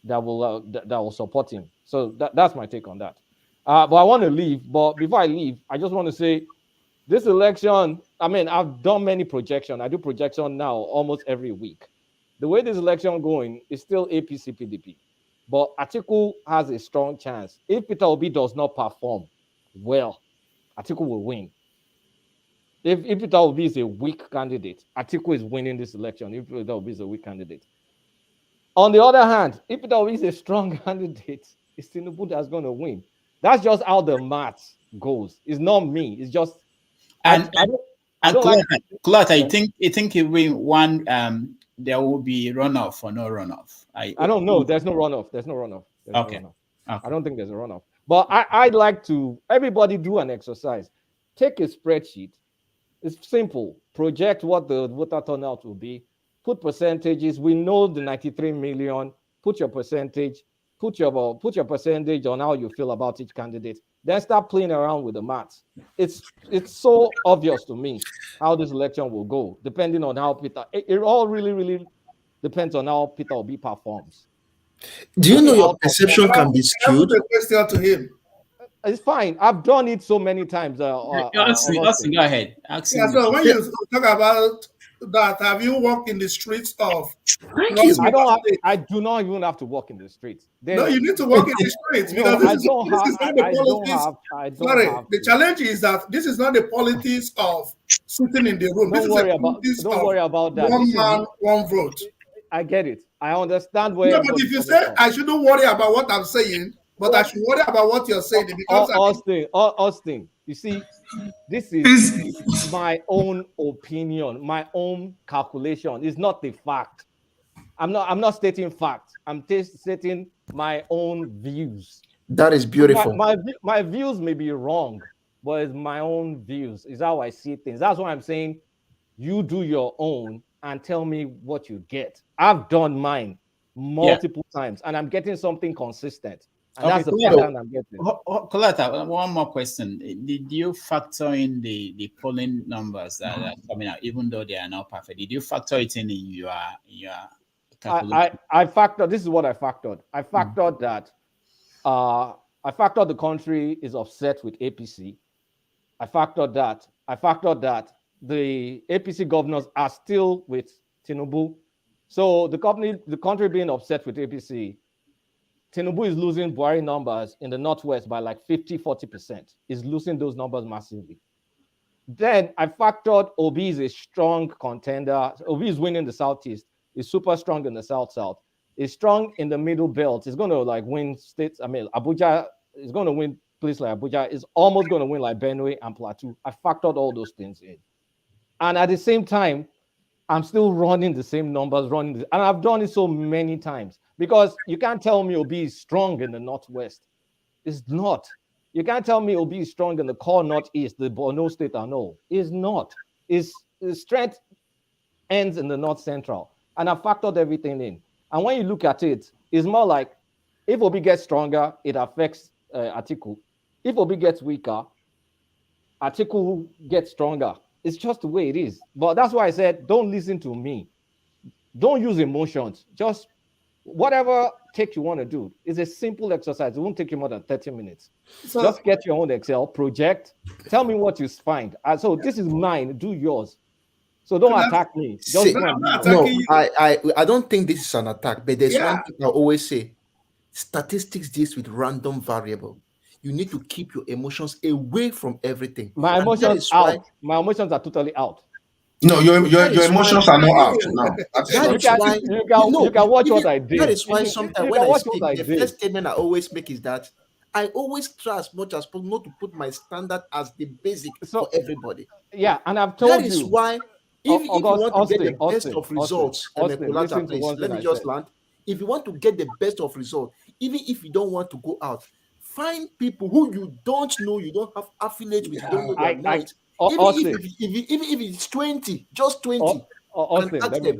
Speaker 2: that will support him. So that's my take on that. But I want to leave. But before I leave, I just want to say this election, I mean, I've done many projections. I do projection now almost every week. The way this election going is still APC PDP. But Atiku has a strong chance. If Peter Obi does not perform well, Atiku will win. If Peter Obi is a weak candidate, Atiku is winning this election. If Peter Obi is a weak candidate. On the other hand, if Peter Obi is a strong candidate, it's Tinubu that's going to win. That's just how the math goes. It's not me. It's just
Speaker 9: And Clot, I think if we won, there will be runoff or no runoff.
Speaker 2: I don't know. There's no runoff. There's no runoff.
Speaker 9: Okay.
Speaker 2: No runoff. I don't think there's a runoff. But I'd like to everybody do an exercise. Take a spreadsheet. It's simple. Project what the voter turnout will be. Put percentages. We know the 93 million. Put your percentage. Put your percentage on how you feel about each candidate. Then start playing around with the maths. It's so obvious to me how this election will go, depending on how Peter. It all really depends on how Peter Obi performs.
Speaker 16: Do you know your perception can be skewed?
Speaker 10: The question to him.
Speaker 2: It's fine. I've done it so many times.
Speaker 9: Austin, go ahead.
Speaker 10: So when you talk about that, have you walked in the streets of?
Speaker 2: I do not even have to walk in the streets.
Speaker 10: No, you need to walk in the streets because this is not the politics. Sorry, the challenge is that this is not the politics of sitting in the room.
Speaker 2: Don't worry about that.
Speaker 10: One man, one vote.
Speaker 2: I get it. I understand where.
Speaker 10: No, but if you say I shouldn't worry about what I'm saying, but I should worry about what you're saying, because
Speaker 2: Austin, you see, this is my own opinion, my own calculation. It's not the fact. I'm not stating facts. I'm stating my own views.
Speaker 16: That is beautiful.
Speaker 2: My views may be wrong, but it's my own views. It's how I see things. That's why I'm saying you do your own and tell me what you get. I've done mine multiple times, and I'm getting something consistent. And that's the pattern I'm getting.
Speaker 9: Coletta, one more question. Did you factor in the polling numbers that are coming out, even though they are not perfect? Did you factor it in your calculation?
Speaker 2: I factored. This is what I factored. I factored that. I factored the country is upset with APC. I factored that the APC governors are still with Tinubu. So the country being upset with APC, Tinubu is losing Buhari numbers in the Northwest by like 50-40%. Is losing those numbers massively. Then I factored Obi is a strong contender. Obi is winning the Southeast. He's super strong in the South-South. He's strong in the Middlebelt. He's going to like win states. I mean, Abuja is going to win places like Abuja. Is almost going to win like Benue and Plateau. I factored all those things in. And at the same time, I'm still running the same numbers, and I've done it so many times. Because you can't tell me Obi is strong in the Northwest. It's not. You can't tell me Obi is strong in the core Northeast, the Borno State, I know. It's not. His strength ends in the North Central. And I factored everything in. And when you look at it, it's more like if Obi gets stronger, it affects Atiku. If Obi gets weaker, Atiku gets stronger. It's just the way it is. But that's why I said, don't listen to me. Don't use emotions. Just whatever take you want to do. It's a simple exercise. It won't take you more than 30 minutes. So, just get your own Excel, project, tell me what you find. So this is mine, do yours. So don't attack me.
Speaker 16: I don't think this is an attack, but there's one thing I always say. Statistics deals with random variable. You need to keep your emotions away from everything.
Speaker 2: My emotions out. My emotions are totally out.
Speaker 10: No, your emotions are not out. No,
Speaker 2: you can watch what I did.
Speaker 16: That is why sometimes when I speak, the first statement I always make is that I always try as much as possible not to put my standard as the basic for everybody.
Speaker 2: Yeah, and I've told you.
Speaker 16: That is why if you want to get the best of results, let me just land. If you want to get the best of results, even if you don't want to go out, find people who you don't know, you don't have affiliate with, you don't know their minds. Even if it's 20, just 20,
Speaker 2: Austin, let me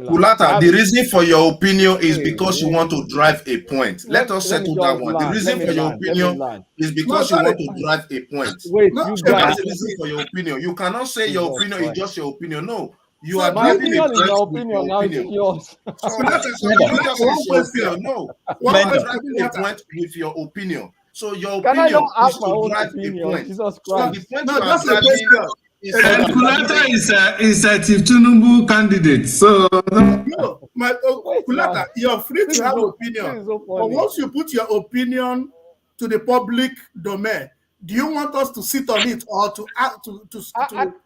Speaker 10: Kulata, the reason for your opinion is because you want to drive a point. Let us settle that one. The reason for your opinion is because you want to drive a point.
Speaker 2: Wait,
Speaker 10: you guys. That's the reason for your opinion. You cannot say your opinion is just your opinion. No, you are driving a point with your opinion. So not just say your opinion. No, you are driving a point with your opinion. So your opinion is to drive a point.
Speaker 2: Jesus
Speaker 10: Christ. So the point you are driving.
Speaker 24: And Kulata is a Tinubu candidate. So
Speaker 7: no, Kulata, you're free to have opinion. But once you put your opinion to the public domain, do you want us to sit on it or to act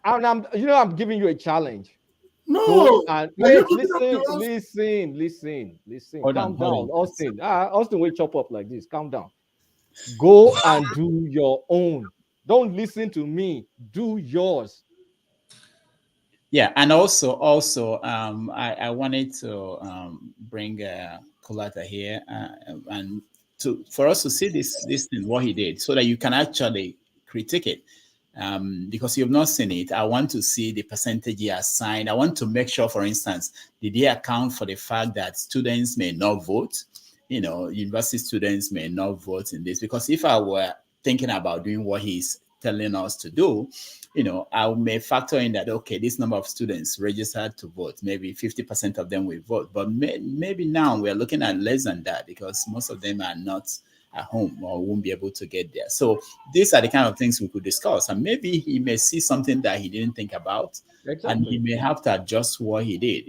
Speaker 2: I'm giving you a challenge.
Speaker 7: No,
Speaker 2: wait, listen. Calm down, Austin. Austin will chop up like this. Calm down. Go and do your own. Don't listen to me. Do yours.
Speaker 9: Yeah, and also, I wanted to bring Kulata here and for us to see this thing, what he did, so that you can actually critique it. Because you've not seen it, I want to see the percentage he assigned. I want to make sure, for instance, did he account for the fact that students may not vote? University students may not vote in this, because if I were thinking about doing what he's telling us to do, I may factor in that, okay, this number of students registered to vote, maybe 50% of them will vote, but maybe now we're looking at less than that, because most of them are not at home or won't be able to get there. So these are the kind of things we could discuss, and maybe he may see something that he didn't think about, and he may have to adjust what he did,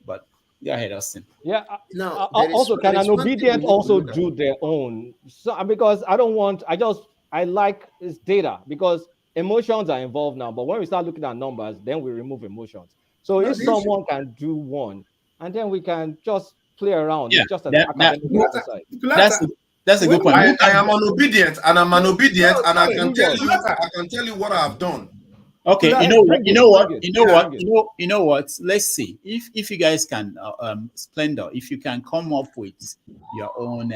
Speaker 9: but go ahead, Austin.
Speaker 2: Yeah. No. Also, can an obedient also do their own? So, because I like this data, because emotions are involved now. But when we start looking at numbers, then we remove emotions. So if someone can do one, and then we can just play around, it's just an academic exercise.
Speaker 10: That's a good point. I am an obedient, and I'm an obedient, and I can tell you what I have done.
Speaker 9: Okay, you know what? Let's see if you guys can, Splendor, if you can come up with your own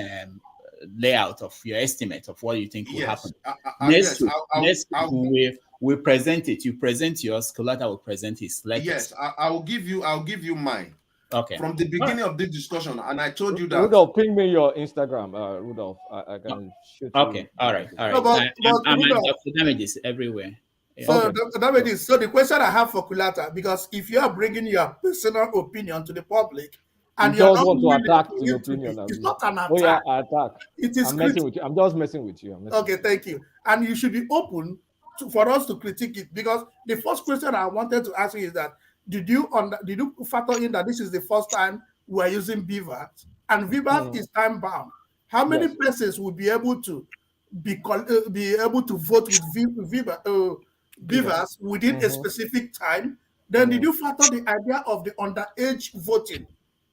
Speaker 9: layout of your estimate of what you think will happen. Next week, we'll present it. You present yours. Kulata will present his latest.
Speaker 10: Yes, I'll give you mine.
Speaker 9: Okay.
Speaker 10: From the beginning of this discussion, and I told you that.
Speaker 2: Rudolph, ping me your Instagram, Rudolph. I can shoot.
Speaker 9: Okay, all right.
Speaker 7: No, but
Speaker 9: damages everywhere.
Speaker 7: So so the question I have for Kulata, because if you are bringing your personal opinion to the public, and you
Speaker 2: don't want to attack your opinion,
Speaker 7: it's not an attack.
Speaker 2: Oh yeah, attack.
Speaker 7: It is.
Speaker 2: I'm messing with you. I'm just messing with you.
Speaker 7: Okay, thank you. And you should be open for us to critique it, because the first question I wanted to ask you is that did you factor in that this is the first time we are using BVAS, and BVAS is time bound? How many persons would be able to be able to vote with BVAS within a specific time? Then did you factor the idea of the underage voting?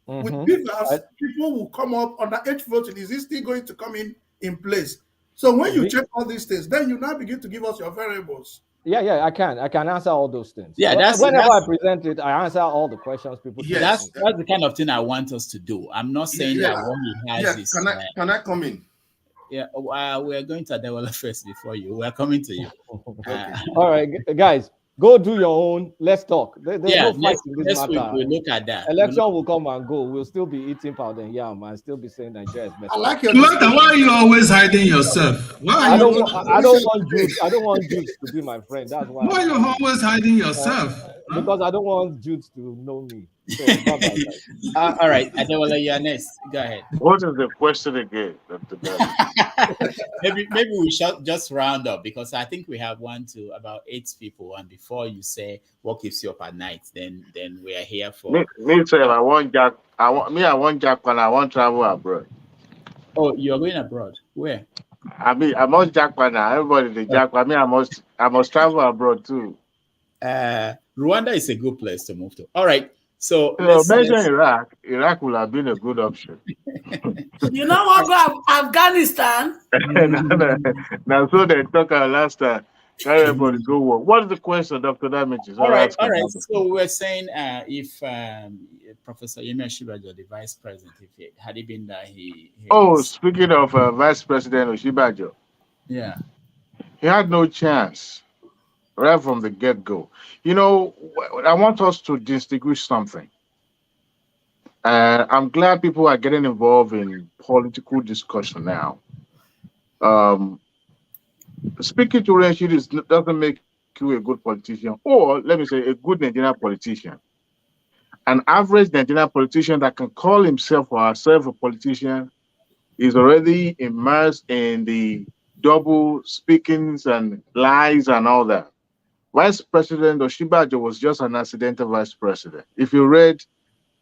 Speaker 7: With BVAS, people will come up. Underage voting, is this still going to come in place? So when you check all these things, then you now begin to give us your variables.
Speaker 2: Yeah, I can answer all those things.
Speaker 9: Yeah,
Speaker 2: whenever I present it, I answer all the questions people.
Speaker 9: Yes, that's the kind of thing I want us to do. I'm not saying that what he has is.
Speaker 10: Can I come in?
Speaker 9: Yeah, we're going to Adewola first before you. We're coming to you.
Speaker 2: All right, guys, go do your own. Let's talk. There's no fight in this matter.
Speaker 9: We'll look at that.
Speaker 2: Election will come and go. We'll still be eating powder and yam and still be saying Nigeria is better.
Speaker 24: I like your. Why are you always hiding yourself?
Speaker 2: I don't want Jews to be my friend. That's why.
Speaker 24: Why are you always hiding yourself?
Speaker 2: Because I don't want Jews to know me. So,
Speaker 9: all right, Adewola, you're next. Go ahead.
Speaker 23: What is the question again?
Speaker 9: maybe we should just round up, because I think we have about 8 people, and before you say what keeps you up at night, then we are here for
Speaker 23: me too. I want Jack when I want to travel abroad.
Speaker 9: Oh, you're going abroad? Where?
Speaker 23: I must Jack now. Everybody the Jack. I must travel abroad too.
Speaker 9: Rwanda is a good place to move to. All right. So
Speaker 23: mention Iraq. Iraq will have been a good option.
Speaker 6: You know what? Go Afghanistan.
Speaker 23: Now, so they talk last time. Everybody go work. What is the question, Dr. Damages?
Speaker 9: All right. So we're saying if Professor Yemi Osinbajo, the vice president, had he been there,
Speaker 23: speaking of Vice President Osinbajo,
Speaker 9: yeah,
Speaker 23: he had no chance. right from the get-go. You know, I want us to distinguish something. I'm glad people are getting involved in political discussion now. Um, Speaking to Rashid doesn't make you a good politician, or let me say, a good Nigerian politician. An average Nigerian politician that can call himself or herself a politician is already immersed in the double speakings and lies and all that. Vice President Osinbajo was just an accidental vice president. If you read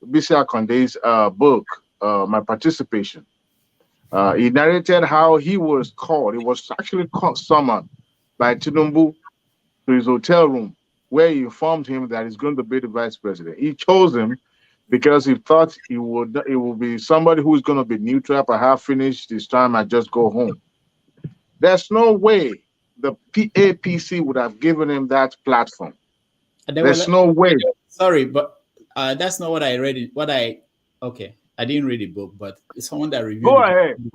Speaker 23: Bisi Akonde's book, My Participation, he narrated how he was called. He was actually called, summoned by Tinubu to his hotel room, where he informed him that he's going to be the vice president. He chose him because he thought it would be somebody who is going to be neutral, perhaps finish his time and just go home. There's no way the APC would have given him that platform. There's no way.
Speaker 9: Sorry, but that's not what I read. Okay, I didn't read the book, but someone that reviewed.
Speaker 23: Go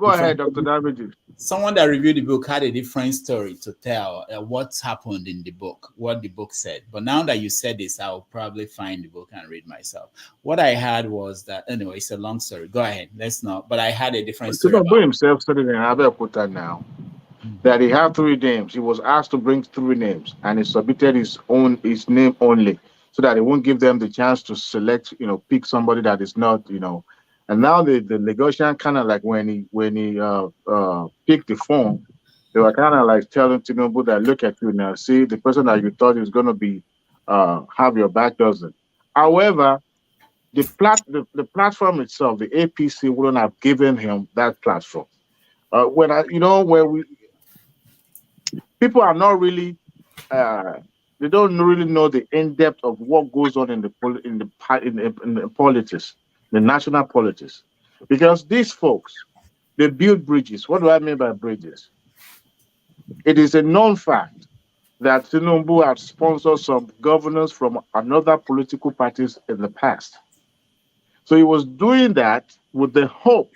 Speaker 23: ahead, Dr. David.
Speaker 9: Someone that reviewed the book had a different story to tell what's happened in the book, what the book said. But now that you said this, I'll probably find the book and read myself. What I had was that, anyway, it's a long story. Go ahead. Let's not. But I had a different story.
Speaker 23: Tinubu himself said it in Abeokuta now that he had 3 names. He was asked to bring 3 names, and he submitted his name only, so that he won't give them the chance to select, pick somebody that is not, And now the Lagosian kind of like when he picked the phone, they were kind of like telling Tinubu that, look at you now, see, the person that you thought is going to be have your back doesn't. However, the platform itself, the APC wouldn't have given him that platform. People are not really they don't really know the in-depth of what goes on in the politics, the national politics, because these folks, they build bridges. What do I mean by bridges? It is a known fact that Tinubu had sponsored some governors from another political parties in the past. So he was doing that with the hope,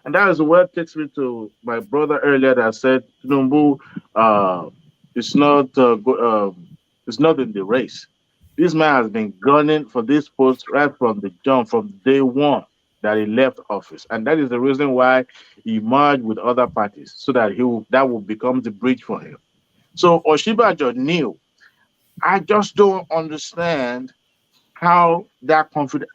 Speaker 23: and that is what takes me to my brother earlier that said Tinubu is not in the race. This man has been gunning for this post right from the jump, from day one that he left office, and that is the reason why he merged with other parties, so that that will become the bridge for him. So Osinbajo knew. I just don't understand how that confidence.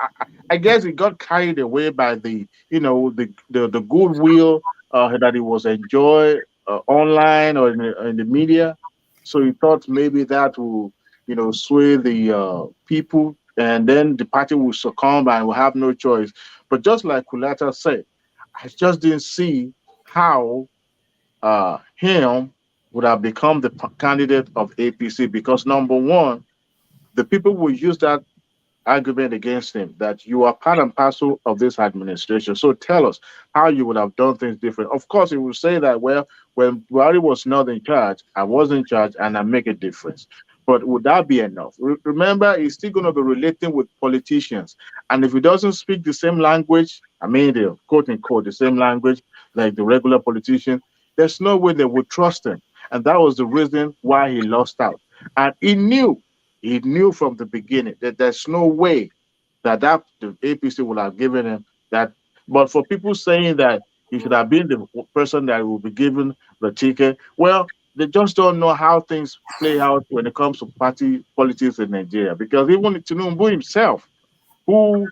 Speaker 23: I guess he got carried away by the goodwill that he was enjoying online or in the media. So he thought maybe that will sway the people, and then the party will succumb and will have no choice. But just like Kulata said, I just didn't see how him would have become the candidate of APC, because number one, the people will use that argument against him that you are part and parcel of this administration. So tell us how you would have done things different. Of course, he will say that, well, when Buhari was not in charge, I was in charge and I make a difference. But would that be enough? Remember, he's still going to be relating with politicians. And if he doesn't speak the same language, the quote unquote, the same language like the regular politician, there's no way they would trust him. And that was the reason why he lost out. And he knew from the beginning that there's no way that the APC would have given him that. But for people saying that he should have been the person that will be given the ticket, well, they just don't know how things play out when it comes to party politics in Nigeria. Because even Tinubu himself, who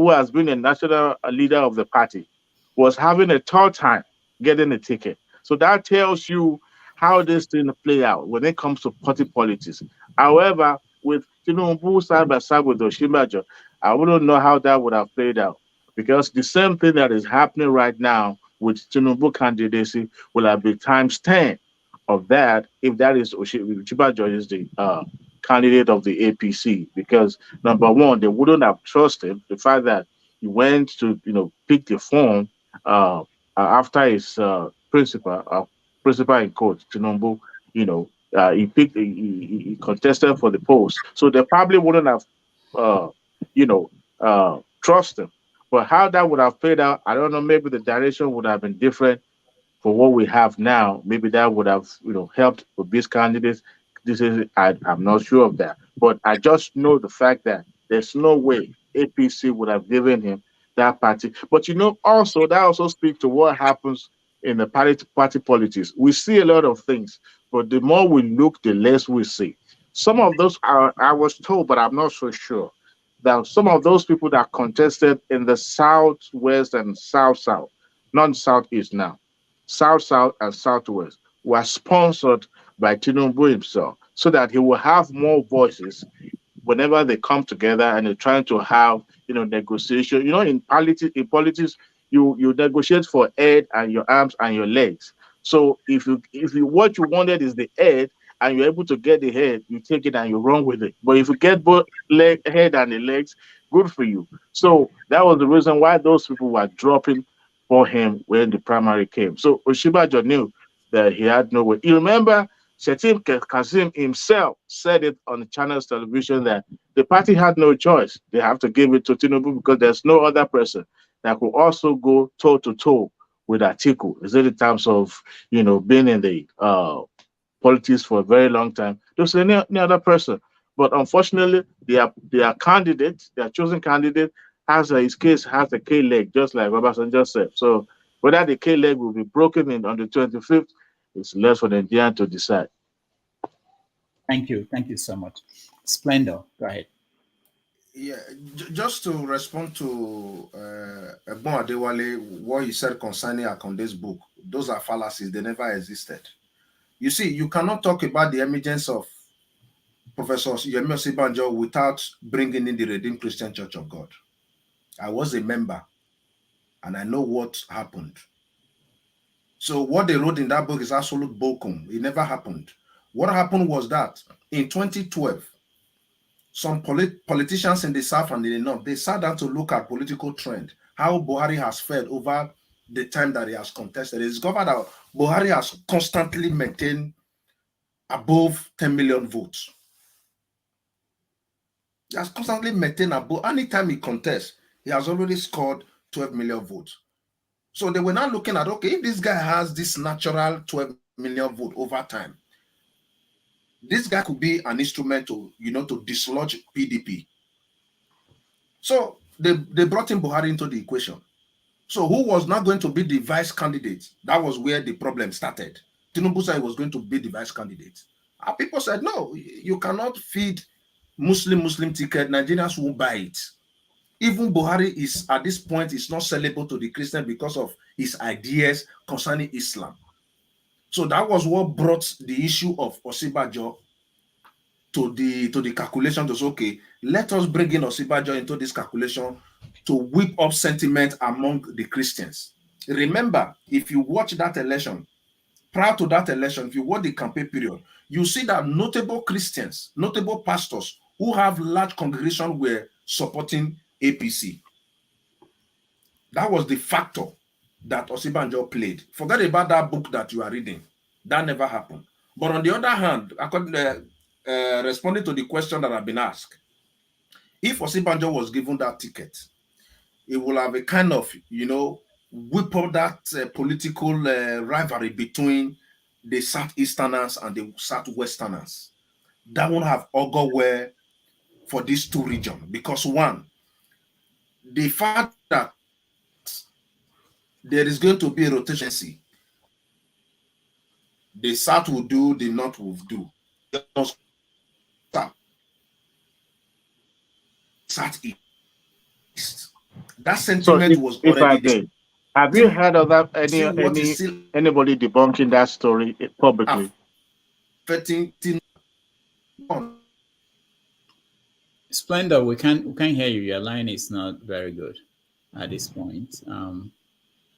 Speaker 23: has been a national leader of the party, was having a tough time getting a ticket. So that tells you how this thing play out when it comes to party politics. However, with Tinubu side by side with Osinbajo, I wouldn't know how that would have played out, because the same thing that is happening right now with Tinubu candidacy will have been times 10 of that if that is Osinbajo is the candidate of the APC. Because number one, they wouldn't have trusted the fact that he went to pick the phone after his principal in court, Tinubu, he contested for the post. So they probably wouldn't have, trust him. But how that would have played out, I don't know. Maybe the direction would have been different for what we have now. Maybe that would have, helped with these candidates this is, I'm not sure of that. But I just know the fact that there's no way APC would have given him that party. But also that also speaks to what happens in the party politics. We see a lot of things, but the more we look, the less we see. Some of those I was told, but I'm not so sure, that some of those people that contested in the southwest and south, not southeast now, south and southwest, were sponsored by Tinubu himself, so that he will have more voices whenever they come together and they're trying to have negotiation. In politics, you negotiate for head and your arms and your legs. So if you what you wanted is the head and you're able to get the head, you take it and you run with it. But if you get both head and the legs, good for you. So that was the reason why those people were dropping for him when the primary came. So Osinbajo knew that he had no way. You remember Shetim Kazim himself said it on the channel's television that the party had no choice. They have to give it to Tinubu because there's no other person that could also go toe-to-toe with Atiku. Is it in terms of, being in the politics for a very long time? There's any other person. But unfortunately, their candidate, their chosen candidate, his case has a K leg, just like Obasanjo said. So whether the K leg will be broken on the 25th, it's left for the Nigerian to decide.
Speaker 9: Thank you so much. Splendor, go ahead.
Speaker 10: Yeah, just to respond to Egbon Adewale, what he said concerning Akonde's book, those are fallacies. They never existed. You see, you cannot talk about the emergence of Professor Yemi Osinbajo without bringing in the Redeemed Christian Church of God. I was a member, and I know what happened. So what they wrote in that book is absolute bokum. It never happened. What happened was that in 2012, some politicians in the south and in the north, they sat down to look at political trend, how Buhari has fared over the time that he has contested. It's discovered that Buhari has constantly maintained above 10 million votes. He has constantly maintained above. Anytime he contests, he has already scored 12 million votes. So they were now looking at, okay, if this guy has this natural 12 million vote over time, this guy could be an instrument to, to dislodge PDP. So they brought in Buhari into the equation. So who was not going to be the vice candidate? That was where the problem started. Tinubu said he was going to be the vice candidate. And people said, no, you cannot feed Muslim ticket. Nigerians won't buy it. Even Buhari is, at this point, is not sellable to the Christian because of his ideas concerning Islam. So that was what brought the issue of Osinbajo to the calculation to say, okay, let us bring in Osinbajo into this calculation to whip up sentiment among the Christians. Remember, if you watch that election, prior to that election, if you watch the campaign period, you see that notable Christians, notable pastors who have large congregation were supporting APC. That was the factor that Osinbajo played. Forget about that book that you are reading. That never happened. But on the other hand, responding to the question that I've been asked, if Osinbajo was given that ticket, it will have a kind of, whip up that political rivalry between the Southeasterners and the Southwesterners. That won't have augur well for these two regions. Because one, the fact that there is going to be a rotation, the South will do, the North will do. Southeast. That sentiment was already.
Speaker 23: Have you heard of that? Anybody debunking that story publicly?
Speaker 9: Splendor, we can't hear you. Your line is not very good at this point.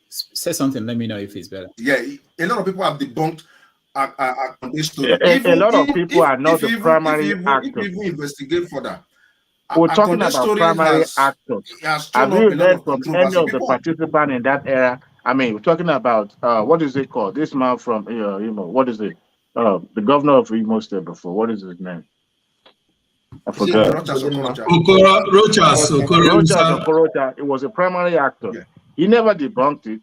Speaker 9: Say something. Let me know if it's better.
Speaker 10: Yeah, a lot of people have debunked this story.
Speaker 23: A lot of people are not the primary actors.
Speaker 10: If you investigate further,
Speaker 23: we're talking about primary actors. Have you heard from any of the participants in that era? I mean, we're talking about what is it called? This man from what is it? The governor of Imo State before. What is his name? I forgot. Rochas. It was a primary actor. Yeah. He never debunked it.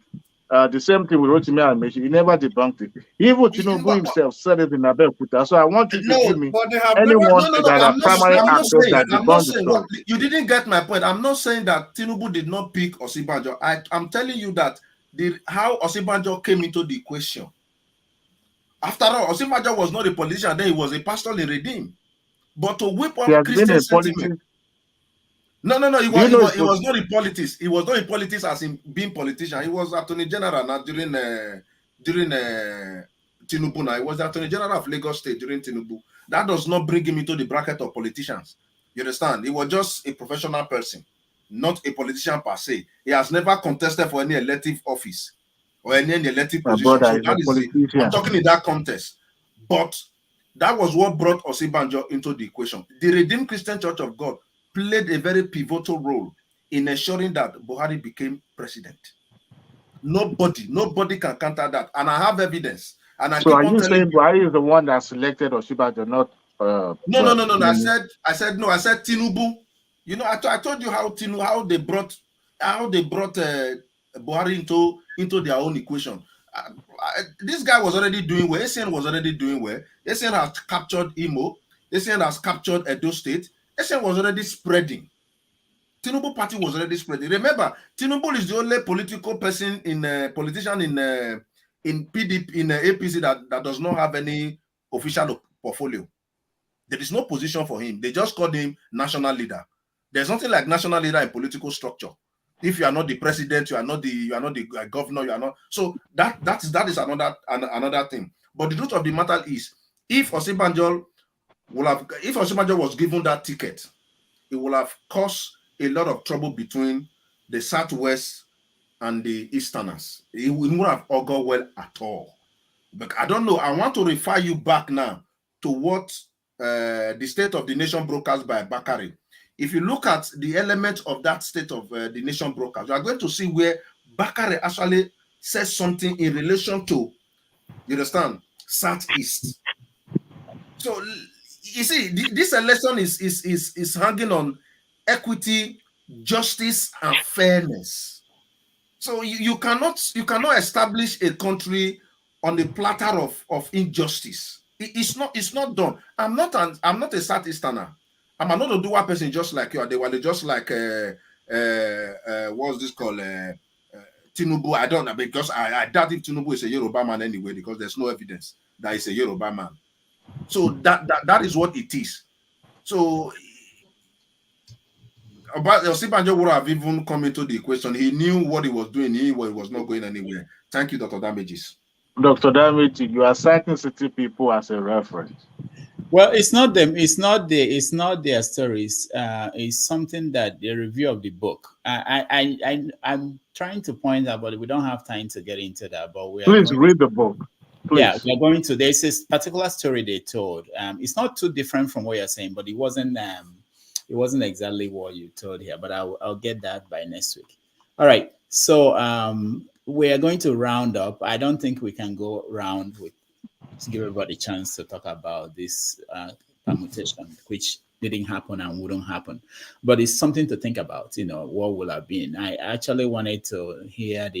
Speaker 23: The same thing with Rotimi and Meshi. He never debunked it. Even Tinubu himself said it in Abeokuta. So I want you to give me
Speaker 10: but they have
Speaker 23: anyone
Speaker 10: never. No.
Speaker 23: that are primary
Speaker 10: I'm not
Speaker 23: actors
Speaker 10: saying.
Speaker 23: that
Speaker 10: I'm not
Speaker 23: debunked the
Speaker 10: saying.
Speaker 23: story.
Speaker 10: You didn't get my point. I'm not saying that Tinubu did not pick Osinbajo. I'm telling you that how Osinbajo came into the equation. After all, Osinbajo was not a politician. Then he was a pastor in Redeem. But to whip
Speaker 23: He
Speaker 10: up
Speaker 23: has been
Speaker 10: Christian
Speaker 23: a
Speaker 10: sentiment.
Speaker 23: politician.
Speaker 10: No. He
Speaker 23: Do you know
Speaker 10: was not in politics. He was not in politics as in being politician. He was Attorney General now during Tinubu. Now he was the Attorney General of Lagos State during Tinubu. That does not bring him into the bracket of politicians. You understand? He was just a professional person, not a politician per se. He has never contested for any elective office or any elective
Speaker 23: My
Speaker 10: position.
Speaker 23: brother
Speaker 10: So
Speaker 23: is a
Speaker 10: that is
Speaker 23: politician.
Speaker 10: I'm talking in that contest. But that was what brought Osinbajo into the equation. The Redeemed Christian Church of God played a very pivotal role in ensuring that Buhari became president. Nobody can counter that. And I have evidence. And I
Speaker 23: So
Speaker 10: keep
Speaker 23: are
Speaker 10: on
Speaker 23: you
Speaker 10: telling
Speaker 23: saying
Speaker 10: you.
Speaker 23: Buhari is the one that selected Osinbajo, not
Speaker 10: No.
Speaker 23: Tinubu?
Speaker 10: I said no. I said Tinubu. You know, I told you how they brought Buhari into their own equation. This guy was already doing well. ACN was already doing well. ACN has captured Imo. ACN has captured Edo State. ACN was already spreading. Tinubu party was already spreading. Remember, Tinubu is the only political person politician in PDP in APC that does not have any official portfolio. There is no position for him. They just called him national leader. There's nothing like national leader in political structure. If you are not the president, you are not the governor, you are not. So that is another thing. But the truth of the matter is, if Osinbajo was given that ticket, it will have caused a lot of trouble between the Southwest and the Easterners. It wouldn't have all gone well at all. But I don't know. I want to refer you back now to what the State of the Nation broadcast by Bakari. If you look at the elements of that State of the Nation broadcast, you are going to see where Bakari actually says something in relation to, you understand, Southeast. So you see, this election is hanging on equity, justice, and fairness. So you cannot establish a country on the platter of injustice. It's not done. I'm not a Southeasterner. I'm an Oduduwa person just like you are. They were just like what's this called Tinubu. I don't know, because I doubt if Tinubu is a Yoruba man anyway, because there's no evidence that he's a Yoruba man. So that is what it is. So about Osinbajo would have even come into the equation. He knew what he was doing. He was not going anywhere. Thank you, Dr. Damages.
Speaker 23: Dr. Damage, you are citing city people as a reference.
Speaker 9: Well, it's not them. It's not their stories. It's something that the review of the book. I'm trying to point out, but we don't have time to get into that. But
Speaker 23: Please read the book. Please.
Speaker 9: Yeah, we are going to. There's this particular story they told. It's not too different from what you're saying, but it wasn't exactly what you told here. But I'll get that by next week. All right. So we are going to round up. I don't think we can go round to give everybody a chance to talk about this permutation, which didn't happen and wouldn't happen. But it's something to think about, what will have been. I actually wanted to hear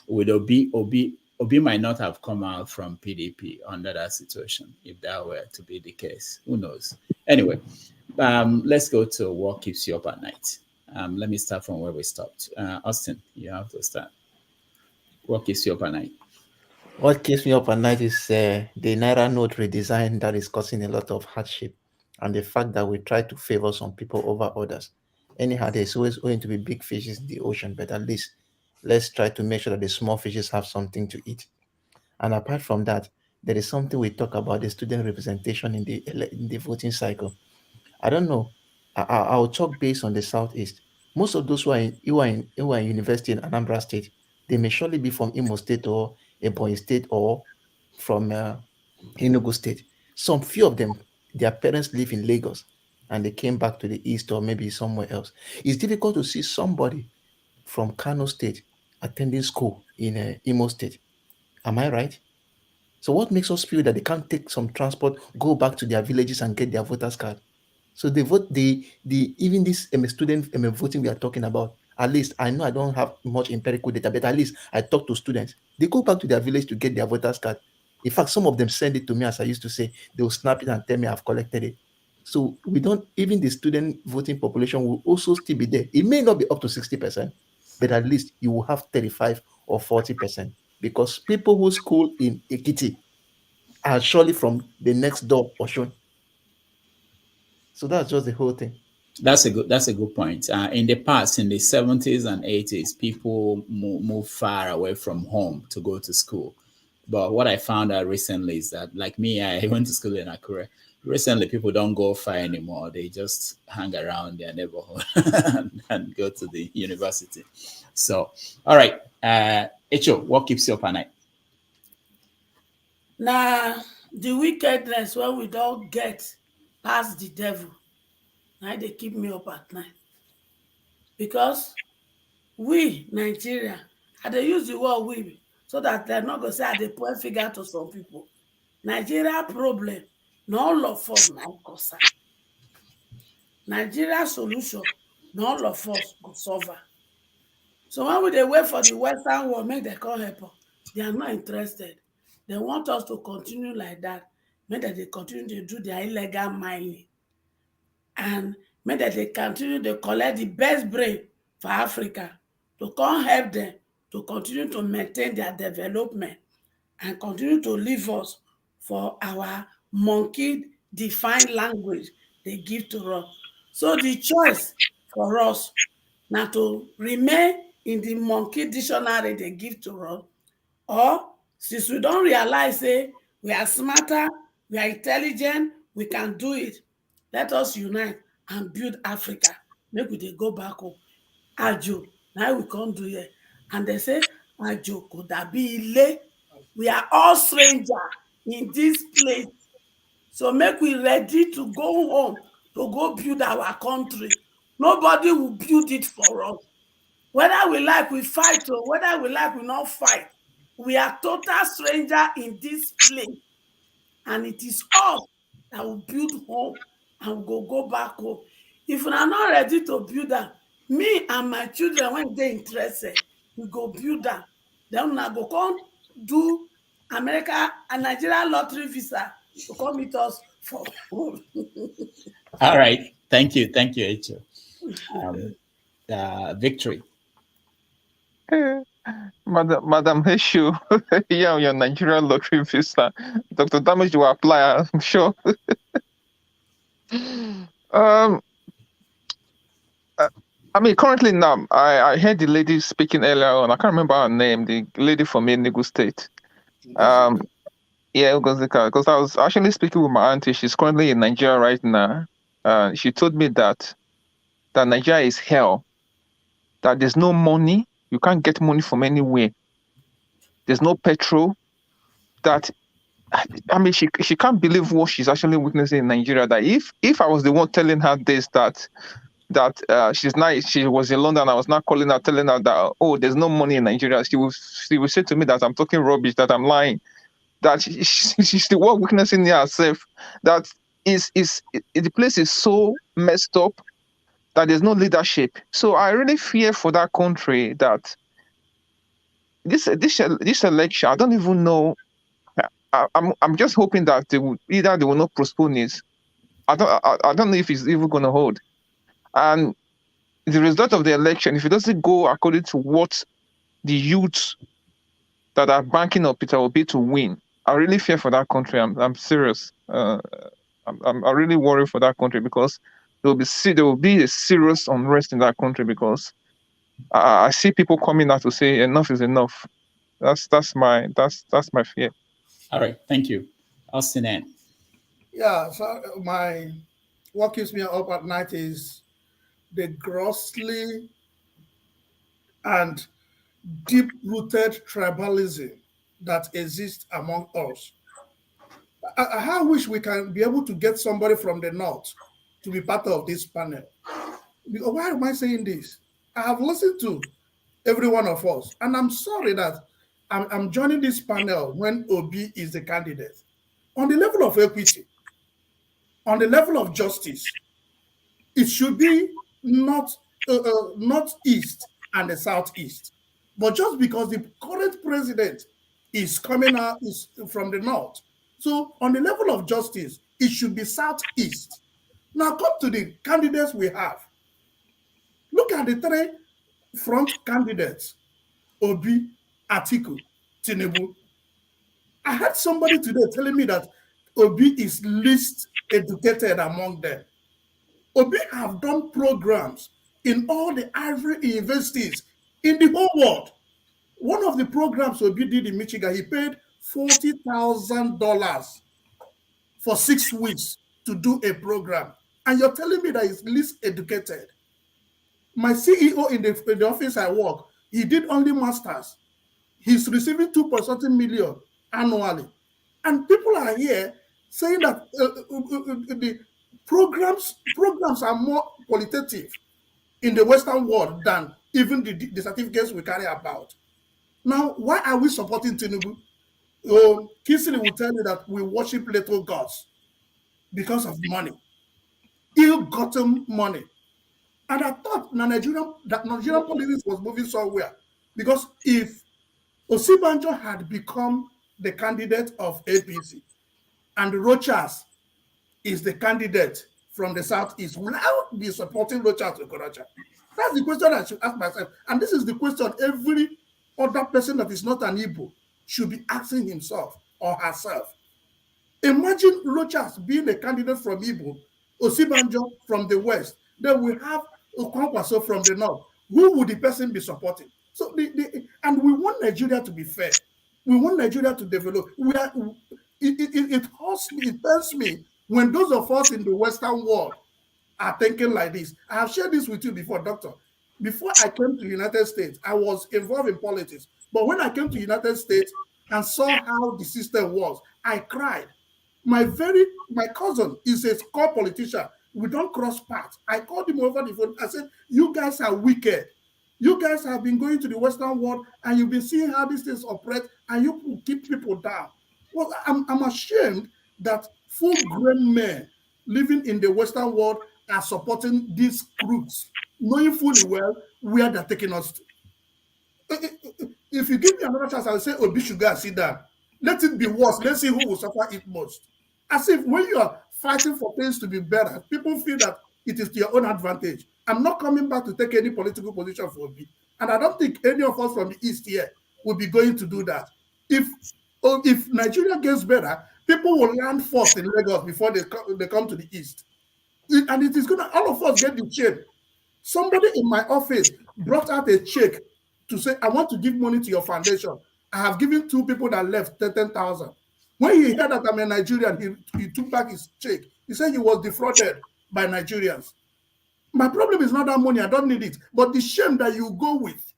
Speaker 9: would Obi might not have come out from PDP under that situation if that were to be the case. Who knows? Anyway, let's go to what keeps you up at night. Let me start from where we stopped. Austin, you have to start. What keeps you up at night?
Speaker 16: What keeps me up at night is the Naira note redesign that is causing a lot of hardship, and the fact that we try to favor some people over others. Anyhow, there's always going to be big fishes in the ocean, but at least let's try to make sure that the small fishes have something to eat. And apart from that, there is something we talk about, the student representation in the voting cycle. I don't know. I'll talk based on the Southeast. Most of those who are in university in Anambra State, they may surely be from Imo State or Ebonyi State or from Enugu State. Some few of them, their parents live in Lagos and they came back to the East or maybe somewhere else. It's difficult to see somebody from Kano State attending school in Imo State. Am I right? So what makes us feel that they can't take some transport, go back to their villages and get their voters card? So they vote. Even this student voting we are talking about At least I know I don't have much empirical data, but at least I talk to students. They go back to their village to get their voters card. In fact, some of them send it to me, as I used to say. They will snap it and tell me I've collected it. So we don't, even the student voting population will also still be there. It may not be up to 60%, but at least you will have 35 or 40%, because people who school in Ekiti are surely from the next door Oshun. So that's just the whole thing.
Speaker 9: That's a good point. In the past, in the 70s and 80s, people move far away from home to go to school. But what I found out recently is that, like me, I went to school in Akure. Recently, people don't go far anymore. They just hang around their neighborhood and go to the university. So, all right. Echo, what keeps you up at night?
Speaker 6: Now, the wickedness when we don't get past the devil, now they keep me up at night. Because we, Nigeria, and they use the word we, so that they're not going to say they point figure to some people. Nigeria problem, not all of us now concern. Nigeria solution, not all of us go solve. So when they wait for the Western world, make them come help us, they are not interested. They want us to continue like that. Make that they continue to do their illegal mining. And make that they continue to collect the best brain for Africa to come help them to continue to maintain their development and continue to leave us for our monkey-defined language they give to us. So the choice for us now to remain in the monkey dictionary they give to us, or since we don't realize we are smarter, we are intelligent, we can do it, let us unite and build Africa. Make we go back home. Ajo, now we can't do it. And they say, Ajo, could that be ile? We are all strangers in this place. So make we ready to go home, to go build our country. Nobody will build it for us. Whether we like, we fight, or whether we like, we not fight. We are total stranger in this place. And it is us that will build home and go back home. If we are not ready to build that, me and my children, when they interested, we go build that. Then we go come do America and Nigeria lottery visa to come meet us for home.
Speaker 9: All right. Thank you, Echo. Victory.
Speaker 1: Madam Heshu, yeah, your Nigerian lottery visa. Dr. Damage will apply, I'm sure. I mean, currently now, I heard the lady speaking earlier on. I can't remember her name, the lady from Enugu State. Yeah, Ugozika, because I was actually speaking with my auntie. She's currently in Nigeria right now. She told me that Nigeria is hell, that there's no money. You can't get money from anywhere. There's no petrol. That, I mean, she can't believe what she's actually witnessing in Nigeria. That if I was the one telling her this, that she was in London, I was not calling her, telling her that, oh, there's no money in Nigeria, she will say to me that I'm talking rubbish, that I'm lying. That she's the one witnessing herself. That the place is so messed up that there's no leadership. So I really fear for that country that this election, I don't even know. I'm just hoping that they will not postpone it. I don't know if it's even going to hold. And the result of the election, if it doesn't go according to what the youths that are banking on Peter Obi to win, I really fear for that country. I'm serious. I'm really worried for that country, because there will be a serious unrest in that country, because I see people coming out to say enough is enough. That's my fear.
Speaker 9: All right, thank you, Austin.
Speaker 13: Yeah, so what keeps me up at night is the grossly and deep-rooted tribalism that exists among us. I wish we can be able to get somebody from the north to be part of this panel. Why am I saying this? I have listened to every one of us, and I'm sorry that I'm joining this panel when Obi is the candidate. On the level of equity, on the level of justice, it should be not northeast and the southeast. But just because the current president is coming out is from the north, so on the level of justice, it should be southeast. Now come to the candidates we have. Look at the three front candidates: Obi, Atiku, Tinubu. I heard somebody today telling me that Obi is least educated among them. Obi have done programs in all the Ivy universities in the whole world. One of the programs Obi did in Michigan, he paid $40,000 for 6 weeks to do a program. And you're telling me that he's least educated. My CEO in the office I work, he did only masters. He's receiving 2.something million annually. And people are here saying that the programs are more qualitative in the Western world than even the certificates we carry about. Now, why are we supporting Tinubu? Kingsley will tell you that we worship little gods because of money, ill-gotten money. And I thought Nigerian politics was moving somewhere, because if Osinbajo had become the candidate of APC and Rochas is the candidate from the southeast, will I be supporting Rochas or Okorocha? That's the question I should ask myself. And this is the question every other person that is not an Igbo should be asking himself or herself. Imagine Rochas being a candidate from Igbo, Osinbajo from the west, then we have Okonkwaso from the north. Who would the person be supporting? So and we want Nigeria to be fair. We want Nigeria to develop. It hurts me, it pains me when those of us in the Western world are thinking like this. I have shared this with you before, Doctor. Before I came to the United States, I was involved in politics. But when I came to the United States and saw how the system was, I cried. My cousin is a core politician. We don't cross paths. I called him over the phone. I said, you guys are wicked. You guys have been going to the Western world and you've been seeing how these things operate, and you keep people down. Well, I'm ashamed that full-grown men living in the Western world are supporting these groups, knowing fully well where they're taking us to. If you give me another chance, I'll say, Obi should go and sit down. Let it be worse. Let's see who will suffer it most. As if when you are fighting for things to be better, people feel that it is to your own advantage. I'm not coming back to take any political position for Obi. And I don't think any of us from the East here will be going to do that. If Nigeria gets better, people will land first in Lagos before they come to the East. And it is going to, all of us get the check. Somebody in my office brought out a check to say, I want to give money to your foundation. I have given 2 people that left 10,000. When he heard that I'm a Nigerian, he took back his check. He said he was defrauded by Nigerians. My problem is not that money, I don't need it, but the shame that you go with.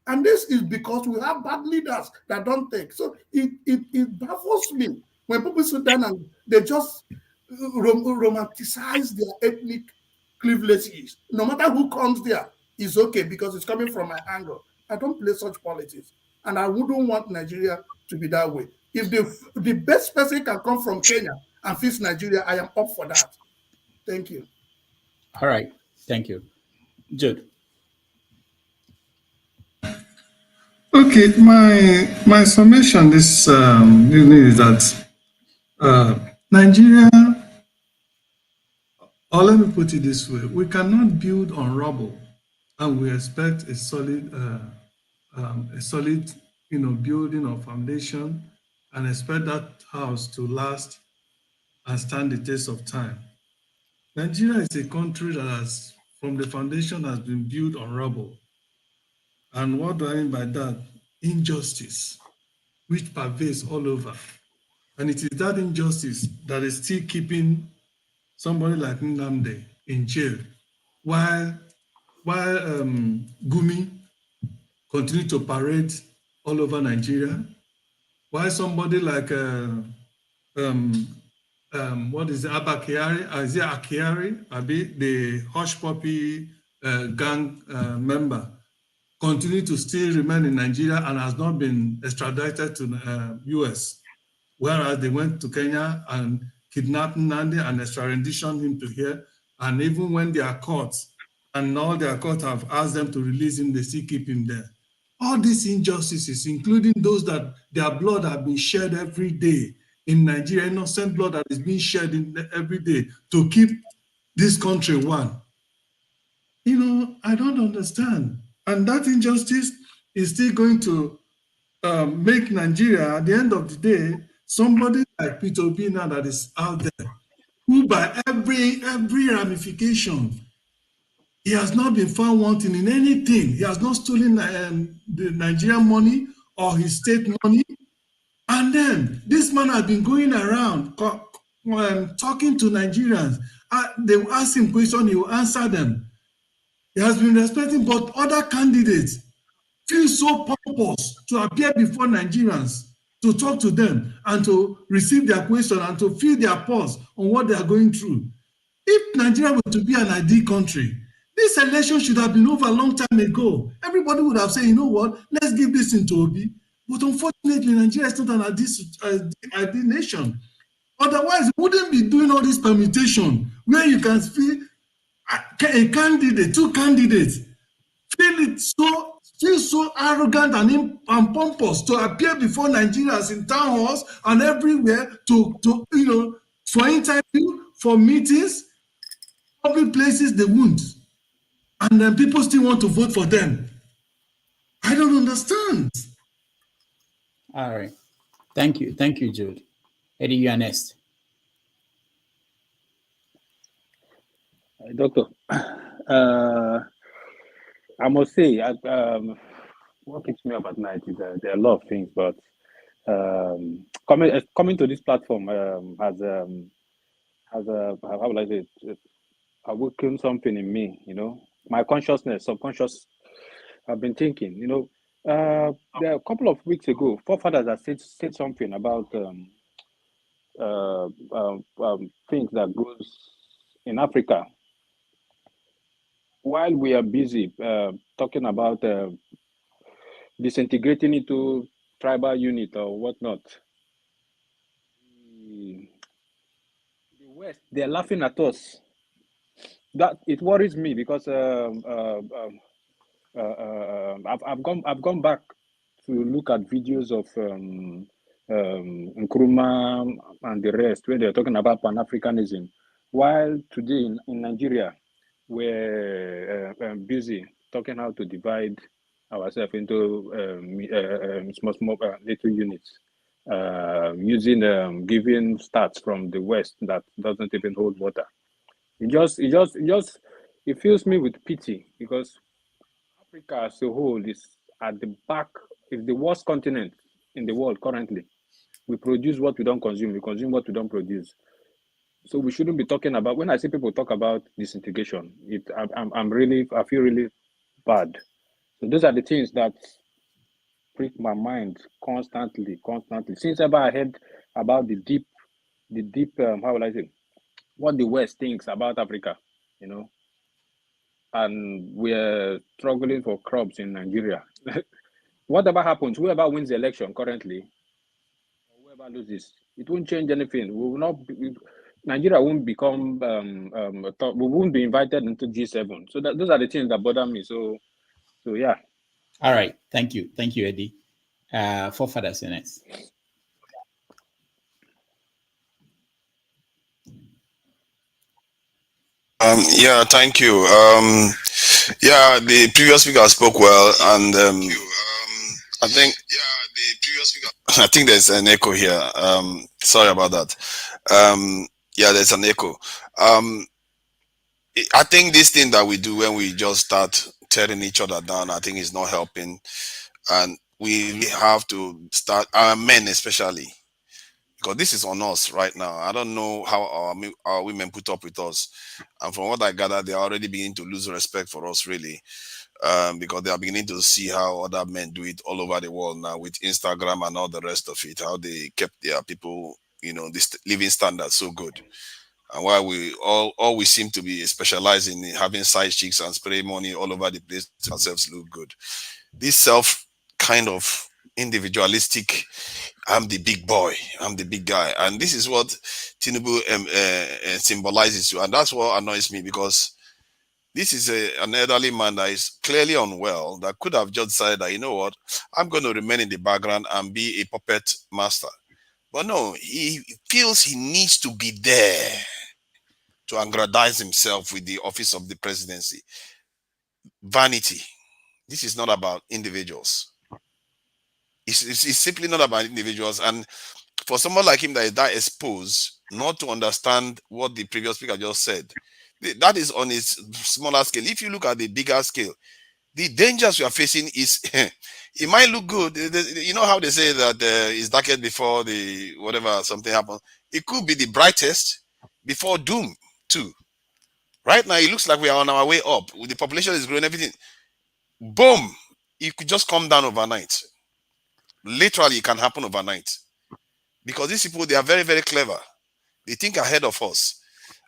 Speaker 13: And this is because we have bad leaders that don't think. So it baffles me when people sit down and they just romanticize their ethnic cleavages. No matter who comes there, it's okay because it's coming from my angle. I don't play such politics. And I wouldn't want Nigeria to be that way. If the best person can come from Kenya and fix Nigeria, I am up for that. Thank you.
Speaker 9: All right. Thank you. Jude.
Speaker 24: Okay, my summation this evening is that Nigeria, or let me put it this way, we cannot build on rubble and we expect a solid building or foundation and expect that house to last and stand the test of time. Nigeria is a country that has, from the foundation, has been built on rubble. And what do I mean by that? Injustice, which pervades all over. And it is that injustice that is still keeping somebody like Nnamdi in jail, while Gumi continue to parade all over Nigeria, while somebody like what is it, Akiari, the Hush Puppy gang member, continue to still remain in Nigeria and has not been extradited to US, whereas they went to Kenya and kidnapped Nnamdi and extradition him to here. And even when they are caught, and all their courts have asked them to release him, they still keep him there. All these injustices, including those that their blood have been shed every day in Nigeria, innocent blood that is being shed every day to keep this country one. You know, I don't understand. And that injustice is still going to make Nigeria, at the end of the day, somebody like Peter Obi now that is out there, who by every ramification, he has not been found wanting in anything. He has not stolen the Nigerian money or his state money. And then this man has been going around talking to Nigerians. They will ask him questions, he will answer them. He has been respecting, but other candidates feel so pompous to appear before Nigerians, to talk to them and to receive their question and to feel their pulse on what they are going through. If Nigeria were to be an ID country, this election should have been over a long time ago. Everybody would have said, you know what, let's give this into Obi. But unfortunately, Nigeria is not an ID nation. Otherwise, we wouldn't be doing all this permutation where you can feel a candidate, two candidates, feel so arrogant and pompous to appear before Nigerians in town halls and everywhere to for interview, for meetings, public places they won't. And then people still want to vote for them. I don't understand.
Speaker 9: All right. Thank you. Thank you, Jude. Eddie, you are next.
Speaker 5: Doctor, I must say, what keeps me up at night is there are a lot of things, but coming to this platform has how will I say it, awakened something in me. You know, my consciousness, subconscious. I've been thinking. You know, there a couple of weeks ago, forefathers have said something about things that goes in Africa. While we are busy talking about disintegrating into tribal unit or whatnot, the West, they're laughing at us. That it worries me because I've gone back to look at videos of Nkrumah and the rest where they're talking about Pan-Africanism, while today in Nigeria we're busy talking how to divide ourselves into small little units, using giving stats from the West that doesn't even hold water. It fills me with pity because Africa as a whole is at the back, is the worst continent in the world currently. We produce what we don't consume, we consume what we don't produce. So we shouldn't be talking about, when I see people talk about disintegration, I feel really bad. So those are the things that prick my mind constantly. Since ever I heard about the deep, how will I say, what the West thinks about Africa, you know, and we're struggling for crops in Nigeria. Whatever happens, whoever wins the election currently, or whoever loses, it won't change anything. We will not. Nigeria won't become. We won't be invited into G7. So those are the things that bother me. So yeah.
Speaker 9: All right. Thank you, Eddie. Forefathers next.
Speaker 3: Yeah, thank you. Yeah, the previous speaker spoke well, and I think I think there's an echo here. Sorry about that. Yeah, there's an echo. I think this thing that we do when we just start tearing each other down, I think is not helping, and we have to start, our men especially, because this is on us right now. I don't know how our women put up with us, and from what I gather, they are already beginning to lose respect for us, really, because they are beginning to see how other men do it all over the world now with Instagram and all the rest of it, how they kept their people, you know, this living standard so good. And while we all we seem to be specializing in having side chicks and spray money all over the place to ourselves look good. This self kind of individualistic, I'm the big boy, I'm the big guy, and this is what Tinubu symbolizes to, and that's what annoys me, because This is an elderly man that is clearly unwell, that could have just said that, you know what, I'm going to remain in the background and be a puppet master. But no, he feels he needs to be there to aggrandize himself with the office of the presidency. Vanity. This is not about individuals. It's simply not about individuals. And for someone like him that is that exposed, not to understand what the previous speaker just said, that is on its smaller scale. If you look at the bigger scale, the dangers we are facing is, it might look good. You know how they say that it's darkest before the whatever something happens. It could be the brightest before doom too. Right now, it looks like we are on our way up. The population is growing, everything. Boom! It could just come down overnight. Literally, it can happen overnight. Because these people, they are very, very clever. They think ahead of us.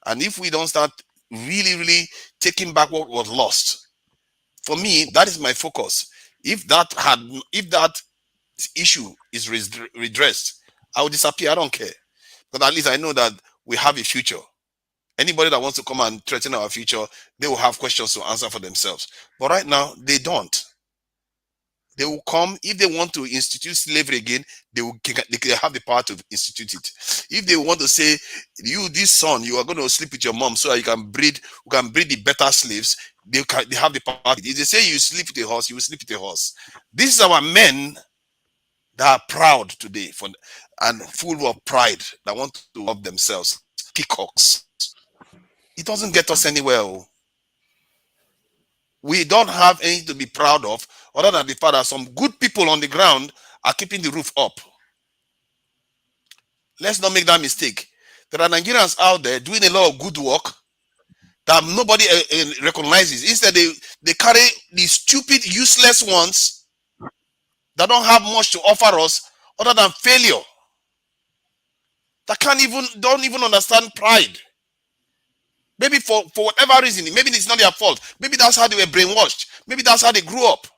Speaker 3: And if we don't start really, really taking back what was lost, for me, that is my focus. If that issue is redressed, I will disappear. I don't care. But at least I know that we have a future. Anybody that wants to come and threaten our future, they will have questions to answer for themselves. But right now, they don't. They will come. If they want to institute slavery again, they have the power to institute it. If they want to say, you, this son, you are going to sleep with your mom so that you can breed the better slaves, they have the power. If they say you sleep with a horse, you will sleep with a horse. These are our men that are proud today and full of pride, that want to love themselves. Peacocks. It doesn't get us anywhere. We don't have anything to be proud of other than the fact that some good people on the ground are keeping the roof up. Let's not make that mistake. There are Nigerians out there doing a lot of good work that nobody recognizes. Instead, they carry these stupid, useless ones that don't have much to offer us other than failure. That don't even understand pride. Maybe for whatever reason, maybe it's not their fault. Maybe that's how they were brainwashed. Maybe that's how they grew up.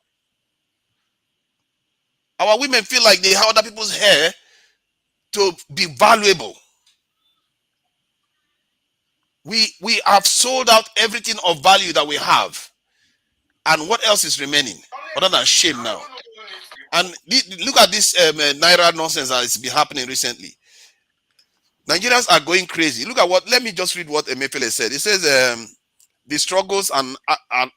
Speaker 3: Our women feel like they have other people's hair to be valuable. We have sold out everything of value that we have. And what else is remaining other than shame now? And look at this Naira nonsense that has been happening recently. Nigerians are going crazy. Look at let me just read what Emefiele said. He says, the struggles and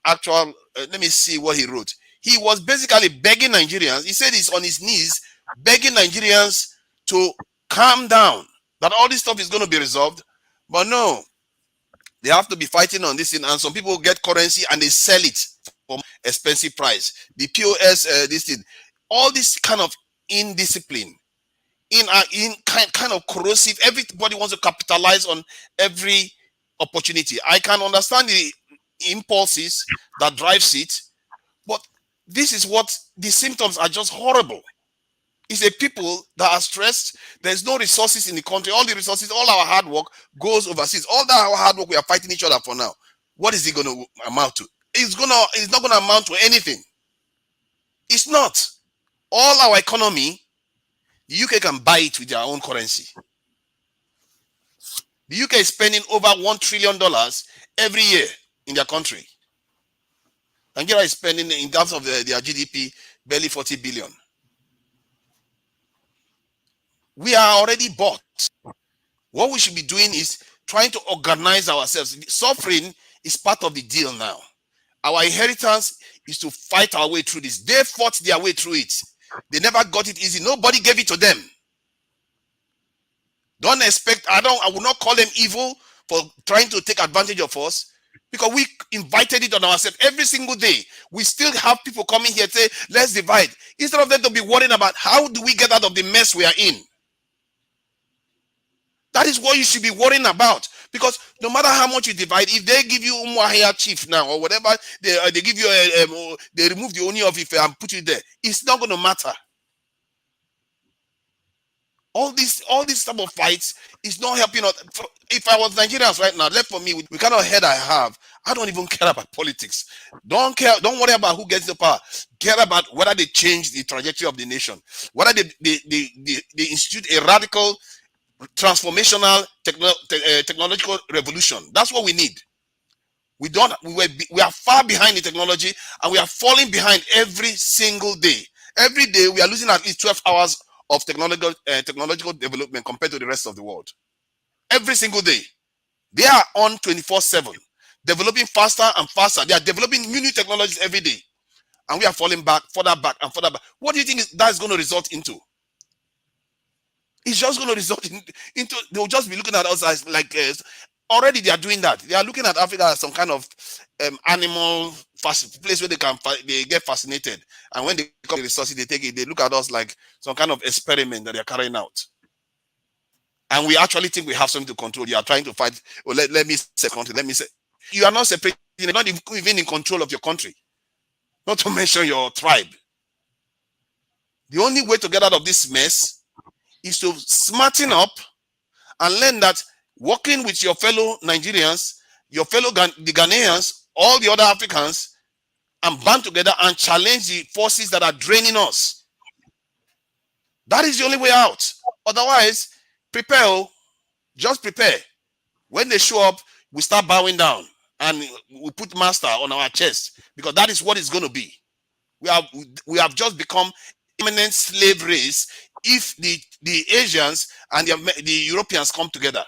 Speaker 3: actual, let me see what he wrote. He was basically begging Nigerians. He said he's on his knees, begging Nigerians to calm down, that all this stuff is going to be resolved. But no, they have to be fighting on this thing. And some people get currency and they sell it for expensive price. The POS, this thing, all this kind of indiscipline, kind of corrosive. Everybody wants to capitalize on every opportunity. I can understand the impulses that drives it, but this is what the symptoms are, just horrible. It's a people that are stressed. There's no resources in the country. All the resources, all our hard work goes overseas. All that our hard work, we are fighting each other for now. What is it going to amount to? It's not going to amount to anything. It's not. All our economy, the UK can buy it with their own currency. The UK is spending over $1 trillion every year in their country. Nigeria is spending, in terms of their GDP, barely 40 billion. We are already bought. What we should be doing is trying to organize ourselves. Suffering is part of the deal now. Our inheritance is to fight our way through this. They fought their way through it. They never got it easy. Nobody gave it to them. Don't expect, I will not call them evil for trying to take advantage of us, because we invited it on ourselves every single day. We still have people coming here to say, let's divide. Instead of them to be worrying about how do we get out of the mess we are in. That is what you should be worrying about. Because no matter how much you divide, if they give you Umuahia chief now or whatever, they give you they remove the Oni of Ife and put you there, it's not going to matter. All these type of fights is not helping us. If I was Nigerians right now, left for me with the kind of head I have, I don't even care about politics. Don't worry about who gets the power. Care about whether they change the trajectory of the nation, whether they institute a radical, transformational technological revolution. That's what we need. We are far behind the technology, and we are falling behind every single day. Every day we are losing at least 12 hours of technological development compared to the rest of the world. Every single day. They are on 24/7, developing faster and faster. They are developing new technologies every day. And we are falling back, further back, and further back. What do you think that's going to result into? It's just going to result into, they'll just be looking at us as like, already they are doing that. They are looking at Africa as some kind of animal place where they get fascinated. And when they come to the resources, they take it, they look at us like some kind of experiment that they are carrying out. And we actually think we have something to control. You are trying to fight. Well, let me say country. Let me say, you are not separating. You're not even in control of your country. Not to mention your tribe. The only way to get out of this mess is to smarten up and learn that working with your fellow Nigerians, your fellow the Ghanaians, all the other Africans, and band together and challenge the forces that are draining us. That is the only way out. Otherwise, prepare. Just prepare. When they show up, we start bowing down and we put master on our chest, because that is what it's going to be. We have just become imminent slave race if the Asians and the Europeans come together.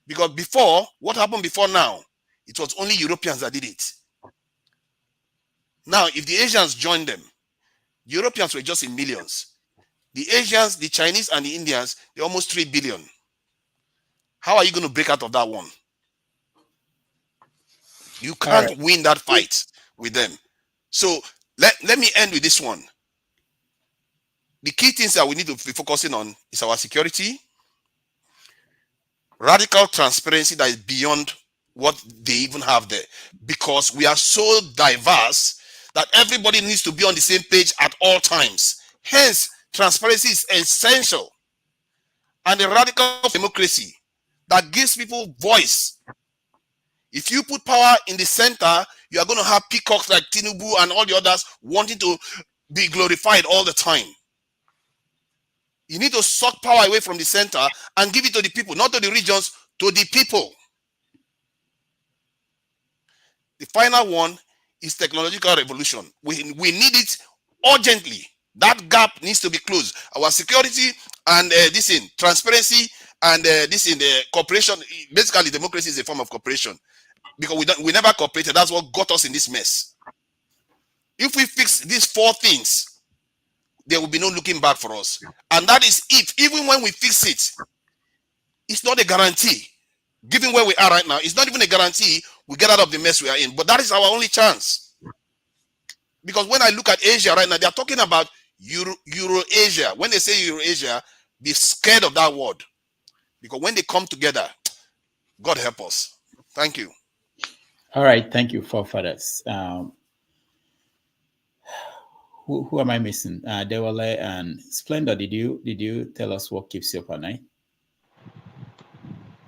Speaker 3: Because before, what happened before now? It was only Europeans that did it. Now, if the Asians joined them, the Europeans were just in millions. The Asians, the Chinese, and the Indians, they're almost 3 billion. How are you going to break out of that one? You can't win that fight with them. So let me end with this one. The key things that we need to be focusing on is our security, radical transparency that is beyond what they even have there, because we are so diverse that everybody needs to be on the same page at all times. Hence, transparency is essential. And a radical democracy that gives people voice. If you put power in the center, you are going to have peacocks like Tinubu and all the others wanting to be glorified all the time. You need to suck power away from the center and give it to the people, not to the regions, to the people. The final one is technological revolution. We need it urgently. That gap needs to be closed. Our security and transparency and cooperation. Basically, democracy is a form of cooperation, because we never cooperated. That's what got us in this mess. If we fix these 4 things, there will be no looking back for us. And that is if, even when we fix it, it's not a guarantee. Given where we are right now, it's not even a guarantee we get out of the mess we are in. But that is our only chance. Because when I look at Asia right now, they are talking about Euro-Asia. When they say Euro-Asia, be scared of that word. Because when they come together, God help us. Thank you.
Speaker 9: All right. Thank you, forefathers. Who am I missing? Dewale and Splendor. Did you tell us what keeps you up at night?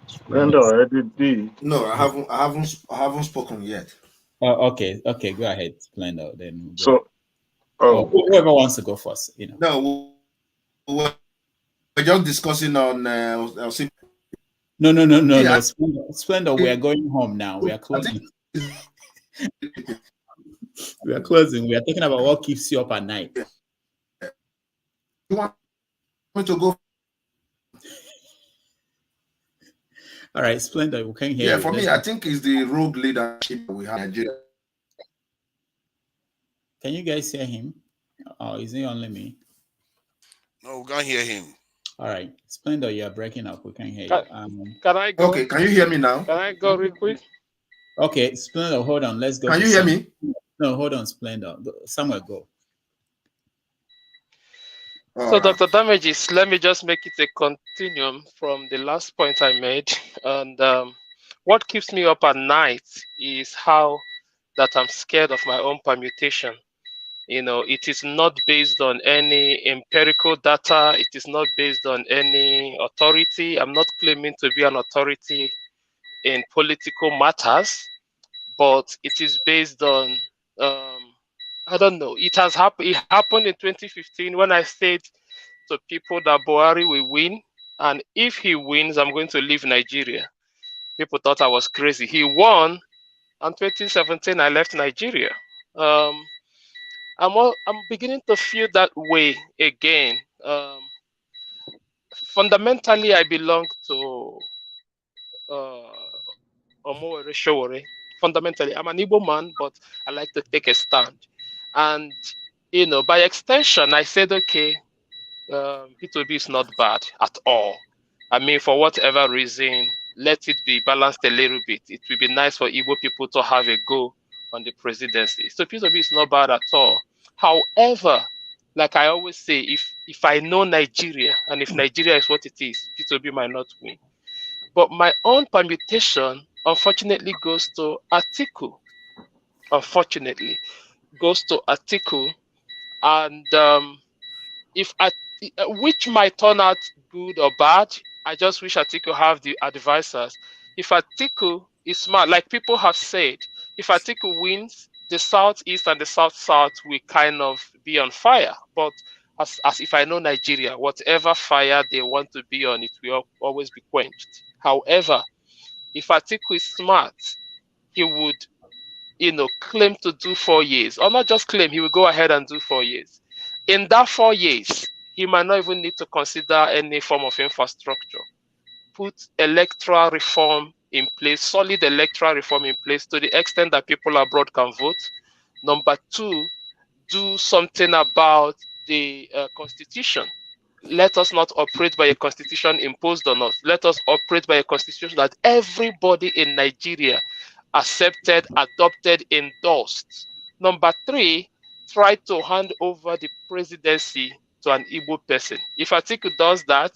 Speaker 23: Splendor, Eddie.
Speaker 10: No, I haven't spoken yet.
Speaker 9: Oh, okay. Go ahead, Splendor. Then
Speaker 23: so,
Speaker 9: whoever wants to go first,
Speaker 10: No, we're just discussing on.
Speaker 9: No. Splendor, we are going home now. We are closing. We are closing. We are talking about what keeps you up at night.
Speaker 10: You want me to go?
Speaker 9: All right, Splendor, we can hear you.
Speaker 10: Yeah, for me, I think it's the rogue leadership we have in Nigeria.
Speaker 9: Can you guys hear him? Oh, is it only me?
Speaker 3: No, we can't hear him.
Speaker 9: All right, Splendor, you are breaking up. We can hear you.
Speaker 4: Can I go?
Speaker 10: Okay, can you hear me now?
Speaker 4: Can I go real quick?
Speaker 9: Okay, Splendor, hold on. Let's go.
Speaker 10: Can you hear me?
Speaker 9: No, hold on, Splendor. Somewhere go.
Speaker 4: So, Dr. Damages, let me just make it a continuum from the last point I made. And what keeps me up at night is how that I'm scared of my own permutation. It is not based on any empirical data. It is not based on any authority. I'm not claiming to be an authority in political matters, but it is based on I don't know. It happened in 2015 when I said to people that Buhari will win, and if he wins, I'm going to leave Nigeria. People thought I was crazy. He won, and 2017 I left Nigeria. I'm beginning to feel that way again. Fundamentally, I belong to Omowere Showore. Fundamentally, I'm an Igbo man, but I like to take a stand. And, by extension, I said, okay, Peter Obi is not bad at all. I mean, for whatever reason, let it be balanced a little bit. It will be nice for Igbo people to have a go on the presidency. So Peter Obi is not bad at all. However, like I always say, if I know Nigeria, and if Nigeria is what it is, Peter Obi might not win. But my own permutation, unfortunately, goes to Atiku. Unfortunately, goes to Atiku, and which might turn out good or bad. I just wish Atiku have the advisors. If Atiku is smart, like people have said, if Atiku wins, the Southeast and the South will kind of be on fire. But as if I know Nigeria, whatever fire they want to be on, it will always be quenched. However, if Atiku is smart, he would, claim to do 4 years, or not just claim, he will go ahead and do 4 years. In that 4 years, he might not even need to consider any form of infrastructure. Put electoral reform in place, solid electoral reform in place to the extent that people abroad can vote. Number 2, do something about the constitution. Let us not operate by a constitution imposed on us. Let us operate by a constitution that everybody in Nigeria accepted, adopted, endorsed. Number 3, try to hand over the presidency to an Igbo person. If Atiku does that,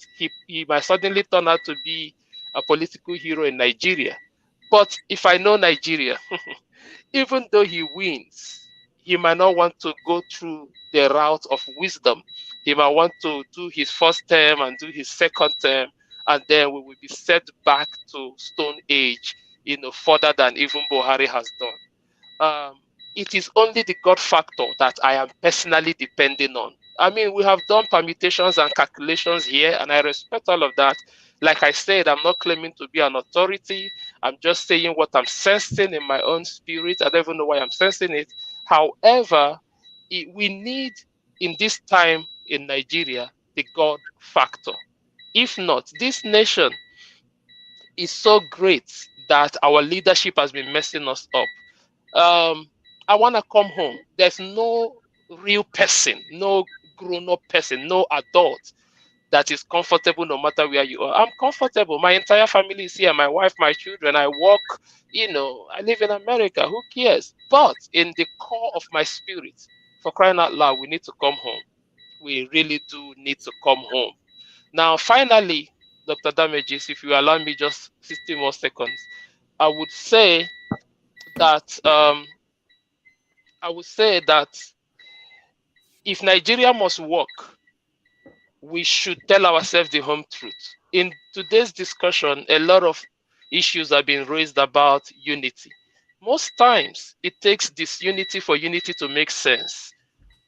Speaker 4: he might suddenly turn out to be a political hero in Nigeria. But if I know Nigeria, even though he wins, he might not want to go through the route of wisdom. He might want to do his first term and do his second term, and then we will be set back to Stone Age, further than even Buhari has done. It is only the God factor that I am personally depending on. I mean, we have done permutations and calculations here, and I respect all of that. Like I said, I'm not claiming to be an authority. I'm just saying what I'm sensing in my own spirit. I don't even know why I'm sensing it. However, we need, in this time in Nigeria, the God factor. If not, this nation is so great that our leadership has been messing us up. I want to come home. There's no real person, no grown-up person, no adult that is comfortable no matter where you are. I'm comfortable. My entire family is here. My wife, my children. I work, I live in America. Who cares? But in the core of my spirit, for crying out loud, we need to come home. We really do need to come home. Now, finally, Dr. Damages, if you allow me just 60 more seconds, I would say that if Nigeria must work, we should tell ourselves the home truth. In today's discussion, a lot of issues have been raised about unity. Most times, it takes disunity for unity to make sense.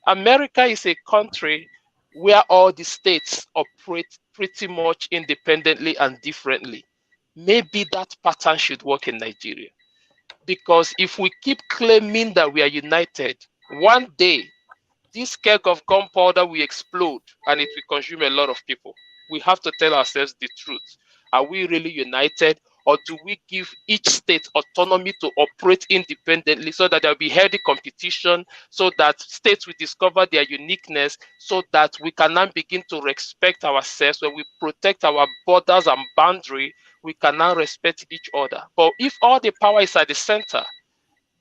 Speaker 4: America is a country where all the states operate pretty much independently and differently. Maybe that pattern should work in Nigeria. Because if we keep claiming that we are united, one day, this keg of gunpowder will explode and it will consume a lot of people. We have to tell ourselves the truth. Are we really united, or do we give each state autonomy to operate independently so that there will be healthy competition, so that states will discover their uniqueness, so that we can now begin to respect ourselves? When we protect our borders and boundary, we can now respect each other. But if all the power is at the center,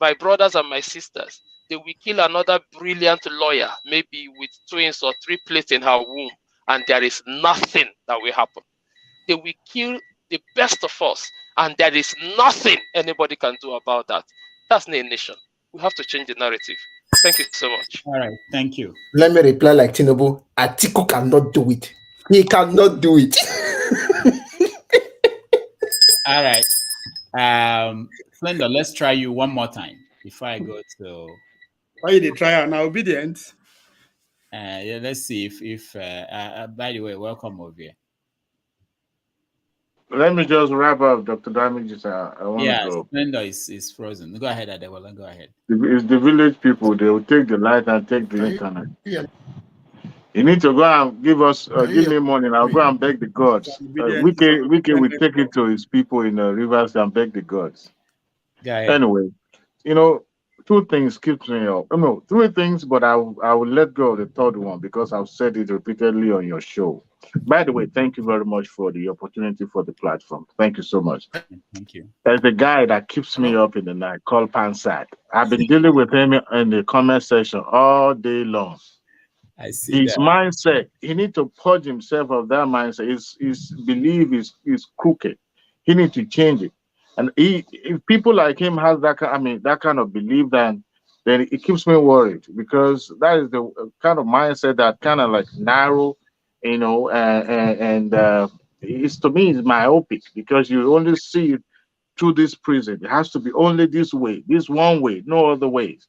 Speaker 4: my brothers and my sisters, they will kill another brilliant lawyer, maybe with twins or triplets in her womb, and there is nothing that will happen. They will kill the best of us, and there is nothing anybody can do about that. That's not a nation. We have to change the narrative. Thank you so much.
Speaker 9: All right, thank you.
Speaker 16: Let me reply like Tinubu. Atiku cannot do it. He cannot do it.
Speaker 9: All right. Slender, let's try you one more time before I go to.
Speaker 5: Why did they try now? Obedient.
Speaker 9: Yeah, let's see if by the way, welcome over here.
Speaker 23: let me just wrap up, Dr. Damages. I want to
Speaker 9: Yeah,
Speaker 23: go.
Speaker 9: Splendor is frozen. Go ahead, Adewale. Go ahead.
Speaker 23: It's the village people. They will take the light and take the internet. You need to go and give us, give me money, and I'll go and beg the gods. Wiki will take it to his people in the rivers and beg the gods.
Speaker 9: Go ahead.
Speaker 23: Anyway, two things keeps me up. No, three things, but I will let go of the third one because I've said it repeatedly on your show. By the way, thank you very much for the opportunity for the platform. Thank you so much.
Speaker 9: Thank you.
Speaker 23: There's a guy that keeps me up in the night called Pansat. I've been dealing with him in the comment section all day long.
Speaker 9: I see
Speaker 23: His
Speaker 9: that.
Speaker 23: mindset, he needs to purge himself of that mindset. His belief is crooked. He needs to change it. And if people like him has that kind of belief, then it keeps me worried because that is the kind of mindset that kind of like narrow, and it's to me is myopic because you only see it through this prison. It has to be only this way, this one way, no other ways.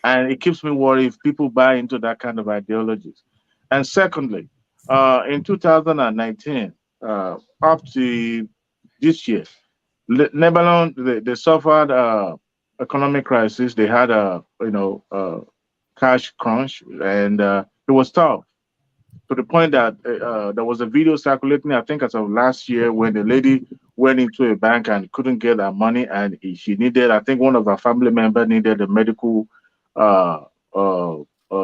Speaker 23: And it keeps me worried if people buy into that kind of ideologies. And secondly, in 2019, up to this year, Lebanon, they suffered economic crisis. They had cash crunch, and it was tough to the point that there was a video circulating, I think as of last year, when the lady went into a bank and couldn't get her money, and she needed, I think one of her family members needed the medical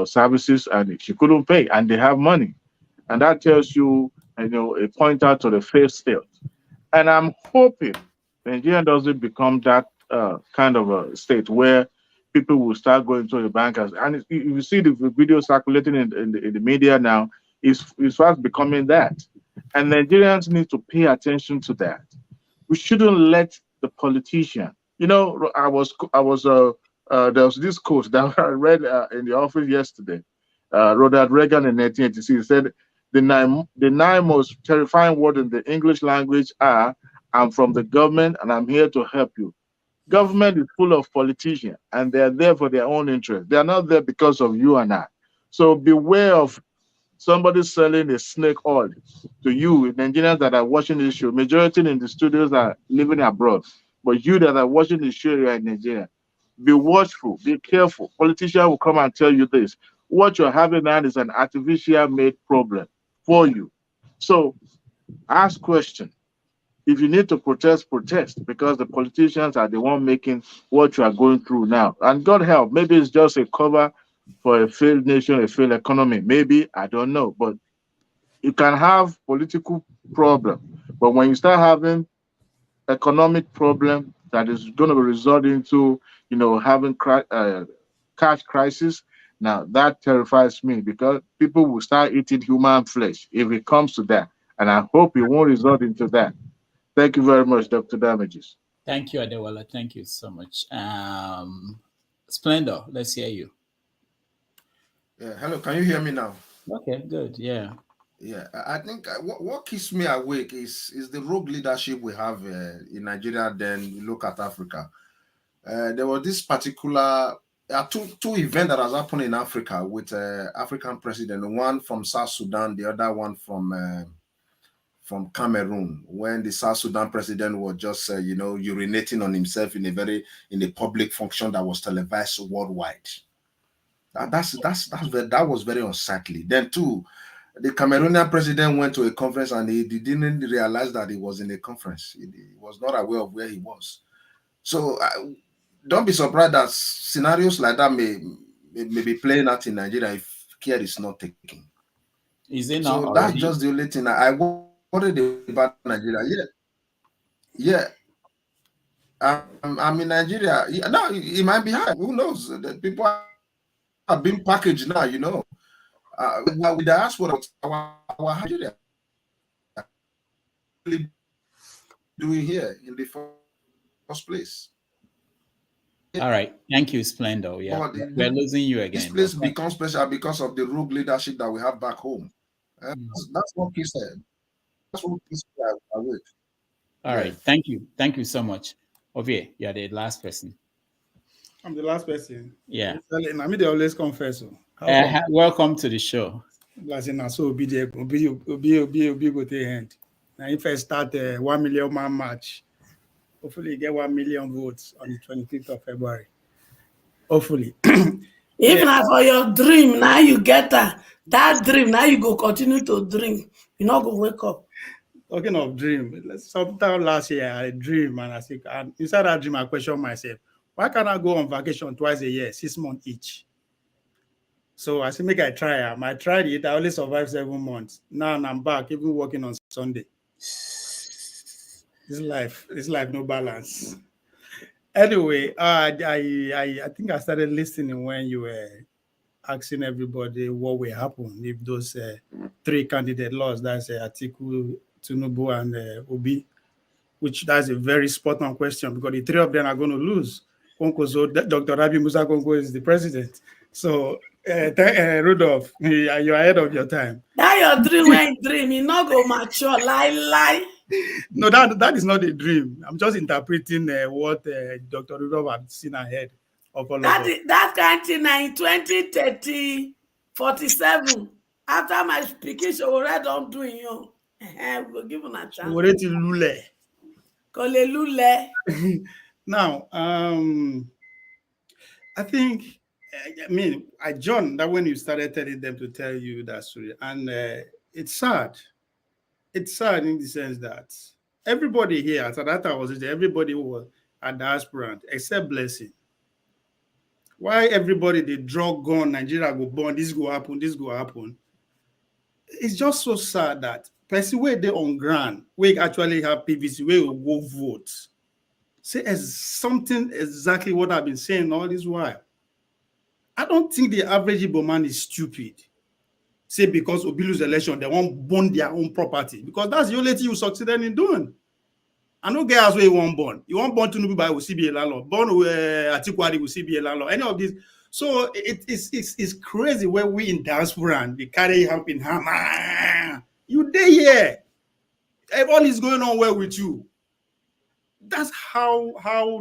Speaker 23: services, and she couldn't pay, and they have money. And that tells you, a pointer to the failed state. And I'm hoping Nigeria doesn't become that kind of a state where people will start going to the bankers. And if you see the video circulating in the media now, it's fast becoming that. And Nigerians need to pay attention to that. We shouldn't let the politician. There was this quote that I read in the office yesterday. Ronald Reagan in 1986 he said, the nine most terrifying words in the English language are, I'm from the government and I'm here to help you. Government is full of politicians and they're there for their own interest. They're not there because of you and I. So beware of somebody selling a snake oil to you, Nigerians that are watching this show. Majority in the studios are living abroad. But you that are watching the show, you're in Nigeria. Be watchful, be careful. Politicians will come and tell you this. What you're having now is an artificial made problem for you. So ask questions. If you need to protest, protest, because the politicians are the one making what you are going through now. And God help, maybe it's just a cover for a failed nation, a failed economy. Maybe, I don't know. But you can have political problem. But when you start having economic problem that is going to result into, having cash crisis, now that terrifies me because people will start eating human flesh if it comes to that. And I hope it won't result into that. Thank you very much, Dr. Damages.
Speaker 9: Thank you, Adewale. Thank you so much. Splendor, let's hear you.
Speaker 10: Yeah, hello, can you hear me now?
Speaker 9: Okay, good. Yeah.
Speaker 10: Yeah, I think what keeps me awake is the rogue leadership we have in Nigeria. Then you look at Africa. There was this particular two events that has happened in Africa with African president. One from South Sudan, the other one from Cameroon. When the South Sudan president was just urinating on himself in a public function that was televised worldwide. That was very unsightly. Then too, the Cameroonian president went to a conference and he didn't realize that he was in a conference. He was not aware of where he was. So don't be surprised that scenarios like that may be playing out in Nigeria if care is not taken.
Speaker 9: Is it
Speaker 10: so
Speaker 9: not
Speaker 10: that's
Speaker 9: already?
Speaker 10: just the only thing I worried about Nigeria. Yeah. I'm in Nigeria. Yeah, no, it might be high. Who knows? The people are being packaged now, with the diaspora, our Nigeria doing here in the first place.
Speaker 9: All right. Thank you, Splendor. Yeah, we're losing you again.
Speaker 10: This place becomes special because of the rogue leadership that we have back home. That's what he said. That's what he said.
Speaker 9: All right. Thank you. Thank you so much. Ovie, you're the last person.
Speaker 13: I'm the last person.
Speaker 9: Yeah.
Speaker 13: I mean, they always confess.
Speaker 9: Welcome to the show.
Speaker 13: So Obi go take hand. Now, if I start a 1 million man march, hopefully get 1 million votes on the 25th of February. Hopefully.
Speaker 6: If not for your dream, now you get that dream, now you go continue to dream. You not go wake up.
Speaker 13: Talking of dream, sometime last year I had a dream, and I think, and inside that dream I questioned myself, why can't I go on vacation twice a year, 6 months each? So I said, make I try. I tried it. I only survived 7 months. Now I'm back, even working on Sunday. This life, no balance. Anyway, I think I started listening when you were asking everybody what will happen if those 3 candidate lost. That's Atiku, Tinubu, and Obi, which that's a very spot on question because the 3 of them are going to lose. Dr. Rabi Musa Kongo is the president. So, Rudolph, you're ahead of your time.
Speaker 6: That your dream when you dream, you not go mature, lie.
Speaker 13: No, that is not a dream. I'm just interpreting what Dr. Rudolph had seen ahead of all of us.
Speaker 6: That kind of thing in 2030, 47, after my speaking, so we don't do it. We'll give him a chance.
Speaker 13: Now, I think, John, that when you started telling them to tell you that story, and it's sad. It's sad in the sense that everybody here, at that time was there, everybody was a diaspora except Blessing. Why everybody they draw gun, Nigeria go burn, this go happen. It's just so sad that person where they on ground, we actually have PVC, where we go vote. Say as something exactly what I've been saying all this while. I don't think the average Igbo man is stupid. Say because Obi lose election, they won't burn their own property. Because that's the only thing you succeeded in doing. I know guys where you won't burn. You won't burn Tinubu by will be a landlord. Burn Atikwadi will be a landlord. Any of these. So it's crazy where we in diaspora and they carry help in hand. You there here. All is going on well with you. That's how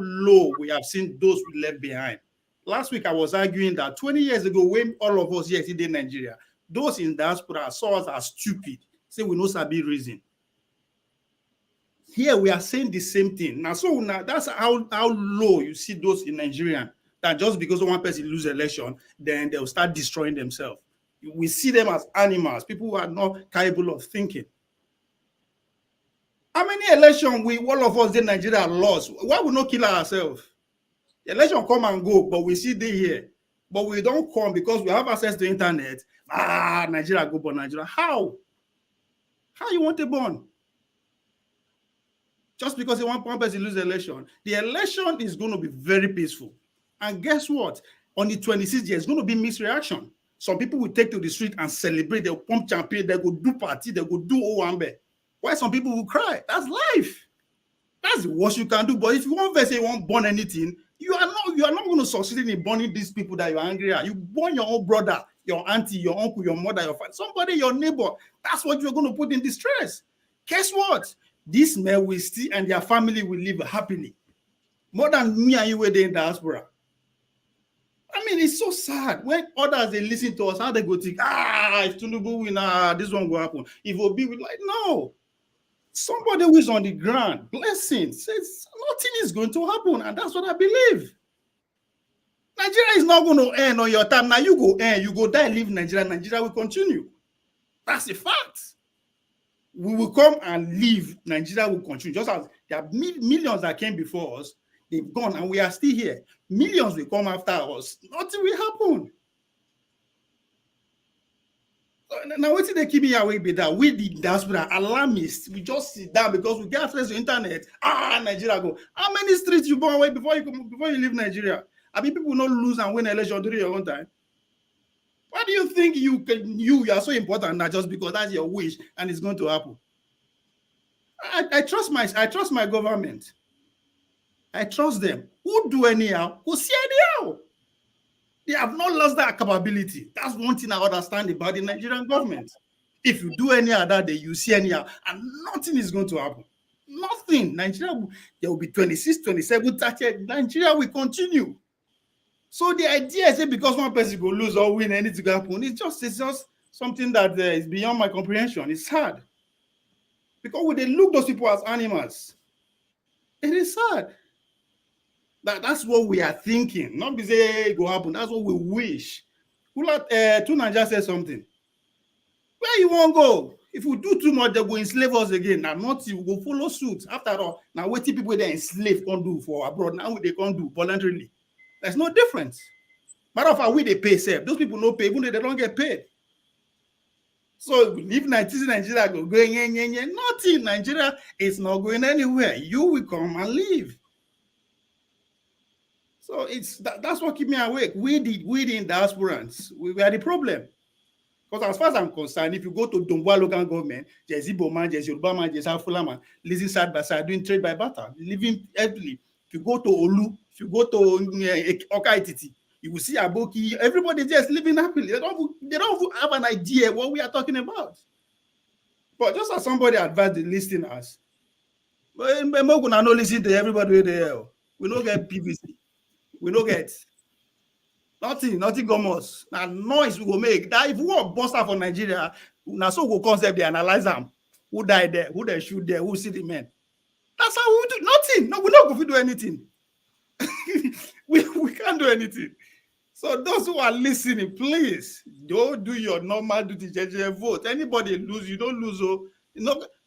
Speaker 13: low we have seen those we left behind. Last week I was arguing that 20 years ago, when all of us here in Nigeria, those in diaspora saw us as stupid, say we know sabi reason. Here we are saying the same thing. Now that's how low you see those in Nigerian, that just because one person lose election, then they'll start destroying themselves. We see them as animals, people who are not capable of thinking. How many elections all of us in Nigeria lost? Why we not kill ourselves? The election come and go, but we see they here. But we don't come because we have access to internet. Nigeria go born Nigeria. How? How you want to born? Just because one person lose the election. The election is going to be very peaceful. And guess what? On the 26th, there's going to be mixed reaction. Some people will take to the street and celebrate. They'll pump champagne. They'll go do party. They'll go do Owambe. Why some people will cry? That's life. That's the worst you can do. But if you want to say you won't burn anything, you are not going to succeed in burning these people that you're angry at. You burn your own brother, your auntie, your uncle, your mother, your father, somebody, your neighbor. That's what you're going to put in distress. Guess what? These men will still and their family will live happily. More than me and you were there in diaspora. I mean, it's so sad when others they listen to us, how they go think, if Tinubu win, this one will happen. If Obi will, like, no. Somebody who is on the ground, blessing, says nothing is going to happen, and that's what I believe. Nigeria is not going to end on your time. Now you go end, you go die, leave Nigeria. Nigeria will continue. That's a fact. We will come and leave. Nigeria will continue. Just as there are millions that came before us, they've gone, and we are still here. Millions will come after us. Nothing will happen. Now, what did they keep me away with that? We the diaspora alarmists. We just sit down because we get access to internet. Nigeria go. How many streets you burn away before you leave Nigeria? I mean, people not lose and win election during your own time. Why do you think you are so important? Not just because that's your wish and it's going to happen. I trust my government. I trust them. Who do anyhow? Who see anyhow? They have not lost that capability. That's one thing I understand about the Nigerian government. If you do any other day, you see anyhow, and nothing is going to happen. Nothing. Nigeria, there will be 26, 27, 30. Nigeria will continue. So the idea is that because one person will lose or win, anything will happen. It's just something that is beyond my comprehension. It's hard.
Speaker 18: because we they look those people as animals. It is sad. That's what we are thinking. Not be say it go happen. That's what we wish. Tunaja said something. Where you won't go? If we do too much, they will enslave us again. Now, not you will follow suit. After all, now what people they enslave can't do for abroad. Now they can't do voluntarily. There's no difference. Matter of fact, we they pay safe. Those people no pay, even if they don't get paid. So if Nigeria go going nothing. Nigeria is not going anywhere. You will come and leave. So that's what keep me awake. We the diasporans, we are the problem. Because as far as I'm concerned, if you go to Dombua local government, there's Igbo man, there's Yoruba man, there's Afula man, living side by side, doing trade by barter, living happily. If you go to Olu, if you go to Oka Ititi, you will see Aboki, everybody just living happily. They don't have an idea what we are talking about. But just as somebody advised the listeners, we're not going to listen to everybody there. We don't get PVC. We don't get nothing gomos. Now noise we will make. That if we want bust out for Nigeria, now so go concept they analyze them. Who died there? Who they shoot there? Who see the men? That's how we do nothing. No, we're not going to do anything. we can't do anything. So those who are listening, please don't do your normal duty. Vote. Anybody lose, you don't lose. Oh,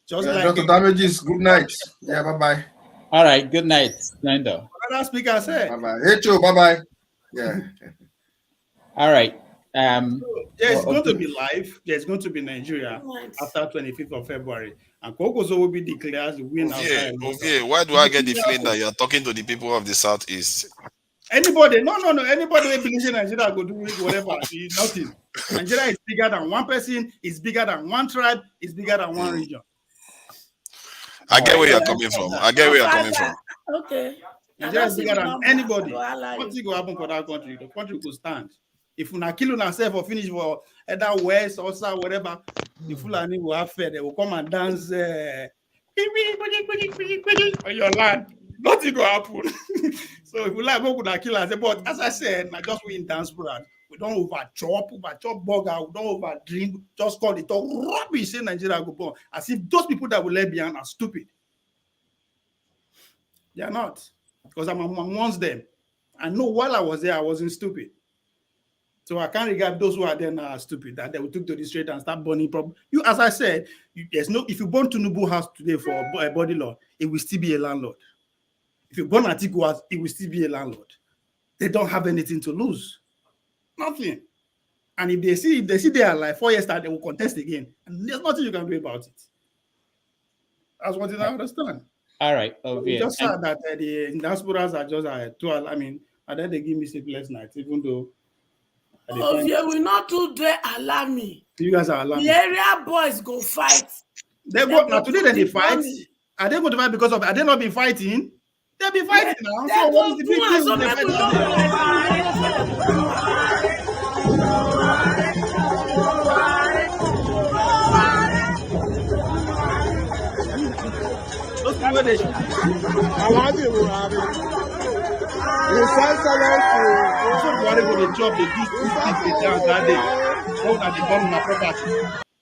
Speaker 18: just like
Speaker 10: Dr. Damages, good night. Yeah, bye-bye.
Speaker 9: All right, good night, Linda.
Speaker 18: Another speaker said.
Speaker 10: Bye-bye. Hey, Joe, bye-bye. Yeah.
Speaker 9: All right.
Speaker 18: It's going to be live. There's going to be Nigeria after 25th of February. And Kokoso will be declared as the winner.
Speaker 3: Okay. Why do I get the feeling that you're talking to the people of the Southeast?
Speaker 18: Anybody? No. Anybody who believes in Nigeria go do whatever. Nothing. Nigeria is bigger than one person, is bigger than one tribe, is bigger than one region.
Speaker 3: I get where you're coming from.
Speaker 6: Okay.
Speaker 18: Nigeria is bigger than anybody. Nothing will happen for that country. The country could stand. If you not kill yourself or finish for either west or south, whatever, the Fulani will have fair. They will come and dance on your land. Nothing will happen. So if we like, we could kill ourselves. But as I said, I just we in dance brand. We don't over chop burger. We don't over drink. Just call it all rubbish. Say Nigeria go born. As if those people that will let behind are stupid. They are not. Because I'm amongst them. I know while I was there, I wasn't stupid. So I can't regard those who are there now as stupid, that they will take to the street and start burning problem. You, as I said, if you burn Tinubu house today for a body law, it will still be a landlord. If you burn Atiku house, it will still be a landlord. They don't have anything to lose. Nothing. And if they see they are like 4 years time, they will contest again. And there's nothing you can do about it. That's what I understand.
Speaker 9: All right.
Speaker 18: It's just sad that the diasporas are just too alarming. And then they give me sleepless nights, even though
Speaker 6: we not too there alarming.
Speaker 18: You guys are alarming.
Speaker 6: The area boys go fight.
Speaker 18: They go now today. They fight. Are they going to fight because of? Are they not been fighting? They'll be fighting now. So what is the big deal? Those people they shoot. So Buhari go the job, they do dance that day. More than the burn on a property.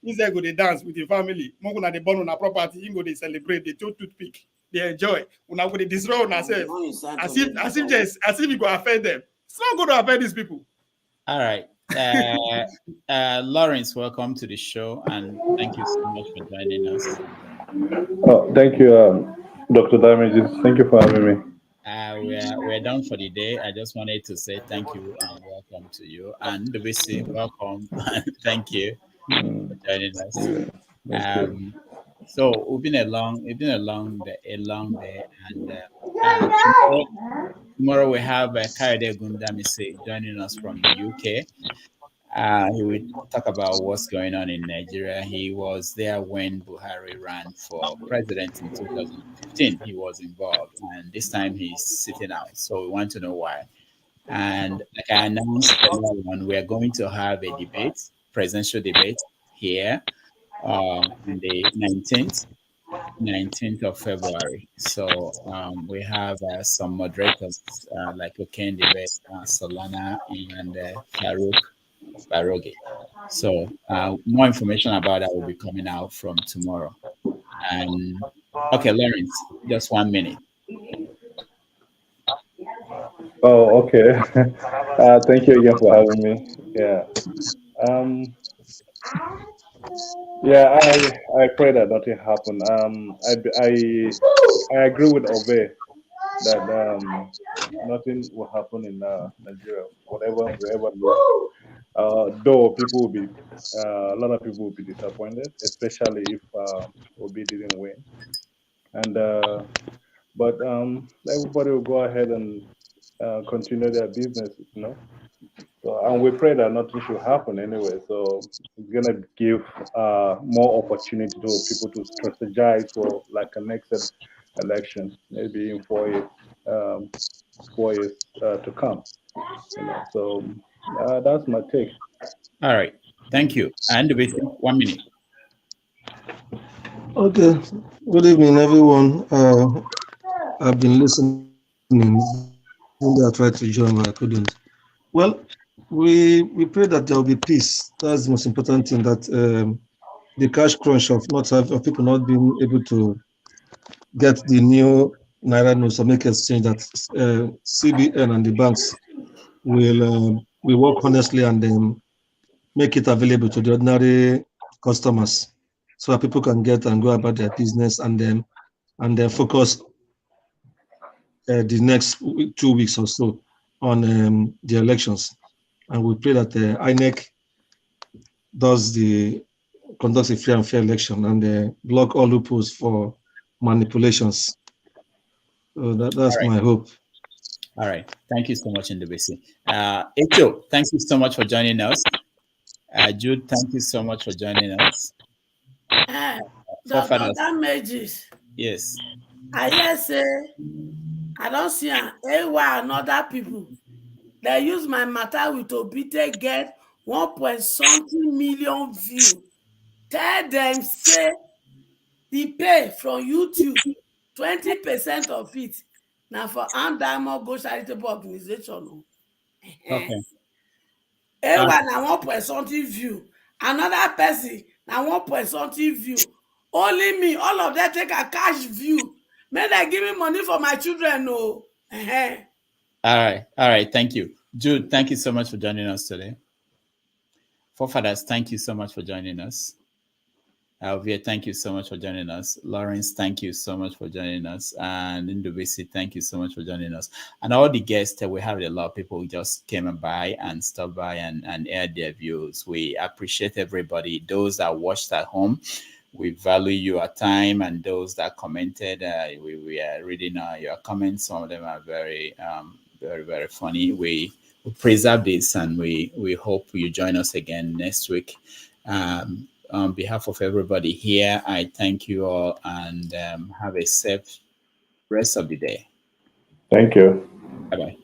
Speaker 18: Inside go they dance with your family. More than the burn on a property, you go they celebrate, they throw toothpick, they enjoy. Una go they destroy on ourselves. As if it go affect them. It's not going to affect these people.
Speaker 9: All right. Lawrence, welcome to the show, and thank you so much for joining us.
Speaker 19: Oh, thank you, Dr. Damages. Thank you for having me.
Speaker 9: We're done for the day. I just wanted to say thank you and welcome to you. And WC, welcome. Thank you for joining us. So we've been a long day, and tomorrow we have Kayode Gundamise joining us from the UK. He will talk about what's going on in Nigeria. He was there when Buhari ran for president in 2015. He was involved, and this time he's sitting out. So we want to know why. And like I announced earlier on, we are going to have a debate, presidential debate here on the 19th of February. So we have some moderators like Oken Debate, Solana, and Farouk Barogi. So more information about that will be coming out from tomorrow. And okay, Lawrence, just 1 minute.
Speaker 19: Oh, okay. Thank you again for having me. Yeah. Yeah, I pray that nothing happen. I agree with Obe that nothing will happen in Nigeria, wherever we are. Though people will be, a lot of people will be disappointed, especially if Obi didn't win. And but everybody will go ahead and continue their business, you know. So, and we pray that nothing should happen anyway. So it's gonna give more opportunity to people to strategize for like a next election, maybe in 4 years, 4 years to come. You know, so that's my take.
Speaker 9: All right, thank you. And 1 minute.
Speaker 14: Okay. Good evening, everyone. I've been listening. I tried to join, but I couldn't. Well, we pray that there will be peace. That's the most important thing. That the cash crunch of people not being able to get the new Naira notes or make exchange, that CBN and the banks will work honestly and then make it available to the ordinary customers, so that people can get and go about their business and then focus the next 2 weeks or so on the elections. And we pray that the INEC conducts a free and fair election and block all loopholes for manipulations. So that's my hope.
Speaker 9: All right. Thank you so much, Ndubisi. Echo, thank you so much for joining us. Jude, thank you so much for joining us.
Speaker 6: Dr. Damages.
Speaker 9: Yes.
Speaker 6: I hear say, I don't see AY and other people. They use my matter with Obi to get 1.something million view. Tell them, say, the pay from YouTube, 20% of it. Now for Diamond Go Charitable Organization.
Speaker 9: Okay.
Speaker 6: Everyone na 1.something view. Another person na 1.something view. Only me, all of them take a cash view. May they give me money for my children, no.
Speaker 9: All right. Thank you. Jude, thank you so much for joining us today. Forefathers, thank you so much for joining us. Arifia, thank you so much for joining us. Lawrence, thank you so much for joining us. And Ndubisi, thank you so much for joining us. And all the guests, we have a lot of people who just came by and stopped by and aired their views. We appreciate everybody. Those that watched at home, we value your time, and those that commented, we are reading your comments. Some of them are very, very funny. We preserve this, and we hope you join us again next week. On behalf of everybody here, I thank you all, and have a safe rest of the day.
Speaker 19: Thank you.
Speaker 9: Bye-bye.